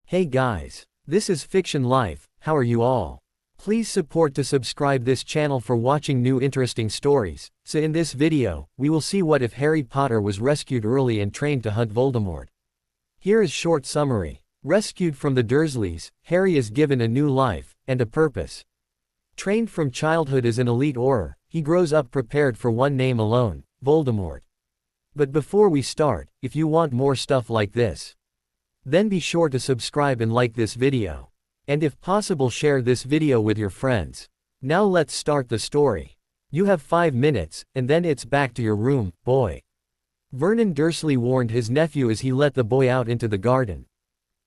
Hey guys, this is Fiction Life. How are you all? Please support to subscribe this channel for watching new interesting stories. So in this video, we will see what if Harry Potter was rescued early and trained to hunt Voldemort. Here is short summary. Rescued from the Dursleys, Harry is given a new life and a purpose. Trained from childhood as an elite Auror, he grows up prepared for one name alone, Voldemort. But before we start, if you want more stuff like this, then be sure to subscribe and like this video. And if possible, share this video with your friends. Now let's start the story. You have 5 minutes, and then it's back to your room, boy. Vernon Dursley warned his nephew as he let the boy out into the garden.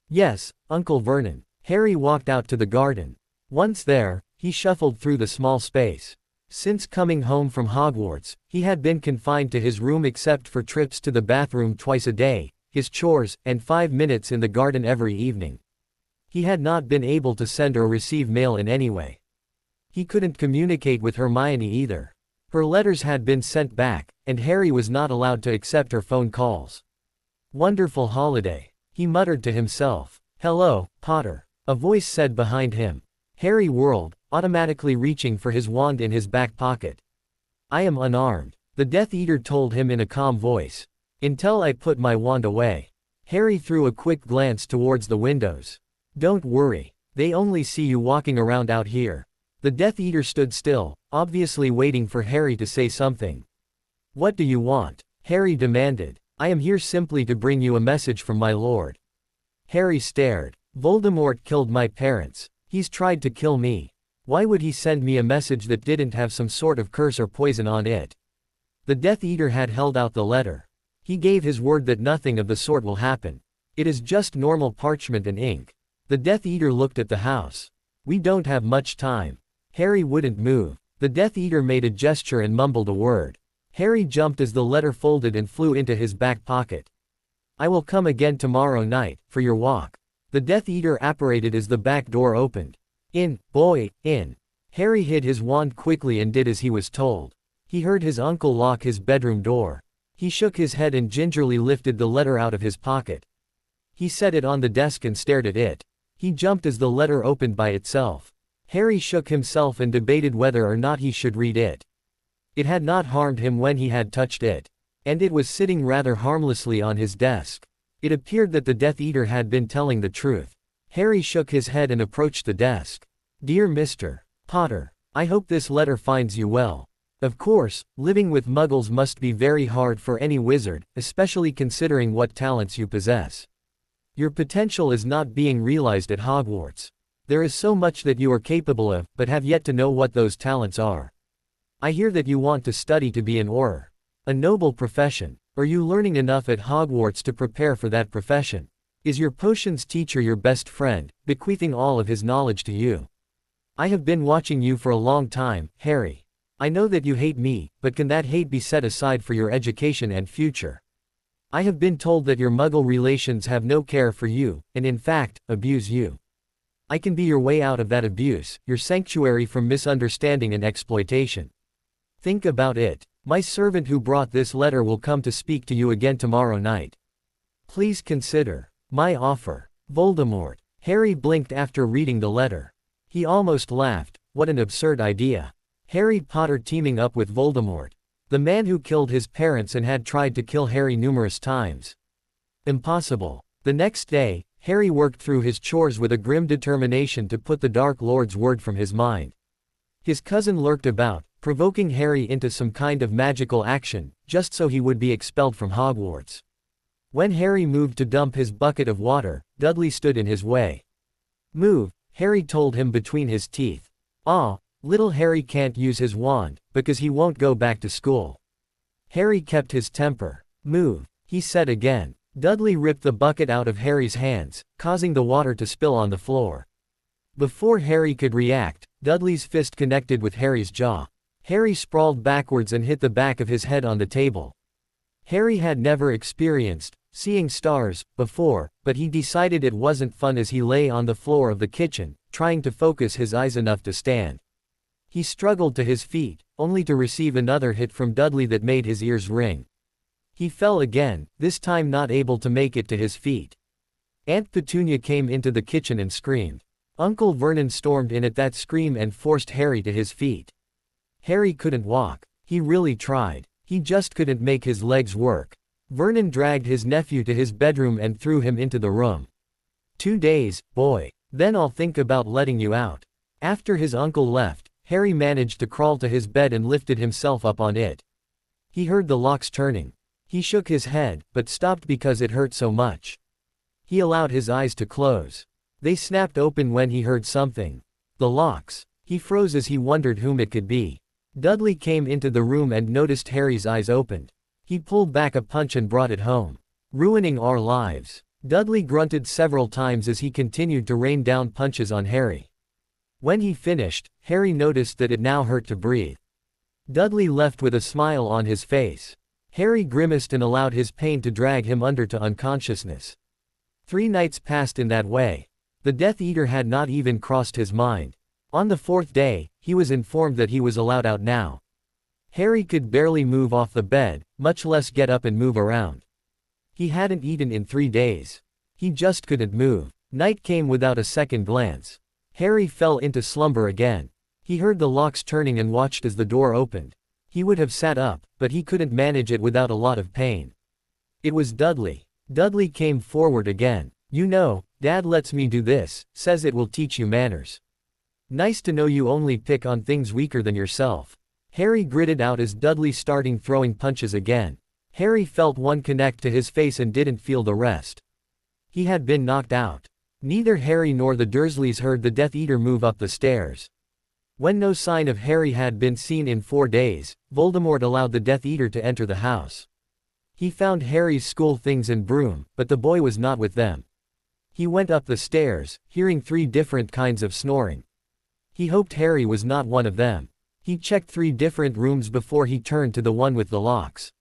Yes, Uncle Vernon. Harry walked out to the garden. Once there, he shuffled through the small space. Since coming home from Hogwarts, he had been confined to his room except for trips to the bathroom twice a day, his chores, and 5 minutes in the garden every evening. He had not been able to send or receive mail in any way. He couldn't communicate with Hermione either. Her letters had been sent back, and Harry was not allowed to accept her phone calls. Wonderful holiday, he muttered to himself. Hello, Potter, a voice said behind him. Harry whirled, automatically reaching for his wand in his back pocket. I am unarmed, the Death Eater told him in a calm voice. Until I put my wand away. Harry threw a quick glance towards the windows. Don't worry, they only see you walking around out here. The Death Eater stood still, obviously waiting for Harry to say something. What do you want? Harry demanded. I am here simply to bring you a message from my lord. Harry stared. Voldemort killed my parents. He's tried to kill me. Why would he send me a message that didn't have some sort of curse or poison on it? The Death Eater had held out the letter. He gave his word that nothing of the sort will happen. It is just normal parchment and ink. The Death Eater looked at the house. We don't have much time. Harry wouldn't move. The Death Eater made a gesture and mumbled a word. Harry jumped as the letter folded and flew into his back pocket. I will come again tomorrow night, for your walk. The Death Eater apparated as the back door opened. In, boy, in. Harry hid his wand quickly and did as he was told. He heard his uncle lock his bedroom door. He shook his head and gingerly lifted the letter out of his pocket. He set it on the desk and stared at it. He jumped as the letter opened by itself. Harry shook himself and debated whether or not he should read it. It had not harmed him when he had touched it. And it was sitting rather harmlessly on his desk. It appeared that the Death Eater had been telling the truth. Harry shook his head and approached the desk. Dear Mr. Potter, I hope this letter finds you well. Of course, living with muggles must be very hard for any wizard, especially considering what talents you possess. Your potential is not being realized at Hogwarts. There is so much that you are capable of, but have yet to know what those talents are. I hear that you want to study to be an Auror. A noble profession. Are you learning enough at Hogwarts to prepare for that profession? Is your potions teacher your best friend, bequeathing all of his knowledge to you? I have been watching you for a long time, Harry. I know that you hate me, but can that hate be set aside for your education and future? I have been told that your muggle relations have no care for you, and in fact, abuse you. I can be your way out of that abuse, your sanctuary from misunderstanding and exploitation. Think about it. My servant who brought this letter will come to speak to you again tomorrow night. Please consider my offer. Voldemort. Harry blinked after reading the letter. He almost laughed. What an absurd idea. Harry Potter teaming up with Voldemort. The man who killed his parents and had tried to kill Harry numerous times. Impossible. The next day, Harry worked through his chores with a grim determination to put the Dark Lord's word from his mind. His cousin lurked about, provoking Harry into some kind of magical action, just so he would be expelled from Hogwarts. When Harry moved to dump his bucket of water, Dudley stood in his way. Move, Harry told him between his teeth. Ah, little Harry can't use his wand, because he won't go back to school. Harry kept his temper. Move, he said again. Dudley ripped the bucket out of Harry's hands, causing the water to spill on the floor. Before Harry could react, Dudley's fist connected with Harry's jaw. Harry sprawled backwards and hit the back of his head on the table. Harry had never experienced seeing stars before, but he decided it wasn't fun as he lay on the floor of the kitchen, trying to focus his eyes enough to stand. He struggled to his feet, only to receive another hit from Dudley that made his ears ring. He fell again, this time not able to make it to his feet. Aunt Petunia came into the kitchen and screamed. Uncle Vernon stormed in at that scream and forced Harry to his feet. Harry couldn't walk. He really tried. He just couldn't make his legs work. Vernon dragged his nephew to his bedroom and threw him into the room. 2 days, boy. Then I'll think about letting you out. After his uncle left, Harry managed to crawl to his bed and lifted himself up on it. He heard the locks turning. He shook his head, but stopped because it hurt so much. He allowed his eyes to close. They snapped open when he heard something. The locks. He froze as he wondered whom it could be. Dudley came into the room and noticed Harry's eyes opened. He pulled back a punch and brought it home. Ruining our lives. Dudley grunted several times as he continued to rain down punches on Harry. When he finished, Harry noticed that it now hurt to breathe. Dudley left with a smile on his face. Harry grimaced and allowed his pain to drag him under to unconsciousness. 3 nights passed in that way. The Death Eater had not even crossed his mind. On the 4th day, he was informed that he was allowed out now. Harry could barely move off the bed, much less get up and move around. He hadn't eaten in 3 days. He just couldn't move. Night came without a second glance. Harry fell into slumber again. He heard the locks turning and watched as the door opened. He would have sat up, but he couldn't manage it without a lot of pain. It was Dudley. Dudley came forward again. You know, Dad lets me do this, says it will teach you manners. Nice to know you only pick on things weaker than yourself. Harry gritted out as Dudley started throwing punches again. Harry felt one connect to his face and didn't feel the rest. He had been knocked out. Neither Harry nor the Dursleys heard the Death Eater move up the stairs. When no sign of Harry had been seen in 4 days, Voldemort allowed the Death Eater to enter the house. He found Harry's school things and broom, but the boy was not with them. He went up the stairs, hearing 3 different kinds of snoring. He hoped Harry was not one of them. He checked 3 different rooms before he turned to the one with the locks.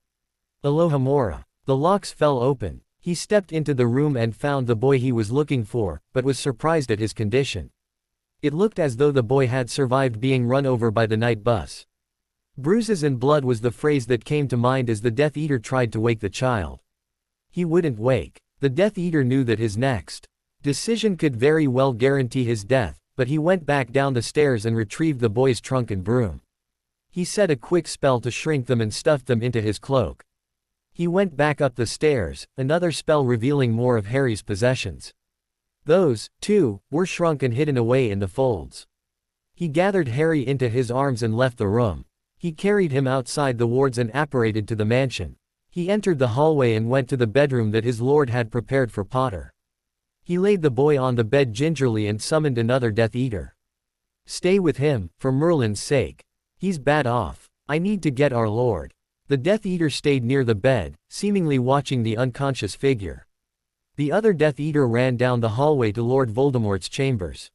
Alohomora. The locks fell open. He stepped into the room and found the boy he was looking for, but was surprised at his condition. It looked as though the boy had survived being run over by the night bus. Bruises and blood was the phrase that came to mind as the Death Eater tried to wake the child. He wouldn't wake. The Death Eater knew that his next decision could very well guarantee his death, but he went back down the stairs and retrieved the boy's trunk and broom. He said a quick spell to shrink them and stuffed them into his cloak. He went back up the stairs, another spell revealing more of Harry's possessions. Those, too, were shrunk and hidden away in the folds. He gathered Harry into his arms and left the room. He carried him outside the wards and apparated to the mansion. He entered the hallway and went to the bedroom that his lord had prepared for Potter. He laid the boy on the bed gingerly and summoned another Death Eater. Stay with him, for Merlin's sake. He's bad off. I need to get our lord. The Death Eater stayed near the bed, seemingly watching the unconscious figure. The other Death Eater ran down the hallway to Lord Voldemort's chambers.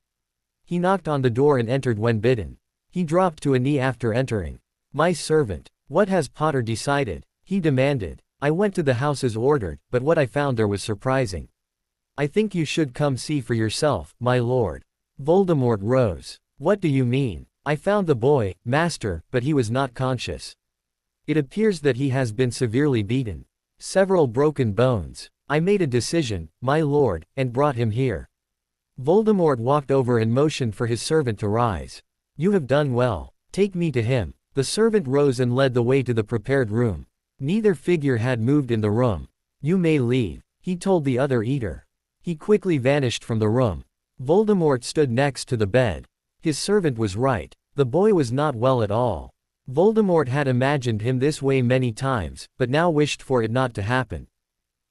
He knocked on the door and entered when bidden. He dropped to a knee after entering. My servant. What has Potter decided? He demanded. I went to the house as ordered, but what I found there was surprising. I think you should come see for yourself, my lord. Voldemort rose. What do you mean? I found the boy, master, but he was not conscious. It appears that he has been severely beaten. Several broken bones. I made a decision, my lord, and brought him here. Voldemort walked over and motioned for his servant to rise. You have done well. Take me to him. The servant rose and led the way to the prepared room. Neither figure had moved in the room. You may leave, he told the other Eater. He quickly vanished from the room. Voldemort stood next to the bed. His servant was right. The boy was not well at all. Voldemort had imagined him this way many times, but now wished for it not to happen.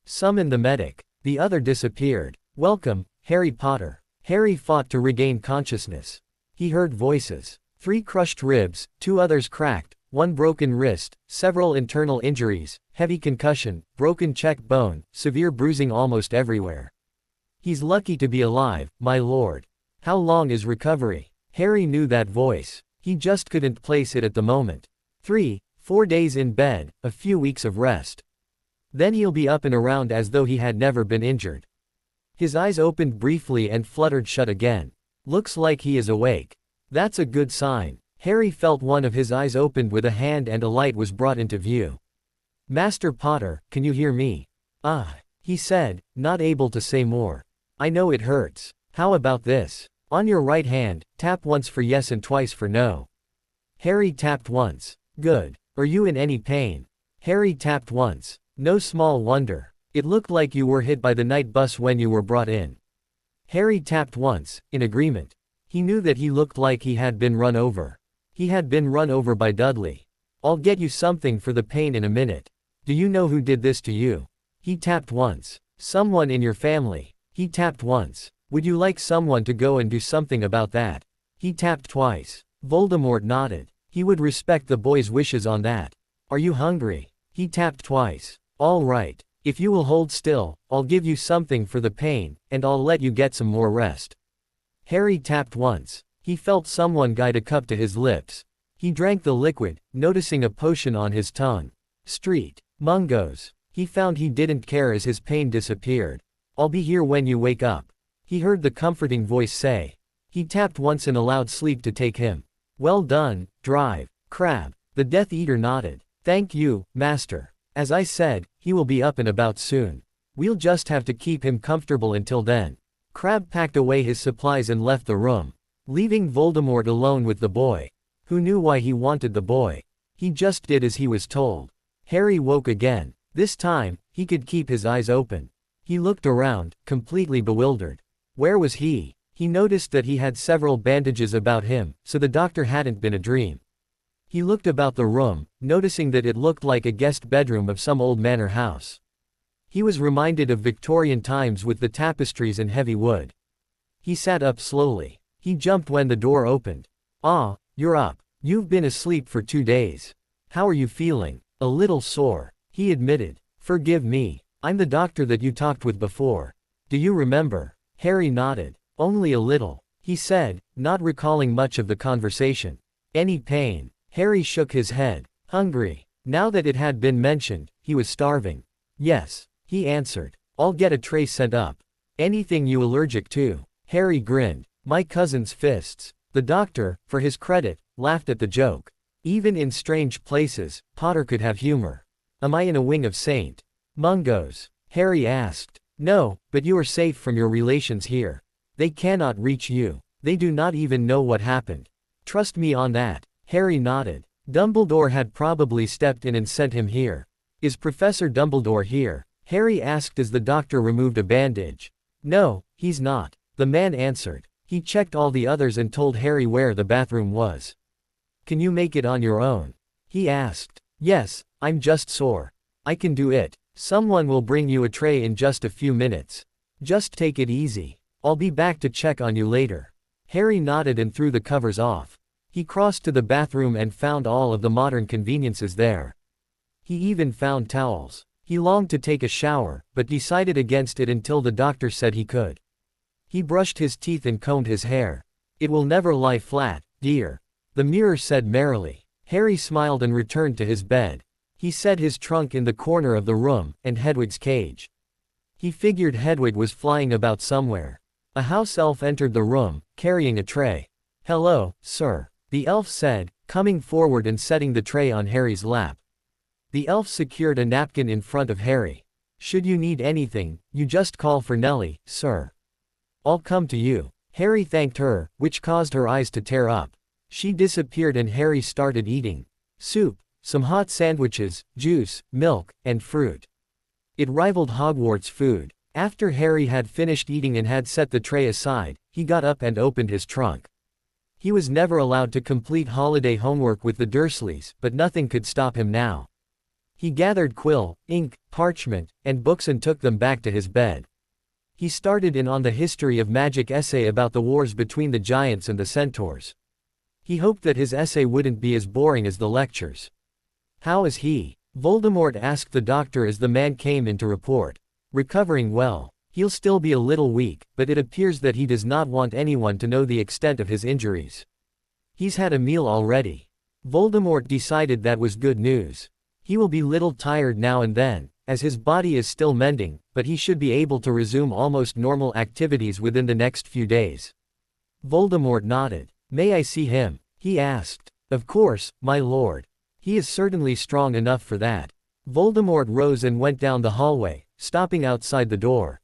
Summon the medic. The other disappeared. Welcome, Harry Potter. Harry fought to regain consciousness. He heard voices. 3 crushed ribs, 2 others cracked, 1 broken wrist, several internal injuries, heavy concussion, broken cheek bone, severe bruising almost everywhere. He's lucky to be alive, my lord. How long is recovery? Harry knew that voice. He just couldn't place it at the moment. 3-4 days in bed, a few weeks of rest. Then he'll be up and around as though he had never been injured. His eyes opened briefly and fluttered shut again. Looks like he is awake. That's a good sign. Harry felt one of his eyes opened with a hand and a light was brought into view. Master Potter, can you hear me? Ah, he said, not able to say more. I know it hurts. How about this? On your right hand, tap once for yes and twice for no. Harry tapped once. Good. Are you in any pain? Harry tapped once. No small wonder. It looked like you were hit by the night bus when you were brought in. Harry tapped once, in agreement. He knew that he looked like he had been run over. He had been run over by Dudley. I'll get you something for the pain in a minute. Do you know who did this to you? He tapped once. Someone in your family. He tapped once. Would you like someone to go and do something about that? He tapped twice. Voldemort nodded. He would respect the boy's wishes on that. Are you hungry? He tapped twice. All right. If you will hold still, I'll give you something for the pain, and I'll let you get some more rest. Harry tapped once. He felt someone guide a cup to his lips. He drank the liquid, noticing a potion on his tongue. Street. Mungos. He found he didn't care as his pain disappeared. I'll be here when you wake up. He heard the comforting voice say. He tapped once and allowed sleep to take him. Well done, Drive. Crab. The Death Eater nodded. Thank you, Master. As I said, he will be up and about soon. We'll just have to keep him comfortable until then. Crab packed away his supplies and left the room, leaving Voldemort alone with the boy. Who knew why he wanted the boy? He just did as he was told. Harry woke again. This time, he could keep his eyes open. He looked around, completely bewildered. Where was he? He noticed that he had several bandages about him, so the doctor hadn't been a dream. He looked about the room, noticing that it looked like a guest bedroom of some old manor house. He was reminded of Victorian times with the tapestries and heavy wood. He sat up slowly. He jumped when the door opened. Ah, you're up. You've been asleep for 2 days. How are you feeling? A little sore, he admitted. Forgive me. I'm the doctor that you talked with before. Do you remember? Harry nodded. Only a little, he said, not recalling much of the conversation. Any pain? Harry shook his head. Hungry. Now that it had been mentioned, he was starving. Yes, he answered. I'll get a tray sent up. Anything you allergic to? Harry grinned. My cousin's fists. The doctor, for his credit, laughed at the joke. Even in strange places, Potter could have humor. Am I in a wing of Saint Mungo's? Harry asked. No, but you are safe from your relations here. They cannot reach you. They do not even know what happened. Trust me on that. Harry nodded. Dumbledore had probably stepped in and sent him here. Is Professor Dumbledore here? Harry asked as the doctor removed a bandage. No, he's not. The man answered. He checked all the others and told Harry where the bathroom was. Can you make it on your own? He asked. Yes, I'm just sore. I can do it. Someone will bring you a tray in just a few minutes. Just take it easy. I'll be back to check on you later. Harry nodded and threw the covers off. He crossed to the bathroom and found all of the modern conveniences there. He even found towels. He longed to take a shower, but decided against it until the doctor said he could. He brushed his teeth and combed his hair. It will never lie flat, dear. The mirror said merrily. Harry smiled and returned to his bed. He set his trunk in the corner of the room, and Hedwig's cage. He figured Hedwig was flying about somewhere. A house elf entered the room, carrying a tray. Hello, sir, the elf said, coming forward and setting the tray on Harry's lap. The elf secured a napkin in front of Harry. Should you need anything, you just call for Nellie, sir. I'll come to you. Harry thanked her, which caused her eyes to tear up. She disappeared and Harry started eating. Soup, some hot sandwiches, juice, milk, and fruit. It rivaled Hogwarts food. After Harry had finished eating and had set the tray aside, he got up and opened his trunk. He was never allowed to complete holiday homework with the Dursleys, but nothing could stop him now. He gathered quill, ink, parchment, and books and took them back to his bed. He started in on the history of magic essay about the wars between the giants and the centaurs. He hoped that his essay wouldn't be as boring as the lectures. How is he? Voldemort asked the doctor as the man came in to report. Recovering well. He'll still be a little weak, but it appears that he does not want anyone to know the extent of his injuries. He's had a meal already. Voldemort decided that was good news. He will be little tired now and then, as his body is still mending, but he should be able to resume almost normal activities within the next few days. Voldemort nodded. May I see him? He asked. Of course, my lord. He is certainly strong enough for that. Voldemort rose and went down the hallway, stopping outside the door.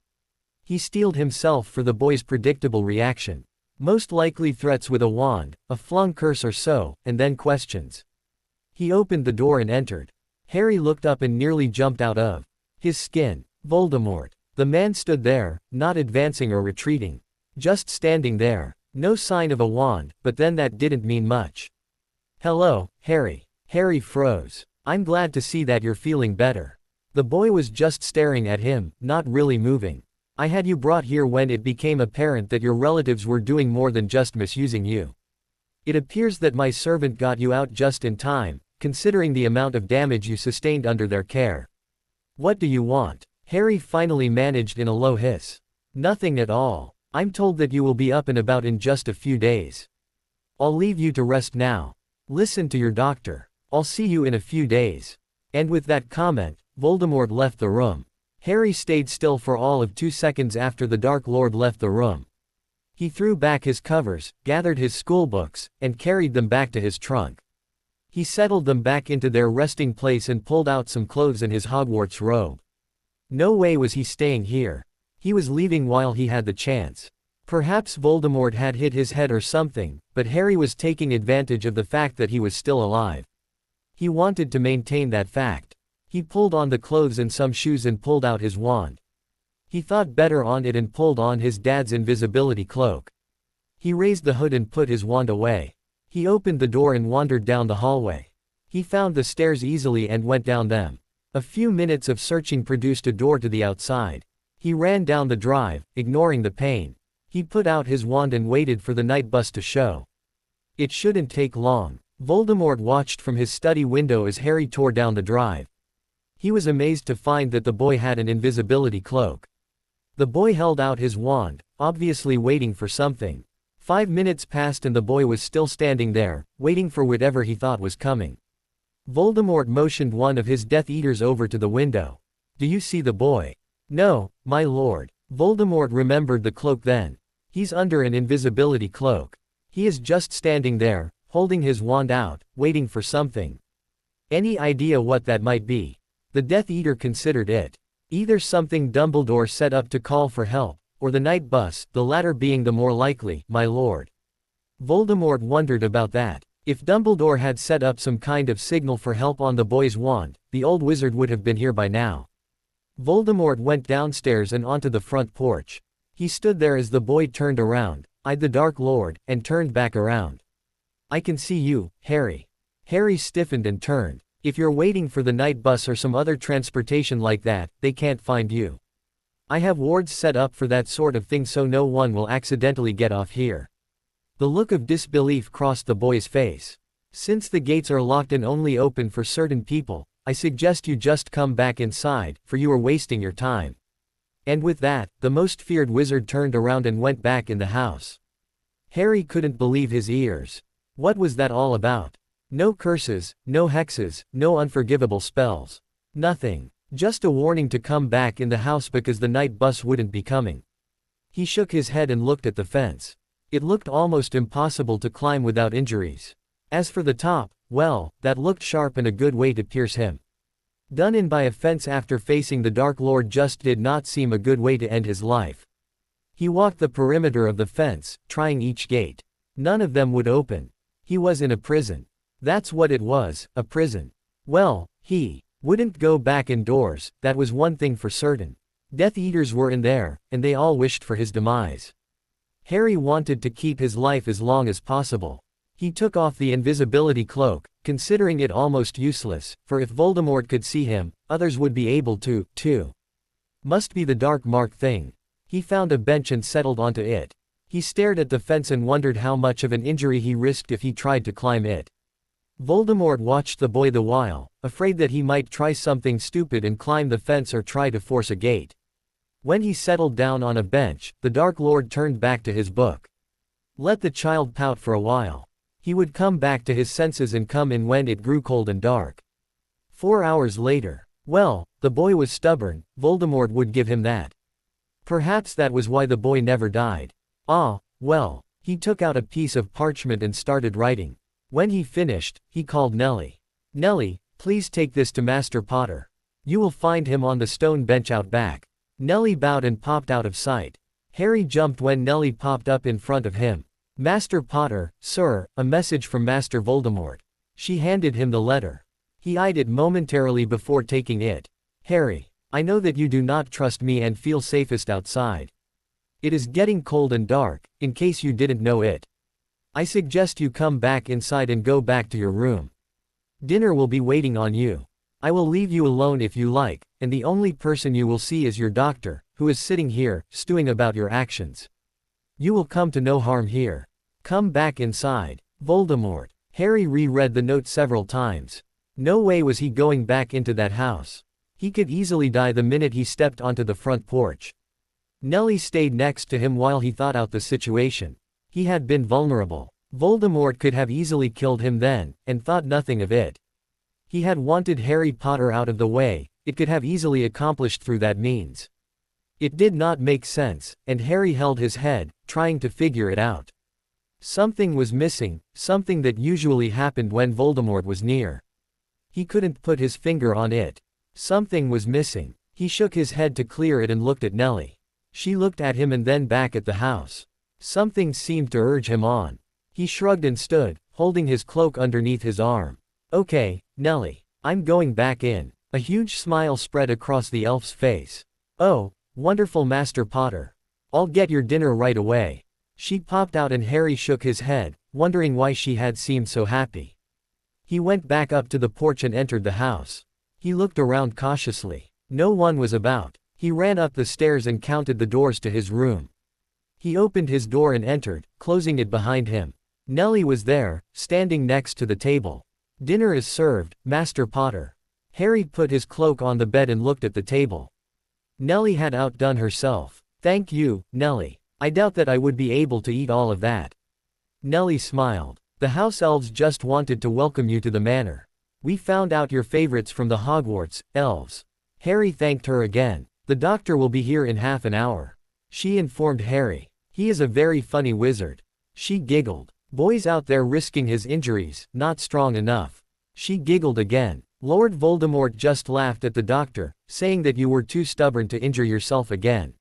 He steeled himself for the boy's predictable reaction. Most likely threats with a wand, a flung curse or so, and then questions. He opened the door and entered. Harry looked up and nearly jumped out of his skin. Voldemort. The man stood there, not advancing or retreating. Just standing there. No sign of a wand, but then that didn't mean much. "Hello, Harry." Harry froze. "I'm glad to see that you're feeling better." The boy was just staring at him, not really moving. "I had you brought here when it became apparent that your relatives were doing more than just misusing you. It appears that my servant got you out just in time, considering the amount of damage you sustained under their care. What do you want?" Harry finally managed in a low hiss. "Nothing at all. I'm told that you will be up and about in just a few days. I'll leave you to rest now. Listen to your doctor. I'll see you in a few days." And with that comment, Voldemort left the room. Harry stayed still for all of 2 seconds after the Dark Lord left the room. He threw back his covers, gathered his schoolbooks, and carried them back to his trunk. He settled them back into their resting place and pulled out some clothes and his Hogwarts robe. No way was he staying here. He was leaving while he had the chance. Perhaps Voldemort had hit his head or something, but Harry was taking advantage of the fact that he was still alive. He wanted to maintain that fact. He pulled on the clothes and some shoes and pulled out his wand. He thought better on it and pulled on his dad's invisibility cloak. He raised the hood and put his wand away. He opened the door and wandered down the hallway. He found the stairs easily and went down them. A few minutes of searching produced a door to the outside. He ran down the drive, ignoring the pain. He put out his wand and waited for the night bus to show. It shouldn't take long. Voldemort watched from his study window as Harry tore down the drive. He was amazed to find that the boy had an invisibility cloak. The boy held out his wand, obviously waiting for something. 5 minutes passed and the boy was still standing there, waiting for whatever he thought was coming. Voldemort motioned one of his Death Eaters over to the window. "Do you see the boy?" "No, my lord." Voldemort remembered the cloak then. "He's under an invisibility cloak. He is just standing there, holding his wand out, waiting for something." Any idea what that might be? The Death Eater considered it. Either something Dumbledore set up to call for help, or the night bus, the latter being the more likely, my lord. Voldemort wondered about that. If Dumbledore had set up some kind of signal for help on the boy's wand, the old wizard would have been here by now. Voldemort went downstairs and onto the front porch. He stood there as the boy turned around, eyed the Dark Lord, and turned back around. "I can see you, Harry." Harry stiffened and turned. "If you're waiting for the night bus or some other transportation like that, they can't find you. I have wards set up for that sort of thing so no one will accidentally get off here." The look of disbelief crossed the boy's face. "Since the gates are locked and only open for certain people, I suggest you just come back inside, for you are wasting your time." And with that, the most feared wizard turned around and went back in the house. Harry couldn't believe his ears. What was that all about? No curses, no hexes, no unforgivable spells. Nothing. Just a warning to come back in the house because the night bus wouldn't be coming. He shook his head and looked at the fence. It looked almost impossible to climb without injuries. As for the top, well, that looked sharp and a good way to pierce him. Done in by a fence after facing the Dark Lord just did not seem a good way to end his life. He walked the perimeter of the fence, trying each gate. None of them would open. He was in a prison. That's what it was, a prison. Well, he wouldn't go back indoors, that was one thing for certain. Death Eaters were in there, and they all wished for his demise. Harry wanted to keep his life as long as possible. He took off the invisibility cloak, considering it almost useless, for if Voldemort could see him, others would be able to, too. Must be the dark mark thing. He found a bench and settled onto it. He stared at the fence and wondered how much of an injury he risked if he tried to climb it. Voldemort watched the boy the while, afraid that he might try something stupid and climb the fence or try to force a gate. When he settled down on a bench, the Dark Lord turned back to his book. Let the child pout for a while. He would come back to his senses and come in when it grew cold and dark. 4 hours later. Well, the boy was stubborn, Voldemort would give him that. Perhaps that was why the boy never died. Well, he took out a piece of parchment and started writing. When he finished, he called Nellie. "Nellie, please take this to Master Potter. You will find him on the stone bench out back." Nellie bowed and popped out of sight. Harry jumped when Nellie popped up in front of him. Master Potter, sir, a message from Master Voldemort. She handed him the letter. He eyed it momentarily before taking it. Harry, I know that you do not trust me and feel safest outside. It is getting cold and dark, in case you didn't know it. I suggest you come back inside and go back to your room. Dinner will be waiting on you. I will leave you alone if you like, and the only person you will see is your doctor, who is sitting here, stewing about your actions. You will come to no harm here. Come back inside. Voldemort. Harry reread the note several times. No way was he going back into that house. He could easily die the minute he stepped onto the front porch. Nellie stayed next to him while he thought out the situation. He had been vulnerable. Voldemort could have easily killed him then, and thought nothing of it. He had wanted Harry Potter out of the way, it could have easily accomplished through that means. It did not make sense, and Harry held his head, trying to figure it out. Something was missing, something that usually happened when Voldemort was near. He couldn't put his finger on it. Something was missing. He shook his head to clear it and looked at Nellie. She looked at him and then back at the house. Something seemed to urge him on. He shrugged and stood, holding his cloak underneath his arm. Okay, Nellie. I'm going back in. A huge smile spread across the elf's face. Oh, wonderful Master Potter. I'll get your dinner right away. She popped out and Harry shook his head, wondering why she had seemed so happy. He went back up to the porch and entered the house. He looked around cautiously. No one was about. He ran up the stairs and counted the doors to his room. He opened his door and entered, closing it behind him. Nellie was there, standing next to the table. Dinner is served, Master Potter. Harry put his cloak on the bed and looked at the table. Nellie had outdone herself. Thank you, Nellie. I doubt that I would be able to eat all of that. Nellie smiled. The house elves just wanted to welcome you to the manor. We found out your favorites from the Hogwarts elves. Harry thanked her again. The doctor will be here in half an hour. She informed Harry. He is a very funny wizard. She giggled. Boys out there risking his injuries, not strong enough. She giggled again. Lord Voldemort just laughed at the doctor, saying that you were too stubborn to injure yourself again.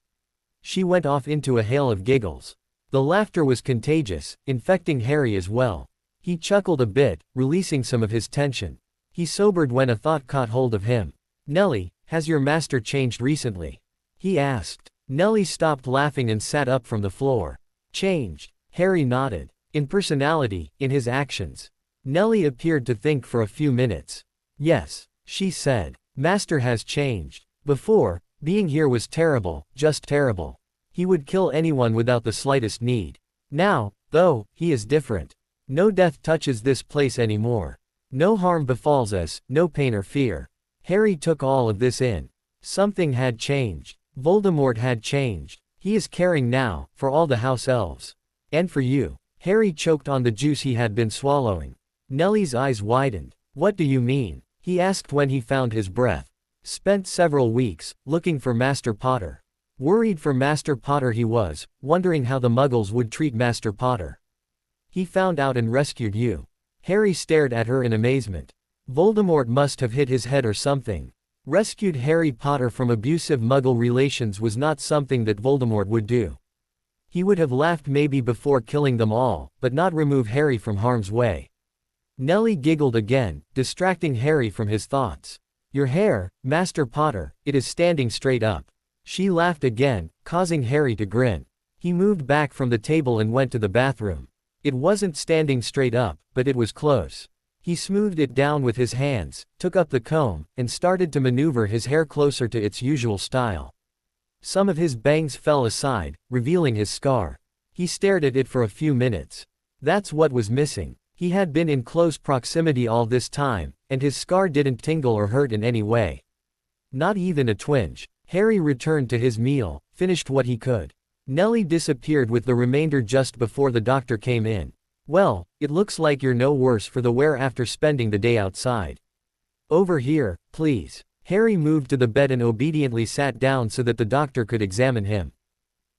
She went off into a hail of giggles. The laughter was contagious, infecting Harry as well. He chuckled a bit, releasing some of his tension. He sobered when a thought caught hold of him. Nellie, has your master changed recently? He asked. Nellie stopped laughing and sat up from the floor. Changed? Harry nodded. In personality, in his actions. Nellie appeared to think for a few minutes. Yes, she said. Master has changed. Before, being here was terrible, just terrible. He would kill anyone without the slightest need. Now, though, he is different. No death touches this place anymore. No harm befalls us, no pain or fear. Harry took all of this in. Something had changed. Voldemort had changed. He is caring now, for all the house elves. And for you. Harry choked on the juice he had been swallowing. Nellie's eyes widened. What do you mean? He asked when he found his breath. Spent several weeks, looking for Master Potter. Worried for Master Potter he was, wondering how the Muggles would treat Master Potter. He found out and rescued you. Harry stared at her in amazement. Voldemort must have hit his head or something. Rescued Harry Potter from abusive Muggle relations was not something that Voldemort would do. He would have laughed maybe before killing them all, but not remove Harry from harm's way. Nellie giggled again, distracting Harry from his thoughts. Your hair, Master Potter, it is standing straight up. She laughed again, causing Harry to grin. He moved back from the table and went to the bathroom. It wasn't standing straight up, but it was close. He smoothed it down with his hands, took up the comb, and started to maneuver his hair closer to its usual style. Some of his bangs fell aside, revealing his scar. He stared at it for a few minutes. That's what was missing. He had been in close proximity all this time, and his scar didn't tingle or hurt in any way. Not even a twinge. Harry returned to his meal, finished what he could. Nellie disappeared with the remainder just before the doctor came in. Well, it looks like you're no worse for the wear after spending the day outside. Over here, please. Harry moved to the bed and obediently sat down so that the doctor could examine him.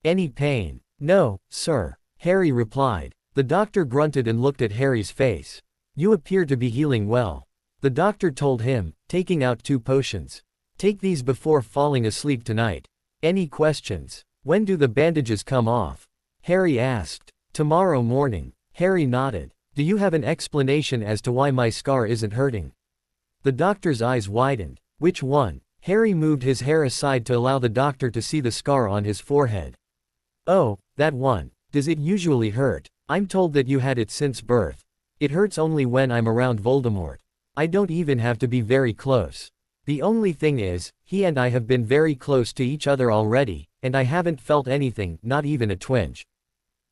Any pain? No, sir. Harry replied. The doctor grunted and looked at Harry's face. You appear to be healing well. The doctor told him, taking out 2 potions. Take these before falling asleep tonight. Any questions? When do the bandages come off? Harry asked. Tomorrow morning. Harry nodded. Do you have an explanation as to why my scar isn't hurting? The doctor's eyes widened. Which one? Harry moved his hair aside to allow the doctor to see the scar on his forehead. Oh, that one. Does it usually hurt? I'm told that you had it since birth. It hurts only when I'm around Voldemort. I don't even have to be very close. The only thing is, he and I have been very close to each other already, and I haven't felt anything, not even a twinge.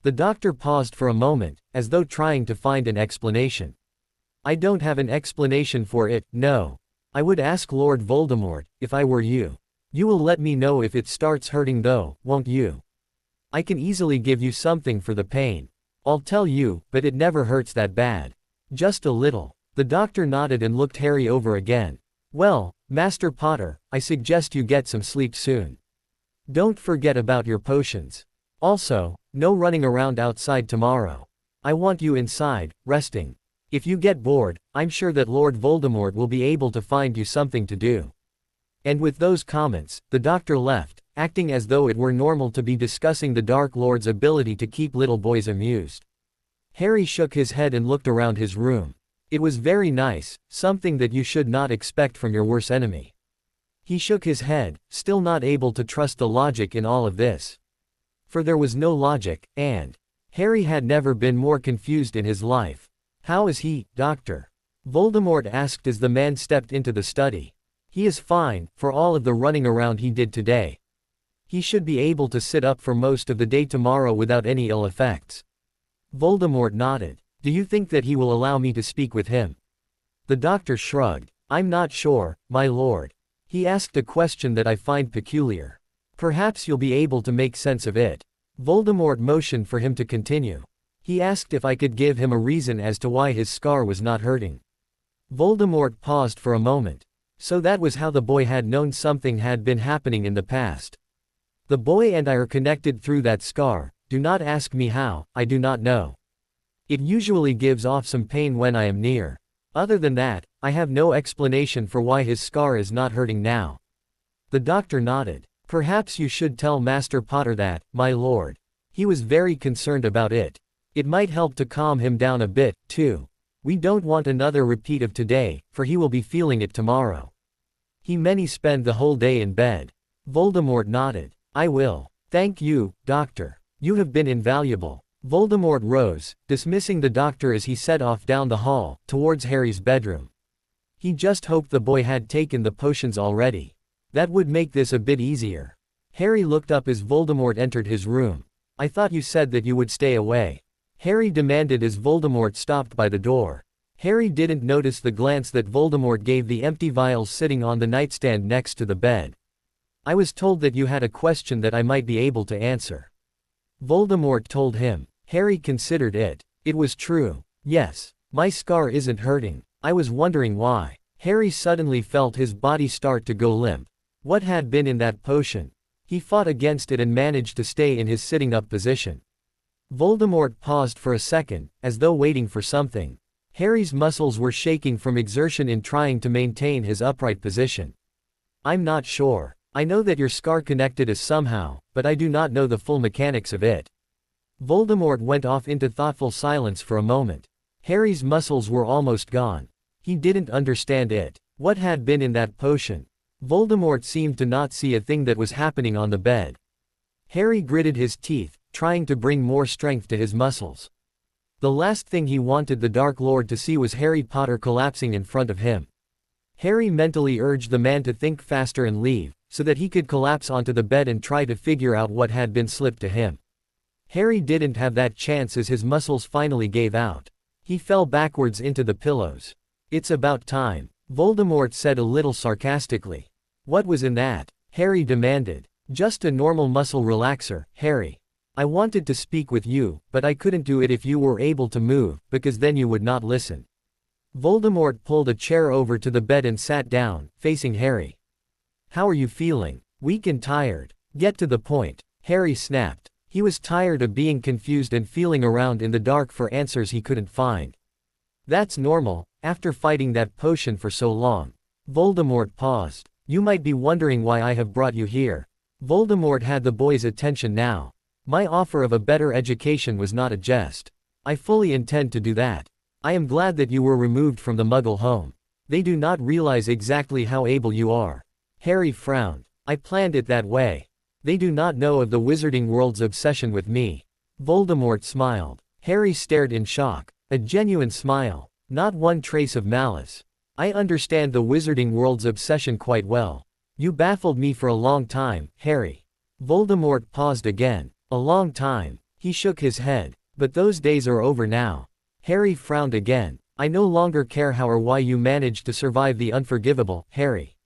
The doctor paused for a moment, as though trying to find an explanation. I don't have an explanation for it, no. I would ask Lord Voldemort, if I were you. You will let me know if it starts hurting though, won't you? I can easily give you something for the pain. I'll tell you, but it never hurts that bad. Just a little. The doctor nodded and looked Harry over again. Well, Master Potter, I suggest you get some sleep soon. Don't forget about your potions. Also, no running around outside tomorrow. I want you inside, resting. If you get bored, I'm sure that Lord Voldemort will be able to find you something to do. And with those comments, the doctor left, acting as though it were normal to be discussing the Dark Lord's ability to keep little boys amused. Harry shook his head and looked around his room. It was very nice, something that you should not expect from your worst enemy. He shook his head, still not able to trust the logic in all of this. For there was no logic, and Harry had never been more confused in his life. How is he, Doctor? Voldemort asked as the man stepped into the study. He is fine, for all of the running around he did today. He should be able to sit up for most of the day tomorrow without any ill effects. Voldemort nodded. Do you think that he will allow me to speak with him? The doctor shrugged. I'm not sure, my lord. He asked a question that I find peculiar. Perhaps you'll be able to make sense of it. Voldemort motioned for him to continue. He asked if I could give him a reason as to why his scar was not hurting. Voldemort paused for a moment. So that was how the boy had known something had been happening in the past. The boy and I are connected through that scar. Do not ask me how, I do not know. It usually gives off some pain when I am near. Other than that, I have no explanation for why his scar is not hurting now. The doctor nodded. Perhaps you should tell Master Potter that, my lord. He was very concerned about it. It might help to calm him down a bit, too. We don't want another repeat of today, for he will be feeling it tomorrow. He may spend the whole day in bed. Voldemort nodded. I will. Thank you, Doctor. You have been invaluable. Voldemort rose, dismissing the doctor as he set off down the hall, towards Harry's bedroom. He just hoped the boy had taken the potions already. That would make this a bit easier. Harry looked up as Voldemort entered his room. I thought you said that you would stay away. Harry demanded as Voldemort stopped by the door. Harry didn't notice the glance that Voldemort gave the empty vials sitting on the nightstand next to the bed. I was told that you had a question that I might be able to answer. Voldemort told him. Harry considered it. It was true. Yes. My scar isn't hurting. I was wondering why. Harry suddenly felt his body start to go limp. What had been in that potion? He fought against it and managed to stay in his sitting up position. Voldemort paused for a second, as though waiting for something. Harry's muscles were shaking from exertion in trying to maintain his upright position. I'm not sure. I know that your scar connected us somehow, but I do not know the full mechanics of it. Voldemort went off into thoughtful silence for a moment. Harry's muscles were almost gone. He didn't understand it. What had been in that potion? Voldemort seemed to not see a thing that was happening on the bed. Harry gritted his teeth, trying to bring more strength to his muscles. The last thing he wanted the Dark Lord to see was Harry Potter collapsing in front of him. Harry mentally urged the man to think faster and leave, so that he could collapse onto the bed and try to figure out what had been slipped to him. Harry didn't have that chance as his muscles finally gave out. He fell backwards into the pillows. It's about time, Voldemort said a little sarcastically. What was in that? Harry demanded. Just a normal muscle relaxer, Harry. I wanted to speak with you, but I couldn't do it if you were able to move, because then you would not listen. Voldemort pulled a chair over to the bed and sat down, facing Harry. How are you feeling? Weak and tired. Get to the point, Harry snapped. He was tired of being confused and feeling around in the dark for answers he couldn't find. That's normal, after fighting that potion for so long. Voldemort paused. You might be wondering why I have brought you here. Voldemort had the boy's attention now. My offer of a better education was not a jest. I fully intend to do that. I am glad that you were removed from the Muggle home. They do not realize exactly how able you are. Harry frowned. I planned it that way. They do not know of the Wizarding World's obsession with me. Voldemort smiled. Harry stared in shock. A genuine smile. Not one trace of malice. I understand the Wizarding World's obsession quite well. You baffled me for a long time, Harry. Voldemort paused again. A long time. He shook his head. But those days are over now. Harry frowned again. I no longer care how or why you managed to survive the unforgivable, Harry.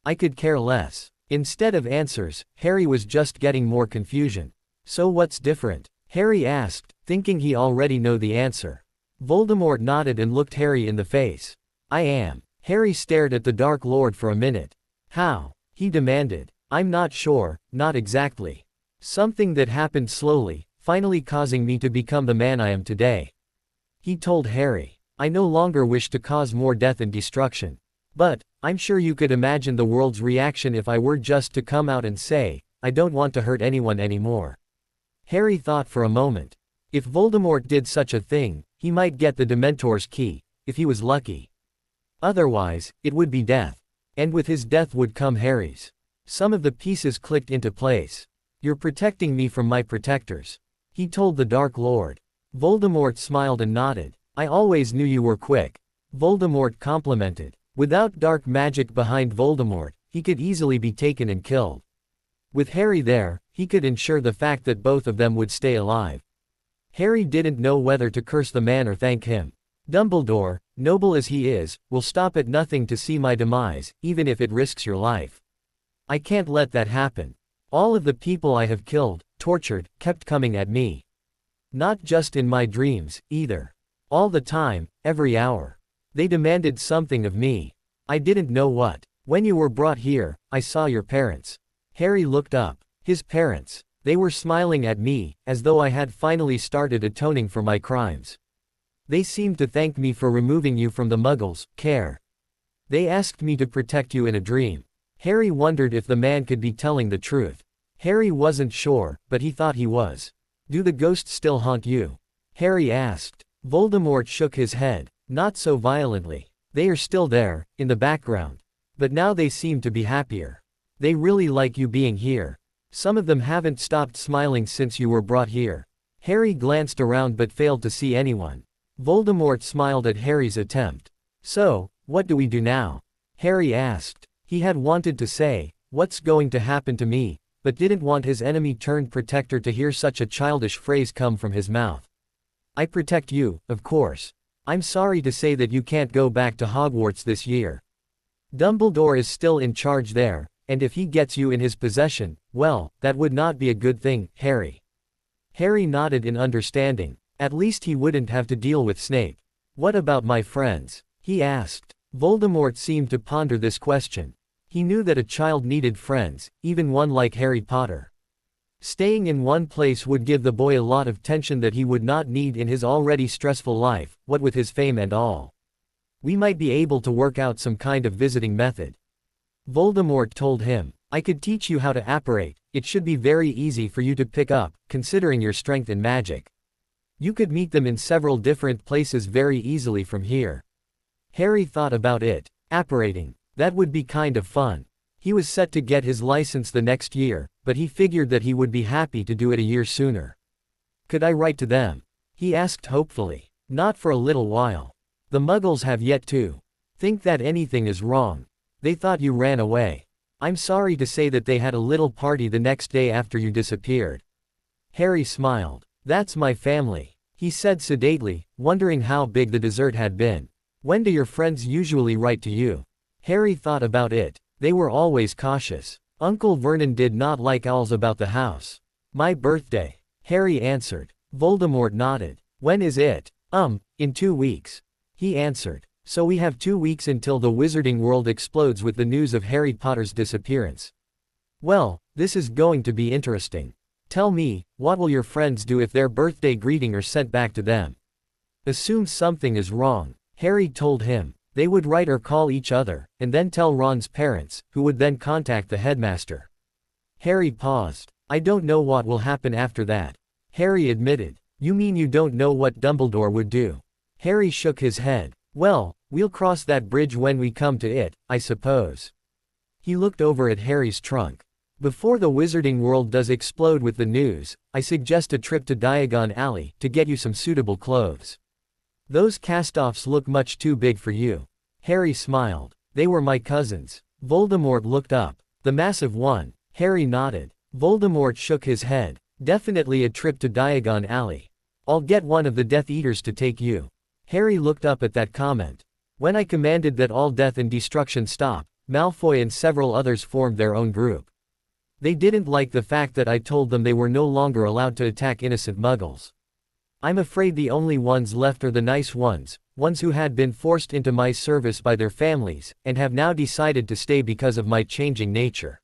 I could care less. Instead of answers, Harry was just getting more confusion. So what's different? Harry asked, thinking he already knew the answer. Voldemort nodded and looked Harry in the face. I am. Harry stared at the Dark Lord for a minute. How? He demanded. I'm not sure, not exactly. Something that happened slowly, finally causing me to become the man I am today. He told Harry. I no longer wish to cause more death and destruction. But, I'm sure you could imagine the world's reaction if I were just to come out and say, I don't want to hurt anyone anymore. Harry thought for a moment. If Voldemort did such a thing, he might get the Dementor's key, if he was lucky. Otherwise, it would be death. And with his death would come Harry's. Some of the pieces clicked into place. You're protecting me from my protectors. He told the Dark Lord. Voldemort smiled and nodded. I always knew you were quick. Voldemort complimented. Without dark magic behind Voldemort, he could easily be taken and killed. With Harry there, he could ensure the fact that both of them would stay alive. Harry didn't know whether to curse the man or thank him. Dumbledore, noble as he is, will stop at nothing to see my demise, even if it risks your life. I can't let that happen. All of the people I have killed, tortured, kept coming at me. Not just in my dreams, either. All the time, every hour. They demanded something of me. I didn't know what. When you were brought here, I saw your parents. Harry looked up. His parents. They were smiling at me, as though I had finally started atoning for my crimes. They seemed to thank me for removing you from the Muggles' care. They asked me to protect you in a dream. Harry wondered if the man could be telling the truth. Harry wasn't sure, but he thought he was. Do the ghosts still haunt you? Harry asked. Voldemort shook his head. Not so violently. They are still there, in the background. But now they seem to be happier. They really like you being here. Some of them haven't stopped smiling since you were brought here. Harry glanced around but failed to see anyone. Voldemort smiled at Harry's attempt. So, what do we do now? Harry asked. He had wanted to say, what's going to happen to me, but didn't want his enemy-turned-protector to hear such a childish phrase come from his mouth. I protect you, of course. I'm sorry to say that you can't go back to Hogwarts this year. Dumbledore is still in charge there, and if he gets you in his possession, well, that would not be a good thing, Harry. Harry nodded in understanding. At least he wouldn't have to deal with Snape. What about my friends? He asked. Voldemort seemed to ponder this question. He knew that a child needed friends, even one like Harry Potter. Staying in one place would give the boy a lot of tension that he would not need in his already stressful life, what with his fame and all. We might be able to work out some kind of visiting method. Voldemort told him. I could teach you how to apparate. It should be very easy for you to pick up, considering your strength in magic. You could meet them in several different places very easily from here. Harry thought about it. Apparating. That would be kind of fun. He was set to get his license the next year, but he figured that he would be happy to do it a year sooner. Could I write to them? He asked hopefully. Not for a little while. The Muggles have yet to think that anything is wrong. They thought you ran away. I'm sorry to say that they had a little party the next day after you disappeared. Harry smiled. That's my family, he said sedately, wondering how big the dessert had been. When do your friends usually write to you? Harry thought about it. They were always cautious. Uncle Vernon did not like owls about the house. My birthday, Harry answered. Voldemort nodded. When is it? In 2 weeks. He answered. So we have 2 weeks until the Wizarding World explodes with the news of Harry Potter's disappearance. Well, this is going to be interesting. Tell me, what will your friends do if their birthday greeting are sent back to them? Assume something is wrong, Harry told him. They would write or call each other, and then tell Ron's parents, who would then contact the headmaster. Harry paused. I don't know what will happen after that. Harry admitted. You mean you don't know what Dumbledore would do? Harry shook his head. Well, we'll cross that bridge when we come to it, I suppose. He looked over at Harry's trunk. Before the wizarding world does explode with the news, I suggest a trip to Diagon Alley to get you some suitable clothes. Those cast-offs look much too big for you. Harry smiled. They were my cousins. Voldemort looked up. The massive one. Harry nodded. Voldemort shook his head. Definitely a trip to Diagon Alley. I'll get one of the Death Eaters to take you. Harry looked up at that comment. When I commanded that all death and destruction stop, Malfoy and several others formed their own group. They didn't like the fact that I told them they were no longer allowed to attack innocent muggles. I'm afraid the only ones left are the nice ones who had been forced into my service by their families, and have now decided to stay because of my changing nature.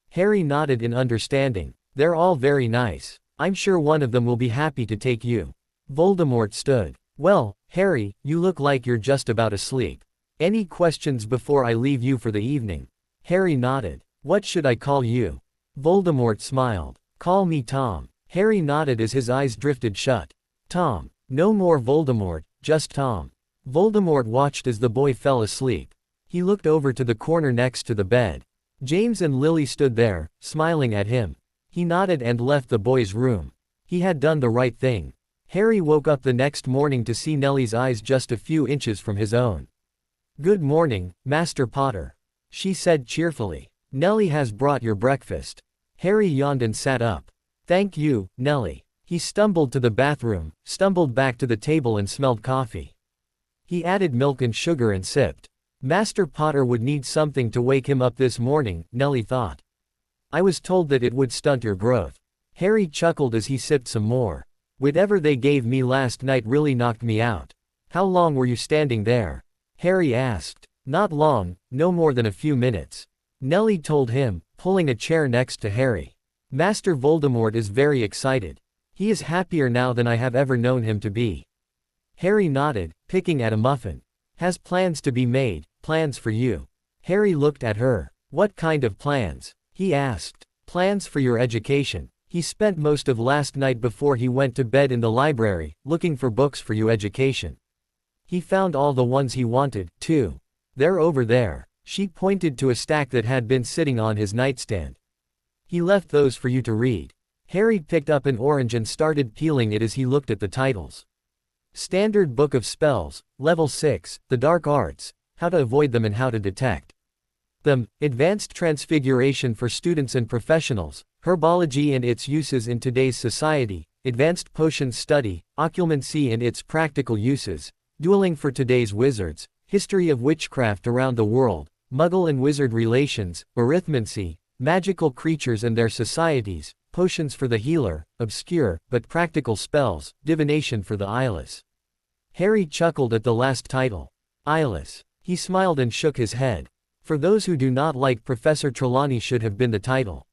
Harry nodded in understanding. They're all very nice. I'm sure one of them will be happy to take you. Voldemort stood. Well, Harry, you look like you're just about asleep. Any questions before I leave you for the evening? Harry nodded. What should I call you? Voldemort smiled. Call me Tom. Harry nodded as his eyes drifted shut. Tom. No more Voldemort, just Tom. Voldemort watched as the boy fell asleep. He looked over to the corner next to the bed. James and Lily stood there, smiling at him. He nodded and left the boy's room. He had done the right thing. Harry woke up the next morning to see Nellie's eyes just a few inches from his own. Good morning, Master Potter. She said cheerfully. Nellie has brought your breakfast. Harry yawned and sat up. Thank you, Nellie. He stumbled to the bathroom, stumbled back to the table and smelled coffee. He added milk and sugar and sipped. Master Potter would need something to wake him up this morning, Nellie thought. I was told that it would stunt your growth. Harry chuckled as he sipped some more. Whatever they gave me last night really knocked me out. How long were you standing there? Harry asked. Not long, no more than a few minutes. Nellie told him, pulling a chair next to Harry. Master Voldemort is very excited. He is happier now than I have ever known him to be. Harry nodded, picking at a muffin. Has plans to be made, plans for you. Harry looked at her. What kind of plans? He asked. Plans for your education. He spent most of last night before he went to bed in the library, looking for books for your education. He found all the ones he wanted, too. They're over there. She pointed to a stack that had been sitting on his nightstand. He left those for you to read. Harry picked up an orange and started peeling it as he looked at the titles. Standard Book of Spells, Level 6, The Dark Arts, How to Avoid Them and How to Detect Them, Advanced Transfiguration for Students and Professionals, Herbology and Its Uses in Today's Society, Advanced Potions Study, Occlumency and Its Practical Uses, Dueling for Today's Wizards, History of Witchcraft Around the World, Muggle and Wizard Relations, Arithmancy, Magical Creatures and Their Societies, Potions for the Healer, Obscure, but Practical Spells, Divination for the Eyeless. Harry chuckled at the last title. Eyeless. He smiled and shook his head. For those who do not like Professor Trelawney should have been the title.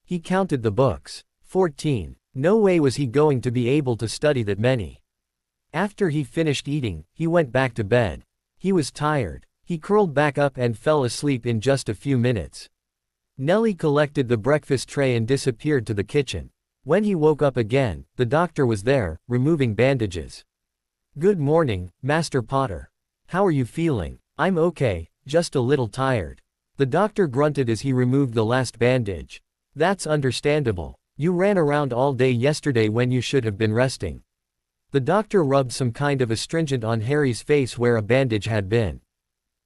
He counted the books. 14. No way was he going to be able to study that many. After he finished eating, he went back to bed. He was tired. He curled back up and fell asleep in just a few minutes. Nellie collected the breakfast tray and disappeared to the kitchen. When he woke up again, the doctor was there, removing bandages. Good morning, Master Potter. How are you feeling? I'm okay, just a little tired. The doctor grunted as he removed the last bandage. That's understandable. You ran around all day yesterday when you should have been resting. The doctor rubbed some kind of astringent on Harry's face where a bandage had been.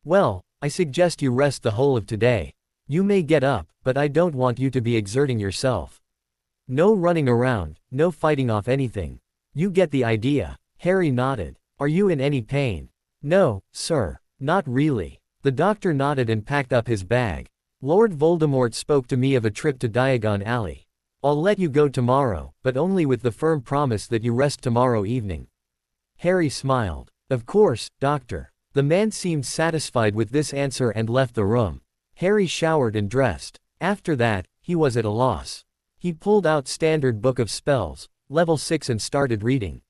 Well, I suggest you rest the whole of today. You may get up, but I don't want you to be exerting yourself. No running around, no fighting off anything. You get the idea. Harry nodded. Are you in any pain? No, sir. Not really. The doctor nodded and packed up his bag. Lord Voldemort spoke to me of a trip to Diagon Alley. I'll let you go tomorrow, but only with the firm promise that you rest tomorrow evening. Harry smiled. Of course, doctor. The man seemed satisfied with this answer and left the room. Harry showered and dressed. After that, he was at a loss. He pulled out Standard Book of Spells, Level 6 and started reading.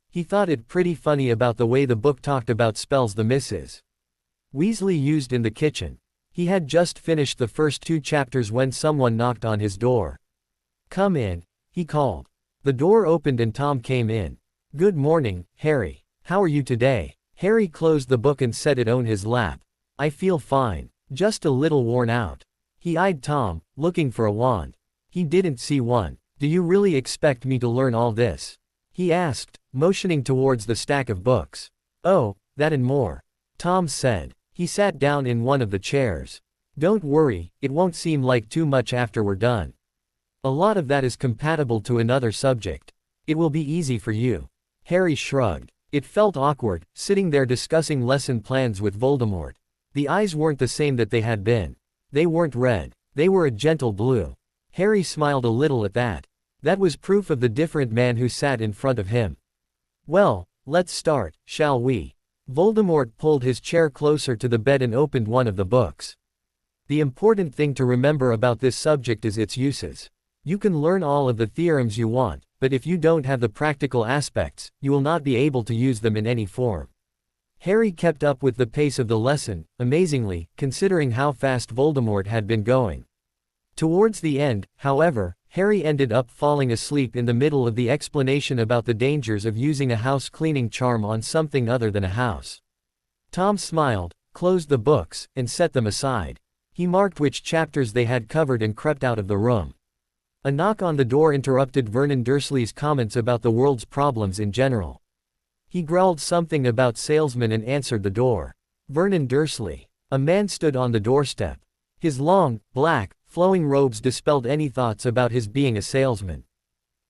He thought it pretty funny about the way the book talked about spells the Mrs. Weasley used in the kitchen. He had just finished the first 2 chapters when someone knocked on his door. "Come in," he called. The door opened and Tom came in. "Good morning, Harry. How are you today?" Harry closed the book and set it on his lap. "I feel fine. Just a little worn out." He eyed Tom, looking for a wand. He didn't see one. "Do you really expect me to learn all this?" he asked, motioning towards the stack of books. "Oh, that and more," Tom said. He sat down in one of the chairs. "Don't worry, it won't seem like too much after we're done. A lot of that is compatible to another subject. It will be easy for you." Harry shrugged. It felt awkward, sitting there discussing lesson plans with Voldemort. The eyes weren't the same that they had been. They weren't red. They were a gentle blue. Harry smiled a little at that. That was proof of the different man who sat in front of him. "Well, let's start, shall we?" Voldemort pulled his chair closer to the bed and opened one of the books. "The important thing to remember about this subject is its uses. You can learn all of the theorems you want, but if you don't have the practical aspects, you will not be able to use them in any form." Harry kept up with the pace of the lesson, amazingly, considering how fast Voldemort had been going. Towards the end, however, Harry ended up falling asleep in the middle of the explanation about the dangers of using a house cleaning charm on something other than a house. Tom smiled, closed the books, and set them aside. He marked which chapters they had covered and crept out of the room. A knock on the door interrupted Vernon Dursley's comments about the world's problems in general. He growled something about salesmen and answered the door. Vernon Dursley. A man stood on the doorstep. His long, black, flowing robes dispelled any thoughts about his being a salesman.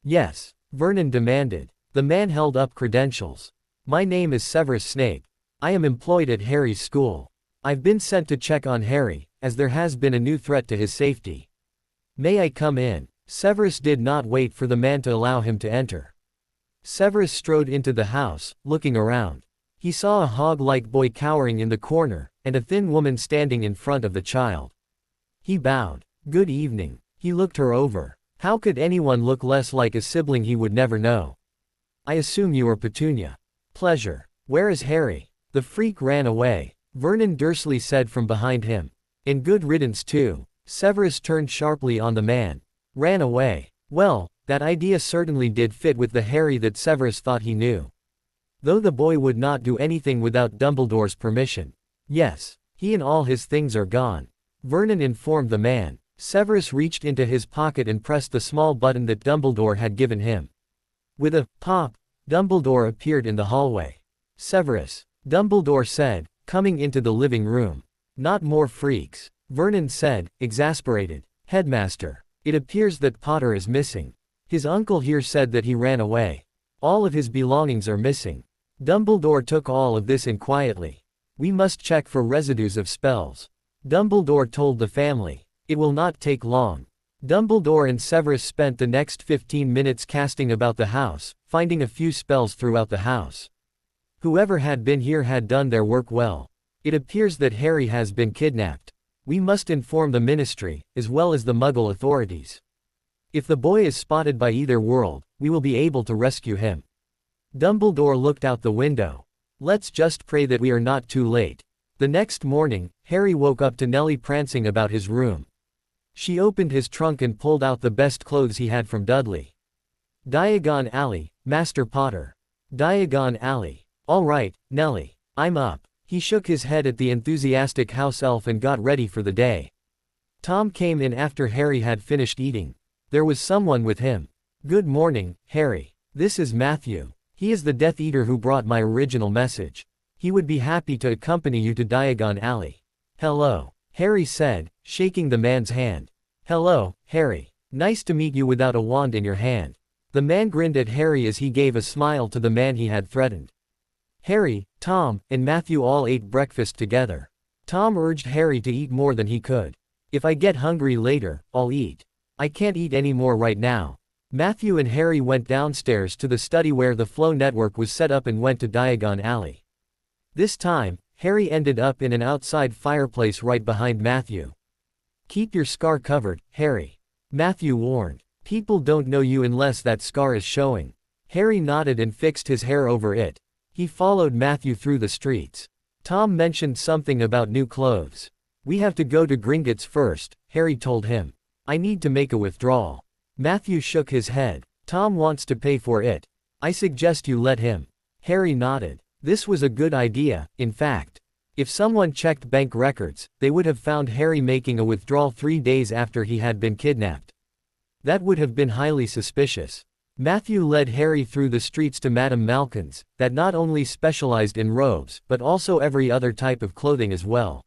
"Yes," Vernon demanded. The man held up credentials. "My name is Severus Snape. I am employed at Harry's school. I've been sent to check on Harry, as there has been a new threat to his safety. May I come in?" Severus did not wait for the man to allow him to enter. Severus strode into the house, looking around. He saw a hog-like boy cowering in the corner, and a thin woman standing in front of the child. He bowed. "Good evening." He looked her over. How could anyone look less like a sibling he would never know? "I assume you are Petunia." "Pleasure. Where is Harry?" "The freak ran away," Vernon Dursley said from behind him. "And good riddance too." Severus turned sharply on the man. "Ran away. Well, that idea certainly did fit with the Harry that Severus thought he knew. Though the boy would not do anything without Dumbledore's permission. "Yes, he and all his things are gone," Vernon informed the man. Severus reached into his pocket and pressed the small button that Dumbledore had given him. With a pop, Dumbledore appeared in the hallway. "Severus," Dumbledore said, coming into the living room. "Not more freaks," Vernon said, exasperated. "Headmaster, it appears that Potter is missing. His uncle here said that he ran away. All of his belongings are missing." Dumbledore took all of this in quietly. "We must check for residues of spells," Dumbledore told the family. "It will not take long." Dumbledore and Severus spent the next 15 minutes casting about the house, finding a few spells throughout the house. Whoever had been here had done their work well. "It appears that Harry has been kidnapped. We must inform the Ministry, as well as the Muggle authorities. If the boy is spotted by either world, we will be able to rescue him." Dumbledore looked out the window. "Let's just pray that we are not too late." The next morning, Harry woke up to Nellie prancing about his room. She opened his trunk and pulled out the best clothes he had from Dudley. "Diagon Alley, Master Potter." "Diagon Alley. All right, Nellie, I'm up." He shook his head at the enthusiastic house elf and got ready for the day. Tom came in after Harry had finished eating. There was someone with him. "Good morning, Harry. This is Matthew. He is the Death Eater who brought my original message. He would be happy to accompany you to Diagon Alley." "Hello," Harry said, shaking the man's hand. "Hello, Harry. Nice to meet you without a wand in your hand." The man grinned at Harry as he gave a smile to the man he had threatened. Harry, Tom, and Matthew all ate breakfast together. Tom urged Harry to eat more than he could. "If I get hungry later, I'll eat. I can't eat any more right now." Matthew and Harry went downstairs to the study where the flow network was set up and went to Diagon Alley. This time, Harry ended up in an outside fireplace right behind Matthew. "Keep your scar covered, Harry," Matthew warned. "People don't know you unless that scar is showing." Harry nodded and fixed his hair over it. He followed Matthew through the streets. Tom mentioned something about new clothes. We have to go to Gringotts first, Harry told him. I need to make a withdrawal. Matthew shook his head. Tom wants to pay for it. I suggest you let him. Harry nodded. This was a good idea, in fact. If someone checked bank records, they would have found Harry making a withdrawal 3 days after he had been kidnapped. That would have been highly suspicious. Matthew led Harry through the streets to Madame Malkin's, that not only specialized in robes, but also every other type of clothing as well.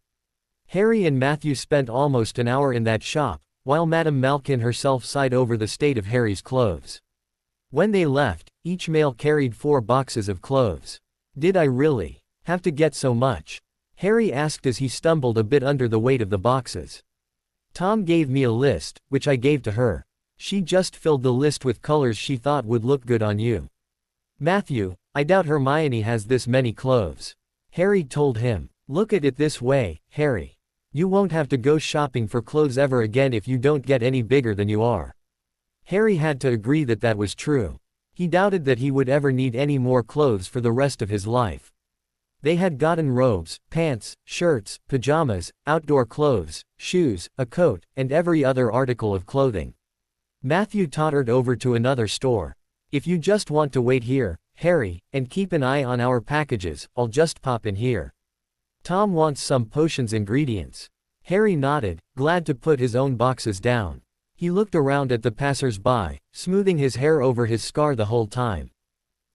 Harry and Matthew spent almost an hour in that shop, while Madame Malkin herself sighed over the state of Harry's clothes. When they left, each male carried 4 boxes of clothes. Did I really have to get so much? Harry asked as he stumbled a bit under the weight of the boxes. Tom gave me a list, which I gave to her. She just filled the list with colors she thought would look good on you. Matthew, I doubt Hermione has this many clothes. Harry told him. Look at it this way, Harry. You won't have to go shopping for clothes ever again if you don't get any bigger than you are. Harry had to agree that that was true. He doubted that he would ever need any more clothes for the rest of his life. They had gotten robes, pants, shirts, pajamas, outdoor clothes, shoes, a coat, and every other article of clothing. Matthew tottered over to another store. If you just want to wait here, Harry, and keep an eye on our packages, I'll just pop in here. Tom wants some potions ingredients. Harry nodded, glad to put his own boxes down. He looked around at the passers-by, smoothing his hair over his scar the whole time.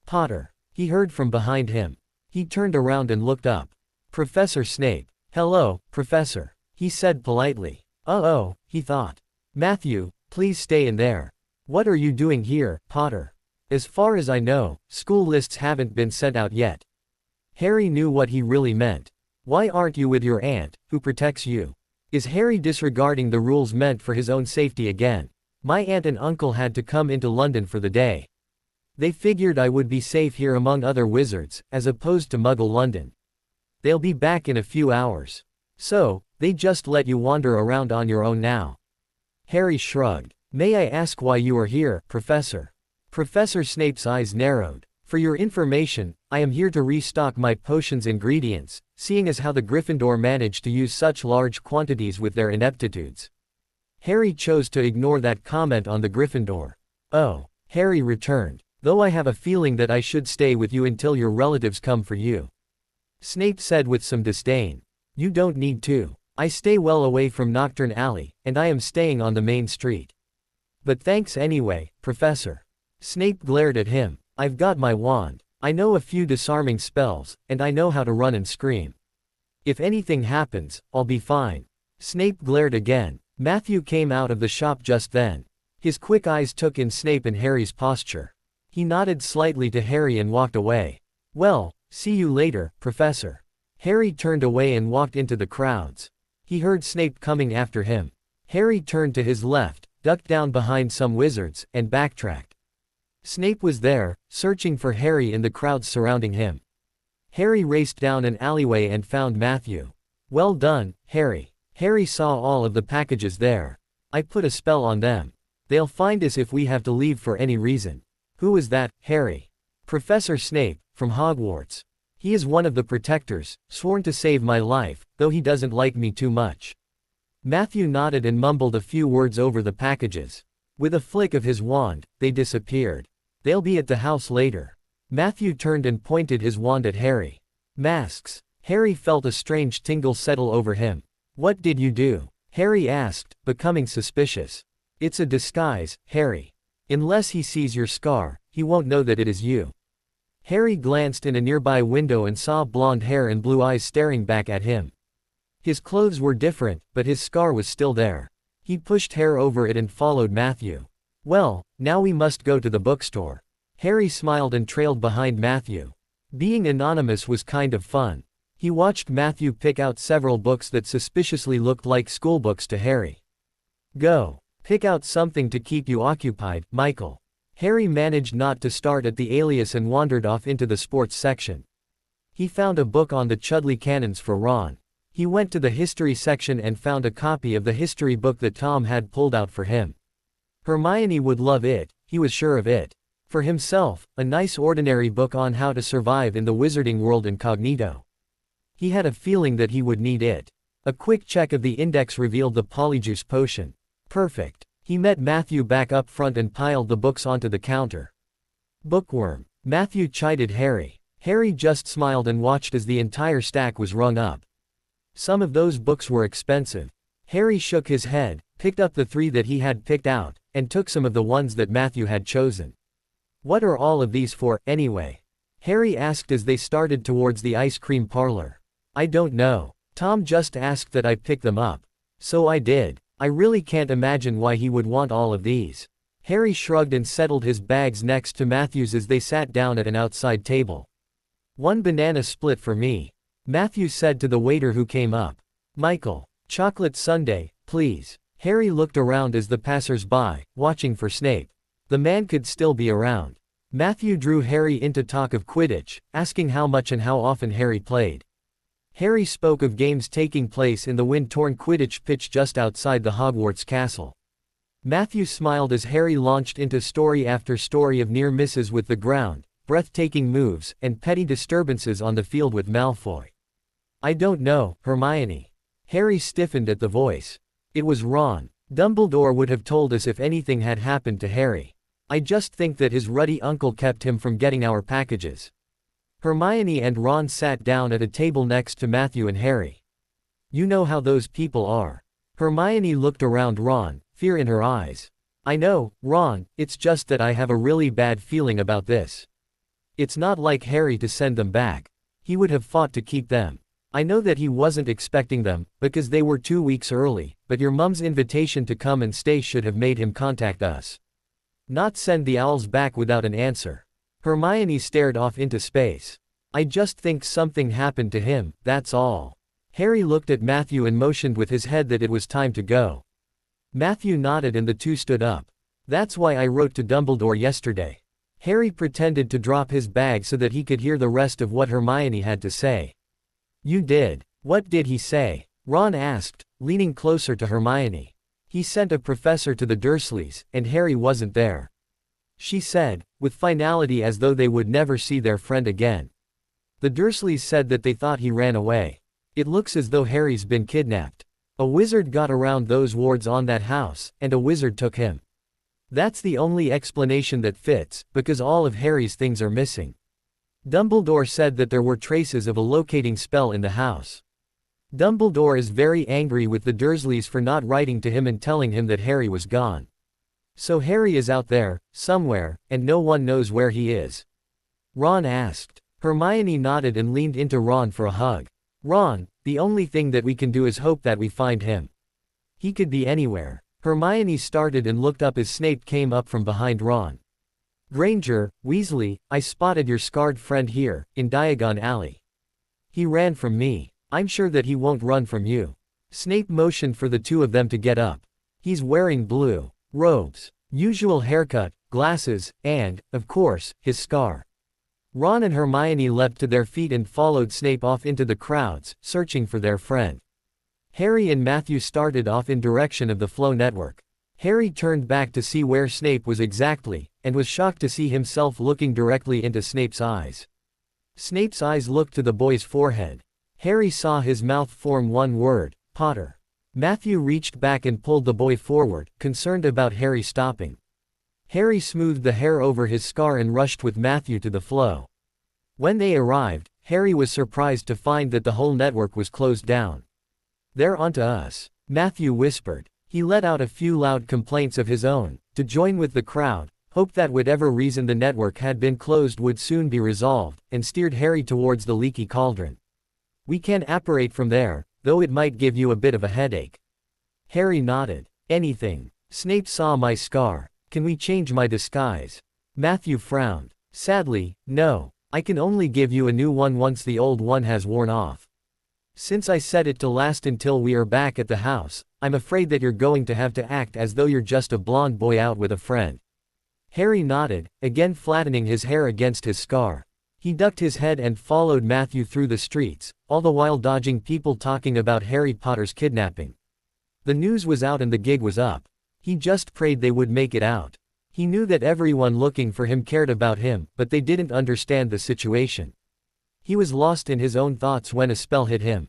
Potter, he heard from behind him. He turned around and looked up. Professor Snape. Hello, Professor, he said politely. Uh-oh, he thought. Matthew, please stay in there. What are you doing here, Potter? As far as I know, school lists haven't been sent out yet. Harry knew what he really meant. Why aren't you with your aunt, who protects you? Is Harry disregarding the rules meant for his own safety again? My aunt and uncle had to come into London for the day. They figured I would be safe here among other wizards, as opposed to Muggle London. They'll be back in a few hours. So, they just let you wander around on your own now. Harry shrugged. May I ask why you are here, Professor? Professor Snape's eyes narrowed. For your information, I am here to restock my potions ingredients, seeing as how the Gryffindor managed to use such large quantities with their ineptitudes. Harry chose to ignore that comment on the Gryffindor. Oh, Harry returned. Though I have a feeling that I should stay with you until your relatives come for you. Snape said with some disdain. You don't need to. I stay well away from Nocturne Alley, and I am staying on the main street. But thanks anyway, Professor. Snape glared at him. I've got my wand. I know a few disarming spells, and I know how to run and scream. If anything happens, I'll be fine. Snape glared again. Matthew came out of the shop just then. His quick eyes took in Snape and Harry's posture. He nodded slightly to Harry and walked away. Well, see you later, Professor. Harry turned away and walked into the crowds. He heard Snape coming after him. Harry turned to his left, ducked down behind some wizards, and backtracked. Snape was there, searching for Harry in the crowds surrounding him. Harry raced down an alleyway and found Matthew. Well done, Harry. Harry saw all of the packages there. I put a spell on them. They'll find us if we have to leave for any reason. Who is that, Harry? Professor Snape, from Hogwarts. He is one of the protectors, sworn to save my life, though he doesn't like me too much. Matthew nodded and mumbled a few words over the packages. With a flick of his wand, they disappeared. They'll be at the house later. Matthew turned and pointed his wand at Harry. Masks. Harry felt a strange tingle settle over him. What did you do? Harry asked, becoming suspicious. It's a disguise, Harry. Unless he sees your scar, he won't know that it is you. Harry glanced in a nearby window and saw blonde hair and blue eyes staring back at him. His clothes were different, but his scar was still there. He pushed hair over it and followed Matthew. Well, now we must go to the bookstore. Harry smiled and trailed behind Matthew. Being anonymous was kind of fun. He watched Matthew pick out several books that suspiciously looked like schoolbooks to Harry. Go. Pick out something to keep you occupied, Michael. Harry managed not to start at the alias and wandered off into the sports section. He found a book on the Chudley cannons for Ron. He went to the history section and found a copy of the history book that Tom had pulled out for him. Hermione would love it, he was sure of it. For himself, a nice ordinary book on how to survive in the wizarding world incognito. He had a feeling that he would need it. A quick check of the index revealed the polyjuice potion. Perfect. He met Matthew back up front and piled the books onto the counter. Bookworm. Matthew chided Harry. Harry just smiled and watched as the entire stack was rung up. Some of those books were expensive. Harry shook his head, picked up the 3 that he had picked out, and took some of the ones that Matthew had chosen. What are all of these for, anyway? Harry asked as they started towards the ice cream parlor. I don't know. Tom just asked that I pick them up. So I did. I really can't imagine why he would want all of these. Harry shrugged and settled his bags next to Matthew's as they sat down at an outside table. 1 banana split for me, Matthew said to the waiter who came up. Michael, chocolate sundae, please. Harry looked around as the passers-by, watching for Snape. The man could still be around. Matthew drew Harry into talk of Quidditch, asking how much and how often Harry played. Harry spoke of games taking place in the wind-torn Quidditch pitch just outside the Hogwarts castle. Matthew smiled as Harry launched into story after story of near misses with the ground, breathtaking moves, and petty disturbances on the field with Malfoy. I don't know, Hermione. Harry stiffened at the voice. It was Ron. Dumbledore would have told us if anything had happened to Harry. I just think that his ruddy uncle kept him from getting our packages. Hermione and Ron sat down at a table next to Matthew and Harry. You know how those people are. Hermione looked around Ron, fear in her eyes. I know, Ron, it's just that I have a really bad feeling about this. It's not like Harry to send them back. He would have fought to keep them. I know that he wasn't expecting them, because they were 2 weeks early, but your mum's invitation to come and stay should have made him contact us. Not send the owls back without an answer. Hermione stared off into space. I just think something happened to him, that's all. Harry looked at Matthew and motioned with his head that it was time to go. Matthew nodded and the two stood up. That's why I wrote to Dumbledore yesterday. Harry pretended to drop his bag so that he could hear the rest of what Hermione had to say. You did. What did he say? Ron asked, leaning closer to Hermione. He sent a professor to the Dursleys, and Harry wasn't there. She said, with finality as though they would never see their friend again. The Dursleys said that they thought he ran away. It looks as though Harry's been kidnapped. A wizard got around those wards on that house, and a wizard took him. That's the only explanation that fits, because all of Harry's things are missing. Dumbledore said that there were traces of a locating spell in the house. Dumbledore is very angry with the Dursleys for not writing to him and telling him that Harry was gone. So Harry is out there, somewhere, and no one knows where he is. Ron asked. Hermione nodded and leaned into Ron for a hug. Ron, the only thing that we can do is hope that we find him. He could be anywhere. Hermione started and looked up as Snape came up from behind Ron. Granger, Weasley, I spotted your scarred friend here, in Diagon Alley. He ran from me. I'm sure that he won't run from you. Snape motioned for the two of them to get up. He's wearing blue robes, usual haircut, glasses, and, of course, his scar. Ron and Hermione leapt to their feet and followed Snape off into the crowds, searching for their friend. Harry and Matthew started off in direction of the Flow network. Harry turned back to see where Snape was exactly, and was shocked to see himself looking directly into Snape's eyes. Snape's eyes looked to the boy's forehead. Harry saw his mouth form one word, Potter. Matthew reached back and pulled the boy forward, concerned about Harry stopping. Harry smoothed the hair over his scar and rushed with Matthew to the Flow. When they arrived, Harry was surprised to find that the whole network was closed down. They're onto us, Matthew whispered. He let out a few loud complaints of his own, to join with the crowd, hoped that whatever reason the network had been closed would soon be resolved, and steered Harry towards the leaky cauldron. We can apparate from there, though it might give you a bit of a headache. Harry nodded. Anything. Snape saw my scar. Can we change my disguise? Matthew frowned. Sadly, no. I can only give you a new one once the old one has worn off. Since I set it to last until we are back at the house, I'm afraid that you're going to have to act as though you're just a blonde boy out with a friend. Harry nodded, again flattening his hair against his scar. He ducked his head and followed Matthew through the streets, all the while dodging people talking about Harry Potter's kidnapping. The news was out and the gig was up. He just prayed they would make it out. He knew that everyone looking for him cared about him, but they didn't understand the situation. He was lost in his own thoughts when a spell hit him.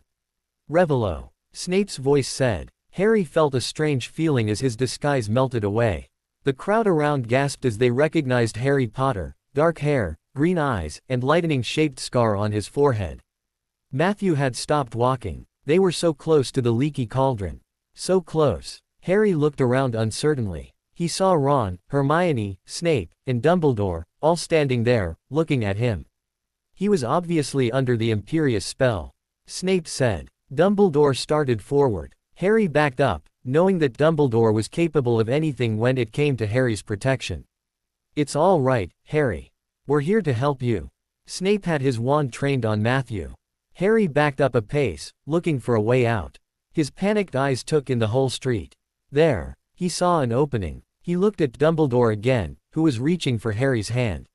Revelo. Snape's voice said. Harry felt a strange feeling as his disguise melted away. The crowd around gasped as they recognized Harry Potter, dark hair, green eyes, and lightning-shaped scar on his forehead. Matthew had stopped walking. They were so close to the leaky cauldron. So close. Harry looked around uncertainly. He saw Ron, Hermione, Snape, and Dumbledore, all standing there, looking at him. He was obviously under the Imperius spell. Snape said. Dumbledore started forward. Harry backed up, knowing that Dumbledore was capable of anything when it came to Harry's protection. It's all right, Harry. We're here to help you. Snape had his wand trained on Matthew. Harry backed up a pace, looking for a way out. His panicked eyes took in the whole street. There. He saw an opening. He looked at Dumbledore again, who was reaching for Harry's hand.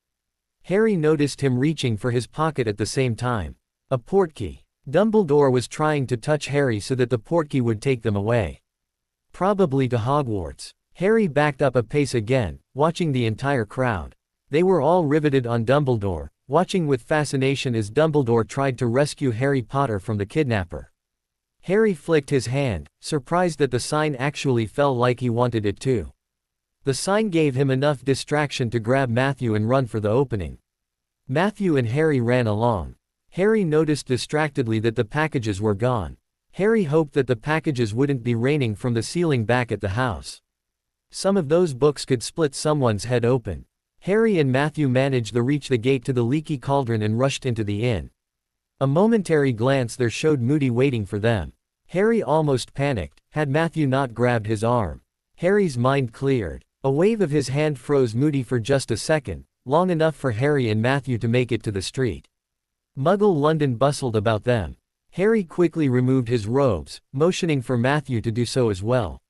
Harry noticed him reaching for his pocket at the same time. A portkey. Dumbledore was trying to touch Harry so that the portkey would take them away. Probably to Hogwarts. Harry backed up a pace again, watching the entire crowd. They were all riveted on Dumbledore, watching with fascination as Dumbledore tried to rescue Harry Potter from the kidnapper. Harry flicked his hand, surprised that the sign actually fell like he wanted it to. The sign gave him enough distraction to grab Matthew and run for the opening. Matthew and Harry ran along. Harry noticed distractedly that the packages were gone. Harry hoped that the packages wouldn't be raining from the ceiling back at the house. Some of those books could split someone's head open. Harry and Matthew managed to reach the gate to the leaky cauldron and rushed into the inn. A momentary glance there showed Moody waiting for them. Harry almost panicked, had Matthew not grabbed his arm. Harry's mind cleared. A wave of his hand froze Moody for just a second, long enough for Harry and Matthew to make it to the street. Muggle London bustled about them. Harry quickly removed his robes, motioning for Matthew to do so as well.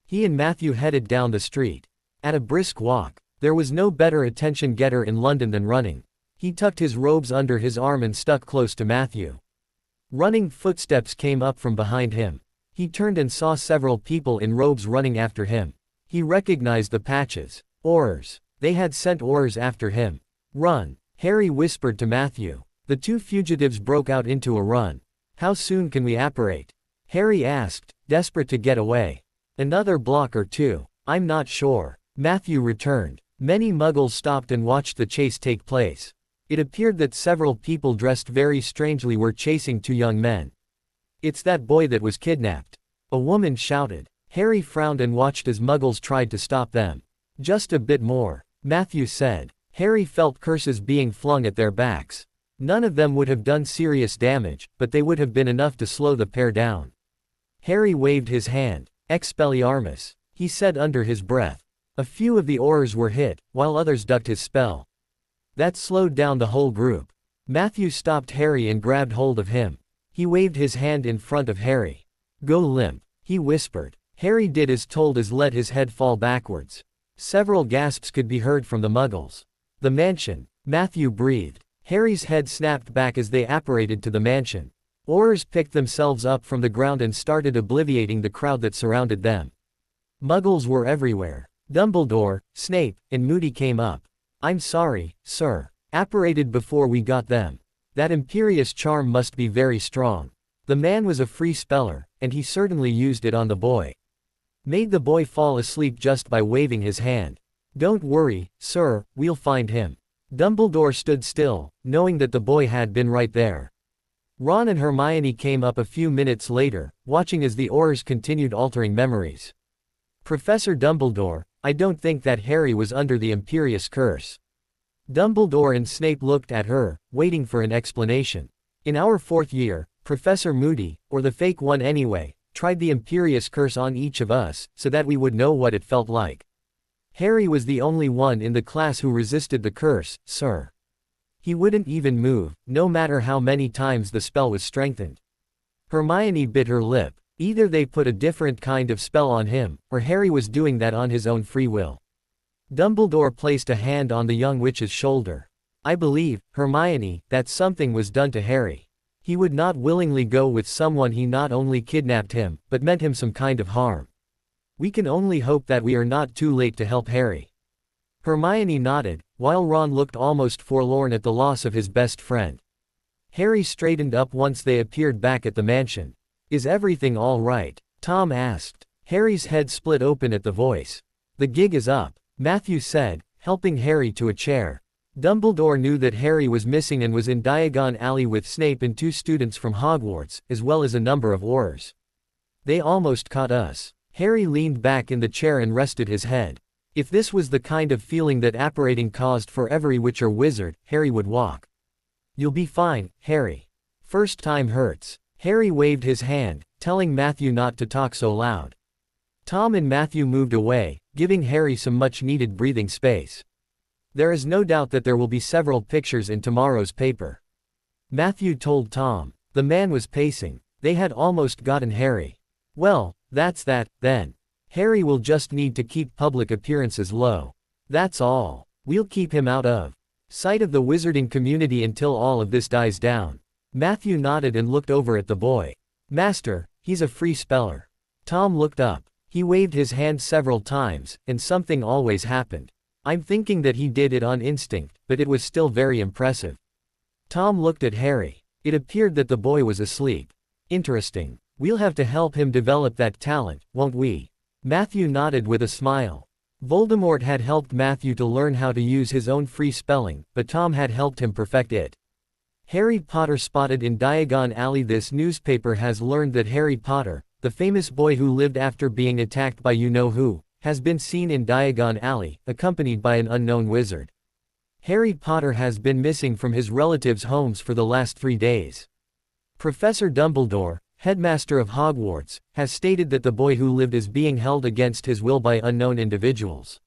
He and Matthew headed down the street. At a brisk walk. There was no better attention-getter in London than running. He tucked his robes under his arm and stuck close to Matthew. Running footsteps came up from behind him. He turned and saw several people in robes running after him. He recognized the patches. Aurors. They had sent Aurors after him. Run. Harry whispered to Matthew. The two fugitives broke out into a run. How soon can we apparate? Harry asked, desperate to get away. Another block or two. I'm not sure. Matthew returned. Many Muggles stopped and watched the chase take place. It appeared that several people dressed very strangely were chasing two young men. It's that boy that was kidnapped. A woman shouted. Harry frowned and watched as Muggles tried to stop them. Just a bit more, Matthew said. Harry felt curses being flung at their backs. None of them would have done serious damage, but they would have been enough to slow the pair down. Harry waved his hand. Expelliarmus, he said under his breath. A few of the Aurors were hit, while others ducked his spell. That slowed down the whole group. Matthew stopped Harry and grabbed hold of him. He waved his hand in front of Harry. Go limp, he whispered. Harry did as told as let his head fall backwards. Several gasps could be heard from the Muggles. The mansion, Matthew breathed. Harry's head snapped back as they apparated to the mansion. Aurors picked themselves up from the ground and started obliterating the crowd that surrounded them. Muggles were everywhere. Dumbledore, Snape, and Moody came up. I'm sorry, sir. Apparated before we got them. That Imperius charm must be very strong. The man was a free speller, and he certainly used it on the boy. Made the boy fall asleep just by waving his hand. Don't worry, sir, we'll find him. Dumbledore stood still, knowing that the boy had been right there. Ron and Hermione came up a few minutes later, watching as the Aurors continued altering memories. Professor Dumbledore, I don't think that Harry was under the Imperius curse. Dumbledore and Snape looked at her, waiting for an explanation. In our 4th year, Professor Moody, or the fake one anyway, tried the Imperius curse on each of us, so that we would know what it felt like. Harry was the only one in the class who resisted the curse, sir. He wouldn't even move, no matter how many times the spell was strengthened. Hermione bit her lip. Either they put a different kind of spell on him, or Harry was doing that on his own free will. Dumbledore placed a hand on the young witch's shoulder. I believe, Hermione, that something was done to Harry. He would not willingly go with someone he not only kidnapped him, but meant him some kind of harm. We can only hope that we are not too late to help Harry. Hermione nodded, while Ron looked almost forlorn at the loss of his best friend. Harry straightened up once they appeared back at the mansion. Is everything all right? Tom asked. Harry's head split open at the voice. The gig is up, Matthew said, helping Harry to a chair. Dumbledore knew that Harry was missing and was in Diagon Alley with Snape and 2 students from Hogwarts, as well as a number of Aurors. They almost caught us. Harry leaned back in the chair and rested his head. If this was the kind of feeling that apparating caused for every witch or wizard, Harry would walk. You'll be fine, Harry. First time hurts. Harry waved his hand, telling Matthew not to talk so loud. Tom and Matthew moved away, giving Harry some much-needed breathing space. There is no doubt that there will be several pictures in tomorrow's paper, Matthew told Tom. The man was pacing. They had almost gotten Harry. Well, that's that, then. Harry will just need to keep public appearances low. That's all. We'll keep him out of sight of the wizarding community until all of this dies down. Matthew nodded and looked over at the boy. Master, he's a free speller. Tom looked up. He waved his hand several times, and something always happened. I'm thinking that he did it on instinct, but it was still very impressive. Tom looked at Harry. It appeared that the boy was asleep. Interesting. We'll have to help him develop that talent, won't we? Matthew nodded with a smile. Voldemort had helped Matthew to learn how to use his own free spelling, but Tom had helped him perfect it. Harry Potter spotted in Diagon Alley. This newspaper has learned that Harry Potter, the famous boy who lived after being attacked by you-know-who, has been seen in Diagon Alley, accompanied by an unknown wizard. Harry Potter has been missing from his relatives' homes for the last 3 days. Professor Dumbledore, headmaster of Hogwarts, has stated that the boy who lived is being held against his will by unknown individuals.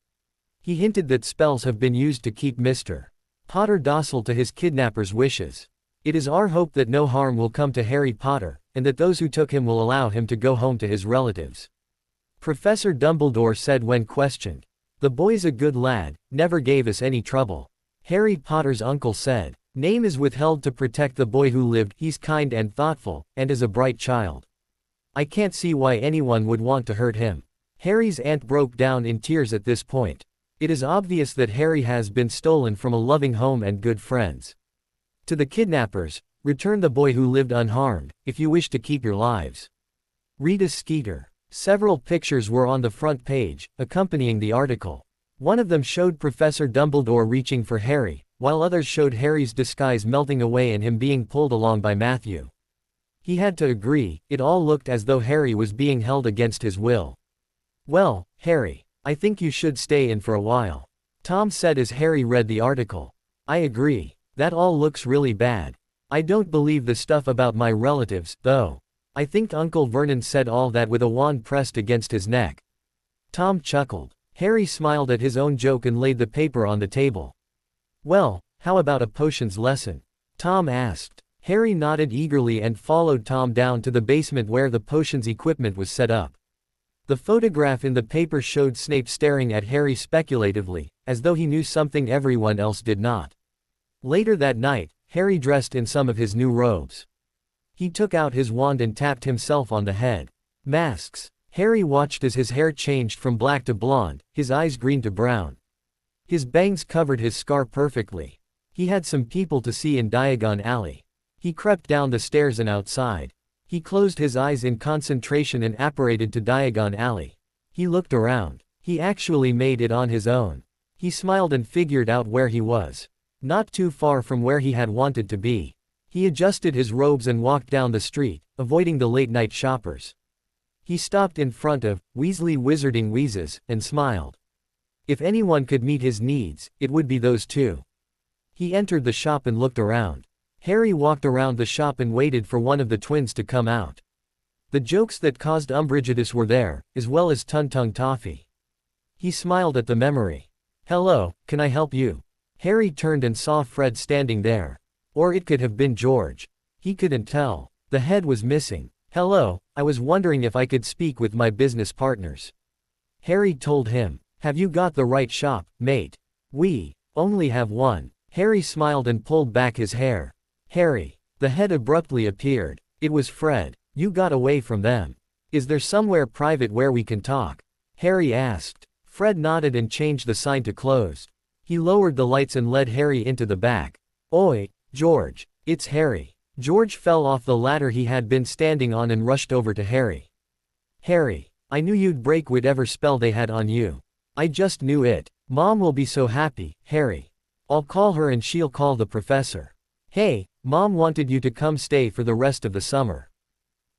He hinted that spells have been used to keep Mr. Potter docile to his kidnapper's wishes. It is our hope that no harm will come to Harry Potter, and that those who took him will allow him to go home to his relatives. Professor Dumbledore said when questioned. The boy's a good lad, never gave us any trouble. Harry Potter's uncle said. Name is withheld to protect the boy who lived. He's kind and thoughtful, and is a bright child. I can't see why anyone would want to hurt him. Harry's aunt broke down in tears at this point. It is obvious that Harry has been stolen from a loving home and good friends. To the kidnappers, return the boy who lived unharmed, if you wish to keep your lives. Rita Skeeter. Several pictures were on the front page, accompanying the article. One of them showed Professor Dumbledore reaching for Harry, while others showed Harry's disguise melting away and him being pulled along by Matthew. He had to agree, it all looked as though Harry was being held against his will. Well, Harry, I think you should stay in for a while, Tom said as Harry read the article. I agree. That all looks really bad. I don't believe the stuff about my relatives, though. I think Uncle Vernon said all that with a wand pressed against his neck. Tom chuckled. Harry smiled at his own joke and laid the paper on the table. Well, how about a potions lesson? Tom asked. Harry nodded eagerly and followed Tom down to the basement where the potions equipment was set up. The photograph in the paper showed Snape staring at Harry speculatively, as though he knew something everyone else did not. Later that night, Harry dressed in some of his new robes. He took out his wand and tapped himself on the head. Masks. Harry watched as his hair changed from black to blonde, his eyes green to brown. His bangs covered his scar perfectly. He had some people to see in Diagon Alley. He crept down the stairs and outside. He closed his eyes in concentration and apparated to Diagon Alley. He looked around. He actually made it on his own. He smiled and figured out where he was. Not too far from where he had wanted to be. He adjusted his robes and walked down the street, avoiding the late-night shoppers. He stopped in front of Weasley Wizarding Wheezes, and smiled. If anyone could meet his needs, it would be those two. He entered the shop and looked around. Harry walked around the shop and waited for one of the twins to come out. The jokes that caused umbrageous were there, as well as Tung-Tung Toffee. He smiled at the memory. Hello, can I help you? Harry turned and saw Fred standing there. Or it could have been George. He couldn't tell. The head was missing. Hello, I was wondering if I could speak with my business partners. Harry told him. Have you got the right shop, mate? We only have one. Harry smiled and pulled back his hair. Harry. The head abruptly appeared. It was Fred. You got away from them. Is there somewhere private where we can talk? Harry asked. Fred nodded and changed the sign to closed. He lowered the lights and led Harry into the back. Oi, George. It's Harry. George fell off the ladder he had been standing on and rushed over to Harry. "Harry, I knew you'd break whatever spell they had on you. I just knew it. Mom will be so happy, Harry. I'll call her and she'll call the professor. Hey, Mom wanted you to come stay for the rest of the summer."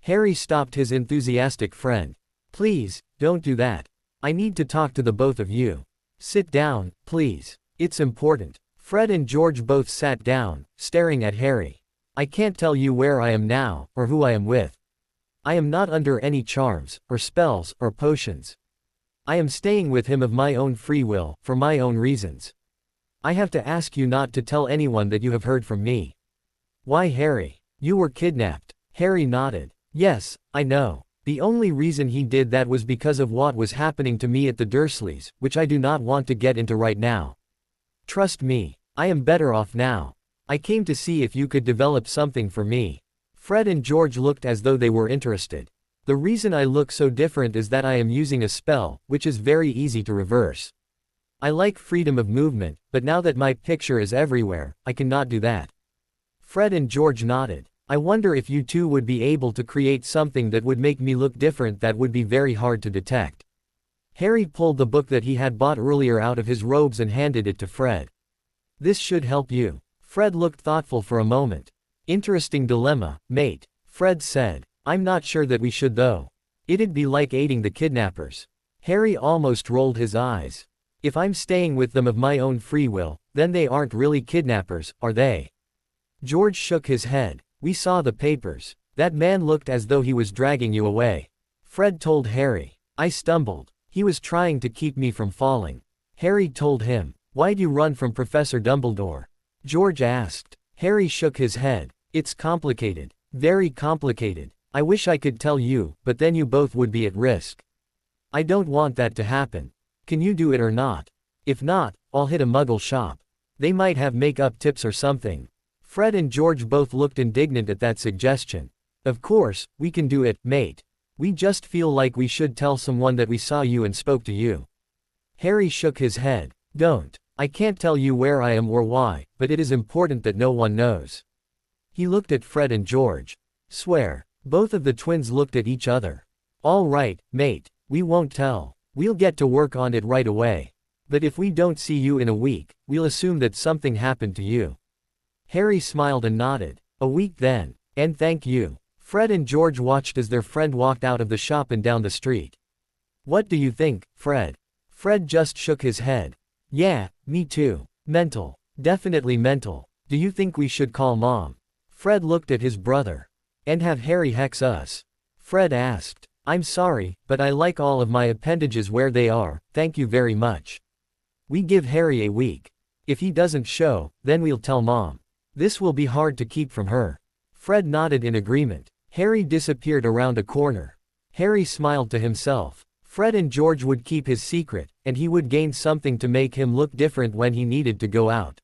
Harry stopped his enthusiastic friend. "Please, don't do that. I need to talk to the both of you. Sit down, please. It's important." Fred and George both sat down, staring at Harry. "I can't tell you where I am now, or who I am with. I am not under any charms, or spells, or potions. I am staying with him of my own free will, for my own reasons. I have to ask you not to tell anyone that you have heard from me." "Why, Harry? You were kidnapped." Harry nodded. "Yes, I know. The only reason he did that was because of what was happening to me at the Dursleys, which I do not want to get into right now. Trust me, I am better off now. I came to see if you could develop something for me." Fred and George looked as though they were interested. "The reason I look so different is that I am using a spell, which is very easy to reverse. I like freedom of movement, but now that my picture is everywhere, I cannot do that." Fred and George nodded. "I wonder if you two would be able to create something that would make me look different that would be very hard to detect." Harry pulled the book that he had bought earlier out of his robes and handed it to Fred. "This should help you." Fred looked thoughtful for a moment. "Interesting dilemma, mate," Fred said. "I'm not sure that we should though. It'd be like aiding the kidnappers." Harry almost rolled his eyes. "If I'm staying with them of my own free will, then they aren't really kidnappers, are they?" George shook his head. "We saw the papers. That man looked as though he was dragging you away." Fred told Harry. "I stumbled. He was trying to keep me from falling." Harry told him. "Why'd you run from Professor Dumbledore?" George asked. Harry shook his head. "It's complicated. Very complicated. I wish I could tell you, but then you both would be at risk. I don't want that to happen. Can you do it or not? If not, I'll hit a muggle shop. They might have makeup tips or something." Fred and George both looked indignant at that suggestion. "Of course, we can do it, mate. We just feel like we should tell someone that we saw you and spoke to you." Harry shook his head. "Don't. I can't tell you where I am or why, but it is important that no one knows." He looked at Fred and George. "Swear." Both of the twins looked at each other. "All right, mate, we won't tell. We'll get to work on it right away. But if we don't see you in a week, we'll assume that something happened to you." Harry smiled and nodded. "A week then. And thank you." Fred and George watched as their friend walked out of the shop and down the street. "What do you think, Fred?" Fred just shook his head. "Yeah, me too. Mental. Definitely mental. Do you think we should call Mom?" Fred looked at his brother. "And have Harry hex us?" Fred asked. "I'm sorry, but I like all of my appendages where they are, thank you very much. We give Harry a week. If he doesn't show, then we'll tell Mom. This will be hard to keep from her." Fred nodded in agreement. Harry disappeared around a corner. Harry smiled to himself. Fred and George would keep his secret, and he would gain something to make him look different when he needed to go out.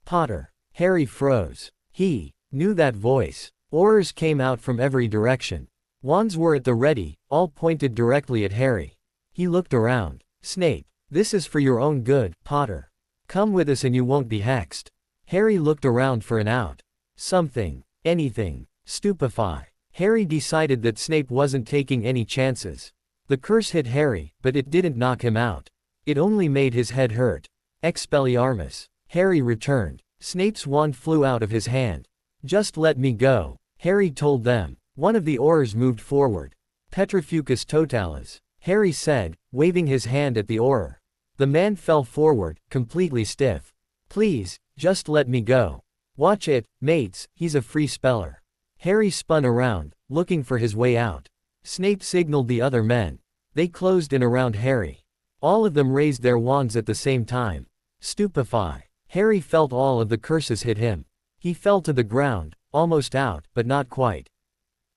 "Potter." Harry froze. He knew that voice. Orders came out from every direction. Wands were at the ready, all pointed directly at Harry. He looked around. "Snape, this is for your own good, Potter. Come with us and you won't be hexed." Harry looked around for an out. Something. Anything. Stupefy. Harry decided that Snape wasn't taking any chances. The curse hit Harry, but it didn't knock him out. It only made his head hurt. Expelliarmus. Harry returned. Snape's wand flew out of his hand. "Just let me go," Harry told them. One of the Aurors moved forward. "Petrifucus totalis," Harry said, waving his hand at the Auror. The man fell forward, completely stiff. "Please, just let me go. Watch it, mates, he's a free speller." Harry spun around, looking for his way out. Snape signaled the other men. They closed in around Harry. All of them raised their wands at the same time. Stupefy. Harry felt all of the curses hit him. He fell to the ground, almost out, but not quite.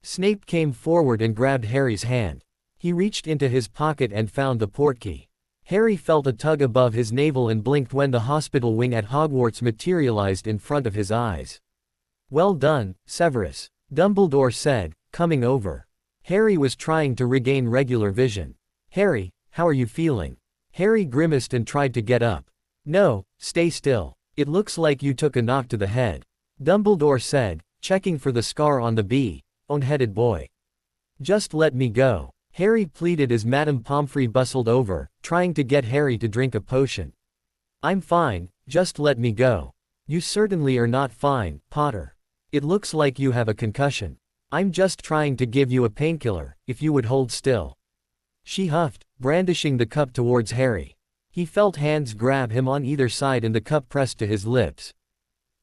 Snape came forward and grabbed Harry's hand. He reached into his pocket and found the portkey. Harry felt a tug above his navel and blinked when the hospital wing at Hogwarts materialized in front of his eyes. "Well done, Severus," Dumbledore said, coming over. Harry was trying to regain regular vision. "Harry, how are you feeling?" Harry grimaced and tried to get up. "No, stay still. It looks like you took a knock to the head," Dumbledore said, checking for the scar on the bone-headed boy. Just let me go, Harry pleaded as Madame Pomfrey bustled over, trying to get Harry to drink a potion. I'm fine, just let me go. You certainly are not fine, Potter. It looks like you have a concussion. I'm just trying to give you a painkiller, if you would hold still. She huffed, brandishing the cup towards Harry. He felt hands grab him on either side and the cup pressed to his lips.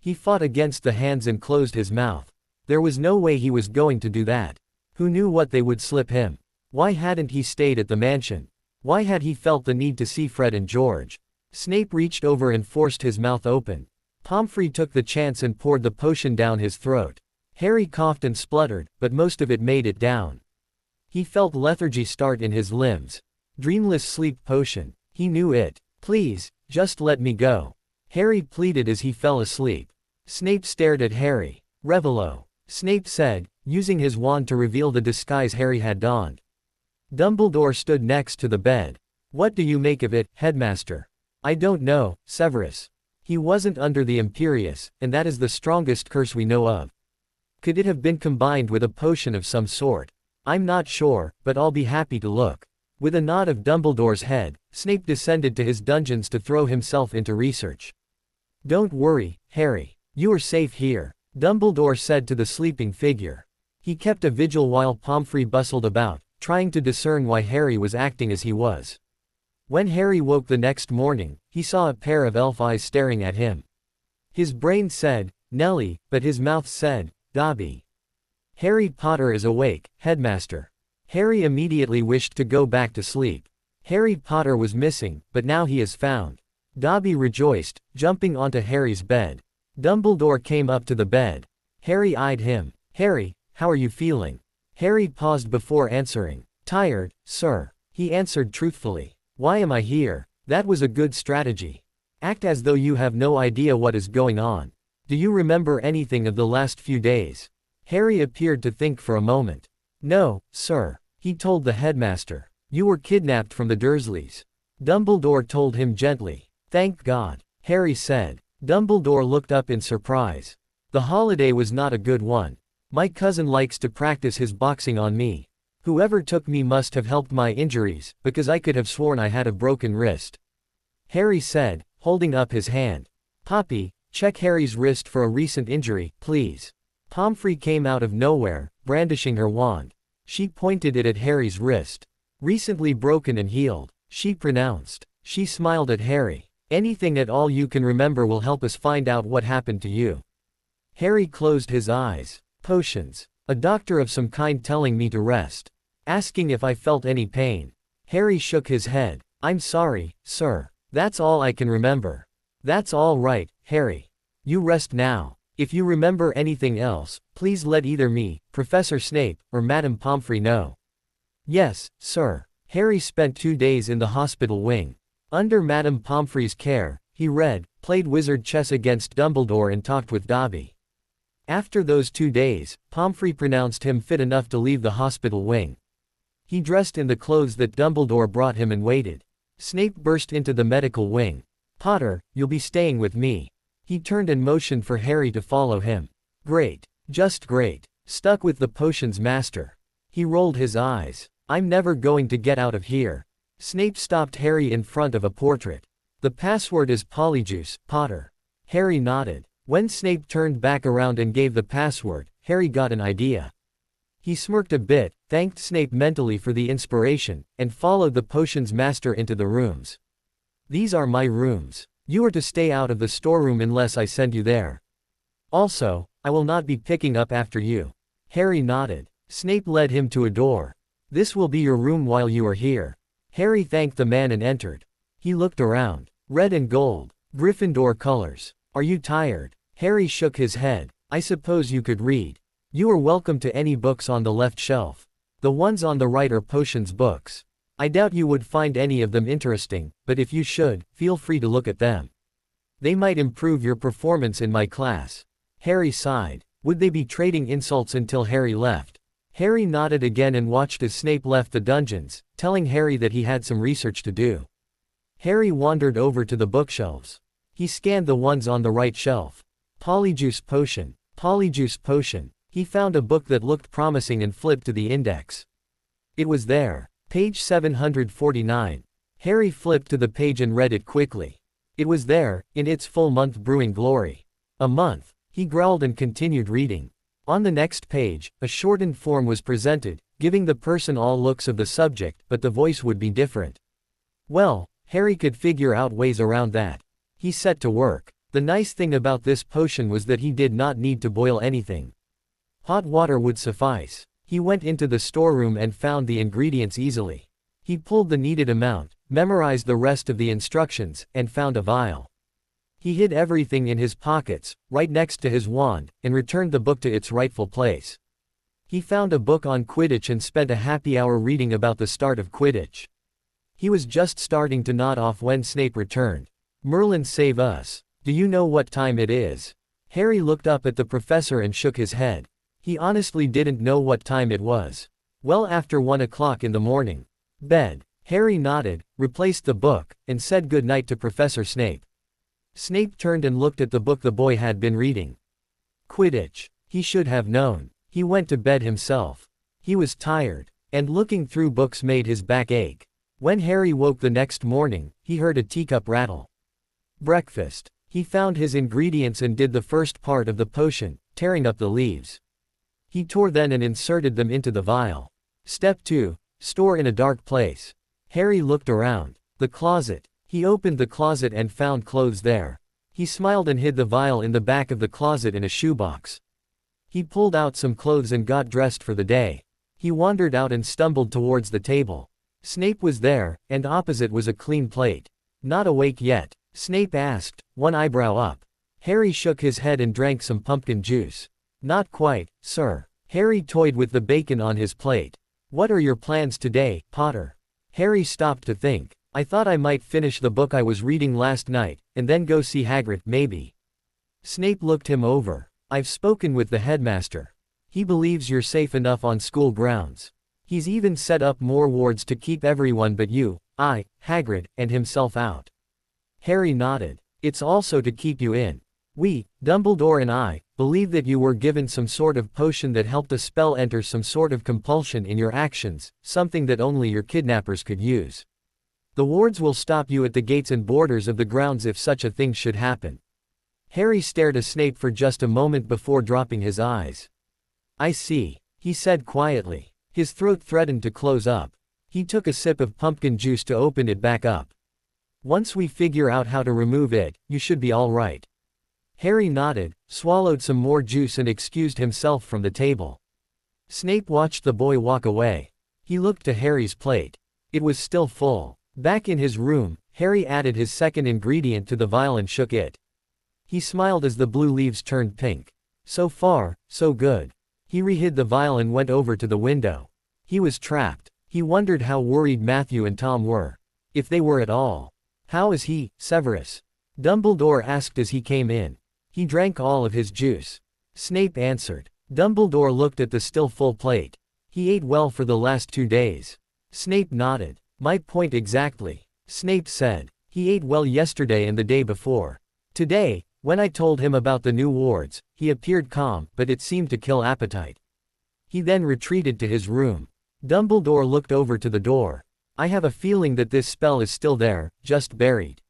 He fought against the hands and closed his mouth. There was no way he was going to do that. Who knew what they would slip him? Why hadn't he stayed at the mansion? Why had he felt the need to see Fred and George? Snape reached over and forced his mouth open. Pomfrey took the chance and poured the potion down his throat. Harry coughed and spluttered, but most of it made it down. He felt lethargy start in his limbs. Dreamless sleep potion. He knew it. Please, just let me go, Harry pleaded as he fell asleep. Snape stared at Harry. Revelo, Snape said, using his wand to reveal the disguise Harry had donned. Dumbledore stood next to the bed. What do you make of it, Headmaster? I don't know, Severus. He wasn't under the Imperius, and that is the strongest curse we know of. Could it have been combined with a potion of some sort? I'm not sure, but I'll be happy to look. With a nod of Dumbledore's head, Snape descended to his dungeons to throw himself into research. Don't worry, Harry. You are safe here, Dumbledore said to the sleeping figure. He kept a vigil while Pomfrey bustled about, trying to discern why Harry was acting as he was. When Harry woke the next morning, he saw a pair of elf eyes staring at him. His brain said, Nellie, but his mouth said, Dobby. Harry Potter is awake, Headmaster. Harry immediately wished to go back to sleep. Harry Potter was missing, but now he is found. Dobby rejoiced, jumping onto Harry's bed. Dumbledore came up to the bed. Harry eyed him. Harry, how are you feeling? Harry paused before answering. Tired, sir. He answered truthfully. Why am I here? That was a good strategy. Act as though you have no idea what is going on. Do you remember anything of the last few days? Harry appeared to think for a moment. No, sir, he told the headmaster. You were kidnapped from the Dursleys. Dumbledore told him gently. Thank God, Harry said. Dumbledore looked up in surprise. The holiday was not a good one. My cousin likes to practice his boxing on me. Whoever took me must have helped my injuries, because I could have sworn I had a broken wrist. Harry said, holding up his hand. Poppy, check Harry's wrist for a recent injury, please. Pomfrey came out of nowhere, brandishing her wand. She pointed it at Harry's wrist. Recently broken and healed, she pronounced. She smiled at Harry. Anything at all you can remember will help us find out what happened to you. Harry closed his eyes. Potions. A doctor of some kind telling me to rest. Asking if I felt any pain. Harry shook his head. I'm sorry, sir. That's all I can remember. That's all right, Harry. You rest now. If you remember anything else, please let either me, Professor Snape, or Madame Pomfrey know. Yes, sir. Harry spent 2 days in the hospital wing. Under Madame Pomfrey's care, he read, played wizard chess against Dumbledore and talked with Dobby. After those 2 days, Pomfrey pronounced him fit enough to leave the hospital wing. He dressed in the clothes that Dumbledore brought him and waited. Snape burst into the medical wing. Potter, you'll be staying with me. He turned and motioned for Harry to follow him. Great. Just great. Stuck with the potions master. He rolled his eyes. I'm never going to get out of here. Snape stopped Harry in front of a portrait. The password is Polyjuice, Potter. Harry nodded. When Snape turned back around and gave the password, Harry got an idea. He smirked a bit, thanked Snape mentally for the inspiration, and followed the potions master into the rooms. These are my rooms. You are to stay out of the storeroom unless I send you there. Also, I will not be picking up after you. Harry nodded. Snape led him to a door. This will be your room while you are here. Harry thanked the man and entered. He looked around. Red and gold. Gryffindor colors. Are you tired? Harry shook his head. I suppose you could read. You are welcome to any books on the left shelf. The ones on the right are potions books. I doubt you would find any of them interesting, but if you should, feel free to look at them. They might improve your performance in my class. Harry sighed. Would they be trading insults until Harry left? Harry nodded again and watched as Snape left the dungeons, telling Harry that he had some research to do. Harry wandered over to the bookshelves. He scanned the ones on the right shelf. Polyjuice potion. Polyjuice potion. He found a book that looked promising and flipped to the index. It was there. Page 749. Harry flipped to the page and read it quickly. It was there, in its full month brewing glory. A month. He growled and continued reading. On the next page, a shortened form was presented, giving the person all looks of the subject, but the voice would be different. Well, Harry could figure out ways around that. He set to work. The nice thing about this potion was that he did not need to boil anything. Hot water would suffice. He went into the storeroom and found the ingredients easily. He pulled the needed amount, memorized the rest of the instructions, and found a vial. He hid everything in his pockets, right next to his wand, and returned the book to its rightful place. He found a book on Quidditch and spent a happy hour reading about the start of Quidditch. He was just starting to nod off when Snape returned. "Merlin, save us. Do you know what time it is?" Harry looked up at the professor and shook his head. He honestly didn't know what time it was. Well, after 1 o'clock in the morning. Bed. Harry nodded, replaced the book, and said good night to Professor Snape. Snape turned and looked at the book the boy had been reading. Quidditch. He should have known. He went to bed himself. He was tired, and looking through books made his back ache. When Harry woke the next morning, he heard a teacup rattle. Breakfast. He found his ingredients and did the first part of the potion, tearing up the leaves. He tore then and inserted them into the vial. Step 2. Store in a dark place. Harry looked around. The closet. He opened the closet and found clothes there. He smiled and hid the vial in the back of the closet in a shoebox. He pulled out some clothes and got dressed for the day. He wandered out and stumbled towards the table. Snape was there, and opposite was a clean plate. "Not awake yet?" Snape asked, one eyebrow up. Harry shook his head and drank some pumpkin juice. "Not quite, sir." Harry toyed with the bacon on his plate. "What are your plans today, Potter?" Harry stopped to think. "I thought I might finish the book I was reading last night, and then go see Hagrid, maybe." Snape looked him over. "I've spoken with the headmaster. He believes you're safe enough on school grounds. He's even set up more wards to keep everyone but you, I, Hagrid, and himself out." Harry nodded. "It's also to keep you in. We, Dumbledore and I, believe that you were given some sort of potion that helped a spell enter some sort of compulsion in your actions, something that only your kidnappers could use. The wards will stop you at the gates and borders of the grounds if such a thing should happen." Harry stared at Snape for just a moment before dropping his eyes. "I see," he said quietly. His throat threatened to close up. He took a sip of pumpkin juice to open it back up. "Once we figure out how to remove it, you should be all right." Harry nodded, swallowed some more juice and excused himself from the table. Snape watched the boy walk away. He looked to Harry's plate. It was still full. Back in his room, Harry added his second ingredient to the vial and shook it. He smiled as the blue leaves turned pink. So far, so good. He rehid the vial and went over to the window. He was trapped. He wondered how worried Matthew and Tom were. If they were at all. "How is he, Severus?" Dumbledore asked as he came in. He drank all of his juice. Snape answered. Dumbledore looked at the still full plate. "He ate well for the last 2 days." Snape nodded. "My point exactly," Snape said. "He ate well yesterday and the day before. Today, when I told him about the new wards, he appeared calm, but it seemed to kill appetite." He then retreated to his room. Dumbledore looked over to the door. "I have a feeling that this spell is still there, just buried."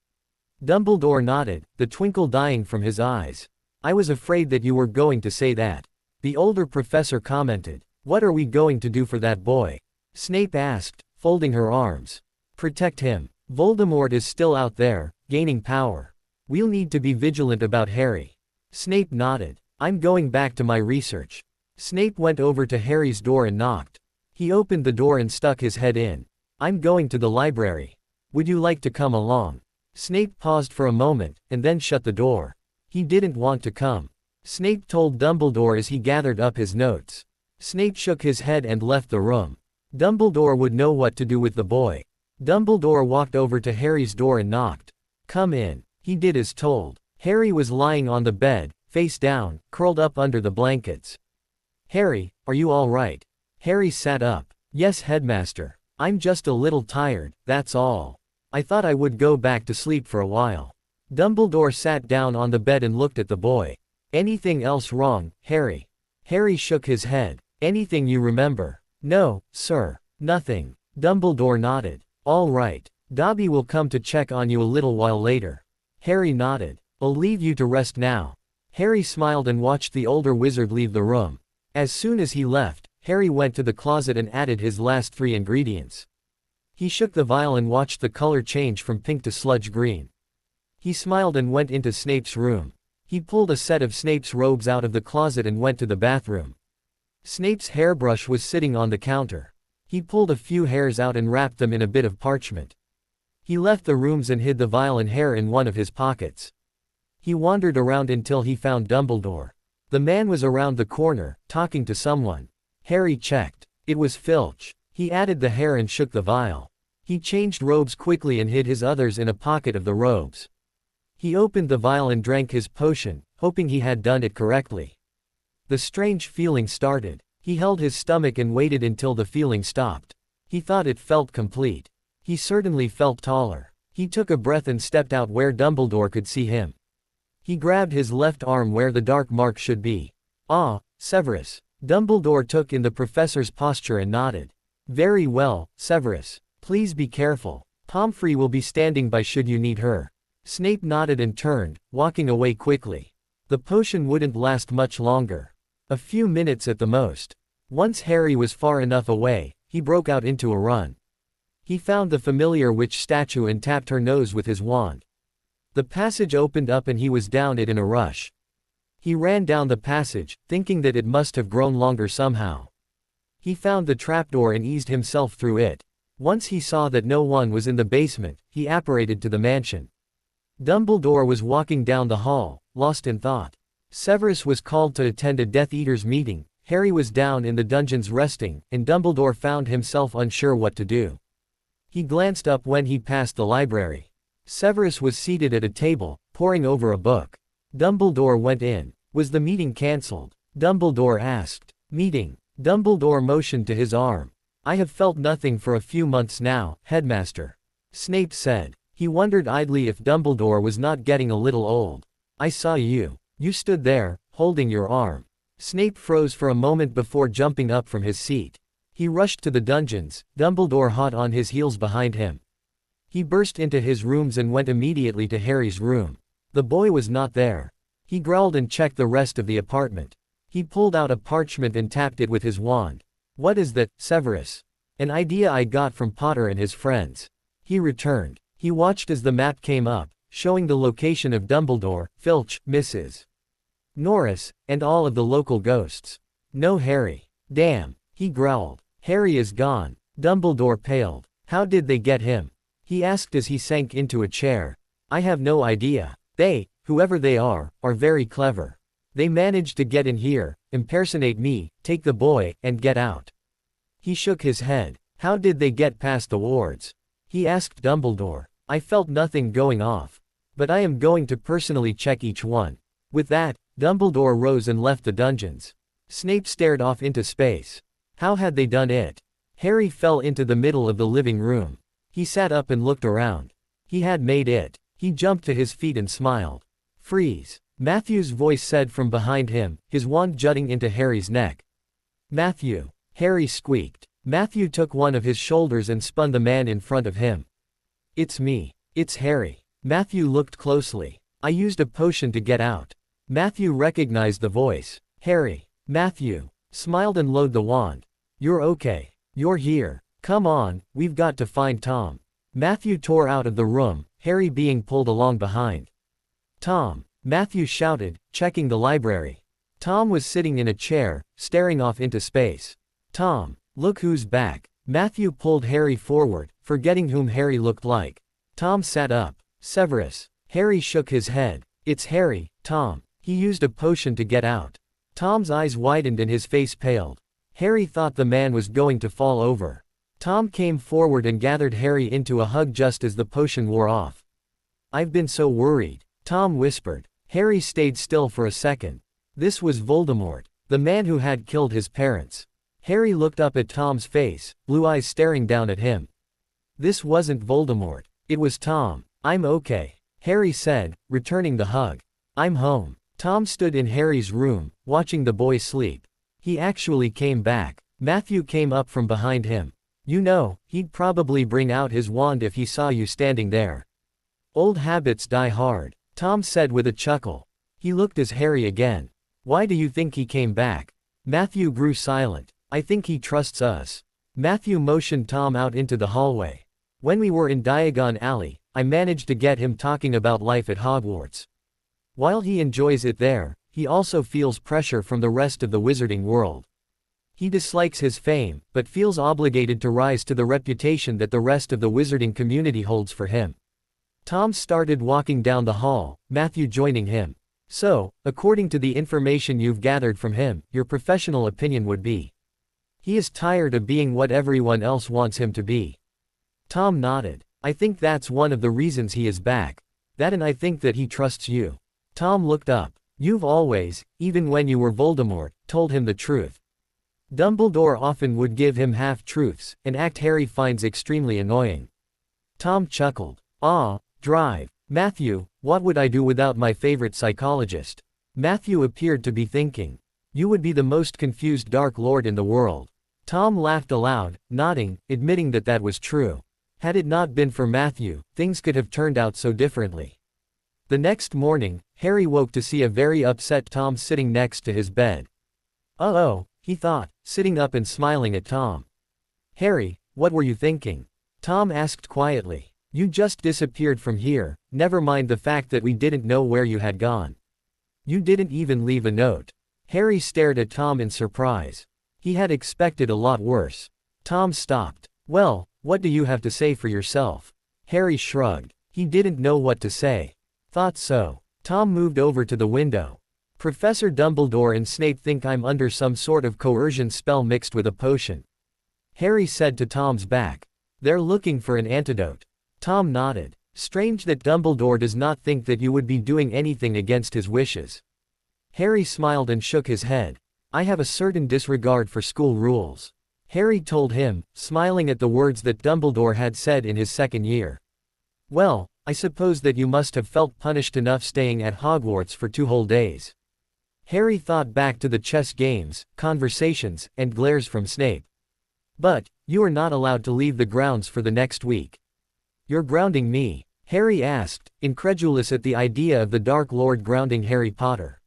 Dumbledore nodded, the twinkle dying from his eyes. "I was afraid that you were going to say that." The older professor commented. "What are we going to do for that boy?" Snape asked, folding her arms. "Protect him. Voldemort is still out there, gaining power. We'll need to be vigilant about Harry." Snape nodded. "I'm going back to my research." Snape went over to Harry's door and knocked. He opened the door and stuck his head in. "I'm going to the library. Would you like to come along?" Snape paused for a moment, and then shut the door. He didn't want to come. Snape told Dumbledore as he gathered up his notes. Snape shook his head and left the room. Dumbledore would know what to do with the boy. Dumbledore walked over to Harry's door and knocked. "Come in." He did as told. Harry was lying on the bed, face down, curled up under the blankets. "Harry, are you all right?" Harry sat up. "Yes, Headmaster. I'm just a little tired, that's all. I thought I would go back to sleep for a while." Dumbledore sat down on the bed and looked at the boy. Anything else wrong, Harry? Harry shook his head. Anything you remember? No, sir. Nothing. Dumbledore nodded. All right. Dobby will come to check on you a little while later. Harry nodded. I'll leave you to rest now. Harry smiled and watched the older wizard leave the room. As soon as he left, Harry went to the closet and added his last 3 ingredients. He shook the vial and watched the color change from pink to sludge green. He smiled and went into Snape's room. He pulled a set of Snape's robes out of the closet and went to the bathroom. Snape's hairbrush was sitting on the counter. He pulled a few hairs out and wrapped them in a bit of parchment. He left the rooms and hid the vial and hair in one of his pockets. He wandered around until he found Dumbledore. The man was around the corner, talking to someone. Harry checked. It was Filch. He added the hair and shook the vial. He changed robes quickly and hid his others in a pocket of the robes. He opened the vial and drank his potion, hoping he had done it correctly. The strange feeling started. He held his stomach and waited until the feeling stopped. He thought it felt complete. He certainly felt taller. He took a breath and stepped out where Dumbledore could see him. He grabbed his left arm where the dark mark should be. Ah, Severus. Dumbledore took in the professor's posture and nodded. Very well, Severus. Please be careful. Pomfrey will be standing by should you need her. Snape nodded and turned, walking away quickly. The potion wouldn't last much longer. A few minutes at the most. Once Harry was far enough away, he broke out into a run. He found the familiar witch statue and tapped her nose with his wand. The passage opened up and he was down it in a rush. He ran down the passage, thinking that it must have grown longer somehow. He found the trapdoor and eased himself through it. Once he saw that no one was in the basement, he apparated to the mansion. Dumbledore was walking down the hall, lost in thought. Severus was called to attend a Death Eaters meeting, Harry was down in the dungeons resting, and Dumbledore found himself unsure what to do. He glanced up when he passed the library. Severus was seated at a table, poring over a book. Dumbledore went in. Was the meeting cancelled? Dumbledore asked. Meeting. Dumbledore motioned to his arm. I have felt nothing for a few months now, Headmaster. Snape said. He wondered idly if Dumbledore was not getting a little old. I saw you. You stood there, holding your arm. Snape froze for a moment before jumping up from his seat. He rushed to the dungeons, Dumbledore hot on his heels behind him. He burst into his rooms and went immediately to Harry's room. The boy was not there. He growled and checked the rest of the apartment. He pulled out a parchment and tapped it with his wand. What is that, Severus? An idea I got from Potter and his friends. He returned. He watched as the map came up, showing the location of Dumbledore, Filch, Mrs. Norris, and all of the local ghosts. No Harry. Damn, he growled. Harry is gone. Dumbledore paled. How did they get him? He asked as he sank into a chair. I have no idea. They, whoever they are very clever. They managed to get in here, impersonate me, take the boy, and get out. He shook his head. How did they get past the wards? He asked Dumbledore. I felt nothing going off. But I am going to personally check each one. With that, Dumbledore rose and left the dungeons. Snape stared off into space. How had they done it? Harry fell into the middle of the living room. He sat up and looked around. He had made it. He jumped to his feet and smiled. Freeze. Matthew's voice said from behind him, his wand jutting into Harry's neck. Matthew. Harry squeaked. Matthew took one of his shoulders and spun the man in front of him. It's me. It's Harry. Matthew looked closely. I used a potion to get out. Matthew recognized the voice. Harry. Matthew. Smiled and lowered the wand. You're okay. You're here. Come on, we've got to find Tom. Matthew tore out of the room, Harry being pulled along behind. Tom. Matthew shouted, checking the library. Tom was sitting in a chair, staring off into space. Tom. Look who's back. Matthew pulled Harry forward, forgetting whom Harry looked like. Tom sat up. Severus. Harry shook his head. It's Harry, Tom. He used a potion to get out. Tom's eyes widened and his face paled. Harry thought the man was going to fall over. Tom came forward and gathered Harry into a hug just as the potion wore off. I've been so worried, Tom whispered. Harry stayed still for a second. This was Voldemort, the man who had killed his parents. Harry looked up at Tom's face, blue eyes staring down at him. This wasn't Voldemort. It was Tom. I'm okay, Harry said, returning the hug. I'm home. Tom stood in Harry's room, watching the boy sleep. He actually came back. Matthew came up from behind him. You know, he'd probably bring out his wand if he saw you standing there. Old habits die hard, Tom said with a chuckle. He looked at Harry again. Why do you think he came back? Matthew grew silent. I think he trusts us. Matthew motioned Tom out into the hallway. When we were in Diagon Alley, I managed to get him talking about life at Hogwarts. While he enjoys it there, he also feels pressure from the rest of the wizarding world. He dislikes his fame, but feels obligated to rise to the reputation that the rest of the wizarding community holds for him. Tom started walking down the hall, Matthew joining him. So, according to the information you've gathered from him, your professional opinion would be. He is tired of being what everyone else wants him to be. Tom nodded. I think that's one of the reasons he is back. That, and I think that he trusts you. Tom looked up. You've always, even when you were Voldemort, told him the truth. Dumbledore often would give him half-truths, an act Harry finds extremely annoying. Tom chuckled. Drive. Matthew, what would I do without my favorite psychologist? Matthew appeared to be thinking. You would be the most confused Dark Lord in the world. Tom laughed aloud, nodding, admitting that that was true. Had it not been for Matthew, things could have turned out so differently. The next morning, Harry woke to see a very upset Tom sitting next to his bed. Uh-oh, he thought, sitting up and smiling at Tom. Harry, what were you thinking? Tom asked quietly. You just disappeared from here, never mind the fact that we didn't know where you had gone. You didn't even leave a note. Harry stared at Tom in surprise. He had expected a lot worse. Tom stopped. Well, what do you have to say for yourself? Harry shrugged. He didn't know what to say. Thought so. Tom moved over to the window. Professor Dumbledore and Snape think I'm under some sort of coercion spell mixed with a potion. Harry said to Tom's back. They're looking for an antidote. Tom nodded. Strange that Dumbledore does not think that you would be doing anything against his wishes. Harry smiled and shook his head. I have a certain disregard for school rules. Harry told him, smiling at the words that Dumbledore had said in his second year. Well, I suppose that you must have felt punished enough staying at Hogwarts for 2 whole days. Harry thought back to the chess games, conversations, and glares from Snape. But, you are not allowed to leave the grounds for the next week. You're grounding me? Harry asked, incredulous at the idea of the Dark Lord grounding Harry Potter.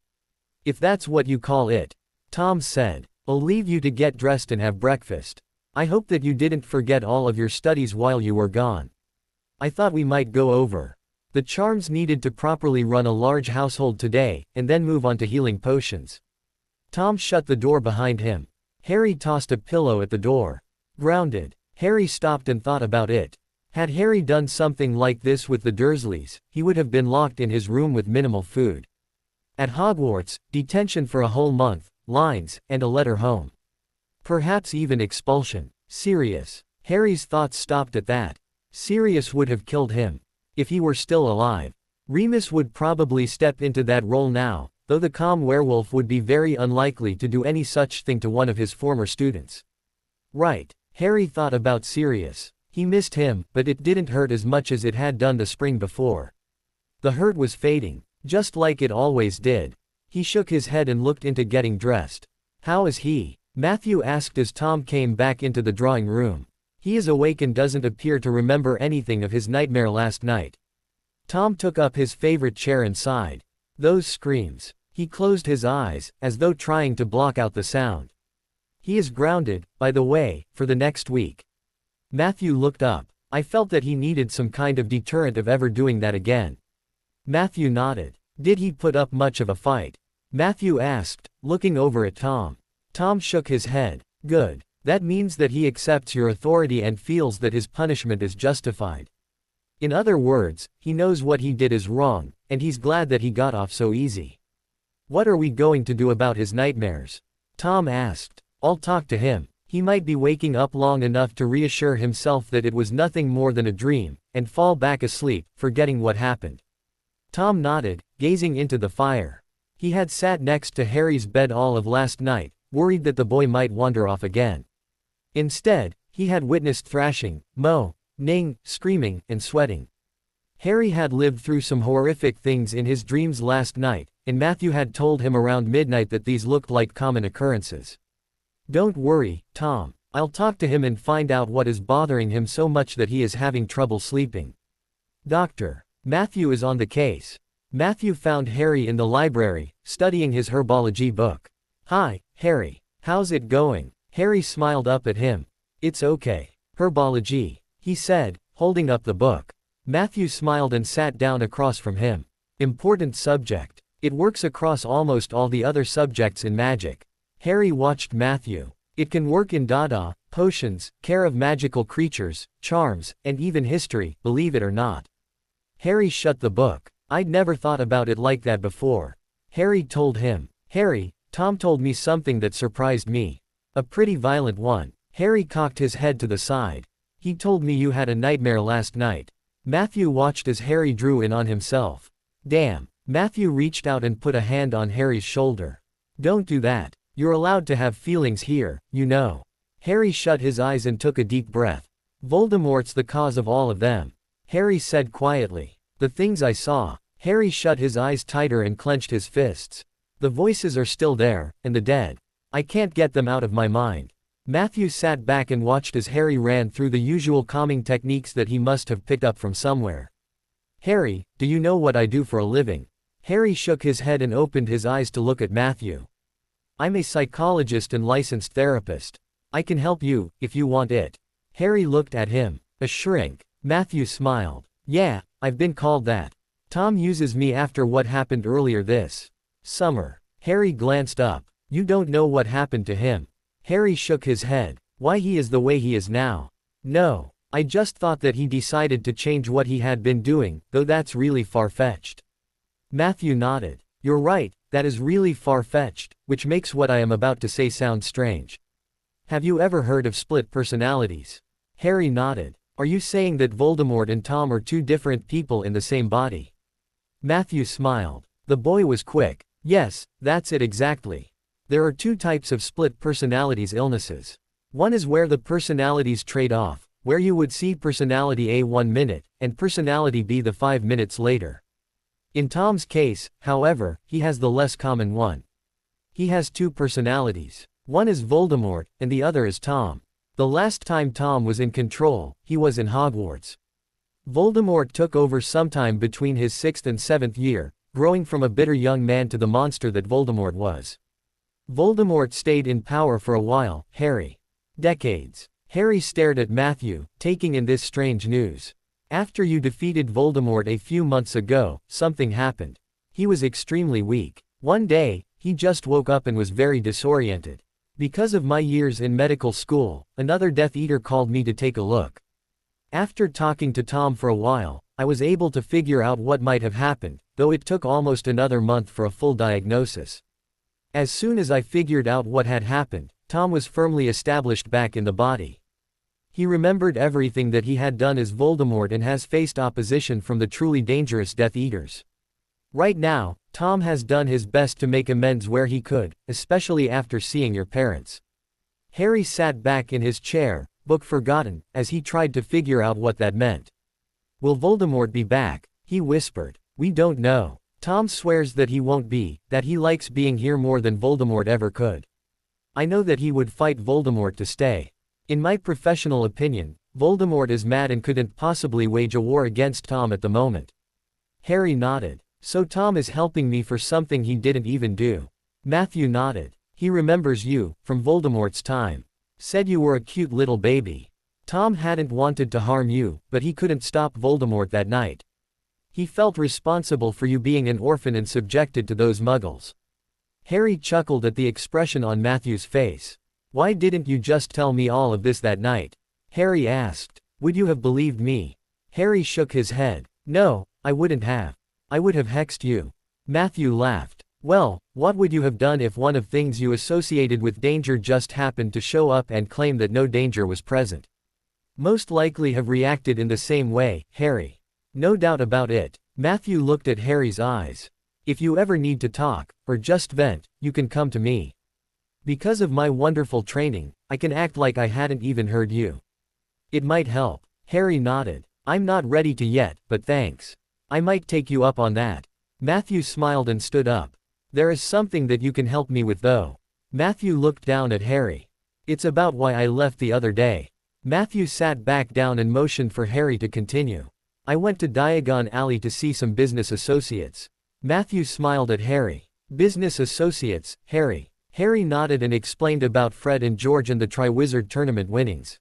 If that's what you call it. Tom said. I'll leave you to get dressed and have breakfast. I hope that you didn't forget all of your studies while you were gone. I thought we might go over the charms needed to properly run a large household today, and then move on to healing potions. Tom shut the door behind him. Harry tossed a pillow at the door. Grounded. Harry stopped and thought about it. Had Harry done something like this with the Dursleys, he would have been locked in his room with minimal food. At Hogwarts, detention for a whole month, lines, and a letter home. Perhaps even expulsion. Sirius. Harry's thoughts stopped at that. Sirius would have killed him. If he were still alive. Remus would probably step into that role now, though the calm werewolf would be very unlikely to do any such thing to one of his former students. Right. Harry thought about Sirius. He missed him, but it didn't hurt as much as it had done the spring before. The hurt was fading, just like it always did. He shook his head and looked into getting dressed. How is he? Matthew asked as Tom came back into the drawing room. He is awake and doesn't appear to remember anything of his nightmare last night. Tom took up his favorite chair and sighed. Those screams. He closed his eyes, as though trying to block out the sound. He is grounded, by the way, for the next week. Matthew looked up. I felt that he needed some kind of deterrent of ever doing that again. Matthew nodded. Did he put up much of a fight? Matthew asked, looking over at Tom. Tom shook his head. Good. That means that he accepts your authority and feels that his punishment is justified. In other words, he knows what he did is wrong, and he's glad that he got off so easy. What are we going to do about his nightmares? Tom asked. I'll talk to him. He might be waking up long enough to reassure himself that it was nothing more than a dream, and fall back asleep, forgetting what happened. Tom nodded, gazing into the fire. He had sat next to Harry's bed all of last night, worried that the boy might wander off again. Instead, he had witnessed thrashing, moaning, screaming, and sweating. Harry had lived through some horrific things in his dreams last night, and Matthew had told him around midnight that these looked like common occurrences. Don't worry, Tom. I'll talk to him and find out what is bothering him so much that he is having trouble sleeping. Doctor. Matthew is on the case. Matthew found Harry in the library, studying his herbology book. Hi, Harry. How's it going? Harry smiled up at him. It's okay. Herbology, he said, holding up the book. Matthew smiled and sat down across from him. Important subject. It works across almost all the other subjects in magic. Harry watched Matthew. It can work in Dada, potions, care of magical creatures, charms, and even history, believe it or not. Harry shut the book. I'd never thought about it like that before. Harry told him. Harry, Tom told me something that surprised me. A pretty violent one. Harry cocked his head to the side. He told me you had a nightmare last night. Matthew watched as Harry drew in on himself. Damn. Matthew reached out and put a hand on Harry's shoulder. Don't do that. You're allowed to have feelings here, you know. Harry shut his eyes and took a deep breath. Voldemort's the cause of all of them. Harry said quietly. The things I saw. Harry shut his eyes tighter and clenched his fists. The voices are still there, and the dead. I can't get them out of my mind. Matthew sat back and watched as Harry ran through the usual calming techniques that he must have picked up from somewhere. Harry, do you know what I do for a living? Harry shook his head and opened his eyes to look at Matthew. I'm a psychologist and licensed therapist. I can help you, if you want it. Harry looked at him. A shrink. Matthew smiled. Yeah, I've been called that. Tom uses me after what happened earlier this summer. Harry glanced up. You don't know what happened to him. Harry shook his head. Why he is the way he is now. No, I just thought that he decided to change what he had been doing, though that's really far-fetched. Matthew nodded. You're right, that is really far-fetched, which makes what I am about to say sound strange. Have you ever heard of split personalities? Harry nodded. Are you saying that Voldemort and Tom are two different people in the same body? Matthew smiled. The boy was quick. Yes, that's it exactly. There are two types of split personalities illnesses. One is where the personalities trade off, where you would see personality A 1 minute, and personality B the 5 minutes later. In Tom's case, however, he has the less common one. He has two personalities. One is Voldemort, and the other is Tom. The last time Tom was in control, he was in Hogwarts. Voldemort took over sometime between his 6th and 7th year, growing from a bitter young man to the monster that Voldemort was. Voldemort stayed in power for a while, Harry. Decades. Harry stared at Matthew, taking in this strange news. After you defeated Voldemort a few months ago, something happened. He was extremely weak. One day, he just woke up and was very disoriented. Because of my years in medical school, another Death Eater called me to take a look. After talking to Tom for a while, I was able to figure out what might have happened, though it took almost another month for a full diagnosis. As soon as I figured out what had happened, Tom was firmly established back in the body. He remembered everything that he had done as Voldemort and has faced opposition from the truly dangerous Death Eaters. Right now, Tom has done his best to make amends where he could, especially after seeing your parents. Harry sat back in his chair, book forgotten, as he tried to figure out what that meant. Will Voldemort be back? He whispered. We don't know. Tom swears that he won't be, that he likes being here more than Voldemort ever could. I know that he would fight Voldemort to stay. In my professional opinion, Voldemort is mad and couldn't possibly wage a war against Tom at the moment. Harry nodded. So Tom is helping me for something he didn't even do. Matthew nodded. He remembers you, from Voldemort's time. Said you were a cute little baby. Tom hadn't wanted to harm you, but he couldn't stop Voldemort that night. He felt responsible for you being an orphan and subjected to those muggles. Harry chuckled at the expression on Matthew's face. Why didn't you just tell me all of this that night? Harry asked. Would you have believed me? Harry shook his head. No, I wouldn't have. I would have hexed you. Matthew laughed. Well, what would you have done if one of things you associated with danger just happened to show up and claim that no danger was present? Most likely have reacted in the same way, Harry. No doubt about it. Matthew looked at Harry's eyes. If you ever need to talk, or just vent, you can come to me. Because of my wonderful training, I can act like I hadn't even heard you. It might help. Harry nodded. I'm not ready to yet, but thanks. I might take you up on that. Matthew smiled and stood up. There is something that you can help me with though. Matthew looked down at Harry. It's about why I left the other day. Matthew sat back down and motioned for Harry to continue. I went to Diagon Alley to see some business associates. Matthew smiled at Harry. Business associates, Harry. Harry nodded and explained about Fred and George and the Triwizard Tournament winnings.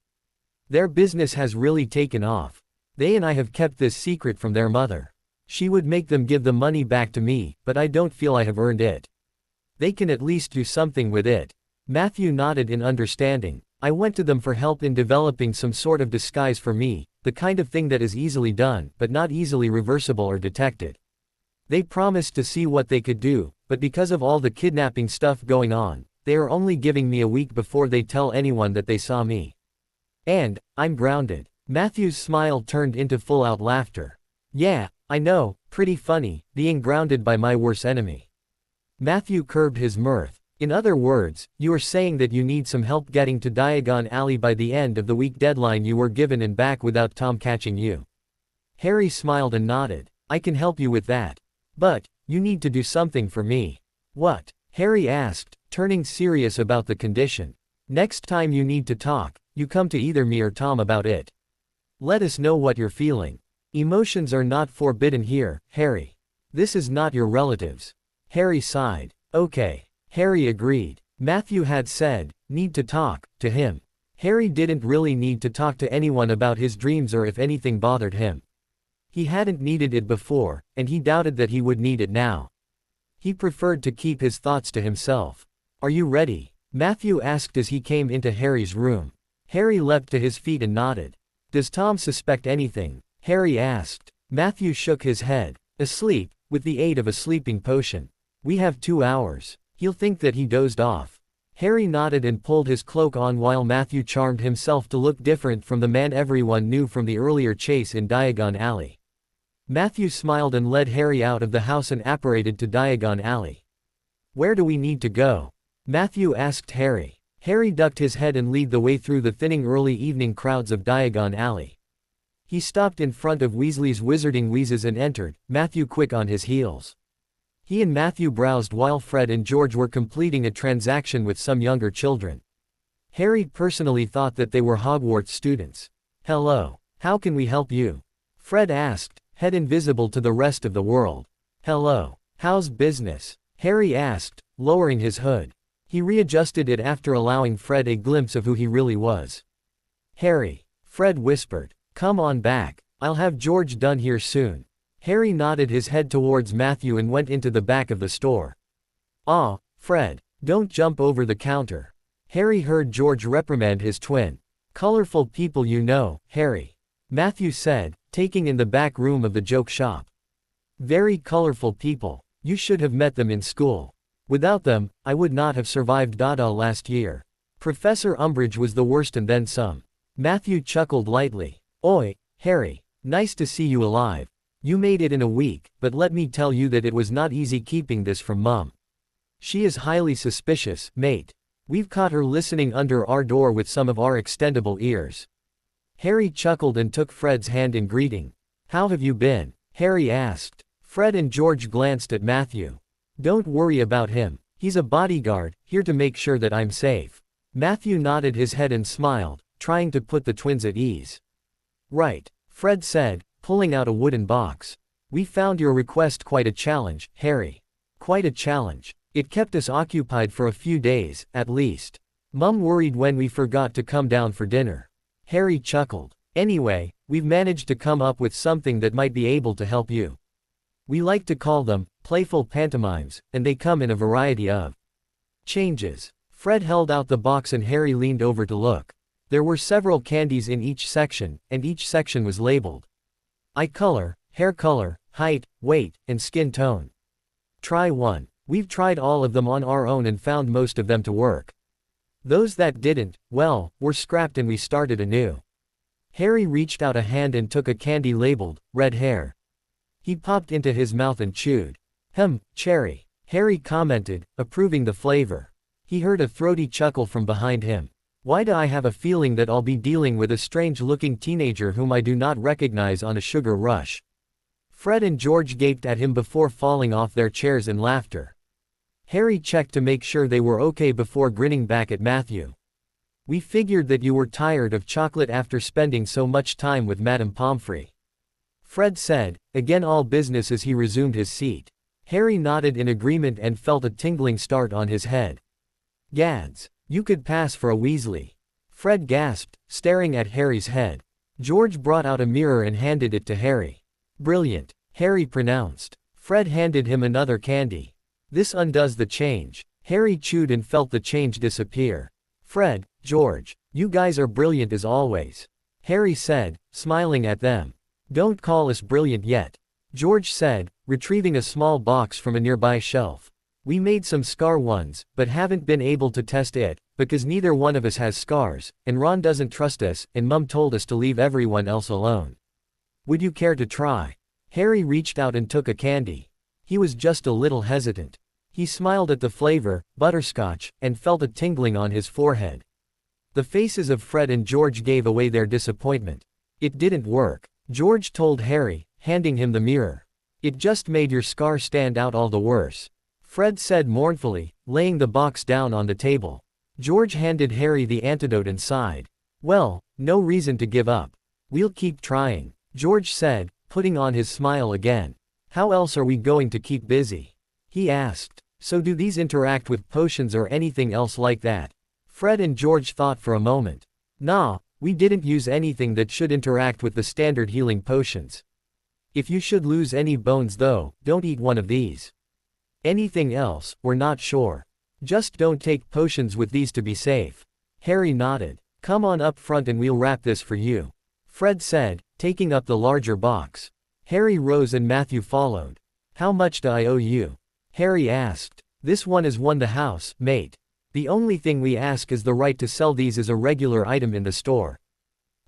Their business has really taken off. They and I have kept this secret from their mother. She would make them give the money back to me, but I don't feel I have earned it. They can at least do something with it. Matthew nodded in understanding. I went to them for help in developing some sort of disguise for me, the kind of thing that is easily done, but not easily reversible or detected. They promised to see what they could do, but because of all the kidnapping stuff going on, they are only giving me a week before they tell anyone that they saw me. And, I'm grounded. Matthew's smile turned into full-out laughter. Yeah, I know, pretty funny, being grounded by my worst enemy. Matthew curbed his mirth. In other words, you are saying that you need some help getting to Diagon Alley by the end of the week deadline you were given and back without Tom catching you. Harry smiled and nodded. I can help you with that. But, you need to do something for me. What? Harry asked, turning serious about the condition. Next time you need to talk, you come to either me or Tom about it. Let us know what you're feeling. Emotions are not forbidden here, Harry. This is not your relatives. Harry sighed. Okay. Harry agreed. Matthew had said, need to talk, to him. Harry didn't really need to talk to anyone about his dreams or if anything bothered him. He hadn't needed it before, and he doubted that he would need it now. He preferred to keep his thoughts to himself. Are you ready? Matthew asked as he came into Harry's room. Harry leapt to his feet and nodded. Does Tom suspect anything? Harry asked. Matthew shook his head. Asleep, with the aid of a sleeping potion. We have 2 hours. He'll think that he dozed off. Harry nodded and pulled his cloak on while Matthew charmed himself to look different from the man everyone knew from the earlier chase in Diagon Alley. Matthew smiled and led Harry out of the house and apparated to Diagon Alley. Where do we need to go? Matthew asked Harry. Harry ducked his head and led the way through the thinning early evening crowds of Diagon Alley. He stopped in front of Weasley's Wizarding Wheezes and entered, Matthew quick on his heels. He and Matthew browsed while Fred and George were completing a transaction with some younger children. Harry personally thought that they were Hogwarts students. Hello. How can we help you? Fred asked, head invisible to the rest of the world. Hello. How's business? Harry asked, lowering his hood. He readjusted it after allowing Fred a glimpse of who he really was. Harry. Fred whispered. Come on back. I'll have George done here soon. Harry nodded his head towards Matthew and went into the back of the store. Ah, Fred. Don't jump over the counter. Harry heard George reprimand his twin. Colorful people you know, Harry. Matthew said, taking in the back room of the joke shop. Very colorful people. You should have met them in school. Without them, I would not have survived Dada last year. Professor Umbridge was the worst and then some. Matthew chuckled lightly. Oi, Harry. Nice to see you alive. You made it in a week, but let me tell you that it was not easy keeping this from Mum. She is highly suspicious, mate. We've caught her listening under our door with some of our extendable ears. Harry chuckled and took Fred's hand in greeting. How have you been? Harry asked. Fred and George glanced at Matthew. Don't worry about him. He's a bodyguard, here to make sure that I'm safe. Matthew nodded his head and smiled, trying to put the twins at ease. Right, Fred said, pulling out a wooden box. We found your request quite a challenge, Harry. Quite a challenge. It kept us occupied for a few days, at least. Mum worried when we forgot to come down for dinner. Harry chuckled. Anyway, we've managed to come up with something that might be able to help you. We like to call them playful pantomimes, and they come in a variety of changes. Fred held out the box and Harry leaned over to look. There were several candies in each section, and each section was labeled. Eye color, hair color, height, weight, and skin tone. Try one. We've tried all of them on our own and found most of them to work. Those that didn't, well, were scrapped and we started anew. Harry reached out a hand and took a candy labeled, red hair. He popped into his mouth and chewed. Cherry. Harry commented, approving the flavor. He heard a throaty chuckle from behind him. Why do I have a feeling that I'll be dealing with a strange-looking teenager whom I do not recognize on a sugar rush? Fred and George gaped at him before falling off their chairs in laughter. Harry checked to make sure they were okay before grinning back at Matthew. We figured that you were tired of chocolate after spending so much time with Madame Pomfrey. Fred said, again all business as he resumed his seat. Harry nodded in agreement and felt a tingling start on his head. Gads. You could pass for a Weasley. Fred gasped, staring at Harry's head. George brought out a mirror and handed it to Harry. Brilliant, Harry pronounced. Fred handed him another candy. This undoes the change. Harry chewed and felt the change disappear. Fred, George, you guys are brilliant as always. Harry said, smiling at them. Don't call us brilliant yet. George said, retrieving a small box from a nearby shelf. We made some scar ones, but haven't been able to test it, because neither one of us has scars, and Ron doesn't trust us, and Mum told us to leave everyone else alone. Would you care to try? Harry reached out and took a candy. He was just a little hesitant. He smiled at the flavor, butterscotch, and felt a tingling on his forehead. The faces of Fred and George gave away their disappointment. It didn't work. George told Harry, handing him the mirror. It just made your scar stand out all the worse. Fred said mournfully, laying the box down on the table. George handed Harry the antidote and sighed. Well, no reason to give up. We'll keep trying, George said, putting on his smile again. How else are we going to keep busy? He asked. So do these interact with potions or anything else like that? Fred and George thought for a moment. Nah, we didn't use anything that should interact with the standard healing potions. If you should lose any bones though, don't eat one of these. Anything else, we're not sure. Just don't take potions with these to be safe. Harry nodded. Come on up front and we'll wrap this for you. Fred said, taking up the larger box. Harry rose and Matthew followed. How much do I owe you? Harry asked. This one has won the house, mate. The only thing we ask is the right to sell these as a regular item in the store.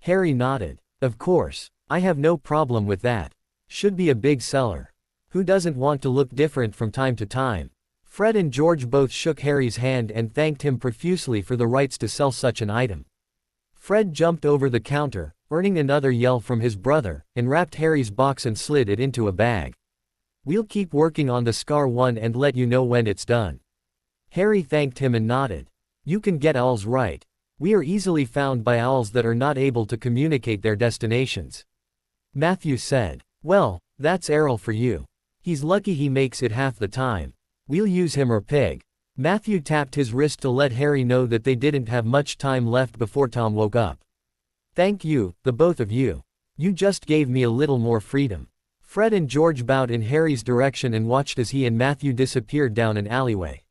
Harry nodded. Of course. I have no problem with that. Should be a big seller. Who doesn't want to look different from time to time? Fred and George both shook Harry's hand and thanked him profusely for the rights to sell such an item. Fred jumped over the counter, earning another yell from his brother, and wrapped Harry's box and slid it into a bag. We'll keep working on the scar one and let you know when it's done. Harry thanked him and nodded. You can get owls right. We are easily found by owls that are not able to communicate their destinations. Matthew said. Well, that's Errol for you. He's lucky he makes it half the time. We'll use him or Pig. Matthew tapped his wrist to let Harry know that they didn't have much time left before Tom woke up. Thank you, the both of you. You just gave me a little more freedom. Fred and George bowed in Harry's direction and watched as he and Matthew disappeared down an alleyway.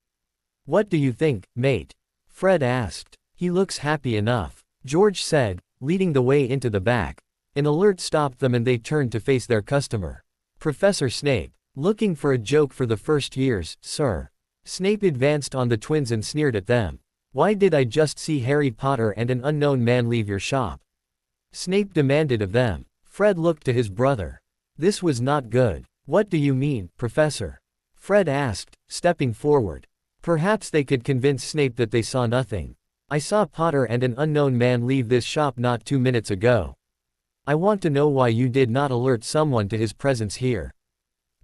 What do you think, mate? Fred asked. He looks happy enough, George said, leading the way into the back. An alert stopped them and they turned to face their customer. Professor Snape. Looking for a joke for the first years, sir. Snape advanced on the twins and sneered at them. Why did I just see Harry Potter and an unknown man leave your shop? Snape demanded of them. Fred looked to his brother. This was not good. What do you mean, Professor? Fred asked, stepping forward. Perhaps they could convince Snape that they saw nothing. I saw Potter and an unknown man leave this shop not 2 minutes ago. I want to know why you did not alert someone to his presence here.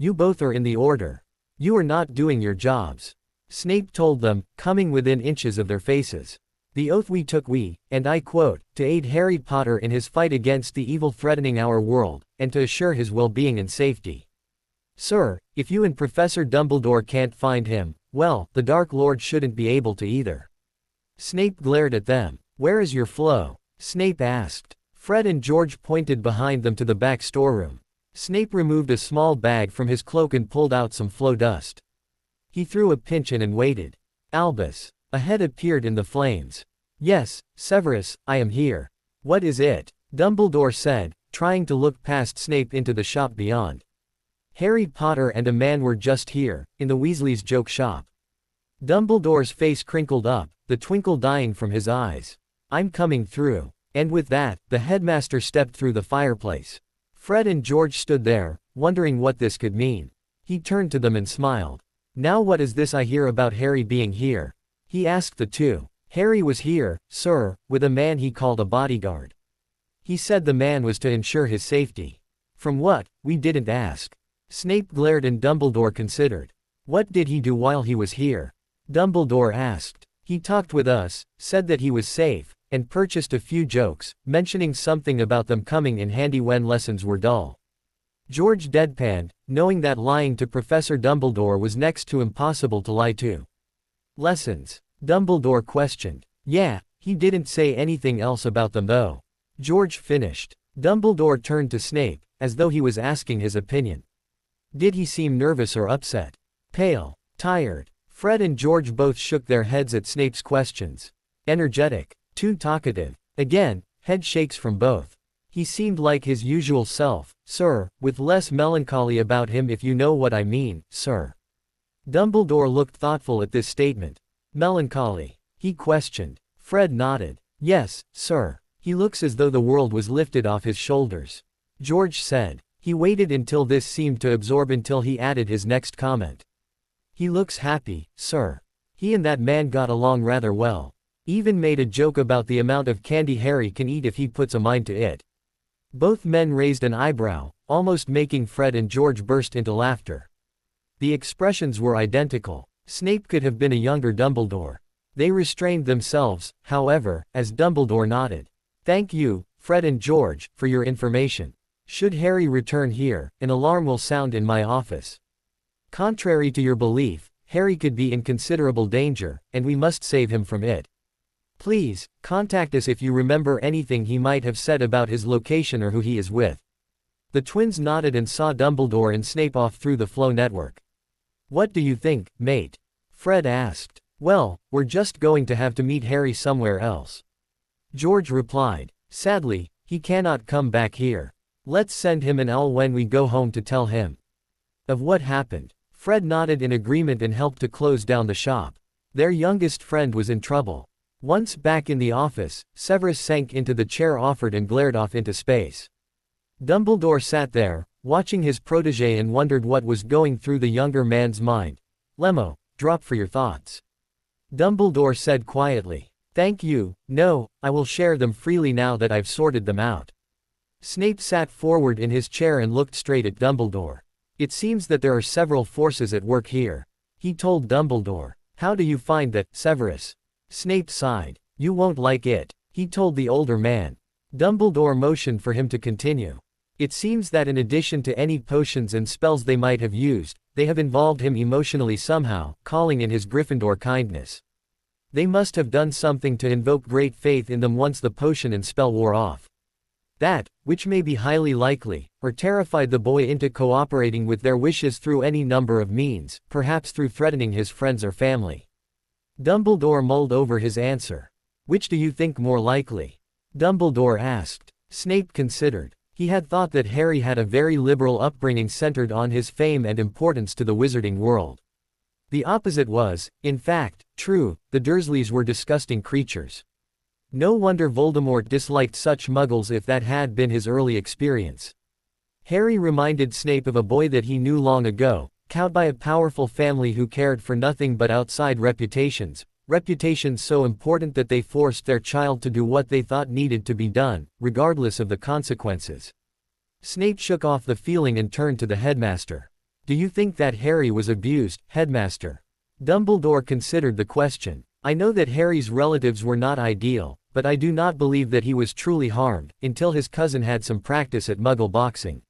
You both are in the order. You are not doing your jobs. Snape told them, coming within inches of their faces. The oath we took and I quote, to aid Harry Potter in his fight against the evil threatening our world, and to assure his well-being and safety. Sir, if you and Professor Dumbledore can't find him, well, the Dark Lord shouldn't be able to either. Snape glared at them. Where is your flow? Snape asked. Fred and George pointed behind them to the back storeroom. Snape removed a small bag from his cloak and pulled out some flow dust. He threw a pinch in and waited. Albus. A head appeared in the flames. Yes, Severus, I am here. What is it? Dumbledore said, trying to look past Snape into the shop beyond. Harry Potter and a man were just here, in the Weasleys' joke shop. Dumbledore's face crinkled up, the twinkle dying from his eyes. I'm coming through. And with that, the headmaster stepped through the fireplace. Fred and George stood there, wondering what this could mean. He turned to them and smiled. Now what is this I hear about Harry being here? He asked the two. Harry was here, sir, with a man he called a bodyguard. He said the man was to ensure his safety. From what, we didn't ask. Snape glared and Dumbledore considered. What did he do while he was here? Dumbledore asked. He talked with us, said that he was safe, and purchased a few jokes, mentioning something about them coming in handy when lessons were dull. George deadpanned, knowing that lying to Professor Dumbledore was next to impossible to lie to. Lessons? Dumbledore questioned. Yeah, he didn't say anything else about them though. George finished. Dumbledore turned to Snape, as though he was asking his opinion. Did he seem nervous or upset? Pale? Tired? Fred and George both shook their heads at Snape's questions. Energetic? Too talkative? Again, head shakes from both. He seemed like his usual self, sir, with less melancholy about him if you know what I mean, sir. Dumbledore looked thoughtful at this statement. Melancholy? He questioned. Fred nodded. Yes, sir. He looks as though the world was lifted off his shoulders. George said. He waited until this seemed to absorb until he added his next comment. He looks happy, sir. He and that man got along rather well. Even made a joke about the amount of candy Harry can eat if he puts a mind to it. Both men raised an eyebrow, almost making Fred and George burst into laughter. The expressions were identical. Snape could have been a younger Dumbledore. They restrained themselves, however, as Dumbledore nodded. Thank you, Fred and George, for your information. Should Harry return here, an alarm will sound in my office. Contrary to your belief, Harry could be in considerable danger, and we must save him from it. Please, contact us if you remember anything he might have said about his location or who he is with. The twins nodded and saw Dumbledore and Snape off through the flow network. What do you think, mate? Fred asked. Well, we're just going to have to meet Harry somewhere else. George replied. Sadly, he cannot come back here. Let's send him an owl when we go home to tell him of what happened. Fred nodded in agreement and helped to close down the shop. Their youngest friend was in trouble. Once back in the office, Severus sank into the chair offered and glared off into space. Dumbledore sat there, watching his protege and wondered what was going through the younger man's mind. Lemo, drop for your thoughts. Dumbledore said quietly. Thank you, no, I will share them freely now that I've sorted them out. Snape sat forward in his chair and looked straight at Dumbledore. It seems that there are several forces at work here. He told Dumbledore. How do you find that, Severus? Snape sighed. You won't like it, he told the older man. Dumbledore motioned for him to continue. It seems that in addition to any potions and spells they might have used, they have involved him emotionally somehow, calling in his Gryffindor kindness. They must have done something to invoke great faith in them once the potion and spell wore off. That, which may be highly likely, or terrified the boy into cooperating with their wishes through any number of means, perhaps through threatening his friends or family. Dumbledore mulled over his answer. Which do you think more likely? Dumbledore asked. Snape considered. He had thought that Harry had a very liberal upbringing centered on his fame and importance to the wizarding world. The opposite was, in fact, true. The Dursleys were disgusting creatures. No wonder Voldemort disliked such muggles if that had been his early experience. Harry reminded Snape of a boy that he knew long ago, cowed by a powerful family who cared for nothing but outside reputations so important that they forced their child to do what they thought needed to be done, regardless of the consequences. Snape shook off the feeling and turned to the headmaster. Do you think that Harry was abused, headmaster? Dumbledore considered the question. I know that Harry's relatives were not ideal, but I do not believe that he was truly harmed, until his cousin had some practice at Muggle boxing.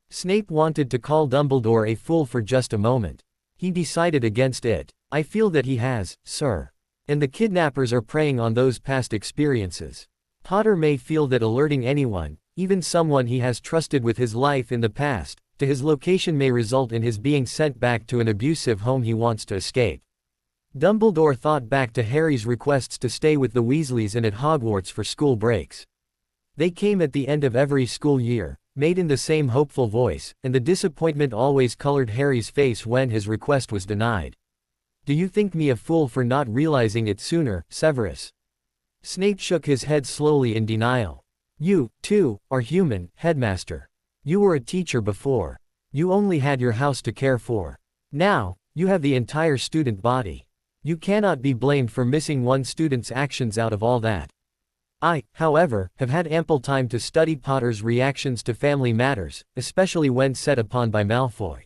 Snape wanted to call Dumbledore a fool for just a moment. He decided against it. I feel that he has, sir. And the kidnappers are preying on those past experiences. Potter may feel that alerting anyone, even someone he has trusted with his life in the past, to his location may result in his being sent back to an abusive home he wants to escape. Dumbledore thought back to Harry's requests to stay with the Weasleys and at Hogwarts for school breaks. They came at the end of every school year, made in the same hopeful voice, and the disappointment always colored Harry's face when his request was denied. Do you think me a fool for not realizing it sooner, Severus? Snape shook his head slowly in denial. You, too, are human, headmaster. You were a teacher before. You only had your house to care for. Now, you have the entire student body. You cannot be blamed for missing one student's actions out of all that. I, however, have had ample time to study Potter's reactions to family matters, especially when set upon by Malfoy.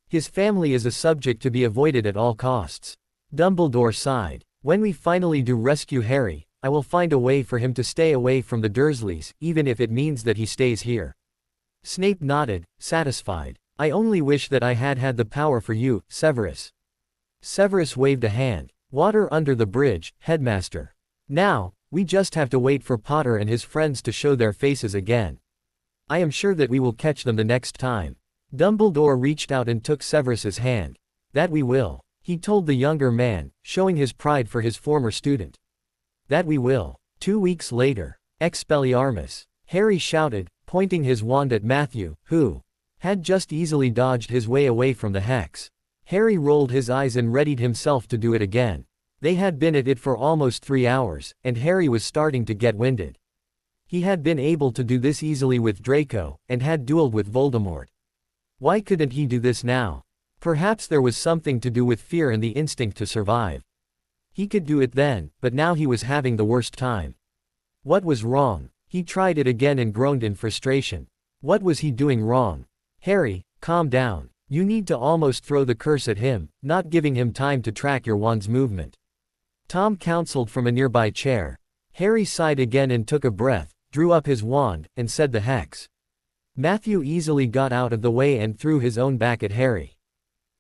His family is a subject to be avoided at all costs. Dumbledore sighed. When we finally do rescue Harry, I will find a way for him to stay away from the Dursleys, even if it means that he stays here. Snape nodded, satisfied. I only wish that I had had the power for you, Severus. Severus waved a hand. Water under the bridge, headmaster. Now, we just have to wait for Potter and his friends to show their faces again. I am sure that we will catch them the next time. Dumbledore reached out and took Severus's hand. That we will, he told the younger man, showing his pride for his former student. That we will. 2 weeks later. Expelliarmus. Harry shouted, pointing his wand at Matthew, who had just easily dodged his way away from the hex. Harry rolled his eyes and readied himself to do it again. They had been at it for almost 3 hours, and Harry was starting to get winded. He had been able to do this easily with Draco, and had dueled with Voldemort. Why couldn't he do this now? Perhaps there was something to do with fear and the instinct to survive. He could do it then, but now he was having the worst time. What was wrong? He tried it again and groaned in frustration. What was he doing wrong? Harry, calm down. You need to almost throw the curse at him, not giving him time to track your wand's movement. Tom counseled from a nearby chair. Harry sighed again and took a breath, drew up his wand, and said the hex. Matthew easily got out of the way and threw his own back at Harry.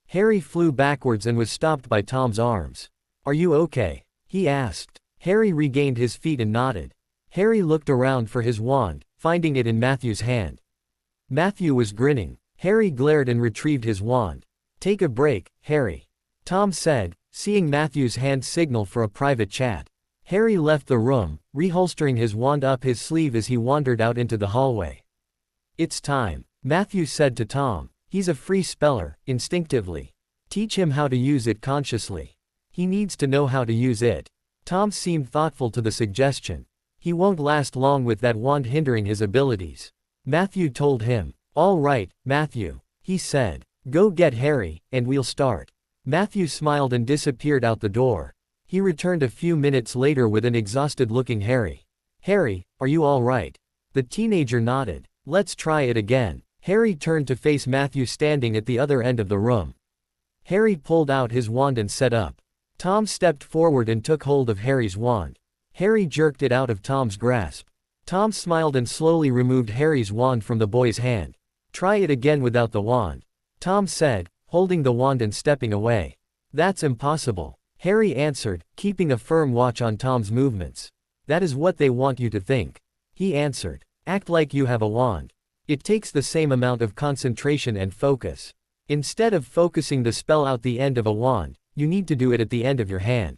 Harry flew backwards and was stopped by Tom's arms. Are you okay? He asked. Harry regained his feet and nodded. Harry looked around for his wand, finding it in Matthew's hand. Matthew was grinning. Harry glared and retrieved his wand. Take a break, Harry. Tom said, seeing Matthew's hand signal for a private chat. Harry left the room, reholstering his wand up his sleeve as he wandered out into the hallway. It's time, Matthew said to Tom. He's a free speller, instinctively. Teach him how to use it consciously. He needs to know how to use it. Tom seemed thoughtful to the suggestion. He won't last long with that wand hindering his abilities. Matthew told him. All right, Matthew, he said. Go get Harry, and we'll start. Matthew smiled and disappeared out the door. He returned a few minutes later with an exhausted-looking Harry. Harry, are you all right? The teenager nodded. Let's try it again. Harry turned to face Matthew standing at the other end of the room. Harry pulled out his wand and set up. Tom stepped forward and took hold of Harry's wand. Harry jerked it out of Tom's grasp. Tom smiled and slowly removed Harry's wand from the boy's hand. Try it again without the wand, Tom said, holding the wand and stepping away. That's impossible, Harry answered, keeping a firm watch on Tom's movements. That is what they want you to think. He answered. Act like you have a wand. It takes the same amount of concentration and focus. Instead of focusing the spell out the end of a wand, you need to do it at the end of your hand.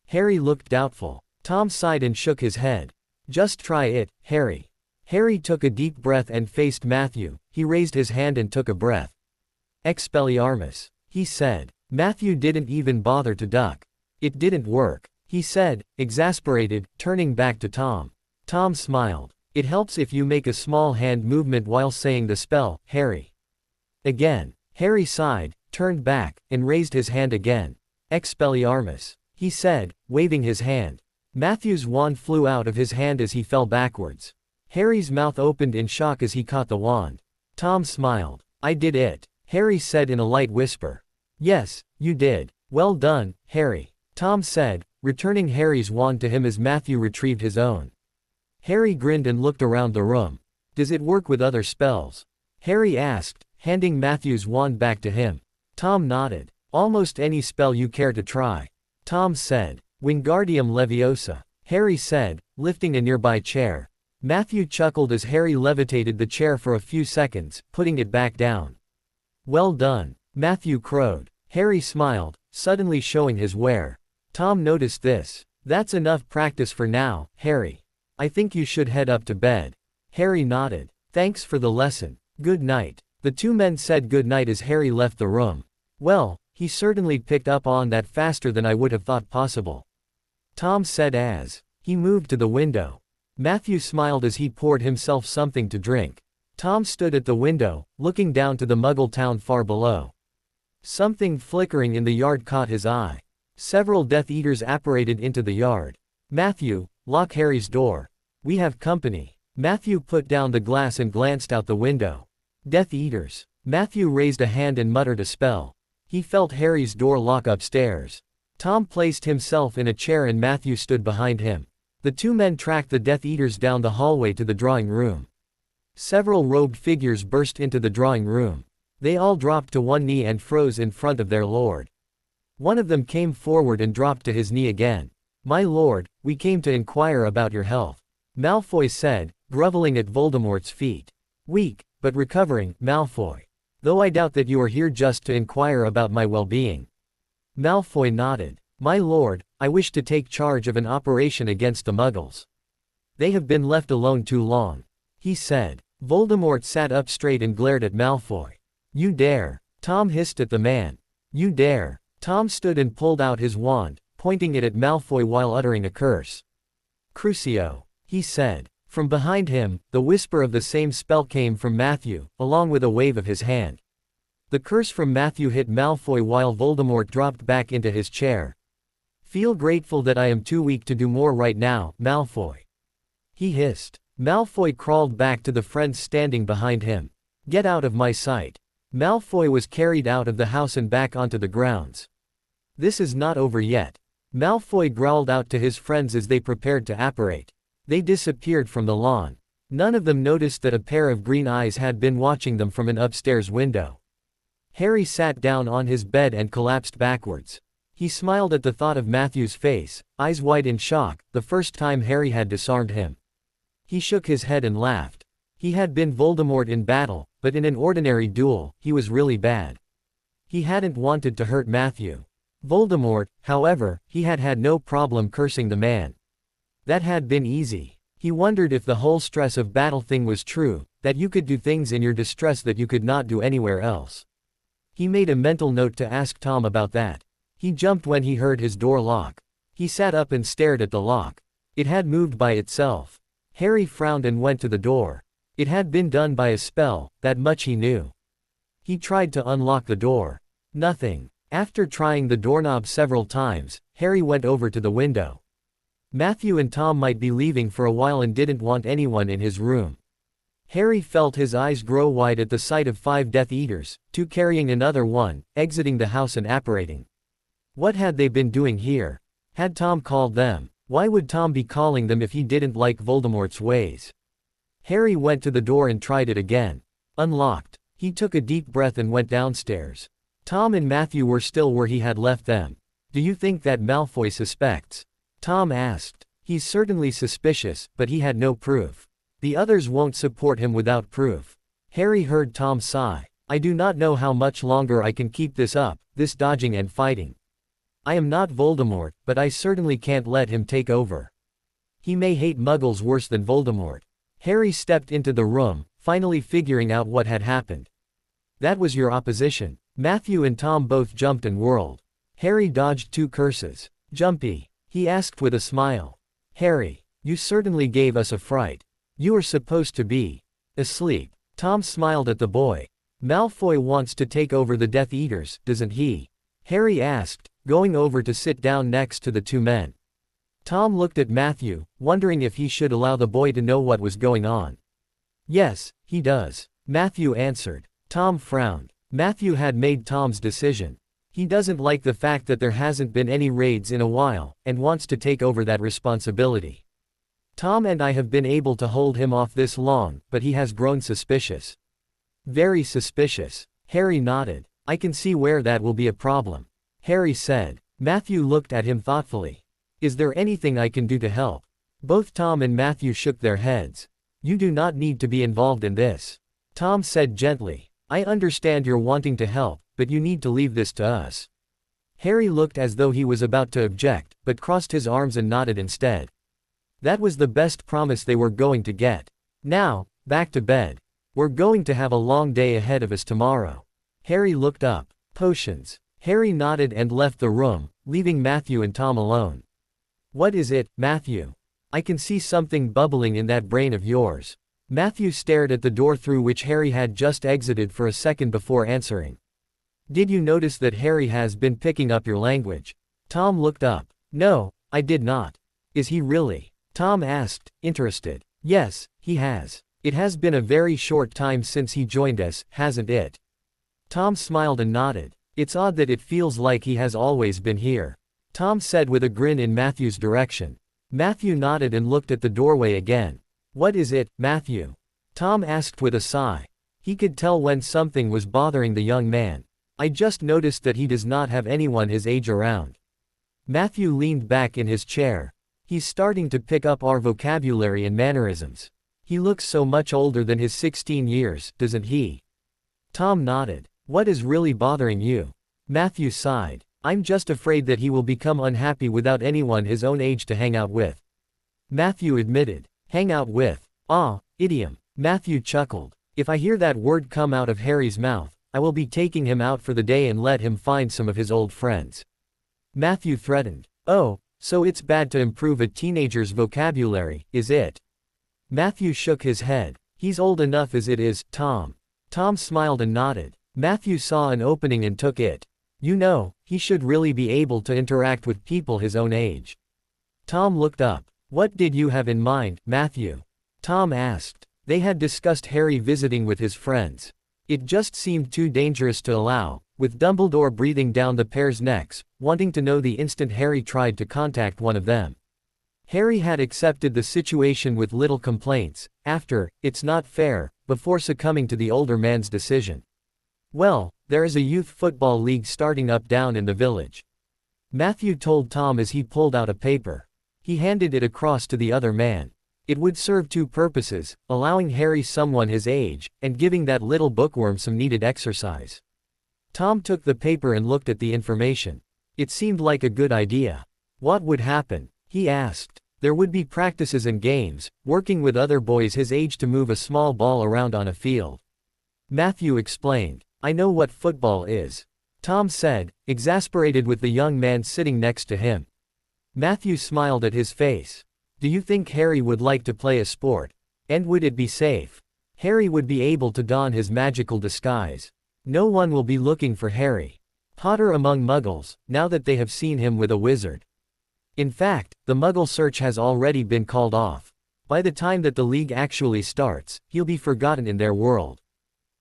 Harry looked doubtful. Tom sighed and shook his head. Just try it, Harry. Harry took a deep breath and faced Matthew. He raised his hand and took a breath. Expelliarmus, he said. Matthew didn't even bother to duck. It didn't work, he said, exasperated, turning back to Tom. Tom smiled. It helps if you make a small hand movement while saying the spell, Harry. Again, Harry sighed, turned back, and raised his hand again. Expelliarmus, he said, waving his hand. Matthew's wand flew out of his hand as he fell backwards. Harry's mouth opened in shock as he caught the wand. Tom smiled. I did it, Harry said in a light whisper. Yes, you did. Well done, Harry, Tom said, returning Harry's wand to him as Matthew retrieved his own. Harry grinned and looked around the room. Does it work with other spells? Harry asked, handing Matthew's wand back to him. Tom nodded. Almost any spell you care to try, Tom said. Wingardium Leviosa, Harry said, lifting a nearby chair. Matthew chuckled as Harry levitated the chair for a few seconds, putting it back down. Well done, Matthew crowed. Harry smiled, suddenly showing his wear. Tom noticed this. That's enough practice for now, Harry. I think you should head up to bed. Harry nodded. Thanks for the lesson. Good night. The two men said good night as Harry left the room. Well, he certainly picked up on that faster than I would have thought possible, Tom said as he moved to the window. Matthew smiled as he poured himself something to drink. Tom stood at the window, looking down to the Muggle town far below. Something flickering in the yard caught his eye. Several Death Eaters apparated into the yard. Matthew, lock Harry's door. We have company. Matthew put down the glass and glanced out the window. Death Eaters. Matthew raised a hand and muttered a spell. He felt Harry's door lock upstairs. Tom placed himself in a chair and Matthew stood behind him. The two men tracked the Death Eaters down the hallway to the drawing room. Several robed figures burst into the drawing room. They all dropped to one knee and froze in front of their lord. One of them came forward and dropped to his knee again. My lord, we came to inquire about your health, Malfoy said, groveling at Voldemort's feet. Weak, but recovering, Malfoy. Though I doubt that you are here just to inquire about my well-being. Malfoy nodded. My lord, I wish to take charge of an operation against the Muggles. They have been left alone too long, he said. Voldemort sat up straight and glared at Malfoy. You dare. Tom hissed at the man. You dare. Tom stood and pulled out his wand, pointing it at Malfoy while uttering a curse. Crucio, he said. From behind him, the whisper of the same spell came from Matthew, along with a wave of his hand. The curse from Matthew hit Malfoy while Voldemort dropped back into his chair. Feel grateful that I am too weak to do more right now, Malfoy. He hissed. Malfoy crawled back to the friends standing behind him. Get out of my sight. Malfoy was carried out of the house and back onto the grounds. This is not over yet. Malfoy growled out to his friends as they prepared to apparate. They disappeared from the lawn. None of them noticed that a pair of green eyes had been watching them from an upstairs window. Harry sat down on his bed and collapsed backwards. He smiled at the thought of Matthew's face, eyes wide in shock, the first time Harry had disarmed him. He shook his head and laughed. He had been Voldemort in battle, but in an ordinary duel, he was really bad. He hadn't wanted to hurt Matthew. Voldemort, however, he had had no problem cursing the man. That had been easy. He wondered if the whole stress of battle thing was true, that you could do things in your distress that you could not do anywhere else. He made a mental note to ask Tom about that. He jumped when he heard his door lock. He sat up and stared at the lock. It had moved by itself. Harry frowned and went to the door. It had been done by a spell, that much he knew. He tried to unlock the door. Nothing. After trying the doorknob several times, Harry went over to the window. Matthew and Tom might be leaving for a while and didn't want anyone in his room. Harry felt his eyes grow wide at the sight of 5 Death Eaters, 2 carrying another one, exiting the house and apparating. What had they been doing here? Had Tom called them? Why would Tom be calling them if he didn't like Voldemort's ways? Harry went to the door and tried it again. Unlocked. He took a deep breath and went downstairs. Tom and Matthew were still where he had left them. Do you think that Malfoy suspects? Tom asked. He's certainly suspicious, but he had no proof. The others won't support him without proof. Harry heard Tom sigh. I do not know how much longer I can keep this up, this dodging and fighting. I am not Voldemort, but I certainly can't let him take over. He may hate Muggles worse than Voldemort. Harry stepped into the room, finally figuring out what had happened. That was your opposition. Matthew and Tom both jumped and whirled. Harry dodged 2 curses. Jumpy, he asked with a smile. Harry, you certainly gave us a fright. You are supposed to be asleep. Tom smiled at the boy. Malfoy wants to take over the Death Eaters, doesn't he? Harry asked, going over to sit down next to the 2 men. Tom looked at Matthew, wondering if he should allow the boy to know what was going on. Yes, he does. Matthew answered. Tom frowned. Matthew had made Tom's decision. He doesn't like the fact that there hasn't been any raids in a while, and wants to take over that responsibility. Tom and I have been able to hold him off this long, but he has grown suspicious. Very suspicious. Harry nodded. I can see where that will be a problem. Harry said. Matthew looked at him thoughtfully. Is there anything I can do to help? Both Tom and Matthew shook their heads. You do not need to be involved in this. Tom said gently. I understand you're wanting to help, but you need to leave this to us. Harry looked as though he was about to object, but crossed his arms and nodded instead. That was the best promise they were going to get. Now, back to bed. We're going to have a long day ahead of us tomorrow. Harry looked up. Potions. Harry nodded and left the room, leaving Matthew and Tom alone. What is it, Matthew? I can see something bubbling in that brain of yours. Matthew stared at the door through which Harry had just exited for a second before answering. Did you notice that Harry has been picking up your language? Tom looked up. No, I did not. Is he really? Tom asked, interested. Yes, he has. It has been a very short time since he joined us, hasn't it? Tom smiled and nodded. It's odd that it feels like he has always been here. Tom said with a grin in Matthew's direction. Matthew nodded and looked at the doorway again. What is it, Matthew? Tom asked with a sigh. He could tell when something was bothering the young man. I just noticed that he does not have anyone his age around. Matthew leaned back in his chair. He's starting to pick up our vocabulary and mannerisms. He looks so much older than his 16 years, doesn't he? Tom nodded. What is really bothering you? Matthew sighed. I'm just afraid that he will become unhappy without anyone his own age to hang out with. Matthew admitted. Hang out with. Ah, idiom. Matthew chuckled. If I hear that word come out of Harry's mouth, I will be taking him out for the day and let him find some of his old friends. Matthew threatened. Oh, so it's bad to improve a teenager's vocabulary, is it? Matthew shook his head. He's old enough as it is, Tom. Tom smiled and nodded. Matthew saw an opening and took it. You know, he should really be able to interact with people his own age. Tom looked up. What did you have in mind, Matthew? Tom asked. They had discussed Harry visiting with his friends. It just seemed too dangerous to allow, with Dumbledore breathing down the pair's necks, wanting to know the instant Harry tried to contact one of them. Harry had accepted the situation with little complaints, after, it's not fair, before succumbing to the older man's decision. Well, there is a youth football league starting up down in the village. Matthew told Tom as he pulled out a paper. He handed it across to the other man. It would serve two purposes, allowing Harry someone his age, and giving that little bookworm some needed exercise. Tom took the paper and looked at the information. It seemed like a good idea. What would happen? He asked. There would be practices and games, working with other boys his age to move a small ball around on a field. Matthew explained. I know what football is. Tom said, exasperated with the young man sitting next to him. Matthew smiled at his face. Do you think Harry would like to play a sport? And would it be safe? Harry would be able to don his magical disguise. No one will be looking for Harry Potter among Muggles, now that they have seen him with a wizard. In fact, the Muggle search has already been called off. By the time that the league actually starts, he'll be forgotten in their world.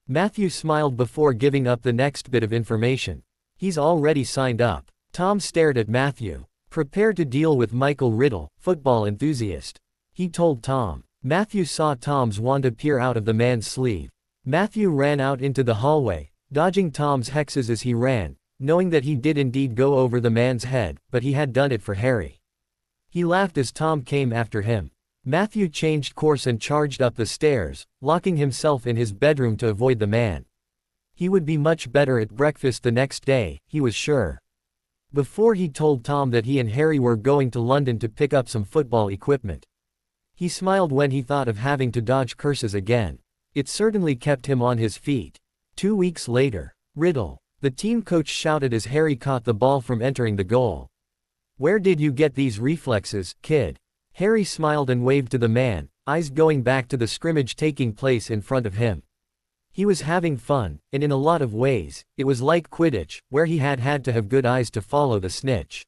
Matthew smiled before giving up the next bit of information. He's already signed up. Tom stared at Matthew. Prepare to deal with Michael Riddle, football enthusiast. He told Tom. Matthew saw Tom's wand appear out of the man's sleeve. Matthew ran out into the hallway, dodging Tom's hexes as he ran, knowing that he did indeed go over the man's head, but he had done it for Harry. He laughed as Tom came after him. Matthew changed course and charged up the stairs, locking himself in his bedroom to avoid the man. He would be much better at breakfast the next day, he was sure. Before he told Tom that he and Harry were going to London to pick up some football equipment. He smiled when he thought of having to dodge curses again. It certainly kept him on his feet. 2 weeks later. Riddle. The team coach shouted as Harry caught the ball from entering the goal. Where did you get these reflexes, kid? Harry smiled and waved to the man, eyes going back to the scrimmage taking place in front of him. He was having fun, and in a lot of ways, it was like Quidditch, where he had to have good eyes to follow the snitch.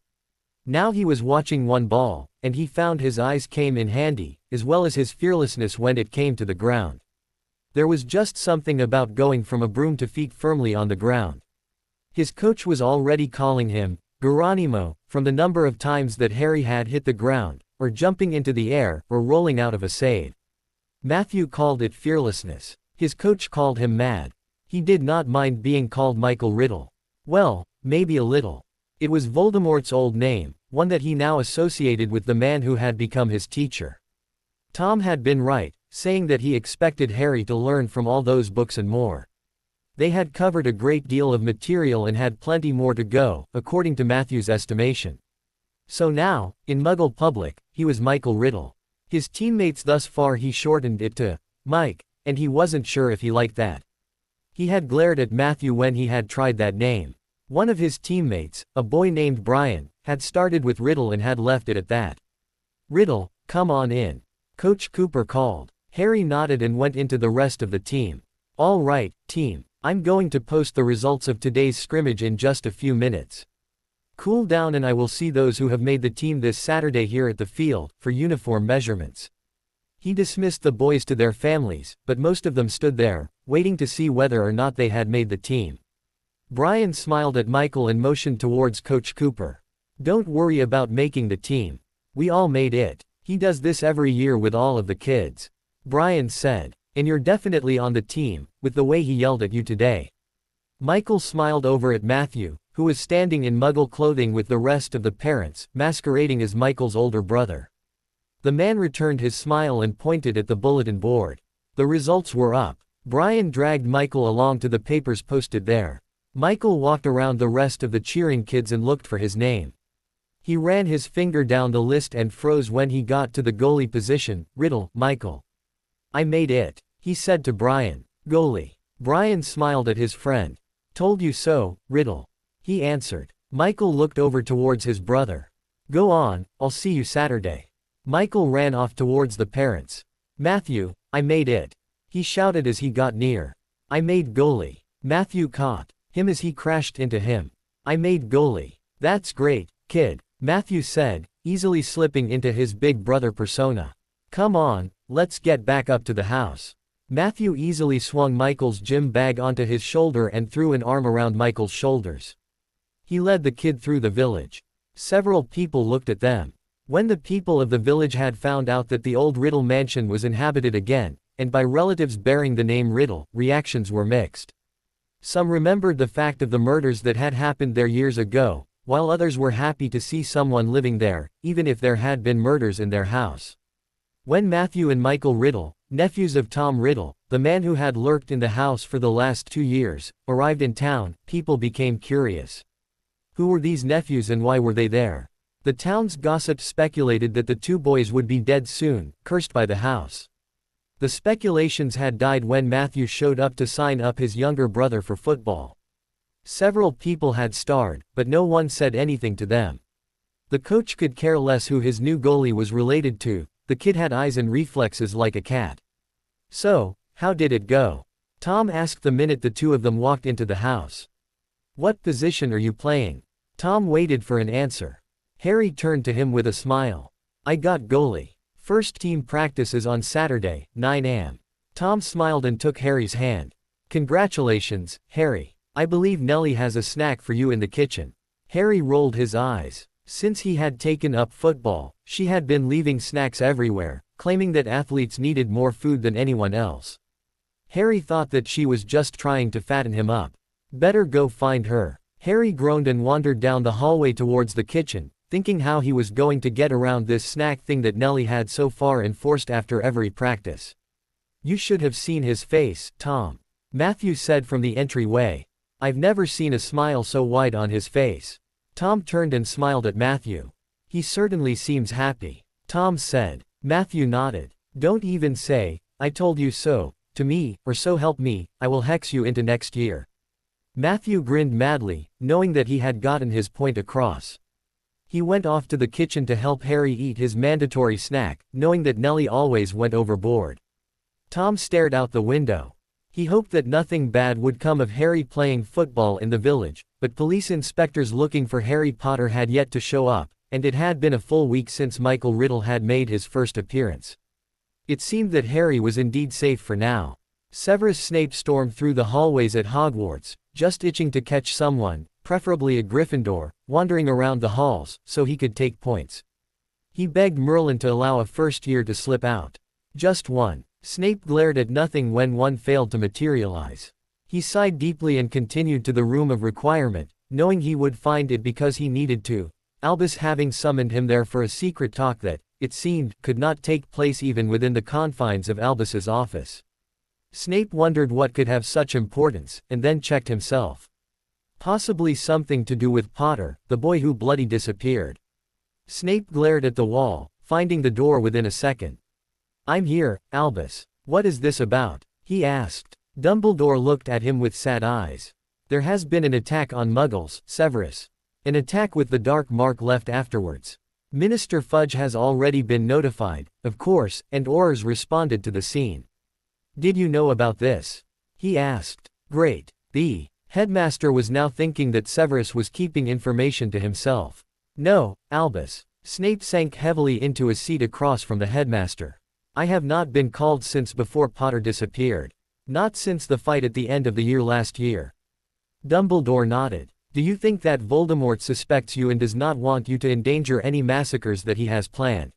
Now he was watching one ball, and he found his eyes came in handy, as well as his fearlessness when it came to the ground. There was just something about going from a broom to feet firmly on the ground. His coach was already calling him Geronimo, from the number of times that Harry had hit the ground, or jumping into the air, or rolling out of a save. Matthew called it fearlessness. His coach called him mad. He did not mind being called Michael Riddle. Well, maybe a little. It was Voldemort's old name, one that he now associated with the man who had become his teacher. Tom had been right, saying that he expected Harry to learn from all those books and more. They had covered a great deal of material and had plenty more to go, according to Matthew's estimation. So now, in Muggle public, he was Michael Riddle. His teammates thus far he shortened it to Mike, and he wasn't sure if he liked that. He had glared at Matthew when he had tried that name. One of his teammates, a boy named Brian, had started with Riddle and had left it at that. Riddle, come on in. Coach Cooper called. Harry nodded and went into the rest of the team. All right, team. I'm going to post the results of today's scrimmage in just a few minutes. Cool down and I will see those who have made the team this Saturday here at the field, for uniform measurements. He dismissed the boys to their families, but most of them stood there, waiting to see whether or not they had made the team. Brian smiled at Michael and motioned towards Coach Cooper. Don't worry about making the team. We all made it. He does this every year with all of the kids. Brian said. And you're definitely on the team, with the way he yelled at you today. Michael smiled over at Matthew, who was standing in Muggle clothing with the rest of the parents, masquerading as Michael's older brother. The man returned his smile and pointed at the bulletin board. The results were up. Brian dragged Michael along to the papers posted there. Michael walked around the rest of the cheering kids and looked for his name. He ran his finger down the list and froze when he got to the goalie position. Riddle, Michael. I made it, he said to Brian. Goalie. Brian smiled at his friend. Told you so, Riddle. He answered. Michael looked over towards his brother. Go on, I'll see you Saturday. Michael ran off towards the parents. Matthew, I made it. He shouted as he got near. I made goalie. Matthew caught him as he crashed into him. I made goalie. That's great, kid, Matthew said, easily slipping into his big brother persona. Come on, let's get back up to the house. Matthew easily swung Michael's gym bag onto his shoulder and threw an arm around Michael's shoulders. He led the kid through the village. Several people looked at them. When the people of the village had found out that the old Riddle mansion was inhabited again, and by relatives bearing the name Riddle, reactions were mixed. Some remembered the fact of the murders that had happened there years ago, while others were happy to see someone living there, even if there had been murders in their house. When Matthew and Michael Riddle, nephews of Tom Riddle, the man who had lurked in the house for the last 2 years, arrived in town, people became curious. Who were these nephews and why were they there? The town's gossip speculated that the 2 boys would be dead soon, cursed by the house. The speculations had died when Matthew showed up to sign up his younger brother for football. Several people had starred, but no one said anything to them. The coach could care less who his new goalie was related to. The kid had eyes and reflexes like a cat. So, how did it go? Tom asked the minute the 2 of them walked into the house. What position are you playing? Tom waited for an answer. Harry turned to him with a smile. I got goalie. First team practice is on Saturday, 9 a.m. Tom smiled and took Harry's hand. Congratulations, Harry. I believe Nellie has a snack for you in the kitchen. Harry rolled his eyes. Since he had taken up football, she had been leaving snacks everywhere, claiming that athletes needed more food than anyone else. Harry thought that she was just trying to fatten him up. Better go find her. Harry groaned and wandered down the hallway towards the kitchen, thinking how he was going to get around this snack thing that Nellie had so far enforced after every practice. You should have seen his face, Tom. Matthew said from the entryway. I've never seen a smile so wide on his face. Tom turned and smiled at Matthew. He certainly seems happy. Tom said. Matthew nodded. Don't even say, I told you so, to me, or so help me, I will hex you into next year. Matthew grinned madly, knowing that he had gotten his point across. He went off to the kitchen to help Harry eat his mandatory snack, knowing that Nellie always went overboard. Tom stared out the window. He hoped that nothing bad would come of Harry playing football in the village, but police inspectors looking for Harry Potter had yet to show up, and it had been a full week since Michael Riddle had made his first appearance. It seemed that Harry was indeed safe for now. Severus Snape stormed through the hallways at Hogwarts, just itching to catch someone, preferably a Gryffindor, wandering around the halls, so he could take points. He begged Merlin to allow a first year to slip out. Just one. Snape glared at nothing when one failed to materialize. He sighed deeply and continued to the room of requirement, knowing he would find it because he needed to, Albus having summoned him there for a secret talk that, it seemed, could not take place even within the confines of Albus's office. Snape wondered what could have such importance, and then checked himself. Possibly something to do with Potter, the boy who bloody disappeared. Snape glared at the wall, finding the door within a second. I'm here, Albus. What is this about? He asked. Dumbledore looked at him with sad eyes. There has been an attack on Muggles, Severus. An attack with the dark mark left afterwards. Minister Fudge has already been notified, of course, and Aurors responded to the scene. Did you know about this? He asked. Great. The Headmaster was now thinking that Severus was keeping information to himself. No, Albus. Snape sank heavily into a seat across from the headmaster. I have not been called since before Potter disappeared. Not since the fight at the end of the year last year. Dumbledore nodded. Do you think that Voldemort suspects you and does not want you to endanger any massacres that he has planned?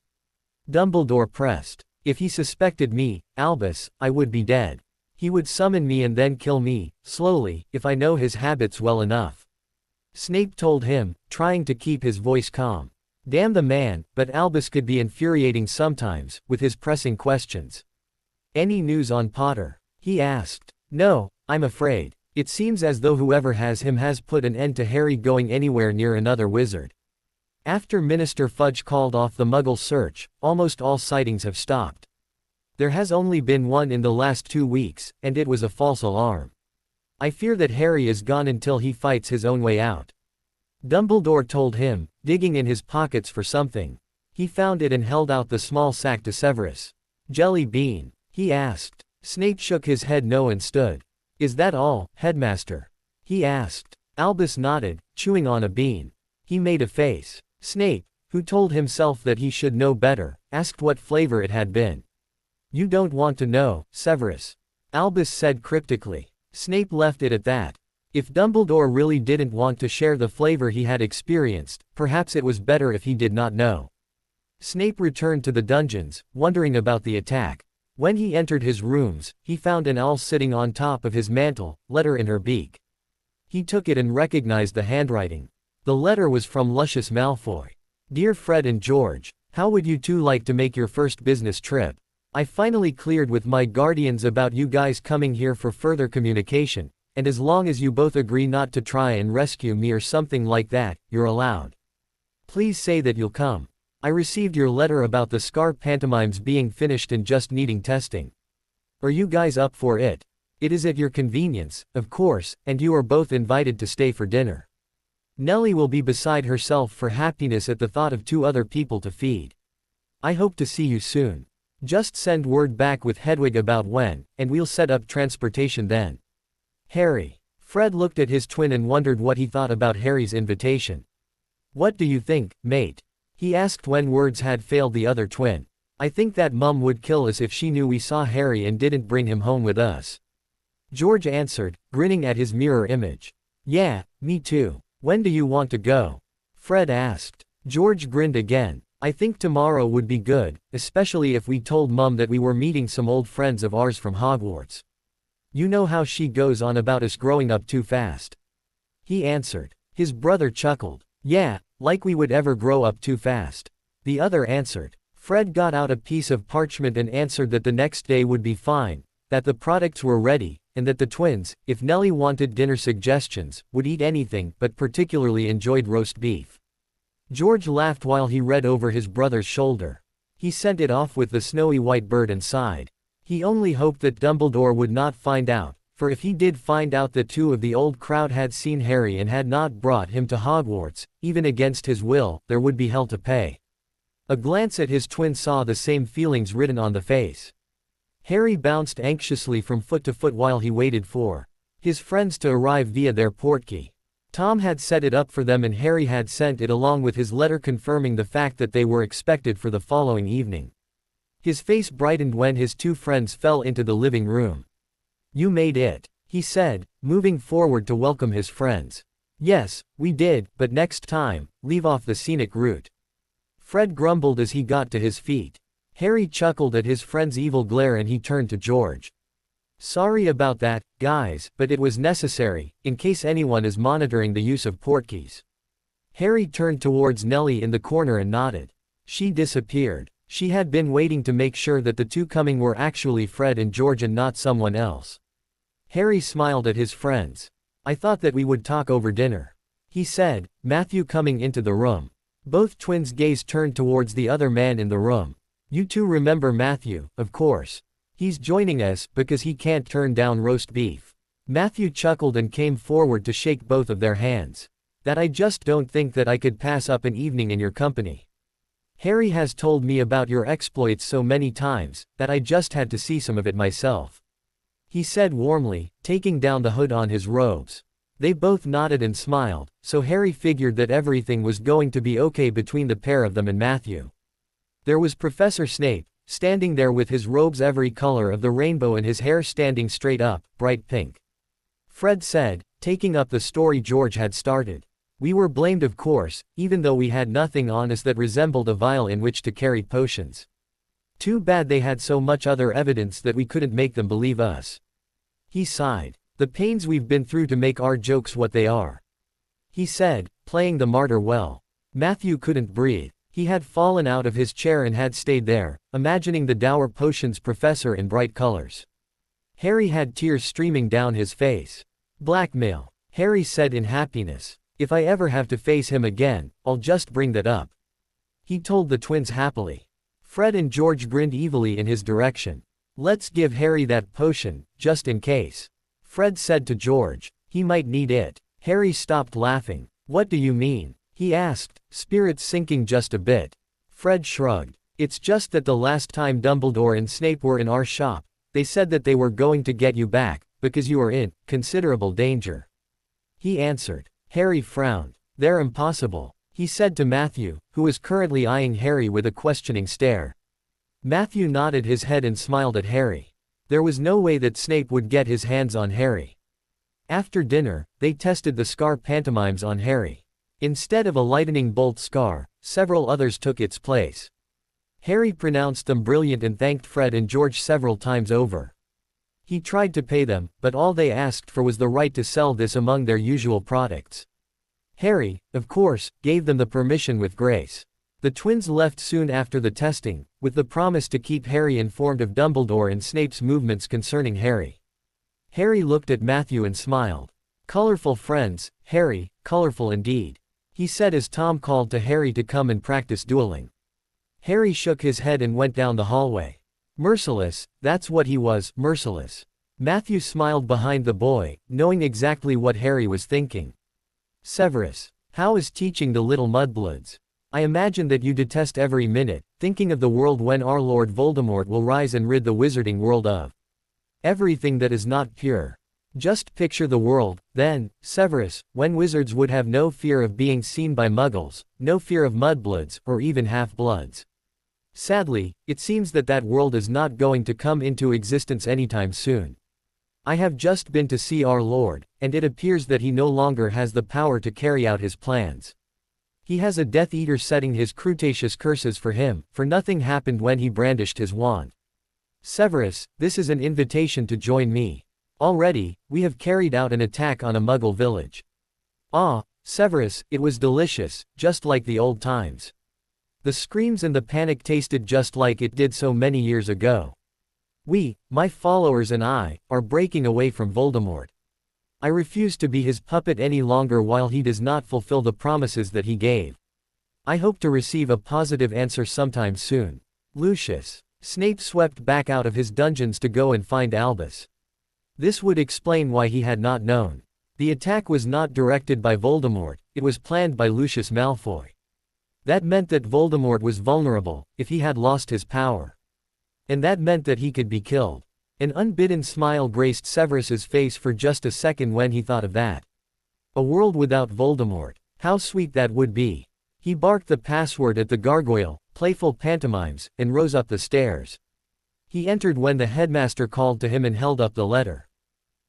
Dumbledore pressed. If he suspected me, Albus, I would be dead. He would summon me and then kill me, slowly, if I know his habits well enough. Snape told him, trying to keep his voice calm. Damn the man, but Albus could be infuriating sometimes, with his pressing questions. Any news on Potter? He asked. No, I'm afraid. It seems as though whoever has him has put an end to Harry going anywhere near another wizard. After Minister Fudge called off the Muggle search, almost all sightings have stopped. There has only been one in the last 2 weeks, and it was a false alarm. I fear that Harry is gone until he fights his own way out. Dumbledore told him, digging in his pockets for something. He found it and held out the small sack to Severus. Jelly bean? He asked. Snape shook his head no and stood. Is that all, Headmaster? He asked. Albus nodded, chewing on a bean. He made a face. Snape, who told himself that he should know better, asked what flavor it had been. You don't want to know, Severus. Albus said cryptically. Snape left it at that. If Dumbledore really didn't want to share the flavor he had experienced, perhaps it was better if he did not know. Snape returned to the dungeons, wondering about the attack. When he entered his rooms, he found an owl sitting on top of his mantle, letter in her beak. He took it and recognized the handwriting. The letter was from Lucius Malfoy. Dear Fred and George, how would you two like to make your first business trip? I finally cleared with my guardians about you guys coming here for further communication, and as long as you both agree not to try and rescue me or something like that, you're allowed. Please say that you'll come. I received your letter about the Scar pantomimes being finished and just needing testing. Are you guys up for it? It is at your convenience, of course, and you are both invited to stay for dinner. Nellie will be beside herself for happiness at the thought of 2 other people to feed. I hope to see you soon. Just send word back with Hedwig about when, and we'll set up transportation then. Harry. Fred looked at his twin and wondered what he thought about Harry's invitation. What do you think, mate? He asked when words had failed the other twin. I think that Mum would kill us if she knew we saw Harry and didn't bring him home with us. George answered, grinning at his mirror image. Yeah, me too. When do you want to go? Fred asked. George grinned again. I think tomorrow would be good, especially if we told Mum that we were meeting some old friends of ours from Hogwarts. You know how she goes on about us growing up too fast. He answered. His brother chuckled. Yeah, like we would ever grow up too fast. The other answered. Fred got out a piece of parchment and answered that the next day would be fine, that the products were ready, and that the twins, if Nellie wanted dinner suggestions, would eat anything but particularly enjoyed roast beef. George laughed while he read over his brother's shoulder. He sent it off with the snowy white bird and sighed. He only hoped that Dumbledore would not find out, for if he did find out that 2 of the old crowd had seen Harry and had not brought him to Hogwarts, even against his will, there would be hell to pay. A glance at his twin saw the same feelings written on the face. Harry bounced anxiously from foot to foot while he waited for his friends to arrive via their portkey. Tom had set it up for them and Harry had sent it along with his letter confirming the fact that they were expected for the following evening. His face brightened when his 2 friends fell into the living room. You made it, he said, moving forward to welcome his friends. Yes, we did, but next time, leave off the scenic route. Fred grumbled as he got to his feet. Harry chuckled at his friend's evil glare and he turned to George. Sorry about that, guys, but it was necessary, in case anyone is monitoring the use of portkeys. Harry turned towards Nellie in the corner and nodded. She disappeared. She had been waiting to make sure that the 2 coming were actually Fred and George and not someone else. Harry smiled at his friends. I thought that we would talk over dinner. He said, Matthew coming into the room. Both twins' gaze turned towards the other man in the room. You 2 remember Matthew, of course. He's joining us because he can't turn down roast beef. Matthew chuckled and came forward to shake both of their hands. That I just don't think that I could pass up an evening in your company. Harry has told me about your exploits so many times, that I just had to see some of it myself. He said warmly, taking down the hood on his robes. They both nodded and smiled, so Harry figured that everything was going to be okay between the pair of them and Matthew. There was Professor Snape, standing there with his robes every color of the rainbow and his hair standing straight up, bright pink. Fred said, taking up the story George had started. We were blamed, of course, even though we had nothing on us that resembled a vial in which to carry potions. Too bad they had so much other evidence that we couldn't make them believe us. He sighed. The pains we've been through to make our jokes what they are. He said, playing the martyr well. Matthew couldn't breathe. He had fallen out of his chair and had stayed there, imagining the dour potions professor in bright colors. Harry had tears streaming down his face. Blackmail, Harry said in happiness. If I ever have to face him again, I'll just bring that up. He told the twins happily. Fred and George grinned evilly in his direction. Let's give Harry that potion, just in case. Fred said to George. He might need it. Harry stopped laughing. What do you mean? He asked, spirits sinking just a bit. Fred shrugged. It's just that the last time Dumbledore and Snape were in our shop, they said that they were going to get you back, because you were in considerable danger. He answered. Harry frowned. They're impossible, he said to Matthew, who was currently eyeing Harry with a questioning stare. Matthew nodded his head and smiled at Harry. There was no way that Snape would get his hands on Harry. After dinner, they tested the scar pantomimes on Harry. Instead of a lightning bolt scar, several others took its place. Harry pronounced them brilliant and thanked Fred and George several times over. He tried to pay them, but all they asked for was the right to sell this among their usual products. Harry, of course, gave them the permission with grace. The twins left soon after the testing, with the promise to keep Harry informed of Dumbledore and Snape's movements concerning Harry. Harry looked at Matthew and smiled. Colorful friends, Harry, colorful indeed, he said as Tom called to Harry to come and practice dueling. Harry shook his head and went down the hallway. Merciless, that's what he was, merciless. Matthew smiled behind the boy, knowing exactly what Harry was thinking. Severus, how is teaching the little mudbloods? I imagine that you detest every minute, thinking of the world when our Lord Voldemort will rise and rid the wizarding world of everything that is not pure. Just picture the world, then, Severus, when wizards would have no fear of being seen by muggles, no fear of mudbloods, or even half-bloods. Sadly, it seems that that world is not going to come into existence anytime soon. I have just been to see our Lord, and it appears that he no longer has the power to carry out his plans. He has a Death Eater setting his Cretaceous curses for him, for nothing happened when he brandished his wand. Severus, this is an invitation to join me. Already, we have carried out an attack on a Muggle village. Ah, Severus, it was delicious, just like the old times. The screams and the panic tasted just like it did so many years ago. We, my followers and I, are breaking away from Voldemort. I refuse to be his puppet any longer while he does not fulfill the promises that he gave. I hope to receive a positive answer sometime soon. Lucius. Snape swept back out of his dungeons to go and find Albus. This would explain why he had not known. The attack was not directed by Voldemort, it was planned by Lucius Malfoy. That meant that Voldemort was vulnerable, if he had lost his power. And that meant that he could be killed. An unbidden smile graced Severus's face for just a second when he thought of that. A world without Voldemort, how sweet that would be. He barked the password at the gargoyle, playful pantomimes, and rose up the stairs. He entered when the headmaster called to him and held up the letter.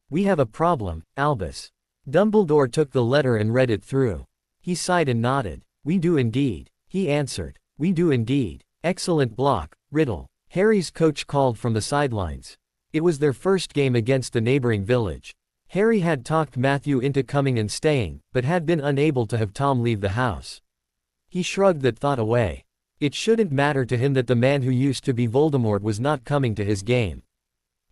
We have a problem, Albus. Dumbledore took the letter and read it through. He sighed and nodded. We do indeed, he answered. We do indeed. Excellent block, Riddle. Harry's coach called from the sidelines. It was their first game against the neighboring village. Harry had talked Matthew into coming and staying, but had been unable to have Tom leave the house. He shrugged that thought away. It shouldn't matter to him that the man who used to be Voldemort was not coming to his game.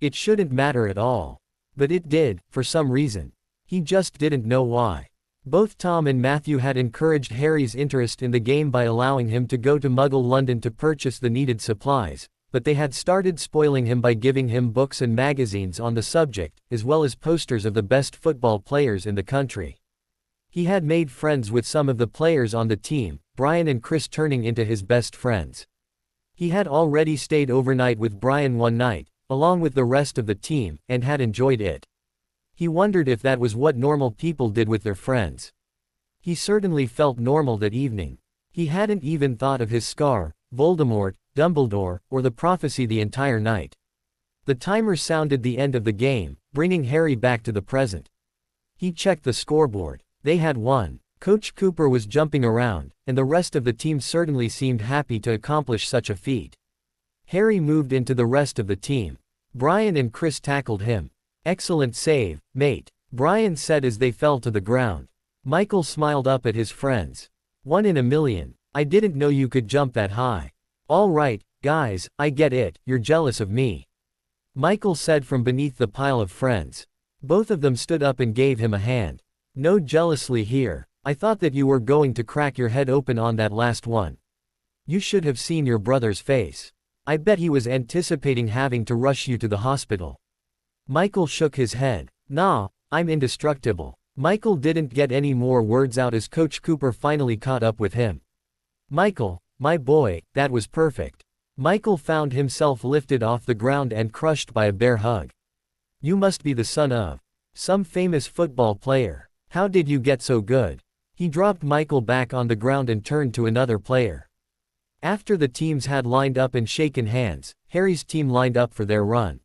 It shouldn't matter at all. But it did, for some reason. He just didn't know why. Both Tom and Matthew had encouraged Harry's interest in the game by allowing him to go to Muggle London to purchase the needed supplies, but they had started spoiling him by giving him books and magazines on the subject, as well as posters of the best football players in the country. He had made friends with some of the players on the team, Brian and Chris turning into his best friends. He had already stayed overnight with Brian one night, along with the rest of the team, and had enjoyed it. He wondered if that was what normal people did with their friends. He certainly felt normal that evening. He hadn't even thought of his scar, Voldemort, Dumbledore, or the prophecy the entire night. The timer sounded the end of the game, bringing Harry back to the present. He checked the scoreboard. They had won. Coach Cooper was jumping around, and the rest of the team certainly seemed happy to accomplish such a feat. Harry moved into the rest of the team. Brian and Chris tackled him. "Excellent save, mate," Brian said as they fell to the ground. Michael smiled up at his friends. "One in a million. I didn't know you could jump that high." "All right, guys, I get it, you're jealous of me," Michael said from beneath the pile of friends. Both of them stood up and gave him a hand. "No jealously here. I thought that you were going to crack your head open on that last one. You should have seen your brother's face. I bet he was anticipating having to rush you to the hospital." Michael shook his head. "Nah, I'm indestructible." Michael didn't get any more words out as Coach Cooper finally caught up with him. "Michael, my boy, that was perfect." Michael found himself lifted off the ground and crushed by a bear hug. "You must be the son of some famous football player. How did you get so good?" He dropped Michael back on the ground and turned to another player. After the teams had lined up and shaken hands, Harry's team lined up for their run.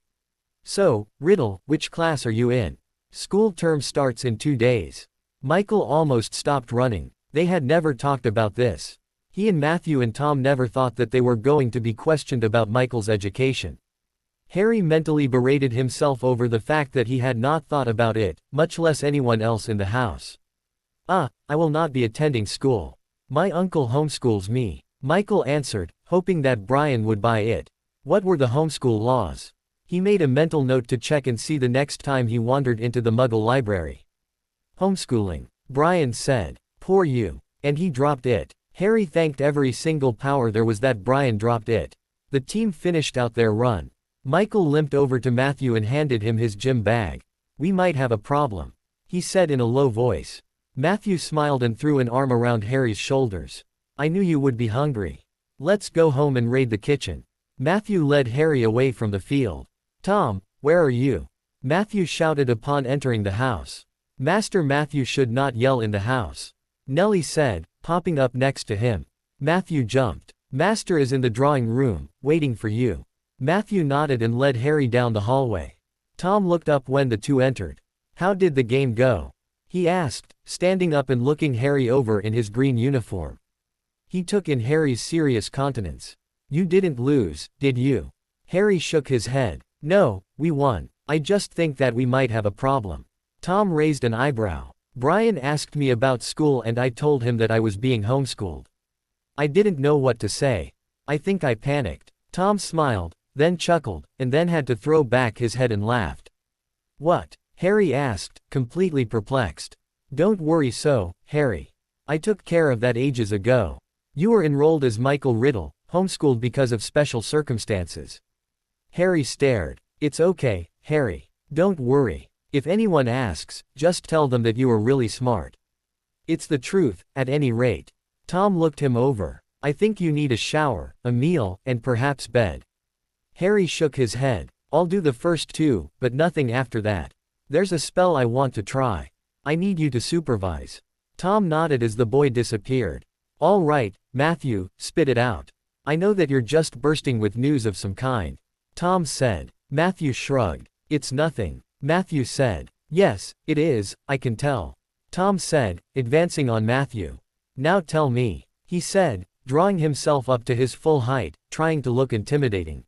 "So, Riddle, which class are you in? School term starts in 2 days." Michael almost stopped running. They had never talked about this. He and Matthew and Tom never thought that they were going to be questioned about Michael's education. Harry mentally berated himself over the fact that he had not thought about it, much less anyone else in the house. I will not be attending school. My uncle homeschools me," Michael answered, hoping that Brian would buy it. What were the homeschool laws? He made a mental note to check and see the next time he wandered into the Muggle library. "Homeschooling," Brian said. "Poor you." And he dropped it. Harry thanked every single power there was that Brian dropped it. The team finished out their run. Michael limped over to Matthew and handed him his gym bag. "We might have a problem," he said in a low voice. Matthew smiled and threw an arm around Harry's shoulders. "I knew you would be hungry. Let's go home and raid the kitchen." Matthew led Harry away from the field. "Tom, where are you?" Matthew shouted upon entering the house. "Master Matthew should not yell in the house," Nellie said, popping up next to him. Matthew jumped. "Master is in the drawing room, waiting for you." Matthew nodded and led Harry down the hallway. Tom looked up when the two entered. "How did the game go?" he asked, standing up and looking Harry over in his green uniform. He took in Harry's serious countenance. "You didn't lose, did you?" Harry shook his head. "No, we won. I just think that we might have a problem." Tom raised an eyebrow. "Brian asked me about school and I told him that I was being homeschooled. I didn't know what to say. I think I panicked." Tom smiled, then chuckled, and then had to throw back his head and laughed. "What?" Harry asked, completely perplexed. "Don't worry so, Harry. I took care of that ages ago. You were enrolled as Michael Riddle, homeschooled because of special circumstances." Harry stared. "It's okay, Harry. Don't worry. If anyone asks, just tell them that you are really smart. It's the truth, at any rate." Tom looked him over. "I think you need a shower, a meal, and perhaps bed." Harry shook his head. "I'll do the first two, but nothing after that. There's a spell I want to try. I need you to supervise." Tom nodded as the boy disappeared. "All right, Matthew, spit it out. I know that you're just bursting with news of some kind," Tom said. Matthew shrugged. "It's nothing," Matthew said. "Yes, it is, I can tell," Tom said, advancing on Matthew. "Now tell me," he said, drawing himself up to his full height, trying to look intimidating.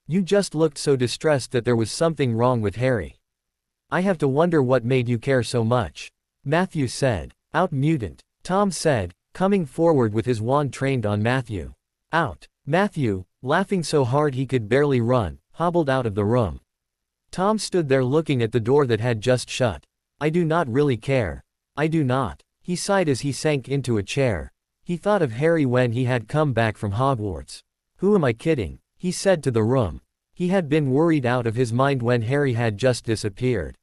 "You just looked so distressed that there was something wrong with Harry. I have to wonder what made you care so much," Matthew said. "Out mutant," Tom said, coming forward with his wand trained on Matthew. "Out." Matthew, laughing so hard he could barely run, hobbled out of the room. Tom stood there looking at the door that had just shut. "I do not really care. I do not." He sighed as he sank into a chair. He thought of Harry when he had come back from Hogwarts. "Who am I kidding?" he said to the room. He had been worried out of his mind when Harry had just disappeared.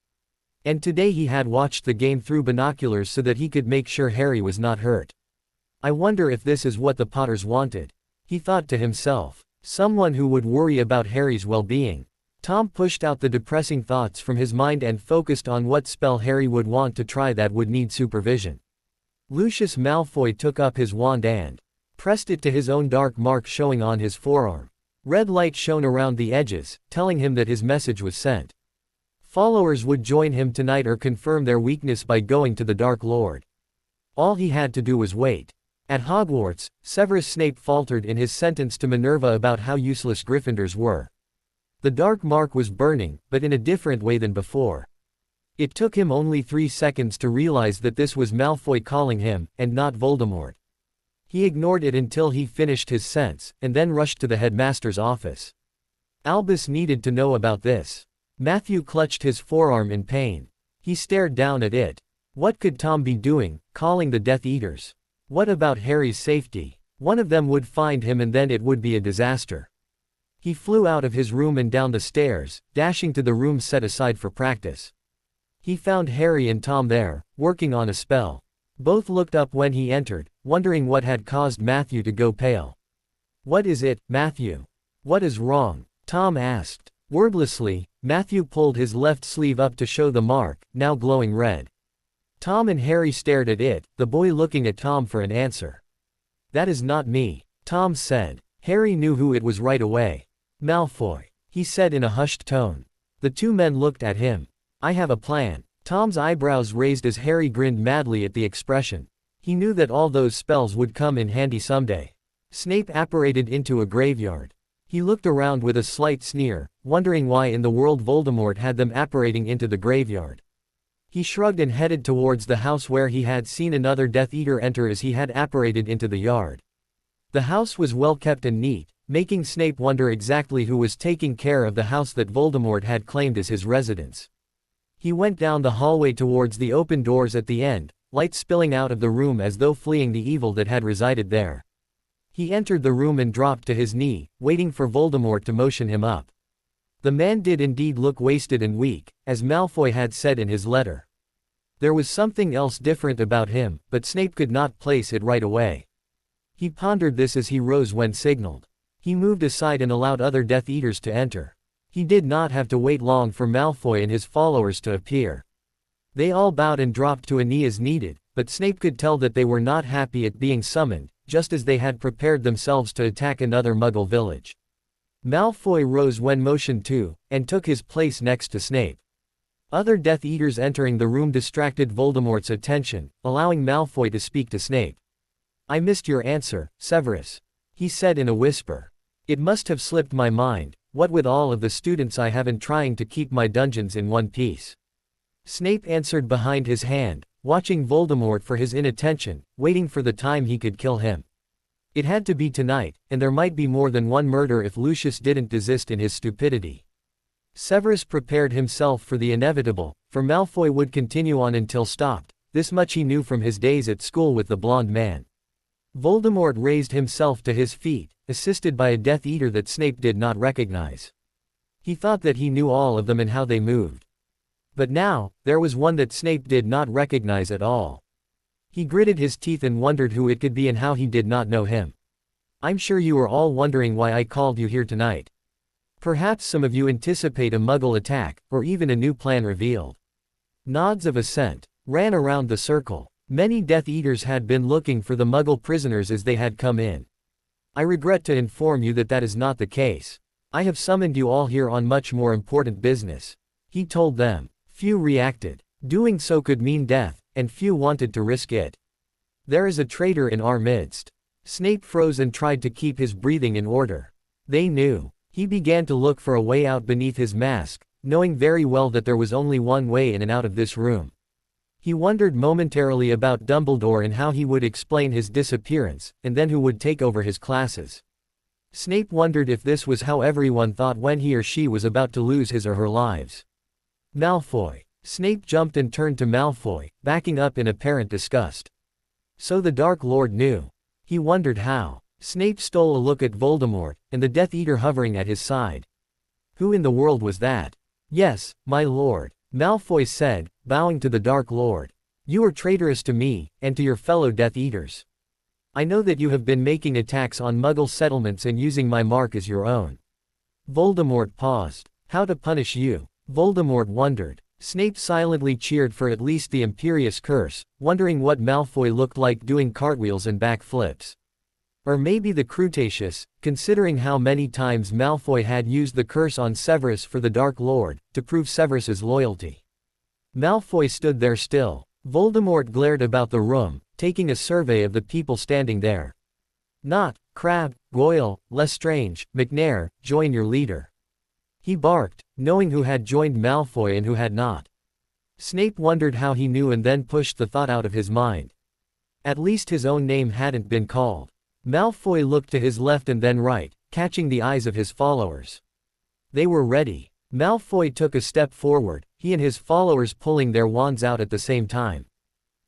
And today he had watched the game through binoculars so that he could make sure Harry was not hurt. "I wonder if this is what the Potters wanted," he thought to himself. Someone who would worry about Harry's well-being. Tom pushed out the depressing thoughts from his mind and focused on what spell Harry would want to try that would need supervision. Lucius Malfoy took up his wand and pressed it to his own dark mark showing on his forearm. Red light shone around the edges, telling him that his message was sent. Followers would join him tonight or confirm their weakness by going to the Dark Lord. All he had to do was wait. At Hogwarts, Severus Snape faltered in his sentence to Minerva about how useless Gryffindors were. The dark mark was burning, but in a different way than before. It took him only 3 seconds to realize that this was Malfoy calling him, and not Voldemort. He ignored it until he finished his sentence, and then rushed to the headmaster's office. Albus needed to know about this. Matthew clutched his forearm in pain. He stared down at it. What could Tom be doing, calling the Death Eaters? What about Harry's safety? One of them would find him and then it would be a disaster. He flew out of his room and down the stairs, dashing to the room set aside for practice. He found Harry and Tom there, working on a spell. Both looked up when he entered, wondering what had caused Matthew to go pale. "What is it, Matthew? What is wrong?" Tom asked. Wordlessly, Matthew pulled his left sleeve up to show the mark, now glowing red. Tom and Harry stared at it, the boy looking at Tom for an answer. "That is not me," Tom said. Harry knew who it was right away. "Malfoy," he said in a hushed tone. The two men looked at him. "I have a plan." Tom's eyebrows raised as Harry grinned madly at the expression. He knew that all those spells would come in handy someday. Snape apparated into a graveyard. He looked around with a slight sneer, wondering why in the world Voldemort had them apparating into the graveyard. He shrugged and headed towards the house where he had seen another Death Eater enter as he had apparated into the yard. The house was well kept and neat, making Snape wonder exactly who was taking care of the house that Voldemort had claimed as his residence. He went down the hallway towards the open doors at the end, light spilling out of the room as though fleeing the evil that had resided there. He entered the room and dropped to his knee, waiting for Voldemort to motion him up. The man did indeed look wasted and weak, as Malfoy had said in his letter. There was something else different about him, but Snape could not place it right away. He pondered this as he rose when signaled. He moved aside and allowed other Death Eaters to enter. He did not have to wait long for Malfoy and his followers to appear. They all bowed and dropped to a knee as needed, but Snape could tell that they were not happy at being summoned, just as they had prepared themselves to attack another Muggle village. Malfoy rose when motioned to, and took his place next to Snape. Other Death Eaters entering the room distracted Voldemort's attention, allowing Malfoy to speak to Snape. "I missed your answer, Severus," he said in a whisper. "It must have slipped my mind, what with all of the students I have in trying to keep my dungeons in one piece." Snape answered behind his hand, watching Voldemort for his inattention, waiting for the time he could kill him. It had to be tonight, and there might be more than one murder if Lucius didn't desist in his stupidity. Severus prepared himself for the inevitable, for Malfoy would continue on until stopped, this much he knew from his days at school with the blonde man. Voldemort raised himself to his feet, assisted by a Death Eater that Snape did not recognize. He thought that he knew all of them and how they moved. But now, there was one that Snape did not recognize at all. He gritted his teeth and wondered who it could be and how he did not know him. "I'm sure you are all wondering why I called you here tonight. Perhaps some of you anticipate a Muggle attack, or even a new plan revealed." Nods of assent ran around the circle. Many Death Eaters had been looking for the Muggle prisoners as they had come in. "I regret to inform you that that is not the case. I have summoned you all here on much more important business," he told them. Few reacted. Doing so could mean death, and few wanted to risk it. "There is a traitor in our midst." Snape froze and tried to keep his breathing in order. They knew. He began to look for a way out beneath his mask, knowing very well that there was only one way in and out of this room. He wondered momentarily about Dumbledore and how he would explain his disappearance, and then who would take over his classes. Snape wondered if this was how everyone thought when he or she was about to lose his or her lives. "Malfoy." Snape jumped and turned to Malfoy, backing up in apparent disgust. So the Dark Lord knew. He wondered how. Snape stole a look at Voldemort, and the Death Eater hovering at his side. Who in the world was that? "Yes, my lord," Malfoy said, bowing to the Dark Lord. "You are traitorous to me, and to your fellow Death Eaters. I know that you have been making attacks on Muggle settlements and using my mark as your own." Voldemort paused. How to punish you? Voldemort wondered. Snape silently cheered for at least the imperious curse, wondering what Malfoy looked like doing cartwheels and backflips. Or maybe the Cretaceous, considering how many times Malfoy had used the curse on Severus for the Dark Lord, to prove Severus's loyalty. Malfoy stood there still. Voldemort glared about the room, taking a survey of the people standing there. Not, Crabbe, Goyle, Lestrange, McNair, join your leader. He barked, knowing who had joined Malfoy and who had not. Snape wondered how he knew and then pushed the thought out of his mind. At least his own name hadn't been called. Malfoy looked to his left and then right, catching the eyes of his followers. They were ready. Malfoy took a step forward, he and his followers pulling their wands out at the same time.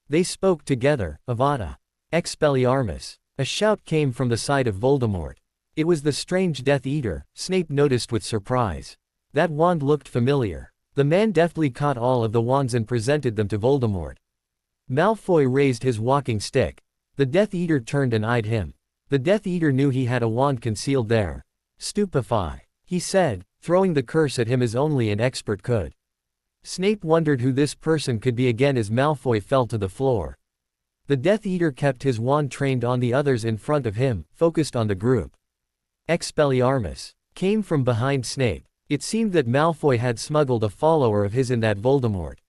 They spoke together, Avada. Expelliarmus. A shout came from the side of Voldemort. It was the strange Death Eater, Snape noticed with surprise. That wand looked familiar. The man deftly caught all of the wands and presented them to Voldemort. Malfoy raised his walking stick. The Death Eater turned and eyed him. The Death Eater knew he had a wand concealed there. Stupefy, he said, throwing the curse at him as only an expert could. Snape wondered who this person could be again as Malfoy fell to the floor. The Death Eater kept his wand trained on the others in front of him, focused on the group. Expelliarmus came from behind Snape. It seemed that Malfoy had smuggled a follower of his in that Voldemort.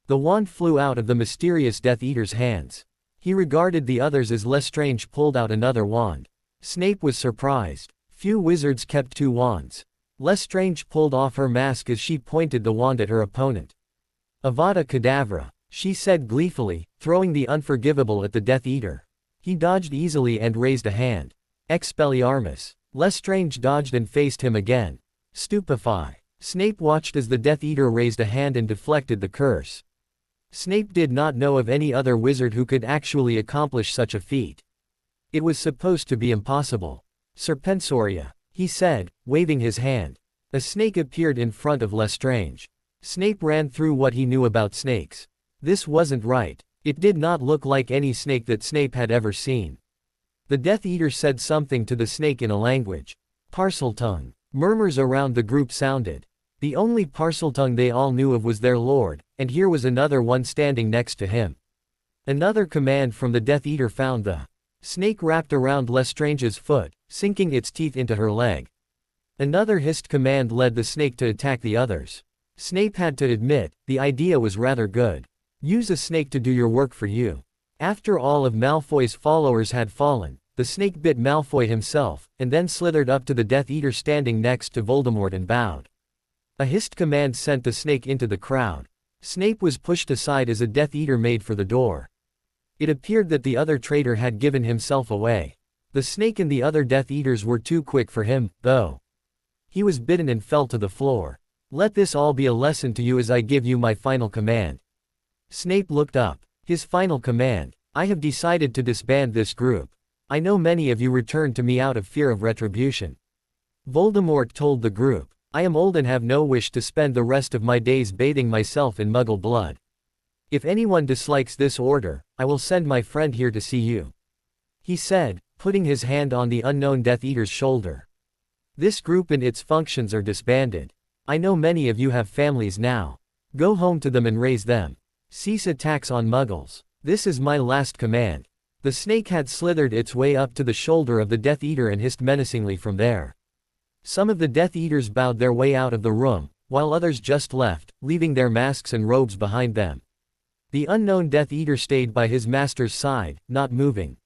The wand flew out of the mysterious Death Eater's hands. He regarded the others as Lestrange pulled out another wand. Snape was surprised. Few wizards kept two wands. Lestrange pulled off her mask as she pointed the wand at her opponent. Avada Kedavra, she said gleefully, throwing the unforgivable at the Death Eater. He dodged easily and raised a hand. Expelliarmus. Lestrange dodged and faced him again. Stupefy. Snape watched as the Death Eater raised a hand and deflected the curse. Snape did not know of any other wizard who could actually accomplish such a feat. It was supposed to be impossible. Serpensoria, he said, waving his hand. A snake appeared in front of Lestrange. Snape ran through what he knew about snakes. This wasn't right. It did not look like any snake that Snape had ever seen. The Death Eater said something to the snake in a language. Parseltongue. Murmurs around the group sounded. The only Parseltongue they all knew of was their lord, and here was another one standing next to him. Another command from the Death Eater found the snake wrapped around Lestrange's foot, sinking its teeth into her leg. Another hissed command led the snake to attack the others. Snape had to admit, the idea was rather good. Use a snake to do your work for you. After all of Malfoy's followers had fallen, the snake bit Malfoy himself, and then slithered up to the Death Eater standing next to Voldemort and bowed. A hissed command sent the snake into the crowd. Snape was pushed aside as a Death Eater made for the door. It appeared that the other traitor had given himself away. The snake and the other Death Eaters were too quick for him, though. He was bitten and fell to the floor. Let this all be a lesson to you as I give you my final command. Snape looked up. His final command. I have decided to disband this group. I know many of you returned to me out of fear of retribution. Voldemort told the group. I am old and have no wish to spend the rest of my days bathing myself in Muggle blood. If anyone dislikes this order, I will send my friend here to see you. He said, putting his hand on the unknown Death Eater's shoulder. This group and its functions are disbanded. I know many of you have families now. Go home to them and raise them. Cease attacks on Muggles. This is my last command. The snake had slithered its way up to the shoulder of the Death Eater and hissed menacingly from there. Some of the Death Eaters bowed their way out of the room, while others just left, leaving their masks and robes behind them. The unknown Death Eater stayed by his master's side, not moving.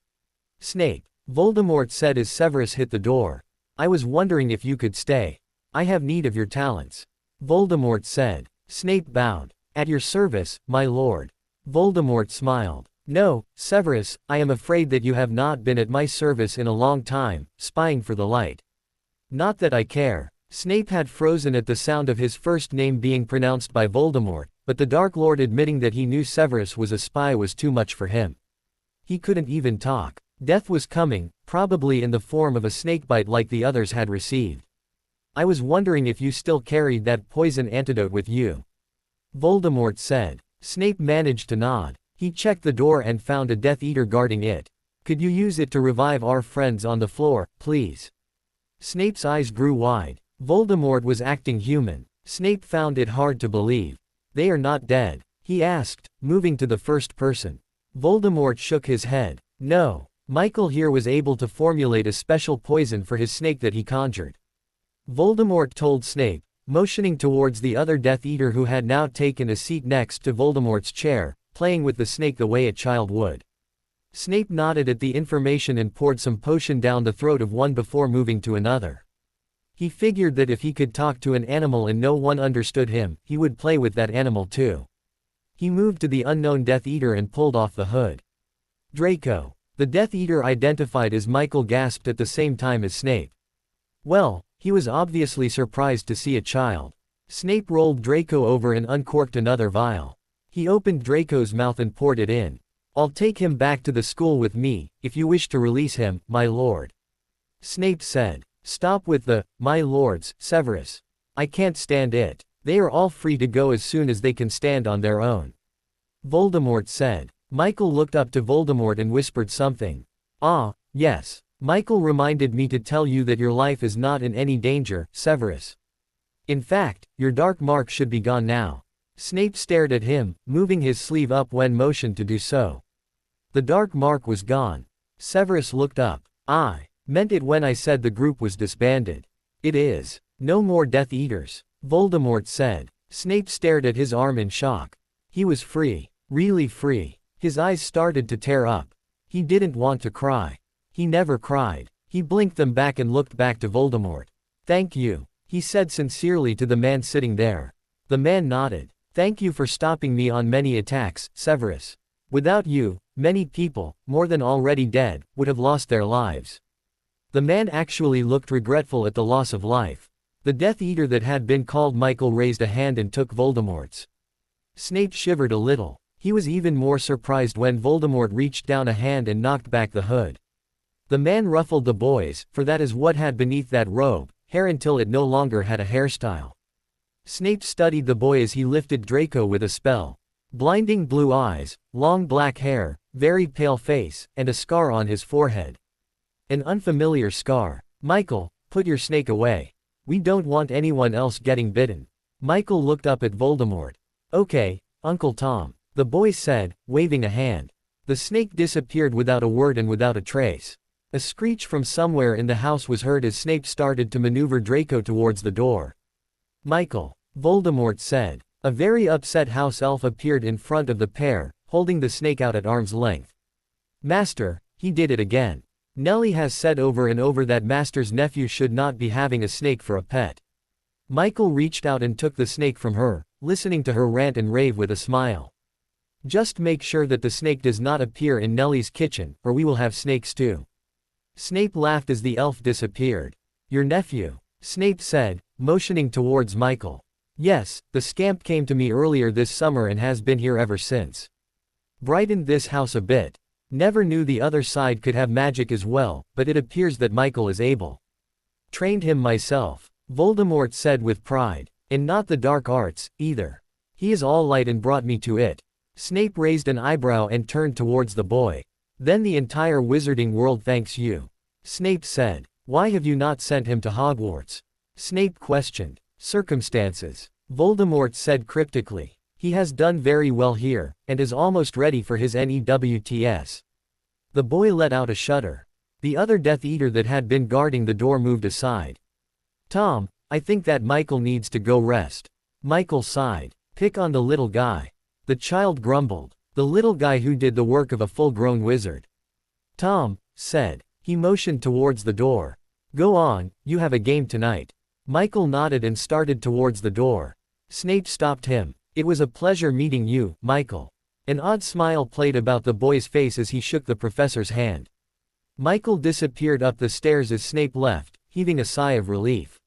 Snape, Voldemort said as Severus hit the door. I was wondering if you could stay. I have need of your talents. Voldemort said. Snape bowed. At your service, my lord. Voldemort smiled. No, Severus, I am afraid that you have not been at my service in a long time, spying for the light. Not that I care. Snape had frozen at the sound of his first name being pronounced by Voldemort, but the Dark Lord admitting that he knew Severus was a spy was too much for him. He couldn't even talk. Death was coming, probably in the form of a snakebite like the others had received. I was wondering if you still carried that poison antidote with you. Voldemort said. Snape managed to nod. He checked the door and found a Death Eater guarding it. Could you use it to revive our friends on the floor, please? Snape's eyes grew wide. Voldemort was acting human. Snape found it hard to believe. They are not dead, he asked, moving to the first person. Voldemort shook his head. No. Michael here was able to formulate a special poison for his snake that he conjured. Voldemort told Snape, motioning towards the other Death Eater who had now taken a seat next to Voldemort's chair, playing with the snake the way a child would. Snape nodded at the information and poured some potion down the throat of one before moving to another. He figured that if he could talk to an animal and no one understood him, he would play with that animal too. He moved to the unknown Death Eater and pulled off the hood. Draco. The Death Eater identified as Michael gasped at the same time as Snape. Well, he was obviously surprised to see a child. Snape rolled Draco over and uncorked another vial. He opened Draco's mouth and poured it in. I'll take him back to the school with me, if you wish to release him, my lord. Snape said. Stop with the, my lords, Severus. I can't stand it. They are all free to go as soon as they can stand on their own. Voldemort said. Michael looked up to Voldemort and whispered something. Ah, yes. Michael reminded me to tell you that your life is not in any danger, Severus. In fact, your dark mark should be gone now. Snape stared at him, moving his sleeve up when motioned to do so. The dark mark was gone. Severus looked up. I meant it when I said the group was disbanded. It is. No more Death Eaters, Voldemort said. Snape stared at his arm in shock. He was free. Really free. His eyes started to tear up. He didn't want to cry. He never cried. He blinked them back and looked back to Voldemort. Thank you, he said sincerely to the man sitting there. The man nodded. Thank you for stopping me on many attacks, Severus. Without you, many people, more than already dead, would have lost their lives. The man actually looked regretful at the loss of life. The Death Eater that had been called Michael raised a hand and took Voldemort's. Snape shivered a little. He was even more surprised when Voldemort reached down a hand and knocked back the hood. The man ruffled the boy's, for that is what had beneath that robe, hair until it no longer had a hairstyle. Snape studied the boy as he lifted Draco with a spell. Blinding blue eyes, long black hair, very pale face, and a scar on his forehead. An unfamiliar scar. Michael, put your snake away. We don't want anyone else getting bitten. Michael looked up at Voldemort. Okay, Uncle Tom. The boy said, waving a hand. The snake disappeared without a word and without a trace. A screech from somewhere in the house was heard as Snape started to maneuver Draco towards the door. Michael, Voldemort said. A very upset house elf appeared in front of the pair, holding the snake out at arm's length. Master, he did it again. Nellie has said over and over that Master's nephew should not be having a snake for a pet. Michael reached out and took the snake from her, listening to her rant and rave with a smile. Just make sure that the snake does not appear in Nellie's kitchen, or we will have snakes too. Snape laughed as the elf disappeared. Your nephew, Snape said, motioning towards Michael. Yes, the scamp came to me earlier this summer and has been here ever since. Brightened this house a bit. Never knew the other side could have magic as well, but it appears that Michael is able. Trained him myself, Voldemort said with pride. And not the dark arts, either. He is all light and brought me to it. Snape raised an eyebrow and turned towards the boy. Then the entire wizarding world thanks you. Snape said. Why have you not sent him to Hogwarts? Snape questioned. Circumstances. Voldemort said cryptically. He has done very well here, and is almost ready for his NEWTS. The boy let out a shudder. The other Death Eater that had been guarding the door moved aside. Tom, I think that Michael needs to go rest. Michael sighed. Pick on the little guy. The child grumbled. The little guy who did the work of a full-grown wizard. Tom said. He motioned towards the door. Go on, you have a game tonight. Michael nodded and started towards the door. Snape stopped him. It was a pleasure meeting you, Michael. An odd smile played about the boy's face as he shook the professor's hand. Michael disappeared up the stairs as Snape left, heaving a sigh of relief.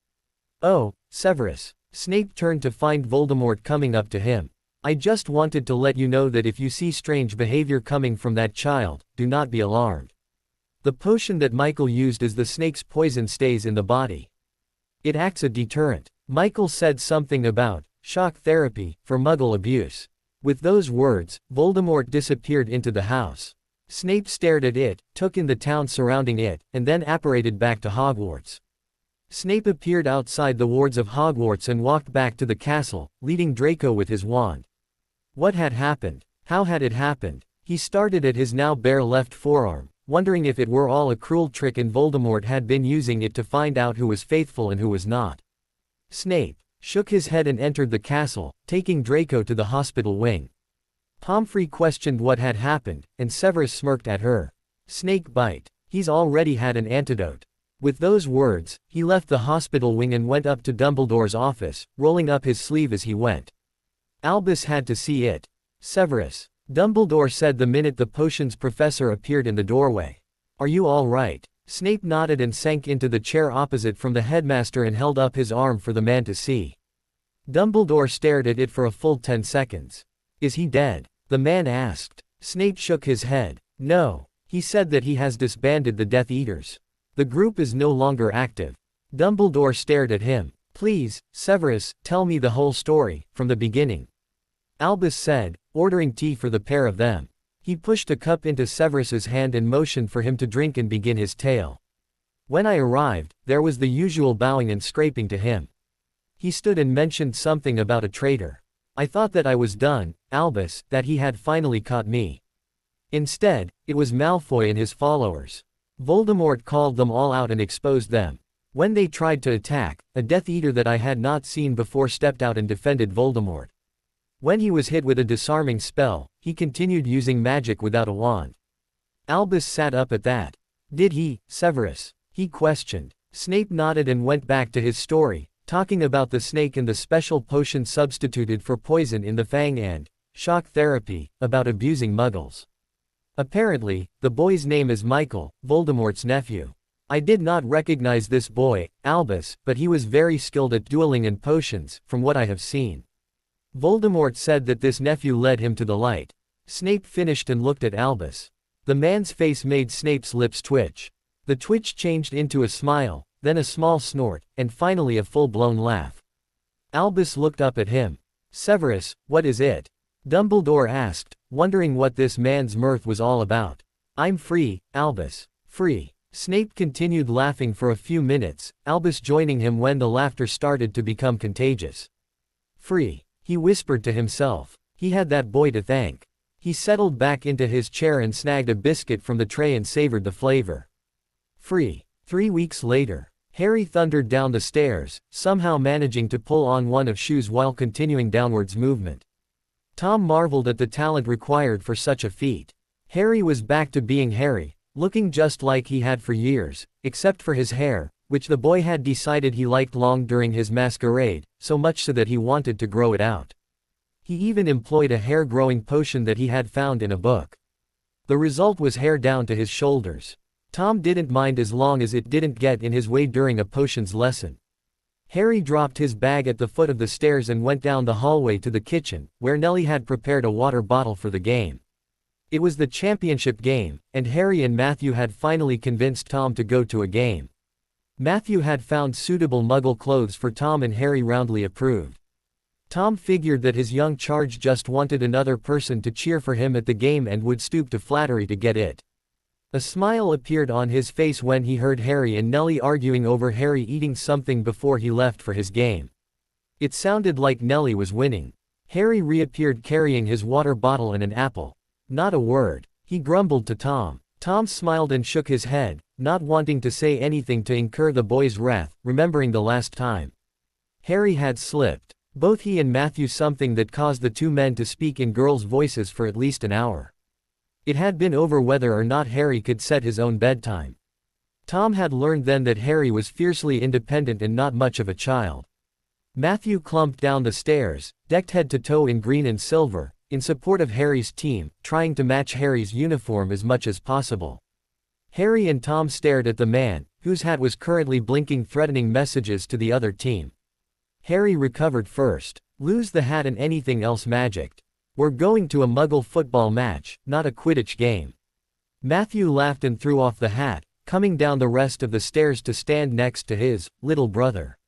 Oh, Severus. Snape turned to find Voldemort coming up to him. I just wanted to let you know that if you see strange behavior coming from that child, do not be alarmed. The potion that Michael used as the snake's poison stays in the body. It acts a deterrent. Michael said something about shock therapy for Muggle abuse. With those words, Voldemort disappeared into the house. Snape stared at it, took in the town surrounding it, and then apparated back to Hogwarts. Snape appeared outside the wards of Hogwarts and walked back to the castle, leading Draco with his wand. What had happened? How had it happened? He started at his now bare left forearm, wondering if it were all a cruel trick and Voldemort had been using it to find out who was faithful and who was not. Snape shook his head and entered the castle, taking Draco to the hospital wing. Pomfrey questioned what had happened, and Severus smirked at her. Snake bite. He's already had an antidote. With those words, he left the hospital wing and went up to Dumbledore's office, rolling up his sleeve as he went. Albus had to see it. Severus, Dumbledore said the minute the potions professor appeared in the doorway. Are you all right? Snape nodded and sank into the chair opposite from the headmaster and held up his arm for the man to see. Dumbledore stared at it for a full 10 seconds. Is he dead? The man asked. Snape shook his head. No. He said that he has disbanded the Death Eaters. The group is no longer active. Dumbledore stared at him. Please, Severus, tell me the whole story, from the beginning. Albus said, ordering tea for the pair of them. He pushed a cup into Severus's hand and motioned for him to drink and begin his tale. When I arrived, there was the usual bowing and scraping to him. He stood and mentioned something about a traitor. I thought that I was done, Albus, that he had finally caught me. Instead, it was Malfoy and his followers. Voldemort called them all out and exposed them. When they tried to attack, a Death Eater that I had not seen before stepped out and defended Voldemort. When he was hit with a disarming spell, he continued using magic without a wand. Albus sat up at that. Did he, Severus? He questioned. Snape nodded and went back to his story, talking about the snake and the special potion substituted for poison in the Fang and shock therapy, about abusing muggles. Apparently, the boy's name is Michael, Voldemort's nephew. I did not recognize this boy, Albus, but he was very skilled at dueling and potions, from what I have seen. Voldemort said that this nephew led him to the light. Snape finished and looked at Albus. The man's face made Snape's lips twitch. The twitch changed into a smile, then a small snort, and finally a full-blown laugh. Albus looked up at him. Severus, what is it? Dumbledore asked, wondering what this man's mirth was all about. I'm free, Albus. Free. Snape continued laughing for a few minutes, Albus joining him when the laughter started to become contagious. Free. He whispered to himself. He had that boy to thank. He settled back into his chair and snagged a biscuit from the tray and savored the flavor. Free. 3 weeks later, Harry thundered down the stairs, somehow managing to pull on one of shoes while continuing downwards movement. Tom marveled at the talent required for such a feat. Harry was back to being Harry, looking just like he had for years, except for his hair, which the boy had decided he liked long during his masquerade, so much so that he wanted to grow it out. He even employed a hair-growing potion that he had found in a book. The result was hair down to his shoulders. Tom didn't mind as long as it didn't get in his way during a potions lesson. Harry dropped his bag at the foot of the stairs and went down the hallway to the kitchen, where Nellie had prepared a water bottle for the game. It was the championship game, and Harry and Matthew had finally convinced Tom to go to a game. Matthew had found suitable Muggle clothes for Tom and Harry roundly approved. Tom figured that his young charge just wanted another person to cheer for him at the game and would stoop to flattery to get it. A smile appeared on his face when he heard Harry and Nellie arguing over Harry eating something before he left for his game. It sounded like Nellie was winning. Harry reappeared carrying his water bottle and an apple. Not a word. He grumbled to Tom. Tom smiled and shook his head, not wanting to say anything to incur the boy's wrath, remembering the last time Harry had slipped. Both he and Matthew something that caused the two men to speak in girls' voices for at least an hour. It had been over whether or not Harry could set his own bedtime. Tom had learned then that Harry was fiercely independent and not much of a child. Matthew clumped down the stairs, decked head to toe in green and silver, in support of Harry's team, trying to match Harry's uniform as much as possible. Harry and Tom stared at the man, whose hat was currently blinking threatening messages to the other team. Harry recovered first. Lose the hat and anything else magicked. We're going to a Muggle football match, not a Quidditch game. Matthew laughed and threw off the hat, coming down the rest of the stairs to stand next to his little brother.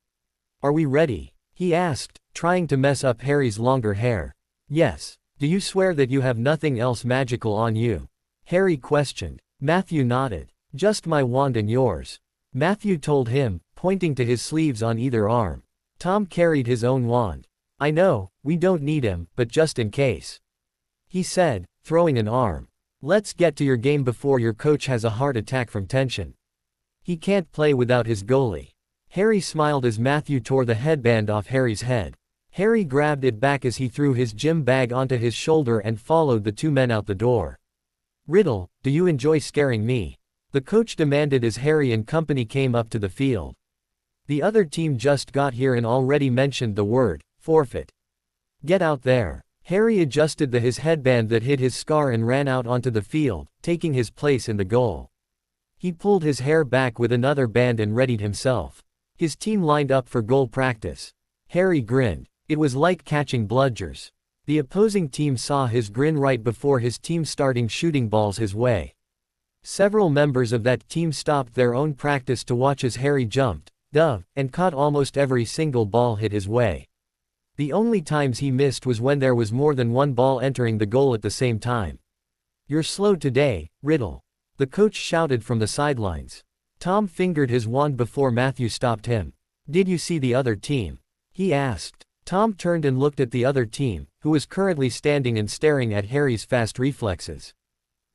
Are we ready? He asked, trying to mess up Harry's longer hair. Yes. Do you swear that you have nothing else magical on you? Harry questioned. Matthew nodded. Just my wand and yours. Matthew told him, pointing to his sleeves on either arm. Tom carried his own wand. "I know, we don't need him, but just in case," he said, throwing an arm. "Let's get to your game before your coach has a heart attack from tension. He can't play without his goalie." Harry smiled as Matthew tore the headband off Harry's head. Harry grabbed it back as he threw his gym bag onto his shoulder and followed the two men out the door. "Riddle, do you enjoy scaring me?" the coach demanded as Harry and company came up to the field. The other team just got here and already mentioned the word forfeit. "Get out there." Harry adjusted his headband that hid his scar and ran out onto the field, taking his place in the goal. He pulled his hair back with another band and readied himself. His team lined up for goal practice. Harry grinned. It was like catching bludgers. The opposing team saw his grin right before his team starting shooting balls his way. Several members of that team stopped their own practice to watch as Harry jumped, dove, and caught almost every single ball hit his way. The only times he missed was when there was more than one ball entering the goal at the same time. "You're slow today, Riddle," the coach shouted from the sidelines. Tom fingered his wand before Matthew stopped him. "Did you see the other team?" he asked. Tom turned and looked at the other team, who was currently standing and staring at Harry's fast reflexes.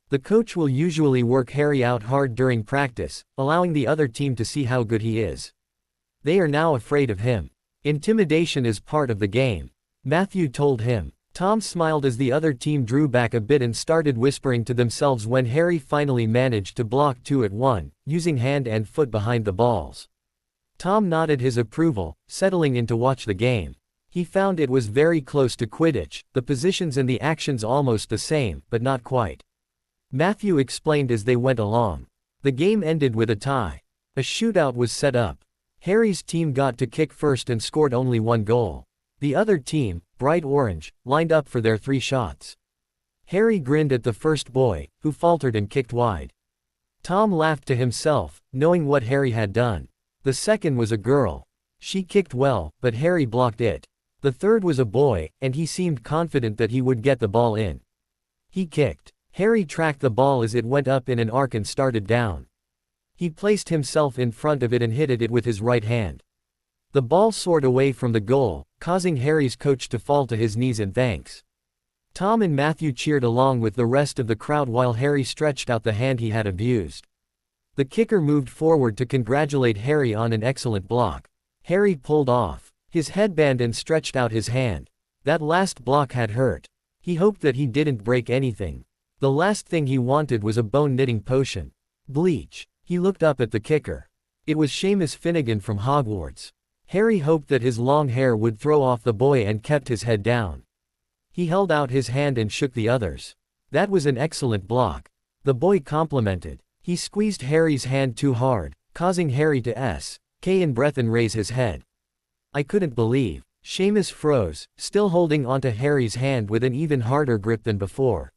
The coach will usually work Harry out hard during practice, allowing the other team to see how good he is. They are now afraid of him. "Intimidation is part of the game," Matthew told him. Tom smiled as the other team drew back a bit and started whispering to themselves when Harry finally managed to block 2-1, using hand and foot behind the balls. Tom nodded his approval, settling in to watch the game. He found it was very close to Quidditch, the positions and the actions almost the same, but not quite. Matthew explained as they went along. The game ended with a tie. A shootout was set up. Harry's team got to kick first and scored only one goal. The other team, bright orange, lined up for their 3 shots. Harry grinned at the first boy, who faltered and kicked wide. Tom laughed to himself, knowing what Harry had done. The second was a girl. She kicked well, but Harry blocked it. The third was a boy, and he seemed confident that he would get the ball in. He kicked. Harry tracked the ball as it went up in an arc and started down. He placed himself in front of it and hit it with his right hand. The ball soared away from the goal, causing Harry's coach to fall to his knees in thanks. Tom and Matthew cheered along with the rest of the crowd while Harry stretched out the hand he had abused. The kicker moved forward to congratulate Harry on an excellent block. Harry pulled off his headband and stretched out his hand. That last block had hurt. He hoped that he didn't break anything. The last thing he wanted was a bone-knitting potion. Bleach. He looked up at the kicker. It was Seamus Finnegan from Hogwarts. Harry hoped that his long hair would throw off the boy and kept his head down. He held out his hand and shook the others. "That was an excellent block," the boy complimented. He squeezed Harry's hand too hard, causing Harry to k in breath and raise his head. "I couldn't believe." Seamus froze, still holding onto Harry's hand with an even harder grip than before.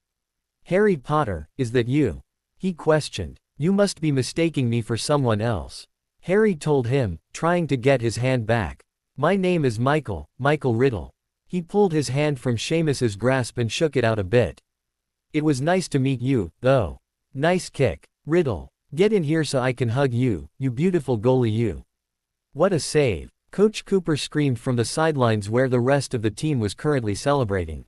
"Harry Potter, is that you?" he questioned. "You must be mistaking me for someone else," Harry told him, trying to get his hand back. "My name is Michael Riddle." He pulled his hand from Seamus's grasp and shook it out a bit. "It was nice to meet you, though." "Nice kick, Riddle. Get in here so I can hug you, you beautiful goalie you." "What a save," Coach Cooper screamed from the sidelines where the rest of the team was currently celebrating.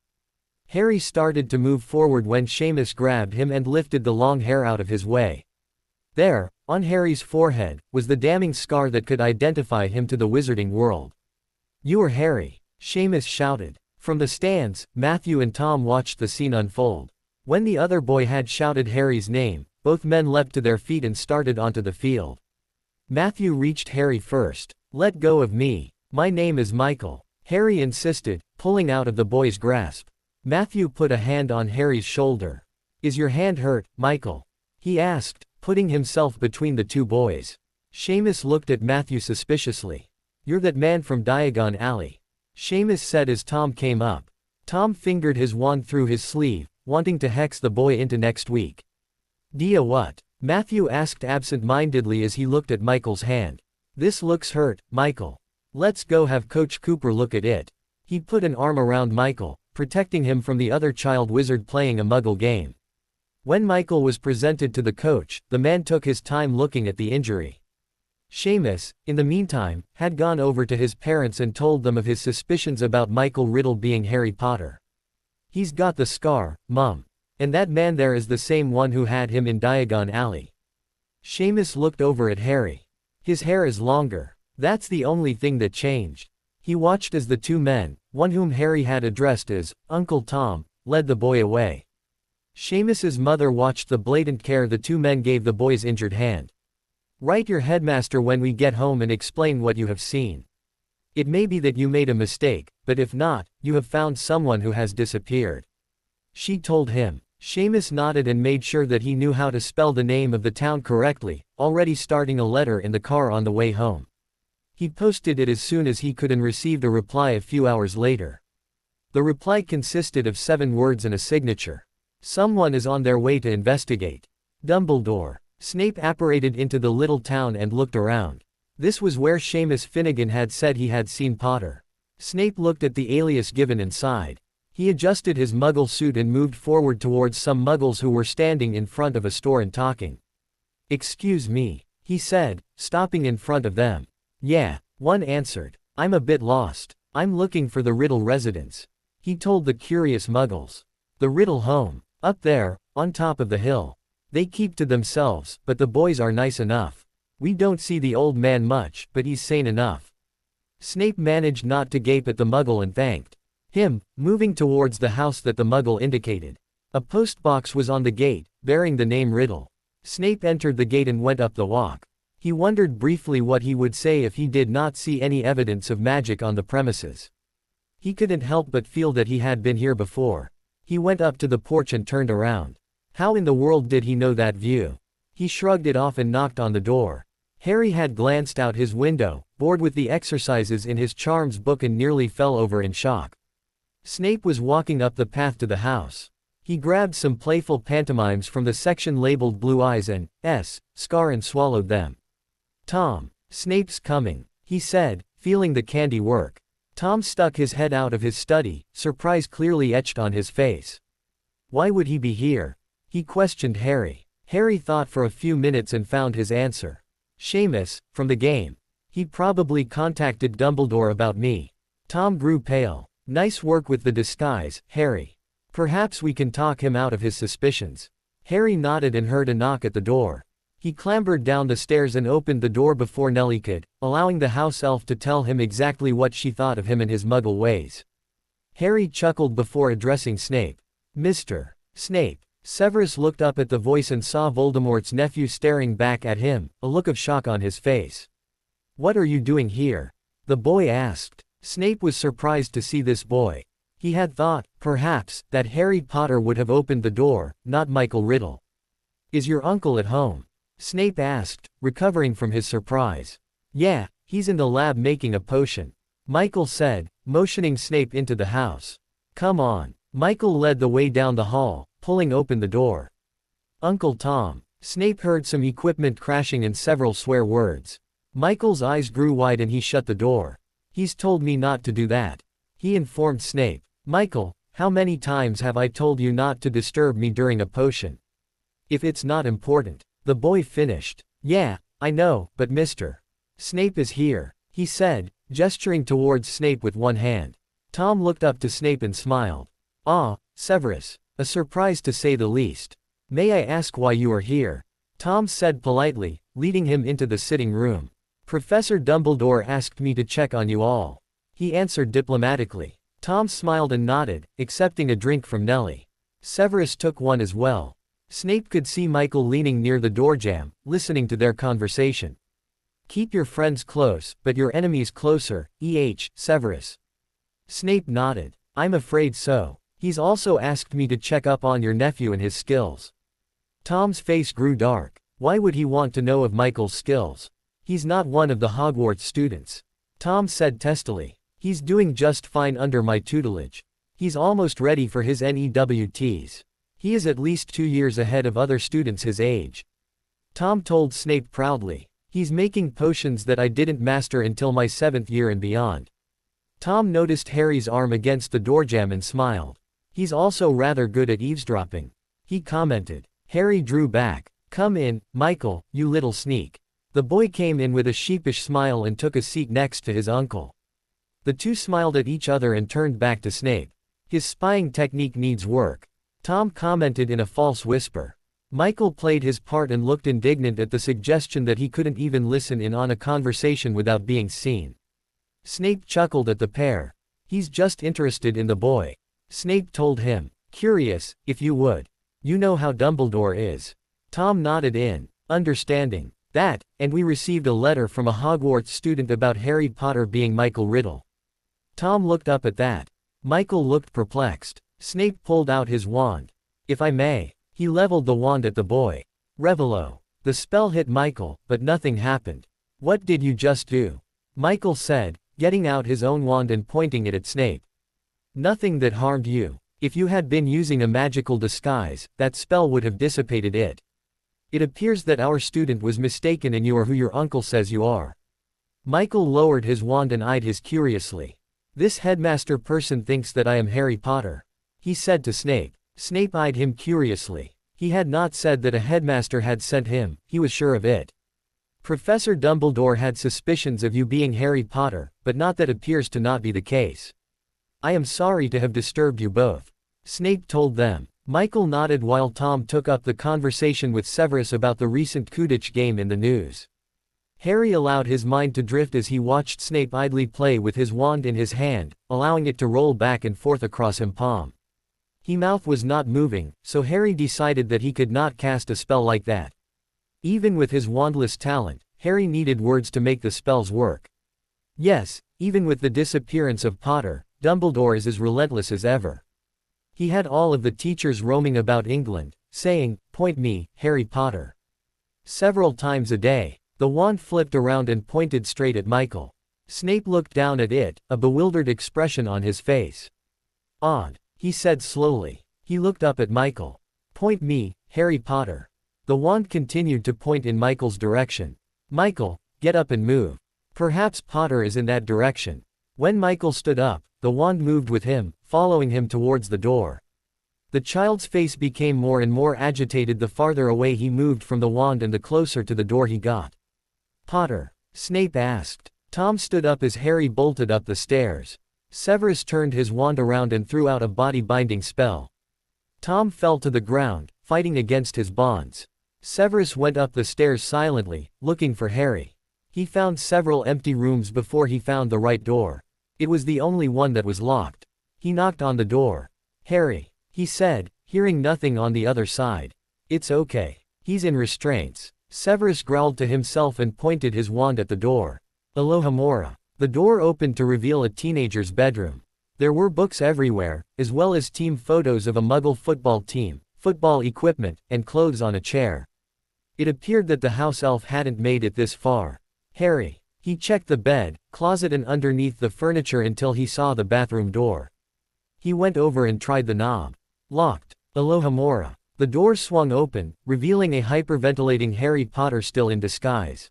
Harry started to move forward when Seamus grabbed him and lifted the long hair out of his way. There, on Harry's forehead, was the damning scar that could identify him to the wizarding world. "You are Harry," Seamus shouted. From the stands, Matthew and Tom watched the scene unfold. When the other boy had shouted Harry's name, both men leapt to their feet and started onto the field. Matthew reached Harry first. "Let go of me. My name is Michael," Harry insisted, pulling out of the boy's grasp. Matthew put a hand on Harry's shoulder. "Is your hand hurt, Michael?" he asked, putting himself between the two boys. Seamus looked at Matthew suspiciously. "You're that man from Diagon Alley," Seamus said as Tom came up. Tom fingered his wand through his sleeve, wanting to hex the boy into next week. "Dia what?" Matthew asked absent-mindedly as he looked at Michael's hand. "This looks hurt, Michael. Let's go have Coach Cooper look at it." He put an arm around Michael, protecting him from the other child wizard playing a muggle game. When Michael was presented to the coach, the man took his time looking at the injury. Seamus, in the meantime, had gone over to his parents and told them of his suspicions about Michael Riddle being Harry Potter. "He's got the scar, Mum. And that man there is the same one who had him in Diagon Alley." Seamus looked over at Harry. "His hair is longer. That's the only thing that changed." He watched as the two men, one whom Harry had addressed as Uncle Tom, led the boy away. Seamus's mother watched the blatant care the two men gave the boy's injured hand. "Write your headmaster when we get home and explain what you have seen. It may be that you made a mistake, but if not, you have found someone who has disappeared," she told him. Seamus nodded and made sure that he knew how to spell the name of the town correctly, already starting a letter in the car on the way home. He posted it as soon as he could and received a reply a few hours later. The reply consisted of 7 words and a signature. "Someone is on their way to investigate. Dumbledore." Snape apparated into the little town and looked around. This was where Seamus Finnegan had said he had seen Potter. Snape looked at the alias given and sighed. He adjusted his muggle suit and moved forward towards some muggles who were standing in front of a store and talking. "Excuse me," he said, stopping in front of them. "Yeah," one answered. "I'm a bit lost. I'm looking for the Riddle residence," he told the curious muggles. "The Riddle home. Up there, on top of the hill. They keep to themselves, but the boys are nice enough. We don't see the old man much, but he's sane enough." Snape managed not to gape at the muggle and thanked him, moving towards the house that the muggle indicated. A postbox was on the gate, bearing the name Riddle. Snape entered the gate and went up the walk. He wondered briefly what he would say if he did not see any evidence of magic on the premises. He couldn't help but feel that he had been here before. He went up to the porch and turned around. How in the world did he know that view? He shrugged it off and knocked on the door. Harry had glanced out his window, bored with the exercises in his charms book, and nearly fell over in shock. Snape was walking up the path to the house. He grabbed some playful pantomimes from the section labeled Blue Eyes and Scar and swallowed them. "Tom, Snape's coming," he said, feeling the candy work. Tom stuck his head out of his study, surprise clearly etched on his face. "Why would he be here?" he questioned Harry. Harry thought for a few minutes and found his answer. "Seamus, from the game. He probably contacted Dumbledore about me." Tom grew pale. "Nice work with the disguise, Harry. Perhaps we can talk him out of his suspicions." Harry nodded and heard a knock at the door. He clambered down the stairs and opened the door before Nellie could, allowing the house elf to tell him exactly what she thought of him and his muggle ways. Harry chuckled before addressing Snape. "Mr. Snape." Severus looked up at the voice and saw Voldemort's nephew staring back at him, a look of shock on his face. "What are you doing here?" the boy asked. Snape was surprised to see this boy. He had thought, perhaps, that Harry Potter would have opened the door, not Michael Riddle. "Is your uncle at home?" Snape asked, recovering from his surprise. "Yeah, he's in the lab making a potion," Michael said, motioning Snape into the house. "Come on." Michael led the way down the hall, pulling open the door. "Uncle Tom." Snape heard some equipment crashing and several swear words. Michael's eyes grew wide and he shut the door. "He's told me not to do that," he informed Snape. "Michael, how many times have I told you not to disturb me during a potion? If it's not important," the boy finished. "Yeah, I know, but Mr. Snape is here," he said, gesturing towards Snape with one hand. Tom looked up to Snape and smiled. "Ah, Severus. A surprise to say the least. May I ask why you are here?" Tom said politely, leading him into the sitting room. "Professor Dumbledore asked me to check on you all," he answered diplomatically. Tom smiled and nodded, accepting a drink from Nellie. Severus took one as well. Snape could see Michael leaning near the doorjamb, listening to their conversation. "Keep your friends close, but your enemies closer, Severus." Snape nodded. "I'm afraid so. He's also asked me to check up on your nephew and his skills." Tom's face grew dark. Why would he want to know of Michael's skills? He's not one of the Hogwarts students. Tom said testily. "He's doing just fine under my tutelage. He's almost ready for his NEWTs. He is at least 2 years ahead of other students his age." Tom told Snape proudly. "He's making potions that I didn't master until my 7th year and beyond." Tom noticed Harry's arm against the doorjamb and smiled. "He's also rather good at eavesdropping," he commented. Harry drew back. "Come in, Michael, you little sneak." The boy came in with a sheepish smile and took a seat next to his uncle. The two smiled at each other and turned back to Snape. His spying technique needs work, Tom commented in a false whisper. Michael played his part and looked indignant at the suggestion that he couldn't even listen in on a conversation without being seen. Snape chuckled at the pair. He's just interested in the boy. Snape told him. Curious, if you would. You know how Dumbledore is. Tom nodded in understanding. That, and we received a letter from a Hogwarts student about Harry Potter being Michael Riddle. Tom looked up at that. Michael looked perplexed. Snape pulled out his wand. If I may. He leveled the wand at the boy. Revelo. The spell hit Michael, but nothing happened. What did you just do? Michael said, getting out his own wand and pointing it at Snape. Nothing that harmed you. If you had been using a magical disguise, that spell would have dissipated it. It appears that our student was mistaken and you are who your uncle says you are. Michael lowered his wand and eyed his curiously. This headmaster person thinks that I am Harry Potter, he said to Snape. Snape eyed him curiously. He had not said that a headmaster had sent him, he was sure of it. Professor Dumbledore had suspicions of you being Harry Potter, but not that appears to not be the case. I am sorry to have disturbed you both, Snape told them. Michael nodded while Tom took up the conversation with Severus about the recent Quidditch game in the news. Harry allowed his mind to drift as he watched Snape idly play with his wand in his hand, allowing it to roll back and forth across his palm. His mouth was not moving, so Harry decided that he could not cast a spell like that. Even with his wandless talent, Harry needed words to make the spells work. Yes, even with the disappearance of Potter, Dumbledore is as relentless as ever. He had all of the teachers roaming about England, saying, "Point me, Harry Potter." Several times a day, the wand flipped around and pointed straight at Michael. Snape looked down at it, a bewildered expression on his face. Odd, he said slowly. He looked up at Michael. Point me, Harry Potter. The wand continued to point in Michael's direction. Michael, get up and move. Perhaps Potter is in that direction. When Michael stood up, the wand moved with him, following him towards the door. The child's face became more and more agitated the farther away he moved from the wand and the closer to the door he got. Potter? Snape asked. Tom stood up as Harry bolted up the stairs. Severus turned his wand around and threw out a body-binding spell. Tom fell to the ground, fighting against his bonds. Severus went up the stairs silently, looking for Harry. He found several empty rooms before he found the right door. It was the only one that was locked. He knocked on the door. Harry, he said, hearing nothing on the other side. It's okay. He's in restraints. Severus growled to himself and pointed his wand at the door. Alohomora. The door opened to reveal a teenager's bedroom. There were books everywhere, as well as team photos of a Muggle football team, football equipment, and clothes on a chair. It appeared that the house elf hadn't made it this far. Harry. He checked the bed, closet and underneath the furniture until he saw the bathroom door. He went over and tried the knob. Locked. Alohomora. The door swung open, revealing a hyperventilating Harry Potter still in disguise.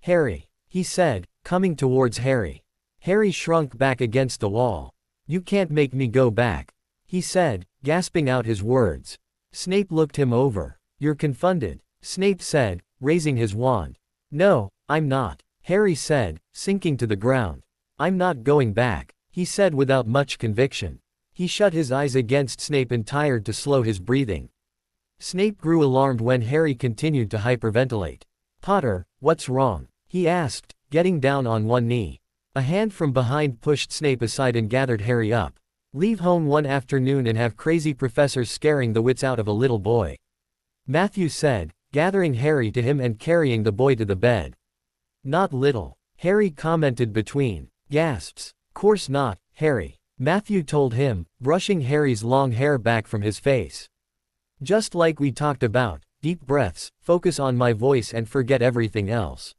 Harry, he said, coming towards Harry. Harry shrunk back against the wall. You can't make me go back, he said, gasping out his words. Snape looked him over. You're confounded, Snape said, raising his wand. No, I'm not, Harry said, sinking to the ground. I'm not going back, he said without much conviction. He shut his eyes against Snape and tired to slow his breathing. Snape grew alarmed when Harry continued to hyperventilate. Potter, what's wrong? He asked, getting down on one knee. A hand from behind pushed Snape aside and gathered Harry up. Leave home one afternoon and have crazy professors scaring the wits out of a little boy, Matthew said, gathering Harry to him and carrying the boy to the bed. Not little, Harry commented between gasps. Course not, Harry, Matthew told him, brushing Harry's long hair back from his face. Just like we talked about, deep breaths, focus on my voice and forget everything else.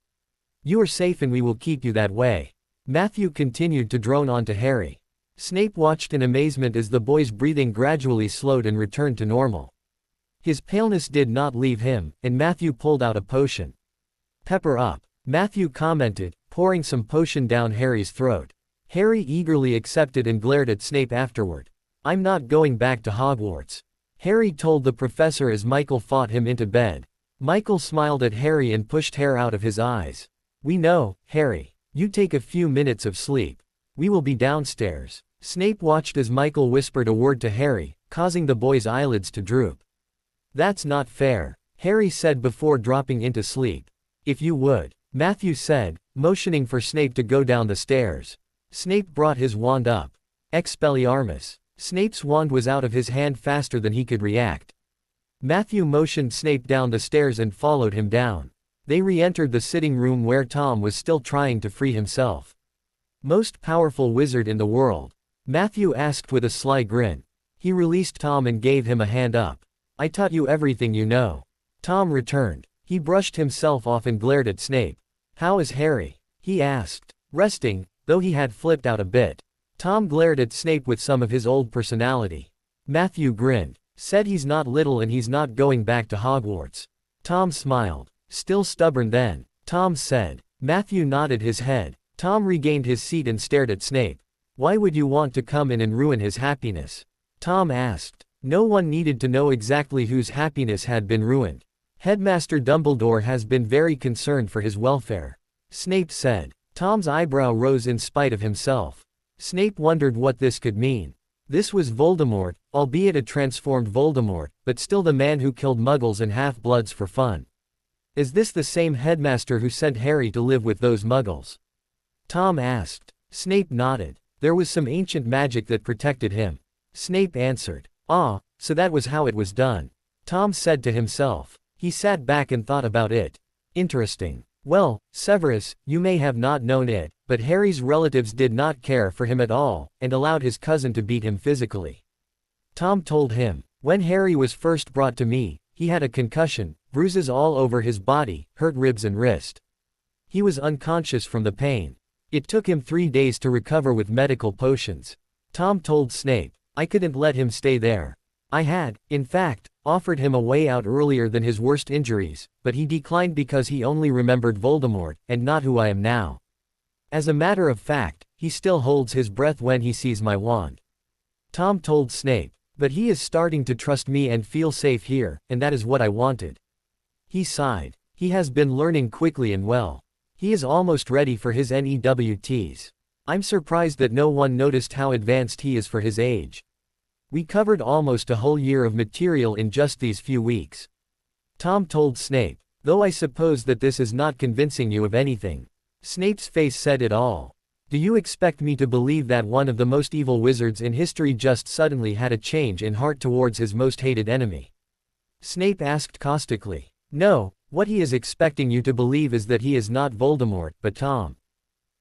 You are safe and we will keep you that way. Matthew continued to drone on to Harry. Snape watched in amazement as the boy's breathing gradually slowed and returned to normal. His paleness did not leave him, and Matthew pulled out a potion. Pepper up, Matthew commented, pouring some potion down Harry's throat. Harry eagerly accepted and glared at Snape afterward. I'm not going back to Hogwarts, Harry told the professor as Michael fought him into bed. Michael smiled at Harry and pushed hair out of his eyes. "We know, Harry. You take a few minutes of sleep. We will be downstairs." Snape watched as Michael whispered a word to Harry, causing the boy's eyelids to droop. "That's not fair," Harry said before dropping into sleep. "If you would," Matthew said, motioning for Snape to go down the stairs. Snape brought his wand up. Expelliarmus. Snape's wand was out of his hand faster than he could react. Matthew motioned Snape down the stairs and followed him down. They re-entered the sitting room where Tom was still trying to free himself. "Most powerful wizard in the world?" Matthew asked with a sly grin. He released Tom and gave him a hand up. "I taught you everything you know," Tom returned. He brushed himself off and glared at Snape. "How is Harry?" he asked. "Resting, though he had flipped out a bit." Tom glared at Snape with some of his old personality. Matthew grinned. "Said he's not little and he's not going back to Hogwarts." Tom smiled. "Still stubborn then," Tom said. Matthew nodded his head. Tom regained his seat and stared at Snape. "Why would you want to come in and ruin his happiness?" Tom asked. No one needed to know exactly whose happiness had been ruined. "Headmaster Dumbledore has been very concerned for his welfare," Snape said. Tom's eyebrow rose in spite of himself. Snape wondered what this could mean. This was Voldemort, albeit a transformed Voldemort, but still the man who killed muggles and half-bloods for fun. Is this the same headmaster who sent Harry to live with those muggles? Tom asked. Snape nodded. There was some ancient magic that protected him. Snape answered. "Ah, so that was how it was done," Tom said to himself. He sat back and thought about it. "Interesting. Well, Severus, you may have not known it, but Harry's relatives did not care for him at all, and allowed his cousin to beat him physically." Tom told him. "When Harry was first brought to me, he had a concussion, bruises all over his body, hurt ribs and wrist. He was unconscious from the pain. It took him 3 days to recover with medical potions." Tom told Snape. "I couldn't let him stay there. I had, in fact, offered him a way out earlier than his worst injuries, but he declined because he only remembered Voldemort, and not who I am now. As a matter of fact, he still holds his breath when he sees my wand." Tom told Snape. "But he is starting to trust me and feel safe here, and that is what I wanted." He sighed. "He has been learning quickly and well. He is almost ready for his NEWTs. I'm surprised that no one noticed how advanced he is for his age. We covered almost a whole year of material in just these few weeks." Tom told Snape. "Though I suppose that this is not convincing you of anything." Snape's face said it all. "Do you expect me to believe that one of the most evil wizards in history just suddenly had a change in heart towards his most hated enemy?" Snape asked caustically. "No, what he is expecting you to believe is that he is not Voldemort, but Tom,"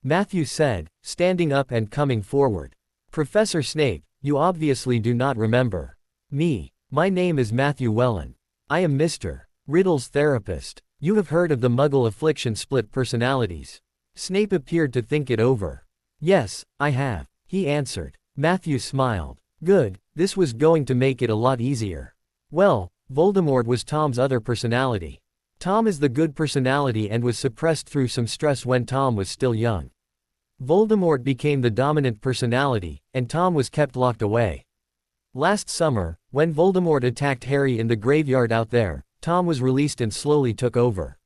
Matthew said, standing up and coming forward. "Professor Snape, you obviously do not remember me. My name is Matthew Welland. I am Mr. Riddle's therapist. You have heard of the Muggle affliction split personalities." Snape appeared to think it over. "Yes, I have," he answered. Matthew smiled. "Good, this was going to make it a lot easier. Well, Voldemort was Tom's other personality. Tom is the good personality and was suppressed through some stress when Tom was still young. Voldemort became the dominant personality, and Tom was kept locked away. Last summer, when Voldemort attacked Harry in the graveyard out there, Tom was released and slowly took over.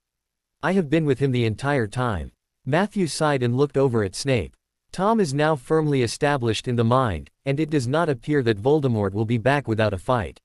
I have been with him the entire time." Matthew sighed and looked over at Snape. "Tom is now firmly established in the mind, and it does not appear that Voldemort will be back without a fight."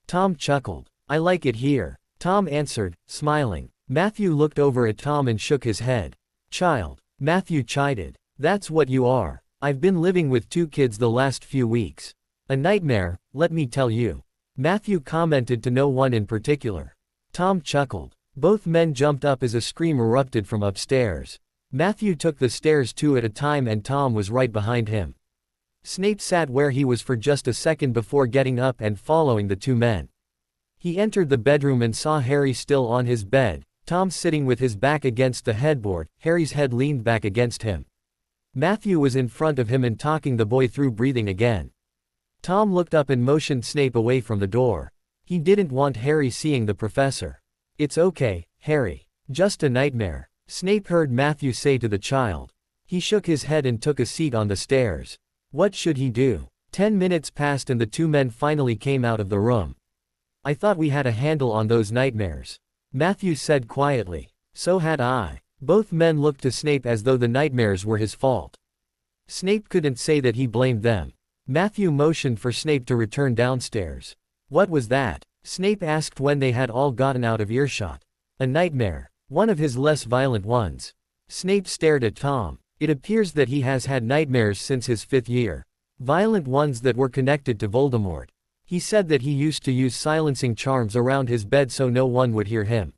Tom chuckled. "I like it here," Tom answered, smiling. Matthew looked over at Tom and shook his head. "Child," Matthew chided. "That's what you are. I've been living with 2 kids the last few weeks. A nightmare, let me tell you." Matthew commented to no one in particular. Tom chuckled. Both men jumped up as a scream erupted from upstairs. Matthew took the stairs 2 at a time and Tom was right behind him. Snape sat where he was for just a second before getting up and following the 2 men. He entered the bedroom and saw Harry still on his bed, Tom sitting with his back against the headboard, Harry's head leaned back against him. Matthew was in front of him and talking the boy through breathing again. Tom looked up and motioned Snape away from the door. He didn't want Harry seeing the professor. "It's okay, Harry. Just a nightmare," Snape heard Matthew say to the child. He shook his head and took a seat on the stairs. What should he do? 10 minutes passed and the 2 men finally came out of the room. "I thought we had a handle on those nightmares," Matthew said quietly. So had I. Both men looked to Snape as though the nightmares were his fault. Snape couldn't say that he blamed them. Matthew motioned for Snape to return downstairs. What was that? Snape asked when they had all gotten out of earshot. A nightmare. One of his less violent ones. Snape stared at Tom. It appears that he has had nightmares since his 5th year. Violent ones that were connected to Voldemort. He said that he used to use silencing charms around his bed so no one would hear him.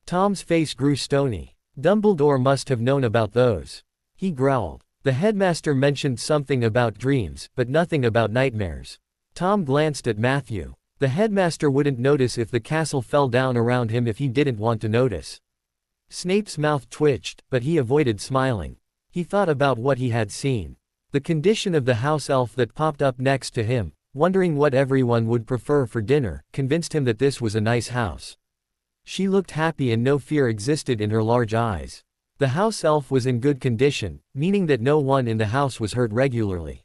Tom's face grew stony. Dumbledore must have known about those. He growled. The headmaster mentioned something about dreams, but nothing about nightmares. Tom glanced at Matthew. The headmaster wouldn't notice if the castle fell down around him if he didn't want to notice. Snape's mouth twitched, but he avoided smiling. He thought about what he had seen. The condition of the house elf that popped up next to him, wondering what everyone would prefer for dinner, convinced him that this was a nice house. She looked happy and no fear existed in her large eyes. The house elf was in good condition, meaning that no one in the house was hurt regularly.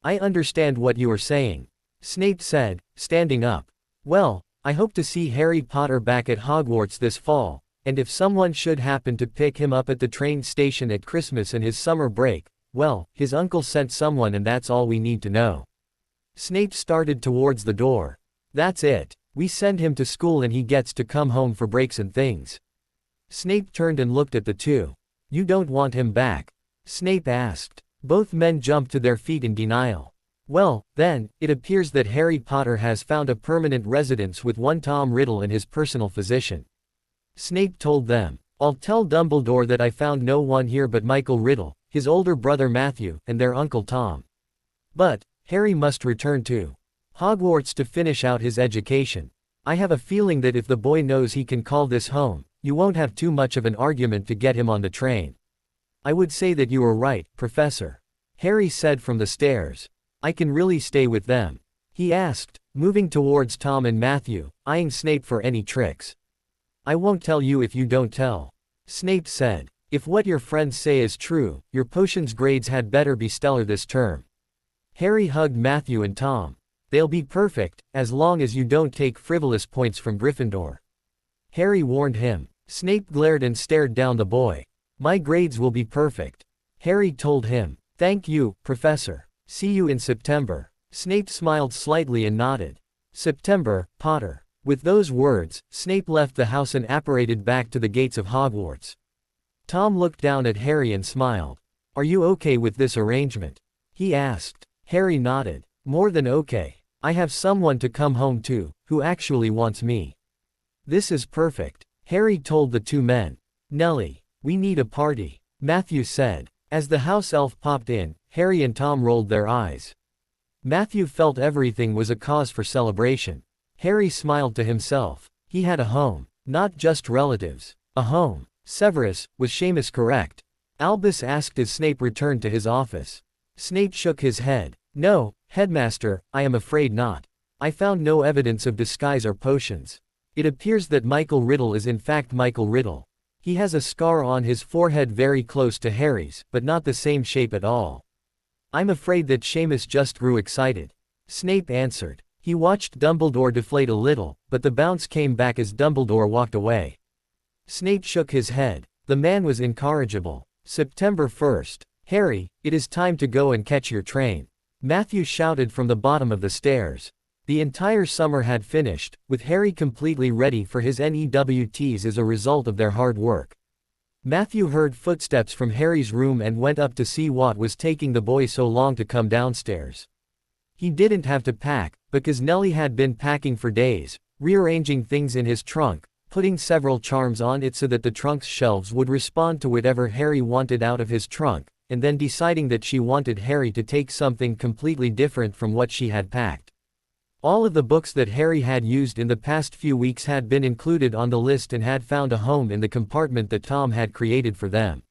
I understand what you are saying, Snape said, standing up. Well, I hope to see Harry Potter back at Hogwarts this fall, and if someone should happen to pick him up at the train station at Christmas and his summer break, well, his uncle sent someone and that's all we need to know. Snape started towards the door. That's it. We send him to school and he gets to come home for breaks and things. Snape turned and looked at the two. You don't want him back? Snape asked. Both men jumped to their feet in denial. Well, then, it appears that Harry Potter has found a permanent residence with one Tom Riddle and his personal physician. Snape told them. I'll tell Dumbledore that I found no one here but Michael Riddle, his older brother Matthew, and their uncle Tom. But, Harry must return to Hogwarts to finish out his education. I have a feeling that if the boy knows he can call this home, you won't have too much of an argument to get him on the train. I would say that you are right, Professor. Harry said from the stairs. I can really stay with them? He asked, moving towards Tom and Matthew, eyeing Snape for any tricks. I won't tell you if you don't tell. Snape said. If what your friends say is true, your potions grades had better be stellar this term. Harry hugged Matthew and Tom. They'll be perfect, as long as you don't take frivolous points from Gryffindor. Harry warned him. Snape glared and stared down the boy. My grades will be perfect. Harry told him. Thank you, Professor. See you in September. Snape smiled slightly and nodded. September, Potter. With those words, Snape left the house and apparated back to the gates of Hogwarts. Tom looked down at Harry and smiled. Are you okay with this arrangement? He asked. Harry nodded. More than okay. I have someone to come home to, who actually wants me. This is perfect, Harry told the two men. Nellie, we need a party, Matthew said. As the house elf popped in, Harry and Tom rolled their eyes. Matthew felt everything was a cause for celebration. Harry smiled to himself. He had a home, not just relatives. A home. Severus, was Seamus correct? Albus asked as Snape returned to his office. Snape shook his head. No, Headmaster, I am afraid not. I found no evidence of disguise or potions. It appears that Michael Riddle is in fact Michael Riddle. He has a scar on his forehead very close to Harry's, but not the same shape at all. I'm afraid that Seamus just grew excited. Snape answered. He watched Dumbledore deflate a little, but the bounce came back as Dumbledore walked away. Snape shook his head. The man was incorrigible. September 1st. Harry, it is time to go and catch your train. Matthew shouted from the bottom of the stairs. The entire summer had finished, with Harry completely ready for his NEWTs as a result of their hard work. Matthew heard footsteps from Harry's room and went up to see what was taking the boy so long to come downstairs. He didn't have to pack, because Nellie had been packing for days, rearranging things in his trunk, putting several charms on it so that the trunk's shelves would respond to whatever Harry wanted out of his trunk, and then deciding that she wanted Harry to take something completely different from what she had packed. All of the books that Harry had used in the past few weeks had been included on the list and had found a home in the compartment that Tom had created for them.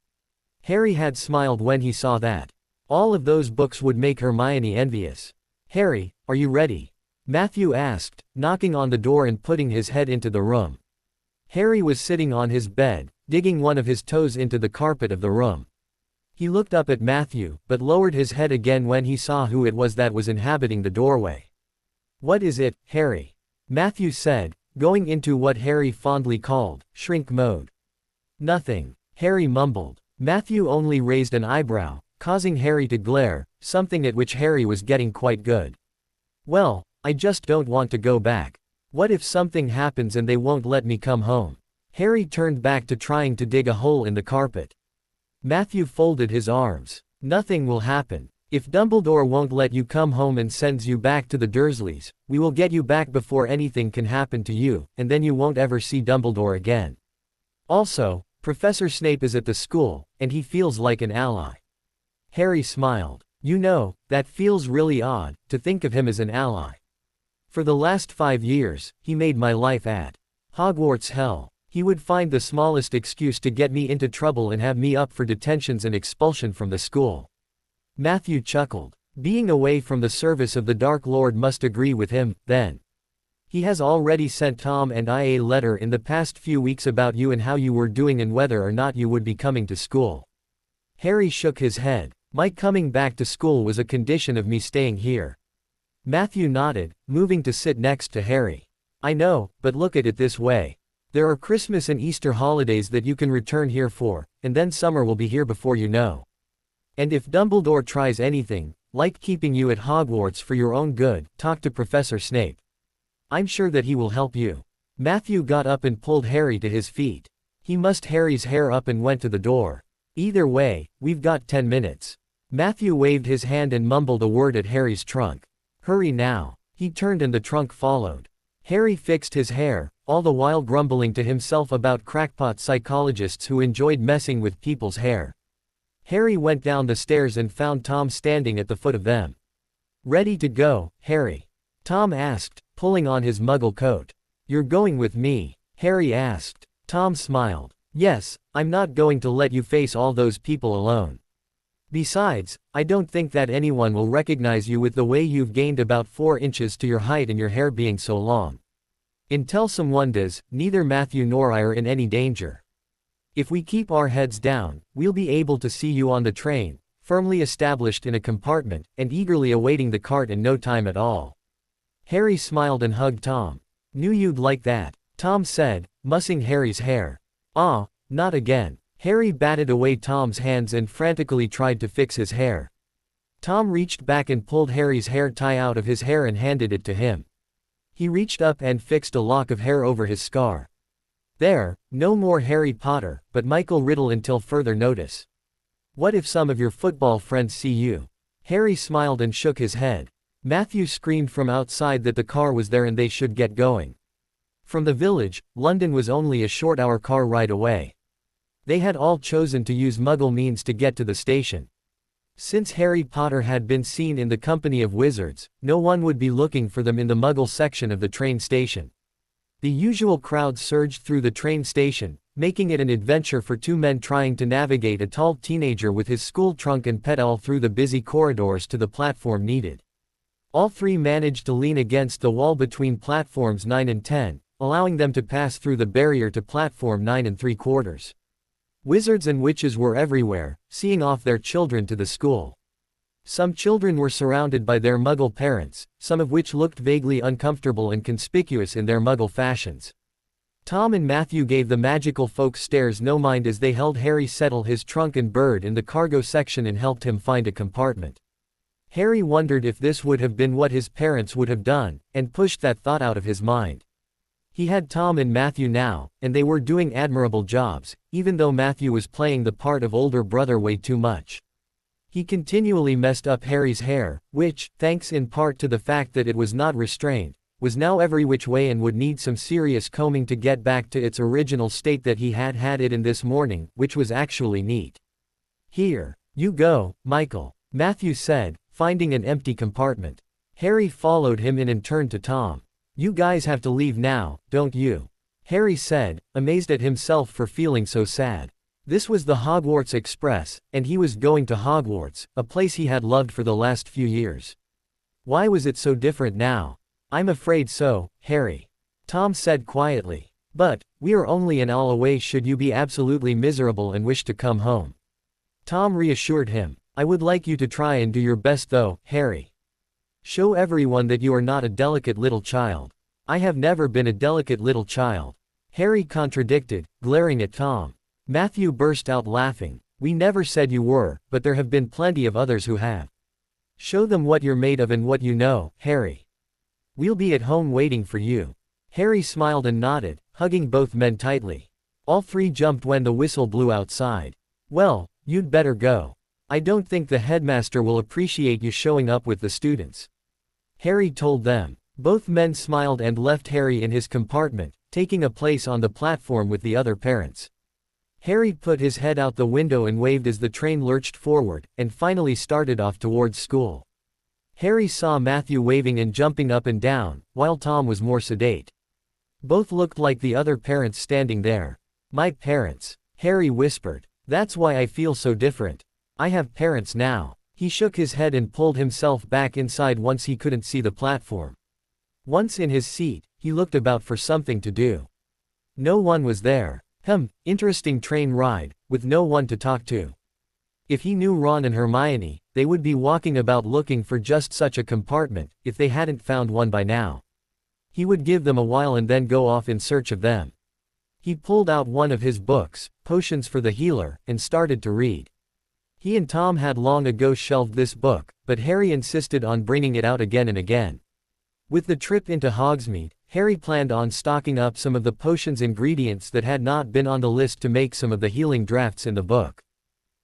Harry had smiled when he saw that. All of those books would make Hermione envious. Harry, are you ready? Matthew asked, knocking on the door and putting his head into the room. Harry was sitting on his bed, digging one of his toes into the carpet of the room. He looked up at Matthew, but lowered his head again when he saw who it was that was inhabiting the doorway. What is it, Harry? Matthew said, going into what Harry fondly called shrink mode. Nothing, Harry mumbled. Matthew only raised an eyebrow, causing Harry to glare, something at which Harry was getting quite good. Well, I just don't want to go back. What if something happens and they won't let me come home? Harry turned back to trying to dig a hole in the carpet. Matthew folded his arms. Nothing will happen. If Dumbledore won't let you come home and sends you back to the Dursleys, we will get you back before anything can happen to you, and then you won't ever see Dumbledore again. Also, Professor Snape is at the school, and he feels like an ally. Harry smiled. You know, that feels really odd, to think of him as an ally. For the last 5 years, he made my life at Hogwarts hell. He would find the smallest excuse to get me into trouble and have me up for detentions and expulsion from the school. Matthew chuckled. Being away from the service of the Dark Lord must agree with him, then. He has already sent Tom and I a letter in the past few weeks about you and how you were doing and whether or not you would be coming to school. Harry shook his head. My coming back to school was a condition of me staying here. Matthew nodded, moving to sit next to Harry. I know, but look at it this way. There are Christmas and Easter holidays that you can return here for, and then summer will be here before you know. And if Dumbledore tries anything, like keeping you at Hogwarts for your own good, talk to Professor Snape. I'm sure that he will help you. Matthew got up and pulled Harry to his feet. He mussed Harry's hair up and went to the door. Either way, we've got 10 minutes. Matthew waved his hand and mumbled a word at Harry's trunk. Hurry now. He turned and the trunk followed. Harry fixed his hair, all the while grumbling to himself about crackpot psychologists who enjoyed messing with people's hair. Harry went down the stairs and found Tom standing at the foot of them. Ready to go, Harry? Tom asked, pulling on his muggle coat. You're going with me? Harry asked. Tom smiled. Yes, I'm not going to let you face all those people alone. Besides, I don't think that anyone will recognize you with the way you've gained about 4 inches to your height and your hair being so long. Until someone does, neither Matthew nor I are in any danger. If we keep our heads down, we'll be able to see you on the train, firmly established in a compartment, and eagerly awaiting the cart in no time at all. Harry smiled and hugged Tom. Knew you'd like that, Tom said, mussing Harry's hair. Ah, not again. Harry batted away Tom's hands and frantically tried to fix his hair. Tom reached back and pulled Harry's hair tie out of his hair and handed it to him. He reached up and fixed a lock of hair over his scar. There, no more Harry Potter, but Michael Riddle until further notice. What if some of your football friends see you? Harry smiled and shook his head. Matthew screamed from outside that the car was there and they should get going. From the village, London was only a short-hour car ride away. They had all chosen to use Muggle means to get to the station. Since Harry Potter had been seen in the company of wizards, no one would be looking for them in the Muggle section of the train station. The usual crowd surged through the train station, making it an adventure for 2 men trying to navigate a tall teenager with his school trunk and pet all through the busy corridors to the platform needed. All 3 managed to lean against the wall between platforms 9 and 10, allowing them to pass through the barrier to platform 9 3/4. Wizards and witches were everywhere, seeing off their children to the school. Some children were surrounded by their Muggle parents, some of which looked vaguely uncomfortable and conspicuous in their Muggle fashions. Tom and Matthew gave the magical folk stares no mind as they held Harry settle his trunk and bird in the cargo section and helped him find a compartment. Harry wondered if this would have been what his parents would have done, and pushed that thought out of his mind. He had Tom and Matthew now, and they were doing admirable jobs, even though Matthew was playing the part of older brother way too much. He continually messed up Harry's hair, which, thanks in part to the fact that it was not restrained, was now every which way and would need some serious combing to get back to its original state that he had had it in this morning, which was actually neat. Here, you go, Michael, Matthew said, finding an empty compartment. Harry followed him in and turned to Tom. You guys have to leave now, don't you? Harry said, amazed at himself for feeling so sad. This was the Hogwarts Express, and he was going to Hogwarts, a place he had loved for the last few years. Why was it so different now? I'm afraid so, Harry. Tom said quietly. But, we are only an hour away should you be absolutely miserable and wish to come home. Tom reassured him. I would like you to try and do your best though, Harry. Show everyone that you are not a delicate little child. I have never been a delicate little child. Harry contradicted, glaring at Tom. Matthew burst out laughing. We never said you were, but there have been plenty of others who have. Show them what you're made of and what you know, Harry. We'll be at home waiting for you. Harry smiled and nodded, hugging both men tightly. All three jumped when the whistle blew outside. Well, you'd better go. I don't think the headmaster will appreciate you showing up with the students. Harry told them. Both men smiled and left Harry in his compartment, taking a place on the platform with the other parents. Harry put his head out the window and waved as the train lurched forward, and finally started off towards school. Harry saw Matthew waving and jumping up and down, while Tom was more sedate. Both looked like the other parents standing there. My parents, Harry whispered. That's why I feel so different. I have parents now. He shook his head and pulled himself back inside once he couldn't see the platform. Once in his seat, he looked about for something to do. No one was there. Interesting train ride, with no one to talk to. If he knew Ron and Hermione, they would be walking about looking for just such a compartment, if they hadn't found one by now. He would give them a while and then go off in search of them. He pulled out one of his books, Potions for the Healer, and started to read. He and Tom had long ago shelved this book, but Harry insisted on bringing it out again and again. With the trip into Hogsmeade, Harry planned on stocking up some of the potions' ingredients that had not been on the list to make some of the healing drafts in the book.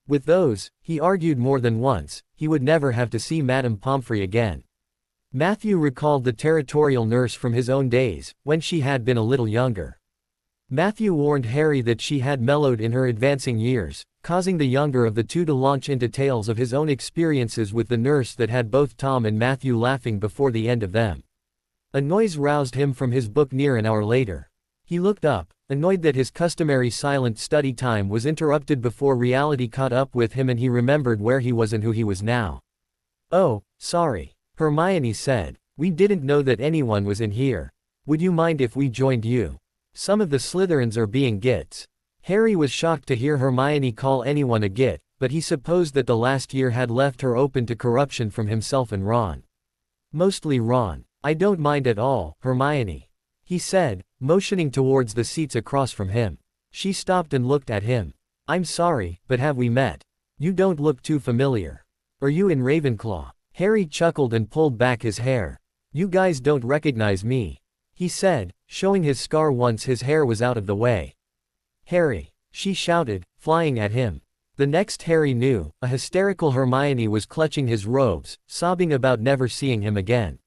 With those, he argued more than once, he would never have to see Madame Pomfrey again. Matthew recalled the territorial nurse from his own days, when she had been a little younger. Matthew warned Harry that she had mellowed in her advancing years, causing the younger of the two to launch into tales of his own experiences with the nurse that had both Tom and Matthew laughing before the end of them. A noise roused him from his book near an hour later. He looked up, annoyed that his customary silent study time was interrupted before reality caught up with him and he remembered where he was and who he was now. Oh, sorry, Hermione said. We didn't know that anyone was in here. Would you mind if we joined you? Some of the Slytherins are being gits. Harry was shocked to hear Hermione call anyone a git, but he supposed that the last year had left her open to corruption from himself and Ron. Mostly Ron. I don't mind at all, Hermione. He said, motioning towards the seats across from him. She stopped and looked at him. I'm sorry, but have we met? You don't look too familiar. Are you in Ravenclaw? Harry chuckled and pulled back his hair. You guys don't recognize me, he said, showing his scar once his hair was out of the way. Harry, she shouted, flying at him. The next Harry knew, a hysterical Hermione was clutching his robes, sobbing about never seeing him again.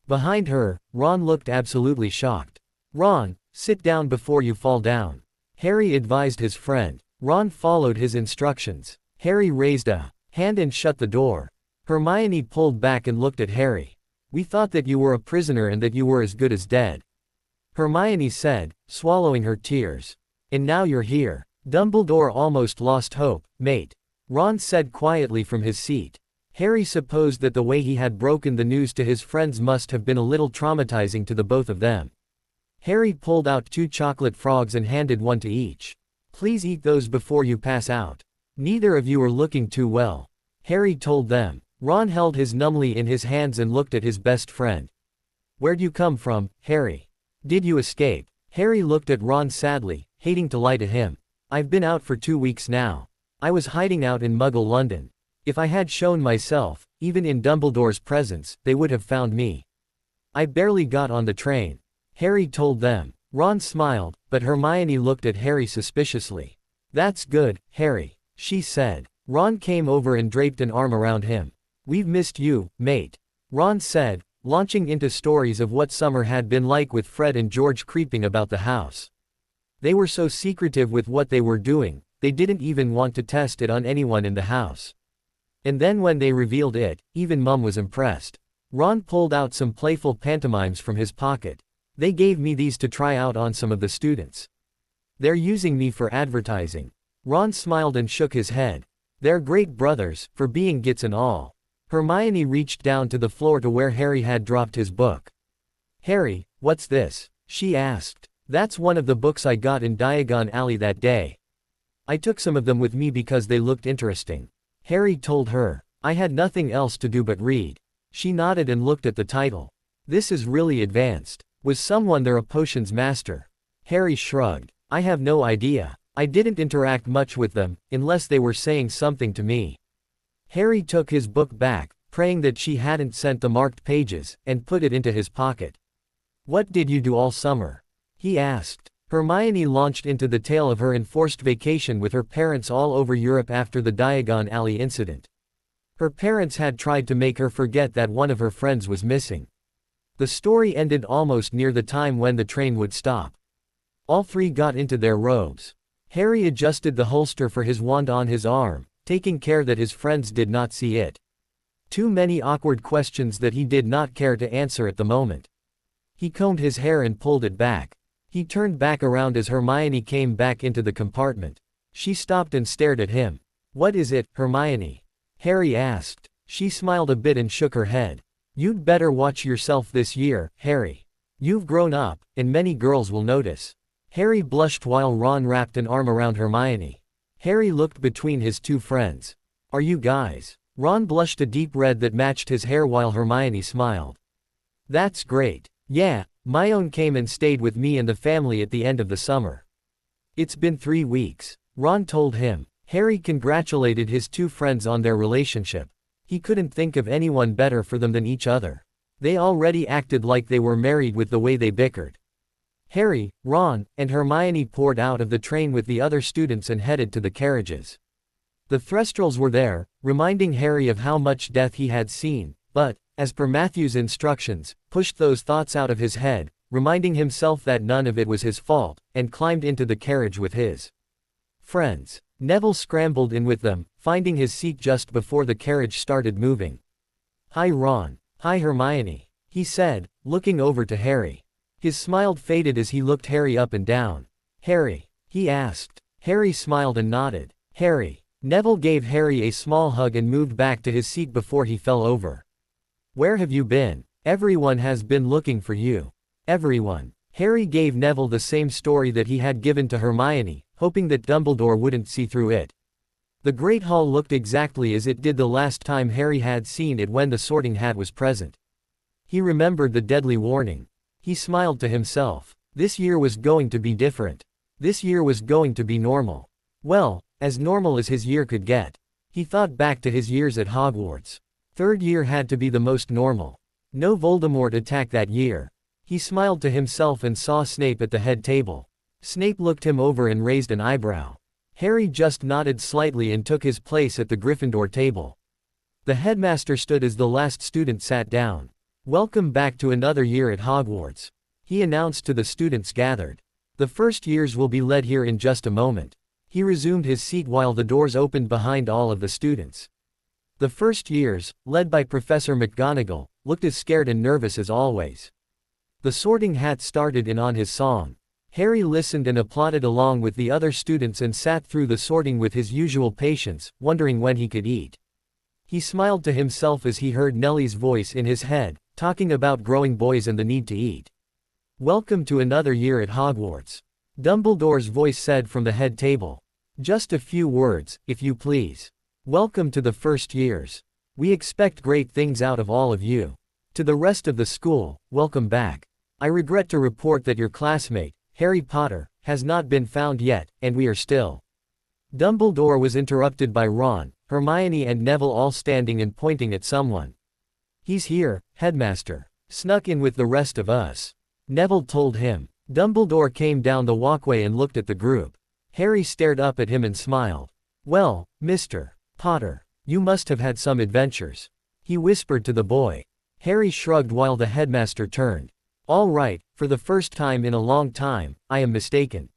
Behind her, Ron looked absolutely shocked. Ron, sit down before you fall down, Harry advised his friend. Ron followed his instructions. Harry raised a hand and shut the door. Hermione pulled back and looked at Harry. We thought that you were a prisoner and that you were as good as dead, Hermione said, swallowing her tears. And now you're here. Dumbledore almost lost hope, mate, Ron said quietly from his seat. Harry supposed that the way he had broken the news to his friends must have been a little traumatizing to the both of them. Harry pulled out 2 chocolate frogs and handed one to each. Please eat those before you pass out. Neither of you are looking too well, Harry told them. Ron held his numbly in his hands and looked at his best friend. Where'd you come from, Harry? Did you escape? Harry looked at Ron sadly, hating to lie to him. I've been out for 2 weeks now. I was hiding out in Muggle London. If I had shown myself, even in Dumbledore's presence, they would have found me. I barely got on the train, Harry told them. Ron smiled, but Hermione looked at Harry suspiciously. That's good, Harry, she said. Ron came over and draped an arm around him. We've missed you, mate, Ron said, launching into stories of what summer had been like with Fred and George creeping about the house. They were so secretive with what they were doing, they didn't even want to test it on anyone in the house. And then when they revealed it, even Mum was impressed. Ron pulled out some playful pantomimes from his pocket. They gave me these to try out on some of the students. They're using me for advertising. Ron smiled and shook his head. They're great brothers, for being gits and all. Hermione reached down to the floor to where Harry had dropped his book. Harry, what's this? She asked. That's one of the books I got in Diagon Alley that day. I took some of them with me because they looked interesting, Harry told her. I had nothing else to do but read. She nodded and looked at the title. This is really advanced. Was someone there a potions master? Harry shrugged. I have no idea. I didn't interact much with them, unless they were saying something to me. Harry took his book back, praying that she hadn't sent the marked pages, and put it into his pocket. What did you do all summer? He asked. Hermione launched into the tale of her enforced vacation with her parents all over Europe after the Diagon Alley incident. Her parents had tried to make her forget that one of her friends was missing. The story ended almost near the time when the train would stop. All three got into their robes. Harry adjusted the holster for his wand on his arm, taking care that his friends did not see it. Too many awkward questions that he did not care to answer at the moment. He combed his hair and pulled it back. He turned back around as Hermione came back into the compartment. She stopped and stared at him. What is it, Hermione? Harry asked. She smiled a bit and shook her head. You'd better watch yourself this year, Harry. You've grown up, and many girls will notice. Harry blushed while Ron wrapped an arm around Hermione. Harry looked between his two friends. Are you guys? Ron blushed a deep red that matched his hair while Hermione smiled. That's great. Yeah, Myone came and stayed with me and the family at the end of the summer. It's been 3 weeks. Ron told him. Harry congratulated his two friends on their relationship. He couldn't think of anyone better for them than each other. They already acted like they were married with the way they bickered. Harry, Ron, and Hermione poured out of the train with the other students and headed to the carriages. The Thestrals were there, reminding Harry of how much death he had seen, but, as per Matthew's instructions, pushed those thoughts out of his head, reminding himself that none of it was his fault, and climbed into the carriage with his friends. Neville scrambled in with them, finding his seat just before the carriage started moving. Hi Ron. Hi Hermione, he said, looking over to Harry. His smile faded as he looked Harry up and down. Harry? He asked. Harry smiled and nodded. Harry. Neville gave Harry a small hug and moved back to his seat before he fell over. Where have you been? Everyone has been looking for you. Everyone. Harry gave Neville the same story that he had given to Hermione, hoping that Dumbledore wouldn't see through it. The Great Hall looked exactly as it did the last time Harry had seen it when the Sorting Hat was present. He remembered the deadly warning. He smiled to himself. This year was going to be different. This year was going to be normal. Well, as normal as his year could get. He thought back to his years at Hogwarts. Third year had to be the most normal. No Voldemort attack that year. He smiled to himself and saw Snape at the head table. Snape looked him over and raised an eyebrow. Harry just nodded slightly and took his place at the Gryffindor table. The headmaster stood as the last student sat down. Welcome back to another year at Hogwarts, he announced to the students gathered. The first years will be led here in just a moment. He resumed his seat while the doors opened behind all of the students. The first years, led by Professor McGonagall, looked as scared and nervous as always. The Sorting Hat started in on his song. Harry listened and applauded along with the other students and sat through the sorting with his usual patience, wondering when he could eat. He smiled to himself as he heard Nellie's voice in his head, talking about growing boys and the need to eat. Welcome to another year at Hogwarts. Dumbledore's voice said from the head table. Just a few words, if you please. Welcome to the first years. We expect great things out of all of you. To the rest of the school, welcome back. I regret to report that your classmate, Harry Potter, has not been found yet, and we are still. Dumbledore was interrupted by Ron, Hermione and Neville all standing and pointing at someone. He's here, Headmaster. Snuck in with the rest of us. Neville told him. Dumbledore came down the walkway and looked at the group. Harry stared up at him and smiled. Well, Mr. Potter, you must have had some adventures. He whispered to the boy. Harry shrugged while the headmaster turned. All right, for the first time in a long time, I am mistaken.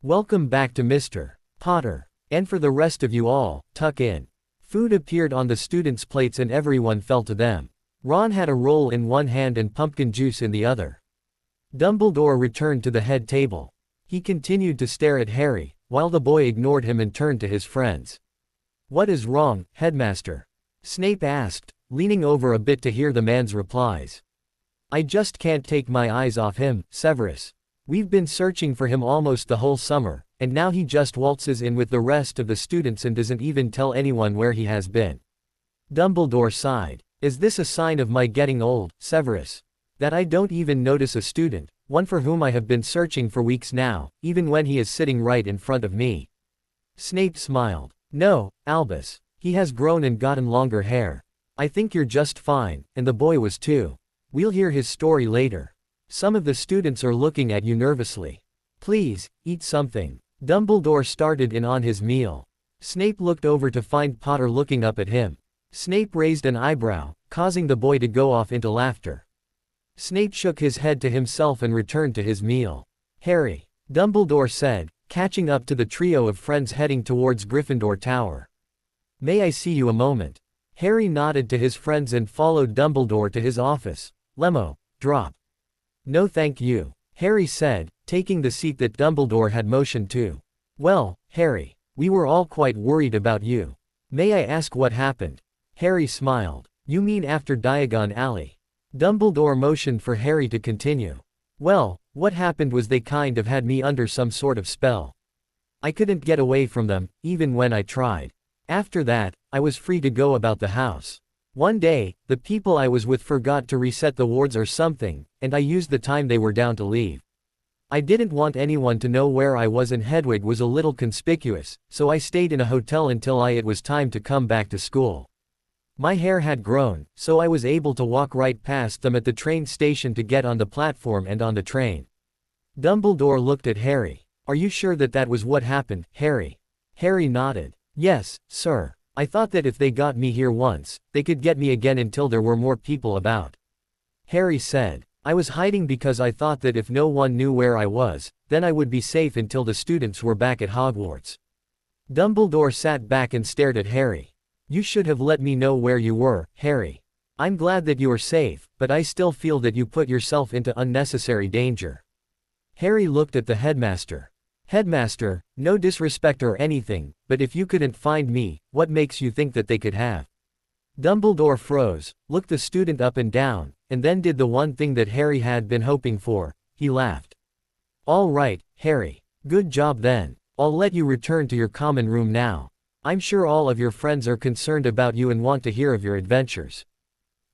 Welcome back to Mr. Potter. And for the rest of you all, tuck in. Food appeared on the students' plates and everyone fell to them. Ron had a roll in one hand and pumpkin juice in the other. Dumbledore returned to the head table. He continued to stare at Harry, while the boy ignored him and turned to his friends. What is wrong, Headmaster? Snape asked, leaning over a bit to hear the man's replies. I just can't take my eyes off him, Severus. We've been searching for him almost the whole summer, and now he just waltzes in with the rest of the students and doesn't even tell anyone where he has been. Dumbledore sighed. Is this a sign of my getting old, Severus? That I don't even notice a student, one for whom I have been searching for weeks now, even when he is sitting right in front of me." Snape smiled. "No, Albus. He has grown and gotten longer hair. I think you're just fine, and the boy was too. We'll hear his story later." Some of the students are looking at you nervously. "Please, eat something." Dumbledore started in on his meal. Snape looked over to find Potter looking up at him. Snape raised an eyebrow, causing the boy to go off into laughter. Snape shook his head to himself and returned to his meal. "Harry," Dumbledore said, catching up to the trio of friends heading towards Gryffindor Tower. "May I see you a moment?" Harry nodded to his friends and followed Dumbledore to his office. "Lemo, drop." "No thank you," Harry said, taking the seat that Dumbledore had motioned to. "Well, Harry, we were all quite worried about you. May I ask what happened?" Harry smiled. "You mean after Diagon Alley?" Dumbledore motioned for Harry to continue. "Well, what happened was they kind of had me under some sort of spell. I couldn't get away from them, even when I tried. After that, I was free to go about the house. One day, the people I was with forgot to reset the wards or something, and I used the time they were down to leave. I didn't want anyone to know where I was and Hedwig was a little conspicuous, so I stayed in a hotel until it was time to come back to school. My hair had grown, so I was able to walk right past them at the train station to get on the platform and on the train." Dumbledore looked at Harry. "Are you sure that that was what happened, Harry?" Harry nodded. "Yes, sir. I thought that if they got me here once, they could get me again until there were more people about." Harry said, "I was hiding because I thought that if no one knew where I was, then I would be safe until the students were back at Hogwarts." Dumbledore sat back and stared at Harry. "You should have let me know where you were, Harry. I'm glad that you are safe, but I still feel that you put yourself into unnecessary danger." Harry looked at the headmaster. "Headmaster, no disrespect or anything, but if you couldn't find me, what makes you think that they could have?" Dumbledore froze, looked the student up and down, and then did the one thing that Harry had been hoping for. He laughed. "All right, Harry. Good job then. I'll let you return to your common room now. I'm sure all of your friends are concerned about you and want to hear of your adventures."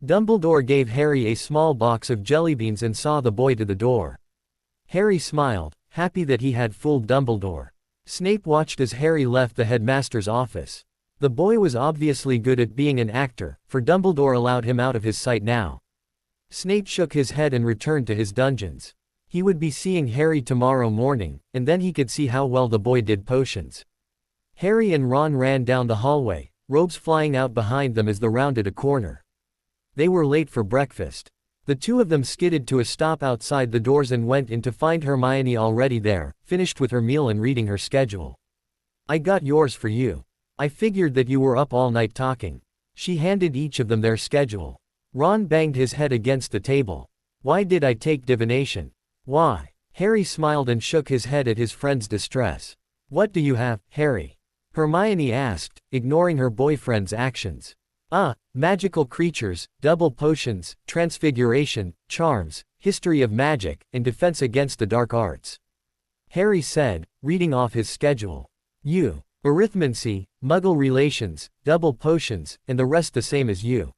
Dumbledore gave Harry a small box of jellybeans and saw the boy to the door. Harry smiled, happy that he had fooled Dumbledore. Snape watched as Harry left the headmaster's office. The boy was obviously good at being an actor, for Dumbledore allowed him out of his sight now. Snape shook his head and returned to his dungeons. He would be seeing Harry tomorrow morning, and then he could see how well the boy did potions. Harry and Ron ran down the hallway, robes flying out behind them as they rounded a corner. They were late for breakfast. The two of them skidded to a stop outside the doors and went in to find Hermione already there, finished with her meal and reading her schedule. "I got yours for you. I figured that you were up all night talking." She handed each of them their schedule. Ron banged his head against the table. "Why did I take divination?" "Why?" Harry smiled and shook his head at his friend's distress. "What do you have, Harry?" Hermione asked, ignoring her boyfriend's actions. Magical creatures, double potions, transfiguration, charms, history of magic, and defense against the dark arts." Harry said, reading off his schedule. "You. Arithmancy, muggle relations, double potions, and the rest the same as you."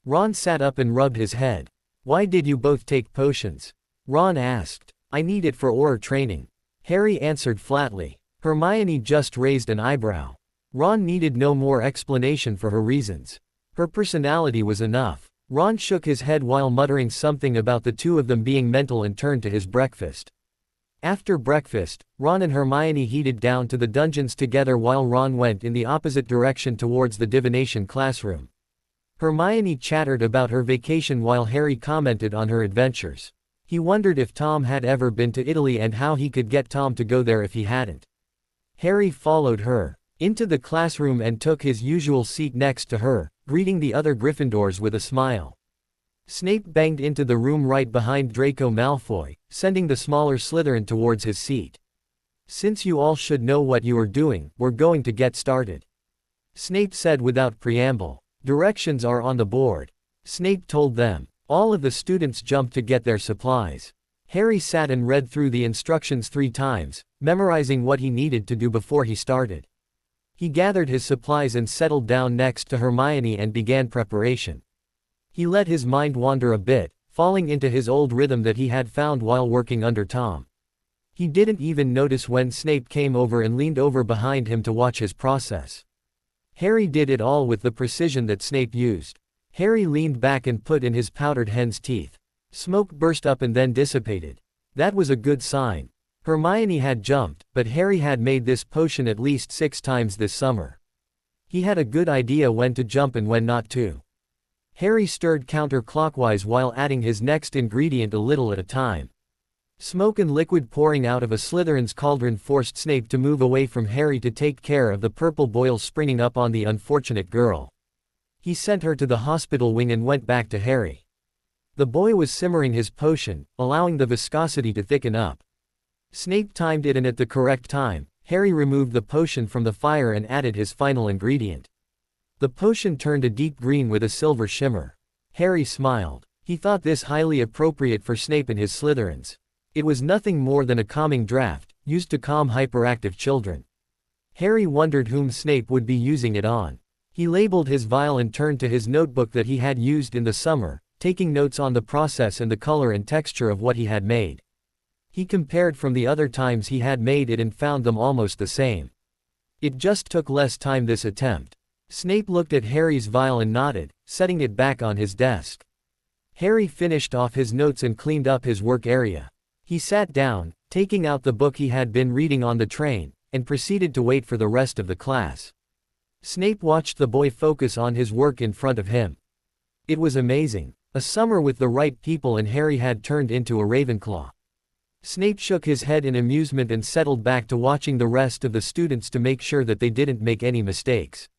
Ron sat up and rubbed his head. "Why did you both take potions?" Ron asked. "I need it for Auror training." Harry answered flatly. Hermione just raised an eyebrow. Ron needed no more explanation for her reasons. Her personality was enough. Ron shook his head while muttering something about the two of them being mental and turned to his breakfast. After breakfast, Ron and Hermione headed down to the dungeons together while Ron went in the opposite direction towards the divination classroom. Hermione chattered about her vacation while Harry commented on her adventures. He wondered if Tom had ever been to Italy and how he could get Tom to go there if he hadn't. Harry followed her into the classroom and took his usual seat next to her, greeting the other Gryffindors with a smile. Snape banged into the room right behind Draco Malfoy, sending the smaller Slytherin towards his seat. "Since you all should know what you are doing, we're going to get started," Snape said without preamble. "Directions are on the board," Snape told them. All of the students jumped to get their supplies. Harry sat and read through the instructions 3 times, memorizing what he needed to do before he started. He gathered his supplies and settled down next to Hermione and began preparation. He let his mind wander a bit, falling into his old rhythm that he had found while working under Tom. He didn't even notice when Snape came over and leaned over behind him to watch his process. Harry did it all with the precision that Snape used. Harry leaned back and put in his powdered hen's teeth. Smoke burst up and then dissipated. That was a good sign. Hermione had jumped, but Harry had made this potion at least 6 times this summer. He had a good idea when to jump and when not to. Harry stirred counterclockwise while adding his next ingredient a little at a time. Smoke and liquid pouring out of a Slytherin's cauldron forced Snape to move away from Harry to take care of the purple boils springing up on the unfortunate girl. He sent her to the hospital wing and went back to Harry. The boy was simmering his potion, allowing the viscosity to thicken up. Snape timed it, and at the correct time, Harry removed the potion from the fire and added his final ingredient. The potion turned a deep green with a silver shimmer. Harry smiled. He thought this highly appropriate for Snape and his Slytherins. It was nothing more than a calming draught, used to calm hyperactive children. Harry wondered whom Snape would be using it on. He labeled his vial and turned to his notebook that he had used in the summer, taking notes on the process and the color and texture of what he had made. He compared from the other times he had made it and found them almost the same. It just took less time this attempt. Snape looked at Harry's vial and nodded, setting it back on his desk. Harry finished off his notes and cleaned up his work area. He sat down, taking out the book he had been reading on the train, and proceeded to wait for the rest of the class. Snape watched the boy focus on his work in front of him. It was amazing. A summer with the right people and Harry had turned into a Ravenclaw. Snape shook his head in amusement and settled back to watching the rest of the students to make sure that they didn't make any mistakes.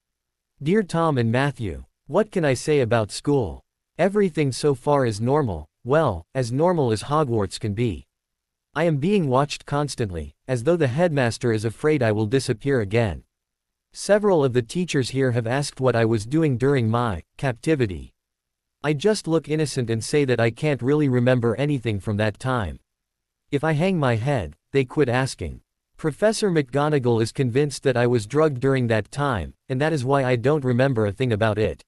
Dear Tom and Matthew, what can I say about school? Everything so far is normal, well, as normal as Hogwarts can be. I am being watched constantly, as though the headmaster is afraid I will disappear again. Several of the teachers here have asked what I was doing during my captivity. I just look innocent and say that I can't really remember anything from that time. If I hang my head, they quit asking. Professor McGonagall is convinced that I was drugged during that time, and that is why I don't remember a thing about it.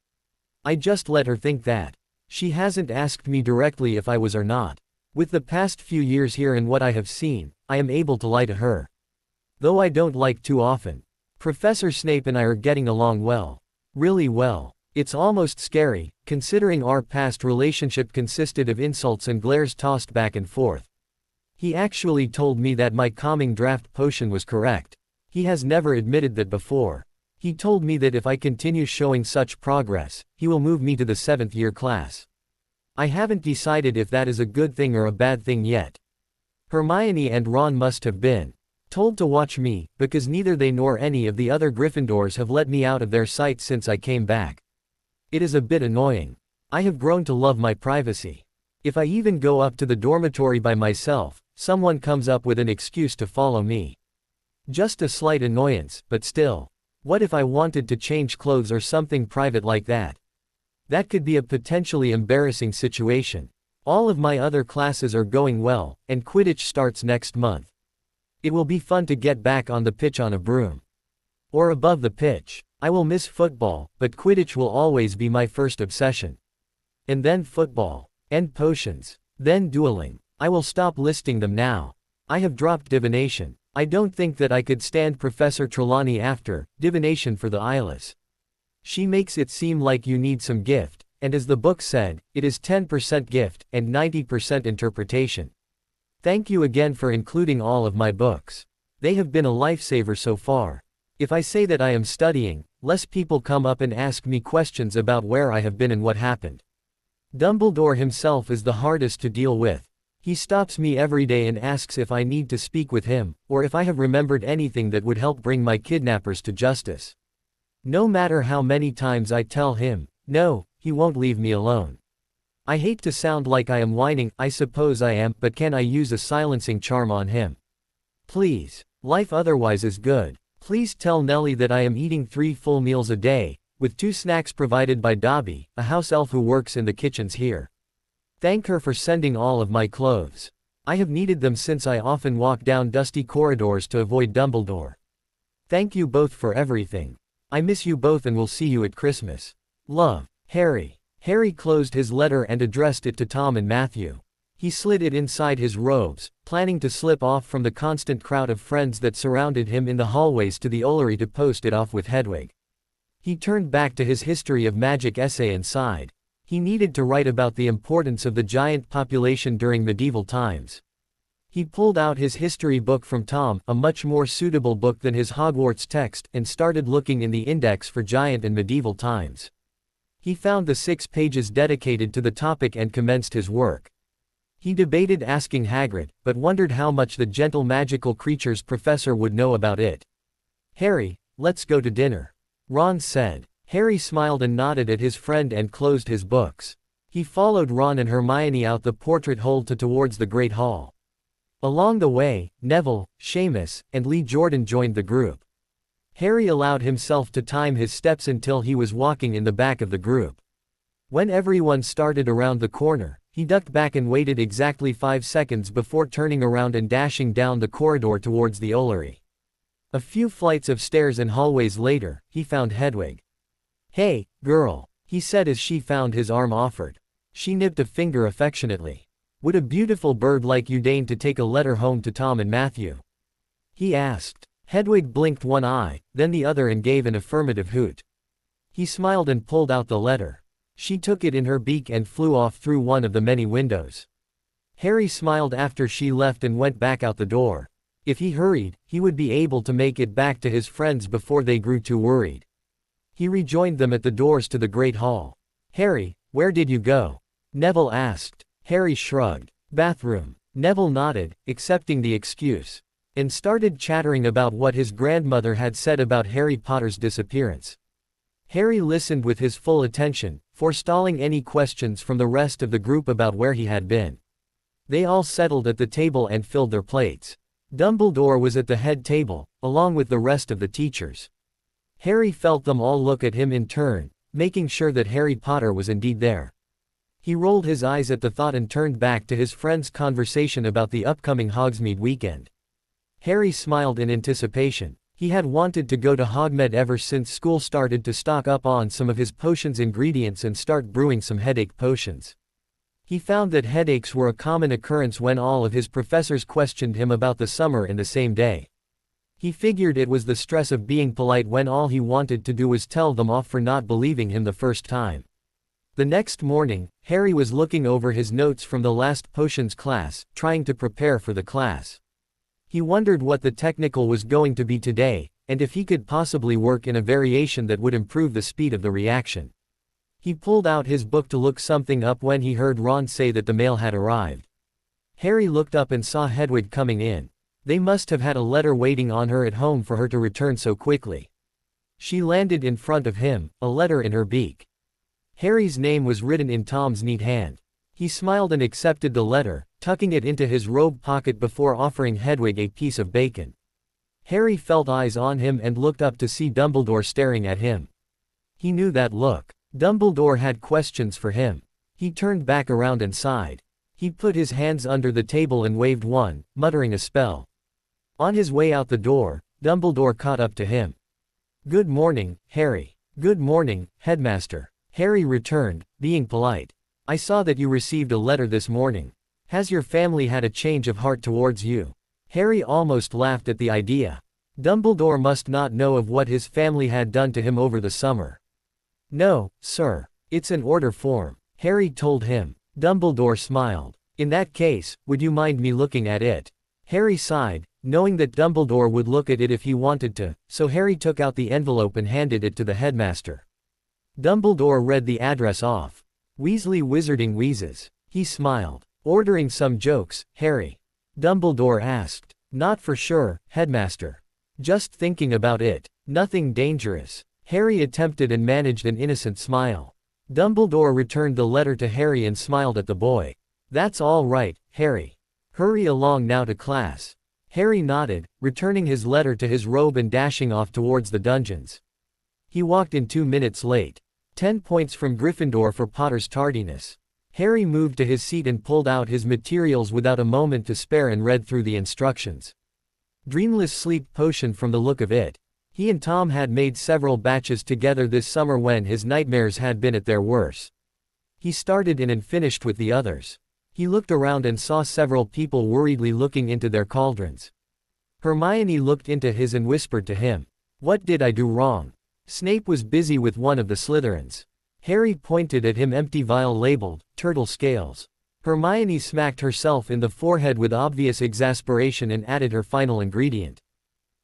I just let her think that. She hasn't asked me directly if I was or not. With the past few years here and what I have seen, I am able to lie to her. Though I don't like too often. Professor Snape and I are getting along well. Really well. It's almost scary, considering our past relationship consisted of insults and glares tossed back and forth. He actually told me that my calming draft potion was correct. He has never admitted that before. He told me that if I continue showing such progress, he will move me to the 7th year class. I haven't decided if that is a good thing or a bad thing yet. Hermione and Ron must have been told to watch me, because neither they nor any of the other Gryffindors have let me out of their sight since I came back. It is a bit annoying. I have grown to love my privacy. If I even go up to the dormitory by myself, someone comes up with an excuse to follow me. Just a slight annoyance, but still. What if I wanted to change clothes or something private like that? That could be a potentially embarrassing situation. All of my other classes are going well, and Quidditch starts next month. It will be fun to get back on the pitch on a broom. Or above the pitch. I will miss football, but Quidditch will always be my first obsession. And then football. And potions. Then dueling. I will stop listing them now. I have dropped divination. I don't think that I could stand Professor Trelawney after divination for the eyeless. She makes it seem like you need some gift, and as the book said, it is 10% gift and 90% interpretation. Thank you again for including all of my books. They have been a lifesaver so far. If I say that I am studying, less people come up and ask me questions about where I have been and what happened. Dumbledore himself is the hardest to deal with. He stops me every day and asks if I need to speak with him, or if I have remembered anything that would help bring my kidnappers to justice. No matter how many times I tell him, no, he won't leave me alone. I hate to sound like I am whining, I suppose I am, but can I use a silencing charm on him? Please. Life otherwise is good. Please tell Nellie that I am eating 3 full meals a day, with 2 snacks provided by Dobby, a house elf who works in the kitchens here. Thank her for sending all of my clothes. I have needed them since I often walk down dusty corridors to avoid Dumbledore. Thank you both for everything. I miss you both and will see you at Christmas. Love, Harry. Harry closed his letter and addressed it to Tom and Matthew. He slid it inside his robes, planning to slip off from the constant crowd of friends that surrounded him in the hallways to the Ollery to post it off with Hedwig. He turned back to his history of magic essay and sighed. He needed to write about the importance of the giant population during medieval times. He pulled out his history book from Tom, a much more suitable book than his Hogwarts text, and started looking in the index for giant and medieval times. He found the 6 pages dedicated to the topic and commenced his work. He debated asking Hagrid, but wondered how much the gentle magical creatures professor would know about it. "Harry, let's go to dinner," Ron said. Harry smiled and nodded at his friend and closed his books. He followed Ron and Hermione out the portrait hole towards the Great Hall. Along the way, Neville, Seamus, and Lee Jordan joined the group. Harry allowed himself to time his steps until he was walking in the back of the group. When everyone started around the corner, he ducked back and waited exactly 5 seconds before turning around and dashing down the corridor towards the Ollery. A few flights of stairs and hallways later, he found Hedwig. "Hey, girl," he said as she found his arm offered. She nipped a finger affectionately. "Would a beautiful bird like you deign to take a letter home to Tom and Matthew?" he asked. Hedwig blinked one eye, then the other and gave an affirmative hoot. He smiled and pulled out the letter. She took it in her beak and flew off through one of the many windows. Harry smiled after she left and went back out the door. If he hurried, he would be able to make it back to his friends before they grew too worried. He rejoined them at the doors to the Great Hall. "Harry, where did you go?" Neville asked. Harry shrugged. "Bathroom." Neville nodded, accepting the excuse, and started chattering about what his grandmother had said about Harry Potter's disappearance. Harry listened with his full attention, forestalling any questions from the rest of the group about where he had been. They all settled at the table and filled their plates. Dumbledore was at the head table, along with the rest of the teachers. Harry felt them all look at him in turn, making sure that Harry Potter was indeed there. He rolled his eyes at the thought and turned back to his friends' conversation about the upcoming Hogsmeade weekend. Harry smiled in anticipation. He had wanted to go to Hogsmeade ever since school started to stock up on some of his potions' ingredients and start brewing some headache potions. He found that headaches were a common occurrence when all of his professors questioned him about the summer in the same day. He figured it was the stress of being polite when all he wanted to do was tell them off for not believing him the first time. The next morning, Harry was looking over his notes from the last potions class, trying to prepare for the class. He wondered what the technical was going to be today, and if he could possibly work in a variation that would improve the speed of the reaction. He pulled out his book to look something up when he heard Ron say that the mail had arrived. Harry looked up and saw Hedwig coming in. They must have had a letter waiting on her at home for her to return so quickly. She landed in front of him, a letter in her beak. Harry's name was written in Tom's neat hand. He smiled and accepted the letter, tucking it into his robe pocket before offering Hedwig a piece of bacon. Harry felt eyes on him and looked up to see Dumbledore staring at him. He knew that look. Dumbledore had questions for him. He turned back around and sighed. He put his hands under the table and waved one, muttering a spell. On his way out the door, Dumbledore caught up to him. "Good morning, Harry." "Good morning, Headmaster." Harry returned, being polite. "I saw that you received a letter this morning. Has your family had a change of heart towards you?" Harry almost laughed at the idea. Dumbledore must not know of what his family had done to him over the summer. "No, sir. It's an order form," Harry told him. Dumbledore smiled. "In that case, would you mind me looking at it?" Harry sighed, knowing that Dumbledore would look at it if he wanted to, so Harry took out the envelope and handed it to the headmaster. Dumbledore read the address off. "Weasley Wizarding Wheezes." He smiled. "Ordering some jokes, Harry?" Dumbledore asked. "Not for sure, Headmaster. Just thinking about it. Nothing dangerous." Harry attempted and managed an innocent smile. Dumbledore returned the letter to Harry and smiled at the boy. "That's all right, Harry. Hurry along now to class." Harry nodded, returning his letter to his robe and dashing off towards the dungeons. He walked in 2 minutes late. 10 points from Gryffindor for Potter's tardiness. Harry moved to his seat and pulled out his materials without a moment to spare and read through the instructions. Dreamless sleep potion from the look of it. He and Tom had made several batches together this summer when his nightmares had been at their worst. He started in and finished with the others. He looked around and saw several people worriedly looking into their cauldrons. Hermione looked into his and whispered to him, "What did I do wrong?" Snape was busy with one of the Slytherins. Harry pointed at him empty vial labeled, "Turtle Scales." Hermione smacked herself in the forehead with obvious exasperation and added her final ingredient.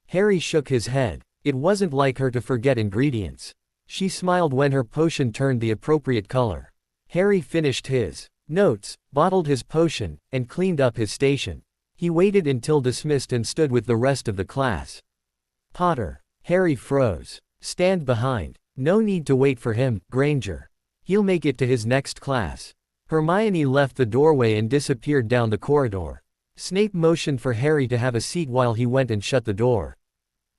Harry shook his head. It wasn't like her to forget ingredients. She smiled when her potion turned the appropriate color. Harry finished his notes, bottled his potion, and cleaned up his station. He waited until dismissed and stood with the rest of the class. "Potter." Harry froze. "Stand behind. No need to wait for him, Granger. He'll make it to his next class." Hermione left the doorway and disappeared down the corridor. Snape motioned for Harry to have a seat while he went and shut the door.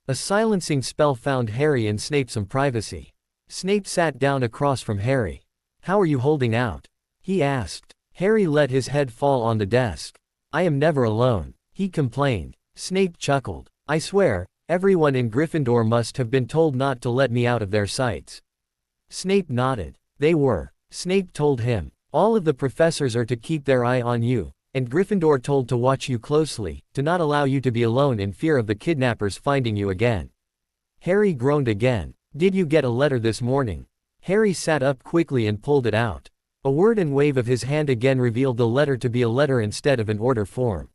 A silencing spell found Harry and Snape some privacy. Snape sat down across from Harry. "How are you holding out?" he asked. Harry let his head fall on the desk. "I am never alone," he complained. Snape chuckled. "I swear, everyone in Gryffindor must have been told not to let me out of their sights." Snape nodded. "They were." Snape told him. "All of the professors are to keep their eye on you, and Gryffindor told to watch you closely, to not allow you to be alone in fear of the kidnappers finding you again." Harry groaned again. "Did you get a letter this morning?" Harry sat up quickly and pulled it out. A word and wave of his hand again revealed the letter to be a letter instead of an order form.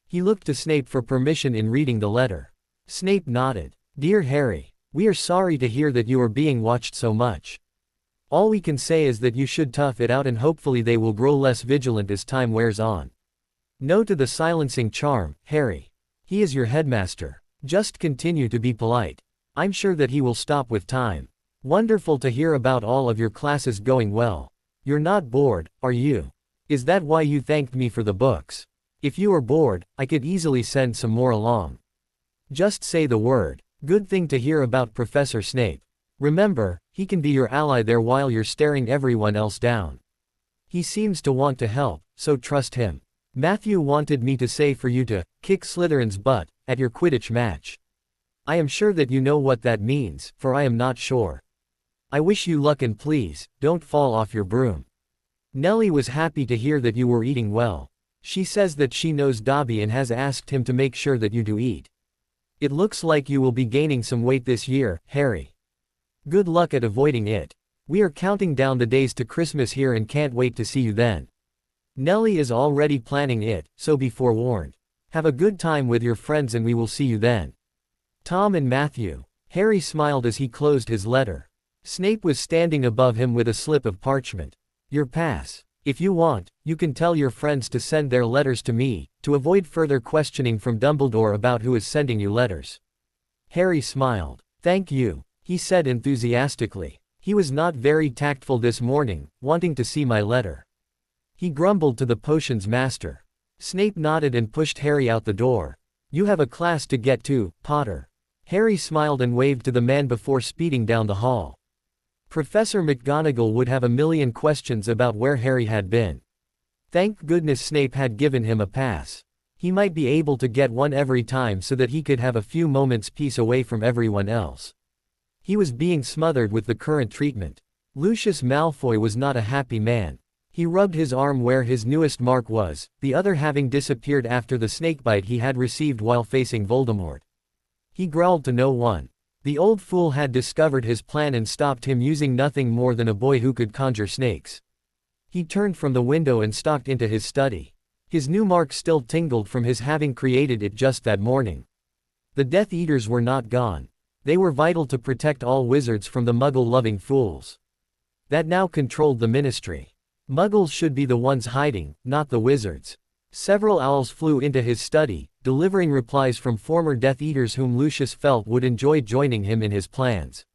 He looked to Snape for permission in reading the letter. Snape nodded. "Dear Harry, we are sorry to hear that you are being watched so much. All we can say is that you should tough it out and hopefully they will grow less vigilant as time wears on. No to the silencing charm, Harry. He is your headmaster. Just continue to be polite. I'm sure that he will stop with time. Wonderful to hear about all of your classes going well. You're not bored, are you? Is that why you thanked me for the books? If you are bored, I could easily send some more along. Just say the word. Good thing to hear about Professor Snape. Remember, he can be your ally there while you're staring everyone else down. He seems to want to help, so trust him. Matthew wanted me to say for you to kick Slytherin's butt at your Quidditch match. I am sure that you know what that means, for I am not sure. I wish you luck and please, don't fall off your broom. Nellie was happy to hear that you were eating well. She says that she knows Dobby and has asked him to make sure that you do eat. It looks like you will be gaining some weight this year, Harry. Good luck at avoiding it. We are counting down the days to Christmas here and can't wait to see you then. Nellie is already planning it, so be forewarned. Have a good time with your friends and we will see you then. Tom and Matthew. Harry smiled as he closed his letter. Snape was standing above him with a slip of parchment. Your pass. If you want, you can tell your friends to send their letters to me, to avoid further questioning from Dumbledore about who is sending you letters. Harry smiled. Thank you, he said enthusiastically. He was not very tactful this morning, wanting to see my letter. He grumbled to the potions master. Snape nodded and pushed Harry out the door. You have a class to get to, Potter. Harry smiled and waved to the man before speeding down the hall. Professor McGonagall would have a million questions about where Harry had been. Thank goodness Snape had given him a pass. He might be able to get one every time so that he could have a few moments peace away from everyone else. He was being smothered with the current treatment. Lucius Malfoy was not a happy man. He rubbed his arm where his newest mark was, the other having disappeared after the snakebite he had received while facing Voldemort. He growled to no one. The old fool had discovered his plan and stopped him using nothing more than a boy who could conjure snakes. He turned from the window and stalked into his study. His new mark still tingled from his having created it just that morning. The Death Eaters were not gone. They were vital to protect all wizards from the Muggle-loving fools that now controlled the Ministry. Muggles should be the ones hiding, not the wizards. Several owls flew into his study, delivering replies from former Death Eaters whom Lucius felt would enjoy joining him in his plans.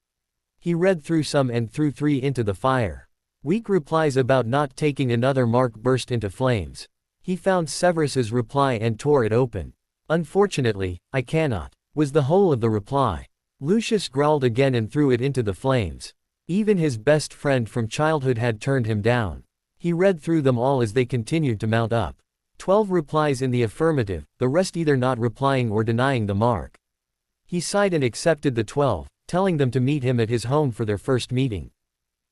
He read through some and threw 3 into the fire. Weak replies about not taking another mark burst into flames. He found Severus's reply and tore it open. Unfortunately, I cannot, was the whole of the reply. Lucius growled again and threw it into the flames. Even his best friend from childhood had turned him down. He read through them all as they continued to mount up. 12 replies in the affirmative, the rest either not replying or denying the mark. He sighed and accepted the 12, telling them to meet him at his home for their first meeting.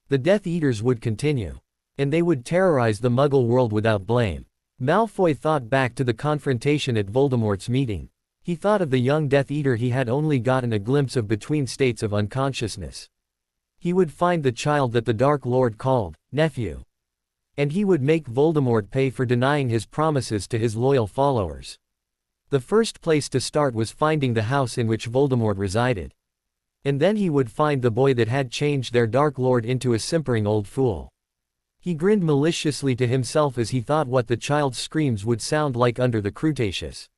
The Death Eaters would continue. And they would terrorize the Muggle world without blame. Malfoy thought back to the confrontation at Voldemort's meeting. He thought of the young Death Eater he had only gotten a glimpse of between states of unconsciousness. He would find the child that the Dark Lord called nephew. And he would make Voldemort pay for denying his promises to his loyal followers. The first place to start was finding the house in which Voldemort resided. And then he would find the boy that had changed their Dark Lord into a simpering old fool. He grinned maliciously to himself as he thought what the child's screams would sound like under the Cretaceous.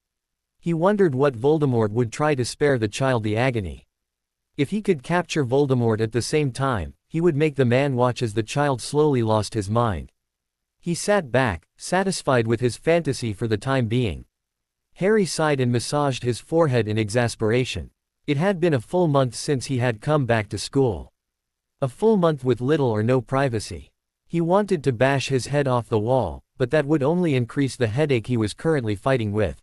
He wondered what Voldemort would try to spare the child the agony. If he could capture Voldemort at the same time, he would make the man watch as the child slowly lost his mind. He sat back, satisfied with his fantasy for the time being. Harry sighed and massaged his forehead in exasperation. It had been a full month since he had come back to school. A full month with little or no privacy. He wanted to bash his head off the wall, but that would only increase the headache he was currently fighting with.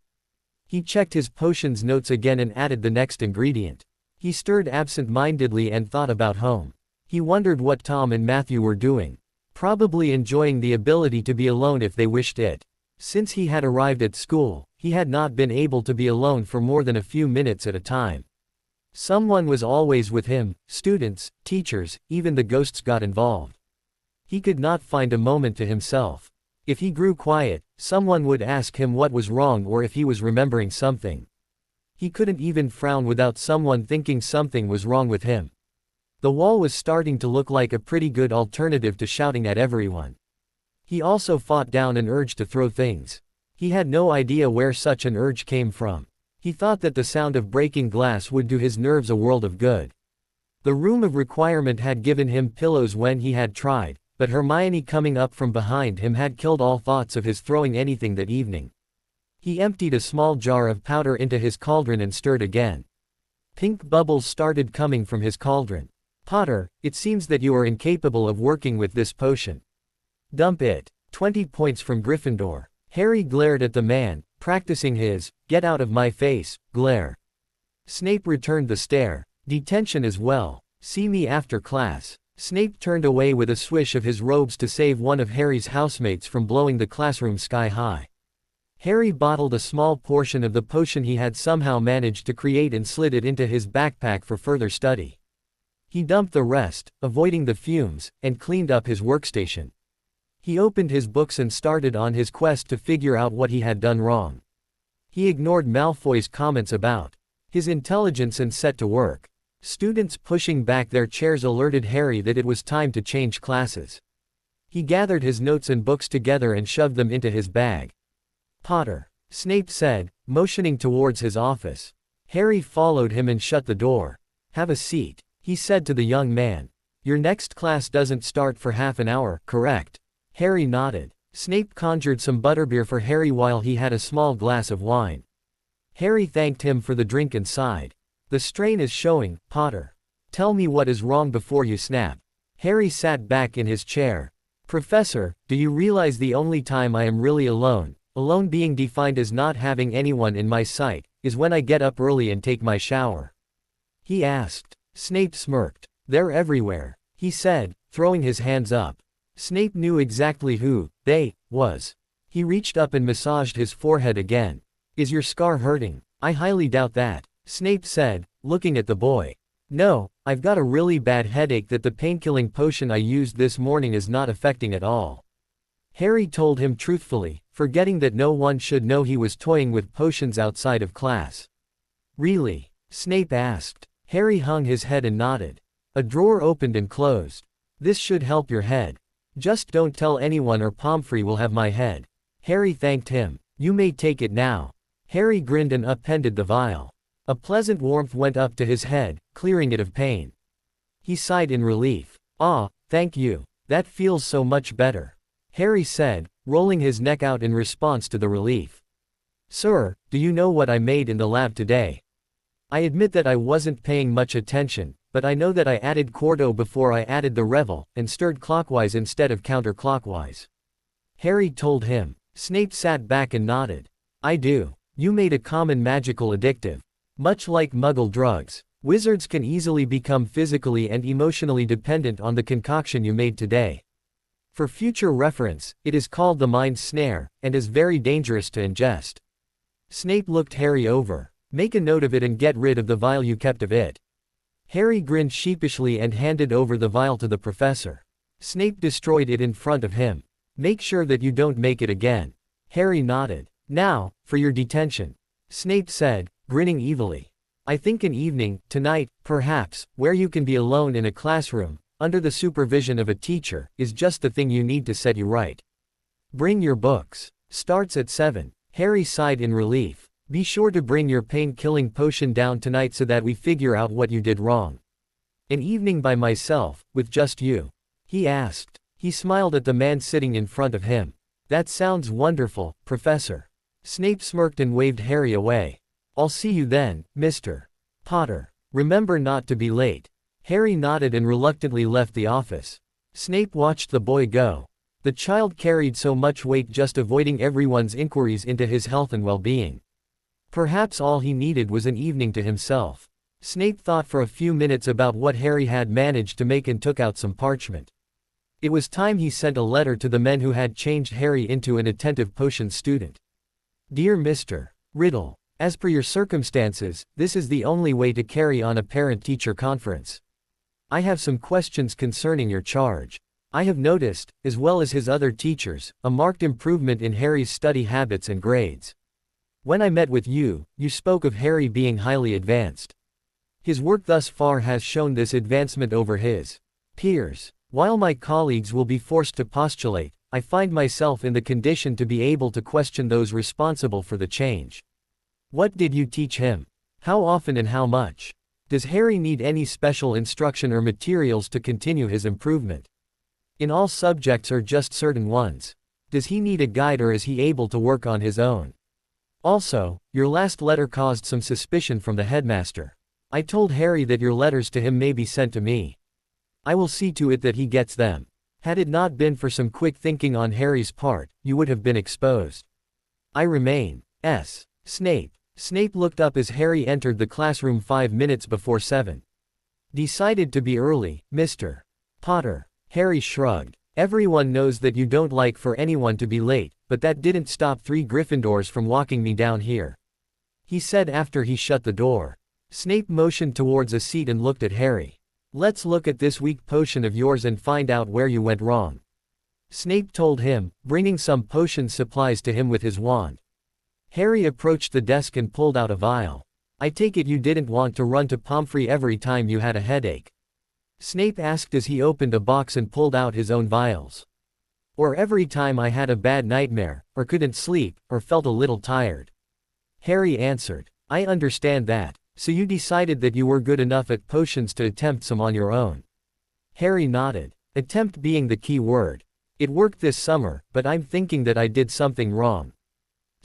He checked his potions notes again and added the next ingredient. He stirred absent-mindedly and thought about home. He wondered what Tom and Matthew were doing. Probably enjoying the ability to be alone if they wished it. Since he had arrived at school, he had not been able to be alone for more than a few minutes at a time. Someone was always with him, students, teachers, even the ghosts got involved. He could not find a moment to himself. If he grew quiet, someone would ask him what was wrong or if he was remembering something. He couldn't even frown without someone thinking something was wrong with him. The wall was starting to look like a pretty good alternative to shouting at everyone. He also fought down an urge to throw things. He had no idea where such an urge came from. He thought that the sound of breaking glass would do his nerves a world of good. The room of requirement had given him pillows when he had tried, but Hermione coming up from behind him had killed all thoughts of his throwing anything that evening. He emptied a small jar of powder into his cauldron and stirred again. Pink bubbles started coming from his cauldron. Potter, it seems that you are incapable of working with this potion. Dump it. 20 points from Gryffindor. Harry glared at the man, practicing his, get out of my face, glare. Snape returned the stare. Detention as well. See me after class. Snape turned away with a swish of his robes to save one of Harry's housemates from blowing the classroom sky high. Harry bottled a small portion of the potion he had somehow managed to create and slid it into his backpack for further study. He dumped the rest, avoiding the fumes, and cleaned up his workstation. He opened his books and started on his quest to figure out what he had done wrong. He ignored Malfoy's comments about his intelligence and set to work. Students pushing back their chairs alerted Harry that it was time to change classes. He gathered his notes and books together and shoved them into his bag. Potter, Snape said, motioning towards his office. Harry followed him and shut the door. Have a seat, he said to the young man. Your next class doesn't start for half an hour, correct? Harry nodded. Snape conjured some butterbeer for Harry while he had a small glass of wine. Harry thanked him for the drink and sighed. The strain is showing, Potter. Tell me what is wrong before you snap. Harry sat back in his chair. Professor, do you realize the only time I am really alone, alone being defined as not having anyone in my sight, is when I get up early and take my shower? He asked. Snape smirked. They're everywhere, he said, throwing his hands up. Snape knew exactly who they was. He reached up and massaged his forehead again. Is your scar hurting? I highly doubt that, Snape said, looking at the boy. No, I've got a really bad headache that the pain-killing potion I used this morning is not affecting at all. Harry told him truthfully, forgetting that no one should know he was toying with potions outside of class. Really? Snape asked. Harry hung his head and nodded. A drawer opened and closed. This should help your head. Just don't tell anyone or Pomfrey will have my head. Harry thanked him. You may take it now. Harry grinned and appended the vial. A pleasant warmth went up to his head, clearing it of pain. He sighed in relief. Ah, thank you. That feels so much better, Harry said, rolling his neck out in response to the relief. Sir, do you know what I made in the lab today? I admit that I wasn't paying much attention, but I know that I added Quarto before I added the Revel, and stirred clockwise instead of counterclockwise. Harry told him. Snape sat back and nodded. I do. You made a common magical addictive. Much like Muggle drugs, wizards can easily become physically and emotionally dependent on the concoction you made today. For future reference, it is called the mind snare, and is very dangerous to ingest. Snape looked Harry over. Make a note of it and get rid of the vial you kept of it. Harry grinned sheepishly and handed over the vial to the professor. Snape destroyed it in front of him. Make sure that you don't make it again. Harry nodded. Now, for your detention. Snape said, grinning evilly. I think an evening, tonight, perhaps, where you can be alone in a classroom, under the supervision of a teacher, is just the thing you need to set you right. Bring your books. Starts at 7. Harry sighed in relief. Be sure to bring your pain-killing potion down tonight so that we figure out what you did wrong. An evening by myself, with just you? He asked. He smiled at the man sitting in front of him. That sounds wonderful, Professor. Snape smirked and waved Harry away. I'll see you then, Mr. Potter. Remember not to be late. Harry nodded and reluctantly left the office. Snape watched the boy go. The child carried so much weight just avoiding everyone's inquiries into his health and well-being. Perhaps all he needed was an evening to himself. Snape thought for a few minutes about what Harry had managed to make and took out some parchment. It was time he sent a letter to the men who had changed Harry into an attentive potions student. Dear Mr. Riddle, as per your circumstances, this is the only way to carry on a parent-teacher conference. I have some questions concerning your charge. I have noticed, as well as his other teachers, a marked improvement in Harry's study habits and grades. When I met with you, you spoke of Harry being highly advanced. His work thus far has shown this advancement over his peers. While my colleagues will be forced to postulate, I find myself in the condition to be able to question those responsible for the change. What did you teach him? How often and how much? Does Harry need any special instruction or materials to continue his improvement? In all subjects or just certain ones? Does he need a guide or is he able to work on his own? Also, your last letter caused some suspicion from the headmaster. I told Harry that your letters to him may be sent to me. I will see to it that he gets them. Had it not been for some quick thinking on Harry's part, you would have been exposed. I remain. S. Snape. Snape looked up as Harry entered the classroom 5 minutes before 7. Decided to be early, Mr. Potter. Harry shrugged. Everyone knows that you don't like for anyone to be late, but that didn't stop 3 Gryffindors from walking me down here. He said after he shut the door. Snape motioned towards a seat and looked at Harry. Let's look at this weak potion of yours and find out where you went wrong. Snape told him, bringing some potion supplies to him with his wand. Harry approached the desk and pulled out a vial. I take it you didn't want to run to Pomfrey every time you had a headache. Snape asked as he opened a box and pulled out his own vials. Or every time I had a bad nightmare, or couldn't sleep, or felt a little tired. Harry answered. I understand that. So you decided that you were good enough at potions to attempt some on your own. Harry nodded. Attempt being the key word. It worked this summer, but I'm thinking that I did something wrong.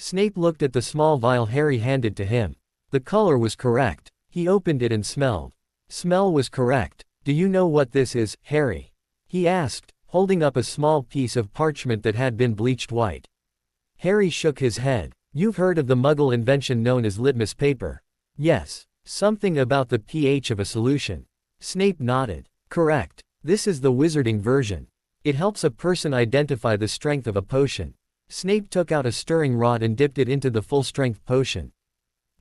Snape looked at the small vial Harry handed to him. The color was correct. He opened it and smelled. Smell was correct. Do you know what this is, Harry? He asked, holding up a small piece of parchment that had been bleached white. Harry shook his head. You've heard of the Muggle invention known as litmus paper. Yes. Something about the pH of a solution. Snape nodded. Correct. This is the wizarding version. It helps a person identify the strength of a potion. Snape took out a stirring rod and dipped it into the full-strength potion.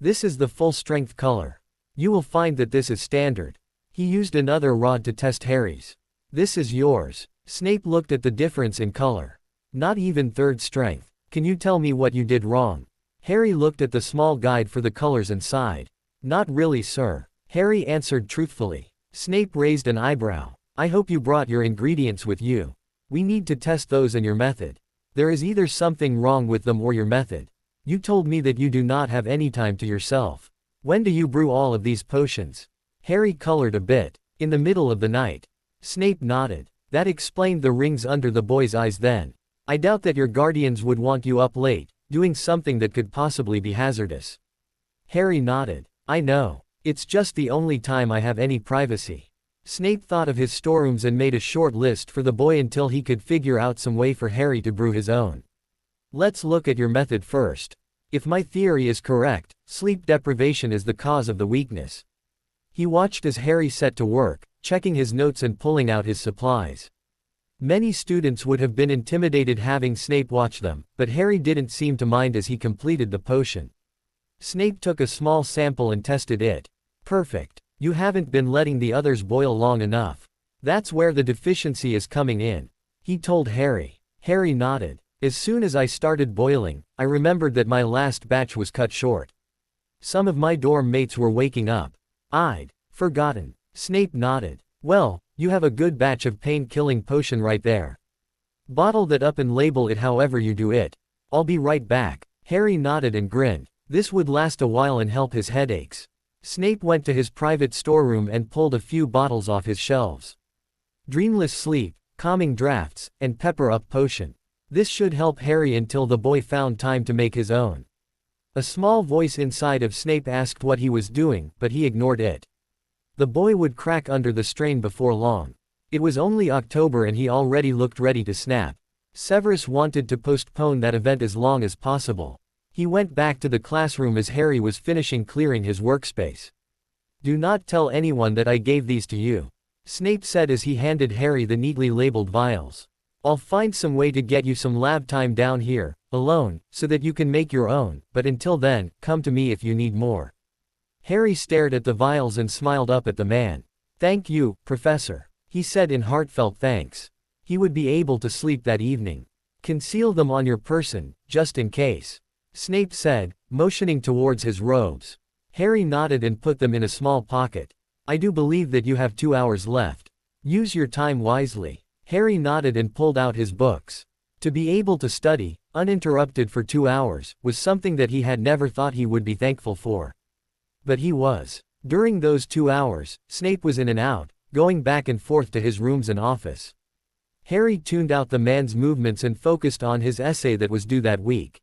This is the full-strength color. You will find that this is standard. He used another rod to test Harry's. This is yours. Snape looked at the difference in color. Not even third strength. Can you tell me what you did wrong? Harry looked at the small guide for the colors and sighed. Not really, sir. Harry answered truthfully. Snape raised an eyebrow. I hope you brought your ingredients with you. We need to test those and your method. There is either something wrong with them or your method. You told me that you do not have any time to yourself. When do you brew all of these potions? Harry colored a bit. In the middle of the night. Snape nodded. That explained the rings under the boy's eyes then. I doubt that your guardians would want you up late, doing something that could possibly be hazardous. Harry nodded. I know. It's just the only time I have any privacy. Snape thought of his storerooms and made a short list for the boy until he could figure out some way for Harry to brew his own. Let's look at your method first. If my theory is correct, sleep deprivation is the cause of the weakness. He watched as Harry set to work, checking his notes and pulling out his supplies. Many students would have been intimidated having Snape watch them, but Harry didn't seem to mind as he completed the potion. Snape took a small sample and tested it. Perfect. You haven't been letting the others boil long enough. That's where the deficiency is coming in, he told Harry. Harry nodded. As soon as I started boiling, I remembered that my last batch was cut short. Some of my dorm mates were waking up. I'd forgotten. Snape nodded. Well, you have a good batch of pain-killing potion right there. Bottle that up and label it however you do it. I'll be right back. Harry nodded and grinned. This would last a while and help his headaches. Snape went to his private storeroom and pulled a few bottles off his shelves. Dreamless Sleep, Calming Drafts, and Pepper Up Potion. This should help Harry until the boy found time to make his own. A small voice inside of Snape asked what he was doing, but he ignored it. The boy would crack under the strain before long. It was only October and he already looked ready to snap. Severus wanted to postpone that event as long as possible. He went back to the classroom as Harry was finishing clearing his workspace. Do not tell anyone that I gave these to you, Snape said as he handed Harry the neatly labeled vials. I'll find some way to get you some lab time down here, alone, so that you can make your own, but until then, come to me if you need more. Harry stared at the vials and smiled up at the man. Thank you, Professor, he said in heartfelt thanks. He would be able to sleep that evening. Conceal them on your person, just in case, Snape said, motioning towards his robes. Harry nodded and put them in a small pocket. I do believe that you have 2 hours left. Use your time wisely. Harry nodded and pulled out his books. To be able to study, uninterrupted for 2 hours, was something that he had never thought he would be thankful for. But he was. During those 2 hours, Snape was in and out, going back and forth to his rooms and office. Harry tuned out the man's movements and focused on his essay that was due that week.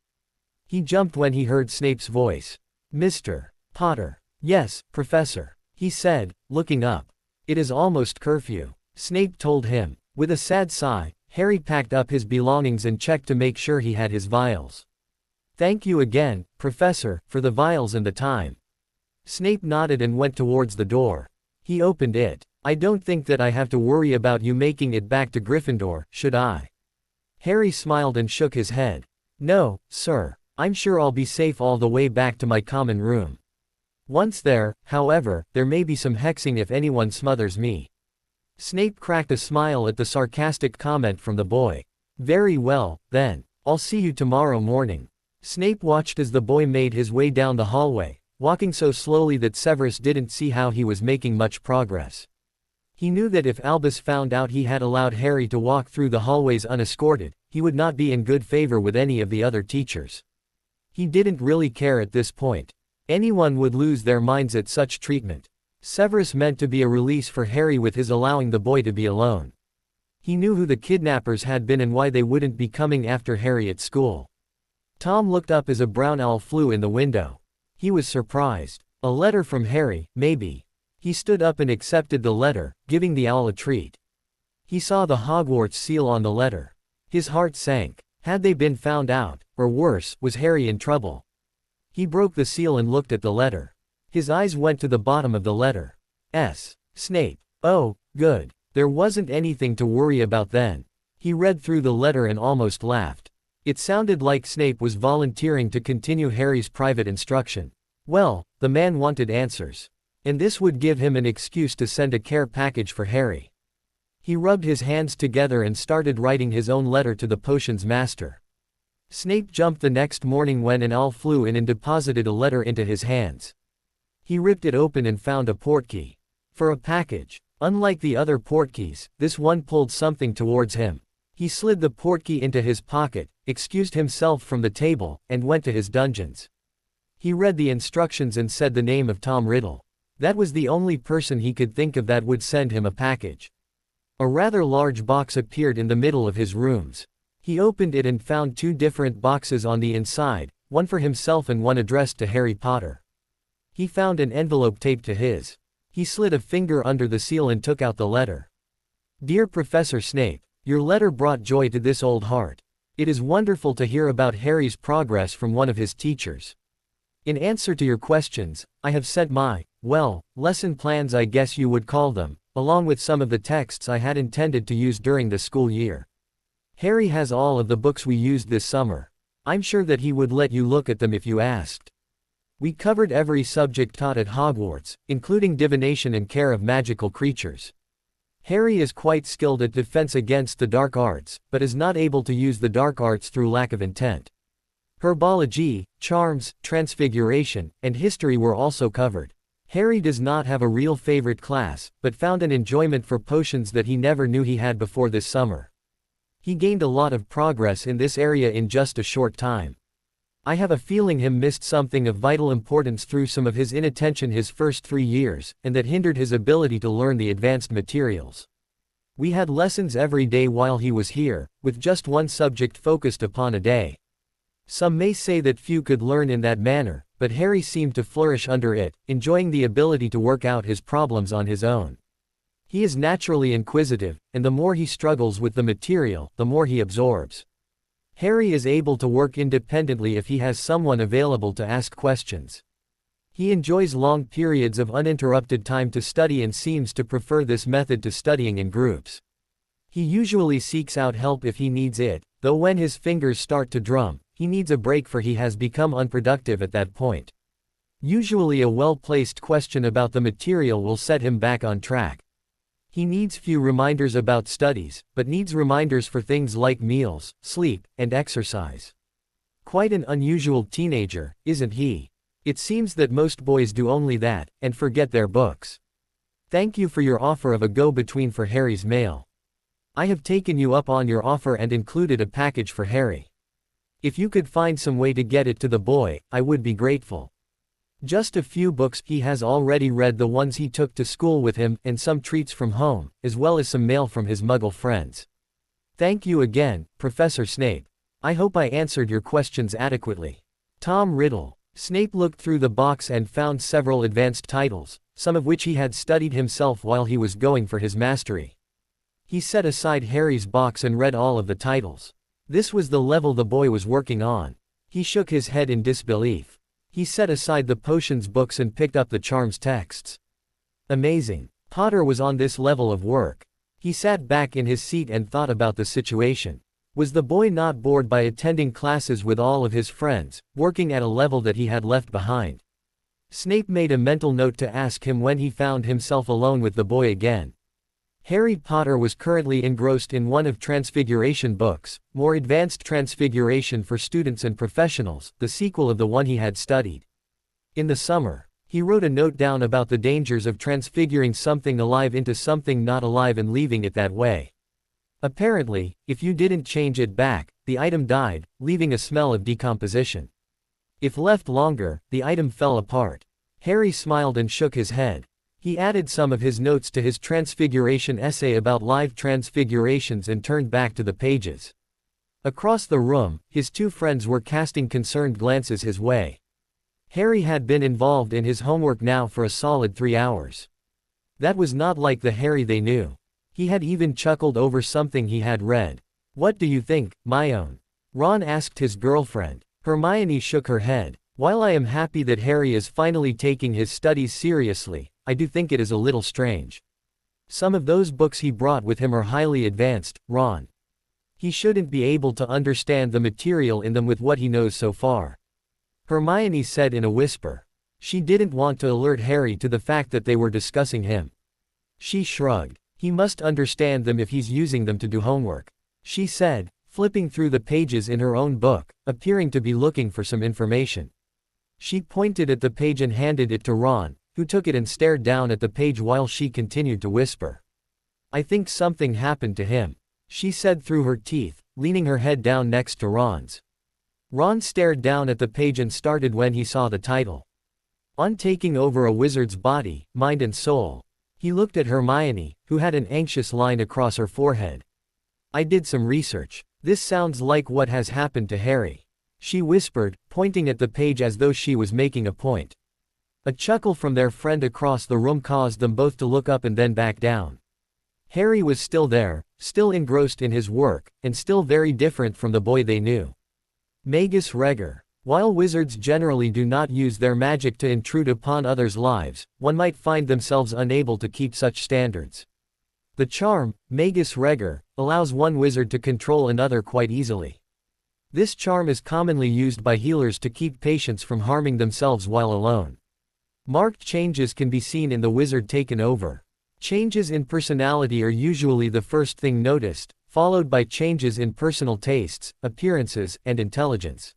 He jumped when he heard Snape's voice. Mr. Potter. Yes, Professor, he said, looking up. It is almost curfew, Snape told him. With a sad sigh, Harry packed up his belongings and checked to make sure he had his vials. Thank you again, Professor, for the vials and the time. Snape nodded and went towards the door. He opened it. I don't think that I have to worry about you making it back to Gryffindor, should I? Harry smiled and shook his head. No, sir. I'm sure I'll be safe all the way back to my common room. Once there, however, there may be some hexing if anyone smothers me. Snape cracked a smile at the sarcastic comment from the boy. Very well, then. I'll see you tomorrow morning. Snape watched as the boy made his way down the hallway, walking so slowly that Severus didn't see how he was making much progress. He knew that if Albus found out he had allowed Harry to walk through the hallways unescorted, he would not be in good favor with any of the other teachers. He didn't really care at this point. Anyone would lose their minds at such treatment. Severus meant to be a release for Harry with his allowing the boy to be alone. He knew who the kidnappers had been and why they wouldn't be coming after Harry at school. Tom looked up as a brown owl flew in the window. He was surprised. A letter from Harry, maybe. He stood up and accepted the letter, giving the owl a treat. He saw the Hogwarts seal on the letter. His heart sank. Had they been found out, or worse, was Harry in trouble? He broke the seal and looked at the letter. His eyes went to the bottom of the letter. S. Snape. Oh, good. There wasn't anything to worry about then. He read through the letter and almost laughed. It sounded like Snape was volunteering to continue Harry's private instruction. Well, the man wanted answers. And this would give him an excuse to send a care package for Harry. He rubbed his hands together and started writing his own letter to the potion's master. Snape jumped the next morning when an owl flew in and deposited a letter into his hands. He ripped it open and found a portkey. For a package. Unlike the other portkeys, this one pulled something towards him. He slid the portkey into his pocket, excused himself from the table, and went to his dungeons. He read the instructions and said the name of Tom Riddle. That was the only person he could think of that would send him a package. A rather large box appeared in the middle of his rooms. He opened it and found 2 different boxes on the inside, one for himself and one addressed to Harry Potter. He found an envelope taped to his. He slid a finger under the seal and took out the letter. Dear Professor Snape, your letter brought joy to this old heart. It is wonderful to hear about Harry's progress from one of his teachers. In answer to your questions, I have sent my, well, lesson plans I guess you would call them, along with some of the texts I had intended to use during the school year. Harry has all of the books we used this summer. I'm sure that he would let you look at them if you asked. We covered every subject taught at Hogwarts, including divination and care of magical creatures. Harry is quite skilled at defense against the dark arts, but is not able to use the dark arts through lack of intent. Herbology, charms, transfiguration, and history were also covered. Harry does not have a real favorite class, but found an enjoyment for potions that he never knew he had before this summer. He gained a lot of progress in this area in just a short time. I have a feeling him missed something of vital importance through some of his inattention his first 3 years, and that hindered his ability to learn the advanced materials. We had lessons every day while he was here, with just one subject focused upon a day. Some may say that few could learn in that manner, but Harry seemed to flourish under it, enjoying the ability to work out his problems on his own. He is naturally inquisitive, and the more he struggles with the material, the more he absorbs. Harry is able to work independently if he has someone available to ask questions. He enjoys long periods of uninterrupted time to study and seems to prefer this method to studying in groups. He usually seeks out help if he needs it, though when his fingers start to drum, he needs a break for he has become unproductive at that point. Usually a well-placed question about the material will set him back on track. He needs few reminders about studies, but needs reminders for things like meals, sleep, and exercise. Quite an unusual teenager, isn't he? It seems that most boys do only that, and forget their books. Thank you for your offer of a go-between for Harry's mail. I have taken you up on your offer and included a package for Harry. If you could find some way to get it to the boy, I would be grateful. Just a few books, he has already read the ones he took to school with him, and some treats from home, as well as some mail from his Muggle friends. Thank you again, Professor Snape. I hope I answered your questions adequately. Tom Riddle. Snape looked through the box and found several advanced titles, some of which he had studied himself while he was going for his mastery. He set aside Harry's box and read all of the titles. This was the level the boy was working on. He shook his head in disbelief. He set aside the potions books and picked up the charms texts. Amazing. Potter was on this level of work. He sat back in his seat and thought about the situation. Was the boy not bored by attending classes with all of his friends, working at a level that he had left behind? Snape made a mental note to ask him when he found himself alone with the boy again. Harry Potter was currently engrossed in one of Transfiguration books, More Advanced Transfiguration for Students and Professionals, the sequel of the one he had studied. In the summer, he wrote a note down about the dangers of transfiguring something alive into something not alive and leaving it that way. Apparently, if you didn't change it back, the item died, leaving a smell of decomposition. If left longer, the item fell apart. Harry smiled and shook his head. He added some of his notes to his transfiguration essay about live transfigurations and turned back to the pages. Across the room, his two friends were casting concerned glances his way. Harry had been involved in his homework now for a solid 3 hours. That was not like the Harry they knew. He had even chuckled over something he had read. "What do you think, Myone?" Ron asked his girlfriend. Hermione shook her head. "While I am happy that Harry is finally taking his studies seriously, I do think it is a little strange. Some of those books he brought with him are highly advanced, Ron. He shouldn't be able to understand the material in them with what he knows so far," Hermione said in a whisper. She didn't want to alert Harry to the fact that they were discussing him. She shrugged. "He must understand them if he's using them to do homework," she said, flipping through the pages in her own book, appearing to be looking for some information. She pointed at the page and handed it to Ron, who took it and stared down at the page while she continued to whisper. "I think something happened to him," she said through her teeth, leaning her head down next to Ron's. Ron stared down at the page and started when he saw the title. On Taking Over a Wizard's Body, Mind and Soul. He looked at Hermione, who had an anxious line across her forehead. "I did some research. This sounds like what has happened to Harry," she whispered, pointing at the page as though she was making a point. A chuckle from their friend across the room caused them both to look up and then back down. Harry was still there, still engrossed in his work, and still very different from the boy they knew. Magus Reger. While wizards generally do not use their magic to intrude upon others' lives, one might find themselves unable to keep such standards. The charm, Magus Regor, allows one wizard to control another quite easily. This charm is commonly used by healers to keep patients from harming themselves while alone. Marked changes can be seen in the wizard taken over. Changes in personality are usually the first thing noticed, followed by changes in personal tastes, appearances, and intelligence.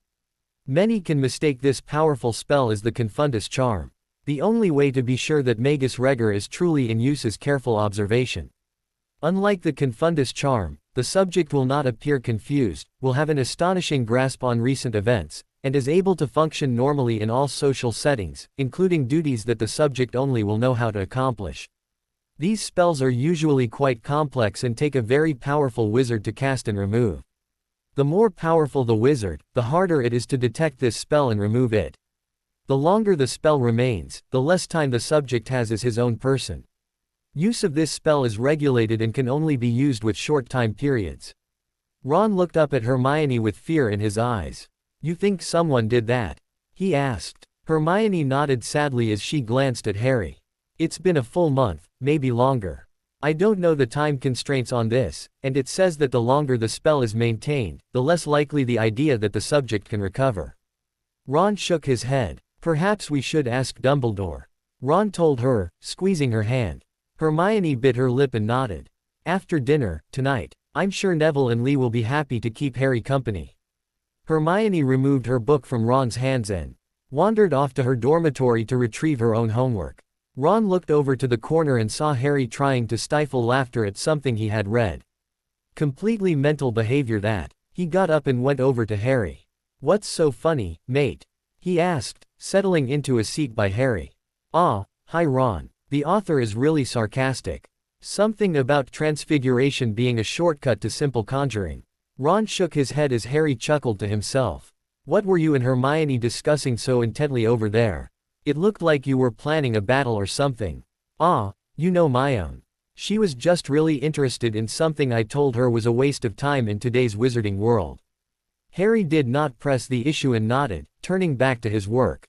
Many can mistake this powerful spell as the Confundus charm. The only way to be sure that Magus Regor is truly in use is careful observation. Unlike the Confundus charm, the subject will not appear confused, will have an astonishing grasp on recent events, and is able to function normally in all social settings, including duties that the subject only will know how to accomplish. These spells are usually quite complex and take a very powerful wizard to cast and remove. The more powerful the wizard, the harder it is to detect this spell and remove it. The longer the spell remains, the less time the subject has as his own person. Use of this spell is regulated and can only be used with short time periods. Ron looked up at Hermione with fear in his eyes. "You think someone did that?" he asked. Hermione nodded sadly as she glanced at Harry. "It's been a full month, maybe longer. I don't know the time constraints on this, and it says that the longer the spell is maintained, the less likely the idea that the subject can recover." Ron shook his head. "Perhaps we should ask Dumbledore," Ron told her, squeezing her hand. Hermione bit her lip and nodded. "After dinner, tonight. I'm sure Neville and Lee will be happy to keep Harry company." Hermione removed her book from Ron's hands and wandered off to her dormitory to retrieve her own homework. Ron looked over to the corner and saw Harry trying to stifle laughter at something he had read. Completely mental behavior that. He got up and went over to Harry. "What's so funny, mate?" he asked, settling into a seat by Harry. "Ah, hi Ron. The author is really sarcastic. Something about transfiguration being a shortcut to simple conjuring." Ron shook his head as Harry chuckled to himself. "What were you and Hermione discussing so intently over there? It looked like you were planning a battle or something." "Ah, you know my own. She was just really interested in something I told her was a waste of time in today's wizarding world." Harry did not press the issue and nodded, turning back to his work.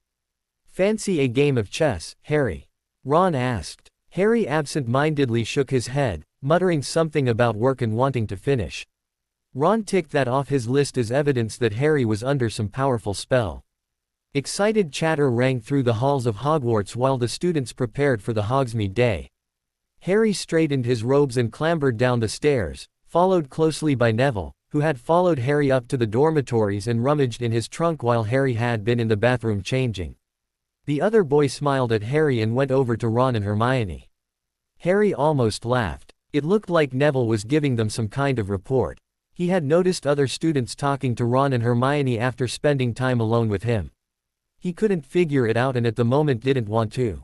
"Fancy a game of chess, Harry?" Ron asked. Harry absent-mindedly shook his head, muttering something about work and wanting to finish. Ron ticked that off his list as evidence that Harry was under some powerful spell. Excited chatter rang through the halls of Hogwarts while the students prepared for the Hogsmeade Day. Harry straightened his robes and clambered down the stairs, followed closely by Neville, who had followed Harry up to the dormitories and rummaged in his trunk while Harry had been in the bathroom changing. The other boy smiled at Harry and went over to Ron and Hermione. Harry almost laughed. It looked like Neville was giving them some kind of report. He had noticed other students talking to Ron and Hermione after spending time alone with him. He couldn't figure it out and at the moment didn't want to.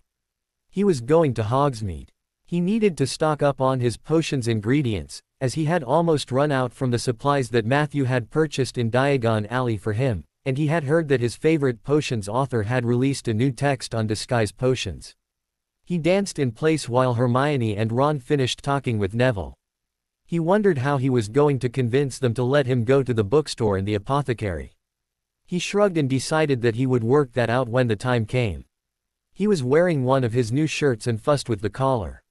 He was going to Hogsmeade. He needed to stock up on his potions ingredients, as he had almost run out from the supplies that Matthew had purchased in Diagon Alley for him, and he had heard that his favorite potions author had released a new text on disguise potions. He danced in place while Hermione and Ron finished talking with Neville. He wondered how he was going to convince them to let him go to the bookstore and the apothecary. He shrugged and decided that he would work that out when the time came. He was wearing one of his new shirts and fussed with the collar.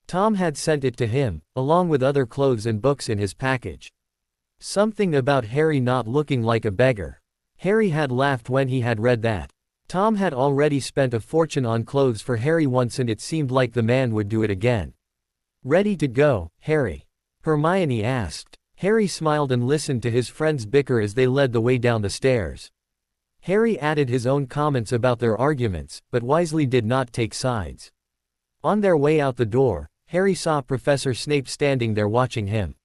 Tom had sent it to him, along with other clothes and books in his package. Something about Harry not looking like a beggar. Harry had laughed when he had read that. Tom had already spent a fortune on clothes for Harry once and it seemed like the man would do it again. "Ready to go, Harry?" Hermione asked. Harry smiled and listened to his friends bicker as they led the way down the stairs. Harry added his own comments about their arguments, but wisely did not take sides. On their way out the door, Harry saw Professor Snape standing there watching him.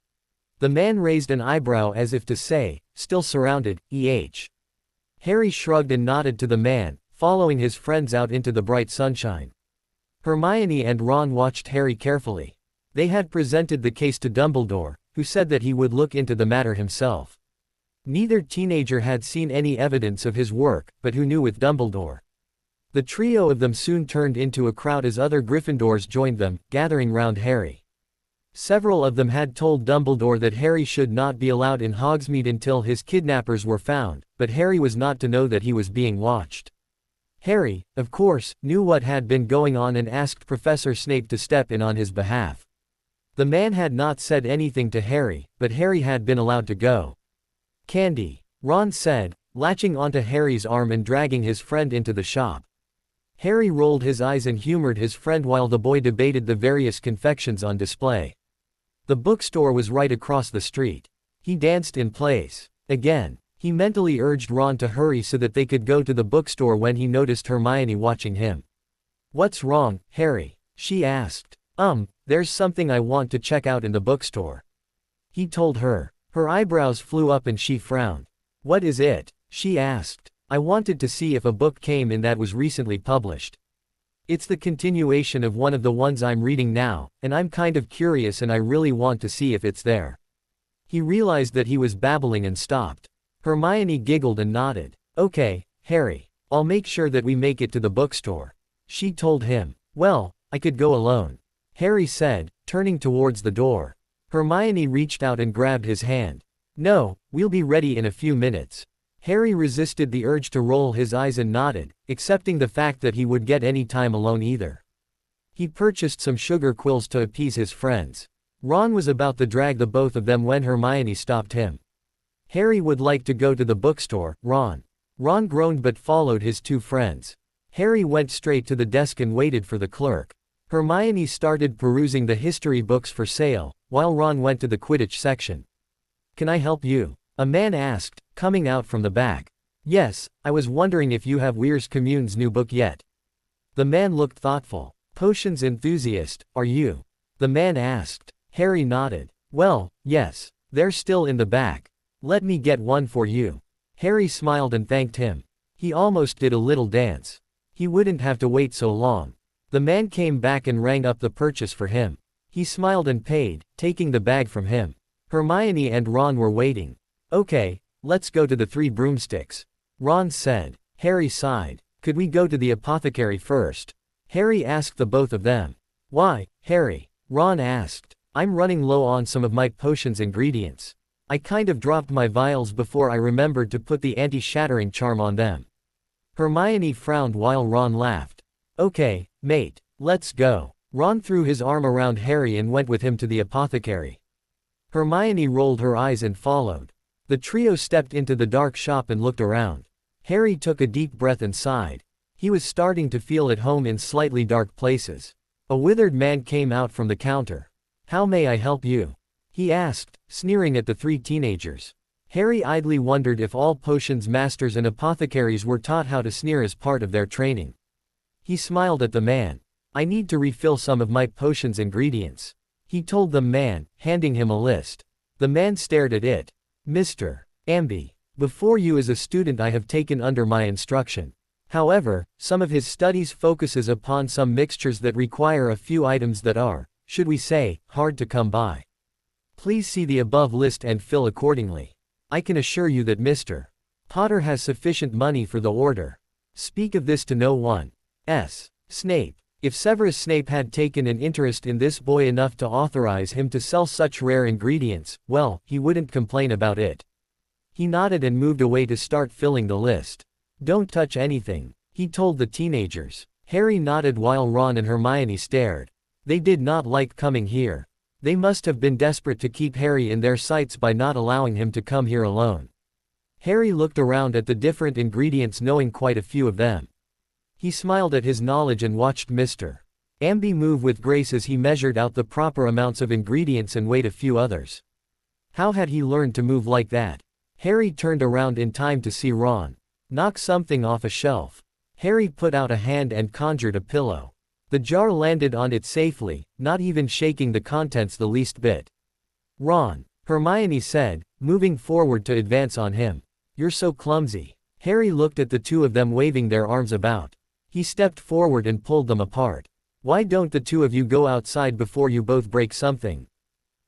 The man raised an eyebrow as if to say, "Still surrounded, eh?" Harry shrugged and nodded to the man, following his friends out into the bright sunshine. Hermione and Ron watched Harry carefully. They had presented the case to Dumbledore, who said that he would look into the matter himself. Neither teenager had seen any evidence of his work, but who knew with Dumbledore? The trio of them soon turned into a crowd as other Gryffindors joined them, gathering round Harry. Several of them had told Dumbledore that Harry should not be allowed in Hogsmeade until his kidnappers were found, but Harry was not to know that he was being watched. Harry, of course, knew what had been going on and asked Professor Snape to step in on his behalf. The man had not said anything to Harry, but Harry had been allowed to go. "Candy," Ron said, latching onto Harry's arm and dragging his friend into the shop. Harry rolled his eyes and humored his friend while the boy debated the various confections on display. The bookstore was right across the street. He danced in place. Again, he mentally urged Ron to hurry so that they could go to the bookstore when he noticed Hermione watching him. "What's wrong, Harry?" she asked. There's something I want to check out in the bookstore," he told her. Her eyebrows flew up and she frowned. "What is it?" she asked. "I wanted to see if a book came in that was recently published. It's the continuation of one of the ones I'm reading now, and I'm kind of curious and I really want to see if it's there." He realized that he was babbling and stopped. Hermione giggled and nodded. "Okay, Harry. I'll make sure that we make it to the bookstore," she told him. "Well, I could go alone," Harry said, turning towards the door. Hermione reached out and grabbed his hand. "No, we'll be ready in a few minutes." Harry resisted the urge to roll his eyes and nodded, accepting the fact that he would get any time alone either. He purchased some sugar quills to appease his friends. Ron was about to drag the both of them when Hermione stopped him. "Harry would like to go to the bookstore, Ron." Ron groaned but followed his two friends. Harry went straight to the desk and waited for the clerk. Hermione started perusing the history books for sale, while Ron went to the Quidditch section. "Can I help you?" a man asked, coming out from the back. "Yes, I was wondering if you have Weir's Commune's new book yet." The man looked thoughtful. "Potions enthusiast, are you?" the man asked. Harry nodded. "Well, yes. They're still in the back. Let me get one for you." Harry smiled and thanked him. He almost did a little dance. He wouldn't have to wait so long. The man came back and rang up the purchase for him. He smiled and paid, taking the bag from him. Hermione and Ron were waiting. "Okay, let's go to the Three Broomsticks," Ron said. Harry sighed. "Could we go to the apothecary first?" Harry asked the both of them. "Why, Harry?" Ron asked. "I'm running low on some of my potions ingredients. I kind of dropped my vials before I remembered to put the anti-shattering charm on them." Hermione frowned while Ron laughed. "Okay, mate, let's go." Ron threw his arm around Harry and went with him to the apothecary. Hermione rolled her eyes and followed. The trio stepped into the dark shop and looked around. Harry took a deep breath and sighed. He was starting to feel at home in slightly dark places. A withered man came out from the counter. "How may I help you?" he asked, sneering at the three teenagers. Harry idly wondered if all potions masters and apothecaries were taught how to sneer as part of their training. He smiled at the man. "I need to refill some of my potions ingredients," he told the man, handing him a list. The man stared at it. "Mr. Amby, before you as a student I have taken under my instruction. However, some of his studies focuses upon some mixtures that require a few items that are, should we say, hard to come by. Please see the above list and fill accordingly. I can assure you that Mr. Potter has sufficient money for the order. Speak of this to no one. S. Snape. If Severus Snape had taken an interest in this boy enough to authorize him to sell such rare ingredients, well, he wouldn't complain about it." He nodded and moved away to start filling the list. "Don't touch anything," he told the teenagers. Harry nodded while Ron and Hermione stared. They did not like coming here. They must have been desperate to keep Harry in their sights by not allowing him to come here alone. Harry looked around at the different ingredients, knowing quite a few of them. He smiled at his knowledge and watched Mr. Amby move with grace as he measured out the proper amounts of ingredients and weighed a few others. How had he learned to move like that? Harry turned around in time to see Ron knock something off a shelf. Harry put out a hand and conjured a pillow. The jar landed on it safely, not even shaking the contents the least bit. "Ron," Hermione said, moving forward to advance on him. "You're so clumsy." Harry looked at the two of them waving their arms about. He stepped forward and pulled them apart. "Why don't the two of you go outside before you both break something?"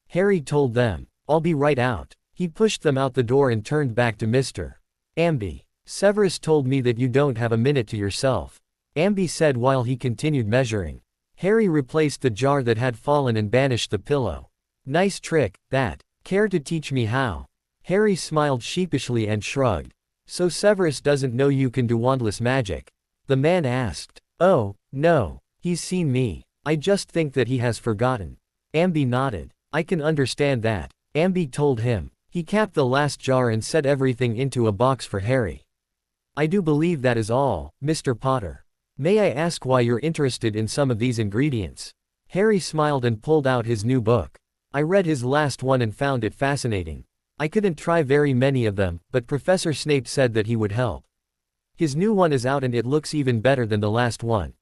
Harry told them. "I'll be right out." He pushed them out the door and turned back to Mr. Amby. "Severus told me that you don't have a minute to yourself," Amby said while he continued measuring. Harry replaced the jar that had fallen and banished the pillow. Nice trick, that. Care to teach me how? Harry smiled sheepishly and shrugged. So Severus doesn't know you can do wandless magic? The man asked. Oh, no. He's seen me. I just think that he has forgotten. Amby nodded. I can understand that. Amby told him. He capped the last jar and set everything into a box for Harry. I do believe that is all, Mr. Potter. May I ask why you're interested in some of these ingredients? Harry smiled and pulled out his new book. I read his last one and found it fascinating. I couldn't try very many of them, but Professor Snape said that he would help. His new one is out and it looks even better than the last one.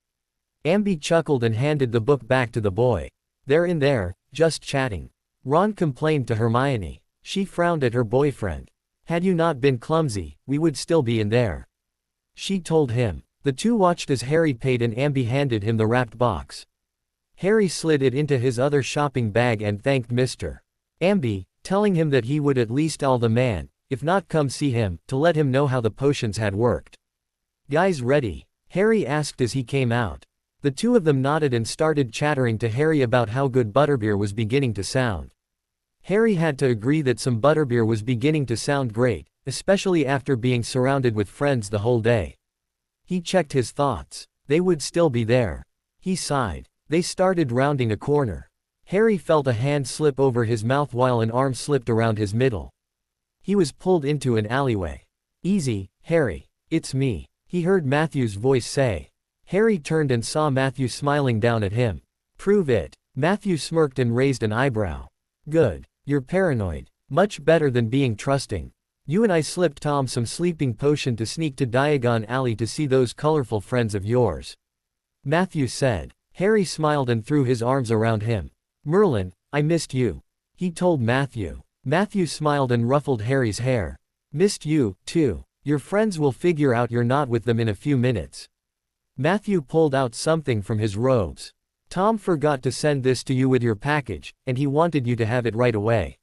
Amby chuckled and handed the book back to the boy. They're in there, just chatting. Ron complained to Hermione. She frowned at her boyfriend. Had you not been clumsy, we would still be in there. She told him. The two watched as Harry paid and Amby handed him the wrapped box. Harry slid it into his other shopping bag and thanked Mr. Amby, telling him that he would at least tell the man, if not come see him, to let him know how the potions had worked. Guys ready? Harry asked as he came out. The two of them nodded and started chattering to Harry about how good butterbeer was beginning to sound. Harry had to agree that some butterbeer was beginning to sound great, especially after being surrounded with friends the whole day. He checked his thoughts. They would still be there. He sighed. They started rounding a corner. Harry felt a hand slip over his mouth while an arm slipped around his middle. He was pulled into an alleyway. Easy, Harry. It's me. He heard Matthew's voice say. Harry turned and saw Matthew smiling down at him. Prove it. Matthew smirked and raised an eyebrow. Good. You're paranoid. Much better than being trusting. You and I slipped Tom some sleeping potion to sneak to Diagon Alley to see those colorful friends of yours. Matthew said. Harry smiled and threw his arms around him. Merlin, I missed you. He told Matthew. Matthew smiled and ruffled Harry's hair. Missed you, too. Your friends will figure out you're not with them in a few minutes. Matthew pulled out something from his robes. Tom forgot to send this to you with your package, and he wanted you to have it right away.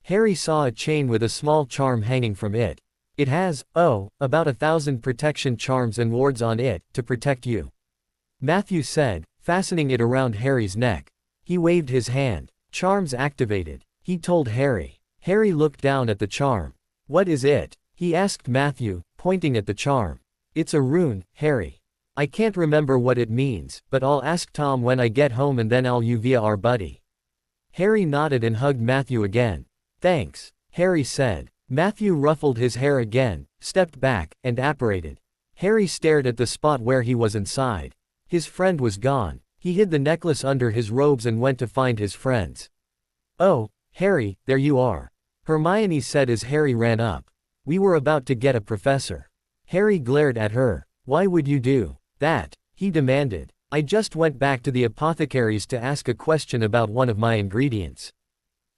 Harry saw a chain with a small charm hanging from it. It has, about 1,000 protection charms and wards on it, to protect you. Matthew said, fastening it around Harry's neck. He waved his hand. Charms activated. He told Harry. Harry looked down at the charm. What is it? He asked Matthew, pointing at the charm. It's a rune, Harry. I can't remember what it means, but I'll ask Tom when I get home and then I'll you via our buddy. Harry nodded and hugged Matthew again. Thanks, Harry said. Matthew ruffled his hair again, stepped back, and apparated. Harry stared at the spot where he was inside. His friend was gone. He hid the necklace under his robes and went to find his friends. Oh, Harry, there you are. Hermione said as Harry ran up. We were about to get a professor. Harry glared at her. Why would you do that? He demanded. I just went back to the apothecary's to ask a question about one of my ingredients.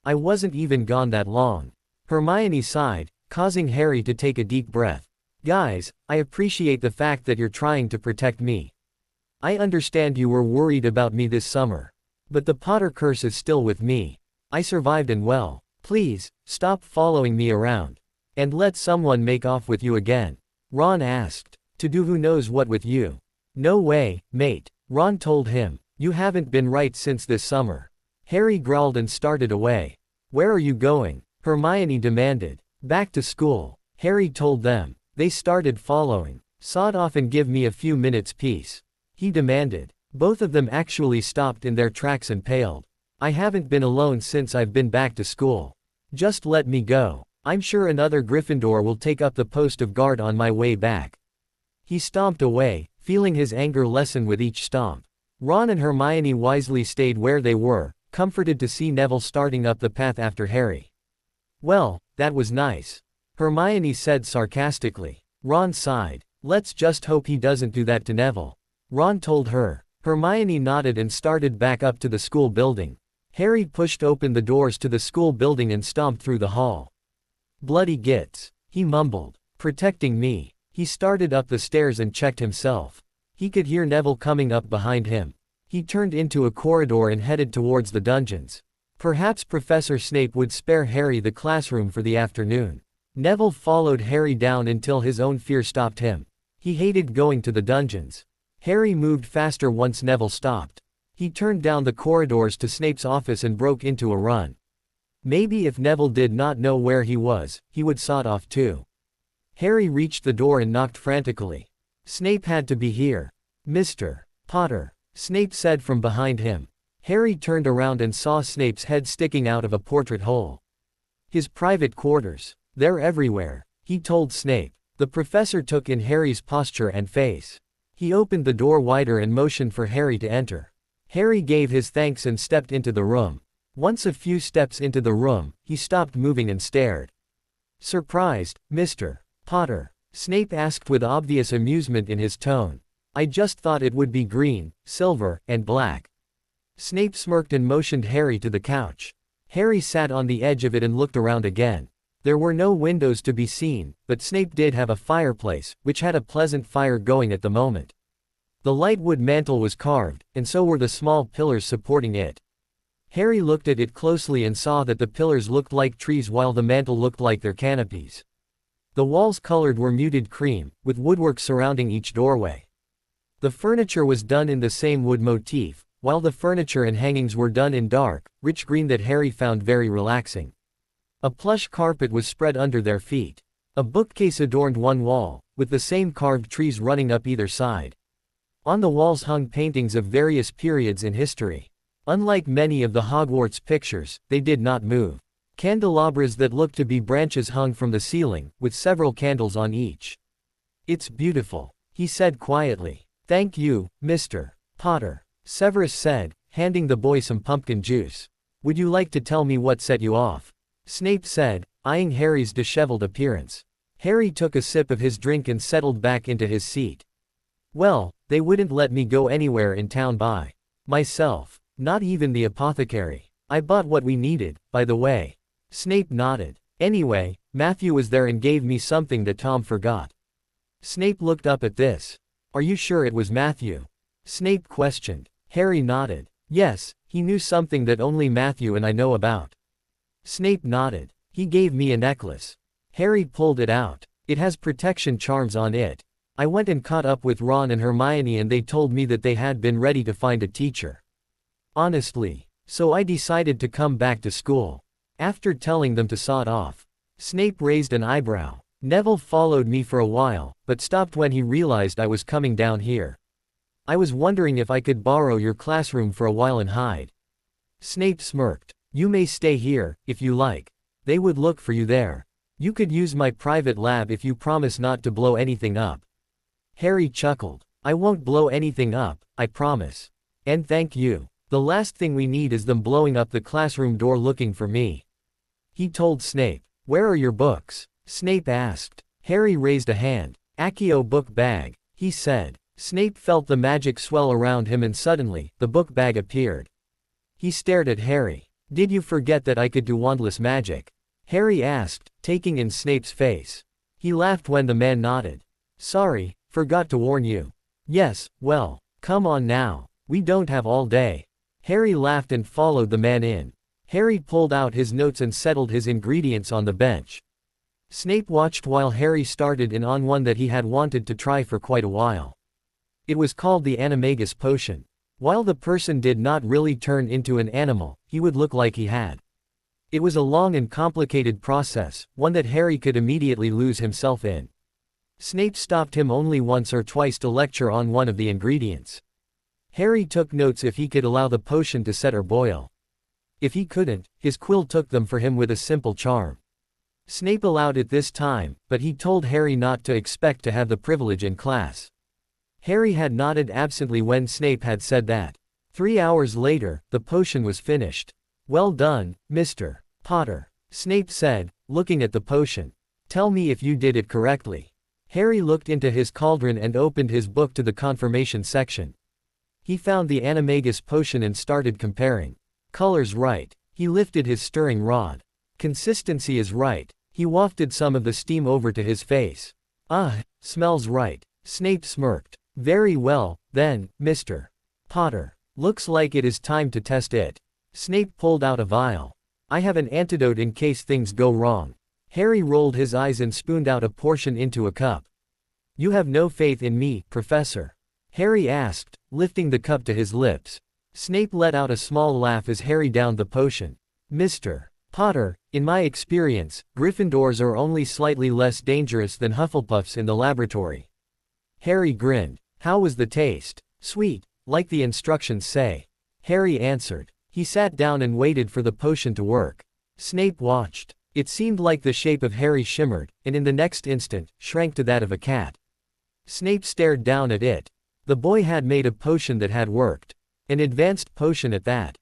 I wasn't even gone that long. Hermione sighed, causing Harry to take a deep breath. Guys, I appreciate the fact that you're trying to protect me. I understand you were worried about me this summer. But the Potter curse is still with me. I survived and well. Please, stop following me around. And let someone make off with you again. Ron asked. To do who knows what with you. No way, mate. Ron told him. You haven't been right since this summer. Harry growled and started away. Where are you going? Hermione demanded. Back to school. Harry told them. They started following. Sod off and give me a few minutes peace. He demanded. Both of them actually stopped in their tracks and paled. I haven't been alone since I've been back to school. Just let me go. I'm sure another Gryffindor will take up the post of guard on my way back. He stomped away, feeling his anger lessen with each stomp. Ron and Hermione wisely stayed where they were, comforted to see Neville starting up the path after Harry. Well, that was nice. Hermione said sarcastically. Ron sighed. Let's just hope he doesn't do that to Neville. Ron told her. Hermione nodded and started back up to the school building. Harry pushed open the doors to the school building and stomped through the hall. Bloody gits. He mumbled. Protecting me. He started up the stairs and checked himself. He could hear Neville coming up behind him. He turned into a corridor and headed towards the dungeons. Perhaps Professor Snape would spare Harry the classroom for the afternoon. Neville followed Harry down until his own fear stopped him. He hated going to the dungeons. Harry moved faster once Neville stopped. He turned down the corridors to Snape's office and broke into a run. Maybe if Neville did not know where he was, he would sod off too. Harry reached the door and knocked frantically. Snape had to be here. Mr. Potter, Snape said from behind him. Harry turned around and saw Snape's head sticking out of a portrait hole. His private quarters. They're everywhere, he told Snape. The professor took in Harry's posture and face. He opened the door wider and motioned for Harry to enter. Harry gave his thanks and stepped into the room. Once a few steps into the room, he stopped moving and stared. Surprised, Mr. Potter? Snape asked with obvious amusement in his tone. I just thought it would be green, silver, and black. Snape smirked and motioned Harry to the couch. Harry sat on the edge of it and looked around again. There were no windows to be seen, but Snape did have a fireplace, which had a pleasant fire going at the moment. The light wood mantel was carved, and so were the small pillars supporting it. Harry looked at it closely and saw that the pillars looked like trees while the mantel looked like their canopies. The walls colored were muted cream, with woodwork surrounding each doorway. The furniture was done in the same wood motif, while the furniture and hangings were done in dark, rich green that Harry found very relaxing. A plush carpet was spread under their feet. A bookcase adorned one wall, with the same carved trees running up either side. On the walls hung paintings of various periods in history. Unlike many of the Hogwarts pictures, they did not move. Candelabras that looked to be branches hung from the ceiling, with several candles on each. It's beautiful, he said quietly. Thank you, Mr. Potter, Severus said, handing the boy some pumpkin juice. Would you like to tell me what set you off? Snape said, eyeing Harry's disheveled appearance. Harry took a sip of his drink and settled back into his seat. Well, they wouldn't let me go anywhere in town by myself. Not even the apothecary. I bought what we needed, by the way. Snape nodded. Anyway, Matthew was there and gave me something that Tom forgot. Snape looked up at this. Are you sure it was Matthew? Snape questioned. Harry nodded. Yes, he knew something that only Matthew and I know about. Snape nodded. He gave me a necklace. Harry pulled it out. It has protection charms on it. I went and caught up with Ron and Hermione and they told me that they had been ready to find a teacher. Honestly. So I decided to come back to school. After telling them to sod off. Snape raised an eyebrow. Neville followed me for a while, but stopped when he realized I was coming down here. I was wondering if I could borrow your classroom for a while and hide. Snape smirked. You may stay here, if you like. They would look for you there. You could use my private lab if you promise not to blow anything up. Harry chuckled. I won't blow anything up, I promise. And thank you. The last thing we need is them blowing up the classroom door looking for me. He told Snape. Where are your books? Snape asked. Harry raised a hand. Accio book bag, he said. Snape felt the magic swell around him and suddenly, the book bag appeared. He stared at Harry. Did you forget that I could do wandless magic? Harry asked, taking in Snape's face. He laughed when the man nodded. Sorry, forgot to warn you. Yes, well, come on now. We don't have all day. Harry laughed and followed the man in. Harry pulled out his notes and settled his ingredients on the bench. Snape watched while Harry started in on one that he had wanted to try for quite a while. It was called the Animagus potion. While the person did not really turn into an animal, he would look like he had. It was a long and complicated process, one that Harry could immediately lose himself in. Snape stopped him only once or twice to lecture on one of the ingredients. Harry took notes if he could allow the potion to set or boil. If he couldn't, his quill took them for him with a simple charm. Snape allowed it this time, but he told Harry not to expect to have the privilege in class. Harry had nodded absently when Snape had said that. 3 hours later, the potion was finished. Well done, Mr. Potter, Snape said, looking at the potion. Tell me if you did it correctly. Harry looked into his cauldron and opened his book to the confirmation section. He found the Animagus potion and started comparing. Color's right. He lifted his stirring rod. Consistency is right. He wafted some of the steam over to his face. Smells right. Snape smirked. Very well, then, Mr. Potter. Looks like it is time to test it. Snape pulled out a vial. I have an antidote in case things go wrong. Harry rolled his eyes and spooned out a portion into a cup. You have no faith in me, Professor? Harry asked, lifting the cup to his lips. Snape let out a small laugh as Harry downed the potion. Mr. Potter, in my experience, Gryffindors are only slightly less dangerous than Hufflepuffs in the laboratory. Harry grinned. How was the taste? Sweet, like the instructions say. Harry answered. He sat down and waited for the potion to work. Snape watched. It seemed like the shape of Harry shimmered, and in the next instant, shrank to that of a cat. Snape stared down at it. The boy had made a potion that had worked. An advanced potion at that.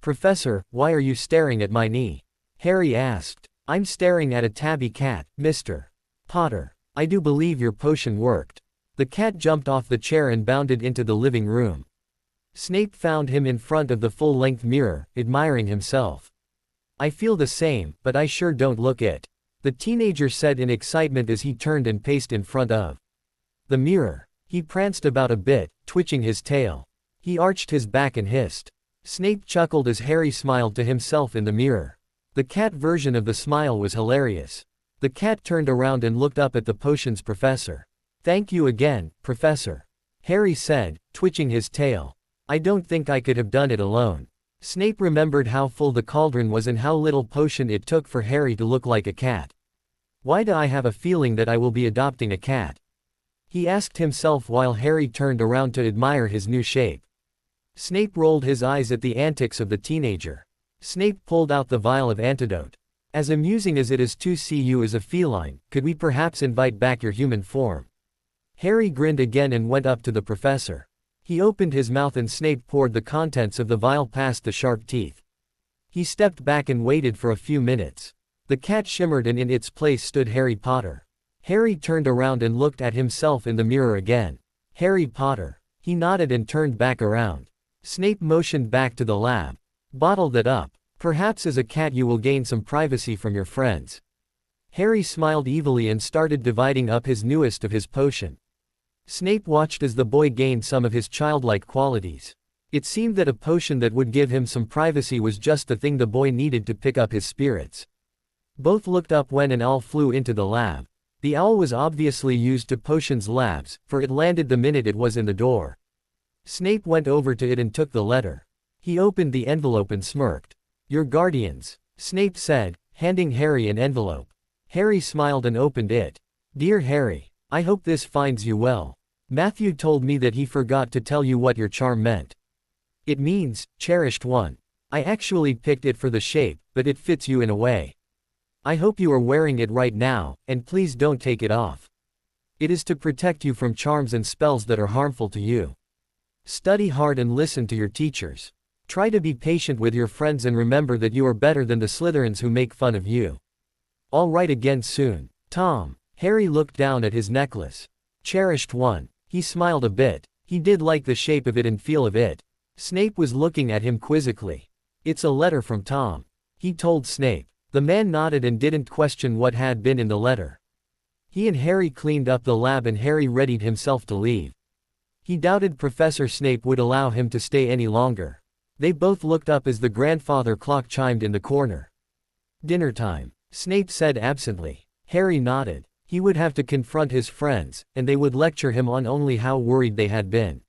Professor, why are you staring at my knee? Harry asked. I'm staring at a tabby cat, Mr. Potter. I do believe your potion worked. The cat jumped off the chair and bounded into the living room. Snape found him in front of the full-length mirror, admiring himself. I feel the same, but I sure don't look it. The teenager said in excitement as he turned and paced in front of the mirror. He pranced about a bit, twitching his tail. He arched his back and hissed. Snape chuckled as Harry smiled to himself in the mirror. The cat version of the smile was hilarious. The cat turned around and looked up at the potion's professor. Thank you again, Professor. Harry said, twitching his tail. I don't think I could have done it alone. Snape remembered how full the cauldron was and how little potion it took for Harry to look like a cat. Why do I have a feeling that I will be adopting a cat? He asked himself while Harry turned around to admire his new shape. Snape rolled his eyes at the antics of the teenager. Snape pulled out the vial of antidote. As amusing as it is to see you as a feline, could we perhaps invite back your human form? Harry grinned again and went up to the professor. He opened his mouth and Snape poured the contents of the vial past the sharp teeth. He stepped back and waited for a few minutes. The cat shimmered and in its place stood Harry Potter. Harry turned around and looked at himself in the mirror again. Harry Potter. He nodded and turned back around. Snape motioned back to the lab. Bottle that up. Perhaps as a cat you will gain some privacy from your friends. Harry smiled evilly and started dividing up his newest of his potion. Snape watched as the boy gained some of his childlike qualities. It seemed that a potion that would give him some privacy was just the thing the boy needed to pick up his spirits. Both looked up when an owl flew into the lab. The owl was obviously used to potions labs, for it landed the minute it was in the door. Snape went over to it and took the letter. He opened the envelope and smirked. Your guardians, Snape said, handing Harry an envelope. Harry smiled and opened it. Dear Harry, I hope this finds you well. Matthew told me that he forgot to tell you what your charm meant. It means, cherished one. I actually picked it for the shape, but it fits you in a way. I hope you are wearing it right now, and please don't take it off. It is to protect you from charms and spells that are harmful to you. Study hard and listen to your teachers. Try to be patient with your friends and remember that you are better than the Slytherins who make fun of you. I'll write again soon. Tom. Harry looked down at his necklace. Cherished one. He smiled a bit. He did like the shape of it and feel of it. Snape was looking at him quizzically. It's a letter from Tom. He told Snape. The man nodded and didn't question what had been in the letter. He and Harry cleaned up the lab and Harry readied himself to leave. He doubted Professor Snape would allow him to stay any longer. They both looked up as the grandfather clock chimed in the corner. Dinner time, Snape said absently. Harry nodded. He would have to confront his friends, and they would lecture him on only how worried they had been.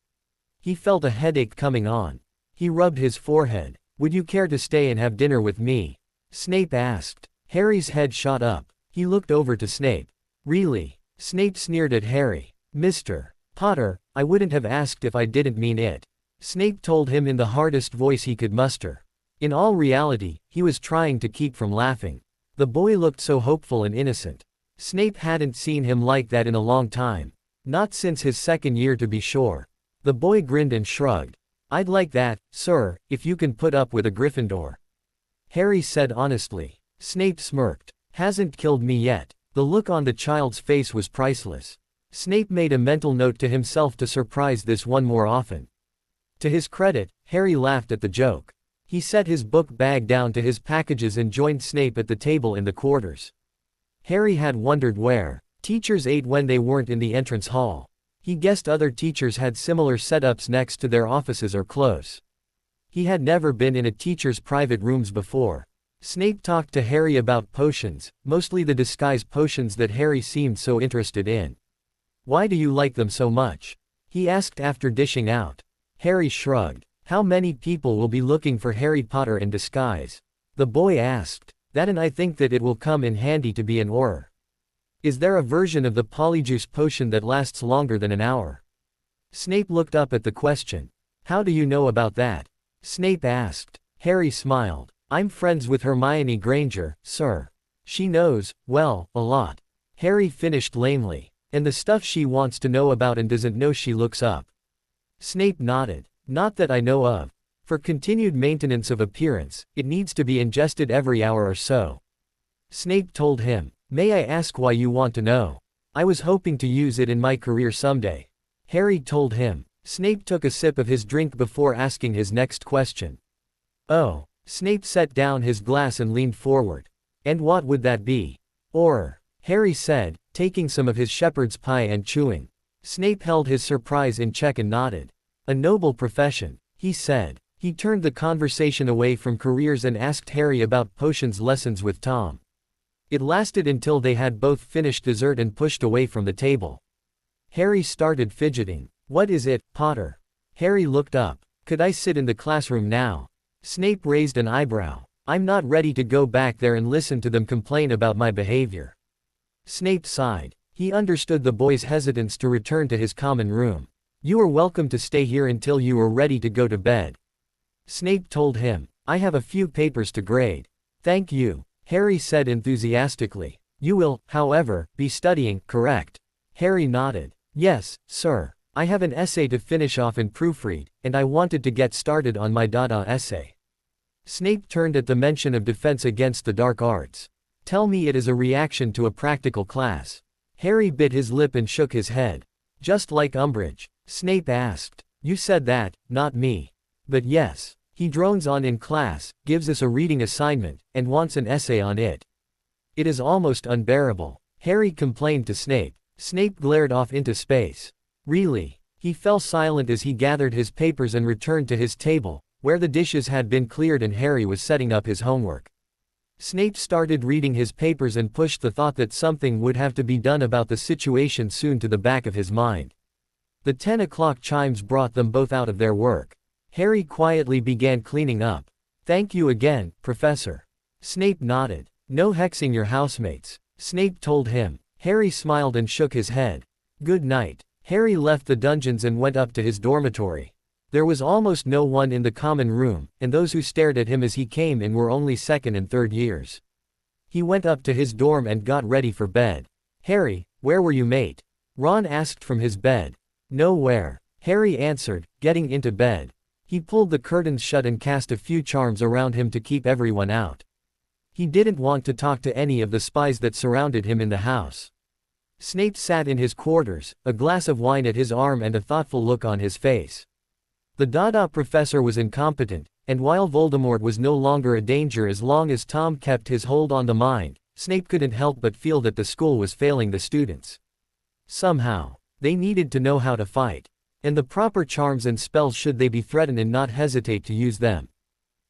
He felt a headache coming on. He rubbed his forehead. Would you care to stay and have dinner with me? Snape asked. Harry's head shot up. He looked over to Snape. Really? Snape sneered at Harry. Mr. Potter, I wouldn't have asked if I didn't mean it. Snape told him in the hardest voice he could muster. In all reality, he was trying to keep from laughing. The boy looked so hopeful and innocent. Snape hadn't seen him like that in a long time. Not since his second year to be sure. The boy grinned and shrugged. I'd like that, sir, if you can put up with a Gryffindor. Harry said honestly. Snape smirked. Hasn't killed me yet. The look on the child's face was priceless. Snape made a mental note to himself to surprise this one more often. To his credit, Harry laughed at the joke. He set his book bag down to his packages and joined Snape at the table in the quarters. Harry had wondered where teachers ate when they weren't in the entrance hall. He guessed other teachers had similar setups next to their offices or close. He had never been in a teacher's private rooms before. Snape talked to Harry about potions, mostly the disguise potions that Harry seemed so interested in. Why do you like them so much? He asked after dishing out. Harry shrugged. How many people will be looking for Harry Potter in disguise? The boy asked. That, and I think that it will come in handy to be an Auror. Is there a version of the polyjuice potion that lasts longer than an hour? Snape looked up at the question. How do you know about that? Snape asked. Harry smiled. I'm friends with Hermione Granger, sir. She knows, well, a lot. Harry finished lamely. And the stuff she wants to know about and doesn't know she looks up. Snape nodded. Not that I know of. For continued maintenance of appearance, it needs to be ingested every hour or so. Snape told him. May I ask why you want to know? I was hoping to use it in my career someday. Harry told him. Snape took a sip of his drink before asking his next question. Oh. Snape set down his glass and leaned forward. And what would that be? Auror. Harry said, taking some of his shepherd's pie and chewing. Snape held his surprise in check and nodded. A noble profession, he said. He turned the conversation away from careers and asked Harry about potions lessons with Tom. It lasted until they had both finished dessert and pushed away from the table. Harry started fidgeting. What is it, Potter? Harry looked up. Could I sit in the classroom now? Snape raised an eyebrow. I'm not ready to go back there and listen to them complain about my behavior. Snape sighed. He understood the boy's hesitance to return to his common room. You are welcome to stay here until you are ready to go to bed. Snape told him. I have a few papers to grade. Thank you, Harry said enthusiastically. You will, however, be studying, correct? Harry nodded. Yes, sir. I have an essay to finish off and proofread, and I wanted to get started on my Dada essay. Snape turned at the mention of defense against the dark arts. Tell me it is a reaction to a practical class. Harry bit his lip and shook his head. Just like Umbridge? Snape asked. You said that, not me. But yes. He drones on in class, gives us a reading assignment, and wants an essay on it. It is almost unbearable. Harry complained to Snape. Snape glared off into space. Really? He fell silent as he gathered his papers and returned to his table, where the dishes had been cleared and Harry was setting up his homework. Snape started reading his papers and pushed the thought that something would have to be done about the situation soon to the back of his mind. The 10 o'clock chimes brought them both out of their work. Harry quietly began cleaning up. Thank you again, Professor. Snape nodded. No hexing your housemates, Snape told him. Harry smiled and shook his head. Good night. Harry left the dungeons and went up to his dormitory. There was almost no one in the common room, and those who stared at him as he came in were only second and third years. He went up to his dorm and got ready for bed. Harry, where were you, mate? Ron asked from his bed. Nowhere, Harry answered, getting into bed. He pulled the curtains shut and cast a few charms around him to keep everyone out. He didn't want to talk to any of the spies that surrounded him in the house. Snape sat in his quarters, a glass of wine at his arm and a thoughtful look on his face. The Dada professor was incompetent, and while Voldemort was no longer a danger as long as Tom kept his hold on the mind, Snape couldn't help but feel that the school was failing the students. Somehow, they needed to know how to fight. And the proper charms and spells should they be threatened and not hesitate to use them.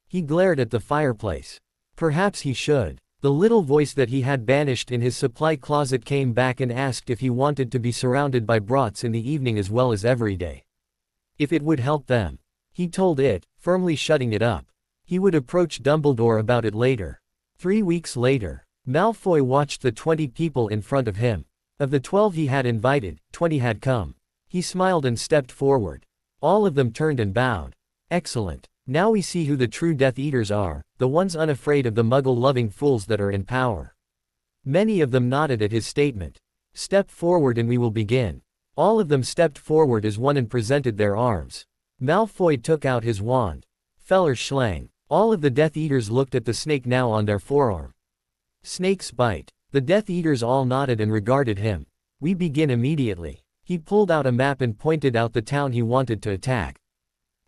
He glared at the fireplace. Perhaps he should. The little voice that he had banished in his supply closet came back and asked if he wanted to be surrounded by brats in the evening as well as every day. If it would help them. He told it, firmly shutting it up. He would approach Dumbledore about it later. 3 weeks later, Malfoy watched the 20 people in front of him. Of the 12 he had invited, 20 had come. He smiled and stepped forward. All of them turned and bowed. Excellent. Now we see who the true Death Eaters are, the ones unafraid of the Muggle-loving fools that are in power. Many of them nodded at his statement. Step forward and we will begin. All of them stepped forward as one and presented their arms. Malfoy took out his wand. Feller Schlang. All of the Death Eaters looked at the snake now on their forearm. Snake's bite. The Death Eaters all nodded and regarded him. We begin immediately. He pulled out a map and pointed out the town he wanted to attack.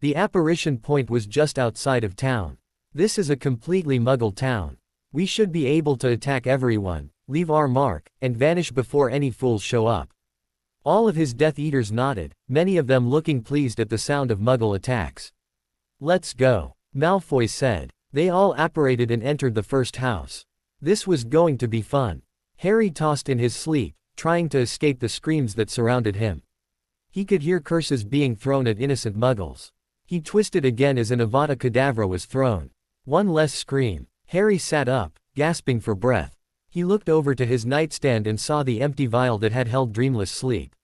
The apparition point was just outside of town. This is a completely Muggle town. We should be able to attack everyone, leave our mark, and vanish before any fools show up. All of his Death Eaters nodded, many of them looking pleased at the sound of Muggle attacks. Let's go, Malfoy said. They all apparated and entered the first house. This was going to be fun. Harry tossed in his sleep, trying to escape the screams that surrounded him. He could hear curses being thrown at innocent Muggles. He twisted again as an Avada Kedavra was thrown. One less scream. Harry sat up, gasping for breath. He looked over to his nightstand and saw the empty vial that had held dreamless sleep.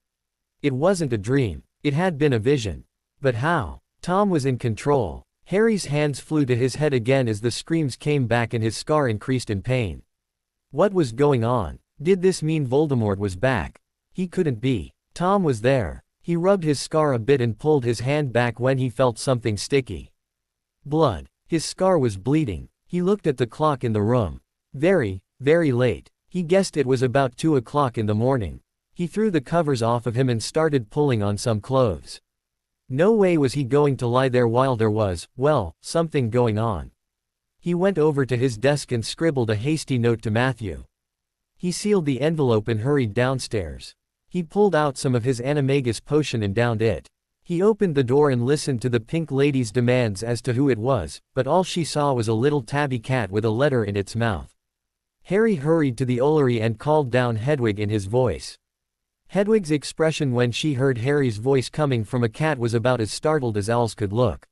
It wasn't a dream. It had been a vision. But how? Tom was in control. Harry's hands flew to his head again as the screams came back and his scar increased in pain. What was going on? Did this mean Voldemort was back? He couldn't be. Tom was there. He rubbed his scar a bit and pulled his hand back when he felt something sticky. Blood. His scar was bleeding. He looked at the clock in the room. Very, very late. He guessed it was about 2 o'clock in the morning. He threw the covers off of him and started pulling on some clothes. No way was he going to lie there while there was, well, something going on. He went over to his desk and scribbled a hasty note to Matthew. He sealed the envelope and hurried downstairs. He pulled out some of his animagus potion and downed it. He opened the door and listened to the Pink Lady's demands as to who it was, but all she saw was a little tabby cat with a letter in its mouth. Harry hurried to the Ollery and called down Hedwig in his voice. Hedwig's expression when she heard Harry's voice coming from a cat was about as startled as owls could look.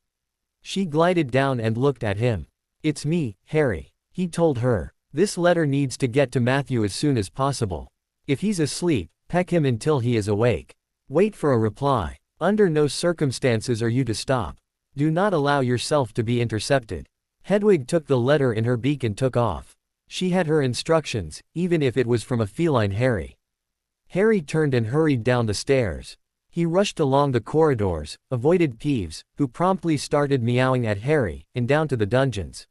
She glided down and looked at him. "It's me, Harry," he told her. "This letter needs to get to Matthew as soon as possible. If he's asleep, peck him until he is awake. Wait for a reply. Under no circumstances are you to stop. Do not allow yourself to be intercepted." Hedwig took the letter in her beak and took off. She had her instructions, even if it was from a feline Harry. Harry turned and hurried down the stairs. He rushed along the corridors, avoided Peeves, who promptly started meowing at Harry, and down to the dungeons.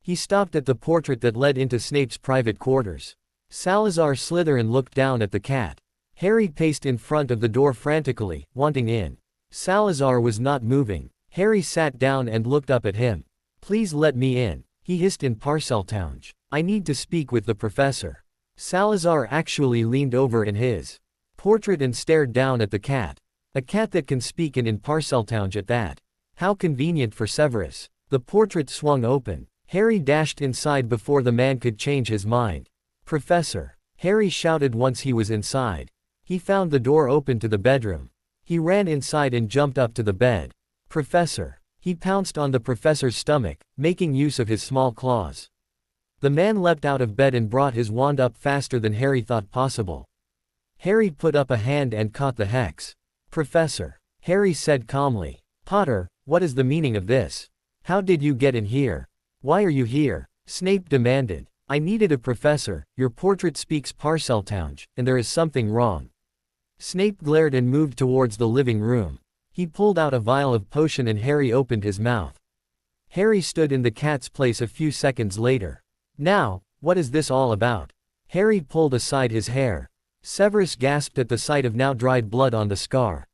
He stopped at the portrait that led into Snape's private quarters. Salazar Slytherin looked down at the cat. Harry paced in front of the door frantically, wanting in. Salazar was not moving. Harry sat down and looked up at him. "Please let me in," he hissed in Parseltongue. "I need to speak with the professor." Salazar actually leaned over in his portrait and stared down at the cat. A cat that can speak in Parseltongue at that. How convenient for Severus. The portrait swung open. Harry dashed inside before the man could change his mind. "Professor!" Harry shouted once he was inside. He found the door open to the bedroom. He ran inside and jumped up to the bed. "Professor!" He pounced on the professor's stomach, making use of his small claws. The man leapt out of bed and brought his wand up faster than Harry thought possible. Harry put up a hand and caught the hex. "Professor," Harry said calmly. "Potter, what is the meaning of this? How did you get in here? Why are you here?" Snape demanded. "I needed a professor, your portrait speaks Parseltongue, and there is something wrong." Snape glared and moved towards the living room. He pulled out a vial of potion and Harry opened his mouth. Harry stood in the cat's place a few seconds later. "Now, what is this all about?" Harry pulled aside his hair. Severus gasped at the sight of now dried blood on the scar.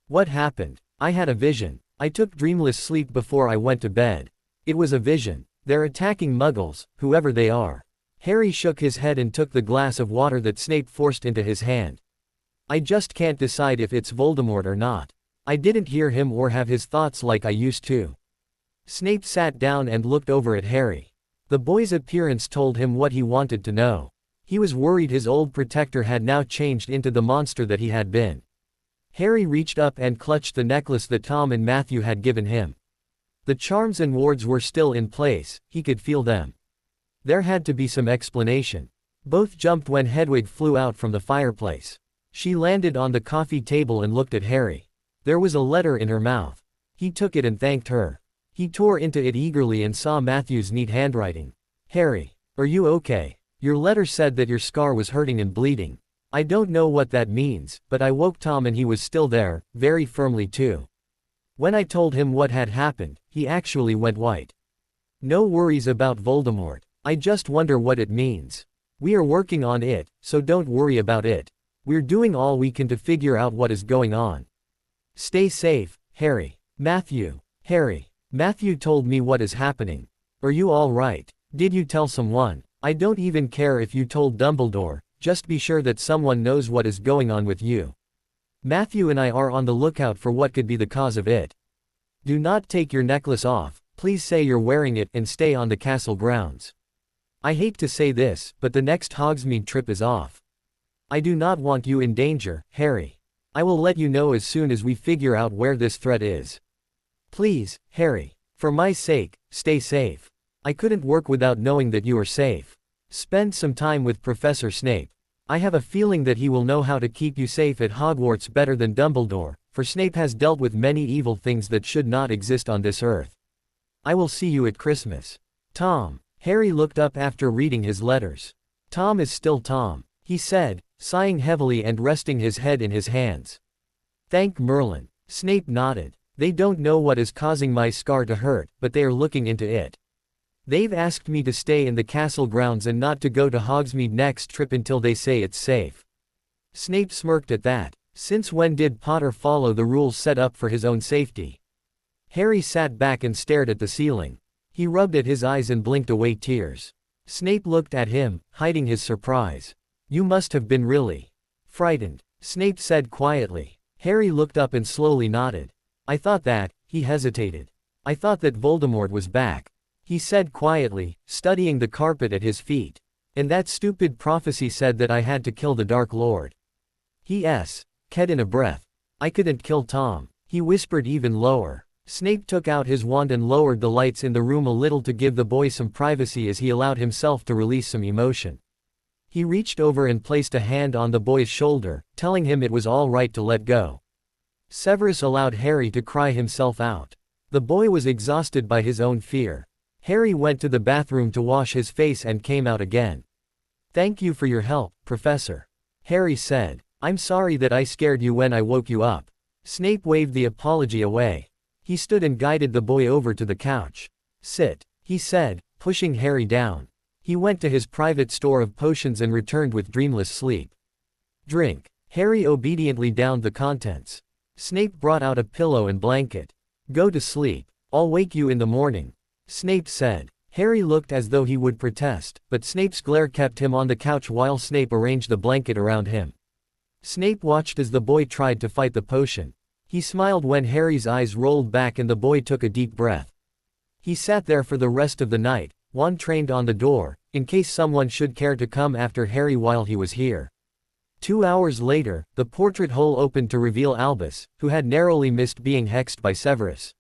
"What happened? I had a vision. I took dreamless sleep before I went to bed. It was a vision. They're attacking Muggles, whoever they are." Harry shook his head and took the glass of water that Snape forced into his hand. "I just can't decide if it's Voldemort or not. I didn't hear him or have his thoughts like I used to." Snape sat down and looked over at Harry. The boy's appearance told him what he wanted to know. He was worried his old protector had now changed into the monster that he had been. Harry reached up and clutched the necklace that Tom and Matthew had given him. The charms and wards were still in place, he could feel them. There had to be some explanation. Both jumped when Hedwig flew out from the fireplace. She landed on the coffee table and looked at Harry. There was a letter in her mouth. He took it and thanked her. He tore into it eagerly and saw Matthew's neat handwriting. "Harry, are you okay? Your letter said that your scar was hurting and bleeding. I don't know what that means, but I woke Tom and he was still there, very firmly too. When I told him what had happened, he actually went white. No worries about Voldemort. I just wonder what it means. We are working on it, so don't worry about it. We're doing all we can to figure out what is going on. Stay safe, Harry. Matthew. Harry. Matthew told me what is happening. Are you all right? Did you tell someone? I don't even care if you told Dumbledore, just be sure that someone knows what is going on with you. Matthew and I are on the lookout for what could be the cause of it. Do not take your necklace off, please say you're wearing it and stay on the castle grounds. I hate to say this, but the next Hogsmeade trip is off. I do not want you in danger, Harry. I will let you know as soon as we figure out where this threat is. Please, Harry. For my sake, stay safe. I couldn't work without knowing that you are safe. Spend some time with Professor Snape. I have a feeling that he will know how to keep you safe at Hogwarts better than Dumbledore, for Snape has dealt with many evil things that should not exist on this earth. I will see you at Christmas. Tom. Harry looked up after reading his letters. Tom is still Tom, he said, sighing heavily and resting his head in his hands. Thank Merlin. Snape nodded. They don't know what is causing my scar to hurt, but they are looking into it. They've asked me to stay in the castle grounds and not to go to Hogsmeade next trip until they say it's safe. Snape smirked at that. Since when did Potter follow the rules set up for his own safety? Harry sat back and stared at the ceiling. He rubbed at his eyes and blinked away tears. Snape looked at him, hiding his surprise. You must have been really frightened, Snape said quietly. Harry looked up and slowly nodded. I thought that, he hesitated. I thought that Voldemort was back. He said quietly, studying the carpet at his feet. And that stupid prophecy said that I had to kill the Dark Lord. He said in a breath. I couldn't kill Tom, he whispered even lower. Snape took out his wand and lowered the lights in the room a little to give the boy some privacy as he allowed himself to release some emotion. He reached over and placed a hand on the boy's shoulder, telling him it was all right to let go. Severus allowed Harry to cry himself out. The boy was exhausted by his own fear. Harry went to the bathroom to wash his face and came out again. Thank you for your help, Professor. Harry said. I'm sorry that I scared you when I woke you up. Snape waved the apology away. He stood and guided the boy over to the couch. Sit, he said, pushing Harry down. He went to his private store of potions and returned with dreamless sleep. Drink. Harry obediently downed the contents. Snape brought out a pillow and blanket. Go to sleep. I'll wake you in the morning, Snape said. Harry looked as though he would protest, but Snape's glare kept him on the couch while Snape arranged the blanket around him. Snape watched as the boy tried to fight the potion. He smiled when Harry's eyes rolled back and the boy took a deep breath. He sat there for the rest of the night, wand trained on the door, in case someone should care to come after Harry while he was here. 2 hours later, the portrait hole opened to reveal Albus, who had narrowly missed being hexed by Severus.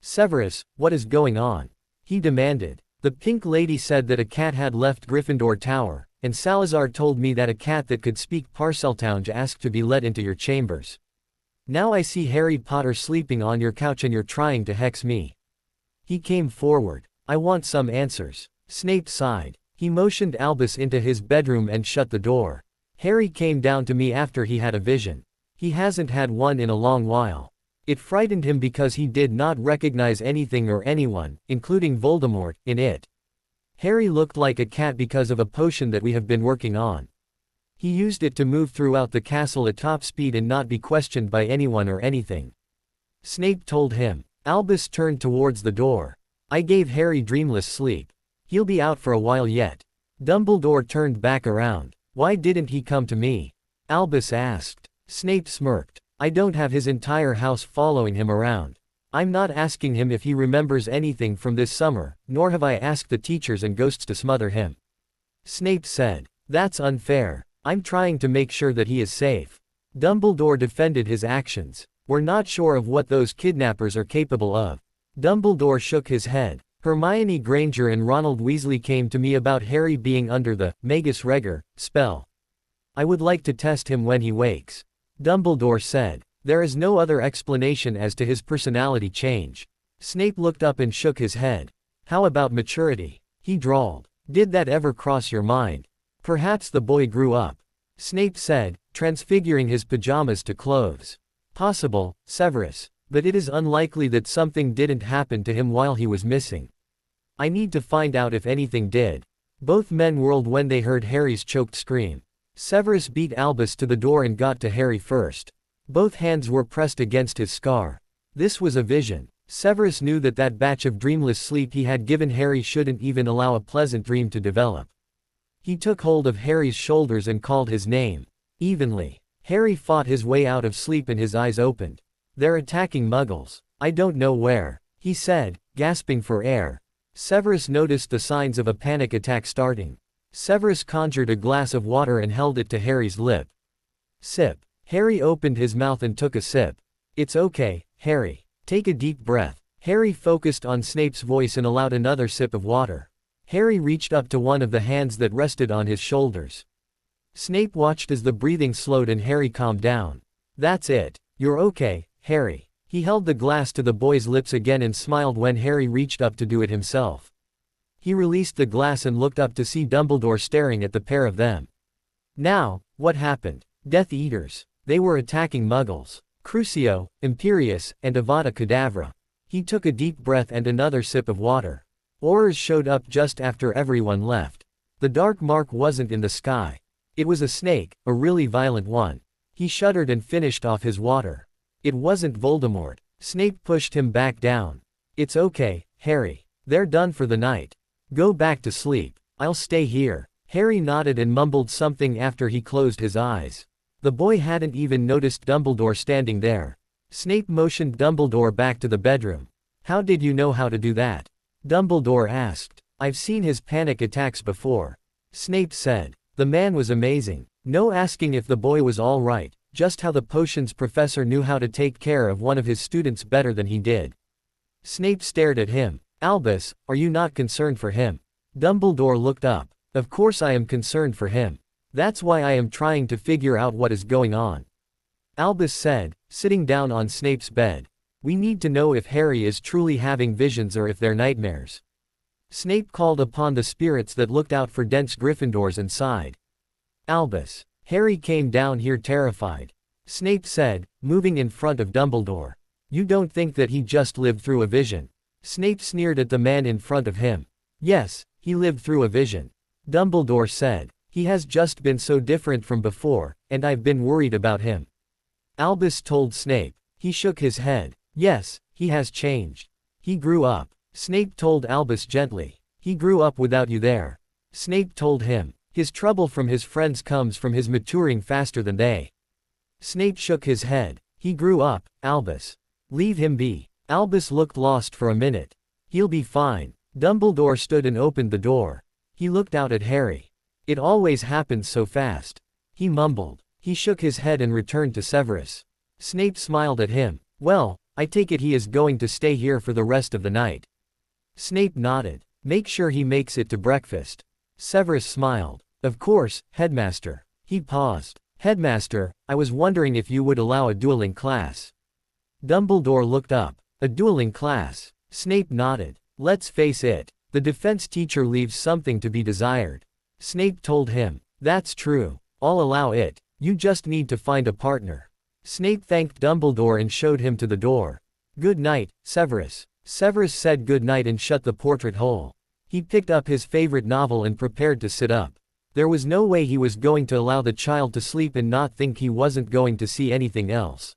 Severus, what is going on? He demanded. The Pink Lady said that a cat had left Gryffindor Tower, and Salazar told me that a cat that could speak Parseltongue asked to be let into your chambers. Now I see Harry Potter sleeping on your couch and you're trying to hex me. He came forward. I want some answers. Snape sighed. He motioned Albus into his bedroom and shut the door. Harry came down to me after he had a vision. He hasn't had one in a long while. It frightened him because he did not recognize anything or anyone, including Voldemort, in it. Harry looked like a cat because of a potion that we have been working on. He used it to move throughout the castle at top speed and not be questioned by anyone or anything. Snape told him. Albus turned towards the door. I gave Harry dreamless sleep. He'll be out for a while yet. Dumbledore turned back around. Why didn't he come to me? Albus asked. Snape smirked. I don't have his entire house following him around. I'm not asking him if he remembers anything from this summer, nor have I asked the teachers and ghosts to smother him. Snape said. That's unfair. I'm trying to make sure that he is safe. Dumbledore defended his actions. We're not sure of what those kidnappers are capable of. Dumbledore shook his head. Hermione Granger and Ronald Weasley came to me about Harry being under the Magus Regor spell. I would like to test him when he wakes. Dumbledore said. There is no other explanation as to his personality change. Snape looked up and shook his head. How about maturity? He drawled. Did that ever cross your mind? Perhaps the boy grew up. Snape said, transfiguring his pajamas to clothes. Possible, Severus. But it is unlikely that something didn't happen to him while he was missing. I need to find out if anything did. Both men whirled when they heard Harry's choked scream. Severus beat Albus to the door and got to Harry first. Both hands were pressed against his scar. This was a vision. Severus knew that that batch of dreamless sleep he had given Harry shouldn't even allow a pleasant dream to develop. He took hold of Harry's shoulders and called his name. Evenly. Harry fought his way out of sleep and his eyes opened. They're attacking Muggles. I don't know where, he said, gasping for air. Severus noticed the signs of a panic attack starting. Severus conjured a glass of water and held it to Harry's lip. Sip. Harry opened his mouth and took a sip. It's okay, Harry. Take a deep breath. Harry focused on Snape's voice and allowed another sip of water. Harry reached up to one of the hands that rested on his shoulders. Snape watched as the breathing slowed and Harry calmed down. That's it. You're okay, Harry. He held the glass to the boy's lips again and smiled when Harry reached up to do it himself. He released the glass and looked up to see Dumbledore staring at the pair of them. Now, what happened? Death Eaters. They were attacking Muggles. Crucio, Imperius, and Avada Kedavra. He took a deep breath and another sip of water. Aurors showed up just after everyone left. The dark mark wasn't in the sky. It was a snake, a really violent one. He shuddered and finished off his water. It wasn't Voldemort. Snape pushed him back down. It's okay, Harry. They're done for the night. Go back to sleep. I'll stay here. Harry nodded and mumbled something after he closed his eyes. The boy hadn't even noticed Dumbledore standing there. Snape motioned Dumbledore back to the bedroom. How did you know how to do that? Dumbledore asked. I've seen his panic attacks before. Snape said. The man was amazing. No asking if the boy was all right, just how the potions professor knew how to take care of one of his students better than he did. Snape stared at him. Albus, are you not concerned for him? Dumbledore looked up. Of course I am concerned for him. That's why I am trying to figure out what is going on. Albus said, sitting down on Snape's bed. We need to know if Harry is truly having visions or if they're nightmares. Snape called upon the spirits that looked out for dense Gryffindors and sighed. Albus. Harry came down here terrified. Snape said, moving in front of Dumbledore. You don't think that he just lived through a vision? Snape sneered at the man in front of him. Yes, he lived through a vision. Dumbledore said. He has just been so different from before, and I've been worried about him. Albus told Snape. He shook his head. Yes, he has changed. He grew up. Snape told Albus gently. He grew up without you there. Snape told him. His trouble from his friends comes from his maturing faster than they. Snape shook his head. He grew up, Albus. Leave him be. Albus looked lost for a minute. He'll be fine. Dumbledore stood and opened the door. He looked out at Harry. It always happens so fast. He mumbled. He shook his head and returned to Severus. Snape smiled at him. Well, I take it he is going to stay here for the rest of the night. Snape nodded. Make sure he makes it to breakfast. Severus smiled. Of course, Headmaster. He paused. Headmaster, I was wondering if you would allow a dueling class. Dumbledore looked up. A dueling class. Snape nodded. Let's face it. The defense teacher leaves something to be desired. Snape told him. That's true. I'll allow it. You just need to find a partner. Snape thanked Dumbledore and showed him to the door. Good night, Severus. Severus said good night and shut the portrait hole. He picked up his favorite novel and prepared to sit up. There was no way he was going to allow the child to sleep and not think he wasn't going to see anything else.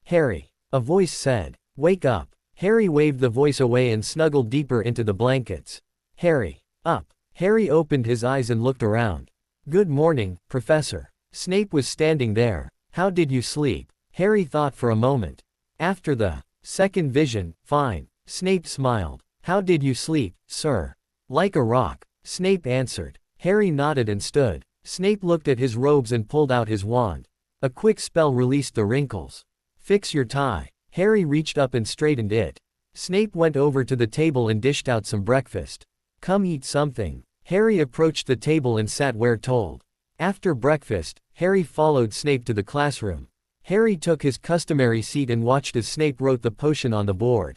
Harry. A voice said. Wake up. Harry waved the voice away and snuggled deeper into the blankets. Harry. Up. Harry opened his eyes and looked around. Good morning, Professor. Snape was standing there. How did you sleep? Harry thought for a moment. After the second vision, fine. Snape smiled. How did you sleep, sir? Like a rock. Snape answered. Harry nodded and stood. Snape looked at his robes and pulled out his wand. A quick spell released the wrinkles. Fix your tie. Harry reached up and straightened it. Snape went over to the table and dished out some breakfast. Come eat something. Harry approached the table and sat where told. After breakfast, Harry followed Snape to the classroom. Harry took his customary seat and watched as Snape wrote the potion on the board.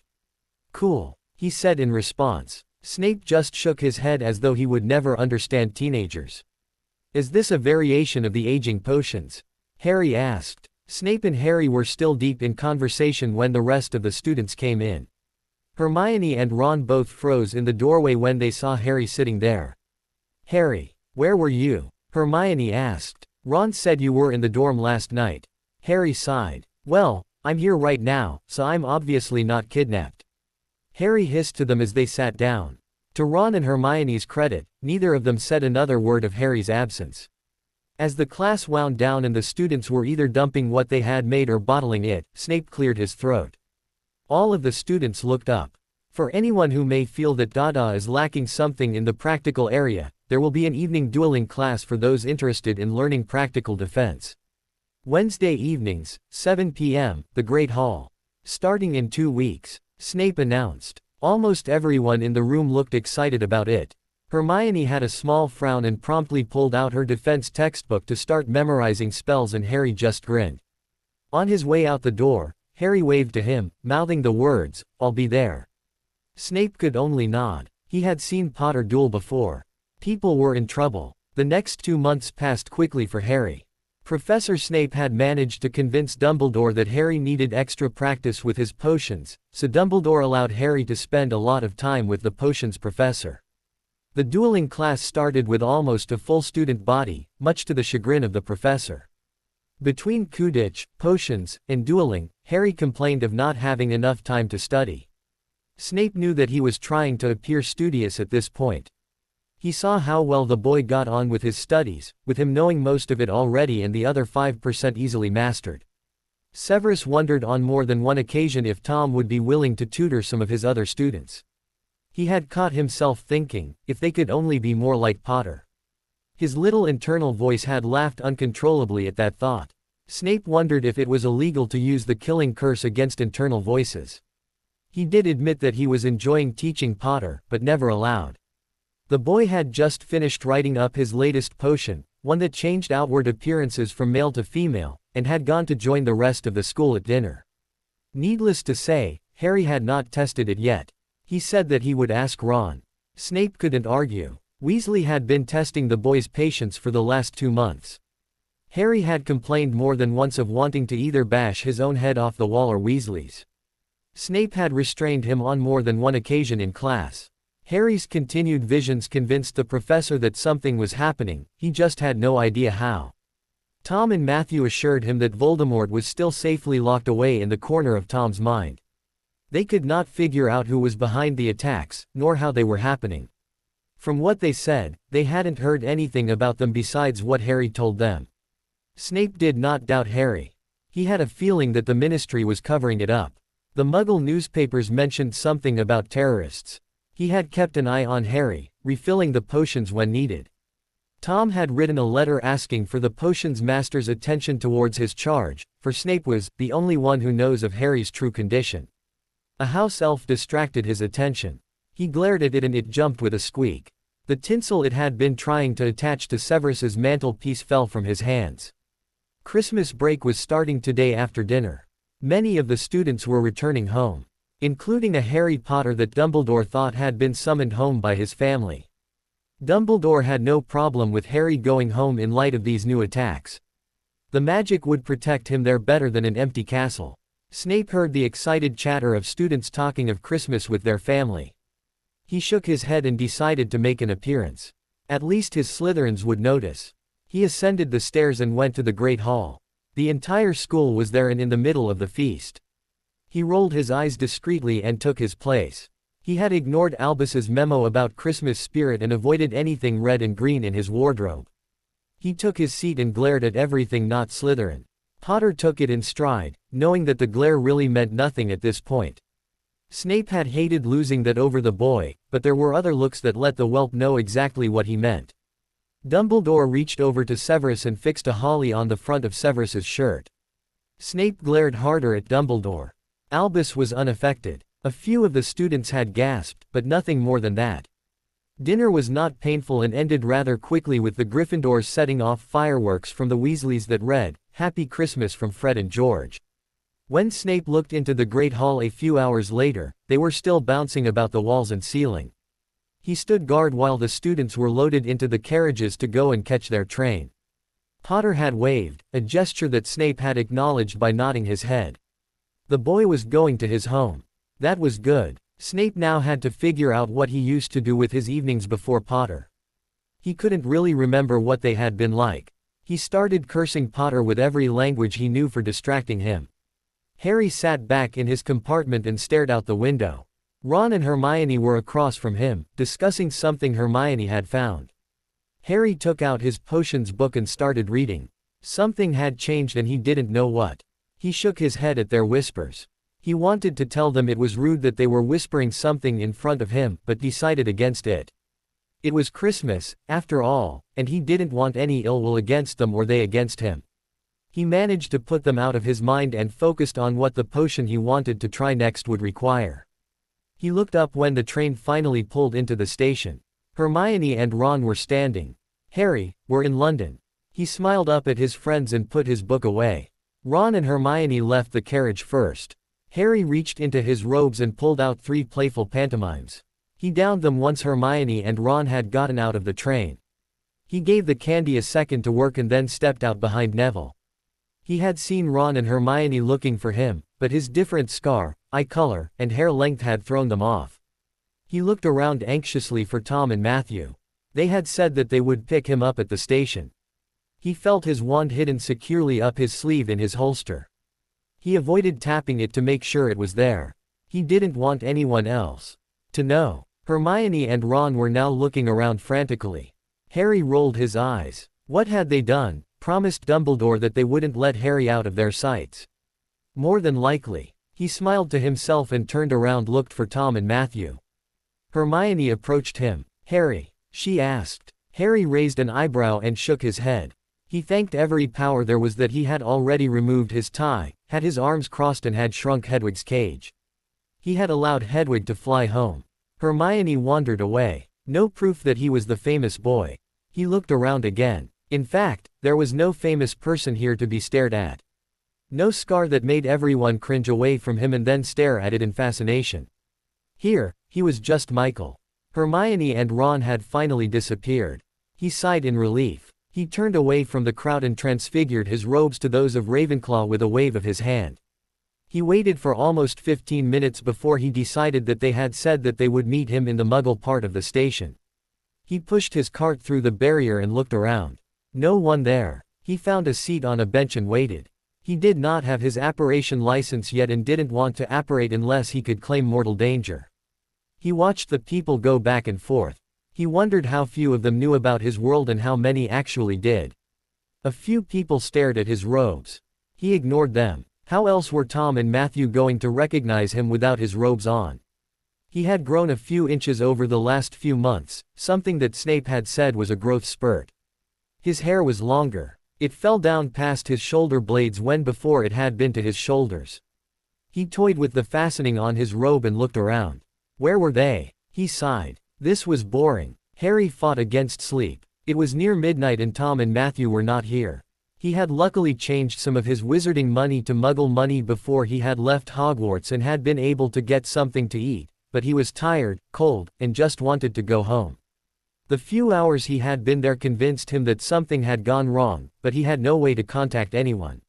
Cool, he said in response. Snape just shook his head as though he would never understand teenagers. Is this a variation of the aging potions? Harry asked. Snape and Harry were still deep in conversation when the rest of the students came in. Hermione and Ron both froze in the doorway when they saw Harry sitting there. Harry, where were you? Hermione asked. Ron said you were in the dorm last night. Harry sighed. Well, I'm here right now, so I'm obviously not kidnapped. Harry hissed to them as they sat down. To Ron and Hermione's credit, neither of them said another word of Harry's absence. As the class wound down and the students were either dumping what they had made or bottling it, Snape cleared his throat. All of the students looked up. For anyone who may feel that Dada is lacking something in the practical area, there will be an evening dueling class for those interested in learning practical defense. Wednesday evenings, 7 p.m., the Great Hall. Starting in 2 weeks. Snape announced. Almost everyone in the room looked excited about it. Hermione had a small frown and promptly pulled out her defense textbook to start memorizing spells, and Harry just grinned. On his way out the door, Harry waved to him, mouthing the words, "I'll be there." Snape could only nod. He had seen Potter duel before. People were in trouble. The next 2 months passed quickly for Harry. Professor Snape had managed to convince Dumbledore that Harry needed extra practice with his potions, so Dumbledore allowed Harry to spend a lot of time with the potions professor. The dueling class started with almost a full student body, much to the chagrin of the professor. Between Quidditch, potions, and dueling, Harry complained of not having enough time to study. Snape knew that he was trying to appear studious at this point. He saw how well the boy got on with his studies, with him knowing most of it already and the other 5% easily mastered. Severus wondered on more than one occasion if Tom would be willing to tutor some of his other students. He had caught himself thinking, if they could only be more like Potter. His little internal voice had laughed uncontrollably at that thought. Snape wondered if it was illegal to use the killing curse against internal voices. He did admit that he was enjoying teaching Potter, but never allowed. The boy had just finished writing up his latest potion, one that changed outward appearances from male to female, and had gone to join the rest of the school at dinner. Needless to say, Harry had not tested it yet. He said that he would ask Ron. Snape couldn't argue. Weasley had been testing the boy's patience for the last 2 months. Harry had complained more than once of wanting to either bash his own head off the wall or Weasley's. Snape had restrained him on more than one occasion in class. Harry's continued visions convinced the professor that something was happening, he just had no idea how. Tom and Matthew assured him that Voldemort was still safely locked away in the corner of Tom's mind. They could not figure out who was behind the attacks, nor how they were happening. From what they said, they hadn't heard anything about them besides what Harry told them. Snape did not doubt Harry. He had a feeling that the Ministry was covering it up. The Muggle newspapers mentioned something about terrorists. He had kept an eye on Harry, refilling the potions when needed. Tom had written a letter asking for the potions master's attention towards his charge, for Snape was the only one who knows of Harry's true condition. A house elf distracted his attention. He glared at it and it jumped with a squeak. The tinsel it had been trying to attach to Severus's mantelpiece fell from his hands. Christmas break was starting today after dinner. Many of the students were returning home, including a Harry Potter that Dumbledore thought had been summoned home by his family. Dumbledore had no problem with Harry going home in light of these new attacks. The magic would protect him there better than an empty castle. Snape heard the excited chatter of students talking of Christmas with their family. He shook his head and decided to make an appearance. At least his Slytherins would notice. He ascended the stairs and went to the Great Hall. The entire school was there and in the middle of the feast. He rolled his eyes discreetly and took his place. He had ignored Albus's memo about Christmas spirit and avoided anything red and green in his wardrobe. He took his seat and glared at everything not Slytherin. Potter took it in stride, knowing that the glare really meant nothing at this point. Snape had hated losing that over the boy, but there were other looks that let the whelp know exactly what he meant. Dumbledore reached over to Severus and fixed a holly on the front of Severus's shirt. Snape glared harder at Dumbledore. Albus was unaffected. A few of the students had gasped, but nothing more than that. Dinner was not painful and ended rather quickly with the Gryffindors setting off fireworks from the Weasleys that read, "Happy Christmas from Fred and George." When Snape looked into the Great Hall a few hours later, they were still bouncing about the walls and ceiling. He stood guard while the students were loaded into the carriages to go and catch their train. Potter had waved, a gesture that Snape had acknowledged by nodding his head. The boy was going to his home. That was good. Snape now had to figure out what he used to do with his evenings before Potter. He couldn't really remember what they had been like. He started cursing Potter with every language he knew for distracting him. Harry sat back in his compartment and stared out the window. Ron and Hermione were across from him, discussing something Hermione had found. Harry took out his potions book and started reading. Something had changed and he didn't know what. He shook his head at their whispers. He wanted to tell them it was rude that they were whispering something in front of him, but decided against it. It was Christmas, after all, and he didn't want any ill will against them or they against him. He managed to put them out of his mind and focused on what the potion he wanted to try next would require. He looked up when the train finally pulled into the station. Hermione and Ron were standing. "Harry, we're in London." He smiled up at his friends and put his book away. Ron and Hermione left the carriage first. Harry reached into his robes and pulled out 3 playful pantomimes. He downed them once Hermione and Ron had gotten out of the train. He gave the candy a second to work and then stepped out behind Neville. He had seen Ron and Hermione looking for him, but his different scar, eye color, and hair length had thrown them off. He looked around anxiously for Tom and Matthew. They had said that they would pick him up at the station. He felt his wand hidden securely up his sleeve in his holster. He avoided tapping it to make sure it was there. He didn't want anyone else to know. Hermione and Ron were now looking around frantically. Harry rolled his eyes. What had they done? Promised Dumbledore that they wouldn't let Harry out of their sights. More than likely. He smiled to himself and turned around, looked for Tom and Matthew. Hermione approached him. "Harry?" she asked. Harry raised an eyebrow and shook his head. He thanked every power there was that he had already removed his tie, had his arms crossed and had shrunk Hedwig's cage. He had allowed Hedwig to fly home. Hermione wandered away. No proof that he was the famous boy. He looked around again. In fact, there was no famous person here to be stared at. No scar that made everyone cringe away from him and then stare at it in fascination. Here, he was just Michael. Hermione and Ron had finally disappeared. He sighed in relief. He turned away from the crowd and transfigured his robes to those of Ravenclaw with a wave of his hand. He waited for almost 15 minutes before he decided that they had said that they would meet him in the Muggle part of the station. He pushed his cart through the barrier and looked around. No one there. He found a seat on a bench and waited. He did not have his apparition license yet and didn't want to apparate unless he could claim mortal danger. He watched the people go back and forth. He wondered how few of them knew about his world and how many actually did. A few people stared at his robes. He ignored them. How else were Tom and Matthew going to recognize him without his robes on? He had grown a few inches over the last few months, something that Snape had said was a growth spurt. His hair was longer. It fell down past his shoulder blades when before it had been to his shoulders. He toyed with the fastening on his robe and looked around. Where were they? He sighed. This was boring. Harry fought against sleep. It was near midnight and Tom and Matthew were not here. He had luckily changed some of his wizarding money to Muggle money before he had left Hogwarts and had been able to get something to eat, but he was tired, cold, and just wanted to go home. The few hours he had been there convinced him that something had gone wrong, but he had no way to contact anyone.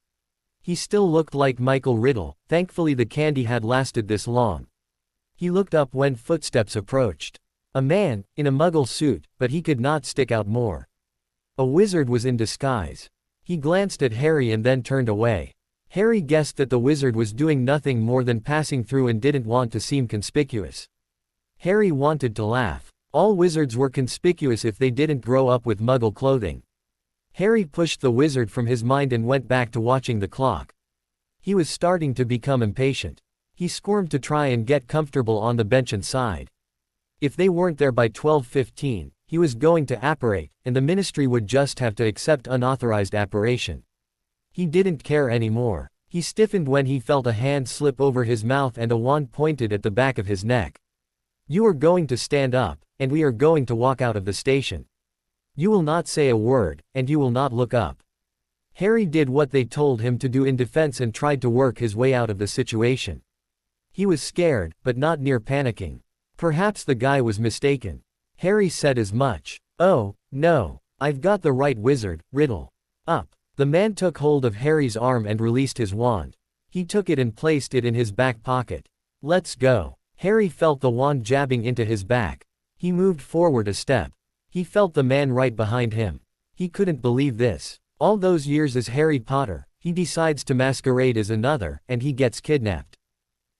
He still looked like Michael Riddle. Thankfully the candy had lasted this long. He looked up when footsteps approached. A man, in a Muggle suit, but he could not stick out more. A wizard was in disguise. He glanced at Harry and then turned away. Harry guessed that the wizard was doing nothing more than passing through and didn't want to seem conspicuous. Harry wanted to laugh. All wizards were conspicuous if they didn't grow up with Muggle clothing. Harry pushed the wizard from his mind and went back to watching the clock. He was starting to become impatient. He squirmed to try and get comfortable on the bench and sighed. If they weren't there by 12:15, he was going to apparate, and the ministry would just have to accept unauthorized apparation. He didn't care anymore. He stiffened when he felt a hand slip over his mouth and a wand pointed at the back of his neck. "You are going to stand up, and we are going to walk out of the station. You will not say a word, and you will not look up." Harry did what they told him to do in defense and tried to work his way out of the situation. He was scared, but not near panicking. Perhaps the guy was mistaken. Harry said as much. "Oh, no. I've got the right wizard, Riddle. Up." The man took hold of Harry's arm and released his wand. He took it and placed it in his back pocket. "Let's go." Harry felt the wand jabbing into his back. He moved forward a step. He felt the man right behind him. He couldn't believe this. All those years as Harry Potter, he decides to masquerade as another, and he gets kidnapped.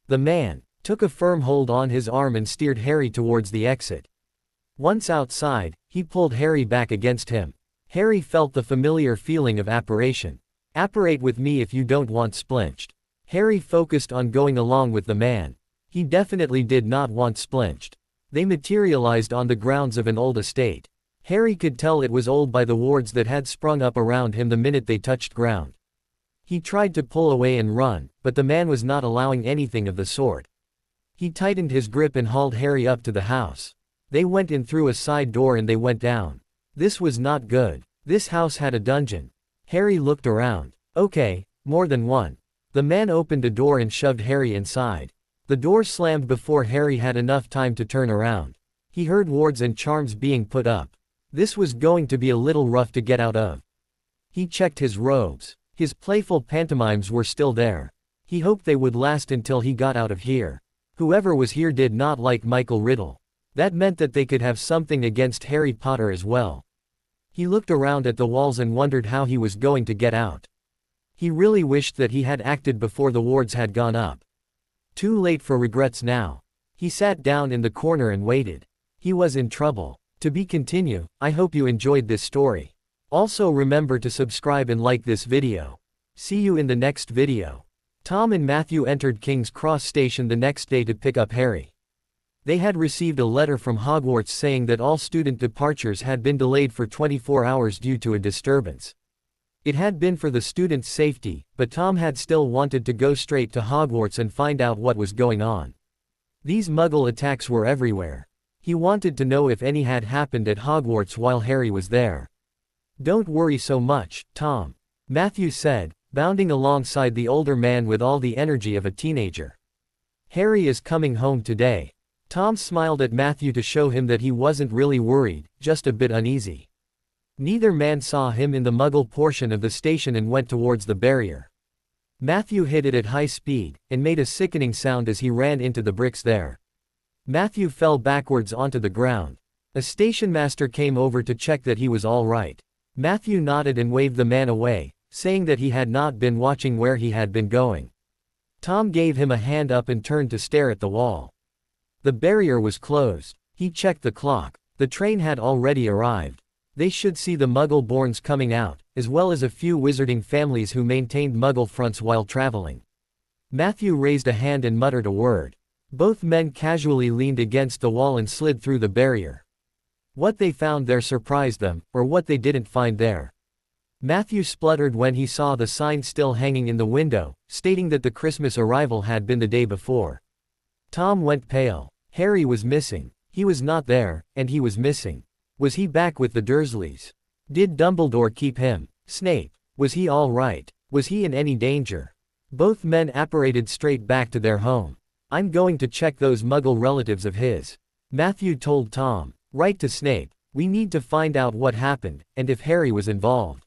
The man took a firm hold on his arm and steered Harry towards the exit. Once outside, he pulled Harry back against him. Harry felt the familiar feeling of apparation. "Apparate with me if you don't want splinched." Harry focused on going along with the man. He definitely did not want splinched. They materialized on the grounds of an old estate. Harry could tell it was old by the wards that had sprung up around him the minute they touched ground. He tried to pull away and run, but the man was not allowing anything of the sort. He tightened his grip and hauled Harry up to the house. They went in through a side door and they went down. This was not good. This house had a dungeon. Harry looked around. Okay, more than one. The man opened a door and shoved Harry inside. The door slammed before Harry had enough time to turn around. He heard wards and charms being put up. This was going to be a little rough to get out of. He checked his robes. His playful pantomimes were still there. He hoped they would last until he got out of here. Whoever was here did not like Michael Riddle. That meant that they could have something against Harry Potter as well. He looked around at the walls and wondered how he was going to get out. He really wished that he had acted before the wards had gone up. Too late for regrets now. He sat down in the corner and waited. He was in trouble. To be continued. I hope you enjoyed this story. Also remember to subscribe and like this video. See you in the next video. Tom and Matthew entered King's Cross Station the next day to pick up Harry. They had received a letter from Hogwarts saying that all student departures had been delayed for 24 hours due to a disturbance. It had been for the students' safety, but Tom had still wanted to go straight to Hogwarts and find out what was going on. These Muggle attacks were everywhere. He wanted to know if any had happened at Hogwarts while Harry was there. Don't worry so much, Tom, Matthew said, bounding alongside the older man with all the energy of a teenager. Harry is coming home today. Tom smiled at Matthew to show him that he wasn't really worried, just a bit uneasy. Neither man saw him in the Muggle portion of the station and went towards the barrier. Matthew hit it at high speed, and made a sickening sound as he ran into the bricks there. Matthew fell backwards onto the ground. A station master came over to check that he was all right. Matthew nodded and waved the man away, saying that he had not been watching where he had been going. Tom gave him a hand up and turned to stare at the wall. The barrier was closed. He checked the clock. The train had already arrived. They should see the Muggle-borns coming out, as well as a few wizarding families who maintained Muggle fronts while traveling. Matthew raised a hand and muttered a word. Both men casually leaned against the wall and slid through the barrier. What they found there surprised them, or what they didn't find there. Matthew spluttered when he saw the sign still hanging in the window, stating that the Christmas arrival had been the day before. Tom went pale. Harry was missing. He was not there, and he was missing. Was he back with the Dursleys? Did Dumbledore keep him? Snape, was he all right? Was he in any danger? Both men apparated straight back to their home. I'm going to check those Muggle relatives of his, Matthew told Tom. Write to Snape. We need to find out what happened, and if Harry was involved.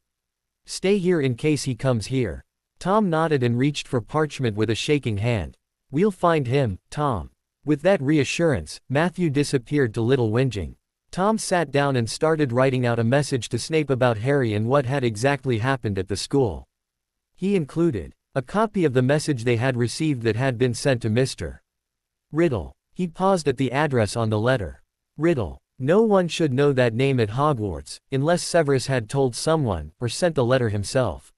Stay here in case he comes here. Tom nodded and reached for parchment with a shaking hand. We'll find him, Tom. With that reassurance, Matthew disappeared to Little Whinging. Tom sat down and started writing out a message to Snape about Harry and what had exactly happened at the school. He included a copy of the message they had received that had been sent to Mr. Riddle. He paused at the address on the letter. Riddle. No one should know that name at Hogwarts, unless Severus had told someone, or sent the letter himself.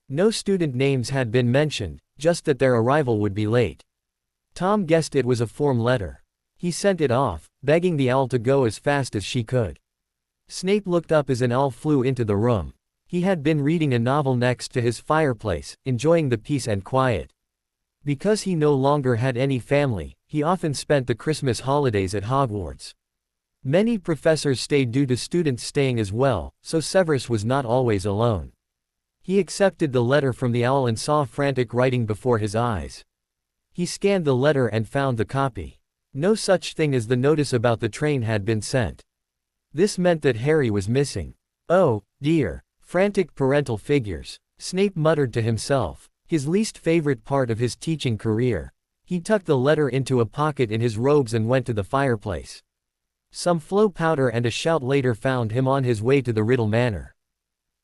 No student names had been mentioned, just that their arrival would be late. Tom guessed it was a form letter. He sent it off, begging the owl to go as fast as she could. Snape looked up as an owl flew into the room. He had been reading a novel next to his fireplace, enjoying the peace and quiet. Because he no longer had any family, he often spent the Christmas holidays at Hogwarts. Many professors stayed due to students staying as well, so Severus was not always alone. He accepted the letter from the owl and saw frantic writing before his eyes. He scanned the letter and found the copy. No such thing as the notice about the train had been sent. This meant that Harry was missing. Oh, dear. Frantic parental figures. Snape muttered to himself. His least favorite part of his teaching career. He tucked the letter into a pocket in his robes and went to the fireplace. Some flow powder and a shout later found him on his way to the Riddle Manor.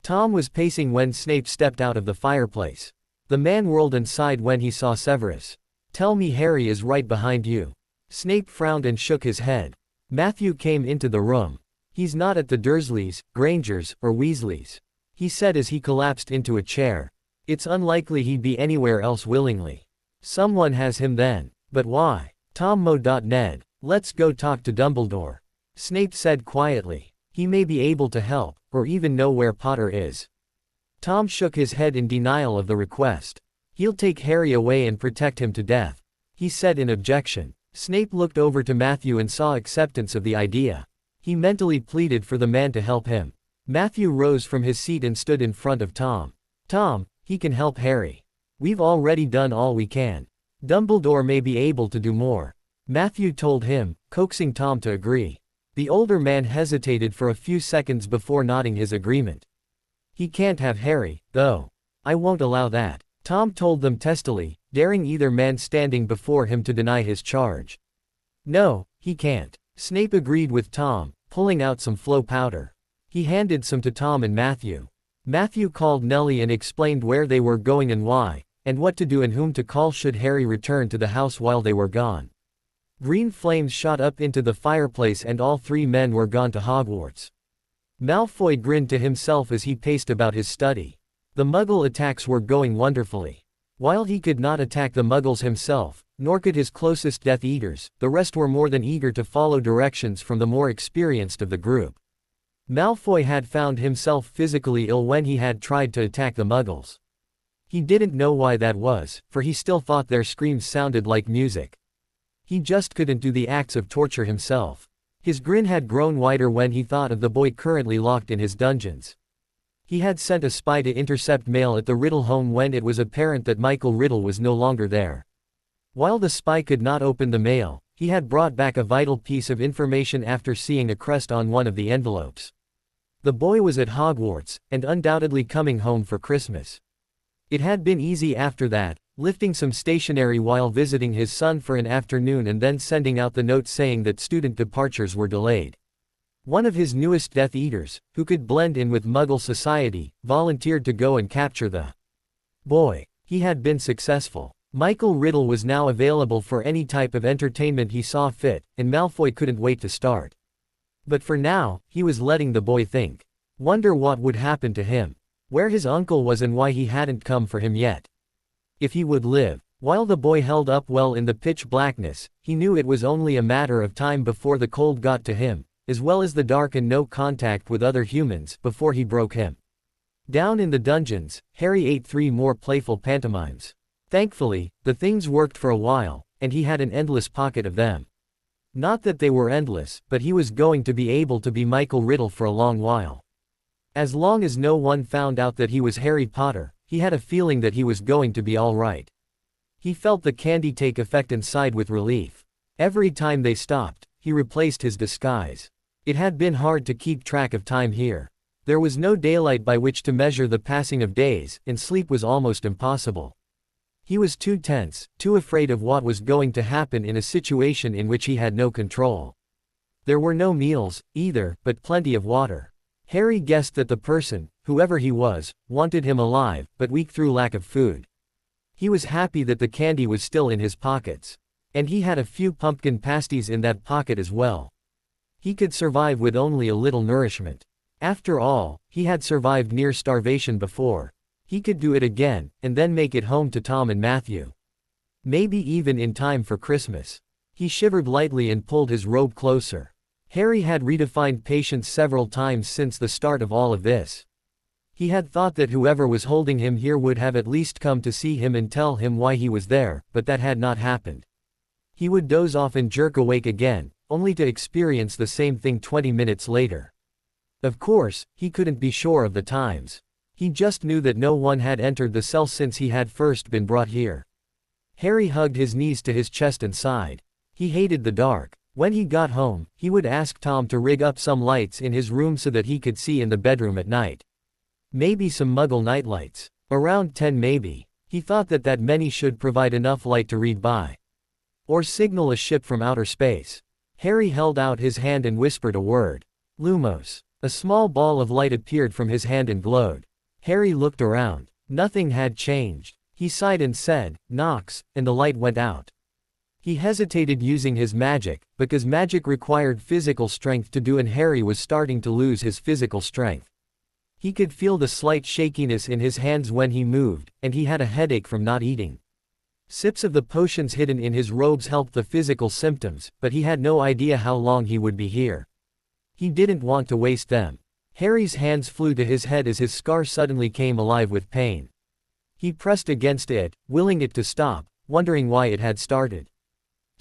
Tom was pacing when Snape stepped out of the fireplace. The man whirled and sighed when he saw Severus. Tell me Harry is right behind you. Snape frowned and shook his head. Matthew came into the room. He's not at the Dursleys, Grangers, or Weasleys, he said as he collapsed into a chair. It's unlikely he'd be anywhere else willingly. Someone has him then. But why? Tom Mo.Ned. Let's go talk to Dumbledore. Snape said quietly. He may be able to help, or even know where Potter is. Tom shook his head in denial of the request. He'll take Harry away and protect him to death, he said in objection. Snape looked over to Matthew and saw acceptance of the idea. He mentally pleaded for the man to help him. Matthew rose from his seat and stood in front of Tom. Tom, he can help Harry. We've already done all we can. Dumbledore may be able to do more. Matthew told him, coaxing Tom to agree. The older man hesitated for a few seconds before nodding his agreement. He can't have Harry, though. I won't allow that, Tom told them testily, daring either man standing before him to deny his charge. No, he can't. Snape agreed with Tom, pulling out some flow powder. He handed some to Tom and Matthew. Matthew called Nellie and explained where they were going and why, and what to do and whom to call should Harry return to the house while they were gone. Green flames shot up into the fireplace and all three men were gone to Hogwarts. Malfoy grinned to himself as he paced about his study. The Muggle attacks were going wonderfully. While he could not attack the Muggles himself, nor could his closest Death Eaters, the rest were more than eager to follow directions from the more experienced of the group. Malfoy had found himself physically ill when he had tried to attack the Muggles. He didn't know why that was, for he still thought their screams sounded like music. He just couldn't do the acts of torture himself. His grin had grown wider when he thought of the boy currently locked in his dungeons. He had sent a spy to intercept mail at the Riddle home when it was apparent that Michael Riddle was no longer there. While the spy could not open the mail, he had brought back a vital piece of information after seeing a crest on one of the envelopes. The boy was at Hogwarts, and undoubtedly coming home for Christmas. It had been easy after that, lifting some stationery while visiting his son for an afternoon and then sending out the note saying that student departures were delayed. One of his newest Death Eaters, who could blend in with Muggle society, volunteered to go and capture the boy. He had been successful. Michael Riddle was now available for any type of entertainment he saw fit, and Malfoy couldn't wait to start. But for now, he was letting the boy think. Wonder what would happen to him. Where his uncle was and why he hadn't come for him yet. If he would live. While the boy held up well in the pitch blackness, he knew it was only a matter of time before the cold got to him, as well as the dark and no contact with other humans, before he broke him. Down in the dungeons, Harry ate 3 more playful pantomimes. Thankfully, the things worked for a while, and he had an endless pocket of them. Not that they were endless, but he was going to be able to be Michael Riddle for a long while. As long as no one found out that he was Harry Potter, he had a feeling that he was going to be all right. He felt the candy take effect and sighed with relief. Every time they stopped, he replaced his disguise. It had been hard to keep track of time here. There was no daylight by which to measure the passing of days, and sleep was almost impossible. He was too tense, too afraid of what was going to happen in a situation in which he had no control. There were no meals, either, but plenty of water. Harry guessed that the person, whoever he was, wanted him alive, but weak through lack of food. He was happy that the candy was still in his pockets. And he had a few pumpkin pasties in that pocket as well. He could survive with only a little nourishment. After all, he had survived near starvation before. He could do it again, and then make it home to Tom and Matthew. Maybe even in time for Christmas. He shivered lightly and pulled his robe closer. Harry had redefined patience several times since the start of all of this. He had thought that whoever was holding him here would have at least come to see him and tell him why he was there, but that had not happened. He would doze off and jerk awake again, only to experience the same thing 20 minutes later. Of course, he couldn't be sure of the times. He just knew that no one had entered the cell since he had first been brought here. Harry hugged his knees to his chest and sighed. He hated the dark. When he got home, he would ask Tom to rig up some lights in his room so that he could see in the bedroom at night. Maybe some Muggle nightlights. Around 10 maybe. He thought that many should provide enough light to read by. Or signal a ship from outer space. Harry held out his hand and whispered a word. Lumos. A small ball of light appeared from his hand and glowed. Harry looked around. Nothing had changed. He sighed and said, "Nox," and the light went out. He hesitated using his magic, because magic required physical strength to do and Harry was starting to lose his physical strength. He could feel the slight shakiness in his hands when he moved, and he had a headache from not eating. Sips of the potions hidden in his robes helped the physical symptoms, but he had no idea how long he would be here. He didn't want to waste them. Harry's hands flew to his head as his scar suddenly came alive with pain. He pressed against it, willing it to stop, wondering why it had started.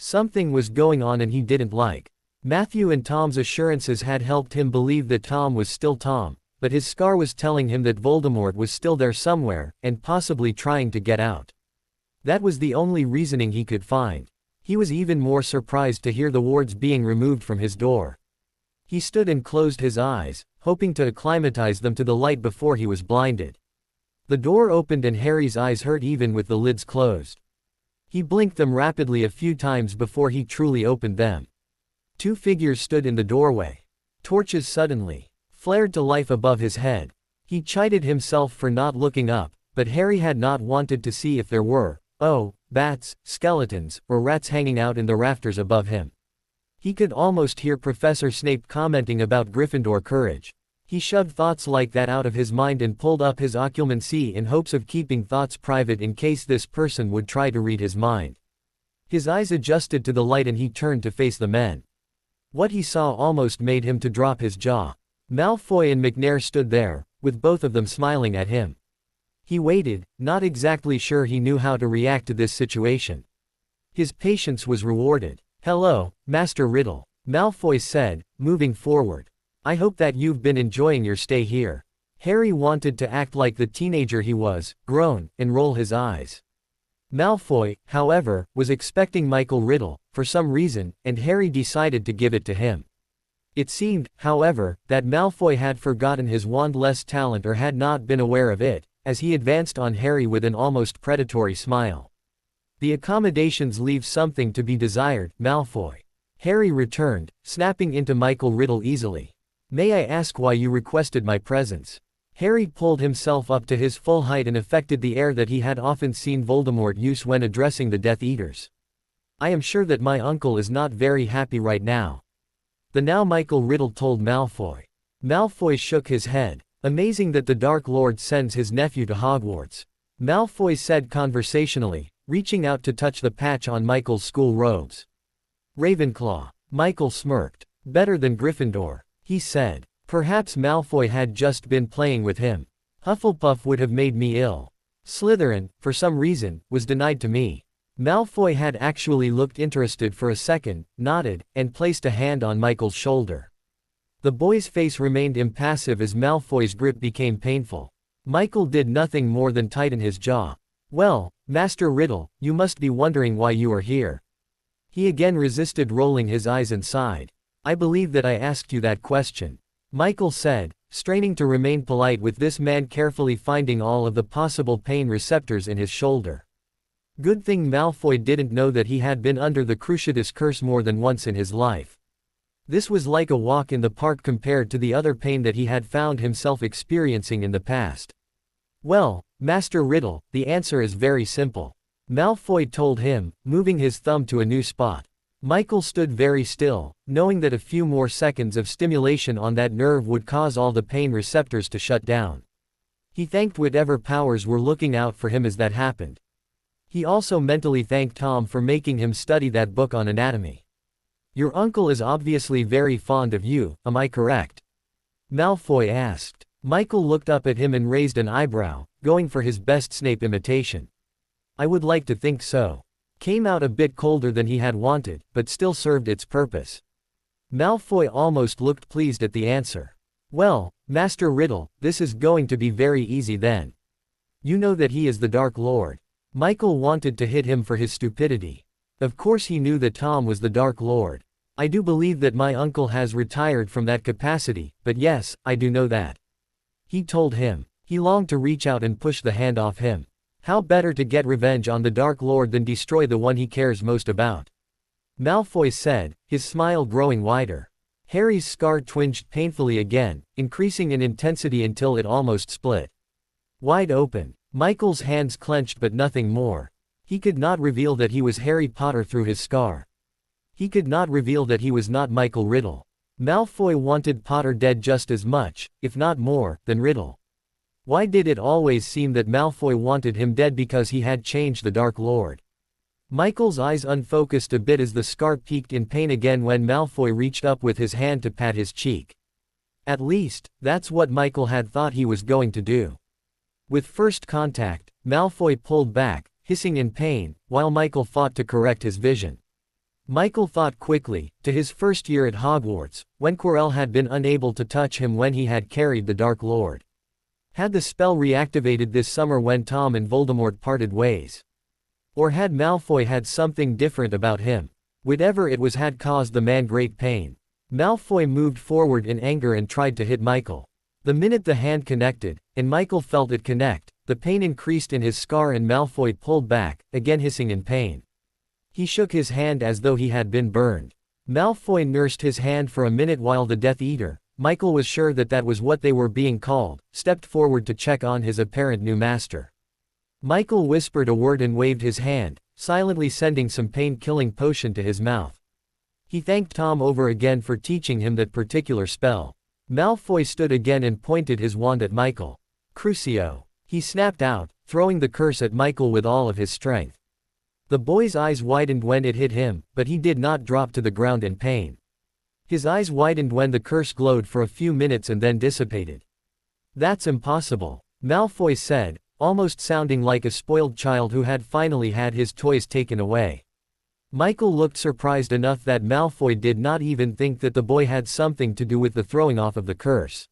Something was going on and he didn't like. Matthew and Tom's assurances had helped him believe that Tom was still Tom, but his scar was telling him that Voldemort was still there somewhere, and possibly trying to get out. That was the only reasoning he could find. He was even more surprised to hear the wards being removed from his door. He stood and closed his eyes, hoping to acclimatize them to the light before he was blinded. The door opened and Harry's eyes hurt even with the lids closed. He blinked them rapidly a few times before he truly opened them. Two figures stood in the doorway. Torches suddenly flared to life above his head. He chided himself for not looking up, but Harry had not wanted to see if there were, bats, skeletons, or rats hanging out in the rafters above him. He could almost hear Professor Snape commenting about Gryffindor courage. He shoved thoughts like that out of his mind and pulled up his occlumency in hopes of keeping thoughts private in case this person would try to read his mind. His eyes adjusted to the light and he turned to face the men. What he saw almost made him to drop his jaw. Malfoy and McNair stood there, with both of them smiling at him. He waited, not exactly sure he knew how to react to this situation. His patience was rewarded. "Hello, Master Riddle," Malfoy said, moving forward. "I hope that you've been enjoying your stay here." Harry wanted to act like the teenager he was, groan, and roll his eyes. Malfoy, however, was expecting Michael Riddle, for some reason, and Harry decided to give it to him. It seemed, however, that Malfoy had forgotten his wand-less talent or had not been aware of it, as he advanced on Harry with an almost predatory smile. "The accommodations leave something to be desired, Malfoy." Harry returned, snapping into Michael Riddle easily. "May I ask why you requested my presence?" Harry pulled himself up to his full height and affected the air that he had often seen Voldemort use when addressing the Death Eaters. "I am sure that my uncle is not very happy right now." The now Michael Riddle told Malfoy. Malfoy shook his head. "Amazing that the Dark Lord sends his nephew to Hogwarts," Malfoy said conversationally, reaching out to touch the patch on Michael's school robes. "Ravenclaw." Michael smirked. "Better than Gryffindor," he said. Perhaps Malfoy had just been playing with him. "Hufflepuff would have made me ill. Slytherin, for some reason, was denied to me." Malfoy had actually looked interested for a second, nodded, and placed a hand on Michael's shoulder. The boy's face remained impassive as Malfoy's grip became painful. Michael did nothing more than tighten his jaw. "Well, Master Riddle, you must be wondering why you are here." He again resisted rolling his eyes and sighed. "I believe that I asked you that question," Michael said, straining to remain polite with this man carefully finding all of the possible pain receptors in his shoulder. Good thing Malfoy didn't know that he had been under the Cruciatus curse more than once in his life. This was like a walk in the park compared to the other pain that he had found himself experiencing in the past. "Well, Master Riddle, the answer is very simple," Malfoy told him, moving his thumb to a new spot. Michael stood very still, knowing that a few more seconds of stimulation on that nerve would cause all the pain receptors to shut down. He thanked whatever powers were looking out for him as that happened. He also mentally thanked Tom for making him study that book on anatomy. "Your uncle is obviously very fond of you, am I correct?" Malfoy asked. Michael looked up at him and raised an eyebrow, going for his best Snape imitation. "I would like to think so." Came out a bit colder than he had wanted, but still served its purpose. Malfoy almost looked pleased at the answer. "Well, Master Riddle, this is going to be very easy then. You know that he is the Dark Lord." Michael wanted to hit him for his stupidity. Of course he knew that Tom was the Dark Lord. "I do believe that my uncle has retired from that capacity, but yes, I do know that," he told him. He longed to reach out and push the hand off him. How better to get revenge on the Dark Lord than destroy the one he cares most about? Malfoy said, his smile growing wider. Harry's scar twinged painfully again, increasing in intensity until it almost split. Wide open. Michael's hands clenched but nothing more. He could not reveal that he was Harry Potter through his scar. He could not reveal that he was not Michael Riddle. Malfoy wanted Potter dead just as much, if not more, than Riddle. Why did it always seem that Malfoy wanted him dead because he had changed the Dark Lord? Michael's eyes unfocused a bit as the scar peaked in pain again when Malfoy reached up with his hand to pat his cheek. At least, that's what Michael had thought he was going to do. With first contact, Malfoy pulled back, hissing in pain, while Michael fought to correct his vision. Michael thought quickly, to his first year at Hogwarts, when Quirrell had been unable to touch him when he had carried the Dark Lord. Had the spell reactivated this summer when Tom and Voldemort parted ways? Or had Malfoy had something different about him? Whatever it was had caused the man great pain. Malfoy moved forward in anger and tried to hit Michael. The minute the hand connected, and Michael felt it connect, the pain increased in his scar and Malfoy pulled back, again hissing in pain. He shook his hand as though he had been burned. Malfoy nursed his hand for a minute while the Death Eater, Michael was sure that that was what they were being called, stepped forward to check on his apparent new master. Michael whispered a word and waved his hand, silently sending some pain-killing potion to his mouth. He thanked Tom over again for teaching him that particular spell. Malfoy stood again and pointed his wand at Michael. Crucio! He snapped out, throwing the curse at Michael with all of his strength. The boy's eyes widened when it hit him, but he did not drop to the ground in pain. His eyes widened when the curse glowed for a few minutes and then dissipated. That's impossible, Malfoy said, almost sounding like a spoiled child who had finally had his toys taken away. Michael looked surprised enough that Malfoy did not even think that the boy had something to do with the throwing off of the curse.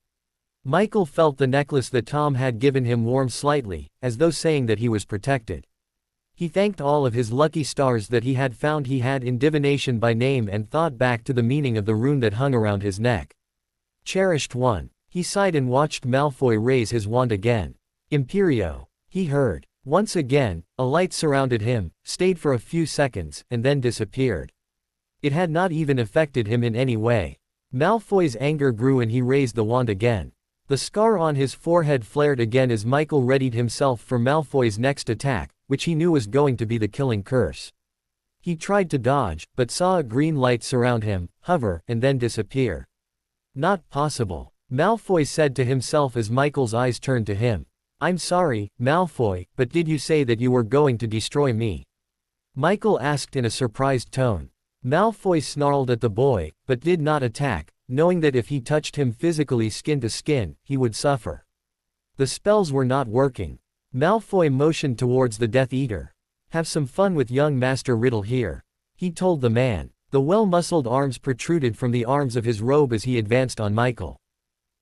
Michael felt the necklace that Tom had given him warm slightly, as though saying that he was protected. He thanked all of his lucky stars that he had found he had in divination by name and thought back to the meaning of the rune that hung around his neck. Cherished one. He sighed and watched Malfoy raise his wand again. Imperio. He heard. Once again, a light surrounded him, stayed for a few seconds, and then disappeared. It had not even affected him in any way. Malfoy's anger grew and he raised the wand again. The scar on his forehead flared again as Michael readied himself for Malfoy's next attack, which he knew was going to be the killing curse. He tried to dodge, but saw a green light surround him, hover, and then disappear. Not possible, Malfoy said to himself as Michael's eyes turned to him. I'm sorry, Malfoy, but did you say that you were going to destroy me? Michael asked in a surprised tone. Malfoy snarled at the boy, but did not attack, knowing that if he touched him physically skin to skin, he would suffer. The spells were not working. Malfoy motioned towards the Death Eater. Have some fun with young Master Riddle here, he told the man. The well-muscled arms protruded from the arms of his robe as he advanced on Michael.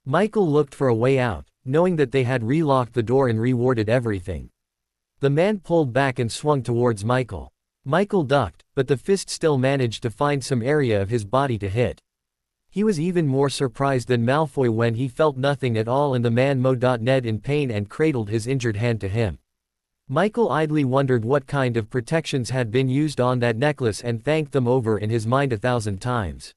Michael looked for a way out, knowing that they had relocked the door and rewarded everything. The man pulled back and swung towards Michael. Michael ducked, but the fist still managed to find some area of his body to hit. He was even more surprised than Malfoy when he felt nothing at all and the man Ned in pain and cradled his injured hand to him. Michael idly wondered what kind of protections had been used on that necklace and thanked them over in his mind 1,000 times.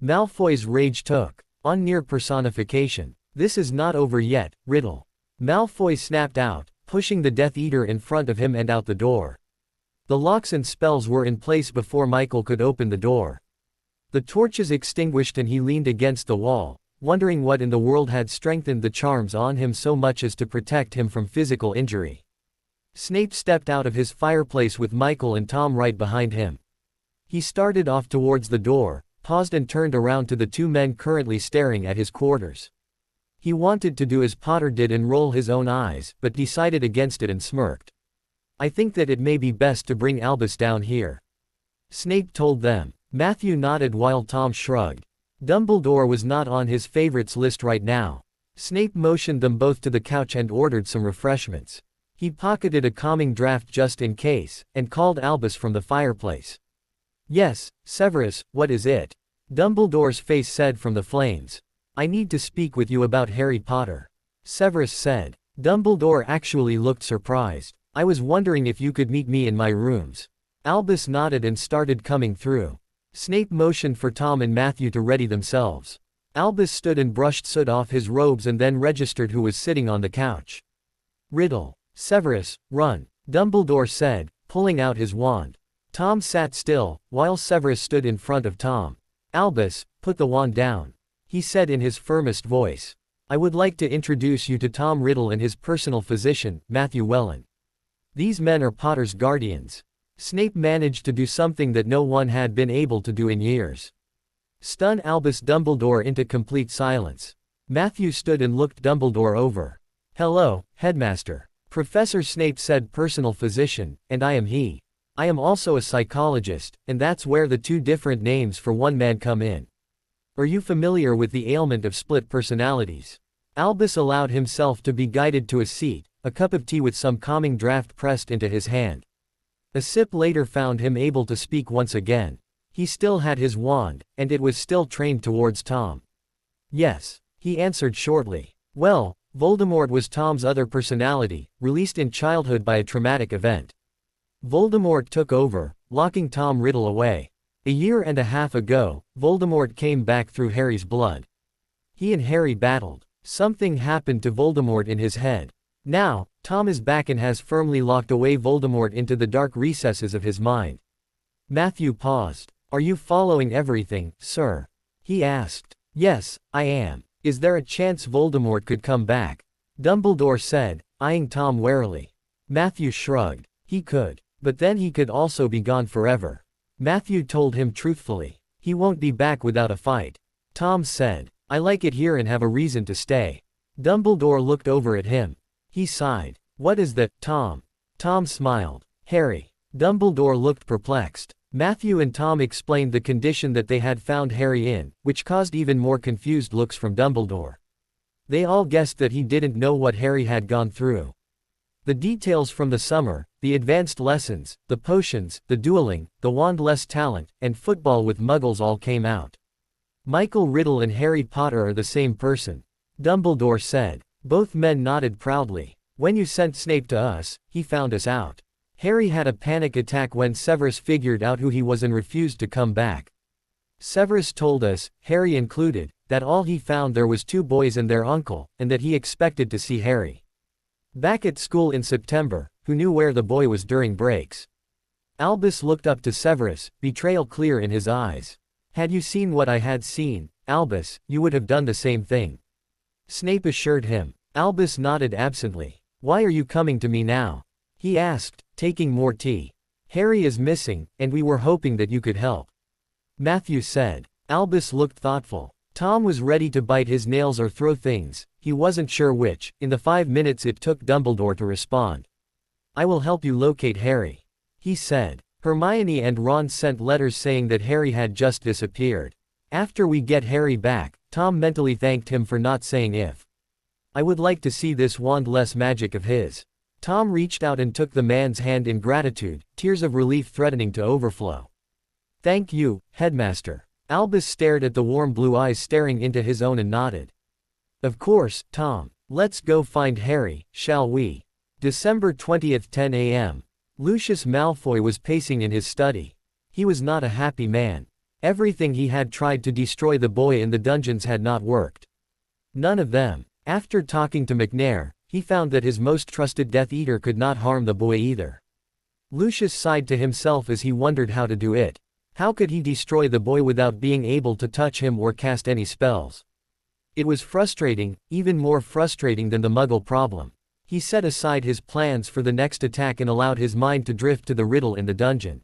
Malfoy's rage took on near personification. This is not over yet, Riddle. Malfoy snapped out, pushing the Death Eater in front of him and out the door. The locks and spells were in place before Michael could open the door. The torches extinguished and he leaned against the wall, wondering what in the world had strengthened the charms on him so much as to protect him from physical injury. Snape stepped out of his fireplace with Michael and Tom right behind him. He started off towards the door, paused and turned around to the two men currently staring at his quarters. He wanted to do as Potter did and roll his own eyes, but decided against it and smirked. I think that it may be best to bring Albus down here, Snape told them. Matthew nodded while Tom shrugged. Dumbledore was not on his favorites list right now. Snape motioned them both to the couch and ordered some refreshments. He pocketed a calming draft just in case, and called Albus from the fireplace. Yes, Severus, what is it? Dumbledore's face said from the flames. I need to speak with you about Harry Potter, Severus said. Dumbledore actually looked surprised. I was wondering if you could meet me in my rooms. Albus nodded and started coming through. Snape motioned for Tom and Matthew to ready themselves. Albus stood and brushed soot off his robes and then registered who was sitting on the couch. Riddle. Severus, run, Dumbledore said, pulling out his wand. Tom sat still, while Severus stood in front of Tom. Albus, put the wand down, he said in his firmest voice. I would like to introduce you to Tom Riddle and his personal physician, Matthew Welland. These men are Potter's guardians. Snape managed to do something that no one had been able to do in years. Stun Albus Dumbledore into complete silence. Matthew stood and looked Dumbledore over. Hello, Headmaster. Professor Snape said personal physician, and I am he. I am also a psychologist, and that's where the two different names for one man come in. Are you familiar with the ailment of split personalities? Albus allowed himself to be guided to a seat, a cup of tea with some calming draught pressed into his hand. A sip later found him able to speak once again. He still had his wand, and it was still trained towards Tom. Yes, he answered shortly. Well, Voldemort was Tom's other personality, released in childhood by a traumatic event. Voldemort took over, locking Tom Riddle away. A year and a half ago, Voldemort came back through Harry's blood. He and Harry battled. Something happened to Voldemort in his head. Now, Tom is back and has firmly locked away Voldemort into the dark recesses of his mind. Matthew paused. Are you following everything, sir? He asked. Yes, I am. Is there a chance Voldemort could come back? Dumbledore said, eyeing Tom warily. Matthew shrugged. He could. But then he could also be gone forever. Matthew told him truthfully. He won't be back without a fight. Tom said, I like it here and have a reason to stay. Dumbledore looked over at him. He sighed. What is that, Tom? Tom smiled. Harry. Dumbledore looked perplexed. Matthew and Tom explained the condition that they had found Harry in, which caused even more confused looks from Dumbledore. They all guessed that he didn't know what Harry had gone through. The details from the summer, the advanced lessons, the potions, the dueling, the wand-less talent, and football with muggles all came out. Michael Riddle and Harry Potter are the same person. Dumbledore said. Both men nodded proudly. When you sent Snape to us, he found us out. Harry had a panic attack when Severus figured out who he was and refused to come back. Severus told us, Harry included, that all he found there was two boys and their uncle, and that he expected to see Harry back at school in September, who knew where the boy was during breaks. Albus looked up to Severus, betrayal clear in his eyes. Had you seen what I had seen, Albus, you would have done the same thing. Snape assured him. Albus nodded absently. Why are you coming to me now? He asked, taking more tea. Harry is missing, and we were hoping that you could help. Matthew said. Albus looked thoughtful. Tom was ready to bite his nails or throw things, he wasn't sure which, in the 5 minutes it took Dumbledore to respond. I will help you locate Harry. He said. Hermione and Ron sent letters saying that Harry had just disappeared. After we get Harry back, Tom mentally thanked him for not saying if. I would like to see this wand-less magic of his. Tom reached out and took the man's hand in gratitude, tears of relief threatening to overflow. Thank you, Headmaster. Albus stared at the warm blue eyes staring into his own and nodded. Of course, Tom. Let's go find Harry, shall we? December 20th 10 a.m. Lucius Malfoy was pacing in his study. He was not a happy man. Everything he had tried to destroy the boy in the dungeons had not worked. None of them. After talking to McNair, he found that his most trusted Death Eater could not harm the boy either. Lucius sighed to himself as he wondered how to do it. How could he destroy the boy without being able to touch him or cast any spells? It was frustrating, even more frustrating than the Muggle problem. He set aside his plans for the next attack and allowed his mind to drift to the riddle in the dungeon.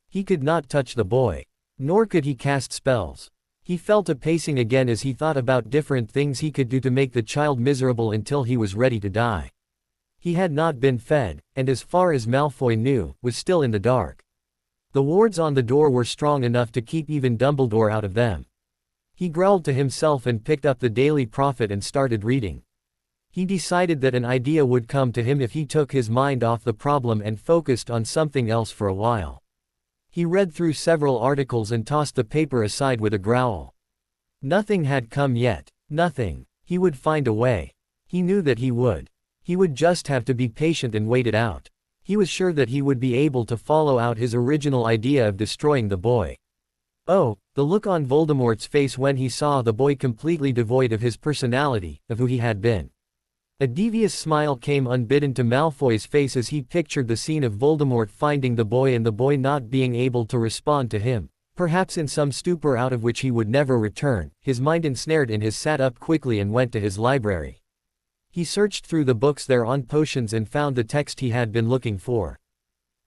He could not touch the boy. Nor could he cast spells. He fell to pacing again as he thought about different things he could do to make the child miserable until he was ready to die. He had not been fed, and as far as Malfoy knew, was still in the dark. The wards on the door were strong enough to keep even Dumbledore out of them. He growled to himself and picked up the Daily Prophet and started reading. He decided that an idea would come to him if he took his mind off the problem and focused on something else for a while. He read through several articles and tossed the paper aside with a growl. Nothing had come yet. Nothing. He would find a way. He knew that he would. He would just have to be patient and wait it out. He was sure that he would be able to follow out his original idea of destroying the boy. Oh, the look on Voldemort's face when he saw the boy completely devoid of his personality, of who he had been. A devious smile came unbidden to Malfoy's face as he pictured the scene of Voldemort finding the boy and the boy not being able to respond to him, perhaps in some stupor out of which he would never return. His mind ensnared in his sat up quickly and went to his library. He searched through the books there on potions and found the text he had been looking for.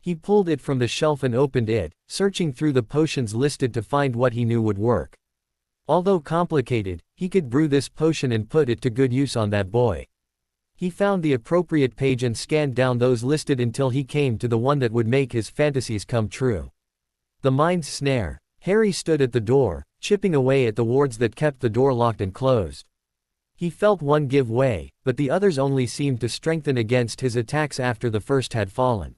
He pulled it from the shelf and opened it, searching through the potions listed to find what he knew would work. Although complicated, he could brew this potion and put it to good use on that boy. He found the appropriate page and scanned down those listed until he came to the one that would make his fantasies come true. The Mind's Snare. Harry stood at the door, chipping away at the wards that kept the door locked and closed. He felt one give way, but the others only seemed to strengthen against his attacks after the first had fallen.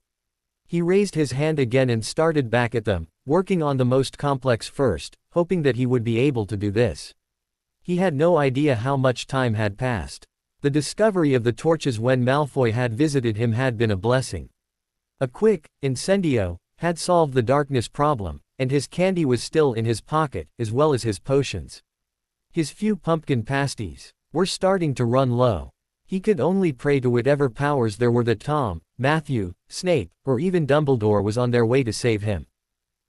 He raised his hand again and started back at them, working on the most complex first, hoping that he would be able to do this. He had no idea how much time had passed. The discovery of the torches when Malfoy had visited him had been a blessing. A quick incendio had solved the darkness problem, and his candy was still in his pocket, as well as his potions. His few pumpkin pasties were starting to run low. He could only pray to whatever powers there were that Tom, Matthew, Snape, or even Dumbledore was on their way to save him.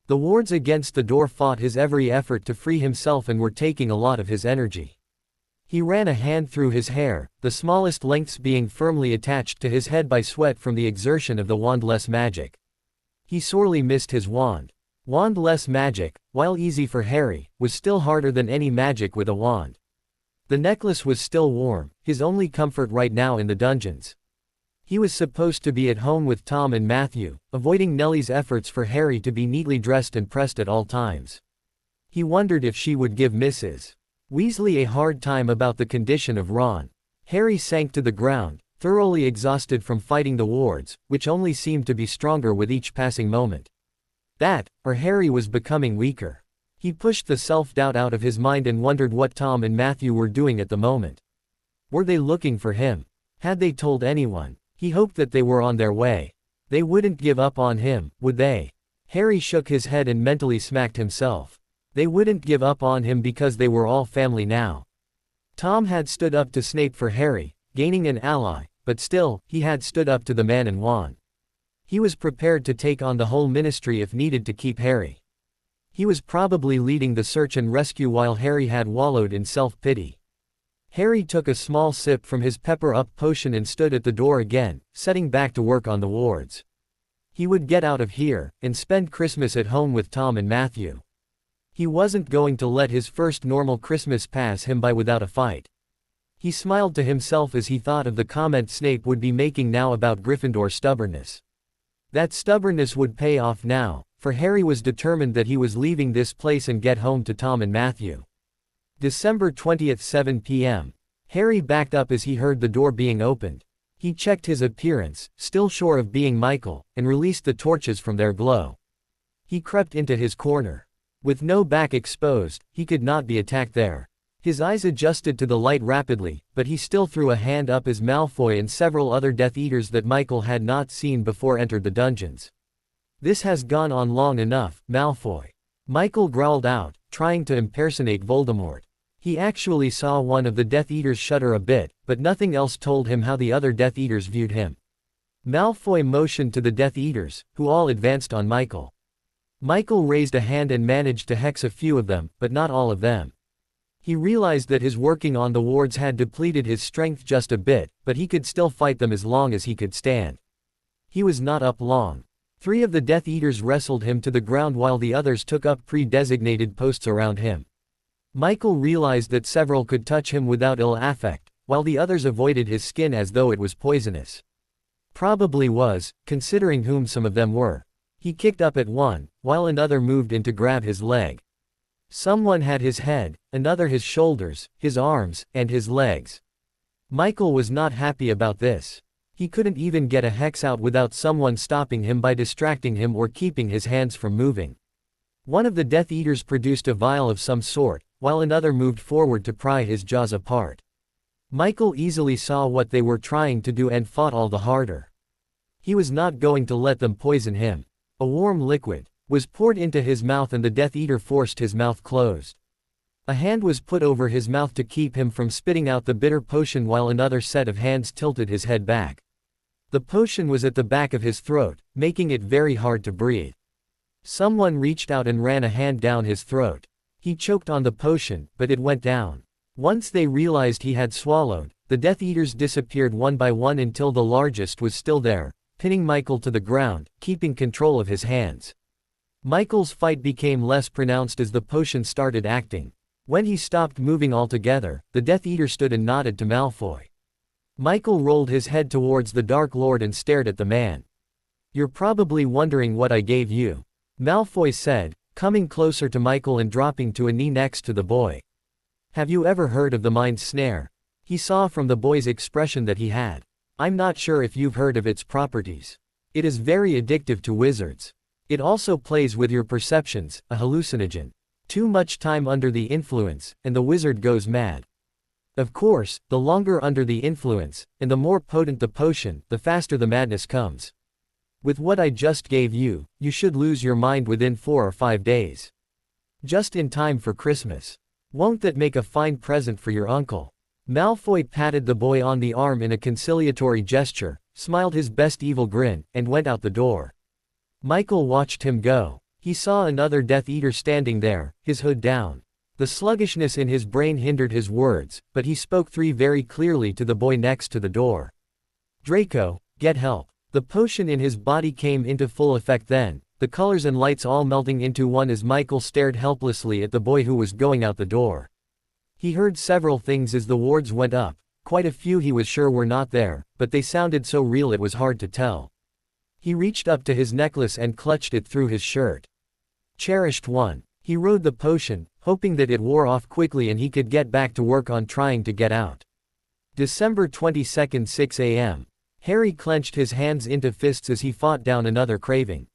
The wards against the door fought his every effort to free himself and were taking a lot of his energy. He ran a hand through his hair, the smallest lengths being firmly attached to his head by sweat from the exertion of the wand-less magic. He sorely missed his wand. Wand-less magic, while easy for Harry, was still harder than any magic with a wand. The necklace was still warm, his only comfort right now in the dungeons. He was supposed to be at home with Tom and Matthew, avoiding Nellie's efforts for Harry to be neatly dressed and pressed at all times. He wondered if she would give Mrs. Weasley a hard time about the condition of Ron. Harry sank to the ground, thoroughly exhausted from fighting the wards, which only seemed to be stronger with each passing moment. That, or Harry was becoming weaker. He pushed the self-doubt out of his mind and wondered what Tom and Matthew were doing at the moment. Were they looking for him? Had they told anyone? He hoped that they were on their way. They wouldn't give up on him, would they? Harry shook his head and mentally smacked himself. They wouldn't give up on him because they were all family now. Tom had stood up to Snape for Harry, gaining an ally, but still, he had stood up to the man in wand. He was prepared to take on the whole ministry if needed to keep Harry. He was probably leading the search and rescue while Harry had wallowed in self-pity. Harry took a small sip from his pepper-up potion and stood at the door again, setting back to work on the wards. He would get out of here, and spend Christmas at home with Tom and Matthew. He wasn't going to let his first normal Christmas pass him by without a fight. He smiled to himself as he thought of the comment Snape would be making now about Gryffindor's stubbornness. That stubbornness would pay off now, for Harry was determined that he was leaving this place and get home to Tom and Matthew. December 20th 7 p.m. Harry backed up as he heard the door being opened. He checked his appearance, still sure of being Michael, and released the torches from their glow. He crept into his corner. With no back exposed, he could not be attacked there. His eyes adjusted to the light rapidly, but he still threw a hand up as Malfoy and several other Death Eaters that Michael had not seen before entered the dungeons. "This has gone on long enough, Malfoy," Michael growled out, trying to impersonate Voldemort. He actually saw one of the Death Eaters shudder a bit, but nothing else told him how the other Death Eaters viewed him. Malfoy motioned to the Death Eaters, who all advanced on Michael. Michael raised a hand and managed to hex a few of them, but not all of them. He realized that his working on the wards had depleted his strength just a bit, but he could still fight them as long as he could stand. He was not up long. 3 of the Death Eaters wrestled him to the ground while the others took up pre-designated posts around him. Michael realized that several could touch him without ill affect, while the others avoided his skin as though it was poisonous. Probably was, considering whom some of them were. He kicked up at one, while another moved in to grab his leg. Someone had his head, another his shoulders, his arms, and his legs. Michael was not happy about this. He couldn't even get a hex out without someone stopping him by distracting him or keeping his hands from moving. One of the Death Eaters produced a vial of some sort, while another moved forward to pry his jaws apart. Michael easily saw what they were trying to do and fought all the harder. He was not going to let them poison him. A warm liquid was poured into his mouth and the Death Eater forced his mouth closed. A hand was put over his mouth to keep him from spitting out the bitter potion while another set of hands tilted his head back. The potion was at the back of his throat, making it very hard to breathe. Someone reached out and ran a hand down his throat. He choked on the potion, but it went down. Once they realized he had swallowed, the Death Eaters disappeared one by one until the largest was still there, pinning Michael to the ground, keeping control of his hands. Michael's fight became less pronounced as the potion started acting. When he stopped moving altogether, the Death Eater stood and nodded to Malfoy. Michael rolled his head towards the Dark Lord and stared at the man. "You're probably wondering what I gave you," Malfoy said, coming closer to Michael and dropping to a knee next to the boy. "Have you ever heard of the Mind Snare?" He saw from the boy's expression that he had. "I'm not sure if you've heard of its properties. It is very addictive to wizards. It also plays with your perceptions, a hallucinogen. Too much time under the influence, and the wizard goes mad. Of course, the longer under the influence, and the more potent the potion, the faster the madness comes. With what I just gave you, you should lose your mind within 4 or 5 days. Just in time for Christmas. Won't that make a fine present for your uncle?" Malfoy patted the boy on the arm in a conciliatory gesture, smiled his best evil grin, and went out the door. Michael watched him go. He saw another Death Eater standing there, his hood down. The sluggishness in his brain hindered his words, but he spoke very clearly to the boy next to the door. "Draco, get help." The potion in his body came into full effect then, the colors and lights all melting into one as Michael stared helplessly at the boy who was going out the door. He heard several things as the wards went up, quite a few he was sure were not there, but they sounded so real it was hard to tell. He reached up to his necklace and clutched it through his shirt. Cherished one. He rode the potion, hoping that it wore off quickly and he could get back to work on trying to get out. December 22, 6 a.m. Harry clenched his hands into fists as he fought down another craving.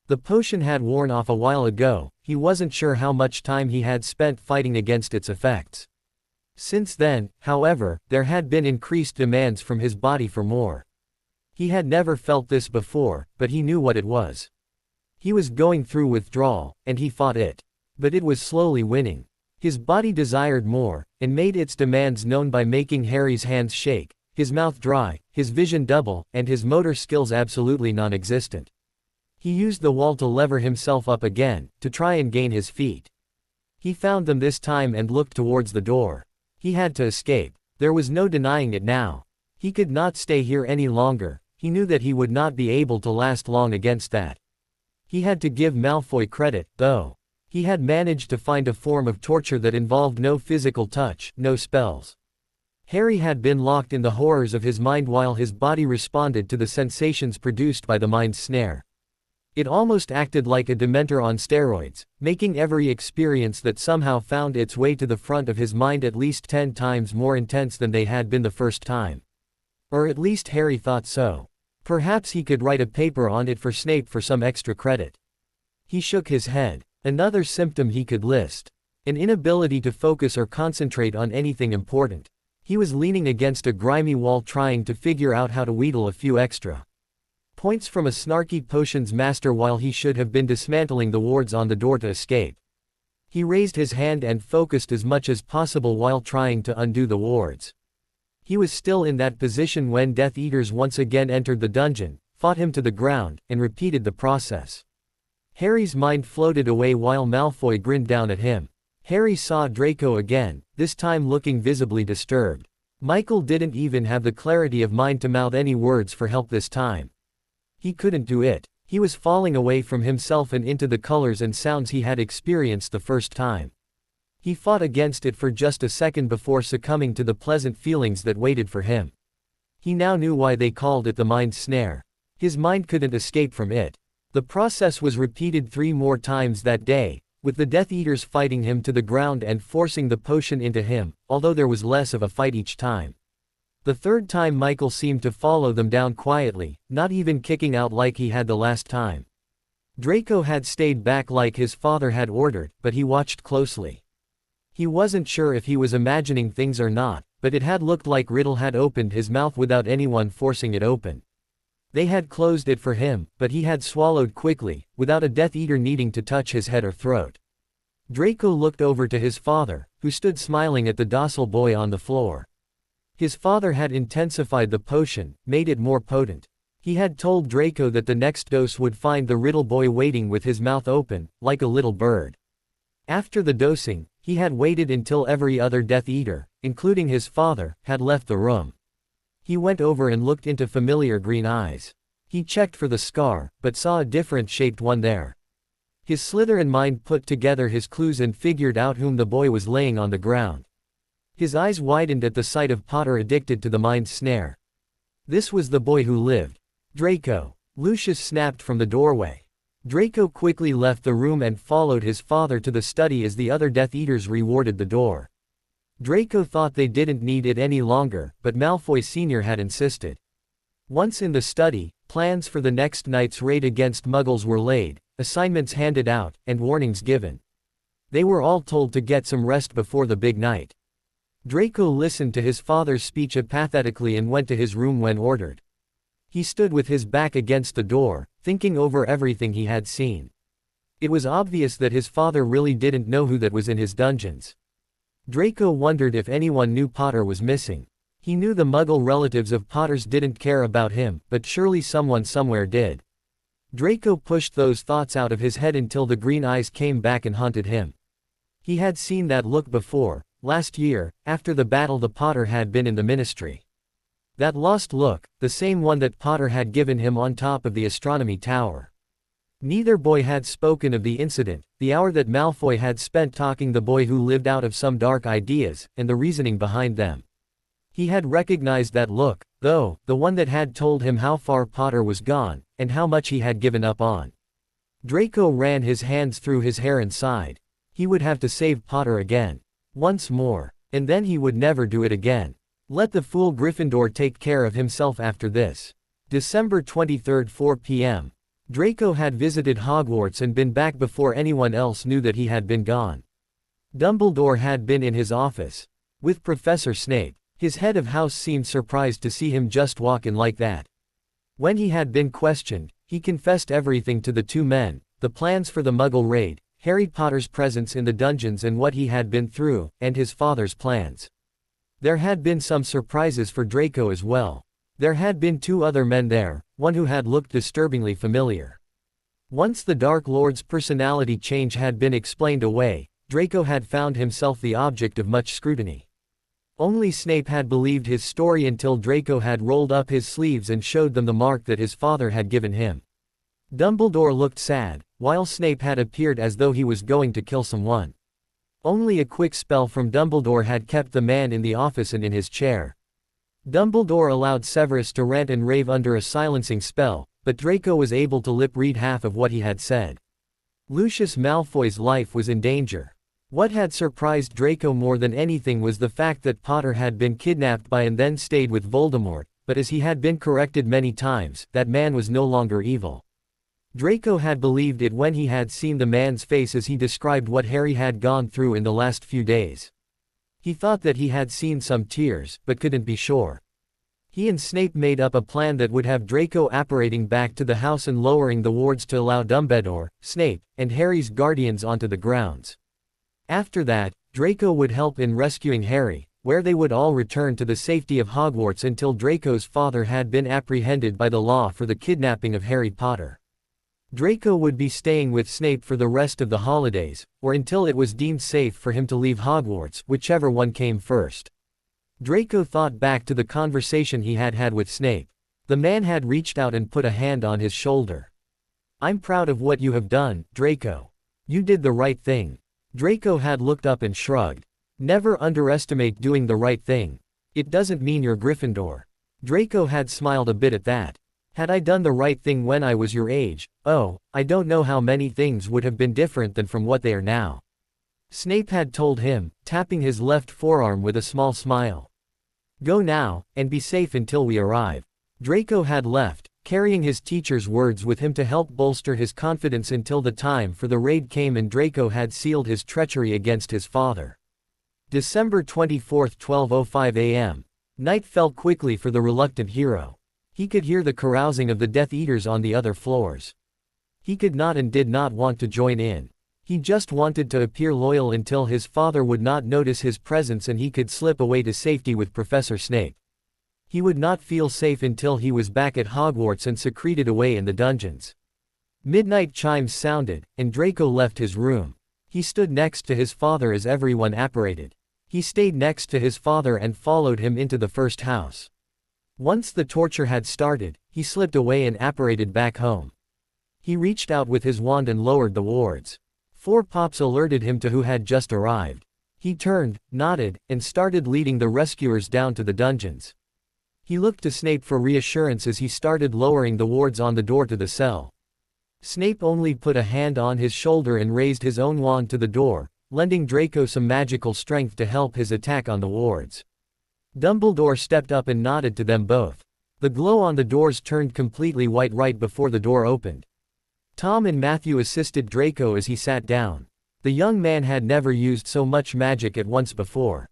The potion had worn off a while ago, he wasn't sure how much time he had spent fighting against its effects. Since then, however, there had been increased demands from his body for more. He had never felt this before, but he knew what it was. He was going through withdrawal, and he fought it. But it was slowly winning. His body desired more, and made its demands known by making Harry's hands shake, his mouth dry, his vision double, and his motor skills absolutely non-existent. He used the wall to lever himself up again, to try and gain his feet. He found them this time and looked towards the door. He had to escape. There was no denying it now. He could not stay here any longer. He knew that he would not be able to last long against that. He had to give Malfoy credit, though. He had managed to find a form of torture that involved no physical touch, no spells. Harry had been locked in the horrors of his mind while his body responded to the sensations produced by the Mind Snare. It almost acted like a Dementor on steroids, making every experience that somehow found its way to the front of his mind at least 10 times more intense than they had been the first time. Or at least Harry thought so. Perhaps he could write a paper on it for Snape for some extra credit. He shook his head. Another symptom he could list. An inability to focus or concentrate on anything important. He was leaning against a grimy wall trying to figure out how to wheedle a few extra points from a snarky potions master while he should have been dismantling the wards on the door to escape. He raised his hand and focused as much as possible while trying to undo the wards. He was still in that position when Death Eaters once again entered the dungeon, fought him to the ground, and repeated the process. Harry's mind floated away while Malfoy grinned down at him. Harry saw Draco again, this time looking visibly disturbed. Michael didn't even have the clarity of mind to mouth any words for help this time. He couldn't do it. He was falling away from himself and into the colors and sounds he had experienced the first time. He fought against it for just a second before succumbing to the pleasant feelings that waited for him. He now knew why they called it the Mind Snare. His mind couldn't escape from it. The process was repeated 3 more times that day, with the Death Eaters fighting him to the ground and forcing the potion into him, although there was less of a fight each time. The third time Michael seemed to follow them down quietly, not even kicking out like he had the last time. Draco had stayed back like his father had ordered, but he watched closely. He wasn't sure if he was imagining things or not, but it had looked like Riddle had opened his mouth without anyone forcing it open. They had closed it for him, but he had swallowed quickly, without a Death Eater needing to touch his head or throat. Draco looked over to his father, who stood smiling at the docile boy on the floor. His father had intensified the potion, made it more potent. He had told Draco that the next dose would find the Riddle boy waiting with his mouth open, like a little bird. After the dosing, he had waited until every other Death Eater, including his father, had left the room. He went over and looked into familiar green eyes. He checked for the scar, but saw a different shaped one there. His Slytherin mind put together his clues and figured out whom the boy was laying on the ground. His eyes widened at the sight of Potter addicted to the mind's snare. This was the boy who lived. Draco. Lucius snapped from the doorway. Draco quickly left the room and followed his father to the study as the other Death Eaters rewarded the door. Draco thought they didn't need it any longer, but Malfoy Sr. had insisted. Once in the study, plans for the next night's raid against Muggles were laid, assignments handed out, and warnings given. They were all told to get some rest before the big night. Draco listened to his father's speech apathetically and went to his room when ordered. He stood with his back against the door, thinking over everything he had seen. It was obvious that his father really didn't know who that was in his dungeons. Draco wondered if anyone knew Potter was missing. He knew the Muggle relatives of Potter's didn't care about him, but surely someone somewhere did. Draco pushed those thoughts out of his head until the green eyes came back and haunted him. He had seen that look before, last year, after the battle the Potter had been in the Ministry. That lost look, the same one that Potter had given him on top of the astronomy tower. Neither boy had spoken of the incident, the hour that Malfoy had spent talking the boy who lived out of some dark ideas, and the reasoning behind them. He had recognized that look, though, the one that had told him how far Potter was gone, and how much he had given up on. Draco ran his hands through his hair and sighed. He would have to save Potter again. Once more. And then he would never do it again. Let the fool Gryffindor take care of himself after this. December 23, 4 p.m. Draco had visited Hogwarts and been back before anyone else knew that he had been gone. Dumbledore had been in his office. With Professor Snape. His head of house seemed surprised to see him just walk in like that. When he had been questioned, he confessed everything to the two men, the plans for the Muggle raid, Harry Potter's presence in the dungeons and what he had been through, and his father's plans. There had been some surprises for Draco as well. There had been two other men there, one who had looked disturbingly familiar. Once the Dark Lord's personality change had been explained away, Draco had found himself the object of much scrutiny. Only Snape had believed his story until Draco had rolled up his sleeves and showed them the mark that his father had given him. Dumbledore looked sad, while Snape had appeared as though he was going to kill someone. Only a quick spell from Dumbledore had kept the man in the office and in his chair. Dumbledore allowed Severus to rant and rave under a silencing spell, but Draco was able to lip-read half of what he had said. Lucius Malfoy's life was in danger. What had surprised Draco more than anything was the fact that Potter had been kidnapped by and then stayed with Voldemort, but as he had been corrected many times, that man was no longer evil. Draco had believed it when he had seen the man's face as he described what Harry had gone through in the last few days. He thought that he had seen some tears, but couldn't be sure. He and Snape made up a plan that would have Draco apparating back to the house and lowering the wards to allow Dumbledore, Snape, and Harry's guardians onto the grounds. After that, Draco would help in rescuing Harry, where they would all return to the safety of Hogwarts until Draco's father had been apprehended by the law for the kidnapping of Harry Potter. Draco would be staying with Snape for the rest of the holidays, or until it was deemed safe for him to leave Hogwarts, whichever one came first. Draco thought back to the conversation he had had with Snape. The man had reached out and put a hand on his shoulder. "I'm proud of what you have done, Draco. You did the right thing." Draco had looked up and shrugged. "Never underestimate doing the right thing. It doesn't mean you're Gryffindor." Draco had smiled a bit at that. "Had I done the right thing when I was your age, oh, I don't know how many things would have been different than from what they are now." Snape had told him, tapping his left forearm with a small smile. "Go now, and be safe until we arrive." Draco had left, carrying his teacher's words with him to help bolster his confidence until the time for the raid came and Draco had sealed his treachery against his father. December 24, 12:05 a.m. Night fell quickly for the reluctant hero. He could hear the carousing of the Death Eaters on the other floors. He could not and did not want to join in. He just wanted to appear loyal until his father would not notice his presence and he could slip away to safety with Professor Snape. He would not feel safe until he was back at Hogwarts and secreted away in the dungeons. Midnight chimes sounded, and Draco left his room. He stood next to his father as everyone apparated. He stayed next to his father and followed him into the first house. Once the torture had started, he slipped away and apparated back home. He reached out with his wand and lowered the wards. 4 pops alerted him to who had just arrived. He turned, nodded, and started leading the rescuers down to the dungeons. He looked to Snape for reassurance as he started lowering the wards on the door to the cell. Snape only put a hand on his shoulder and raised his own wand to the door, lending Draco some magical strength to help his attack on the wards. Dumbledore stepped up and nodded to them both. The glow on the doors turned completely white right before the door opened. Tom and Matthew assisted Draco as he sat down. The young man had never used so much magic at once before.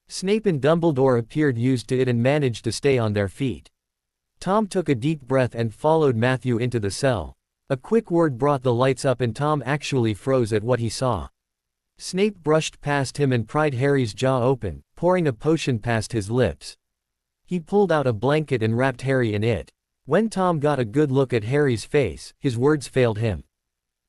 Snape and Dumbledore appeared used to it and managed to stay on their feet. Tom took a deep breath and followed Matthew into the cell. A quick word brought the lights up and Tom actually froze at what he saw. Snape brushed past him and pried Harry's jaw open, pouring a potion past his lips. He pulled out a blanket and wrapped Harry in it. When Tom got a good look at Harry's face, his words failed him.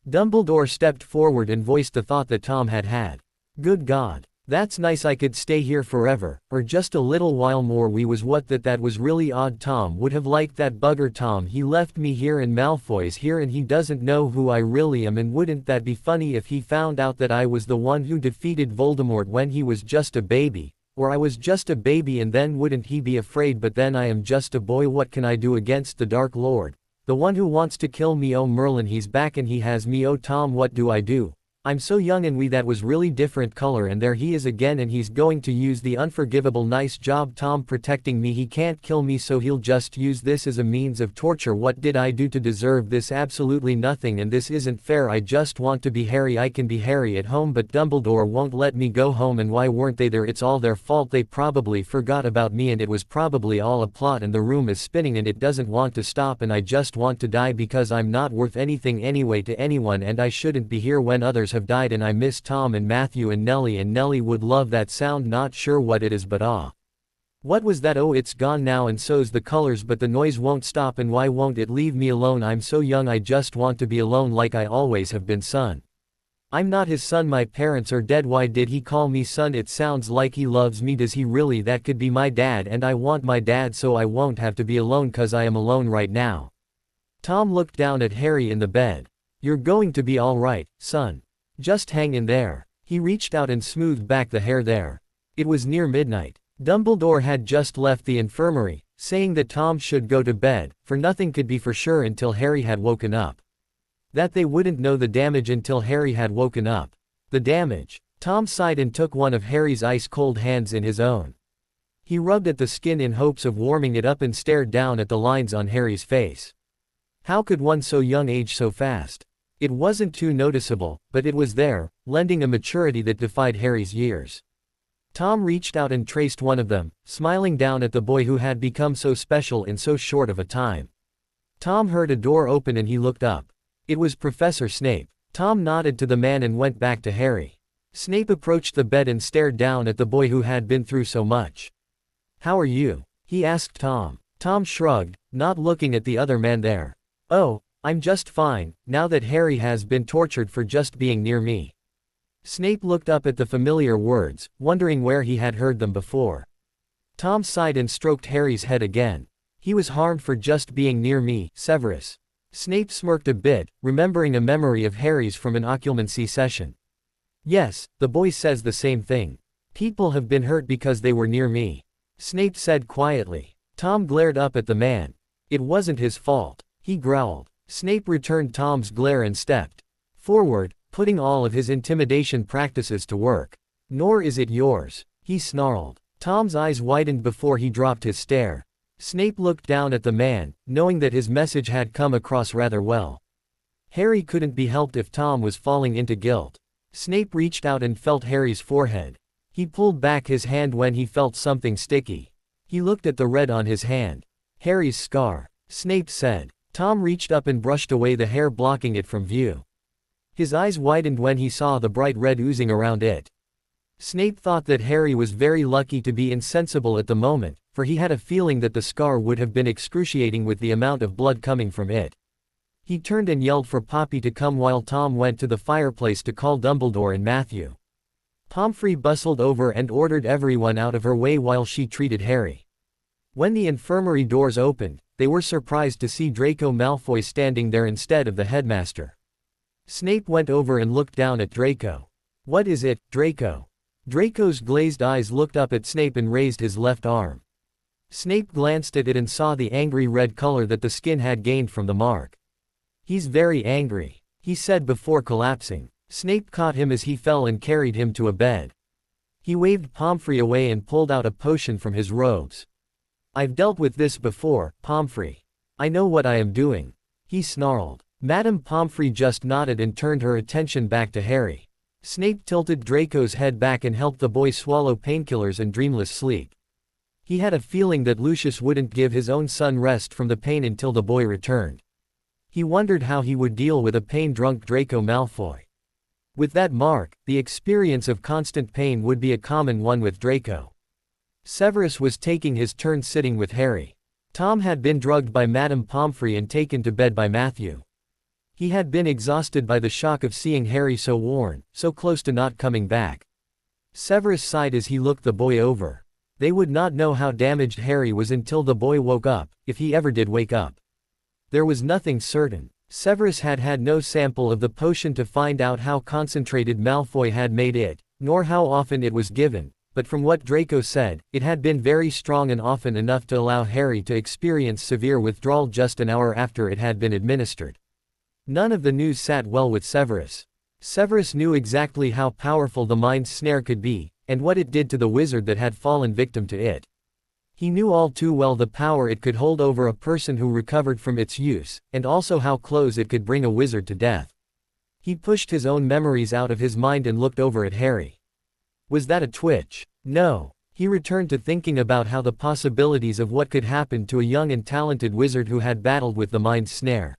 Dumbledore stepped forward and voiced the thought that Tom had had. Good God. That's nice, I could stay here forever, or just a little while more. That was really odd. Tom would have liked that bugger. Tom, he left me here and Malfoy's here and he doesn't know who I really am, and wouldn't that be funny if he found out that I was the one who defeated Voldemort when he was just a baby, or I was just a baby, and then wouldn't he be afraid? But then I am just a boy. What can I do against the Dark Lord? The one who wants to kill me. Oh Merlin, he's back and he has me. Oh Tom, what do I do? I'm so young and that was really different color, and there he is again and he's going to use the unforgivable. Nice job Tom protecting me. He can't kill me, so he'll just use this as a means of torture. What did I do to deserve this? Absolutely nothing, and this isn't fair. I just want to be Harry. I can be Harry at home, but Dumbledore won't let me go home. And why weren't they there? It's all their fault. They probably forgot about me and it was probably all a plot, and the room is spinning and it doesn't want to stop, and I just want to die because I'm not worth anything anyway to anyone, and I shouldn't be here when others have died. And I miss Tom and Matthew and Nellie would love that sound. Not sure what it is, but what was that? Oh, it's gone now, and so's the colors, but the noise won't stop. And why won't it leave me alone? I'm so young, I just want to be alone like I always have been. Son, I'm not his son. My parents are dead. Why did he call me son? It sounds like he loves me. Does he really? That could be my dad, and I want my dad so I won't have to be alone, cause I am alone right now. Tom looked down at Harry in the bed. You're going to be all right, son. Just hang in there. He reached out and smoothed back the hair there. It was near midnight. Dumbledore had just left the infirmary, saying that Tom should go to bed, for nothing could be for sure until Harry had woken up. That they wouldn't know the damage until Harry had woken up. The damage. Tom sighed and took one of Harry's ice-cold hands in his own. He rubbed at the skin in hopes of warming it up and stared down at the lines on Harry's face. How could one so young age so fast? It wasn't too noticeable, but it was there, lending a maturity that defied Harry's years. Tom reached out and traced one of them, smiling down at the boy who had become so special in so short of a time. Tom heard a door open and he looked up. It was Professor Snape. Tom nodded to the man and went back to Harry. Snape approached the bed and stared down at the boy who had been through so much. How are you? He asked Tom. Tom shrugged, not looking at the other man there. Oh, I'm just fine, now that Harry has been tortured for just being near me. Snape looked up at the familiar words, wondering where he had heard them before. Tom sighed and stroked Harry's head again. He was harmed for just being near me, Severus. Snape smirked a bit, remembering a memory of Harry's from an occlumency session. Yes, the boy says the same thing. People have been hurt because they were near me. Snape said quietly. Tom glared up at the man. It wasn't his fault. He growled. Snape returned Tom's glare and stepped forward, putting all of his intimidation practices to work. Nor is it yours, he snarled. Tom's eyes widened before he dropped his stare. Snape looked down at the man, knowing that his message had come across rather well. Harry couldn't be helped if Tom was falling into guilt. Snape reached out and felt Harry's forehead. He pulled back his hand when he felt something sticky. He looked at the red on his hand. Harry's scar, Snape said. Tom reached up and brushed away the hair blocking it from view. His eyes widened when he saw the bright red oozing around it. Snape thought that Harry was very lucky to be insensible at the moment, for he had a feeling that the scar would have been excruciating with the amount of blood coming from it. He turned and yelled for Poppy to come while Tom went to the fireplace to call Dumbledore and Matthew. Pomfrey bustled over and ordered everyone out of her way while she treated Harry. When the infirmary doors opened, they were surprised to see Draco Malfoy standing there instead of the headmaster. Snape went over and looked down at Draco. What is it, Draco? Draco's glazed eyes looked up at Snape and raised his left arm. Snape glanced at it and saw the angry red color that the skin had gained from the mark. "He's very angry," he said before collapsing. Snape caught him as he fell and carried him to a bed. He waved Pomfrey away and pulled out a potion from his robes. "I've dealt with this before, Pomfrey. I know what I am doing," he snarled. Madame Pomfrey just nodded and turned her attention back to Harry. Snape tilted Draco's head back and helped the boy swallow painkillers and dreamless sleep. He had a feeling that Lucius wouldn't give his own son rest from the pain until the boy returned. He wondered how he would deal with a pain-drunk Draco Malfoy. With that mark, the experience of constant pain would be a common one with Draco. Severus was taking his turn sitting with Harry. Tom had been drugged by Madame Pomfrey and taken to bed by Matthew. He had been exhausted by the shock of seeing Harry so worn, so close to not coming back. Severus sighed as he looked the boy over. They would not know how damaged Harry was until the boy woke up, if he ever did wake up. There was nothing certain. Severus had had no sample of the potion to find out how concentrated Malfoy had made it, nor how often it was given, but from what Draco said, it had been very strong and often enough to allow Harry to experience severe withdrawal just an hour after it had been administered. None of the news sat well with Severus. Severus knew exactly how powerful the mind snare could be, and what it did to the wizard that had fallen victim to it. He knew all too well the power it could hold over a person who recovered from its use, and also how close it could bring a wizard to death. He pushed his own memories out of his mind and looked over at Harry. Was that a twitch? No. He returned to thinking about how the possibilities of what could happen to a young and talented wizard who had battled with the mind snare.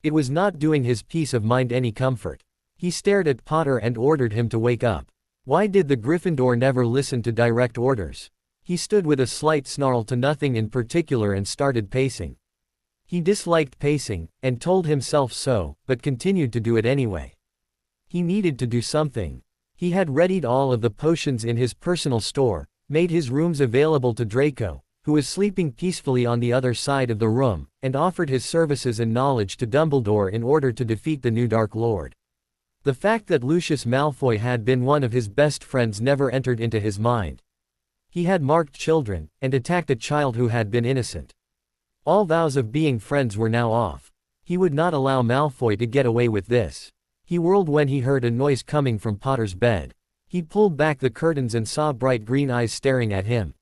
It was not doing his peace of mind any comfort. He stared at Potter and ordered him to wake up. Why did the Gryffindor never listen to direct orders? He stood with a slight snarl to nothing in particular and started pacing. He disliked pacing, and told himself so, but continued to do it anyway. He needed to do something. He had readied all of the potions in his personal store, made his rooms available to Draco, who was sleeping peacefully on the other side of the room, and offered his services and knowledge to Dumbledore in order to defeat the new Dark Lord. The fact that Lucius Malfoy had been one of his best friends never entered into his mind. He had marked children, and attacked a child who had been innocent. All vows of being friends were now off. He would not allow Malfoy to get away with this. He whirled when he heard a noise coming from Potter's bed. He pulled back the curtains and saw bright green eyes staring at him.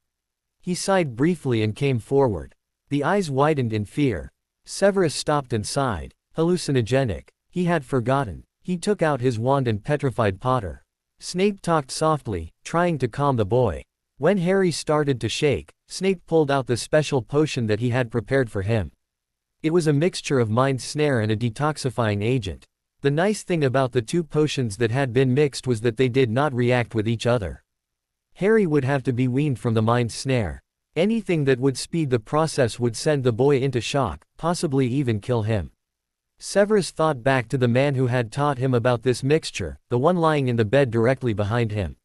He sighed briefly and came forward. The eyes widened in fear. Severus stopped and sighed. Hallucinogenic. He had forgotten. He took out his wand and petrified Potter. Snape talked softly, trying to calm the boy. When Harry started to shake, Snape pulled out the special potion that he had prepared for him. It was a mixture of mind snare and a detoxifying agent. The nice thing about the two potions that had been mixed was that they did not react with each other. Harry would have to be weaned from the mind snare. Anything that would speed the process would send the boy into shock, possibly even kill him. Severus thought back to the man who had taught him about this mixture, the one lying in the bed directly behind him.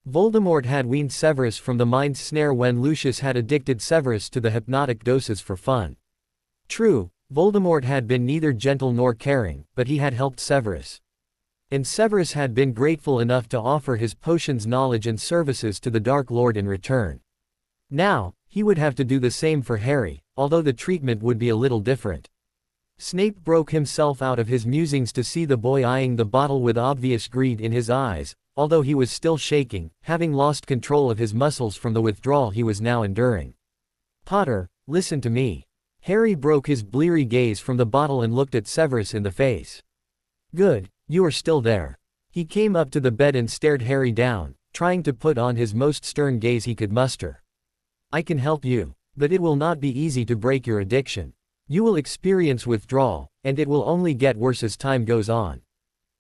Voldemort had weaned Severus from the mind snare when Lucius had addicted Severus to the hypnotic doses for fun. True, Voldemort had been neither gentle nor caring, but he had helped Severus. And Severus had been grateful enough to offer his potion's knowledge and services to the Dark Lord in return. Now, he would have to do the same for Harry, although the treatment would be a little different. Snape broke himself out of his musings to see the boy eyeing the bottle with obvious greed in his eyes, although he was still shaking, having lost control of his muscles from the withdrawal he was now enduring. "Potter, listen to me." Harry broke his bleary gaze from the bottle and looked at Severus in the face. "Good, you are still there." He came up to the bed and stared Harry down, trying to put on his most stern gaze he could muster. "I can help you, but it will not be easy to break your addiction. You will experience withdrawal, and it will only get worse as time goes on."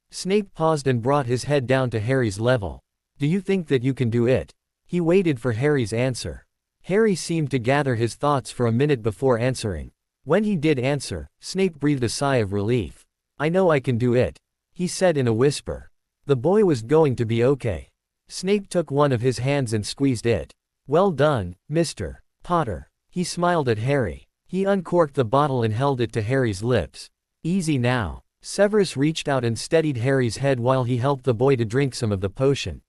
Snape paused and brought his head down to Harry's level. "Do you think that you can do it?" He waited for Harry's answer. Harry seemed to gather his thoughts for a minute before answering. When he did answer, Snape breathed a sigh of relief. "I know I can do it," he said in a whisper. The boy was going to be okay. Snape took one of his hands and squeezed it. "Well done, Mr. Potter." He smiled at Harry. He uncorked the bottle and held it to Harry's lips. "Easy now." Severus reached out and steadied Harry's head while he helped the boy to drink some of the potion.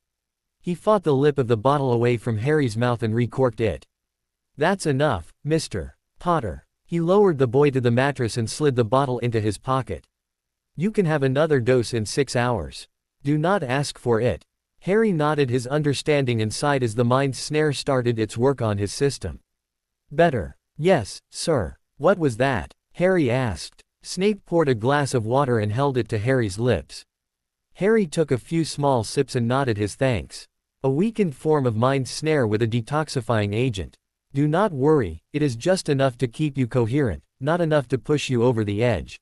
He fought the lip of the bottle away from Harry's mouth and recorked it. "That's enough, Mr. Potter." He lowered the boy to the mattress and slid the bottle into his pocket. "You can have another dose in 6 hours. Do not ask for it." Harry nodded his understanding and sighed as the mind snare started its work on his system. "Better." "Yes, sir." "What was that?" Harry asked. Snape poured a glass of water and held it to Harry's lips. Harry took a few small sips and nodded his thanks. "A weakened form of mind snare with a detoxifying agent. Do not worry, it is just enough to keep you coherent, not enough to push you over the edge.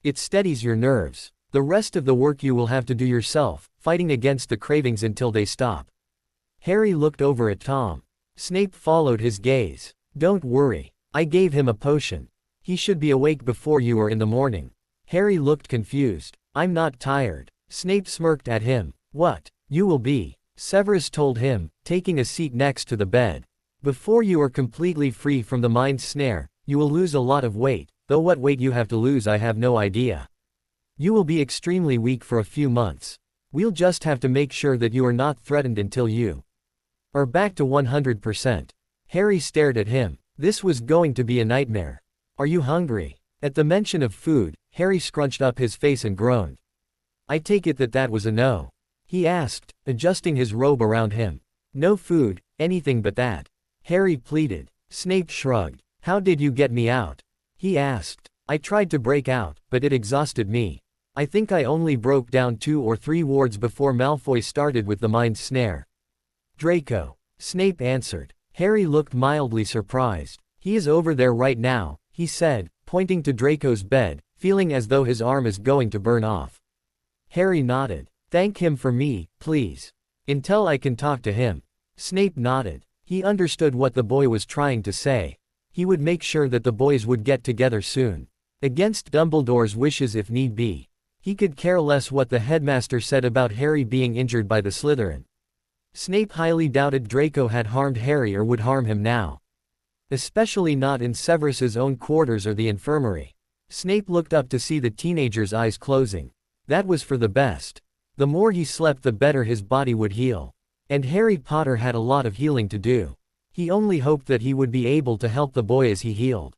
It steadies your nerves. The rest of the work you will have to do yourself, fighting against the cravings until they stop." Harry looked over at Tom. Snape followed his gaze. "Don't worry. I gave him a potion. He should be awake before you or in the morning." Harry looked confused. "I'm not tired." Snape smirked at him. "What? You will be," Severus told him, taking a seat next to the bed. "Before you are completely free from the mind snare, you will lose a lot of weight, though what weight you have to lose I have no idea. You will be extremely weak for a few months. We'll just have to make sure that you are not threatened until you are back to 100%. Harry stared at him. This was going to be a nightmare. "Are you hungry?" At the mention of food, Harry scrunched up his face and groaned. "I take it that that was a no?" he asked, adjusting his robe around him. "No food, anything but that," Harry pleaded. Snape shrugged. "How did you get me out?" he asked. "I tried to break out, but it exhausted me. I think I only broke down 2 or 3 wards before Malfoy started with the mind snare." "Draco," Snape answered. Harry looked mildly surprised. "He is over there right now," he said, pointing to Draco's bed, feeling as though his arm is going to burn off. Harry nodded. "Thank him for me, please. Until I can talk to him." Snape nodded. He understood what the boy was trying to say. He would make sure that the boys would get together soon. Against Dumbledore's wishes if need be. He could care less what the headmaster said about Harry being injured by the Slytherin. Snape highly doubted Draco had harmed Harry or would harm him now. Especially not in Severus's own quarters or the infirmary. Snape looked up to see the teenager's eyes closing. That was for the best. The more he slept the better his body would heal. And Harry Potter had a lot of healing to do. He only hoped that he would be able to help the boy as he healed.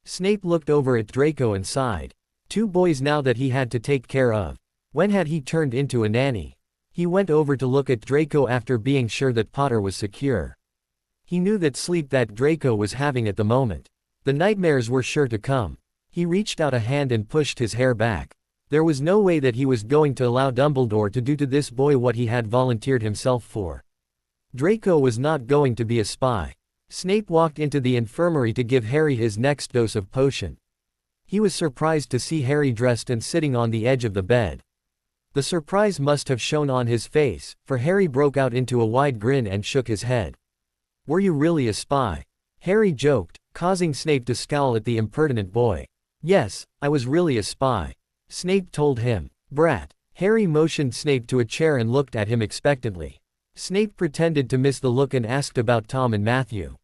Snape looked over at Draco and sighed. 2 boys now that he had to take care of. When had he turned into a nanny? He went over to look at Draco after being sure that Potter was secure. He knew that sleep that Draco was having at the moment. The nightmares were sure to come. He reached out a hand and pushed his hair back. There was no way that he was going to allow Dumbledore to do to this boy what he had volunteered himself for. Draco was not going to be a spy. Snape walked into the infirmary to give Harry his next dose of potion. He was surprised to see Harry dressed and sitting on the edge of the bed. The surprise must have shown on his face, for Harry broke out into a wide grin and shook his head. "Were you really a spy?" Harry joked, causing Snape to scowl at the impertinent boy. "Yes, I was really a spy," Snape told him. "Brat." Harry motioned Snape to a chair and looked at him expectantly. Snape pretended to miss the look and asked about Tom and Matthew.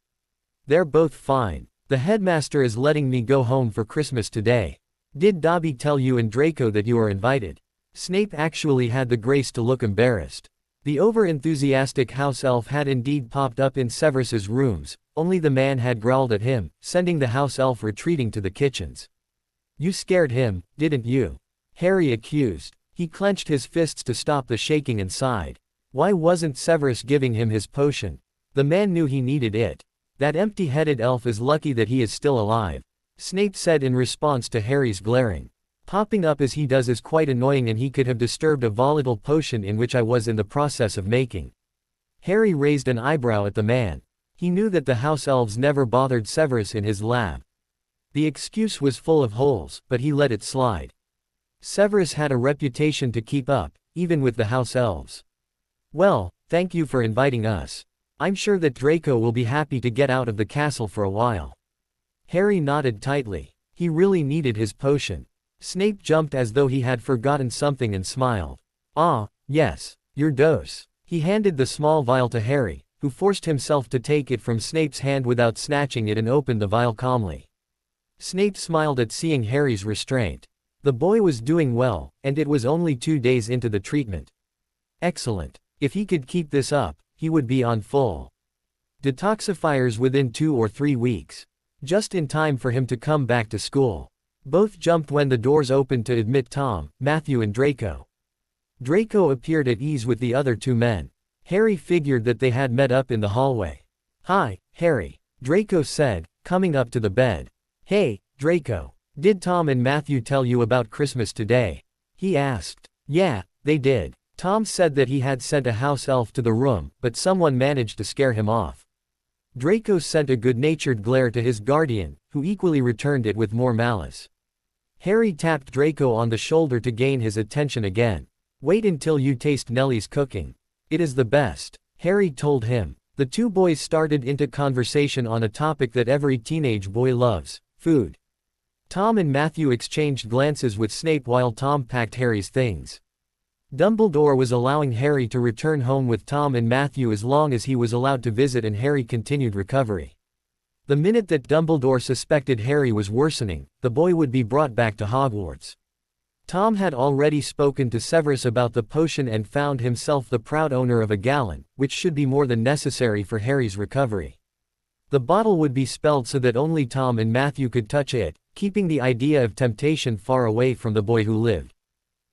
"They're both fine. The headmaster is letting me go home for Christmas today. Did Dobby tell you and Draco that you are invited?" Snape actually had the grace to look embarrassed. The over-enthusiastic house elf had indeed popped up in Severus's rooms, only the man had growled at him, sending the house elf retreating to the kitchens. "You scared him, didn't you?" Harry accused. He clenched his fists to stop the shaking and sighed. Why wasn't Severus giving him his potion? The man knew he needed it. "That empty-headed elf is lucky that he is still alive," Snape said in response to Harry's glaring. "Popping up as he does is quite annoying, and he could have disturbed a volatile potion in which I was in the process of making." Harry raised an eyebrow at the man. He knew that the house elves never bothered Severus in his lab. The excuse was full of holes, but he let it slide. Severus had a reputation to keep up, even with the house elves. "Well, thank you for inviting us. I'm sure that Draco will be happy to get out of the castle for a while." Harry nodded tightly. He really needed his potion. Snape jumped as though he had forgotten something and smiled. "Ah, yes, your dose." He handed the small vial to Harry, who forced himself to take it from Snape's hand without snatching it and opened the vial calmly. Snape smiled at seeing Harry's restraint. The boy was doing well, and it was only 2 days into the treatment. "Excellent. If he could keep this up, he would be on full detoxifiers within 2 or 3 weeks. Just in time for him to come back to school. Both jumped when the doors opened to admit Tom, Matthew and Draco. Draco appeared at ease with the other 2 men. Harry figured that they had met up in the hallway. "Hi, Harry," Draco said, coming up to the bed. "Hey, Draco. Did Tom and Matthew tell you about Christmas today?" he asked. "Yeah, they did." Tom said that he had sent a house elf to the room, but someone managed to scare him off. Draco sent a good-natured glare to his guardian, who equally returned it with more malice. Harry tapped Draco on the shoulder to gain his attention again. "Wait until you taste Nellie's cooking. It is the best," Harry told him. The 2 boys started into conversation on a topic that every teenage boy loves: food. Tom and Matthew exchanged glances with Snape while Tom packed Harry's things. Dumbledore was allowing Harry to return home with Tom and Matthew as long as he was allowed to visit and Harry continued recovery. The minute that Dumbledore suspected Harry was worsening, the boy would be brought back to Hogwarts. Tom had already spoken to Severus about the potion and found himself the proud owner of a gallon, which should be more than necessary for Harry's recovery. The bottle would be spelled so that only Tom and Matthew could touch it, keeping the idea of temptation far away from the boy who lived.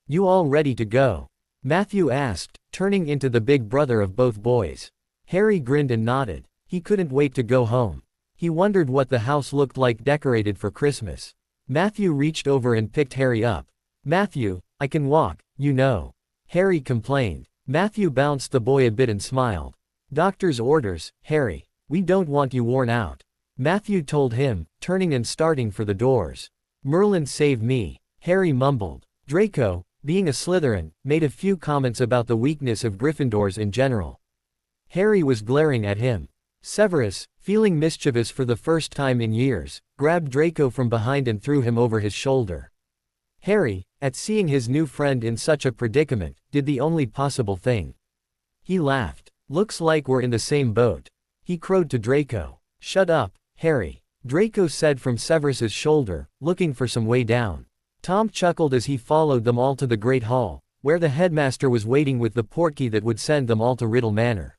"You all ready to go?" Matthew asked, turning into the big brother of both boys. Harry grinned and nodded. He couldn't wait to go home. He wondered what the house looked like decorated for Christmas. Matthew reached over and picked Harry up. "Matthew, I can walk, you know," Harry complained. Matthew bounced the boy a bit and smiled. "Doctor's orders, Harry. We don't want you worn out," Matthew told him, turning and starting for the doors. "Merlin save me," Harry mumbled. Draco, being a Slytherin, made a few comments about the weakness of Gryffindors in general. Harry was glaring at him. Severus, feeling mischievous for the first time in years, grabbed Draco from behind and threw him over his shoulder. Harry, at seeing his new friend in such a predicament, did the only possible thing. He laughed. "Looks like we're in the same boat," he crowed to Draco. "Shut up, Harry," Draco said from Severus's shoulder, looking for some way down. Tom chuckled as he followed them all to the Great Hall, where the headmaster was waiting with the portkey that would send them all to Riddle Manor.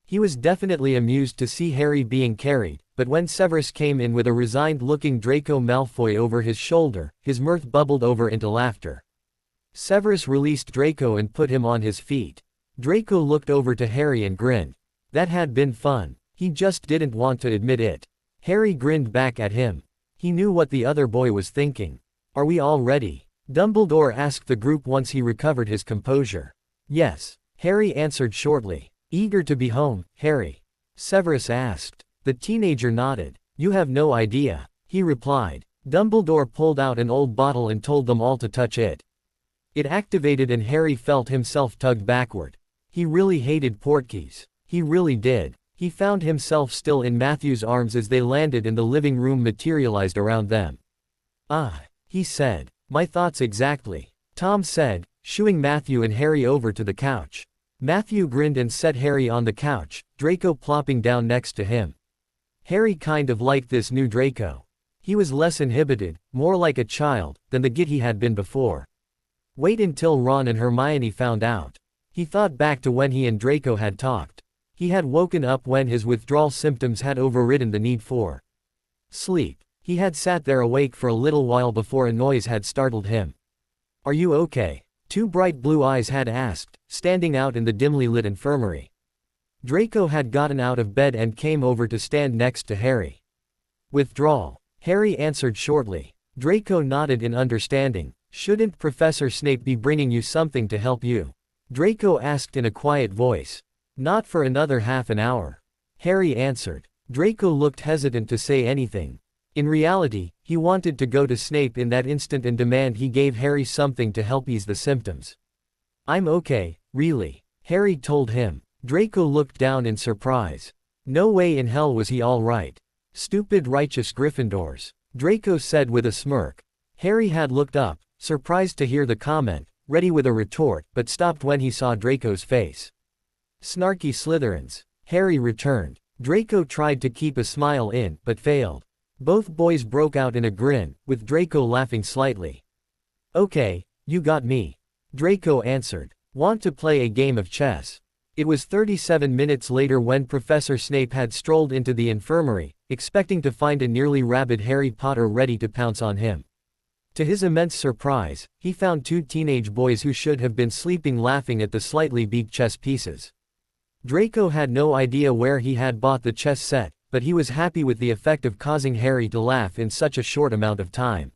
He was definitely amused to see Harry being carried, but when Severus came in with a resigned-looking Draco Malfoy over his shoulder, his mirth bubbled over into laughter. Severus released Draco and put him on his feet. Draco looked over to Harry and grinned. That had been fun. He just didn't want to admit it. Harry grinned back at him. He knew what the other boy was thinking. "Are we all ready?" Dumbledore asked the group once he recovered his composure. "Yes," Harry answered shortly. "Eager to be home, Harry?" Severus asked. The teenager nodded. "You have no idea," he replied. Dumbledore pulled out an old bottle and told them all to touch it. It activated and Harry felt himself tugged backward. He really hated portkeys. He really did. He found himself still in Matthew's arms as they landed and the living room materialized around them. "Ah," he said. "My thoughts exactly," Tom said, shooing Matthew and Harry over to the couch. Matthew grinned and set Harry on the couch, Draco plopping down next to him. Harry kind of liked this new Draco. He was less inhibited, more like a child, than the git he had been before. Wait until Ron and Hermione found out. He thought back to when he and Draco had talked. He had woken up when his withdrawal symptoms had overridden the need for sleep. He had sat there awake for a little while before a noise had startled him. "Are you okay?" 2 bright blue eyes had asked, standing out in the dimly lit infirmary. Draco had gotten out of bed and came over to stand next to Harry. "Withdrawal," Harry answered shortly. Draco nodded in understanding. "Shouldn't Professor Snape be bringing you something to help you?" Draco asked in a quiet voice. "Not for another half an hour," Harry answered. Draco looked hesitant to say anything. In reality, he wanted to go to Snape in that instant and demand he gave Harry something to help ease the symptoms. "I'm okay, really," Harry told him. Draco looked down in surprise. No way in hell was he all right. "Stupid righteous Gryffindors," Draco said with a smirk. Harry had looked up, surprised to hear the comment, ready with a retort, but stopped when he saw Draco's face. "Snarky Slytherins," Harry returned. Draco tried to keep a smile in, but failed. Both boys broke out in a grin, with Draco laughing slightly. "Okay, you got me," Draco answered. "Want to play a game of chess?" It was 37 minutes later when Professor Snape had strolled into the infirmary, expecting to find a nearly rabid Harry Potter ready to pounce on him. To his immense surprise, he found two teenage boys who should have been sleeping laughing at the slightly beaked chess pieces. Draco had no idea where he had bought the chess set, but he was happy with the effect of causing Harry to laugh in such a short amount of time.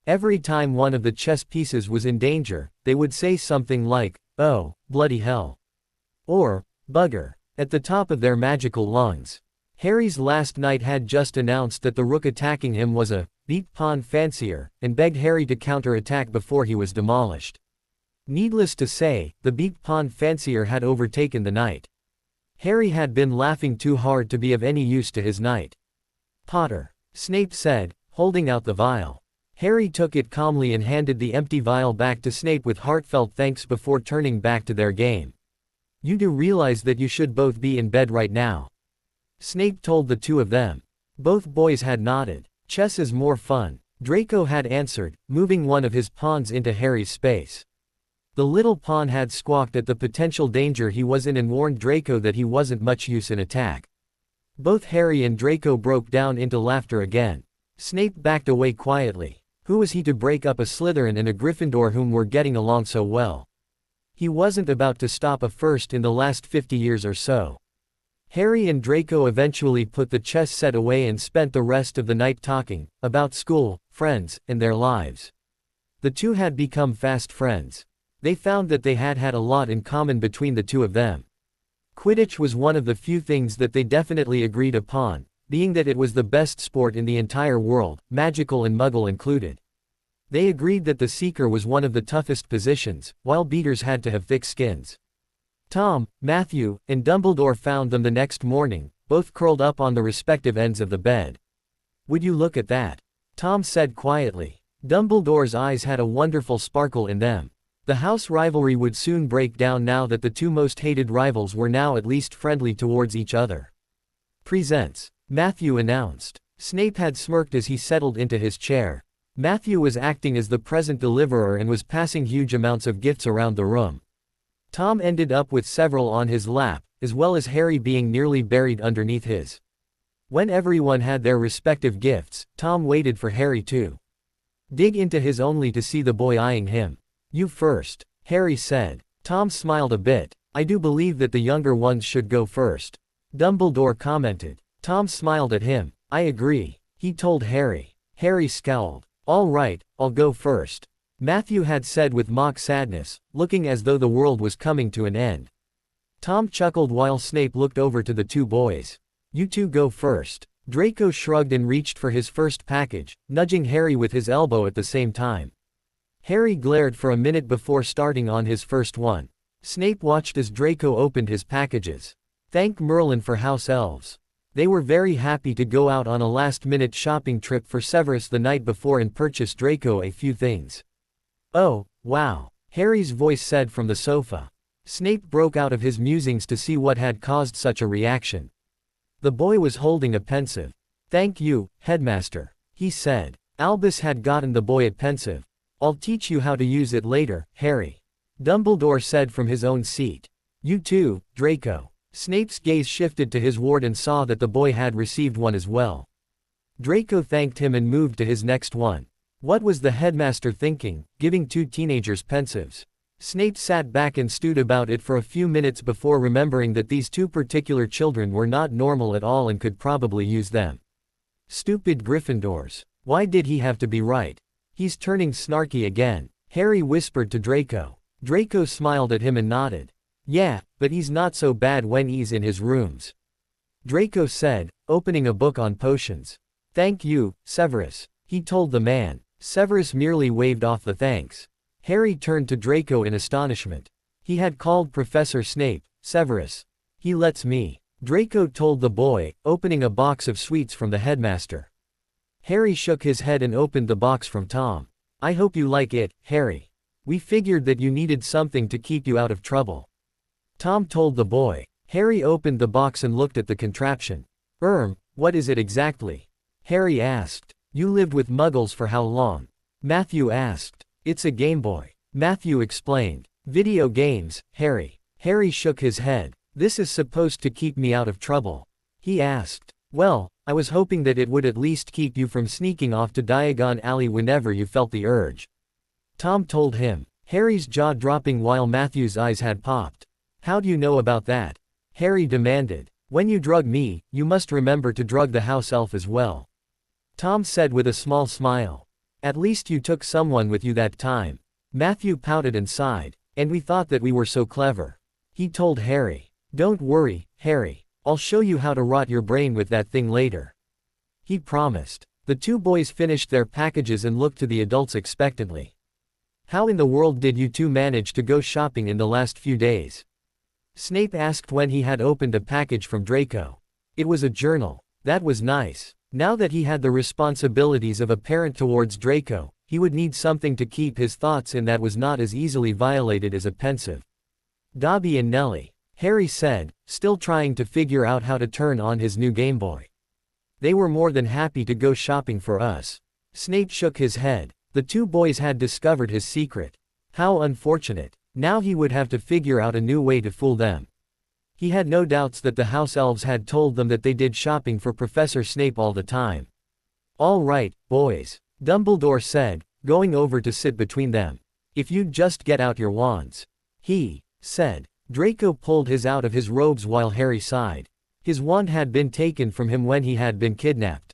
Every time one of the chess pieces was in danger, they would say something like, "Oh, bloody hell," or "bugger," at the top of their magical lungs. Harry's last knight had just announced that the rook attacking him was a beat pawn fancier, and begged Harry to counter-attack before he was demolished. Needless to say, the beat pawn fancier had overtaken the knight. Harry had been laughing too hard to be of any use to his knight. "Potter," Snape said, holding out the vial. Harry took it calmly and handed the empty vial back to Snape with heartfelt thanks before turning back to their game. "You do realize that you should both be in bed right now?" Snape told the two of them. Both boys had nodded. "Chess is more fun," Draco had answered, moving one of his pawns into Harry's space. The little pawn had squawked at the potential danger he was in and warned Draco that he wasn't much use in attack. Both Harry and Draco broke down into laughter again. Snape backed away quietly. Who was he to break up a Slytherin and a Gryffindor whom were getting along so well? He wasn't about to stop a first in the last 50 years or so. Harry and Draco eventually put the chess set away and spent the rest of the night talking about school, friends, and their lives. The two had become fast friends. They found that they had had a lot in common between the two of them. Quidditch was one of the few things that they definitely agreed upon, being that it was the best sport in the entire world, magical and muggle included. They agreed that the Seeker was one of the toughest positions, while beaters had to have thick skins. Tom, Matthew, and Dumbledore found them the next morning, both curled up on the respective ends of the bed. "Would you look at that?" Tom said quietly. Dumbledore's eyes had a wonderful sparkle in them. The house rivalry would soon break down now that the two most hated rivals were now at least friendly towards each other. "Presents," Matthew announced. Snape had smirked as he settled into his chair. Matthew was acting as the present deliverer and was passing huge amounts of gifts around the room. Tom ended up with several on his lap, as well as Harry being nearly buried underneath his. When everyone had their respective gifts, Tom waited for Harry to dig into his only to see the boy eyeing him. "You first," Harry said. Tom smiled a bit. "I do believe that the younger ones should go first," Dumbledore commented. Tom smiled at him. "I agree," he told Harry. Harry scowled. "All right, I'll go first," Matthew had said with mock sadness, looking as though the world was coming to an end. Tom chuckled while Snape looked over to the two boys. "You two go first." Draco shrugged and reached for his first package, nudging Harry with his elbow at the same time. Harry glared for a minute before starting on his first one. Snape watched as Draco opened his packages. Thank Merlin for house elves. They were very happy to go out on a last-minute shopping trip for Severus the night before and purchase Draco a few things. "Oh, wow," Harry's voice said from the sofa. Snape broke out of his musings to see what had caused such a reaction. The boy was holding a pensive. "Thank you, headmaster," he said. Albus had gotten the boy a pensive. "I'll teach you how to use it later, Harry," Dumbledore said from his own seat. "You too, Draco." Snape's gaze shifted to his ward and saw that the boy had received one as well. Draco thanked him and moved to his next one. What was the headmaster thinking, giving two teenagers pensives? Snape sat back and stewed about it for a few minutes before remembering that these two particular children were not normal at all and could probably use them. Stupid Gryffindors. Why did he have to be right? He's turning snarky again, Harry whispered to Draco. Draco smiled at him and nodded. "Yeah, but he's not so bad when he's in his rooms," Draco said, opening a book on potions. "Thank you, Severus," he told the man. Severus merely waved off the thanks. Harry turned to Draco in astonishment. He had called Professor Snape Severus. "He lets me," Draco told the boy, opening a box of sweets from the headmaster. Harry shook his head and opened the box from Tom. "I hope you like it, Harry. We figured that you needed something to keep you out of trouble," Tom told the boy. Harry opened the box and looked at the contraption. What is it exactly?" Harry asked. "You lived with Muggles for how long?" Matthew asked. "It's a Game Boy," Matthew explained. "Video games, Harry." Harry shook his head. This is supposed to keep me out of trouble. He asked. Well, I was hoping that it would at least keep you from sneaking off to Diagon Alley whenever you felt the urge. Tom told him. Harry's jaw dropping while Matthew's eyes had popped. How do you know about that? Harry demanded. When you drug me, you must remember to drug the house elf as well. Tom said with a small smile. At least you took someone with you that time. Matthew pouted and sighed. And we thought that we were so clever. He told Harry. Don't worry, Harry. I'll show you how to rot your brain with that thing later. He promised. The two boys finished their packages and looked to the adults expectantly. How in the world did you two manage to go shopping in the last few days? Snape asked when he had opened a package from Draco. It was a journal. That was nice. Now that he had the responsibilities of a parent towards Draco, he would need something to keep his thoughts in that was not as easily violated as a pensive. Dobby and Nellie, Harry said, still trying to figure out how to turn on his new Game Boy. They were more than happy to go shopping for us. Snape shook his head. The two boys had discovered his secret. How unfortunate. Now he would have to figure out a new way to fool them. He had no doubts that the house elves had told them that they did shopping for Professor Snape all the time. All right, boys, Dumbledore said, going over to sit between them. If you'd just get out your wands. He said. Draco pulled his out of his robes while Harry sighed. His wand had been taken from him when he had been kidnapped.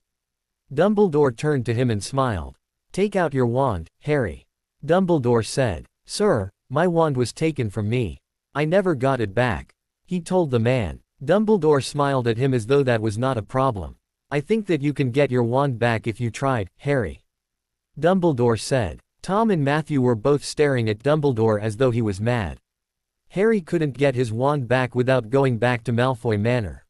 Dumbledore turned to him and smiled. Take out your wand, Harry. Dumbledore said. Sir, my wand was taken from me. I never got it back. He told the man. Dumbledore smiled at him as though that was not a problem. I think that you can get your wand back if you tried, Harry. Dumbledore said. Tom and Matthew were both staring at Dumbledore as though he was mad. Harry couldn't get his wand back without going back to Malfoy Manor.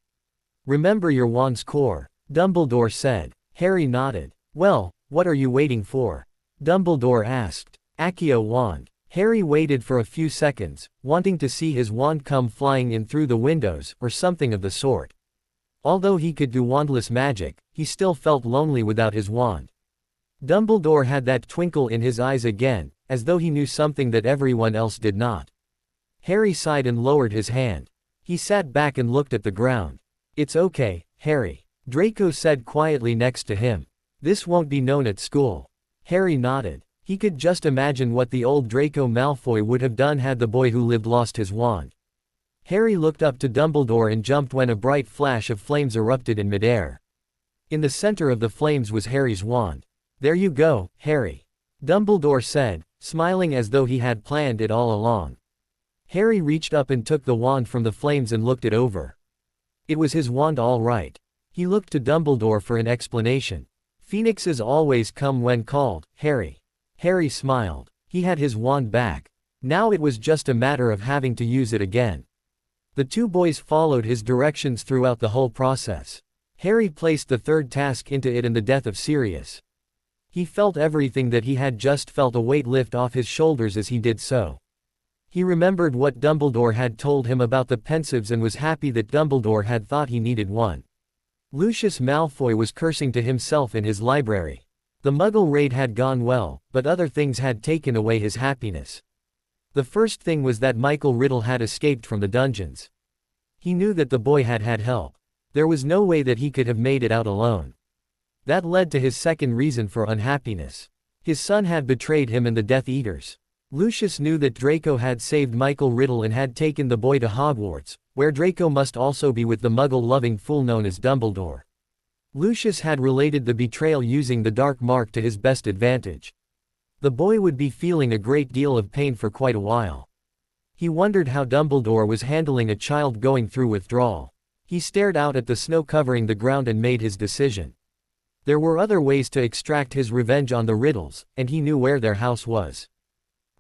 Remember your wand's core, Dumbledore said. Harry nodded. Well, what are you waiting for? Dumbledore asked. Accio wand. Harry waited for a few seconds, wanting to see his wand come flying in through the windows, or something of the sort. Although he could do wandless magic, he still felt lonely without his wand. Dumbledore had that twinkle in his eyes again, as though he knew something that everyone else did not. Harry sighed and lowered his hand. He sat back and looked at the ground. It's okay, Harry. Draco said quietly next to him. This won't be known at school. Harry nodded. He could just imagine what the old Draco Malfoy would have done had the boy who lived lost his wand. Harry looked up to Dumbledore and jumped when a bright flash of flames erupted in midair. In the center of the flames was Harry's wand. There you go, Harry. Dumbledore said, smiling as though he had planned it all along. Harry reached up and took the wand from the flames and looked it over. It was his wand all right. He looked to Dumbledore for an explanation. Phoenixes always come when called, Harry. Harry smiled. He had his wand back. Now it was just a matter of having to use it again. The two boys followed his directions throughout the whole process. Harry placed the third task into it and the death of Sirius. He felt everything that he had just felt, a weight lift off his shoulders as he did so. He remembered what Dumbledore had told him about the pensives and was happy that Dumbledore had thought he needed one. Lucius Malfoy was cursing to himself in his library. The Muggle raid had gone well, but other things had taken away his happiness. The first thing was that Michael Riddle had escaped from the dungeons. He knew that the boy had had help. There was no way that he could have made it out alone. That led to his second reason for unhappiness. His son had betrayed him and the Death Eaters. Lucius knew that Draco had saved Michael Riddle and had taken the boy to Hogwarts, where Draco must also be with the Muggle-loving fool known as Dumbledore. Lucius had related the betrayal using the dark mark to his best advantage. The boy would be feeling a great deal of pain for quite a while. He wondered how Dumbledore was handling a child going through withdrawal. He stared out at the snow covering the ground and made his decision. There were other ways to extract his revenge on the Riddles, and he knew where their house was.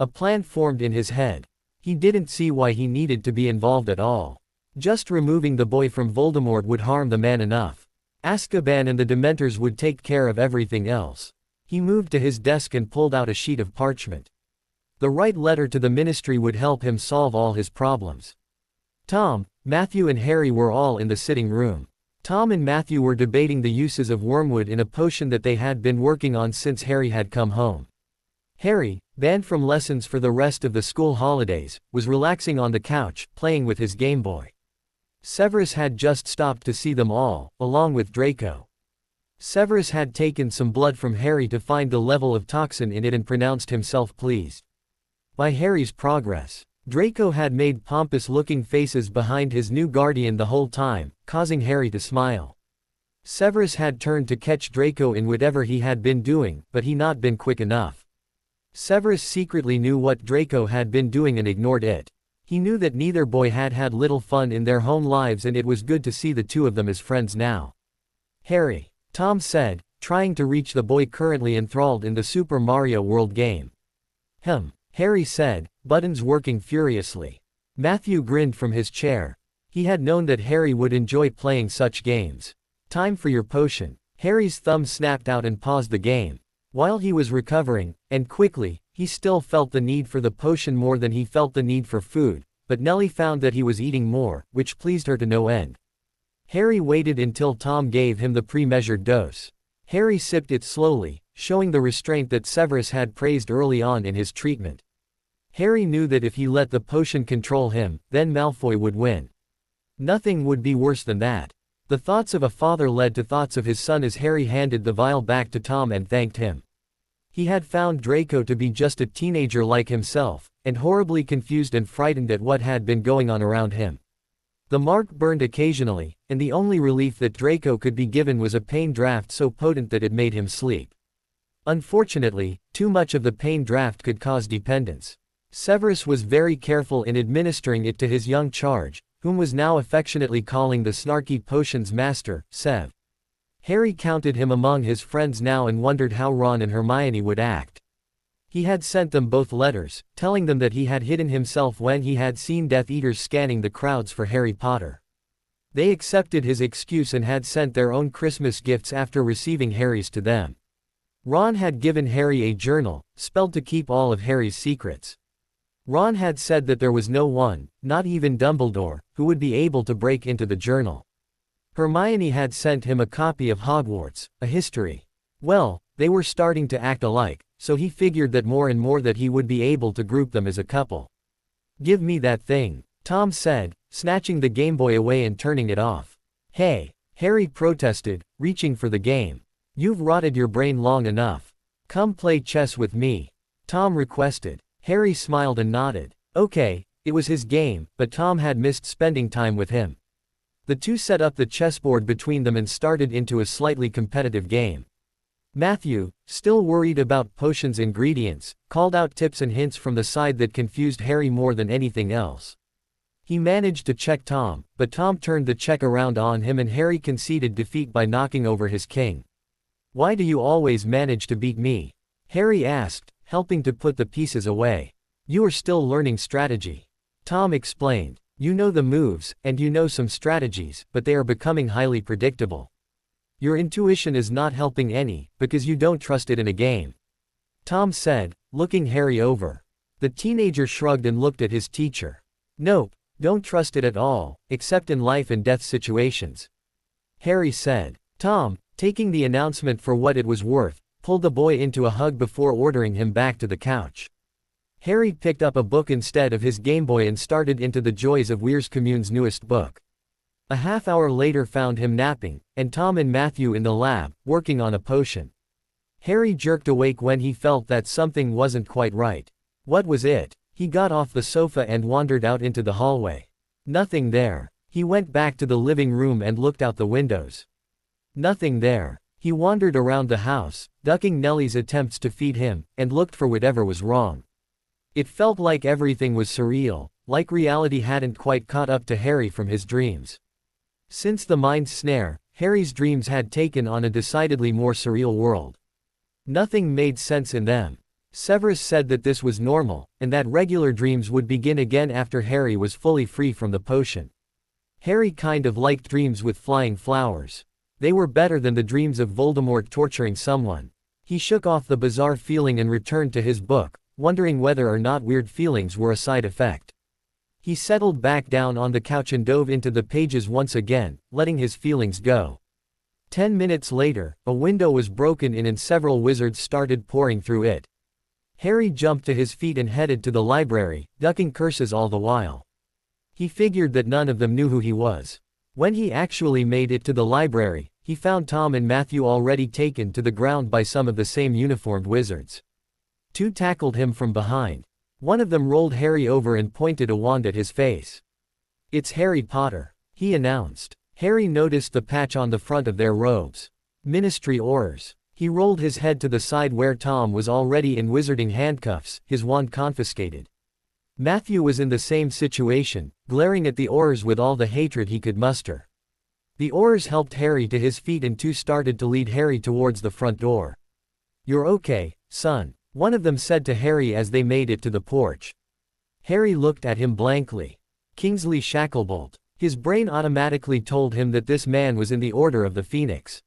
A plan formed in his head. He didn't see why he needed to be involved at all. Just removing the boy from Voldemort would harm the man enough. Azkaban and the Dementors would take care of everything else. He moved to his desk and pulled out a sheet of parchment. The right letter to the Ministry would help him solve all his problems. Tom, Matthew and Harry were all in the sitting room. Tom and Matthew were debating the uses of wormwood in a potion that they had been working on since Harry had come home. Harry, banned from lessons for the rest of the school holidays, was relaxing on the couch, playing with his Game Boy. Severus had just stopped to see them all, along with Draco. Severus had taken some blood from Harry to find the level of toxin in it and pronounced himself pleased by Harry's progress. Draco had made pompous-looking faces behind his new guardian the whole time, causing Harry to smile. Severus had turned to catch Draco in whatever he had been doing, but he not been quick enough. Severus secretly knew what Draco had been doing and ignored it. He knew that neither boy had had little fun in their home lives, and it was good to see the two of them as friends now. "Harry," Tom said, trying to reach the boy currently enthralled in the Super Mario World game. Harry said, buttons working furiously. Matthew grinned from his chair. He had known that Harry would enjoy playing such games. "Time for your potion." Harry's thumb snapped out and paused the game. While he was recovering, and quickly, he still felt the need for the potion more than he felt the need for food, but Nellie found that he was eating more, which pleased her to no end. Harry waited until Tom gave him the pre-measured dose. Harry sipped it slowly, showing the restraint that Severus had praised early on in his treatment. Harry knew that if he let the potion control him, then Malfoy would win. Nothing would be worse than that. The thoughts of a father led to thoughts of his son as Harry handed the vial back to Tom and thanked him. He had found Draco to be just a teenager like himself, and horribly confused and frightened at what had been going on around him. The mark burned occasionally, and the only relief that Draco could be given was a pain draft so potent that it made him sleep. Unfortunately, too much of the pain draft could cause dependence. Severus was very careful in administering it to his young charge, whom was now affectionately calling the snarky potions master, Sev. Harry counted him among his friends now and wondered how Ron and Hermione would act. He had sent them both letters, telling them that he had hidden himself when he had seen Death Eaters scanning the crowds for Harry Potter. They accepted his excuse and had sent their own Christmas gifts after receiving Harry's to them. Ron had given Harry a journal, spelled to keep all of Harry's secrets. Ron had said that there was no one, not even Dumbledore, who would be able to break into the journal. Hermione had sent him a copy of Hogwarts, a history. Well, they were starting to act alike, so he figured that more and more that he would be able to group them as a couple. "Give me that thing," Tom said, snatching the Game Boy away and turning it off. "Hey," Harry protested, reaching for the game. "You've rotted your brain long enough. Come play chess with me," Tom requested. Harry smiled and nodded. Okay, it was his game, but Tom had missed spending time with him. The two set up the chessboard between them and started into a slightly competitive game. Matthew, still worried about potions' ingredients, called out tips and hints from the side that confused Harry more than anything else. He managed to check Tom, but Tom turned the check around on him and Harry conceded defeat by knocking over his king. "Why do you always manage to beat me?" Harry asked, helping to put the pieces away. "You are still learning strategy," Tom explained. "You know the moves, and you know some strategies, but they are becoming highly predictable. Your intuition is not helping any, because you don't trust it in a game," Tom said, looking Harry over. The teenager shrugged and looked at his teacher. "Nope, don't trust it at all, except in life and death situations," Harry said. Tom, taking the announcement for what it was worth, pulled the boy into a hug before ordering him back to the couch. Harry picked up a book instead of his Game Boy and started into the joys of Weir's Commune's newest book. A half hour later found him napping, and Tom and Matthew in the lab, working on a potion. Harry jerked awake when he felt that something wasn't quite right. What was it? He got off the sofa and wandered out into the hallway. Nothing there. He went back to the living room and looked out the windows. Nothing there. He wandered around the house, ducking Nellie's attempts to feed him, and looked for whatever was wrong. It felt like everything was surreal, like reality hadn't quite caught up to Harry from his dreams. Since the mind's snare, Harry's dreams had taken on a decidedly more surreal world. Nothing made sense in them. Severus said that this was normal, and that regular dreams would begin again after Harry was fully free from the potion. Harry kind of liked dreams with flying flowers. They were better than the dreams of Voldemort torturing someone. He shook off the bizarre feeling and returned to his book, wondering whether or not weird feelings were a side effect. He settled back down on the couch and dove into the pages once again, letting his feelings go. 10 minutes later, a window was broken in and several wizards started pouring through it. Harry jumped to his feet and headed to the library, ducking curses all the while. He figured that none of them knew who he was. When he actually made it to the library, he found Tom and Matthew already taken to the ground by some of the same uniformed wizards. Two tackled him from behind. One of them rolled Harry over and pointed a wand at his face. "It's Harry Potter," he announced. Harry noticed the patch on the front of their robes. Ministry Aurors. He rolled his head to the side where Tom was already in wizarding handcuffs, his wand confiscated. Matthew was in the same situation, glaring at the Aurors with all the hatred he could muster. The Aurors helped Harry to his feet and two started to lead Harry towards the front door. "You're okay, son," one of them said to Harry as they made it to the porch. Harry looked at him blankly. Kingsley Shacklebolt. His brain automatically told him that this man was in the Order of the Phoenix.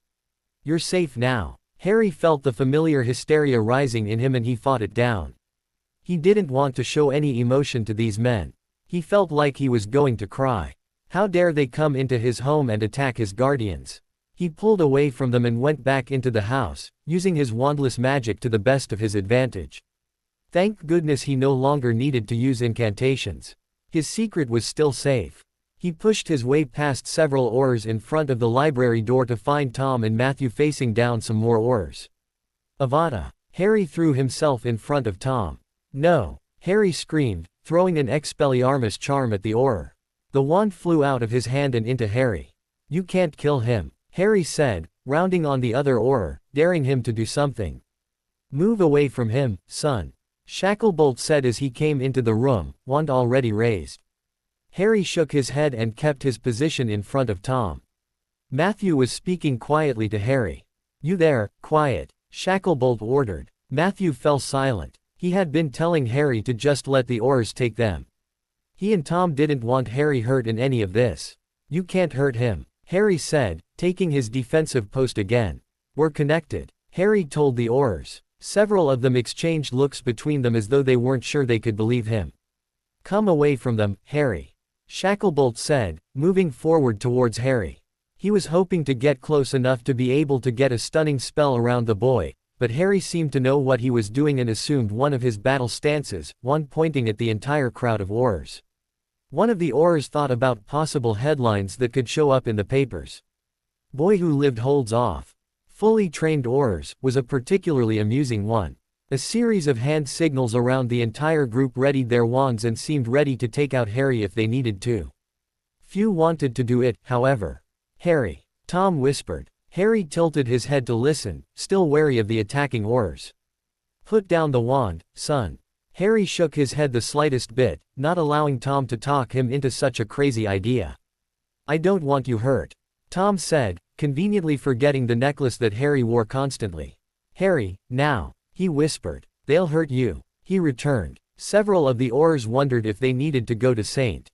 "You're safe now." Harry felt the familiar hysteria rising in him and he fought it down. He didn't want to show any emotion to these men. He felt like he was going to cry. How dare they come into his home and attack his guardians? He pulled away from them and went back into the house, using his wandless magic to the best of his advantage. Thank goodness he no longer needed to use incantations. His secret was still safe. He pushed his way past several Aurors in front of the library door to find Tom and Matthew facing down some more Aurors. Avada! Harry threw himself in front of Tom. "No!" Harry screamed, throwing an Expelliarmus charm at the Auror. The wand flew out of his hand and into Harry. "You can't kill him," Harry said, rounding on the other Auror, daring him to do something. "Move away from him, son," Shacklebolt said as he came into the room, wand already raised. Harry shook his head and kept his position in front of Tom. Matthew was speaking quietly to Harry. "You there, quiet," Shacklebolt ordered. Matthew fell silent. He had been telling Harry to just let the Aurors take them. He and Tom didn't want Harry hurt in any of this. "You can't hurt him," Harry said, taking his defensive post again. "We're connected," Harry told the Aurors. Several of them exchanged looks between them as though they weren't sure they could believe him. "Come away from them, Harry," Shacklebolt said, moving forward towards Harry. He was hoping to get close enough to be able to get a stunning spell around the boy, but Harry seemed to know what he was doing and assumed one of his battle stances, one pointing at the entire crowd of Aurors. One of the Aurors thought about possible headlines that could show up in the papers. "Boy who lived holds off." Fully trained Aurors was a particularly amusing one. A series of hand signals around the entire group readied their wands and seemed ready to take out Harry if they needed to. Few wanted to do it, however. "Harry," Tom whispered. Harry tilted his head to listen, still wary of the attacking Aurors. "Put down the wand, son." Harry shook his head the slightest bit, not allowing Tom to talk him into such a crazy idea. "I don't want you hurt," Tom said, conveniently forgetting the necklace that Harry wore constantly. "Harry, now," he whispered. "They'll hurt you," he returned. Several of the Aurors wondered if they needed to go to St.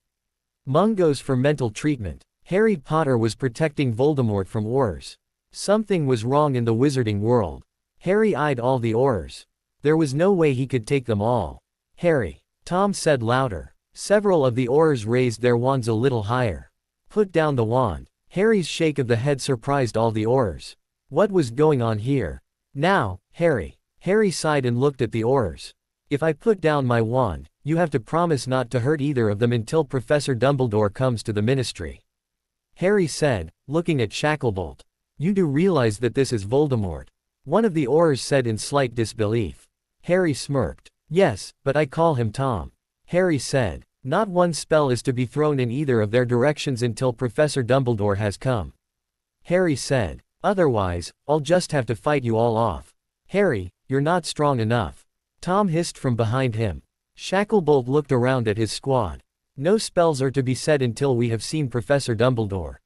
Mungo's for mental treatment. Harry Potter was protecting Voldemort from Aurors. Something was wrong in the wizarding world. Harry eyed all the Aurors. There was no way he could take them all. "Harry," Tom said louder. Several of the Aurors raised their wands a little higher. "Put down the wand." Harry's shake of the head surprised all the Aurors. What was going on here? "Now, Harry." Harry sighed and looked at the Aurors. "If I put down my wand, you have to promise not to hurt either of them until Professor Dumbledore comes to the Ministry," Harry said, looking at Shacklebolt. "You do realize that this is Voldemort?" one of the Aurors said in slight disbelief. Harry smirked. "Yes, but I call him Tom," Harry said. "Not one spell is to be thrown in either of their directions until Professor Dumbledore has come," Harry said. "Otherwise, I'll just have to fight you all off." "Harry, you're not strong enough," Tom hissed from behind him. Shacklebolt looked around at his squad. "No spells are to be said until we have seen Professor Dumbledore,"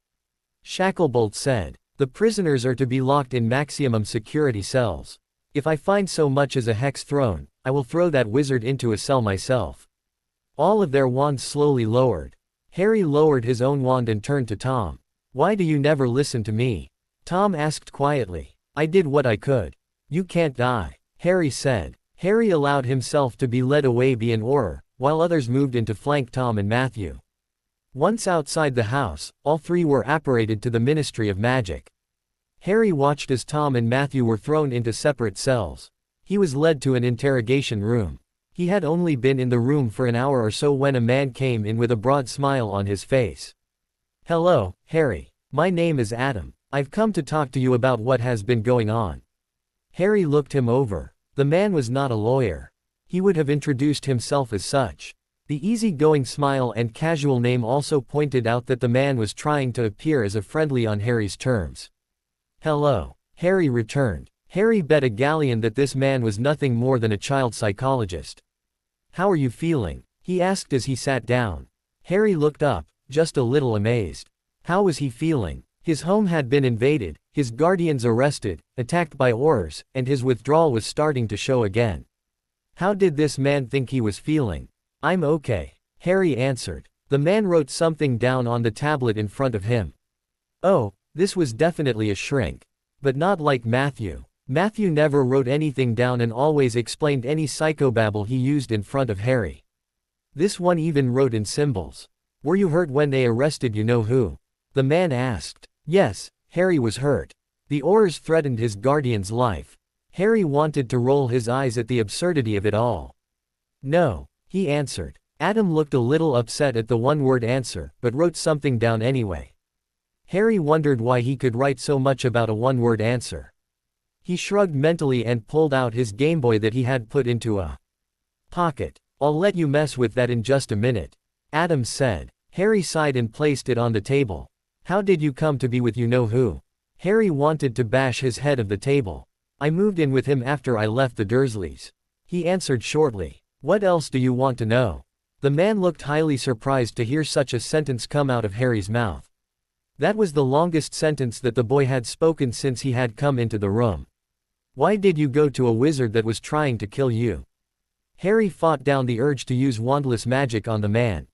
Shacklebolt said. "The prisoners are to be locked in maximum security cells. If I find so much as a hex thrown, I will throw that wizard into a cell myself." All of their wands slowly lowered. Harry lowered his own wand and turned to Tom. "Why do you never listen to me?" Tom asked quietly. "I did what I could." "You can't die," Harry said. Harry allowed himself to be led away by an Auror, while others moved in to flank Tom and Matthew. Once outside the house, all three were apparated to the Ministry of Magic. Harry watched as Tom and Matthew were thrown into separate cells. He was led to an interrogation room. He had only been in the room for an hour or so when a man came in with a broad smile on his face. "Hello, Harry. My name is Adam. I've come to talk to you about what has been going on." Harry looked him over. The man was not a lawyer. He would have introduced himself as such. The easy-going smile and casual name also pointed out that the man was trying to appear as a friendly on Harry's terms. "Hello," Harry returned. Harry bet a galleon that this man was nothing more than a child psychologist. "How are you feeling?" he asked as he sat down. Harry looked up, just a little amazed. How was he feeling? His home had been invaded, his guardians arrested, attacked by Aurors, and his withdrawal was starting to show again. How did this man think he was feeling? "I'm okay," Harry answered. The man wrote something down on the tablet in front of him. Oh, this was definitely a shrink. But not like Matthew. Matthew never wrote anything down and always explained any psychobabble he used in front of Harry. This one even wrote in symbols. "Were you hurt when they arrested you know who?" the man asked. Yes, Harry was hurt. The Aurors threatened his guardian's life. Harry wanted to roll his eyes at the absurdity of it all. "No," he answered. Adam looked a little upset at the one-word answer, but wrote something down anyway. Harry wondered why he could write so much about a one-word answer. He shrugged mentally and pulled out his Game Boy that he had put into a pocket. "I'll let you mess with that in just a minute," Adam said. Harry sighed and placed it on the table. "How did you come to be with you-know-who?" Harry wanted to bash his head of the table. "I moved in with him after I left the Dursleys," he answered shortly. "What else do you want to know?" The man looked highly surprised to hear such a sentence come out of Harry's mouth. That was the longest sentence that the boy had spoken since he had come into the room. "Why did you go to a wizard that was trying to kill you?" Harry fought down the urge to use wandless magic on the man.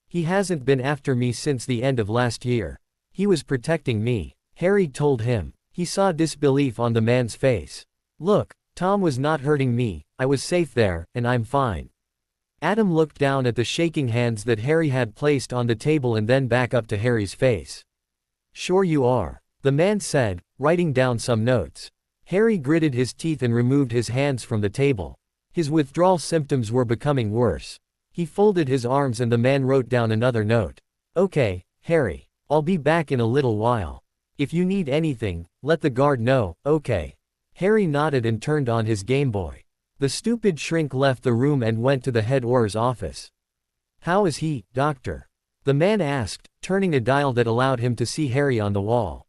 "He hasn't been after me since the end of last year. He was protecting me," Harry told him. He saw disbelief on the man's face. "Look, Tom was not hurting me, I was safe there, and I'm fine." Adam looked down at the shaking hands that Harry had placed on the table and then back up to Harry's face. "Sure you are," the man said, writing down some notes. Harry gritted his teeth and removed his hands from the table. His withdrawal symptoms were becoming worse. He folded his arms and the man wrote down another note. "Okay, Harry. I'll be back in a little while. If you need anything, let the guard know, okay?" Harry nodded and turned on his Game Boy. The stupid shrink left the room and went to the head Auror's office. "How is he, doctor?" the man asked, turning a dial that allowed him to see Harry on the wall.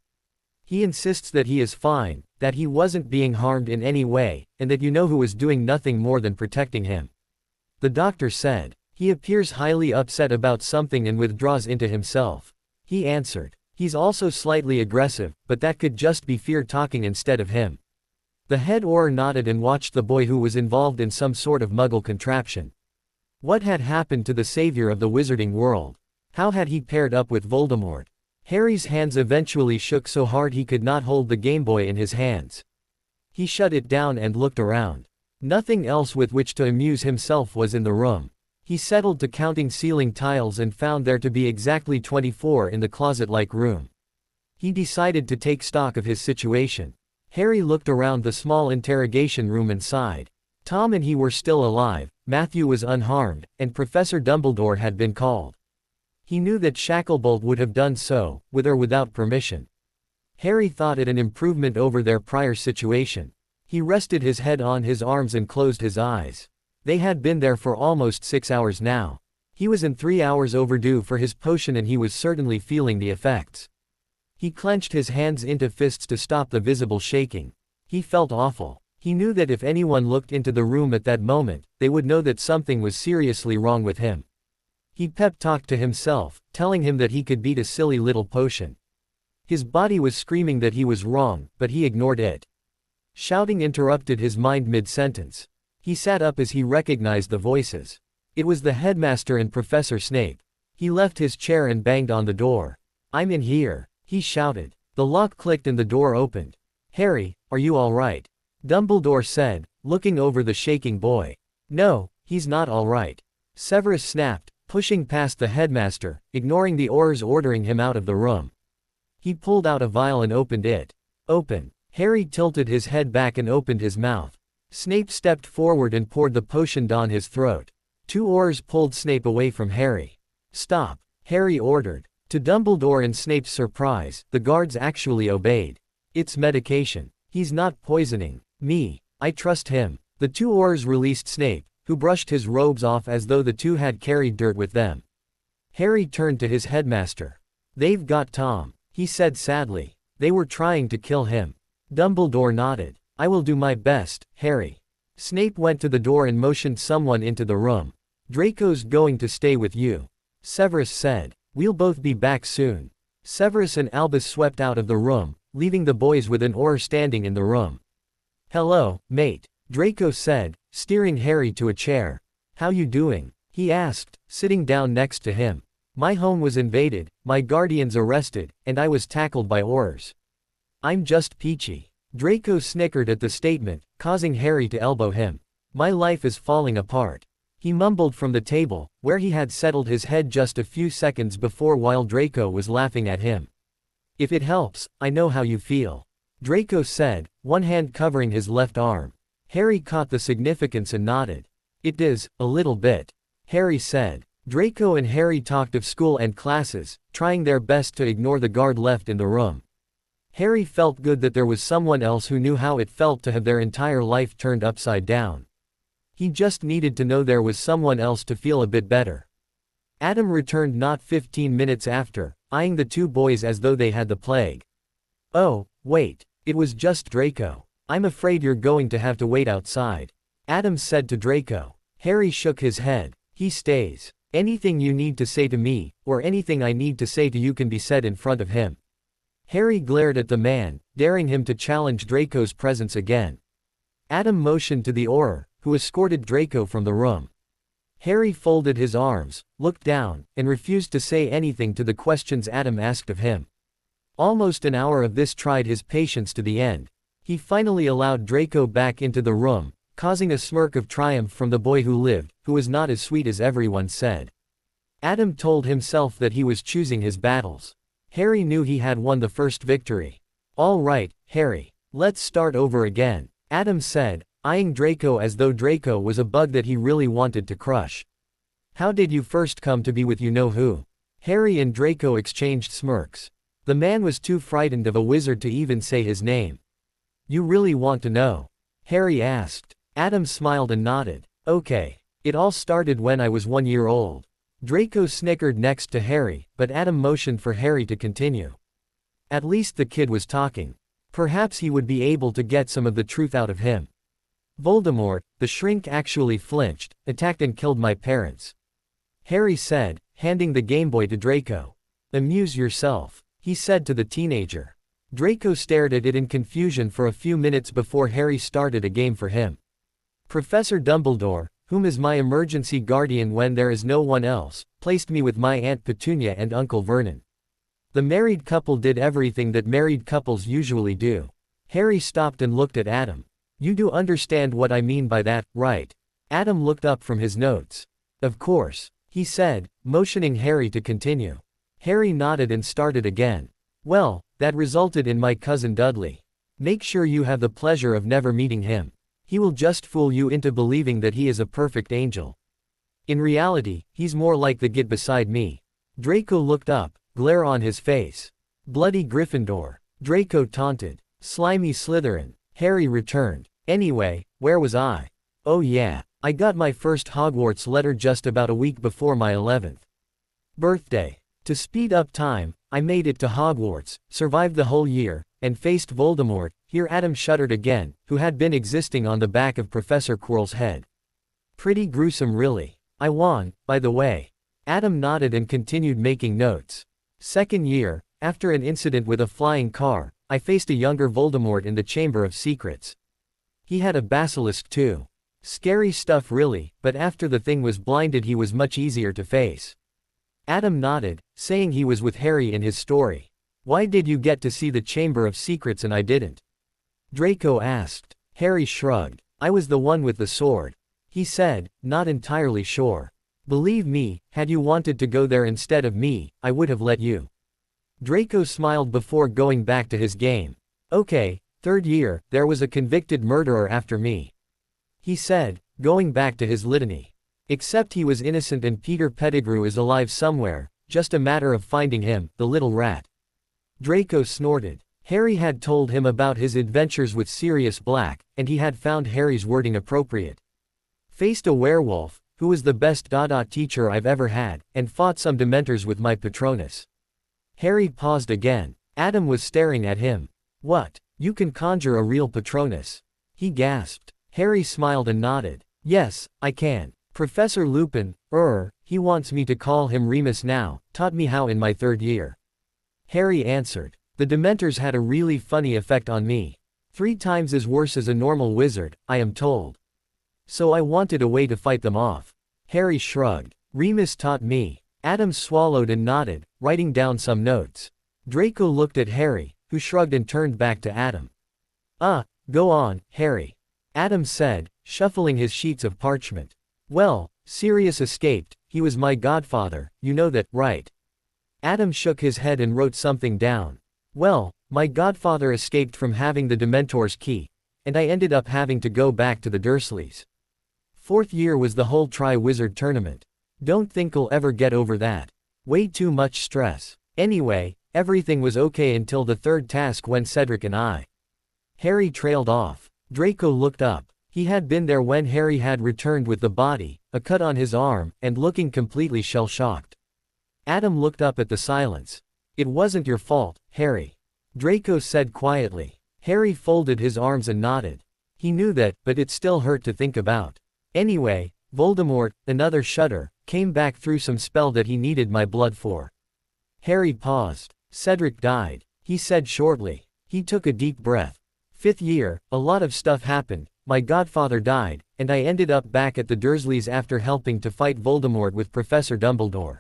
"He insists that he is fine, that he wasn't being harmed in any way, and that you-know-who was doing nothing more than protecting him," the doctor said. "He appears highly upset about something and withdraws into himself," he answered. "He's also slightly aggressive, but that could just be fear talking instead of him." The head Auror nodded and watched the boy who was involved in some sort of muggle contraption. What had happened to the savior of the wizarding world? How had he paired up with Voldemort? Harry's hands eventually shook so hard he could not hold the Game Boy in his hands. He shut it down and looked around. Nothing else with which to amuse himself was in the room. He settled to counting ceiling tiles and found there to be exactly 24 in the closet-like room. He decided to take stock of his situation. Harry looked around the small interrogation room and sighed. Tom and he were still alive, Matthew was unharmed, and Professor Dumbledore had been called. He knew that Shacklebolt would have done so, with or without permission. Harry thought it an improvement over their prior situation. He rested his head on his arms and closed his eyes. They had been there for almost 6 hours now. He was in 3 hours overdue for his potion and he was certainly feeling the effects. He clenched his hands into fists to stop the visible shaking. He felt awful. He knew that if anyone looked into the room at that moment, they would know that something was seriously wrong with him. He pep-talked to himself, telling him that he could beat a silly little potion. His body was screaming that he was wrong, but he ignored it. Shouting interrupted his mind mid-sentence. He sat up as he recognized the voices. It was the headmaster and Professor Snape. He left his chair and banged on the door. "I'm in here," he shouted. The lock clicked and the door opened. "Harry, are you all right?" Dumbledore said, looking over the shaking boy. "No, he's not all right," Severus snapped, pushing past the headmaster, ignoring the Aurors ordering him out of the room. He pulled out a vial and opened it. "Open." Harry tilted his head back and opened his mouth. Snape stepped forward and poured the potion down his throat. 2 Aurors pulled Snape away from Harry. "Stop," Harry ordered. To Dumbledore and Snape's surprise, the guards actually obeyed. "It's medication. He's not poisoning me. I trust him." The 2 Aurors released Snape, who brushed his robes off as though the two had carried dirt with them. Harry turned to his headmaster. "They've got Tom," he said sadly. "They were trying to kill him." Dumbledore nodded. "I will do my best, Harry." Snape went to the door and motioned someone into the room. "Draco's going to stay with you," Severus said. "We'll both be back soon." Severus and Albus swept out of the room, leaving the boys with an Auror standing in the room. "Hello, mate," Draco said, steering Harry to a chair. "How you doing?" he asked, sitting down next to him. "My home was invaded, my guardians arrested, and I was tackled by Aurors. I'm just peachy." Draco snickered at the statement, causing Harry to elbow him. "My life is falling apart," he mumbled from the table, where he had settled his head just a few seconds before while Draco was laughing at him. "If it helps, I know how you feel," Draco said, one hand covering his left arm. Harry caught the significance and nodded. "It is, a little bit," Harry said. Draco and Harry talked of school and classes, trying their best to ignore the guard left in the room. Harry felt good that there was someone else who knew how it felt to have their entire life turned upside down. He just needed to know there was someone else to feel a bit better. Adam returned not 15 minutes after, eyeing the 2 boys as though they had the plague. "Oh, wait, it was just Draco. I'm afraid you're going to have to wait outside," Adam said to Draco. Harry shook his head. "He stays. Anything you need to say to me, or anything I need to say to you can be said in front of him." Harry glared at the man, daring him to challenge Draco's presence again. Adam motioned to the Auror, who escorted Draco from the room. Harry folded his arms, looked down, and refused to say anything to the questions Adam asked of him. Almost an hour of this tried his patience to the end. He finally allowed Draco back into the room, causing a smirk of triumph from the boy who lived, who was not as sweet as everyone said. Adam told himself that he was choosing his battles. Harry knew he had won the first victory. "All right, Harry. Let's start over again," Adam said, eyeing Draco as though Draco was a bug that he really wanted to crush. "How did you first come to be with you-know-who?" Harry and Draco exchanged smirks. The man was too frightened of a wizard to even say his name. "You really want to know?" Harry asked. Adam smiled and nodded. "Okay. It all started when I was 1 year old." Draco snickered next to Harry, but Adam motioned for Harry to continue. At least the kid was talking. Perhaps he would be able to get some of the truth out of him. "Voldemort, the shrink actually flinched, attacked and killed my parents," Harry said, handing the Game Boy to Draco. "Amuse yourself," he said to the teenager. Draco stared at it in confusion for a few minutes before Harry started a game for him. "Professor Dumbledore, whom is my emergency guardian when there is no one else, placed me with my Aunt Petunia and Uncle Vernon. The married couple did everything that married couples usually do." Harry stopped and looked at Adam. "You do understand what I mean by that, right?" Adam looked up from his notes. "Of course," he said, motioning Harry to continue. Harry nodded and started again. "Well, that resulted in my cousin Dudley. Make sure you have the pleasure of never meeting him. He will just fool you into believing that he is a perfect angel. In reality, he's more like the git beside me." Draco looked up, glare on his face. "Bloody Gryffindor," Draco taunted. "Slimy Slytherin," Harry returned. "Anyway, where was I? Oh yeah, I got my first Hogwarts letter just about a week before my 11th birthday. To speed up time, I made it to Hogwarts, survived the whole year, and faced Voldemort." Here Adam shuddered again, who had been existing on the back of Professor Quirrell's head. "Pretty gruesome really. I won, by the way." Adam nodded and continued making notes. "Second year, after an incident with a flying car, I faced a younger Voldemort in the Chamber of Secrets. He had a basilisk too. Scary stuff really, but after the thing was blinded he was much easier to face." Adam nodded, saying he was with Harry in his story. "Why did you get to see the Chamber of Secrets and I didn't?" Draco asked. Harry shrugged. "I was the one with the sword," he said, not entirely sure. "Believe me, had you wanted to go there instead of me, I would have let you." Draco smiled before going back to his game. "Okay, third year, there was a convicted murderer after me. he said, going back to his litany. Except he was innocent and Peter Pettigrew is alive somewhere, just a matter of finding him, the little rat. Draco snorted. Harry had told him about his adventures with Sirius Black, and he had found Harry's wording appropriate. Faced a werewolf, who was the best teacher I've ever had, and fought some dementors with my Patronus. Harry paused again. Adam was staring at him. What? You can conjure a real Patronus? He gasped. Harry smiled and nodded. Yes, I can. Professor Lupin, he wants me to call him Remus now, taught me how in my 3rd year. Harry answered. The dementors had a really funny effect on me. 3 times as worse as a normal wizard, I am told. So I wanted a way to fight them off. Harry shrugged. Remus taught me. Adam swallowed and nodded, writing down some notes. Draco looked at Harry, who shrugged and turned back to Adam. Go on, Harry. Adam said, shuffling his sheets of parchment. Well, Sirius escaped, he was my godfather, you know that, right? Adam shook his head and wrote something down. Well, my godfather escaped from having the Dementor's key, and I ended up having to go back to the Dursleys. 4th year was the whole Tri-Wizard tournament. Don't think I'll ever get over that. Way too much stress. Anyway, everything was okay until the 3rd task when Cedric and I. Harry trailed off. Draco looked up. He had been there when Harry had returned with the body, a cut on his arm, and looking completely shell-shocked. Adam looked up at the silence. It wasn't your fault, Harry. Draco said quietly. Harry folded his arms and nodded. He knew that, but it still hurt to think about. Anyway, Voldemort, another shudder, came back through some spell that he needed my blood for. Harry paused. Cedric died, he said shortly. He took a deep breath. 5th year, a lot of stuff happened. My godfather died, and I ended up back at the Dursleys after helping to fight Voldemort with Professor Dumbledore.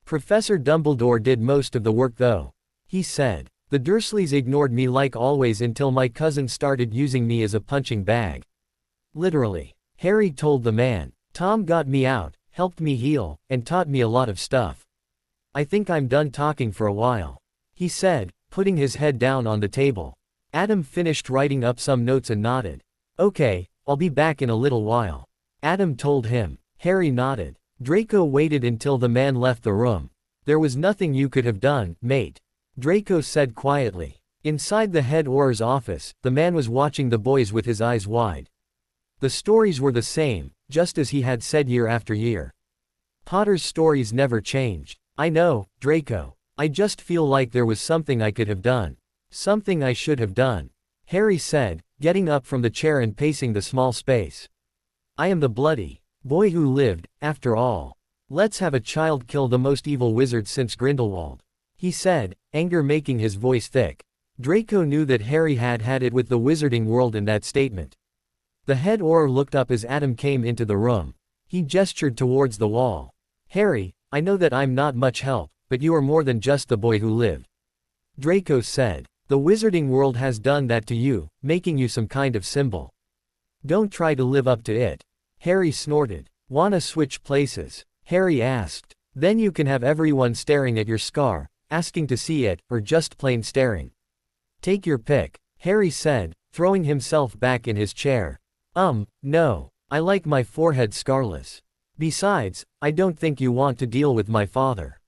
Professor Dumbledore did most of the work though. He said. The Dursleys ignored me like always until my cousin started using me as a punching bag. Literally. Harry told the man. Tom got me out, helped me heal, and taught me a lot of stuff. I think I'm done talking for a while. He said, putting his head down on the table. Adam finished writing up some notes and nodded. Okay, I'll be back in a little while. Adam told him. Harry nodded. Draco waited until the man left the room. There was nothing you could have done, mate. Draco said quietly. Inside the head Auror's office, the man was watching the boys with his eyes wide. The stories were the same, just as he had said year after year. Potter's stories never changed. I know, Draco. I just feel like there was something I could have done. Something I should have done. Harry said, getting up from the chair and pacing the small space. I am the bloody boy who lived, after all. Let's have a child kill the most evil wizard since Grindelwald. He said, anger making his voice thick. Draco knew that Harry had had it with the wizarding world in that statement. The head Auror looked up as Adam came into the room. He gestured towards the wall. Harry, I know that I'm not much help, but you are more than just the boy who lived. Draco said. The wizarding world has done that to you, making you some kind of symbol. Don't try to live up to it. Harry snorted. Wanna switch places? Harry asked. Then you can have everyone staring at your scar, asking to see it, or just plain staring. Take your pick, Harry said, throwing himself back in his chair. No. I like my forehead scarless. Besides, I don't think you want to deal with my father.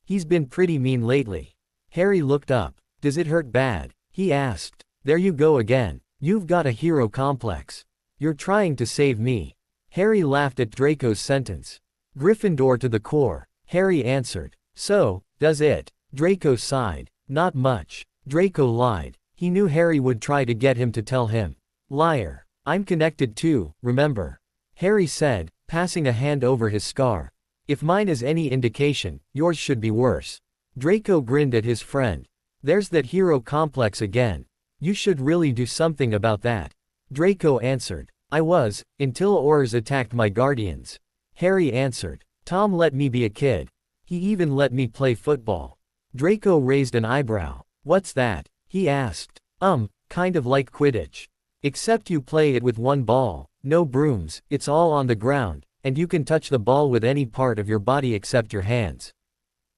He's been pretty mean lately. Harry looked up. Does it hurt bad? He asked. There you go again. You've got a hero complex. You're trying to save me. Harry laughed at Draco's sentence. Gryffindor to the core, Harry answered. So, does it? Draco sighed. Not much. Draco lied. He knew Harry would try to get him to tell him. Liar. I'm connected too, remember? Harry said, passing a hand over his scar. If mine is any indication, yours should be worse. Draco grinned at his friend. There's that hero complex again. You should really do something about that. Draco answered. I was, until Aurors attacked my guardians. Harry answered. Tom let me be a kid. He even let me play football. Draco raised an eyebrow. What's that? He asked. Kind of like Quidditch. Except you play it with one ball, no brooms, it's all on the ground, and you can touch the ball with any part of your body except your hands.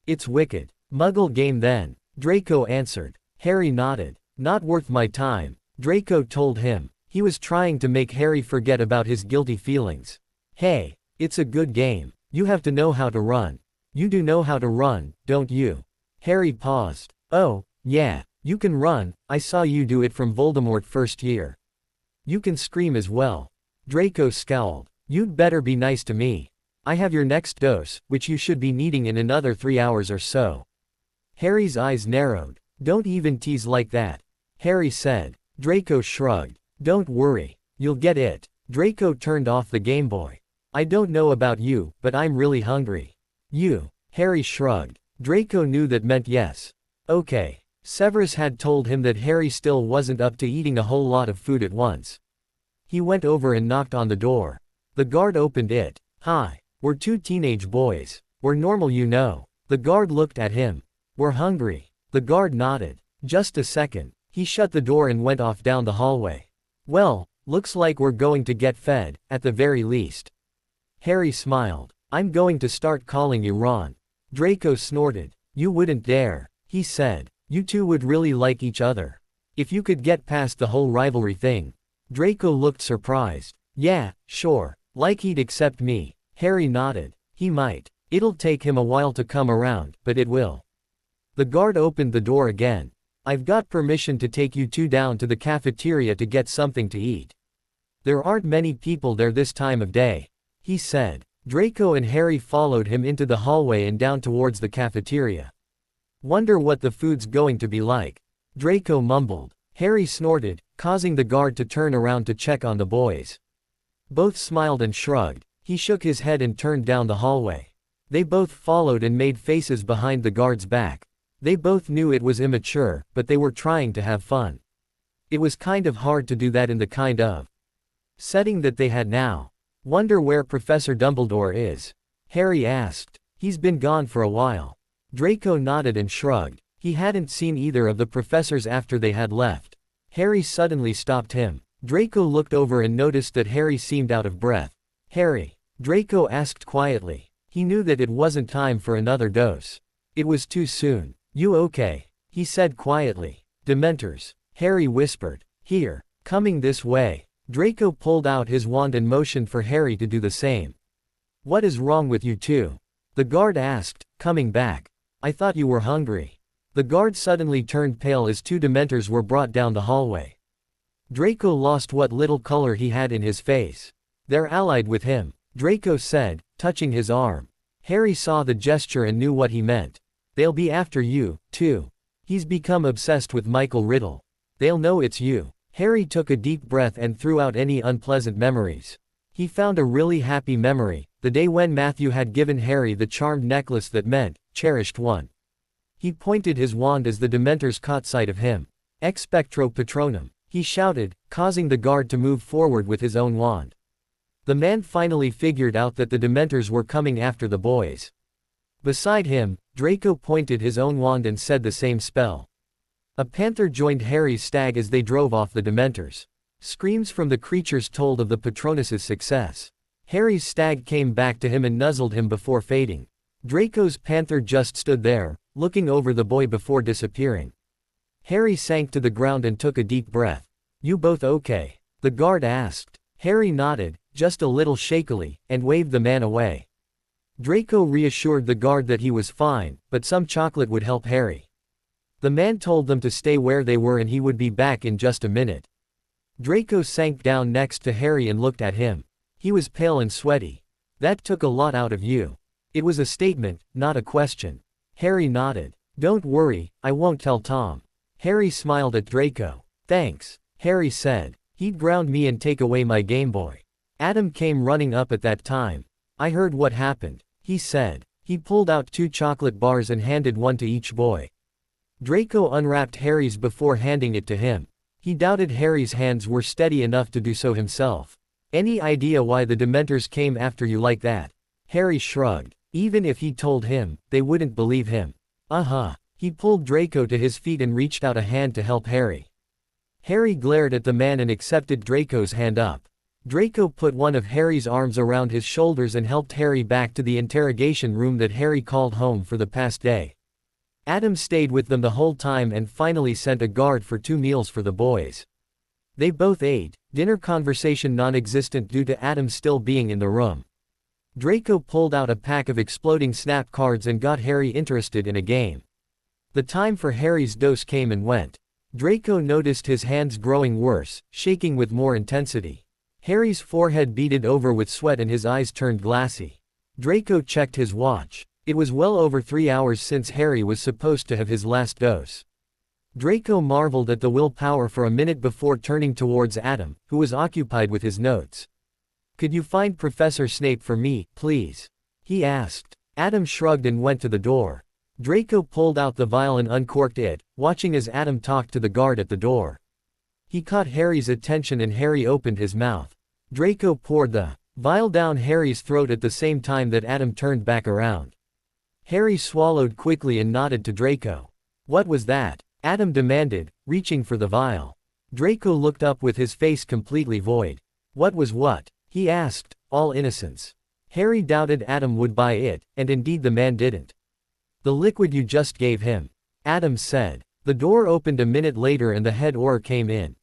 It's wicked. Muggle game then. Draco answered. Harry nodded. Not worth my time, Draco told him. He was trying to make Harry forget about his guilty feelings. Hey, it's a good game. You have to know how to run. You do know how to run, don't you? Harry paused. Oh, yeah, you can run, I saw you do it from Voldemort first year. You can scream as well. Draco scowled. You'd better be nice to me. I have your next dose, which you should be needing in another 3 hours or so. Harry's eyes narrowed. Don't even tease like that, Harry said. Draco shrugged. Don't worry, you'll get it. Draco turned off the Game Boy. I don't know about you, but I'm really hungry. You? Harry shrugged. Draco knew that meant yes. Okay. Severus had told him that Harry still wasn't up to eating a whole lot of food at once. He went over and knocked on the door. The guard opened it. Hi. We're 2 teenage boys. We're normal, you know. The guard looked at him. We're hungry. The guard nodded. Just a second. He shut the door and went off down the hallway. Well, looks like we're going to get fed, at the very least. Harry smiled. I'm going to start calling you Ron. Draco snorted. You wouldn't dare, he said. You two would really like each other. If you could get past the whole rivalry thing. Draco looked surprised. Yeah, sure. Like he'd accept me. Harry nodded. He might. It'll take him a while to come around, but it will. The guard opened the door again. I've got permission to take you two down to the cafeteria to get something to eat. There aren't many people there this time of day, he said. Draco and Harry followed him into the hallway and down towards the cafeteria. Wonder what the food's going to be like, Draco mumbled. Harry snorted, causing the guard to turn around to check on the boys. Both smiled and shrugged. He shook his head and turned down the hallway. They both followed and made faces behind the guard's back. They both knew it was immature, but they were trying to have fun. It was kind of hard to do that in the kind of setting that they had now. Wonder where Professor Dumbledore is? Harry asked. He's been gone for a while. Draco nodded and shrugged. He hadn't seen either of the professors after they had left. Harry suddenly stopped him. Draco looked over and noticed that Harry seemed out of breath. Harry? Draco asked quietly. He knew that it wasn't time for another dose. It was too soon. You okay? He said quietly. Dementors. Harry whispered. Here. Coming this way. Draco pulled out his wand and motioned for Harry to do the same. What is wrong with you two? The guard asked, coming back. I thought you were hungry. The guard suddenly turned pale as 2 Dementors were brought down the hallway. Draco lost what little color he had in his face. They're allied with him, Draco said, touching his arm. Harry saw the gesture and knew what he meant. They'll be after you, too. He's become obsessed with Michael Riddle. They'll know it's you. Harry took a deep breath and threw out any unpleasant memories. He found a really happy memory, the day when Matthew had given Harry the charmed necklace that meant, cherished one. He pointed his wand as the Dementors caught sight of him. Expectro Patronum, he shouted, causing the guard to move forward with his own wand. The man finally figured out that the Dementors were coming after the boys. Beside him, Draco pointed his own wand and said the same spell. A panther joined Harry's stag as they drove off the Dementors. Screams from the creatures told of the Patronus's success. Harry's stag came back to him and nuzzled him before fading. Draco's panther just stood there, looking over the boy before disappearing. Harry sank to the ground and took a deep breath. You both okay? The guard asked. Harry nodded, just a little shakily, and waved the man away. Draco reassured the guard that he was fine, but some chocolate would help Harry. The man told them to stay where they were and he would be back in just a minute. Draco sank down next to Harry and looked at him. He was pale and sweaty. That took a lot out of you. It was a statement, not a question. Harry nodded. Don't worry, I won't tell Tom. Harry smiled at Draco. Thanks, Harry said. He'd ground me and take away my Game Boy. Adam came running up at that time. I heard what happened, he said. He pulled out 2 chocolate bars and handed one to each boy. Draco unwrapped Harry's before handing it to him. He doubted Harry's hands were steady enough to do so himself. Any idea why the Dementors came after you like that? Harry shrugged. Even if he told him, they wouldn't believe him. He pulled Draco to his feet and reached out a hand to help Harry. Harry glared at the man and accepted Draco's hand up. Draco put one of Harry's arms around his shoulders and helped Harry back to the interrogation room that Harry called home for the past day. Adam stayed with them the whole time and finally sent a guard for 2 meals for the boys. They both ate, Dinner conversation non-existent due to Adam still being in the room. Draco pulled out a pack of exploding snap cards and got Harry interested in a game. The time for Harry's dose came and went. Draco noticed his hands growing worse, shaking with more intensity. Harry's forehead beaded over with sweat and his eyes turned glassy. Draco checked his watch. It was well over 3 hours since Harry was supposed to have his last dose. Draco marveled at the willpower for a minute before turning towards Adam, who was occupied with his notes. "Could you find Professor Snape for me, please?" he asked. Adam shrugged and went to the door. Draco pulled out the vial and uncorked it, watching as Adam talked to the guard at the door. He caught Harry's attention and Harry opened his mouth. Draco poured the vial down Harry's throat at the same time that Adam turned back around. Harry swallowed quickly and nodded to Draco. "What was that?" Adam demanded, reaching for the vial. Draco looked up with his face completely void. "What was what?" he asked, all innocence. Harry doubted Adam would buy it, and indeed the man didn't. "The liquid you just gave him," Adam said. The door opened a minute later and the head Auror came in.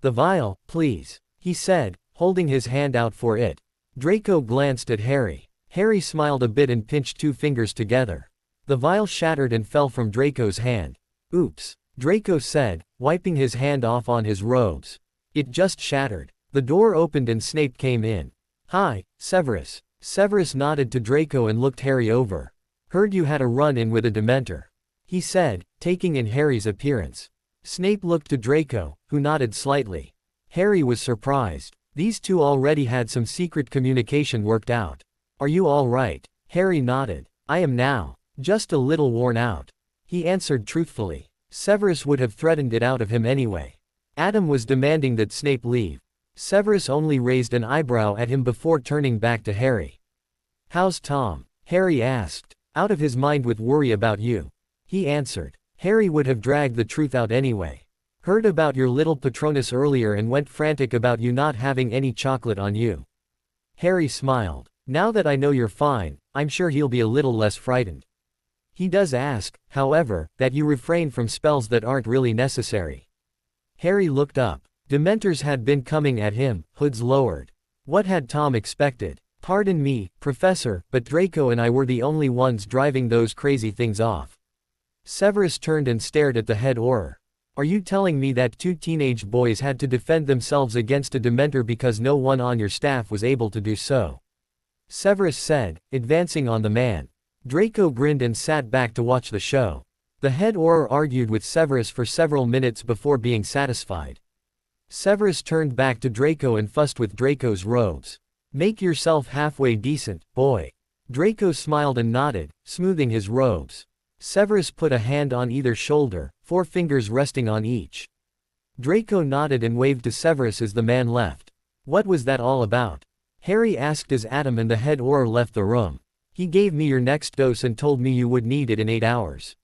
"The vial, please," he said, holding his hand out for it. Draco glanced at Harry. Harry smiled a bit and pinched 2 fingers together. The vial shattered and fell from Draco's hand. "Oops," Draco said, wiping his hand off on his robes. "It just shattered." The door opened and Snape came in. "Hi, Severus." Severus nodded to Draco and looked Harry over. "Heard you had a run-in with a Dementor," he said, taking in Harry's appearance. Snape looked to Draco, who nodded slightly. Harry was surprised. These two already had some secret communication worked out. "Are you all right?" Harry nodded. "I am now. Just a little worn out," he answered truthfully. Severus would have threatened it out of him anyway. Adam was demanding that Snape leave. Severus only raised an eyebrow at him before turning back to Harry. "How's Tom?" Harry asked. "Out of his mind with worry about you," he answered. Harry would have dragged the truth out anyway. "Heard about your little Patronus earlier and went frantic about you not having any chocolate on you." Harry smiled. "Now that I know you're fine, I'm sure he'll be a little less frightened. He does ask, however, that you refrain from spells that aren't really necessary." Harry looked up. Dementors had been coming at him, hoods lowered. What had Tom expected? "Pardon me, Professor, but Draco and I were the only ones driving those crazy things off." Severus turned and stared at the head Auror. "Are you telling me that 2 teenage boys had to defend themselves against a Dementor because no one on your staff was able to do so?" Severus said, advancing on the man. Draco grinned and sat back to watch the show. The head Auror argued with Severus for several minutes before being satisfied. Severus turned back to Draco and fussed with Draco's robes. "Make yourself halfway decent, boy." Draco smiled and nodded, smoothing his robes. Severus put a hand on either shoulder, 4 fingers resting on each. Draco nodded and waved to Severus as the man left. "What was that all about?" Harry asked as Adam and the head Auror left the room. "He gave me your next dose and told me you would need it in 8 hours.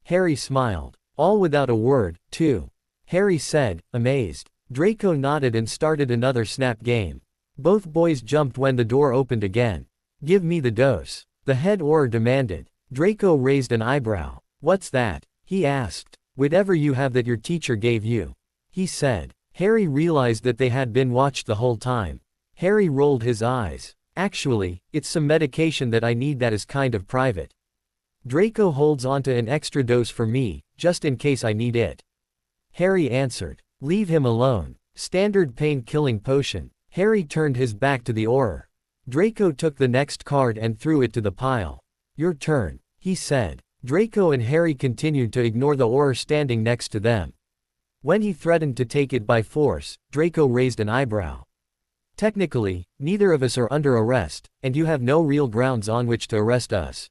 Harry smiled. "All without a word, too," Harry said, amazed. Draco nodded and started another snap game. Both boys jumped when the door opened again. "Give me the dose," the head Auror demanded. Draco raised an eyebrow. "What's that?" he asked. "Whatever you have that your teacher gave you," he said. Harry realized that they had been watched the whole time. Harry rolled his eyes. "Actually, it's some medication that I need that is kind of private. Draco holds onto an extra dose for me, just in case I need it," Harry answered. "Leave him alone. Standard pain-killing potion." Harry turned his back to the Auror. Draco took the next card and threw it to the pile. "Your turn," he said. Draco and Harry continued to ignore the Auror standing next to them. When he threatened to take it by force, Draco raised an eyebrow. "Technically, neither of us are under arrest, and you have no real grounds on which to arrest us.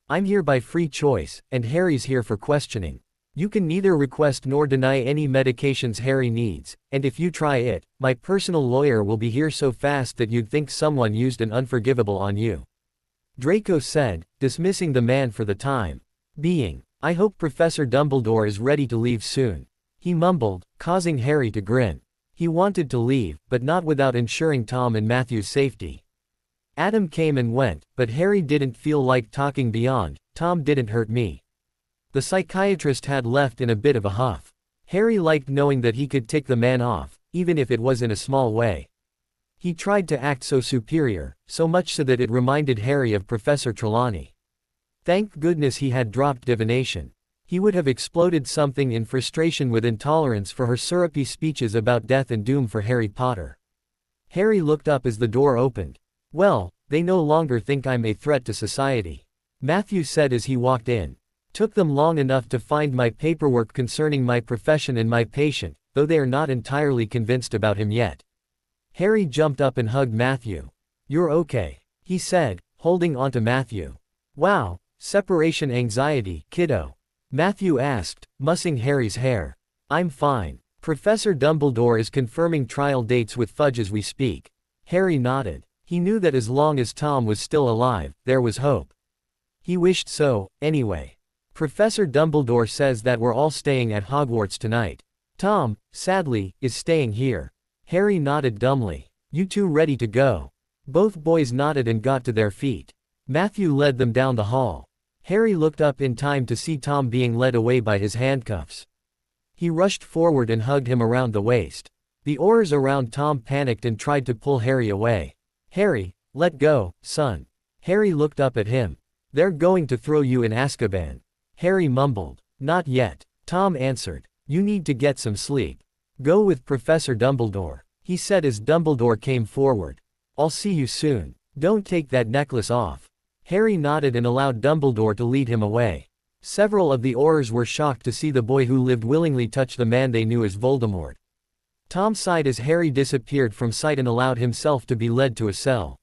I'm here by free choice, and Harry's here for questioning. You can neither request nor deny any medications Harry needs, and if you try it, my personal lawyer will be here so fast that you'd think someone used an unforgivable on you," Draco said, dismissing the man for the time being. "I hope Professor Dumbledore is ready to leave soon," he mumbled, causing Harry to grin. He wanted to leave, but not without ensuring Tom and Matthew's safety. Adam came and went, but Harry didn't feel like talking beyond, "Tom didn't hurt me." The psychiatrist had left in a bit of a huff. Harry liked knowing that he could tick the man off, even if it was in a small way. He tried to act so superior, so much so that it reminded Harry of Professor Trelawney. Thank goodness he had dropped divination. He would have exploded something in frustration with intolerance for her syrupy speeches about death and doom for Harry Potter. Harry looked up as the door opened. "Well, they no longer think I'm a threat to society," Matthew said as he walked in. "Took them long enough to find my paperwork concerning my profession and my patient, though they are not entirely convinced about him yet." Harry jumped up and hugged Matthew. "You're okay," he said, holding onto Matthew. "Wow, separation anxiety, kiddo?" Matthew asked, mussing Harry's hair. "I'm fine. Professor Dumbledore is confirming trial dates with Fudge as we speak." Harry nodded. He knew that as long as Tom was still alive, there was hope. He wished so, anyway. "Professor Dumbledore says that we're all staying at Hogwarts tonight. Tom, sadly, is staying here." Harry nodded dumbly. "You two ready to go?" Both boys nodded and got to their feet. Matthew led them down the hall. Harry looked up in time to see Tom being led away by his handcuffs. He rushed forward and hugged him around the waist. The Aurors around Tom panicked and tried to pull Harry away. "Harry, let go, son." Harry looked up at him. "They're going to throw you in Azkaban." Harry mumbled. "Not yet," Tom answered. "You need to get some sleep. Go with Professor Dumbledore," he said as Dumbledore came forward. "I'll see you soon. Don't take that necklace off." Harry nodded and allowed Dumbledore to lead him away. Several of the Aurors were shocked to see the boy who lived willingly touch the man they knew as Voldemort. Tom sighed as Harry disappeared from sight and allowed himself to be led to a cell.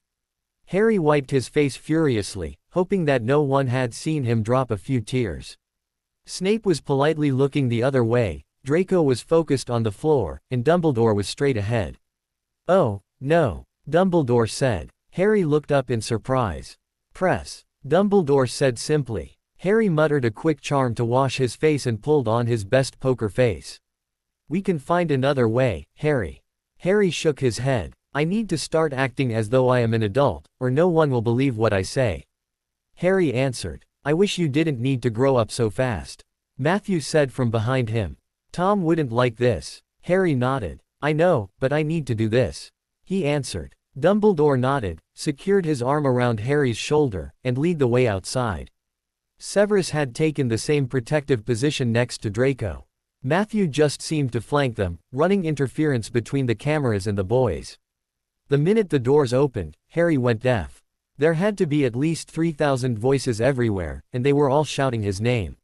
Harry wiped his face furiously, hoping that no one had seen him drop a few tears. Snape was politely looking the other way, Draco was focused on the floor, and Dumbledore was straight ahead. "Oh, no," Dumbledore said. Harry looked up in surprise. "Press," Dumbledore said simply. Harry muttered a quick charm to wash his face and pulled on his best poker face. "We can find another way, Harry." Harry shook his head. "I need to start acting as though I am an adult, or no one will believe what I say." Harry answered. "I wish you didn't need to grow up so fast," Matthew said from behind him. "Tom wouldn't like this." Harry nodded. "I know, but I need to do this," he answered. Dumbledore nodded, secured his arm around Harry's shoulder, and led the way outside. Severus had taken the same protective position next to Draco. Matthew just seemed to flank them, running interference between the cameras and the boys. The minute the doors opened, Harry went deaf. There had to be at least 3,000 voices everywhere, and they were all shouting his name.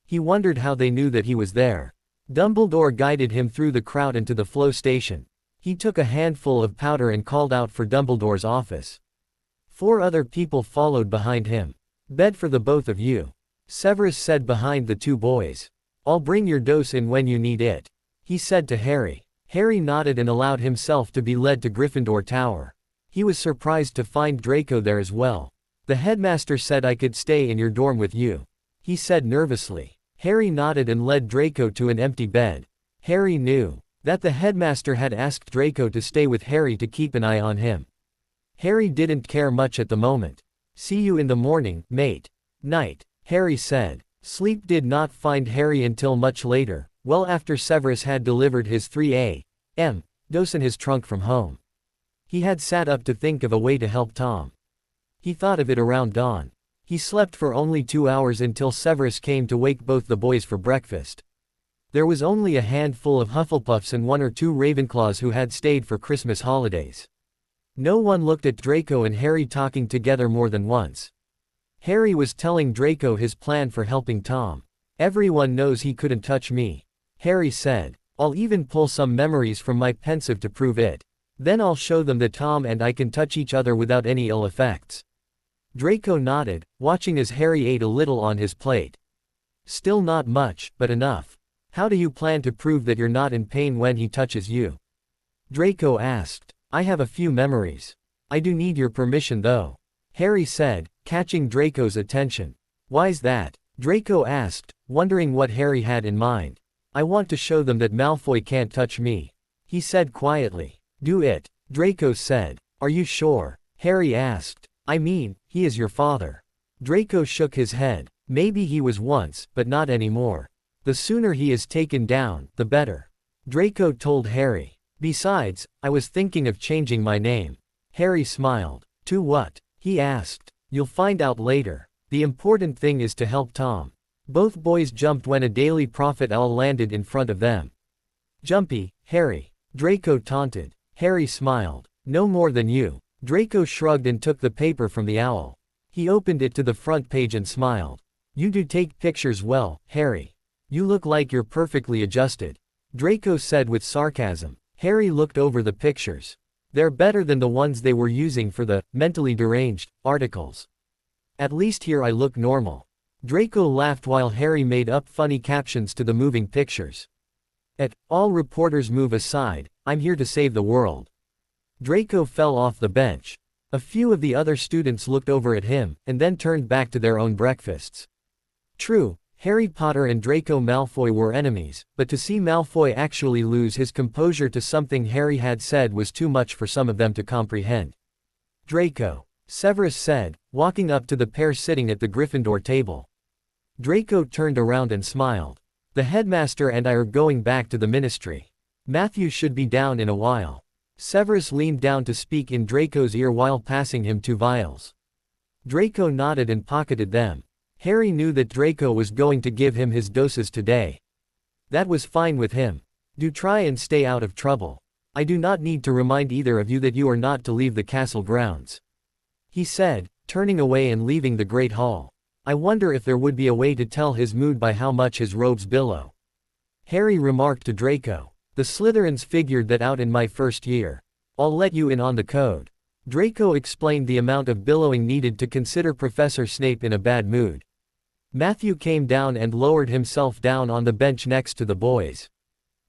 He wondered how they knew that he was there. Dumbledore guided him through the crowd into the flow station. He took a handful of powder and called out for Dumbledore's office. 4 other people followed behind him. "Bed for the both of you," Severus said behind the 2 boys. "I'll bring your dose in when you need it," he said to Harry. Harry nodded and allowed himself to be led to Gryffindor Tower. He was surprised to find Draco there as well. "The headmaster said I could stay in your dorm with you," he said nervously. Harry nodded and led Draco to an empty bed. Harry knew that the headmaster had asked Draco to stay with Harry to keep an eye on him. Harry didn't care much at the moment. "See you in the morning, mate." "Night," Harry said. Sleep did not find Harry until much later, well after Severus had delivered his 3 a.m. dose in his trunk from home. He had sat up to think of a way to help Tom. He thought of it around dawn. He slept for only 2 hours until Severus came to wake both the boys for breakfast. There was only a handful of Hufflepuffs and 1 or 2 Ravenclaws who had stayed for Christmas holidays. No one looked at Draco and Harry talking together more than once. Harry was telling Draco his plan for helping Tom. "Everyone knows he couldn't touch me," Harry said. "I'll even pull some memories from my pensive to prove it. Then I'll show them that Tom and I can touch each other without any ill effects." Draco nodded, watching as Harry ate a little on his plate. "Still not much, but enough. How do you plan to prove that you're not in pain when he touches you?" Draco asked. "I have a few memories. I do need your permission though," Harry said, catching Draco's attention. "Why's that?" Draco asked, wondering what Harry had in mind. "I want to show them that Malfoy can't touch me," he said quietly. "Do it," Draco said. "Are you sure?" Harry asked. "I mean, he is your father." Draco shook his head. "Maybe he was once, but not anymore. The sooner he is taken down, the better," Draco told Harry. Besides, I was thinking of changing my name. Harry smiled. To what? He asked. You'll find out later. The important thing is to help Tom. Both boys jumped when a Daily Prophet owl landed in front of them. Jumpy, Harry. Draco taunted. Harry smiled. No more than you. Draco shrugged and took the paper from the owl. He opened it to the front page and smiled. You do take pictures well, Harry. You look like you're perfectly adjusted. Draco said with sarcasm. Harry looked over the pictures. They're better than the ones they were using for the mentally deranged articles. At least here I look normal. Draco laughed while Harry made up funny captions to the moving pictures. All reporters move aside, I'm here to save the world. Draco fell off the bench. A few of the other students looked over at him, and then turned back to their own breakfasts. True, Harry Potter and Draco Malfoy were enemies, but to see Malfoy actually lose his composure to something Harry had said was too much for some of them to comprehend. Draco, Severus said, walking up to the pair sitting at the Gryffindor table. Draco turned around and smiled. The headmaster and I are going back to the ministry. Matthew should be down in a while. Severus leaned down to speak in Draco's ear while passing him 2 vials. Draco nodded and pocketed them. Harry knew that Draco was going to give him his doses today. That was fine with him. Do try and stay out of trouble. I do not need to remind either of you that you are not to leave the castle grounds. He said, turning away and leaving the Great Hall. I wonder if there would be a way to tell his mood by how much his robes billow. Harry remarked to Draco. The Slytherins figured that out in my first year. I'll let you in on the code. Draco explained the amount of billowing needed to consider Professor Snape in a bad mood. Matthew came down and lowered himself down on the bench next to the boys.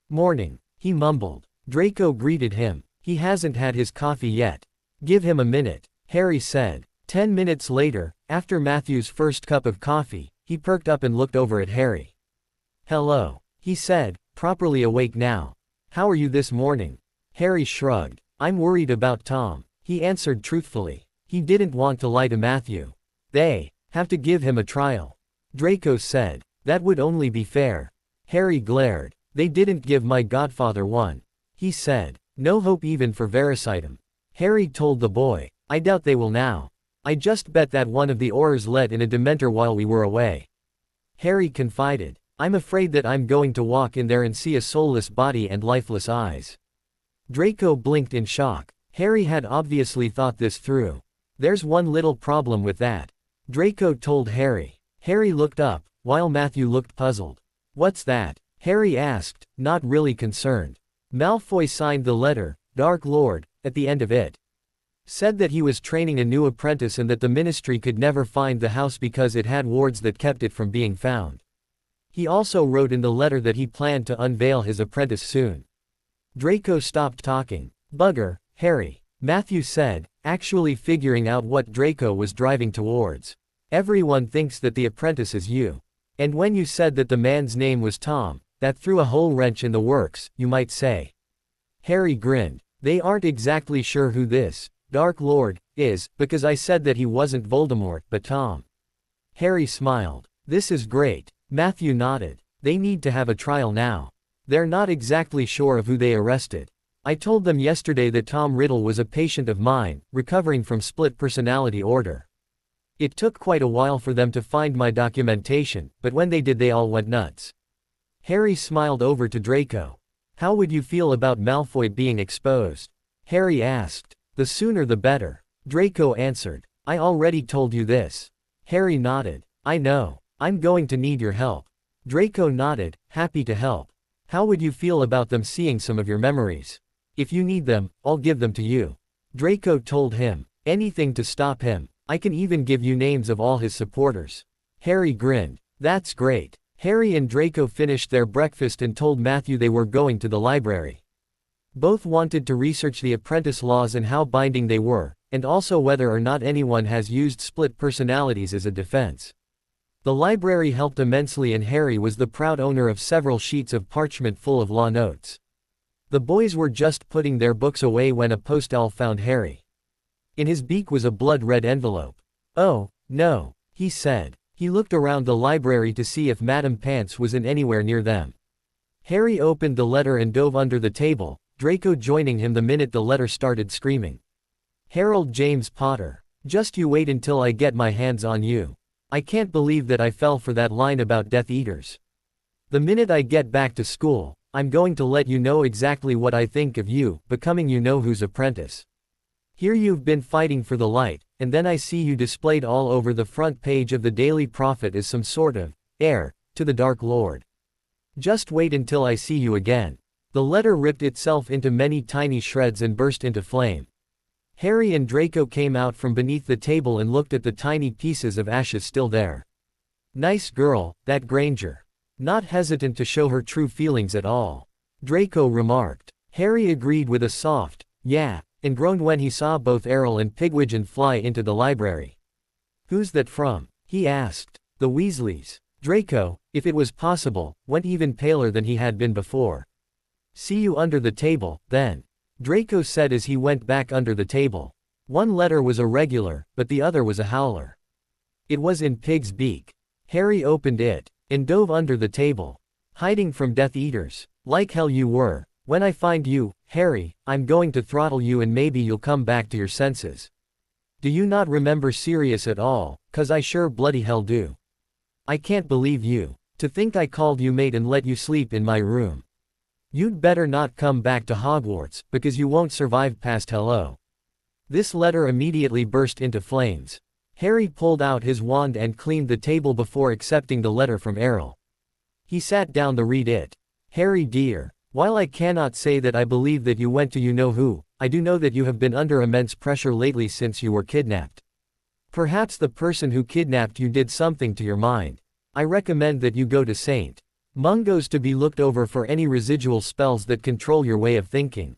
Morning, he mumbled. Draco greeted him. He hasn't had his coffee yet. Give him a minute, Harry said. 10 minutes later, after Matthew's first cup of coffee, he perked up and looked over at Harry. Hello, he said, properly awake now. How are you this morning? Harry shrugged. I'm worried about Tom, he answered truthfully. He didn't want to lie to Matthew. They have to give him a trial. Draco said. That would only be fair. Harry glared. They didn't give my godfather one. He said. No hope even for Vericitum. Harry told the boy. I doubt they will now. I just bet that one of the Aurors let in a Dementor while we were away. Harry confided. I'm afraid that I'm going to walk in there and see a soulless body and lifeless eyes. Draco blinked in shock. Harry had obviously thought this through. There's one little problem with that. Draco told Harry. Harry looked up, while Matthew looked puzzled. What's that? Harry asked, not really concerned. Malfoy signed the letter, Dark Lord, at the end of it. Said that he was training a new apprentice and that the ministry could never find the house because it had wards that kept it from being found. He also wrote in the letter that he planned to unveil his apprentice soon. Draco stopped talking. Bugger, Harry, Matthew said, actually figuring out what Draco was driving towards. Everyone thinks that the apprentice is you. And when you said that the man's name was Tom, that threw a whole wrench in the works, you might say. Harry grinned. They aren't exactly sure who this Dark Lord is, because I said that he wasn't Voldemort but Tom. Harry smiled. This is great. Matthew nodded. They need to have a trial now. They're not exactly sure of who they arrested. I told them yesterday that Tom Riddle was a patient of mine, recovering from split personality order. It took quite a while for them to find my documentation, but when they did they all went nuts. Harry smiled over to Draco. How would you feel about Malfoy being exposed? Harry asked. The sooner the better. Draco answered. I already told you this. Harry nodded. I know. I'm going to need your help. Draco nodded, happy to help. How would you feel about them seeing some of your memories? If you need them, I'll give them to you. Draco told him. Anything to stop him. I can even give you names of all his supporters. Harry grinned. That's great. Harry and Draco finished their breakfast and told Matthew they were going to the library. Both wanted to research the apprentice laws and how binding they were, and also whether or not anyone has used split personalities as a defense. The library helped immensely and Harry was the proud owner of several sheets of parchment full of law notes. The boys were just putting their books away when a post-owl found Harry. In his beak was a blood-red envelope. Oh, no, he said. He looked around the library to see if Madame Pants was in anywhere near them. Harry opened the letter and dove under the table, Draco joining him the minute the letter started screaming. Harold James Potter. Just you wait until I get my hands on you. I can't believe that I fell for that line about Death Eaters. The minute I get back to school, I'm going to let you know exactly what I think of you, becoming you-know-who's apprentice. Here you've been fighting for the light, and then I see you displayed all over the front page of the Daily Prophet as some sort of heir to the Dark Lord. Just wait until I see you again. The letter ripped itself into many tiny shreds and burst into flame. Harry and Draco came out from beneath the table and looked at the tiny pieces of ashes still there. Nice girl, that Granger. Not hesitant to show her true feelings at all, Draco remarked. Harry agreed with a soft, yeah, and groaned when he saw both Errol and Pigwidgeon fly into the library. Who's that from? He asked. The Weasleys. Draco, if it was possible, went even paler than he had been before. See you under the table, then, Draco said as he went back under the table. One letter was a regular, but the other was a howler. It was in Pig's beak. Harry opened it, and dove under the table. Hiding from Death Eaters. Like hell you were. When I find you, Harry, I'm going to throttle you and maybe you'll come back to your senses. Do you not remember Sirius at all? 'Cause I sure bloody hell do. I can't believe you. To think I called you mate and let you sleep in my room. You'd better not come back to Hogwarts, because you won't survive past hello. This letter immediately burst into flames. Harry pulled out his wand and cleaned the table before accepting the letter from Errol. He sat down to read it. Harry dear, while I cannot say that I believe that you went to you-know-who, I do know that you have been under immense pressure lately since you were kidnapped. Perhaps the person who kidnapped you did something to your mind. I recommend that you go to St. Mungo's to be looked over for any residual spells that control your way of thinking.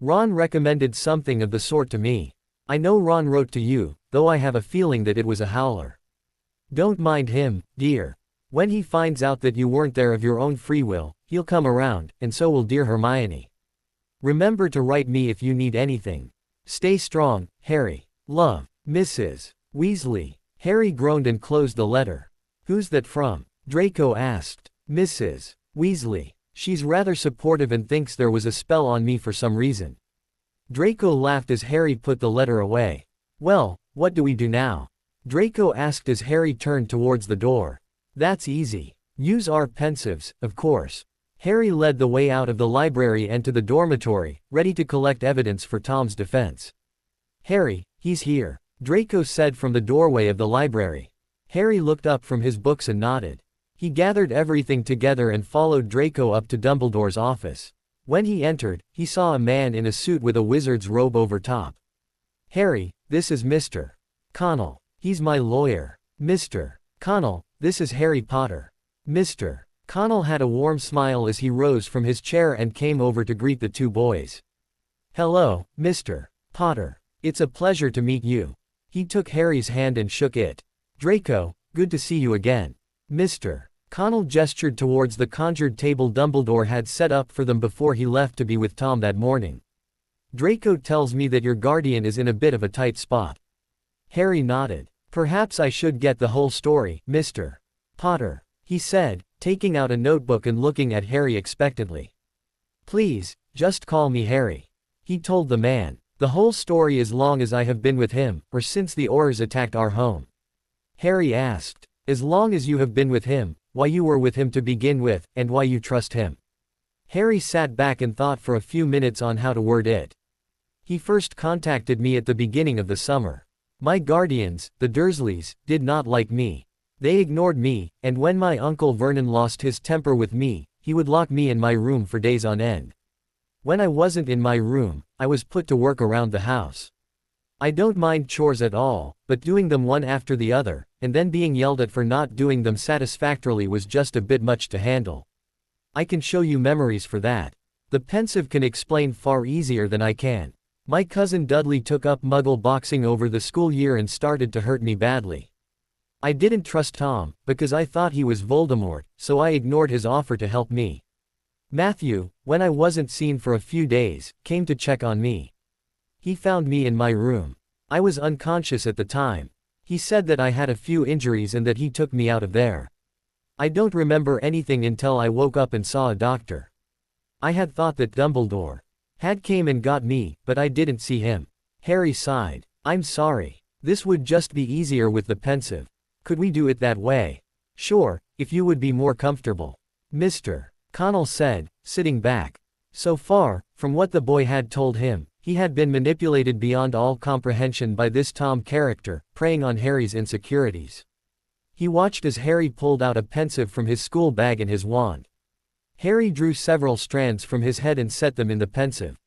Ron recommended something of the sort to me. I know Ron wrote to you, though I have a feeling that it was a howler. Don't mind him, dear. When he finds out that you weren't there of your own free will, he'll come around, and so will dear Hermione. Remember to write me if you need anything. Stay strong, Harry. Love, Mrs. Weasley. Harry groaned and closed the letter. Who's that from? Draco asked. Mrs. Weasley. She's rather supportive and thinks there was a spell on me for some reason. Draco laughed as Harry put the letter away. Well, what do we do now? Draco asked as Harry turned towards the door. That's easy. Use our pensives, of course. Harry led the way out of the library and to the dormitory, ready to collect evidence for Tom's defense. Harry, he's here, Draco said from the doorway of the library. Harry looked up from his books and nodded. He gathered everything together and followed Draco up to Dumbledore's office. When he entered, he saw a man in a suit with a wizard's robe over top. Harry, this is Mr. Connell. He's my lawyer. Mr. Connell, this is Harry Potter. Mr. Connell had a warm smile as he rose from his chair and came over to greet the two boys. Hello, Mr. Potter. It's a pleasure to meet you. He took Harry's hand and shook it. Draco, good to see you again. Mr. Connell gestured towards the conjured table Dumbledore had set up for them before he left to be with Tom that morning. Draco tells me that your guardian is in a bit of a tight spot. Harry nodded. Perhaps I should get the whole story, Mr. Potter, he said, taking out a notebook and looking at Harry expectantly. Please, just call me Harry. He told the man. The whole story as long as I have been with him, or since the Aurors attacked our home. Harry asked. As long as you have been with him, why you were with him to begin with, and why you trust him. Harry sat back and thought for a few minutes on how to word it. He first contacted me at the beginning of the summer. My guardians, the Dursleys, did not like me. They ignored me, and when my Uncle Vernon lost his temper with me, he would lock me in my room for days on end. When I wasn't in my room, I was put to work around the house. I don't mind chores at all, but doing them one after the other, and then being yelled at for not doing them satisfactorily was just a bit much to handle. I can show you memories for that. The pensive can explain far easier than I can. My cousin Dudley took up muggle boxing over the school year and started to hurt me badly. I didn't trust Tom, because I thought he was Voldemort, so I ignored his offer to help me. Matthew, when I wasn't seen for a few days, came to check on me. He found me in my room. I was unconscious at the time. He said that I had a few injuries and that he took me out of there. I don't remember anything until I woke up and saw a doctor. I had thought that Dumbledore Had came and got me, but I didn't see him. Harry sighed. I'm sorry. This would just be easier with the pensive. Could we do it that way? Sure, if you would be more comfortable. Mr. Connell said, sitting back. So far, from what the boy had told him, he had been manipulated beyond all comprehension by this Tom character, preying on Harry's insecurities. He watched as Harry pulled out a pensive from his school bag and his wand. Harry drew several strands from his head and set them in the pensive.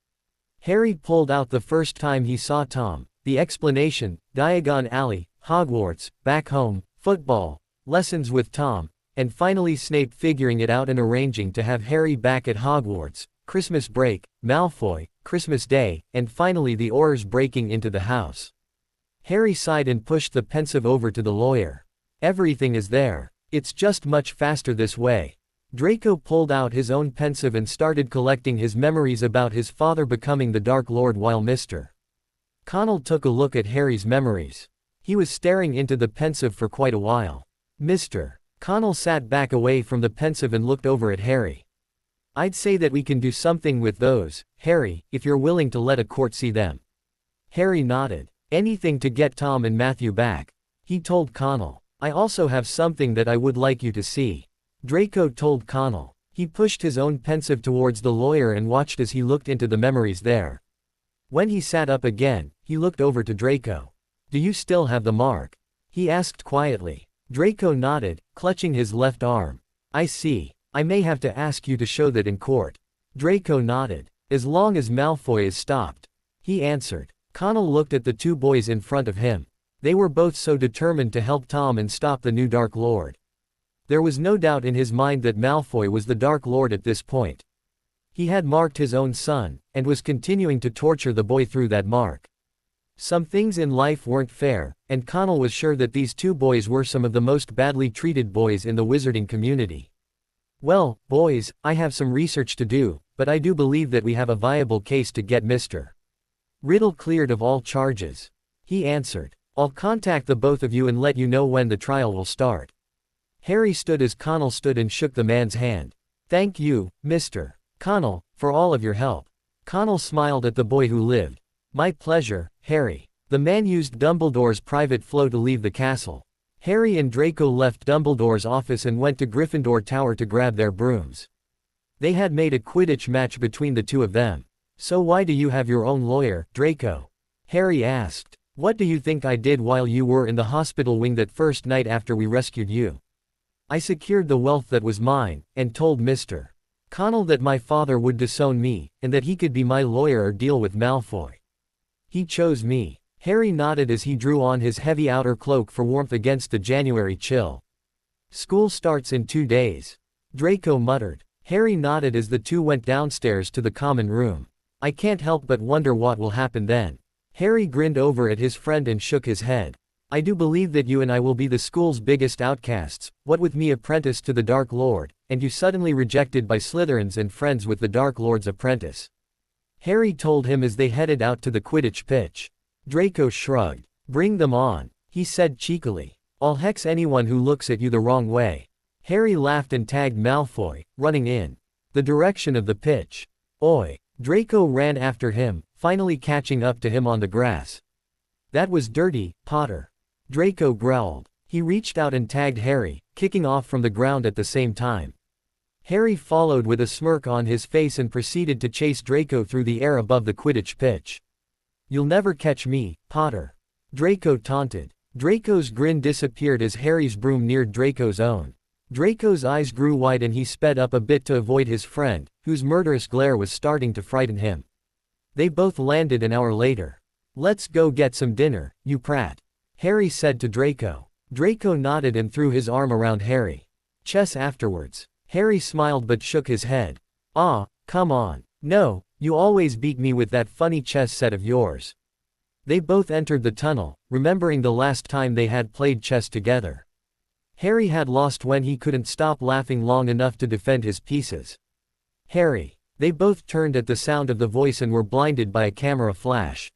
Harry pulled out the first time he saw Tom, the explanation, Diagon Alley, Hogwarts, back home, football, lessons with Tom, and finally Snape figuring it out and arranging to have Harry back at Hogwarts, Christmas break, Malfoy, Christmas Day, and finally the Aurors breaking into the house. Harry sighed and pushed the pensive over to the lawyer. Everything is there. It's just much faster this way. Draco pulled out his own pensive and started collecting his memories about his father becoming the Dark Lord while Mr. Connell took a look at Harry's memories. He was staring into the pensive for quite a while. Mr. Connell sat back away from the pensive and looked over at Harry. I'd say that we can do something with those, Harry, if you're willing to let a court see them. Harry nodded. Anything to get Tom and Matthew back. He told Connell. I also have something that I would like you to see. Draco told Connell. He pushed his own pensive towards the lawyer and watched as he looked into the memories there. When he sat up again, he looked over to Draco. Do you still have the mark? He asked quietly. Draco nodded, clutching his left arm. I see. I may have to ask you to show that in court. Draco nodded. As long as Malfoy is stopped. He answered. Connell looked at the two boys in front of him. They were both so determined to help Tom and stop the new Dark Lord. There was no doubt in his mind that Malfoy was the Dark Lord at this point. He had marked his own son, and was continuing to torture the boy through that mark. Some things in life weren't fair, and Connell was sure that these two boys were some of the most badly treated boys in the wizarding community. Well, boys, I have some research to do, but I do believe that we have a viable case to get Mr. Riddle cleared of all charges. He answered. I'll contact the both of you and let you know when the trial will start. Harry stood as Connell stood and shook the man's hand. Thank you, Mr. Connell, for all of your help. Connell smiled at the boy who lived. My pleasure, Harry. The man used Dumbledore's private flow to leave the castle. Harry and Draco left Dumbledore's office and went to Gryffindor Tower to grab their brooms. They had made a Quidditch match between the two of them. So why do you have your own lawyer, Draco? Harry asked. What do you think I did while you were in the hospital wing that first night after we rescued you? I secured the wealth that was mine, and told Mr. Connell that my father would disown me, and that he could be my lawyer or deal with Malfoy. He chose me. Harry nodded as he drew on his heavy outer cloak for warmth against the January chill. School starts in 2 days. Draco muttered. Harry nodded as the two went downstairs to the common room. I can't help but wonder what will happen then. Harry grinned over at his friend and shook his head. I do believe that you and I will be the school's biggest outcasts, what with me apprenticed to the Dark Lord, and you suddenly rejected by Slytherins and friends with the Dark Lord's apprentice. Harry told him as they headed out to the Quidditch pitch. Draco shrugged. Bring them on, he said cheekily. I'll hex anyone who looks at you the wrong way. Harry laughed and tagged Malfoy, running in the direction of the pitch. Oi! Draco ran after him, finally catching up to him on the grass. That was dirty, Potter. Draco growled. He reached out and tagged Harry, kicking off from the ground at the same time. Harry followed with a smirk on his face and proceeded to chase Draco through the air above the Quidditch pitch. You'll never catch me, Potter. Draco taunted. Draco's grin disappeared as Harry's broom neared Draco's own. Draco's eyes grew wide and he sped up a bit to avoid his friend, whose murderous glare was starting to frighten him. They both landed an hour later. Let's go get some dinner, you prat. Harry said to Draco. Draco nodded and threw his arm around Harry. Chess afterwards. Harry smiled but shook his head. Ah, come on. No, you always beat me with that funny chess set of yours. They both entered the tunnel, remembering the last time they had played chess together. Harry had lost when he couldn't stop laughing long enough to defend his pieces. Harry. They both turned at the sound of the voice and were blinded by a camera flash.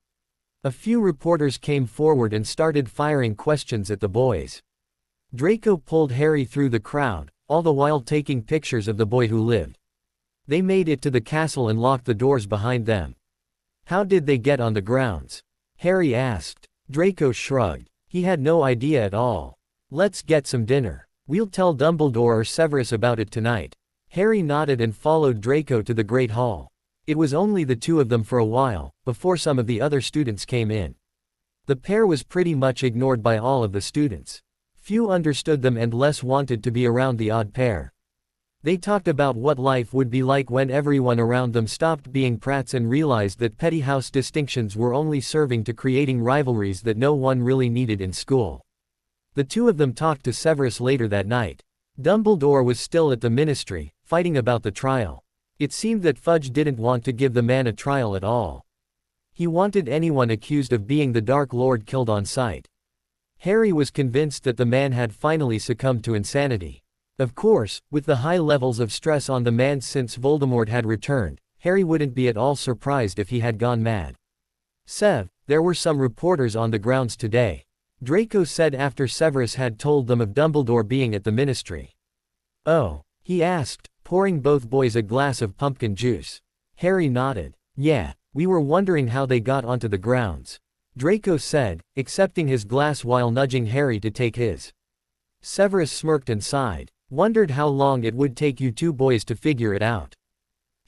A few reporters came forward and started firing questions at the boys. Draco pulled Harry through the crowd, all the while taking pictures of the boy who lived. They made it to the castle and locked the doors behind them. How did they get on the grounds? Harry asked. Draco shrugged. He had no idea at all. Let's get some dinner. We'll tell Dumbledore or Severus about it tonight. Harry nodded and followed Draco to the Great Hall. It was only the two of them for a while, before some of the other students came in. The pair was pretty much ignored by all of the students. Few understood them and less wanted to be around the odd pair. They talked about what life would be like when everyone around them stopped being prats and realized that petty house distinctions were only serving to creating rivalries that no one really needed in school. The two of them talked to Severus later that night. Dumbledore was still at the ministry, fighting about the trial. It seemed that Fudge didn't want to give the man a trial at all. He wanted anyone accused of being the Dark Lord killed on sight. Harry was convinced that the man had finally succumbed to insanity. Of course, with the high levels of stress on the man since Voldemort had returned, Harry wouldn't be at all surprised if he had gone mad. Sev, there were some reporters on the grounds today. Draco said after Severus had told them of Dumbledore being at the ministry. Oh, he asked, pouring both boys a glass of pumpkin juice. Harry nodded. Yeah, we were wondering how they got onto the grounds. Draco said, accepting his glass while nudging Harry to take his. Severus smirked and sighed. Wondered how long it would take you two boys to figure it out.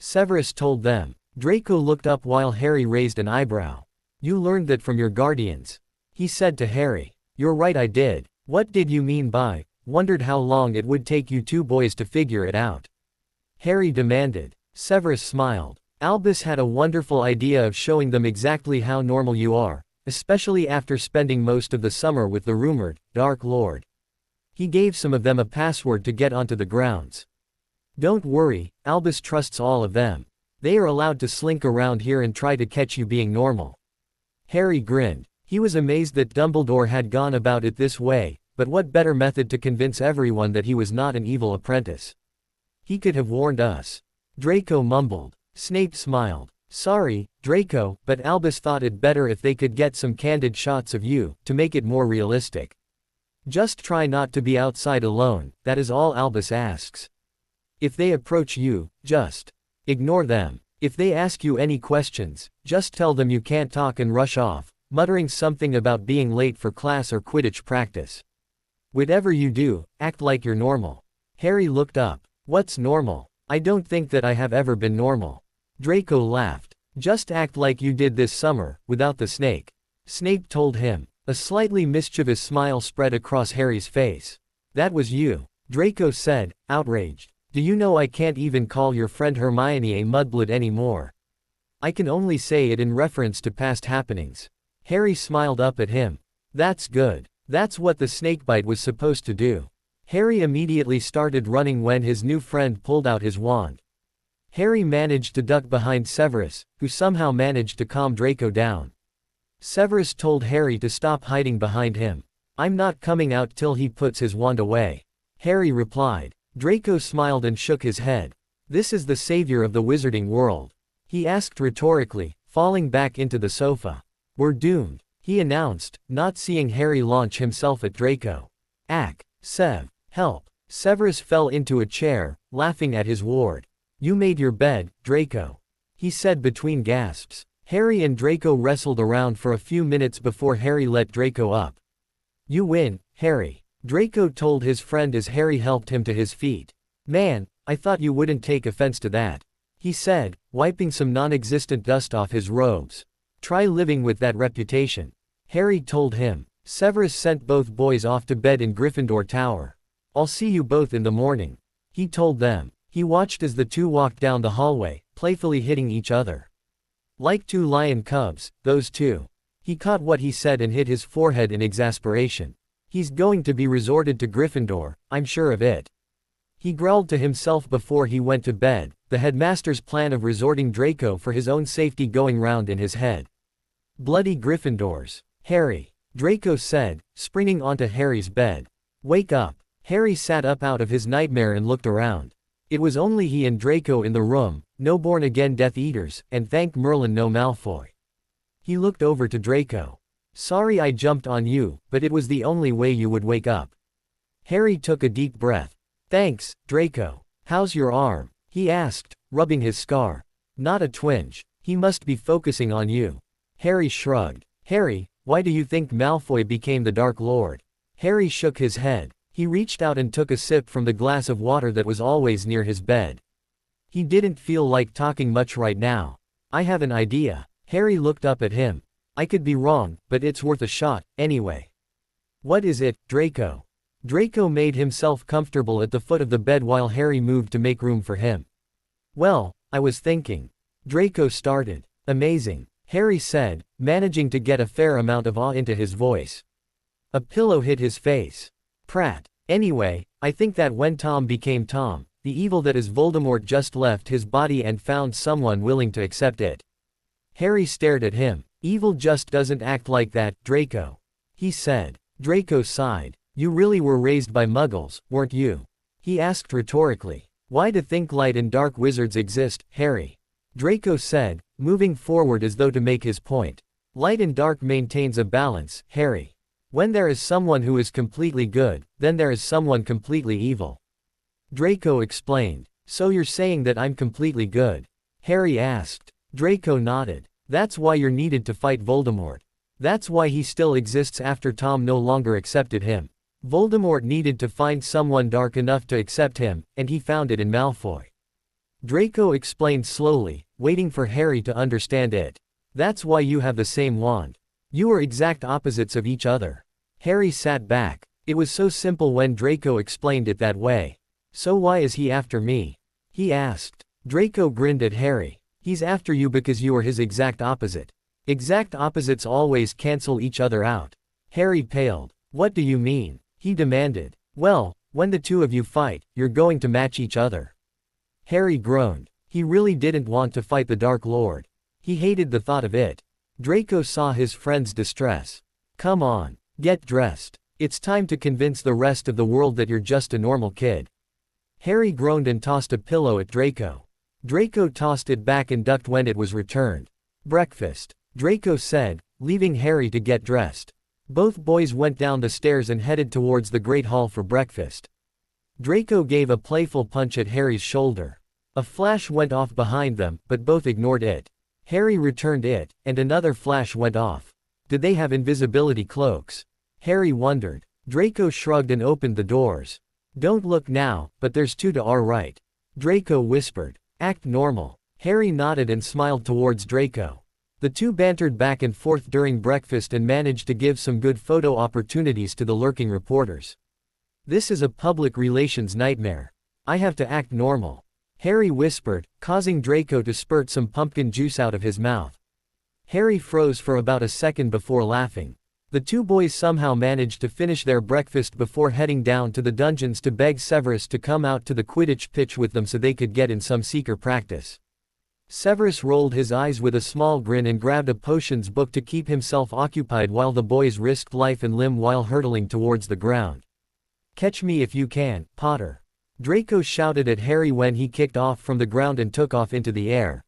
Severus told them. Draco looked up while Harry raised an eyebrow. You learned that from your guardians. He said to Harry. You're right, I did. What did you mean by, wondered how long it would take you two boys to figure it out? Harry demanded. Severus smiled. Albus had a wonderful idea of showing them exactly how normal you are, especially after spending most of the summer with the rumored Dark Lord. He gave some of them a password to get onto the grounds. Don't worry, Albus trusts all of them. They are allowed to slink around here and try to catch you being normal. Harry grinned. He was amazed that Dumbledore had gone about it this way, but what better method to convince everyone that he was not an evil apprentice? He could have warned us. Draco mumbled. Snape smiled. Sorry, Draco, but Albus thought it better if they could get some candid shots of you, to make it more realistic. Just try not to be outside alone, that is all Albus asks. If they approach you, just ignore them. If they ask you any questions, just tell them you can't talk and rush off, muttering something about being late for class or Quidditch practice. Whatever you do, act like you're normal. Harry looked up. What's normal? I don't think that I have ever been normal. Draco laughed. Just act like you did this summer, without the snake. Snape told him. A slightly mischievous smile spread across Harry's face. That was you, Draco said, outraged. Do you know I can't even call your friend Hermione a mudblood anymore? I can only say it in reference to past happenings. Harry smiled up at him. That's good. That's what the snakebite was supposed to do. Harry immediately started running when his new friend pulled out his wand. Harry managed to duck behind Severus, who somehow managed to calm Draco down. Severus told Harry to stop hiding behind him. I'm not coming out till he puts his wand away. Harry replied. Draco smiled and shook his head. This is the savior of the wizarding world. He asked rhetorically, falling back into the sofa. We're doomed, he announced, not seeing Harry launch himself at Draco. Sev, help. Severus fell into a chair, laughing at his ward. You made your bed, Draco. He said between gasps. Harry and Draco wrestled around for a few minutes before Harry let Draco up. You win, Harry. Draco told his friend as Harry helped him to his feet. Man, I thought you wouldn't take offense to that. He said, wiping some non-existent dust off his robes. Try living with that reputation. Harry told him. Severus sent both boys off to bed in Gryffindor Tower. I'll see you both in the morning. He told them. He watched as the two walked down the hallway, playfully hitting each other. Like two lion cubs, those two. He caught what he said and hit his forehead in exasperation. He's going to be resorted to Gryffindor, I'm sure of it. He growled to himself before he went to bed, the headmaster's plan of resorting Draco for his own safety going round in his head. Bloody Gryffindors. Harry. Draco said, springing onto Harry's bed. Wake up. Harry sat up out of his nightmare and looked around. It was only he and Draco in the room, no born-again Death Eaters, and thank Merlin no Malfoy. He looked over to Draco. Sorry I jumped on you, but it was the only way you would wake up. Harry took a deep breath. Thanks, Draco. How's your arm? He asked, rubbing his scar. Not a twinge. He must be focusing on you. Harry shrugged. Harry, why do you think Malfoy became the Dark Lord? Harry shook his head. He reached out and took a sip from the glass of water that was always near his bed. He didn't feel like talking much right now. I have an idea. Harry looked up at him. I could be wrong, but it's worth a shot, anyway. What is it, Draco? Draco made himself comfortable at the foot of the bed while Harry moved to make room for him. Well, I was thinking. Draco started. Amazing, Harry said, managing to get a fair amount of awe into his voice. A pillow hit his face. Prat. Anyway, I think that when Tom became Tom, the evil that is Voldemort just left his body and found someone willing to accept it. Harry stared at him. Evil just doesn't act like that, Draco. He said. Draco sighed. You really were raised by muggles, weren't you? He asked rhetorically. Why do think light and dark wizards exist, Harry? Draco said, moving forward as though to make his point. Light and dark maintains a balance, Harry. When there is someone who is completely good, then there is someone completely evil. Draco explained. So you're saying that I'm completely good? Harry asked. Draco nodded. That's why you're needed to fight Voldemort. That's why he still exists after Tom no longer accepted him. Voldemort needed to find someone dark enough to accept him, and he found it in Malfoy. Draco explained slowly, waiting for Harry to understand it. That's why you have the same wand. You are exact opposites of each other. Harry sat back. It was so simple when Draco explained it that way. So why is he after me? He asked. Draco grinned at Harry. He's after you because you are his exact opposite. Exact opposites always cancel each other out. Harry paled. What do you mean? He demanded. Well, when the two of you fight, you're going to match each other. Harry groaned. He really didn't want to fight the Dark Lord. He hated the thought of it. Draco saw his friend's distress. Come on, get dressed. It's time to convince the rest of the world that you're just a normal kid. Harry groaned and tossed a pillow at Draco. Draco tossed it back and ducked when it was returned. Breakfast, Draco said, leaving Harry to get dressed. Both boys went down the stairs and headed towards the Great Hall for breakfast. Draco gave a playful punch at Harry's shoulder. A flash went off behind them, but both ignored it. Harry returned it, and another flash went off. Did they have invisibility cloaks? Harry wondered. Draco shrugged and opened the doors. Don't look now, but there's two to our right. Draco whispered. Act normal. Harry nodded and smiled towards Draco. The two bantered back and forth during breakfast and managed to give some good photo opportunities to the lurking reporters. This is a public relations nightmare. I have to act normal. Harry whispered, causing Draco to spurt some pumpkin juice out of his mouth. Harry froze for about a second before laughing. The two boys somehow managed to finish their breakfast before heading down to the dungeons to beg Severus to come out to the Quidditch pitch with them so they could get in some seeker practice. Severus rolled his eyes with a small grin and grabbed a potions book to keep himself occupied while the boys risked life and limb while hurtling towards the ground. Catch me if you can, Potter. Draco shouted at Harry when he kicked off from the ground and took off into the air.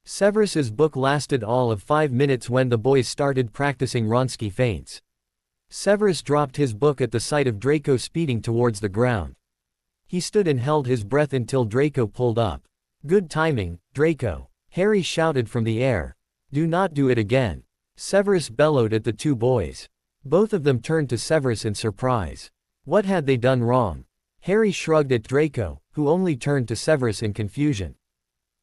Severus's book lasted all of 5 minutes when the boys started practicing Wronski feints. Severus dropped his book at the sight of Draco speeding towards the ground. He stood and held his breath until Draco pulled up. Good timing, Draco. Harry shouted from the air. Do not do it again. Severus bellowed at the two boys. Both of them turned to Severus in surprise. What had they done wrong? Harry shrugged at Draco, who only turned to Severus in confusion.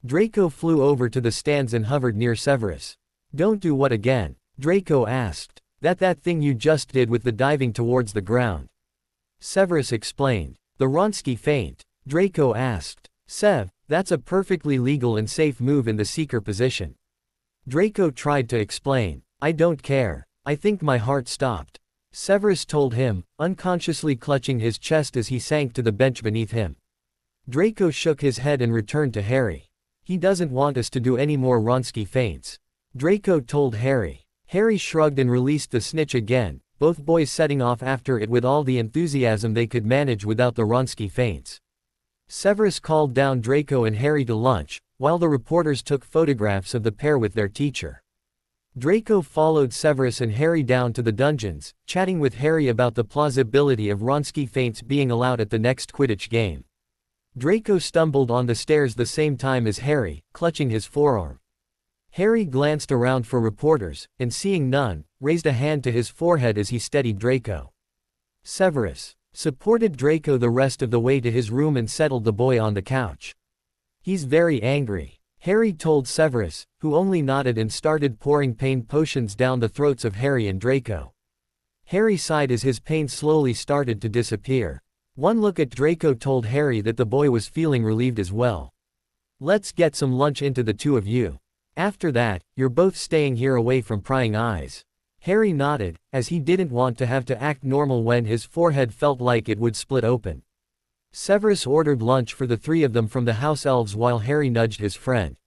Draco flew over to the stands and hovered near Severus. Don't do what again? Draco asked. That thing you just did with the diving towards the ground. Severus explained. The Wronski feint? Draco asked. Sev, that's a perfectly legal and safe move in the seeker position. Draco tried to explain. I don't care. I think my heart stopped. Severus told him, unconsciously clutching his chest as he sank to the bench beneath him. Draco shook his head and returned to Harry. He doesn't want us to do any more Wronski feints. Draco told Harry. Harry shrugged and released the snitch again, both boys setting off after it with all the enthusiasm they could manage without the Wronski feints. Severus called down Draco and Harry to lunch, while the reporters took photographs of the pair with their teacher. Draco followed Severus and Harry down to the dungeons, chatting with Harry about the plausibility of Wronski feints being allowed at the next Quidditch game. Draco stumbled on the stairs the same time as Harry, clutching his forearm. Harry glanced around for reporters, and seeing none, raised a hand to his forehead as he steadied Draco. Severus supported Draco the rest of the way to his room and settled the boy on the couch. "He's very angry," Harry told Severus, who only nodded and started pouring pain potions down the throats of Harry and Draco. Harry sighed as his pain slowly started to disappear. One look at Draco told Harry that the boy was feeling relieved as well. "Let's get some lunch into the two of you. After that, you're both staying here away from prying eyes." Harry nodded, as he didn't want to have to act normal when his forehead felt like it would split open. Severus ordered lunch for the three of them from the house elves while Harry nudged his friend.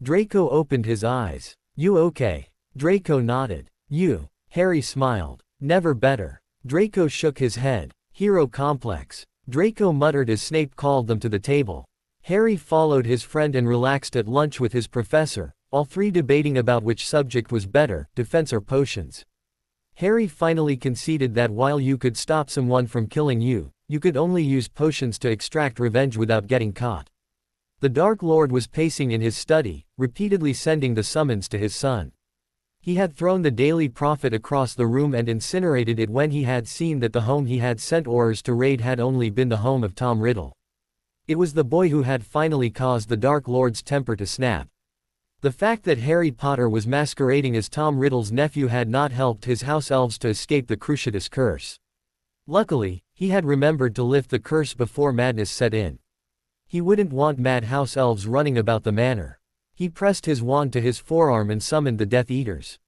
Draco opened his eyes. "You okay?" Draco nodded. "You?" Harry smiled. "Never better." Draco shook his head. "Hero complex," Draco muttered as Snape called them to the table. Harry followed his friend and relaxed at lunch with his professor, all three debating about which subject was better, defense or potions. Harry finally conceded that while you could stop someone from killing you, you could only use potions to extract revenge without getting caught. The Dark Lord was pacing in his study, repeatedly sending the summons to his son. He had thrown the Daily Prophet across the room and incinerated it when he had seen that the home he had sent orders to raid had only been the home of Tom Riddle. It was the boy who had finally caused the Dark Lord's temper to snap. The fact that Harry Potter was masquerading as Tom Riddle's nephew had not helped his house elves to escape the Cruciatus curse. Luckily, he had remembered to lift the curse before madness set in. He wouldn't want mad house elves running about the manor. He pressed his wand to his forearm and summoned the Death Eaters.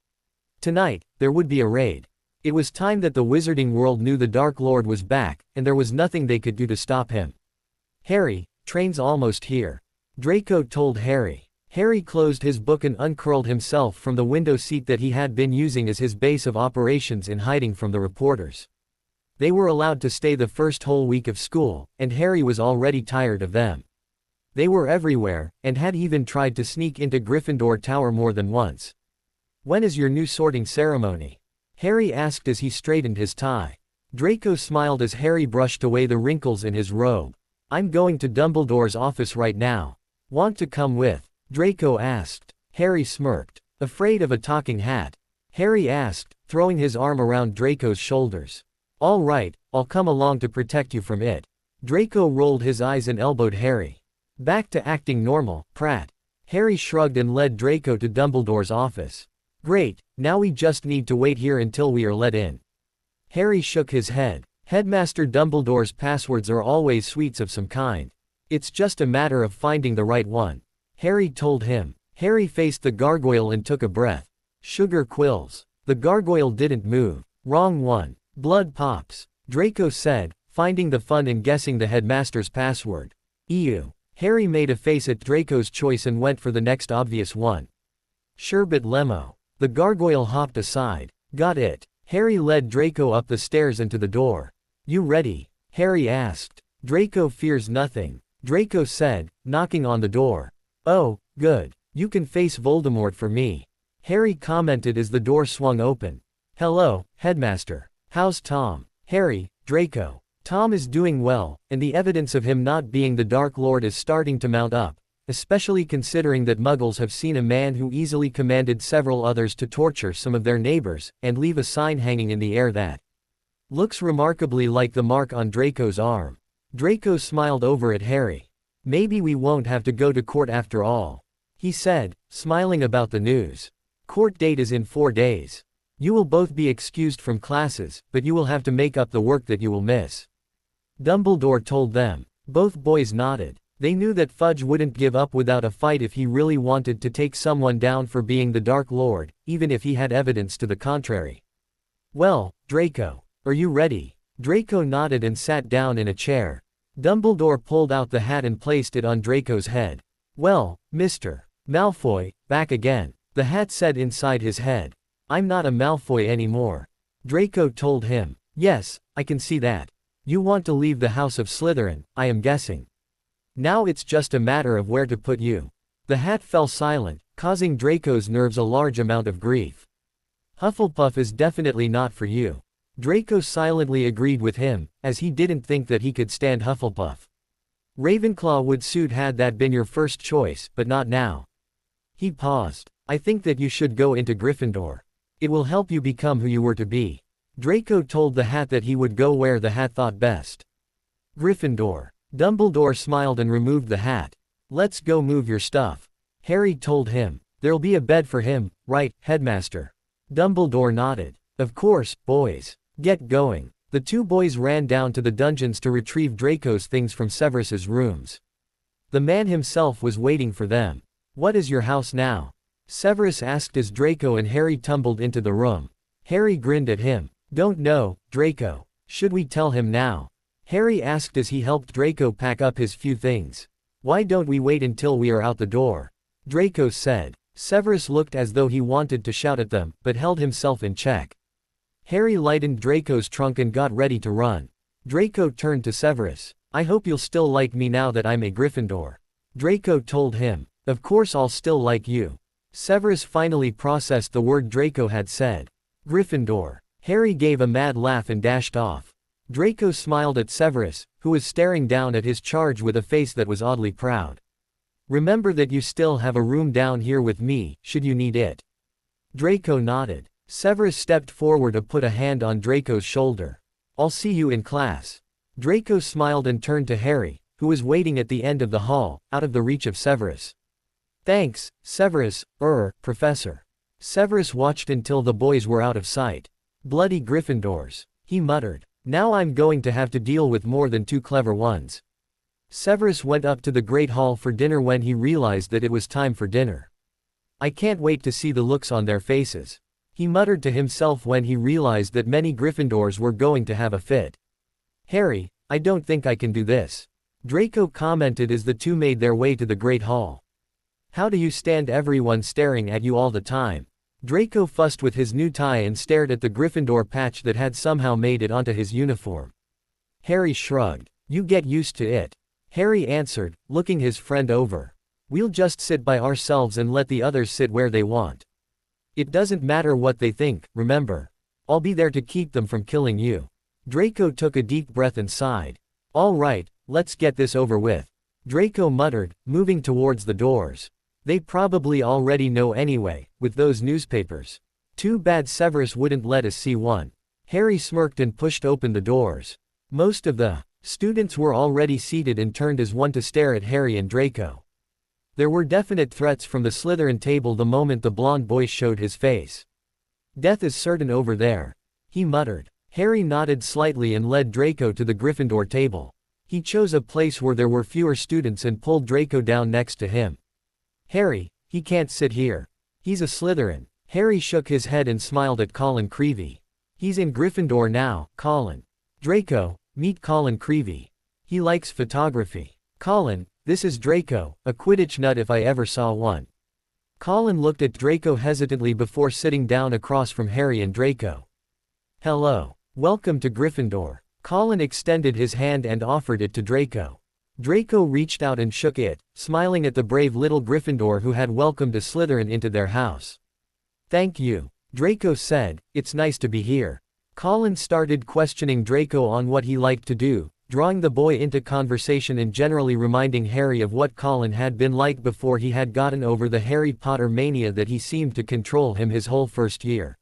Tonight, there would be a raid. It was time that the wizarding world knew the Dark Lord was back, and there was nothing they could do to stop him. "Harry, train's almost here," Draco told Harry. Harry closed his book and uncurled himself from the window seat that he had been using as his base of operations in hiding from the reporters. They were allowed to stay the first whole week of school, and Harry was already tired of them. They were everywhere, and had even tried to sneak into Gryffindor Tower more than once. "When is your new sorting ceremony?" Harry asked as he straightened his tie. Draco smiled as Harry brushed away the wrinkles in his robe. "I'm going to Dumbledore's office right now. Want to come with?" Draco asked. Harry smirked. "Afraid of a talking hat?" Harry asked, throwing his arm around Draco's shoulders. "All right, I'll come along to protect you from it." Draco rolled his eyes and elbowed Harry. "Back to acting normal, Pratt." Harry shrugged and led Draco to Dumbledore's office. "Great, now we just need to wait here until we are let in." Harry shook his head. Headmaster Dumbledore's passwords are always sweets of some kind. "It's just a matter of finding the right one," Harry told him. Harry faced the gargoyle and took a breath. "Sugar quills." The gargoyle didn't move. "Wrong one. Blood pops," Draco said, finding the fun in guessing the headmaster's password. "Ew." Harry made a face at Draco's choice and went for the next obvious one. "Sherbet Lemo." The gargoyle hopped aside. "Got it." Harry led Draco up the stairs and to the door. "You ready?" Harry asked. "Draco fears nothing," Draco said, knocking on the door. "Oh, good. You can face Voldemort for me," Harry commented as the door swung open. "Hello, Headmaster. How's Tom?" "Harry, Draco. Tom is doing well, and the evidence of him not being the Dark Lord is starting to mount up, especially considering that Muggles have seen a man who easily commanded several others to torture some of their neighbors, and leave a sign hanging in the air that looks remarkably like the mark on Draco's arm." Draco smiled over at Harry. "Maybe we won't have to go to court after all," he said, smiling about the news. "Court date is in 4 days. You will both be excused from classes, but you will have to make up the work that you will miss," Dumbledore told them. Both boys nodded. They knew that Fudge wouldn't give up without a fight if he really wanted to take someone down for being the Dark Lord, even if he had evidence to the contrary. "Well, Draco, are you ready?" Draco nodded and sat down in a chair. Dumbledore pulled out the hat and placed it on Draco's head. "Well, Mr. Malfoy, back again," the hat said inside his head. "I'm not a Malfoy anymore," Draco told him. "Yes, I can see that. You want to leave the House of Slytherin, I am guessing. Now it's just a matter of where to put you." The hat fell silent, causing Draco's nerves a large amount of grief. "Hufflepuff is definitely not for you." Draco silently agreed with him, as he didn't think that he could stand Hufflepuff. Ravenclaw would suit had that been your first choice, but not now. He paused. I think that you should go into Gryffindor. It will help you become who you were to be. Draco told the hat that he would go where the hat thought best. Gryffindor. Dumbledore smiled and removed the hat. Let's go move your stuff. Harry told him. There'll be a bed for him, right, Headmaster? Dumbledore nodded. Of course, boys. Get going. The two boys ran down to the dungeons to retrieve Draco's things from Severus's rooms. The man himself was waiting for them. What is your house now? Severus asked as Draco and Harry tumbled into the room. Harry grinned at him. Don't know, Draco. Should we tell him now? Harry asked as he helped Draco pack up his few things. Why don't we wait until we are out the door? Draco said. Severus looked as though he wanted to shout at them, but held himself in check. Harry lightened Draco's trunk and got ready to run. Draco turned to Severus. I hope you'll still like me now that I'm a Gryffindor. Draco told him. Of course I'll still like you. Severus finally processed the word Draco had said. Gryffindor. Harry gave a mad laugh and dashed off. Draco smiled at Severus, who was staring down at his charge with a face that was oddly proud. Remember that you still have a room down here with me, should you need it. Draco nodded. Severus stepped forward to put a hand on Draco's shoulder. I'll see you in class. Draco smiled and turned to Harry, who was waiting at the end of the hall, out of the reach of Severus. Thanks, Severus, Professor. Severus watched until the boys were out of sight. Bloody Gryffindors, he muttered. Now I'm going to have to deal with more than two clever ones. Severus went up to the Great Hall for dinner when he realized that it was time for dinner. I can't wait to see the looks on their faces. He muttered to himself when he realized that many Gryffindors were going to have a fit. Harry, I don't think I can do this. Draco commented as the two made their way to the Great Hall. How do you stand everyone staring at you all the time? Draco fussed with his new tie and stared at the Gryffindor patch that had somehow made it onto his uniform. Harry shrugged. You get used to it. Harry answered, looking his friend over. We'll just sit by ourselves and let the others sit where they want. It doesn't matter what they think, remember. I'll be there to keep them from killing you. Draco took a deep breath and sighed. All right, let's get this over with. Draco muttered, moving towards the doors. They probably already know anyway, with those newspapers. Too bad Severus wouldn't let us see one. Harry smirked and pushed open the doors. Most of the students were already seated and turned as one to stare at Harry and Draco. There were definite threats from the Slytherin table the moment the blond boy showed his face. Death is certain over there. He muttered. Harry nodded slightly and led Draco to the Gryffindor table. He chose a place where there were fewer students and pulled Draco down next to him. Harry, he can't sit here. He's a Slytherin. Harry shook his head and smiled at Colin Creevey. He's in Gryffindor now, Colin. Draco, meet Colin Creevey. He likes photography. Colin, this is Draco, a Quidditch nut if I ever saw one. Colin looked at Draco hesitantly before sitting down across from Harry and Draco. Hello. Welcome to Gryffindor. Colin extended his hand and offered it to Draco. Draco reached out and shook it, smiling at the brave little Gryffindor who had welcomed a Slytherin into their house. Thank you. Draco said, it's nice to be here. Colin started questioning Draco on what he liked to do, drawing the boy into conversation and generally reminding Harry of what Colin had been like before he had gotten over the Harry Potter mania that he seemed to control him his whole first year.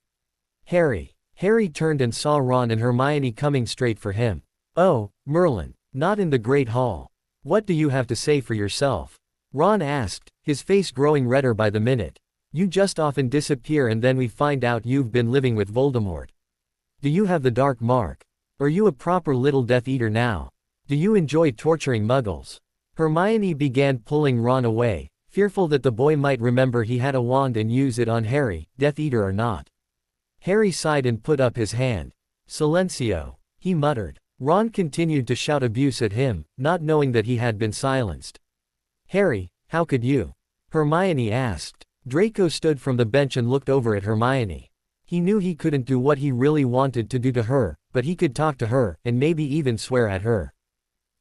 Harry turned and saw Ron and Hermione coming straight for him. Oh, Merlin, not in the Great Hall. What do you have to say for yourself? Ron asked, his face growing redder by the minute. You just often disappear and then we find out you've been living with Voldemort. Do you have the dark mark? Are you a proper little Death Eater now? Do you enjoy torturing muggles? Hermione began pulling Ron away, fearful that the boy might remember he had a wand and use it on Harry, Death Eater or not. Harry sighed and put up his hand. Silencio, he muttered. Ron continued to shout abuse at him, not knowing that he had been silenced. Harry, how could you? Hermione asked. Draco stood from the bench and looked over at Hermione. He knew he couldn't do what he really wanted to do to her, but he could talk to her, and maybe even swear at her.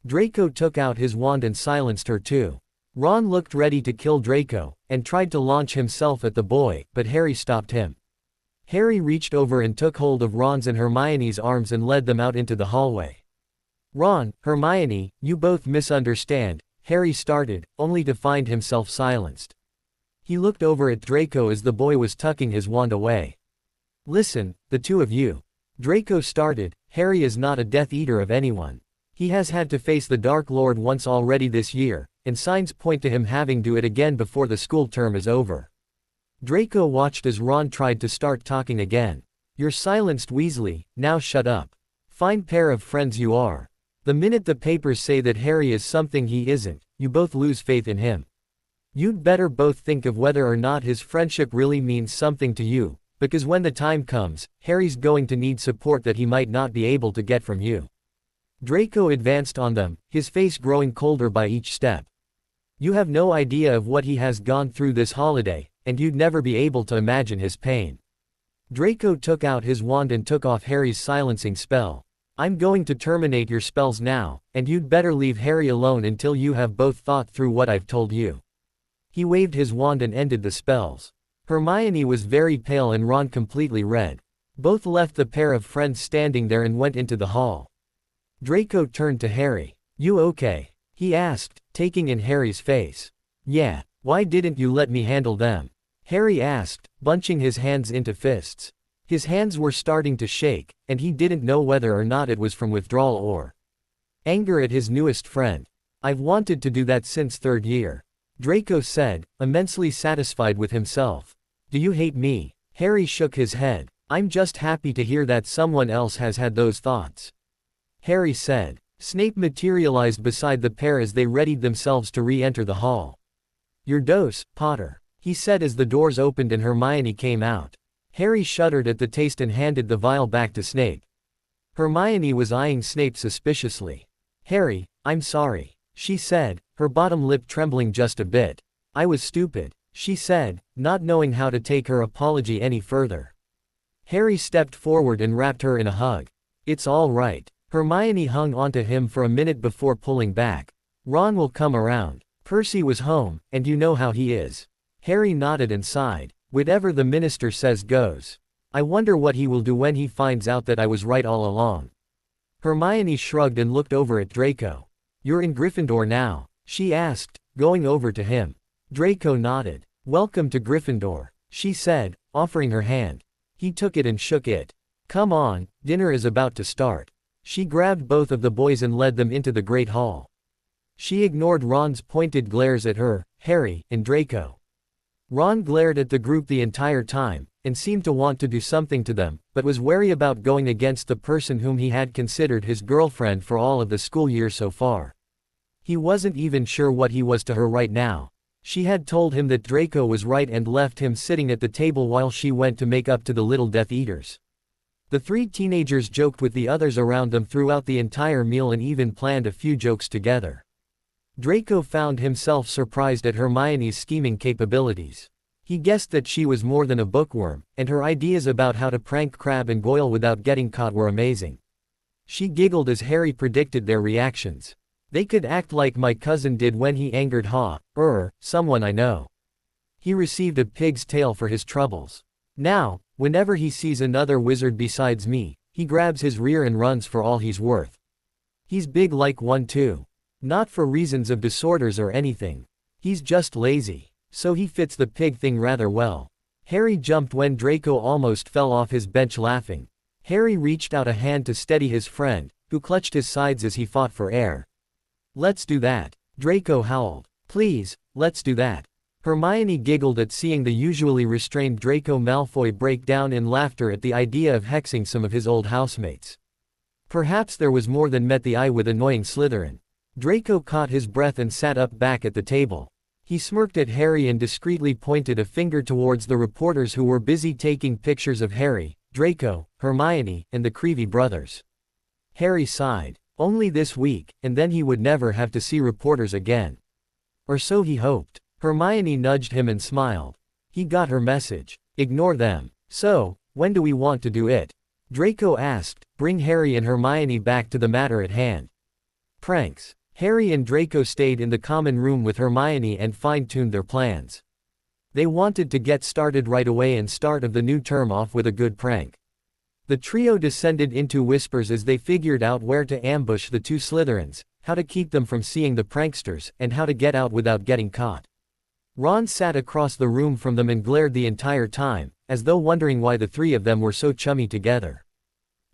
Draco took out his wand and silenced her too. Ron looked ready to kill Draco, and tried to launch himself at the boy, but Harry stopped him. Harry reached over and took hold of Ron's and Hermione's arms and led them out into the hallway. Ron, Hermione, you both misunderstand, Harry started, only to find himself silenced. He looked over at Draco as the boy was tucking his wand away. Listen, the two of you. Draco started, Harry is not a Death Eater of anyone. He has had to face the Dark Lord once already this year, and signs point to him having to it again before the school term is over. Draco watched as Ron tried to start talking again. You're silenced, Weasley, now shut up. Fine pair of friends you are. The minute the papers say that Harry is something he isn't, you both lose faith in him. You'd better both think of whether or not his friendship really means something to you, because when the time comes, Harry's going to need support that he might not be able to get from you. Draco advanced on them, his face growing colder by each step. You have no idea of what he has gone through this holiday, and you'd never be able to imagine his pain. Draco took out his wand and took off Harry's silencing spell. I'm going to terminate your spells now, and you'd better leave Harry alone until you have both thought through what I've told you. He waved his wand and ended the spells. Hermione was very pale and Ron completely red. Both left the pair of friends standing there and went into the hall. Draco turned to Harry. You okay? He asked, taking in Harry's face. Yeah, why didn't you let me handle them? Harry asked, bunching his hands into fists. His hands were starting to shake, and he didn't know whether or not it was from withdrawal or anger at his newest friend. I've wanted to do that since third year. Draco said, immensely satisfied with himself. Do you hate me? Harry shook his head. I'm just happy to hear that someone else has had those thoughts. Harry said. Snape materialized beside the pair as they readied themselves to re-enter the hall. Your dose, Potter, he said as the doors opened and Hermione came out. Harry shuddered at the taste and handed the vial back to Snape. Hermione was eyeing Snape suspiciously. Harry, I'm sorry, she said, her bottom lip trembling just a bit. I was stupid, she said, not knowing how to take her apology any further. Harry stepped forward and wrapped her in a hug. It's all right. Hermione hung onto him for a minute before pulling back. Ron will come around. Percy was home, and you know how he is. Harry nodded and sighed. Whatever the minister says goes. I wonder what he will do when he finds out that I was right all along. Hermione shrugged and looked over at Draco. You're in Gryffindor now, she asked, going over to him. Draco nodded. Welcome to Gryffindor, she said, offering her hand. He took it and shook it. Come on, dinner is about to start. She grabbed both of the boys and led them into the Great Hall. She ignored Ron's pointed glares at her, Harry, and Draco. Ron glared at the group the entire time, and seemed to want to do something to them, but was wary about going against the person whom he had considered his girlfriend for all of the school year so far. He wasn't even sure what he was to her right now. She had told him that Draco was right and left him sitting at the table while she went to make up to the little Death Eaters. The three teenagers joked with the others around them throughout the entire meal and even planned a few jokes together. Draco found himself surprised at Hermione's scheming capabilities. He guessed that she was more than a bookworm, and her ideas about how to prank Crabbe and Goyle without getting caught were amazing. She giggled as Harry predicted their reactions. They could act like my cousin did when he angered someone I know. He received a pig's tail for his troubles. Now, whenever he sees another wizard besides me, he grabs his rear and runs for all he's worth. He's big like one too. Not for reasons of disorders or anything. He's just lazy. So he fits the pig thing rather well. Harry jumped when Draco almost fell off his bench laughing. Harry reached out a hand to steady his friend, who clutched his sides as he fought for air. Let's do that. Draco howled. Please, let's do that. Hermione giggled at seeing the usually restrained Draco Malfoy break down in laughter at the idea of hexing some of his old housemates. Perhaps there was more than met the eye with annoying Slytherin. Draco caught his breath and sat up back at the table. He smirked at Harry and discreetly pointed a finger towards the reporters who were busy taking pictures of Harry, Draco, Hermione, and the Creevy brothers. Harry sighed. Only this week, and then he would never have to see reporters again. Or so he hoped. Hermione nudged him and smiled. He got her message. Ignore them. So, when do we want to do it? Draco asked, bring Harry and Hermione back to the matter at hand. Pranks. Harry and Draco stayed in the common room with Hermione and fine-tuned their plans. They wanted to get started right away and start of the new term off with a good prank. The trio descended into whispers as they figured out where to ambush the two Slytherins, how to keep them from seeing the pranksters, and how to get out without getting caught. Ron sat across the room from them and glared the entire time, as though wondering why the three of them were so chummy together.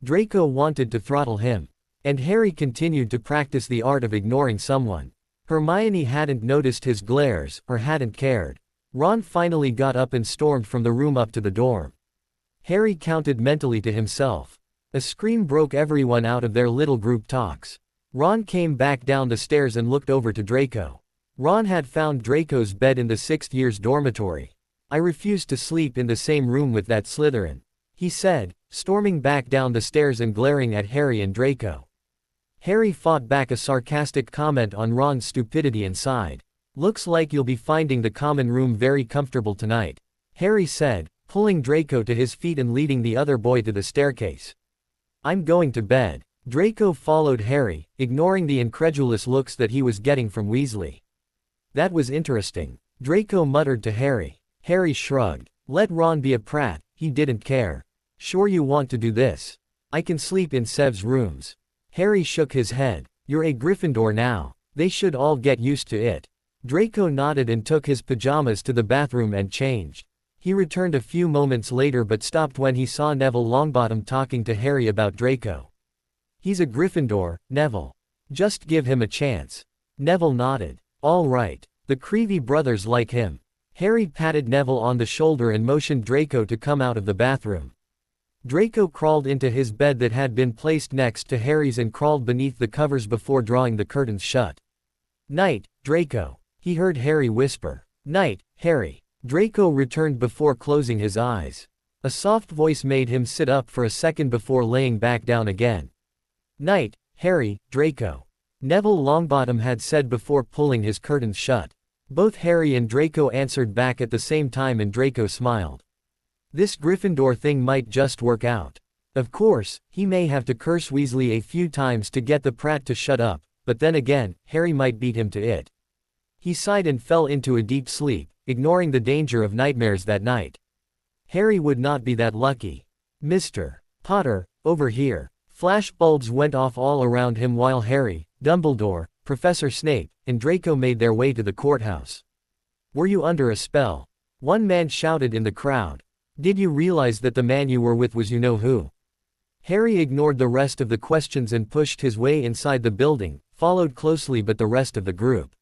Draco wanted to throttle him. And Harry continued to practice the art of ignoring someone. Hermione hadn't noticed his glares, or hadn't cared. Ron finally got up and stormed from the room up to the dorm. Harry counted mentally to himself. A scream broke everyone out of their little group talks. Ron came back down the stairs and looked over to Draco. Ron had found Draco's bed in the 6th year's dormitory. "I refuse to sleep in the same room with that Slytherin," he said, storming back down the stairs and glaring at Harry and Draco. Harry fought back a sarcastic comment on Ron's stupidity and sighed. "Looks like you'll be finding the common room very comfortable tonight," Harry said, pulling Draco to his feet and leading the other boy to the staircase. "I'm going to bed." Draco followed Harry, ignoring the incredulous looks that he was getting from Weasley. "That was interesting," Draco muttered to Harry. Harry shrugged. Let Ron be a prat, he didn't care. "Sure you want to do this? I can sleep in Sev's rooms." Harry shook his head. "You're a Gryffindor now. They should all get used to it." Draco nodded and took his pajamas to the bathroom and changed. He returned a few moments later but stopped when he saw Neville Longbottom talking to Harry about Draco. "He's a Gryffindor, Neville. Just give him a chance." Neville nodded. "All right. The Creevy brothers like him." Harry patted Neville on the shoulder and motioned Draco to come out of the bathroom. Draco crawled into his bed that had been placed next to Harry's and crawled beneath the covers before drawing the curtains shut. "Night, Draco," he heard Harry whisper. "Night, Harry." Draco returned before closing his eyes. A soft voice made him sit up for a second before laying back down again. "Night, Harry, Draco," Neville Longbottom had said before pulling his curtains shut. Both Harry and Draco answered back at the same time and Draco smiled. This Gryffindor thing might just work out. Of course, he may have to curse Weasley a few times to get the prat to shut up, but then again, Harry might beat him to it. He sighed and fell into a deep sleep, ignoring the danger of nightmares that night. Harry would not be that lucky. "Mr. Potter, over here." Flash bulbs went off all around him while Harry, Dumbledore, Professor Snape, and Draco made their way to the courthouse. "Were you under a spell?" one man shouted in the crowd. "Did you realize that the man you were with was you-know-who?" Harry ignored the rest of the questions and pushed his way inside the building, followed closely by the rest of the group.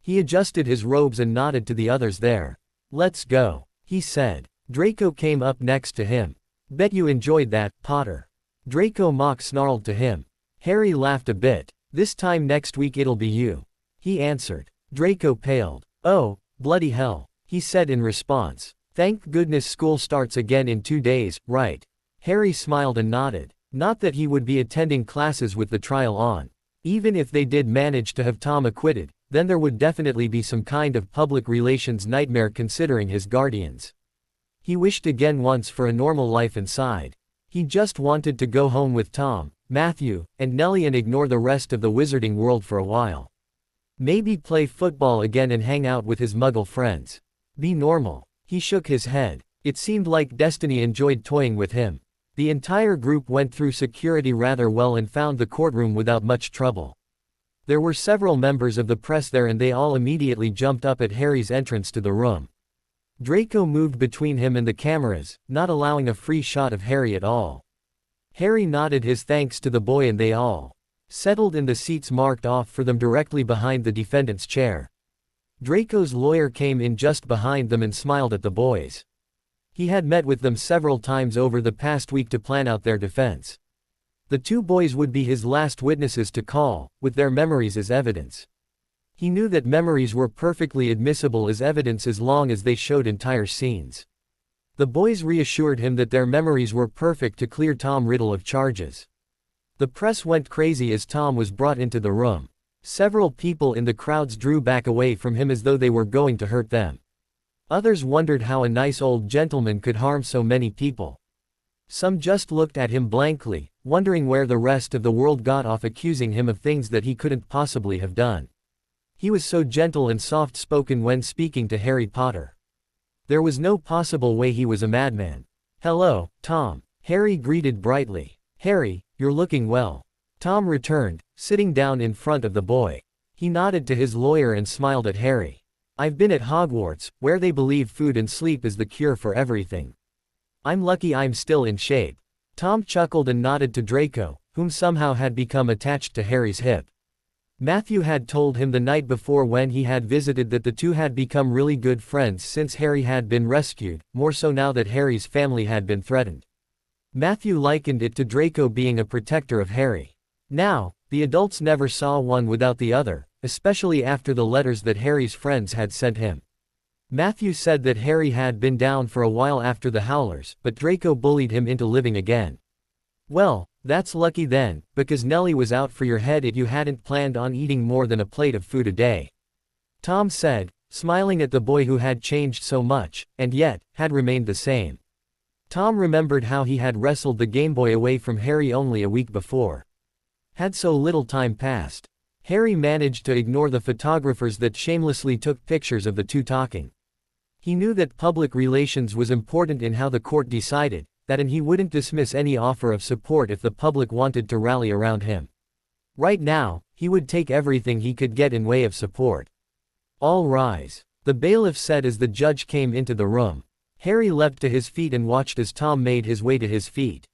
He adjusted his robes and nodded to the others there. "Let's go," he said. Draco came up next to him. "Bet you enjoyed that, Potter." Draco mock snarled to him. Harry laughed a bit. "This time next week it'll be you," he answered. Draco paled. "Oh, bloody hell," he said in response. "Thank goodness school starts again in 2 days, right?" Harry smiled and nodded. Not that he would be attending classes with the trial on. Even if they did manage to have Tom acquitted, then there would definitely be some kind of public relations nightmare considering his guardians. He wished again once for a normal life and sighed. He just wanted to go home with Tom, Matthew, and Nellie and ignore the rest of the wizarding world for a while. Maybe play football again and hang out with his muggle friends. Be normal. He shook his head. It seemed like destiny enjoyed toying with him. The entire group went through security rather well and found the courtroom without much trouble. There were several members of the press there and they all immediately jumped up at Harry's entrance to the room. Draco moved between him and the cameras, not allowing a free shot of Harry at all. Harry nodded his thanks to the boy and they all settled in the seats marked off for them directly behind the defendant's chair. Draco's lawyer came in just behind them and smiled at the boys. He had met with them several times over the past week to plan out their defense. The two boys would be his last witnesses to call, with their memories as evidence. He knew that memories were perfectly admissible as evidence as long as they showed entire scenes. The boys reassured him that their memories were perfect to clear Tom Riddle of charges. The press went crazy as Tom was brought into the room. Several people in the crowds drew back away from him as though they were going to hurt them. Others wondered how a nice old gentleman could harm so many people. Some just looked at him blankly, wondering where the rest of the world got off accusing him of things that he couldn't possibly have done. He was so gentle and soft-spoken when speaking to Harry Potter. There was no possible way he was a madman. "Hello, Tom," Harry greeted brightly. "Harry, you're looking well." Tom returned, sitting down in front of the boy. He nodded to his lawyer and smiled at Harry. "I've been at Hogwarts, where they believe food and sleep is the cure for everything. I'm lucky I'm still in shape." Tom chuckled and nodded to Draco, whom somehow had become attached to Harry's hip. Matthew had told him the night before when he had visited that the two had become really good friends since Harry had been rescued, more so now that Harry's family had been threatened. Matthew likened it to Draco being a protector of Harry. Now, the adults never saw one without the other, especially after the letters that Harry's friends had sent him. Matthew said that Harry had been down for a while after the Howlers, but Draco bullied him into living again. "Well, that's lucky then, because Nellie was out for your head if you hadn't planned on eating more than a plate of food a day," Tom said, smiling at the boy who had changed so much, and yet, had remained the same. Tom remembered how he had wrestled the Game Boy away from Harry only a week before. Had so little time passed. Harry managed to ignore the photographers that shamelessly took pictures of the two talking. He knew that public relations was important in how the court decided, and he wouldn't dismiss any offer of support if the public wanted to rally around him. Right now, he would take everything he could get in way of support. "All rise," the bailiff said as the judge came into the room. Harry leapt to his feet and watched as Tom made his way to his feet.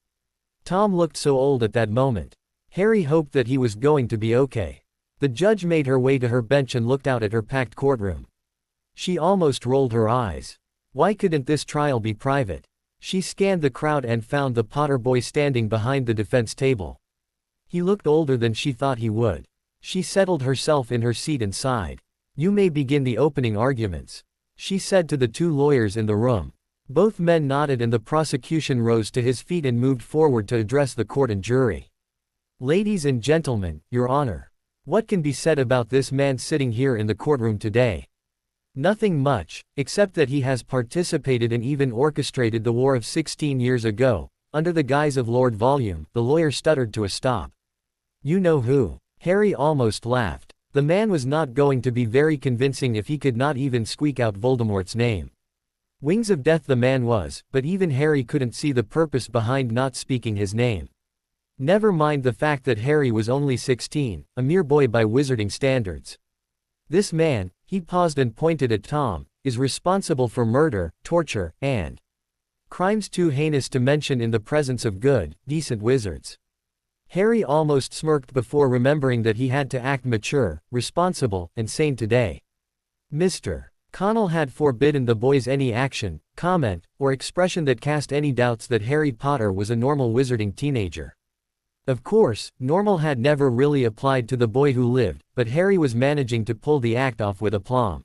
Tom looked so old at that moment. Harry hoped that he was going to be okay. The judge made her way to her bench and looked out at her packed courtroom. She almost rolled her eyes. Why couldn't this trial be private? She scanned the crowd and found the Potter boy standing behind the defense table. He looked older than she thought he would. She settled herself in her seat and sighed. "You may begin the opening arguments," she said to the two lawyers in the room. Both men nodded and the prosecution rose to his feet and moved forward to address the court and jury. "Ladies and gentlemen, Your Honor. What can be said about this man sitting here in the courtroom today? Nothing much, except that he has participated and even orchestrated the war of 16 years ago, under the guise of Lord Volume," the lawyer stuttered to a stop. "You know who?" Harry almost laughed. The man was not going to be very convincing if he could not even squeak out Voldemort's name. Wings of Death the man was, but even Harry couldn't see the purpose behind not speaking his name. Never mind the fact that Harry was only 16, a mere boy by wizarding standards. This man, he paused and pointed at Tom, is responsible for murder, torture, and crimes too heinous to mention in the presence of good, decent wizards. Harry almost smirked before remembering that he had to act mature, responsible, and sane today. Mr. Connell had forbidden the boys any action, comment, or expression that cast any doubts that Harry Potter was a normal wizarding teenager. Of course, normal had never really applied to the boy who lived, but Harry was managing to pull the act off with aplomb.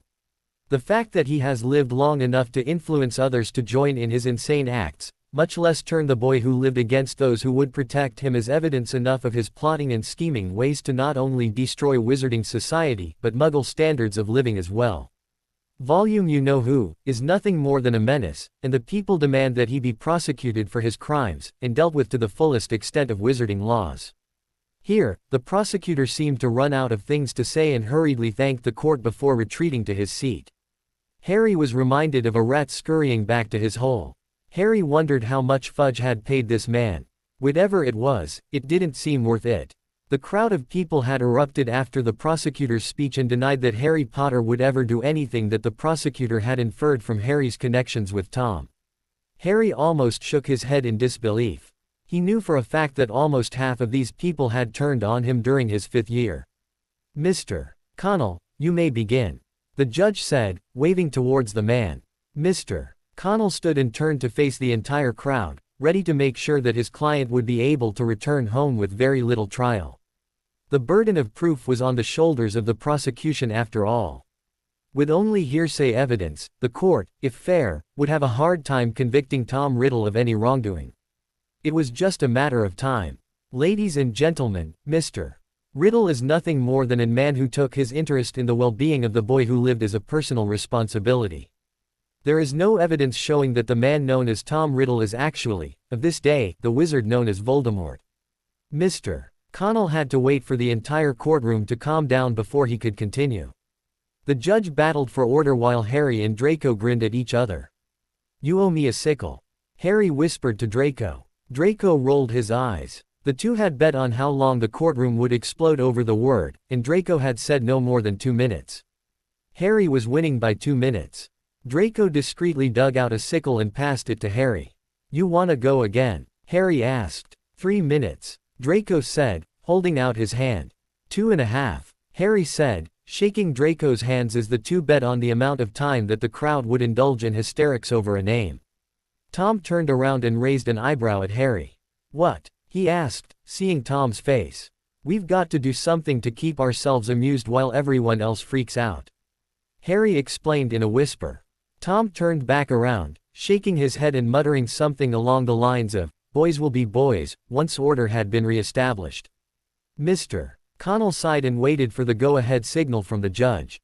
The fact that he has lived long enough to influence others to join in his insane acts, much less turn the boy who lived against those who would protect him, is evidence enough of his plotting and scheming ways to not only destroy wizarding society but Muggle standards of living as well. Volume You Know Who is nothing more than a menace, and the people demand that he be prosecuted for his crimes, and dealt with to the fullest extent of wizarding laws. Here, the prosecutor seemed to run out of things to say and hurriedly thanked the court before retreating to his seat. Harry was reminded of a rat scurrying back to his hole. Harry wondered how much Fudge had paid this man. Whatever it was, it didn't seem worth it. The crowd of people had erupted after the prosecutor's speech and denied that Harry Potter would ever do anything that the prosecutor had inferred from Harry's connections with Tom. Harry almost shook his head in disbelief. He knew for a fact that almost half of these people had turned on him during his 5th year. "Mr. Connell, you may begin," the judge said, waving towards the man. Mr. Connell stood and turned to face the entire crowd, ready to make sure that his client would be able to return home with very little trial. The burden of proof was on the shoulders of the prosecution after all. With only hearsay evidence, the court, if fair, would have a hard time convicting Tom Riddle of any wrongdoing. It was just a matter of time. "Ladies and gentlemen, Mr. Riddle is nothing more than a man who took his interest in the well-being of the boy who lived as a personal responsibility. There is no evidence showing that the man known as Tom Riddle is actually, of this day, the wizard known as Voldemort." Mr. Connell had to wait for the entire courtroom to calm down before he could continue. The judge battled for order while Harry and Draco grinned at each other. "You owe me a sickle," Harry whispered to Draco. Draco rolled his eyes. The two had bet on how long the courtroom would explode over the word, and Draco had said no more than 2 minutes. Harry was winning by 2 minutes. Draco discreetly dug out a sickle and passed it to Harry. "You wanna go again?" Harry asked. 3 minutes. Draco said, holding out his hand. 2.5. Harry said, shaking Draco's hands as the two bet on the amount of time that the crowd would indulge in hysterics over a name. Tom turned around and raised an eyebrow at Harry. "What?" he asked, seeing Tom's face. "We've got to do something to keep ourselves amused while everyone else freaks out," Harry explained in a whisper. Tom turned back around, shaking his head and muttering something along the lines of, "Boys will be boys," once order had been re-established. Mr. Connell sighed and waited for the go-ahead signal from the judge.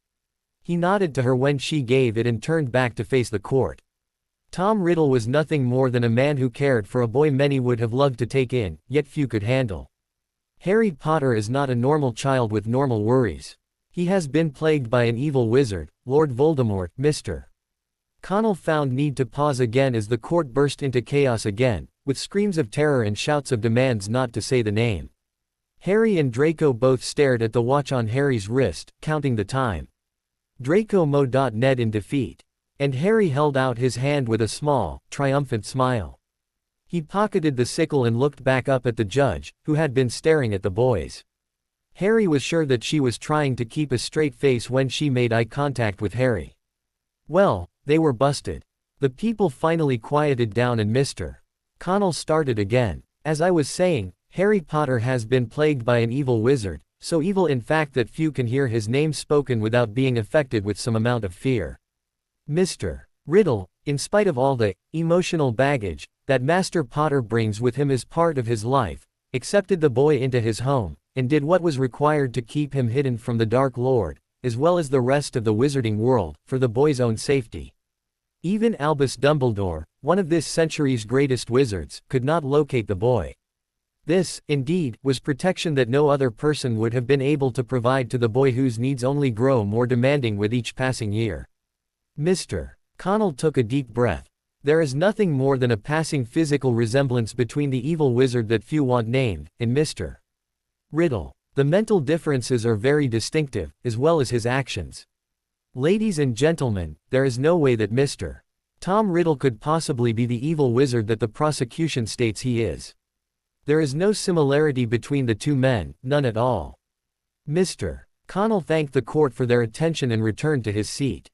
He nodded to her when she gave it and turned back to face the court. Tom Riddle was nothing more than a man who cared for a boy many would have loved to take in, yet few could handle. Harry Potter is not a normal child with normal worries. He has been plagued by an evil wizard, Lord Voldemort. Mr. Connell found need to pause again as the court burst into chaos again, with screams of terror and shouts of demands not to say the name. Harry and Draco both stared at the watch on Harry's wrist, counting the time. Draco Ned in defeat. And Harry held out his hand with a small, triumphant smile. He pocketed the sickle and looked back up at the judge, who had been staring at the boys. Harry was sure that she was trying to keep a straight face when she made eye contact with Harry. Well, they were busted. The people finally quieted down and Mr. Connell started again. "As I was saying, Harry Potter has been plagued by an evil wizard, so evil in fact that few can hear his name spoken without being affected with some amount of fear. Mr. Riddle, in spite of all the emotional baggage that Master Potter brings with him as part of his life, accepted the boy into his home, and did what was required to keep him hidden from the Dark Lord, as well as the rest of the wizarding world, for the boy's own safety. Even Albus Dumbledore, one of this century's greatest wizards, could not locate the boy. This, indeed, was protection that no other person would have been able to provide to the boy whose needs only grow more demanding with each passing year." Mr. Connell took a deep breath. There is nothing more than a passing physical resemblance between the evil wizard that few want named, and Mr. Riddle. The mental differences are very distinctive, as well as his actions. Ladies and gentlemen, there is no way that Mr. Tom Riddle could possibly be the evil wizard that the prosecution states he is. There is no similarity between the two men, none at all. Mr. Connell thanked the court for their attention and returned to his seat.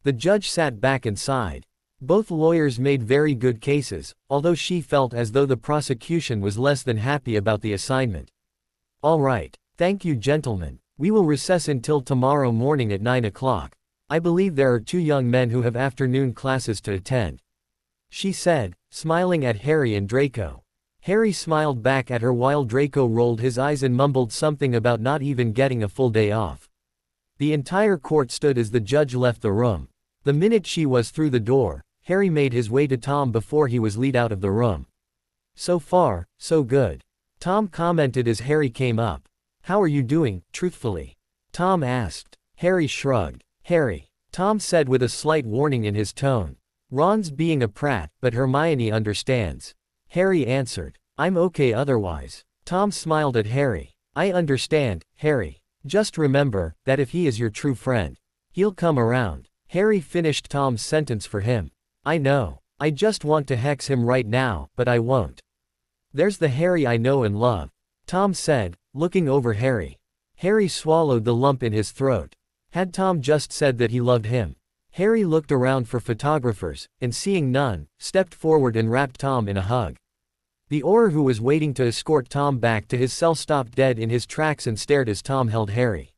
The judge sat back and sighed. Both lawyers made very good cases, although she felt as though the prosecution was less than happy about the assignment. "All right, thank you gentlemen. We will recess until tomorrow morning at 9 o'clock. I believe there are 2 young men who have afternoon classes to attend," she said, smiling at Harry and Draco. Harry smiled back at her while Draco rolled his eyes and mumbled something about not even getting a full day off. The entire court stood as the judge left the room. The minute she was through the door, Harry made his way to Tom before he was led out of the room. "So far, so good," Tom commented as Harry came up. "How are you doing, truthfully?" Tom asked. Harry shrugged. "Harry," Tom said with a slight warning in his tone. "Ron's being a prat, but Hermione understands." Harry answered. "I'm okay otherwise." Tom smiled at Harry. "I understand, Harry. Just remember that if he is your true friend, he'll come around." Harry finished Tom's sentence for him. "I know. I just want to hex him right now, but I won't. There's the Harry I know and love," Tom said, looking over Harry. Harry swallowed the lump in his throat. Had Tom just said that he loved him? Harry looked around for photographers, and seeing none, stepped forward and wrapped Tom in a hug. The Auror who was waiting to escort Tom back to his cell stopped dead in his tracks and stared as Tom held Harry.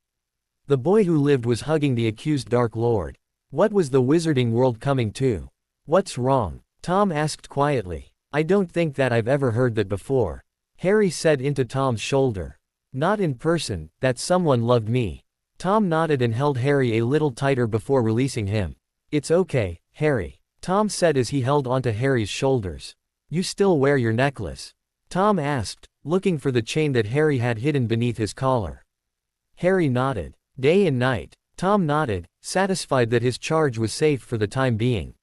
The boy who lived was hugging the accused Dark Lord. What was the wizarding world coming to? "What's wrong?" Tom asked quietly. "I don't think that I've ever heard that before," Harry said into Tom's shoulder. "Not in person, that someone loved me." Tom nodded and held Harry a little tighter before releasing him. "It's okay, Harry," Tom said as he held onto Harry's shoulders. "You still wear your necklace?" Tom asked, looking for the chain that Harry had hidden beneath his collar. Harry nodded. "Day and night." Tom nodded, satisfied that his charge was safe for the time being.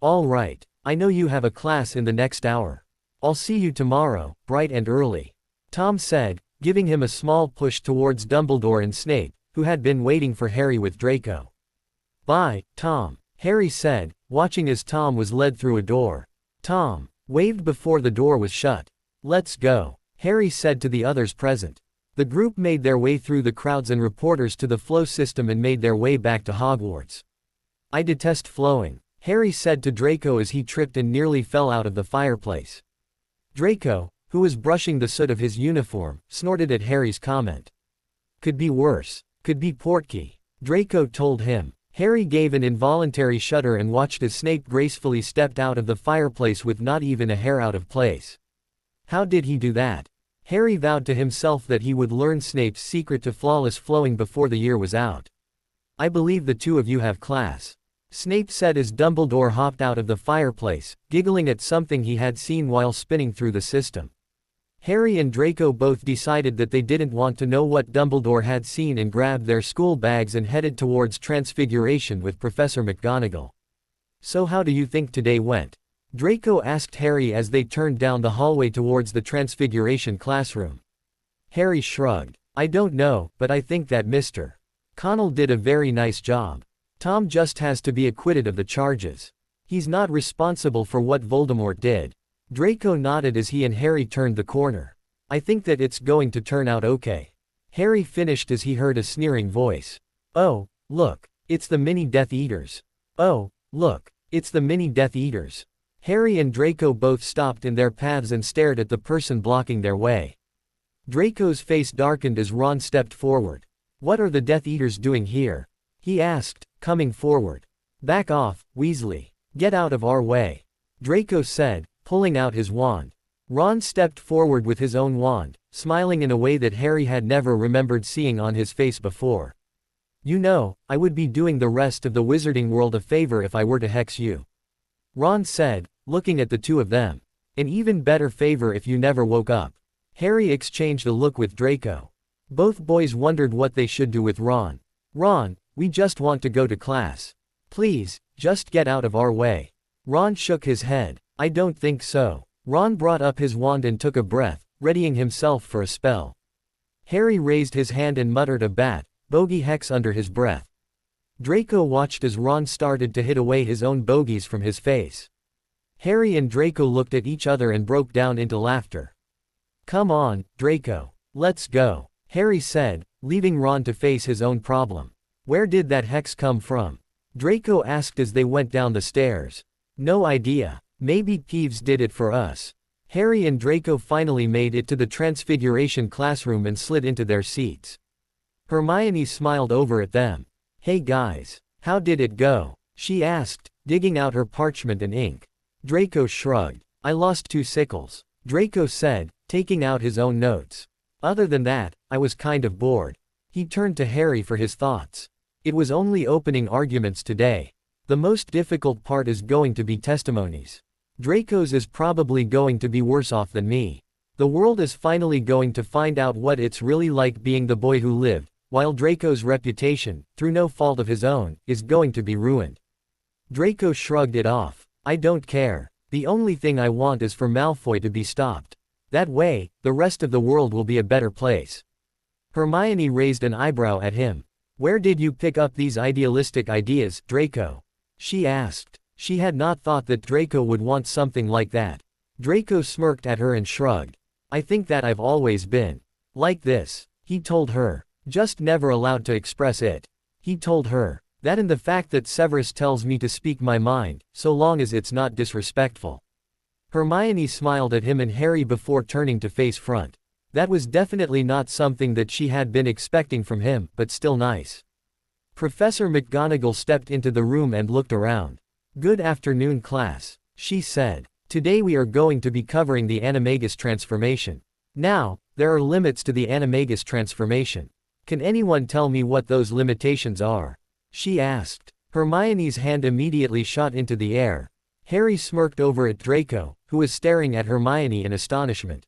"All right. I know you have a class in the next hour." I'll see you tomorrow, bright and early," Tom said, giving him a small push towards Dumbledore and Snape, who had been waiting for Harry with Draco. "Bye, Tom," Harry said, watching as Tom was led through a door. Tom waved before the door was shut. "Let's go," Harry said to the others present. The group made their way through the crowds and reporters to the flow system and made their way back to Hogwarts. "I detest flowing," Harry said to Draco as he tripped and nearly fell out of the fireplace. Draco, who was brushing the soot of his uniform, snorted at Harry's comment. "Could be worse. Could be Portkey," Draco told him. Harry gave an involuntary shudder and watched as Snape gracefully stepped out of the fireplace with not even a hair out of place. How did he do that? Harry vowed to himself that he would learn Snape's secret to flawless flowing before the year was out. "I believe the two of you have class," Snape said as Dumbledore hopped out of the fireplace, giggling at something he had seen while spinning through the system. Harry and Draco both decided that they didn't want to know what Dumbledore had seen and grabbed their school bags and headed towards Transfiguration with Professor McGonagall. "So how do you think today went?" Draco asked Harry as they turned down the hallway towards the Transfiguration classroom. Harry shrugged. "I don't know, but I think that Mr. Connell did a very nice job. Tom just has to be acquitted of the charges. He's not responsible for what Voldemort did." Draco nodded as he and Harry turned the corner. "I think that it's going to turn out okay," Harry finished as he heard a sneering voice. "Oh, look, it's the mini Death Eaters. Oh, look, it's the mini Death Eaters." Harry and Draco both stopped in their paths and stared at the person blocking their way. Draco's face darkened as Ron stepped forward. "What are the Death Eaters doing here?" he asked, coming forward. "Back off, Weasley. Get out of our way," Draco said, pulling out his wand. Ron stepped forward with his own wand, smiling in a way that Harry had never remembered seeing on his face before. "You know, I would be doing the rest of the wizarding world a favor if I were to hex you," Ron said, looking at the two of them. "An even better favor if you never woke up." Harry exchanged a look with Draco. Both boys wondered what they should do with Ron. "Ron, we just want to go to class. Please, just get out of our way." Ron shook his head. "I don't think so." Ron brought up his wand and took a breath, readying himself for a spell. Harry raised his hand and muttered a bat, bogey hex under his breath. Draco watched as Ron started to hit away his own bogeys from his face. Harry and Draco looked at each other and broke down into laughter. "Come on, Draco. Let's go," Harry said, leaving Ron to face his own problem. "Where did that hex come from?" Draco asked as they went down the stairs. "No idea. Maybe Peeves did it for us." Harry and Draco finally made it to the Transfiguration classroom and slid into their seats. Hermione smiled over at them. "Hey guys, how did it go?" she asked, digging out her parchment and ink. Draco shrugged. "I lost 2 sickles," Draco said, taking out his own notes. "Other than that, I was kind of bored." He turned to Harry for his thoughts. "It was only opening arguments today. The most difficult part is going to be testimonies. Draco's is probably going to be worse off than me. The world is finally going to find out what it's really like being the boy who lived, while Draco's reputation, through no fault of his own, is going to be ruined." Draco shrugged it off. "I don't care. The only thing I want is for Malfoy to be stopped. That way, the rest of the world will be a better place." Hermione raised an eyebrow at him. "Where did you pick up these idealistic ideas, Draco?" she asked. She had not thought that Draco would want something like that. Draco smirked at her and shrugged. "I think that I've always been like this," he told her. "Just never allowed to express it." He told her. "That and the fact that Severus tells me to speak my mind, so long as it's not disrespectful." Hermione smiled at him and Harry before turning to face front. That was definitely not something that she had been expecting from him, but still nice. Professor McGonagall stepped into the room and looked around. "Good afternoon, class," she said. "Today we are going to be covering the Animagus transformation. Now, there are limits to the Animagus transformation. Can anyone tell me what those limitations are?" she asked. Hermione's hand immediately shot into the air. Harry smirked over at Draco, who was staring at Hermione in astonishment.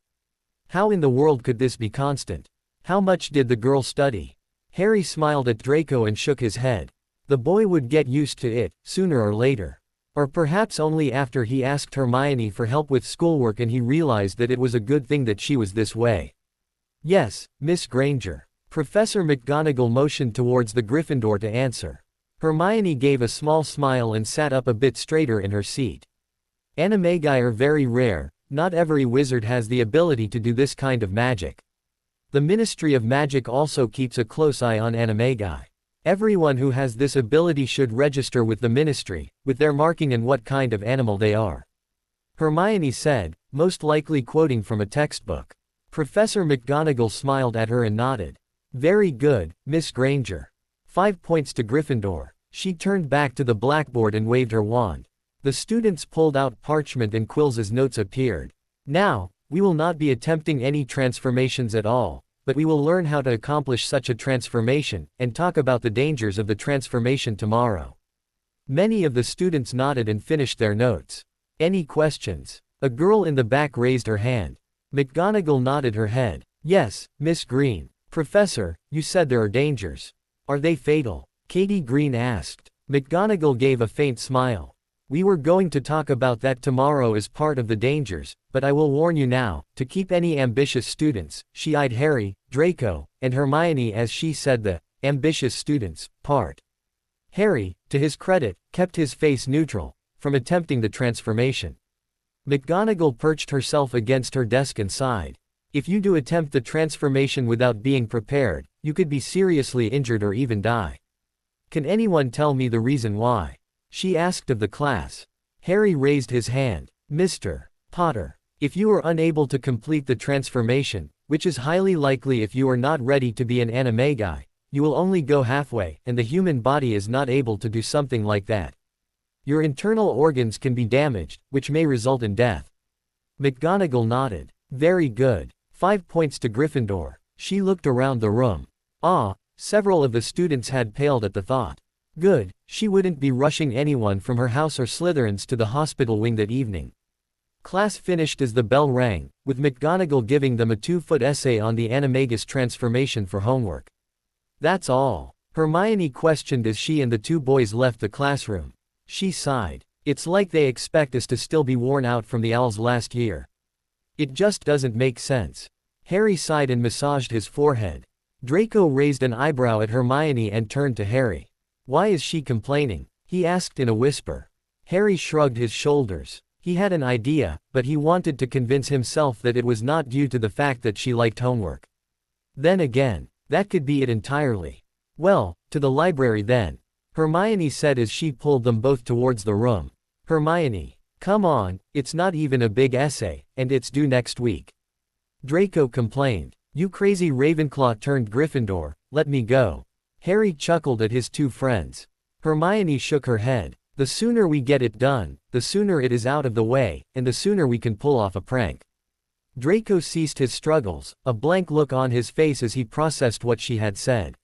How in the world could this be constant? How much did the girl study? Harry smiled at Draco and shook his head. The boy would get used to it, sooner or later. Or perhaps only after he asked Hermione for help with schoolwork and he realized that it was a good thing that she was this way. Yes, Miss Granger. Professor McGonagall motioned towards the Gryffindor to answer. Hermione gave a small smile and sat up a bit straighter in her seat. Animagi are very rare, not every wizard has the ability to do this kind of magic. The Ministry of Magic also keeps a close eye on animagi. Everyone who has this ability should register with the Ministry, with their marking and what kind of animal they are. Hermione said, most likely quoting from a textbook. Professor McGonagall smiled at her and nodded. Very good, Miss Granger. 5 points to Gryffindor. She turned back to the blackboard and waved her wand. The students pulled out parchment and quills as notes appeared. Now, we will not be attempting any transformations at all, but we will learn how to accomplish such a transformation, and talk about the dangers of the transformation tomorrow. Many of the students nodded and finished their notes. Any questions? A girl in the back raised her hand. McGonagall nodded her head. Yes, Miss Green. Professor, you said there are dangers. Are they fatal? Katie Green asked. McGonagall gave a faint smile. We were going to talk about that tomorrow as part of the dangers, but I will warn you now, to keep any ambitious students, she eyed Harry, Draco, and Hermione as she said the ambitious students part. Harry, to his credit, kept his face neutral, from attempting the transformation. McGonagall perched herself against her desk and sighed. If you do attempt the transformation without being prepared, you could be seriously injured or even die. Can anyone tell me the reason why? She asked of the class. Harry raised his hand. Mr. Potter, if you are unable to complete the transformation, which is highly likely if you are not ready to be an animagi, you will only go halfway, and the human body is not able to do something like that. Your internal organs can be damaged, which may result in death. McGonagall nodded. Very good. 5 points to Gryffindor. She looked around the room. Several of the students had paled at the thought. Good, she wouldn't be rushing anyone from her house or Slytherins to the hospital wing that evening. Class finished as the bell rang, with McGonagall giving them a 2-foot essay on the animagus transformation for homework. That's all? Hermione questioned as she and the 2 boys left the classroom. She sighed. It's like they expect us to still be worn out from the owls last year. It just doesn't make sense. Harry sighed and massaged his forehead. Draco raised an eyebrow at Hermione and turned to Harry. Why is she complaining? He asked in a whisper. Harry shrugged his shoulders. He had an idea, but he wanted to convince himself that it was not due to the fact that she liked homework. Then again, that could be it entirely. Well, to the library then. Hermione said as she pulled them both towards the room. Hermione, come on, it's not even a big essay, and it's due next week. Draco complained. You crazy Ravenclaw turned Gryffindor, let me go. Harry chuckled at his 2 friends. Hermione shook her head. The sooner we get it done, the sooner it is out of the way, and the sooner we can pull off a prank. Draco ceased his struggles, a blank look on his face as he processed what she had said.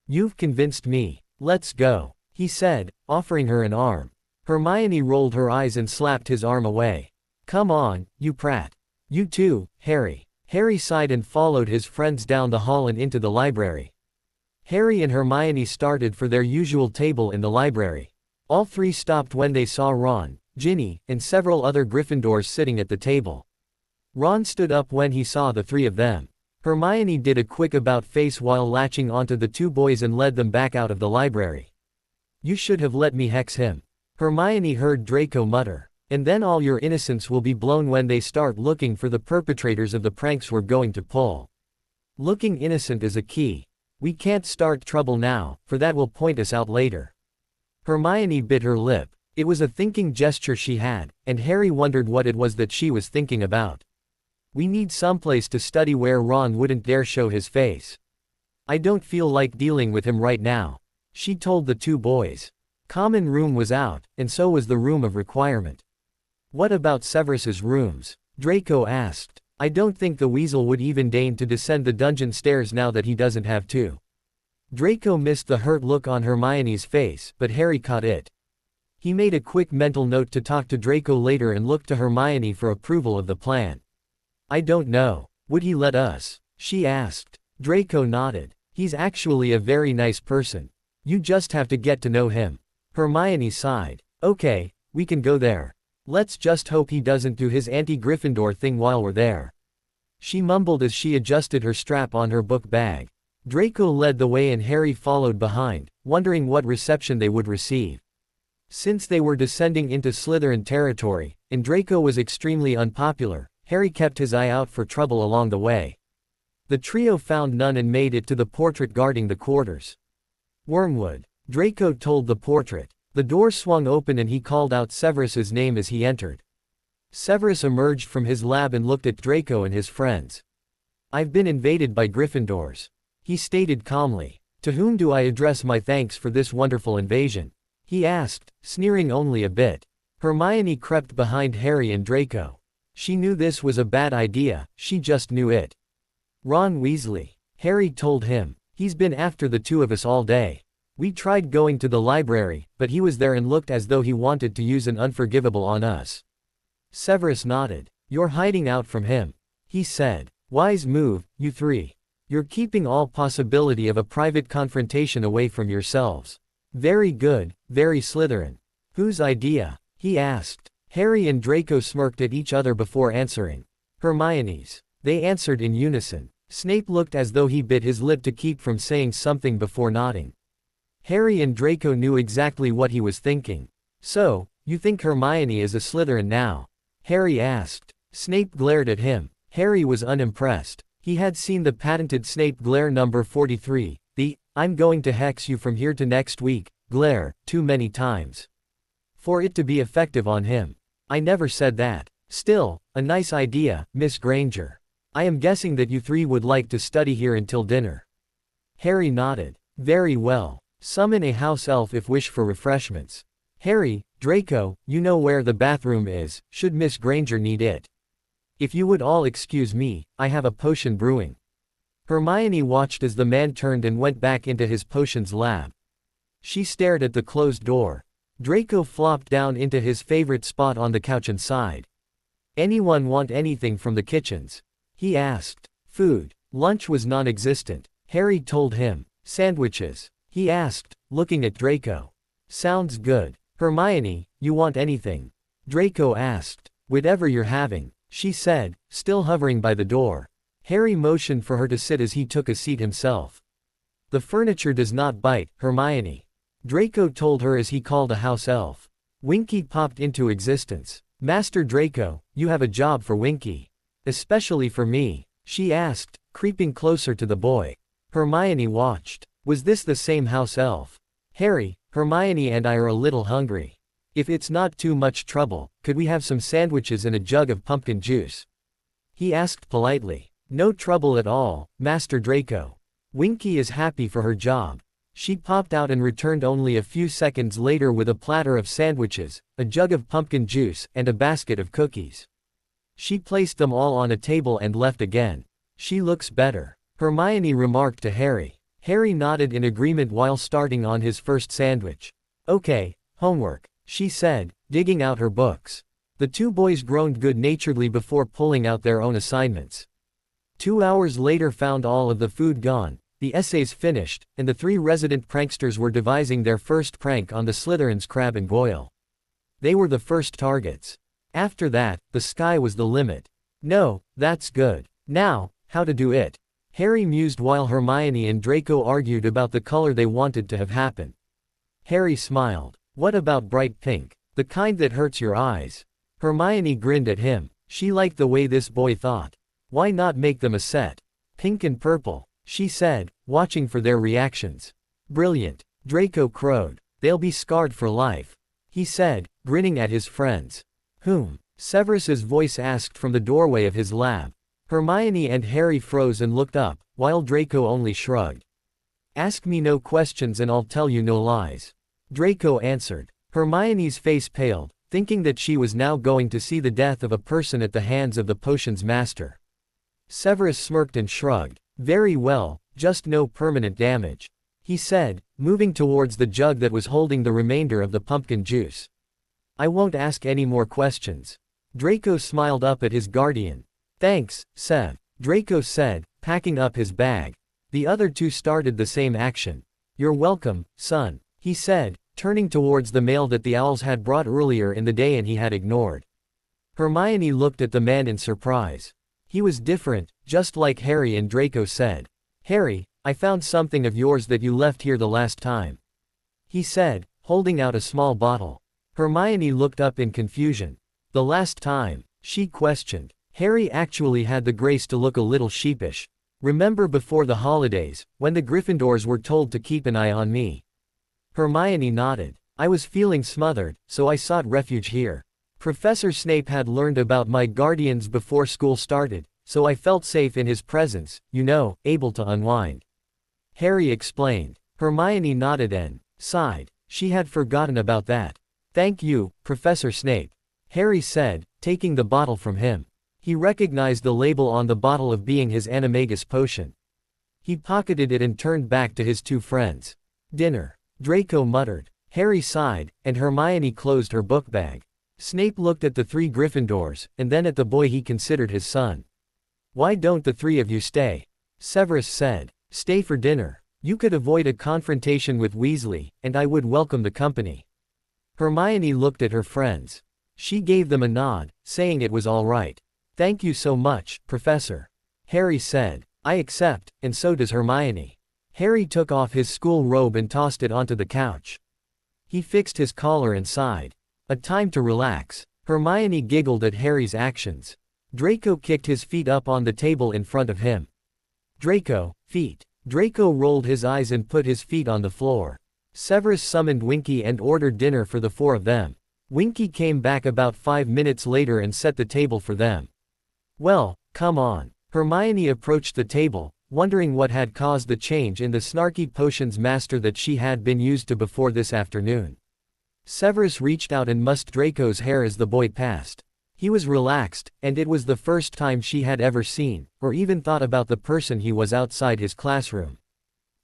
You've convinced me. Let's go, he said, offering her an arm. Hermione rolled her eyes and slapped his arm away. Come on, you prat. You too, Harry. Harry sighed and followed his friends down the hall and into the library. Harry and Hermione started for their usual table in the library. All 3 stopped when they saw Ron, Ginny, and several other Gryffindors sitting at the table. Ron stood up when he saw the 3 of them. Hermione did a quick about-face while latching onto the 2 boys and led them back out of the library. You should have let me hex him. Hermione heard Draco mutter. And then all your innocence will be blown when they start looking for the perpetrators of the pranks we're going to pull. Looking innocent is a key. We can't start trouble now, for that will point us out later. Hermione bit her lip. It was a thinking gesture she had, and Harry wondered what it was that she was thinking about. We need someplace to study where Ron wouldn't dare show his face. I don't feel like dealing with him right now, she told the 2 boys. Common room was out, and so was the room of requirement. What about Severus's rooms? Draco asked. I don't think the weasel would even deign to descend the dungeon stairs now that he doesn't have to. Draco missed the hurt look on Hermione's face, but Harry caught it. He made a quick mental note to talk to Draco later and looked to Hermione for approval of the plan. I don't know. Would he let us? She asked. Draco nodded. He's actually a very nice person. You just have to get to know him. Hermione sighed. Okay, We can go there. Let's just hope he doesn't do his anti-Gryffindor thing while we're there. She mumbled as she adjusted her strap on her book bag. Draco led the way and Harry followed behind, wondering what reception they would receive. Since they were descending into Slytherin territory, and Draco was extremely unpopular, Harry kept his eye out for trouble along the way. The trio found none and made it to the portrait guarding the quarters. Wormwood, Draco told the portrait. The door swung open and he called out Severus's name as he entered. Severus emerged from his lab and looked at Draco and his friends. I've been invaded by Gryffindors, he stated calmly. To whom do I address my thanks for this wonderful invasion? He asked, sneering only a bit. Hermione crept behind Harry and Draco. She knew this was a bad idea, she just knew it. Ron Weasley, Harry told him. He's been after the two of us all day. We tried going to the library, but he was there and looked as though he wanted to use an unforgivable on us. Severus nodded. You're hiding out from him, he said. Wise move, you three. You're keeping all possibility of a private confrontation away from yourselves. Very good, very Slytherin. Whose idea? He asked. Harry and Draco smirked at each other before answering. Hermione's. They answered in unison. Snape looked as though he bit his lip to keep from saying something before nodding. Harry and Draco knew exactly what he was thinking. So, you think Hermione is a Slytherin now? Harry asked. Snape glared at him. Harry was unimpressed. He had seen the patented Snape glare number 43, the, I'm going to hex you from here to next week, glare, too many times for it to be effective on him. I never said that. Still, a nice idea, Miss Granger. I am guessing that you three would like to study here until dinner. Harry nodded. Very well. Summon a house elf if wish for refreshments. Harry, Draco, you know where the bathroom is, should Miss Granger need it. If you would all excuse me, I have a potion brewing. Hermione watched as the man turned and went back into his potions lab. She stared at the closed door. Draco flopped down into his favorite spot on the couch and sighed. Anyone want anything from the kitchens? He asked. Food. Lunch was non-existent. Harry told him. Sandwiches. He asked, looking at Draco. Sounds good. Hermione, you want anything? Draco asked. Whatever you're having, she said, still hovering by the door. Harry motioned for her to sit as he took a seat himself. The furniture does not bite, Hermione. Draco told her as he called a house elf. Winky popped into existence. Master Draco, you have a job for Winky. Especially for me, she asked, creeping closer to the boy. Hermione watched. Was this the same house elf? Harry, Hermione and I are a little hungry. If it's not too much trouble, could we have some sandwiches and a jug of pumpkin juice? He asked politely. No trouble at all, Master Draco. Winky is happy for her job. She popped out and returned only a few seconds later with a platter of sandwiches, a jug of pumpkin juice, and a basket of cookies. She placed them all on a table and left again. She looks better, Hermione remarked to Harry. Harry nodded in agreement while starting on his first sandwich. Okay, homework, she said, digging out her books. The two boys groaned good-naturedly before pulling out their own assignments. 2 hours later found all of the food gone, the essays finished, and the three resident pranksters were devising their first prank on the Slytherin's Crabbe and Goyle. They were the first targets. After that, the sky was the limit. No, that's good. Now, how to do it? Harry mused while Hermione and Draco argued about the color they wanted to have happen. Harry smiled. What about bright pink? The kind that hurts your eyes? Hermione grinned at him. She liked the way this boy thought. Why not make them a set? Pink and purple, she said, watching for their reactions. Brilliant, Draco crowed. They'll be scarred for life, he said, grinning at his friends. Whom? Severus's voice asked from the doorway of his lab. Hermione and Harry froze and looked up, while Draco only shrugged. Ask me no questions and I'll tell you no lies, Draco answered. Hermione's face paled, thinking that she was now going to see the death of a person at the hands of the potion's master. Severus smirked and shrugged. Very well, just no permanent damage, he said, moving towards the jug that was holding the remainder of the pumpkin juice. I won't ask any more questions. Draco smiled up at his guardian. Thanks, Sev, Draco said, packing up his bag. The other two started the same action. You're welcome, son, he said, turning towards the mail that the owls had brought earlier in the day and he had ignored. Hermione looked at the man in surprise. He was different, just like Harry, and Draco said, "Harry, I found something of yours that you left here the last time," he said, holding out a small bottle. Hermione looked up in confusion. "The last time?" she questioned. Harry actually had the grace to look a little sheepish. "Remember before the holidays, when the Gryffindors were told to keep an eye on me?" Hermione nodded. "I was feeling smothered, so I sought refuge here. Professor Snape had learned about my guardians before school started, so I felt safe in his presence, you know, able to unwind," Harry explained. Hermione nodded and sighed. She had forgotten about that. "Thank you, Professor Snape," Harry said, taking the bottle from him. He recognized the label on the bottle of being his animagus potion. He pocketed it and turned back to his two friends. "Dinner," Draco muttered. Harry sighed, and Hermione closed her book bag. Snape looked at the three Gryffindors, and then at the boy he considered his son. "Why don't the three of you stay?" Severus said. "Stay for dinner. You could avoid a confrontation with Weasley, and I would welcome the company." Hermione looked at her friends. She gave them a nod, saying it was all right. "Thank you so much, Professor," Harry said. "I accept, and so does Hermione." Harry took off his school robe and tossed it onto the couch. He fixed his collar and sighed. "A time to relax." Hermione giggled at Harry's actions. Draco kicked his feet up on the table in front of him. "Draco, feet." Draco rolled his eyes and put his feet on the floor. Severus summoned Winky and ordered dinner for the four of them. Winky came back about 5 minutes later and set the table for them. "Well, come on." Hermione approached the table, wondering what had caused the change in the snarky potions master that she had been used to before this afternoon. Severus reached out and mussed Draco's hair as the boy passed. He was relaxed, and it was the first time she had ever seen, or even thought about the person he was outside his classroom.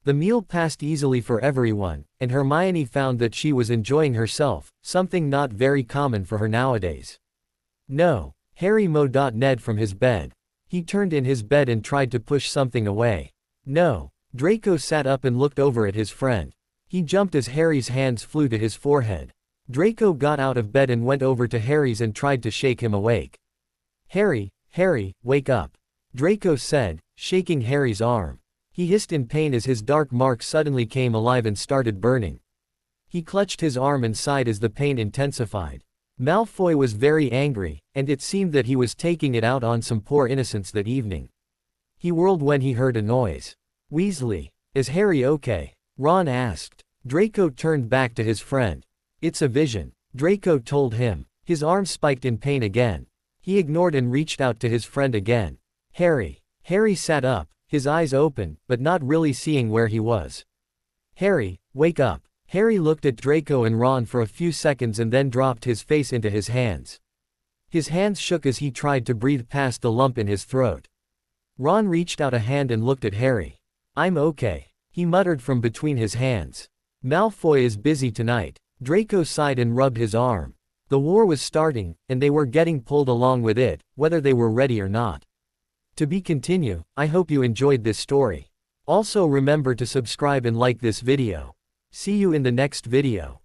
The meal passed easily for everyone, and Hermione found that she was enjoying herself, something not very common for her nowadays. "No." Harry moved Ned from his bed. He turned in his bed and tried to push something away. "No." Draco sat up and looked over at his friend. He jumped as Harry's hands flew to his forehead. Draco got out of bed and went over to Harry's and tried to shake him awake. Harry, wake up," Draco said, shaking Harry's arm. He hissed in pain as his dark mark suddenly came alive and started burning. He clutched his arm and sighed as the pain intensified. Malfoy was very angry, and it seemed that he was taking it out on some poor innocents that evening. He whirled when he heard a noise. "Weasley, is Harry okay?" Ron asked. Draco turned back to his friend. "It's a vision," Draco told him. His arm spiked in pain again. He ignored and reached out to his friend again. "Harry." Harry sat up, his eyes open, but not really seeing where he was. "Harry, wake up." Harry looked at Draco and Ron for a few seconds and then dropped his face into his hands. His hands shook as he tried to breathe past the lump in his throat. Ron reached out a hand and looked at Harry. "I'm okay," he muttered from between his hands. "Malfoy is busy tonight." Draco sighed and rubbed his arm. The war was starting, and they were getting pulled along with it, whether they were ready or not. To be continued. I hope you enjoyed this story. Also remember to subscribe and like this video. See you in the next video.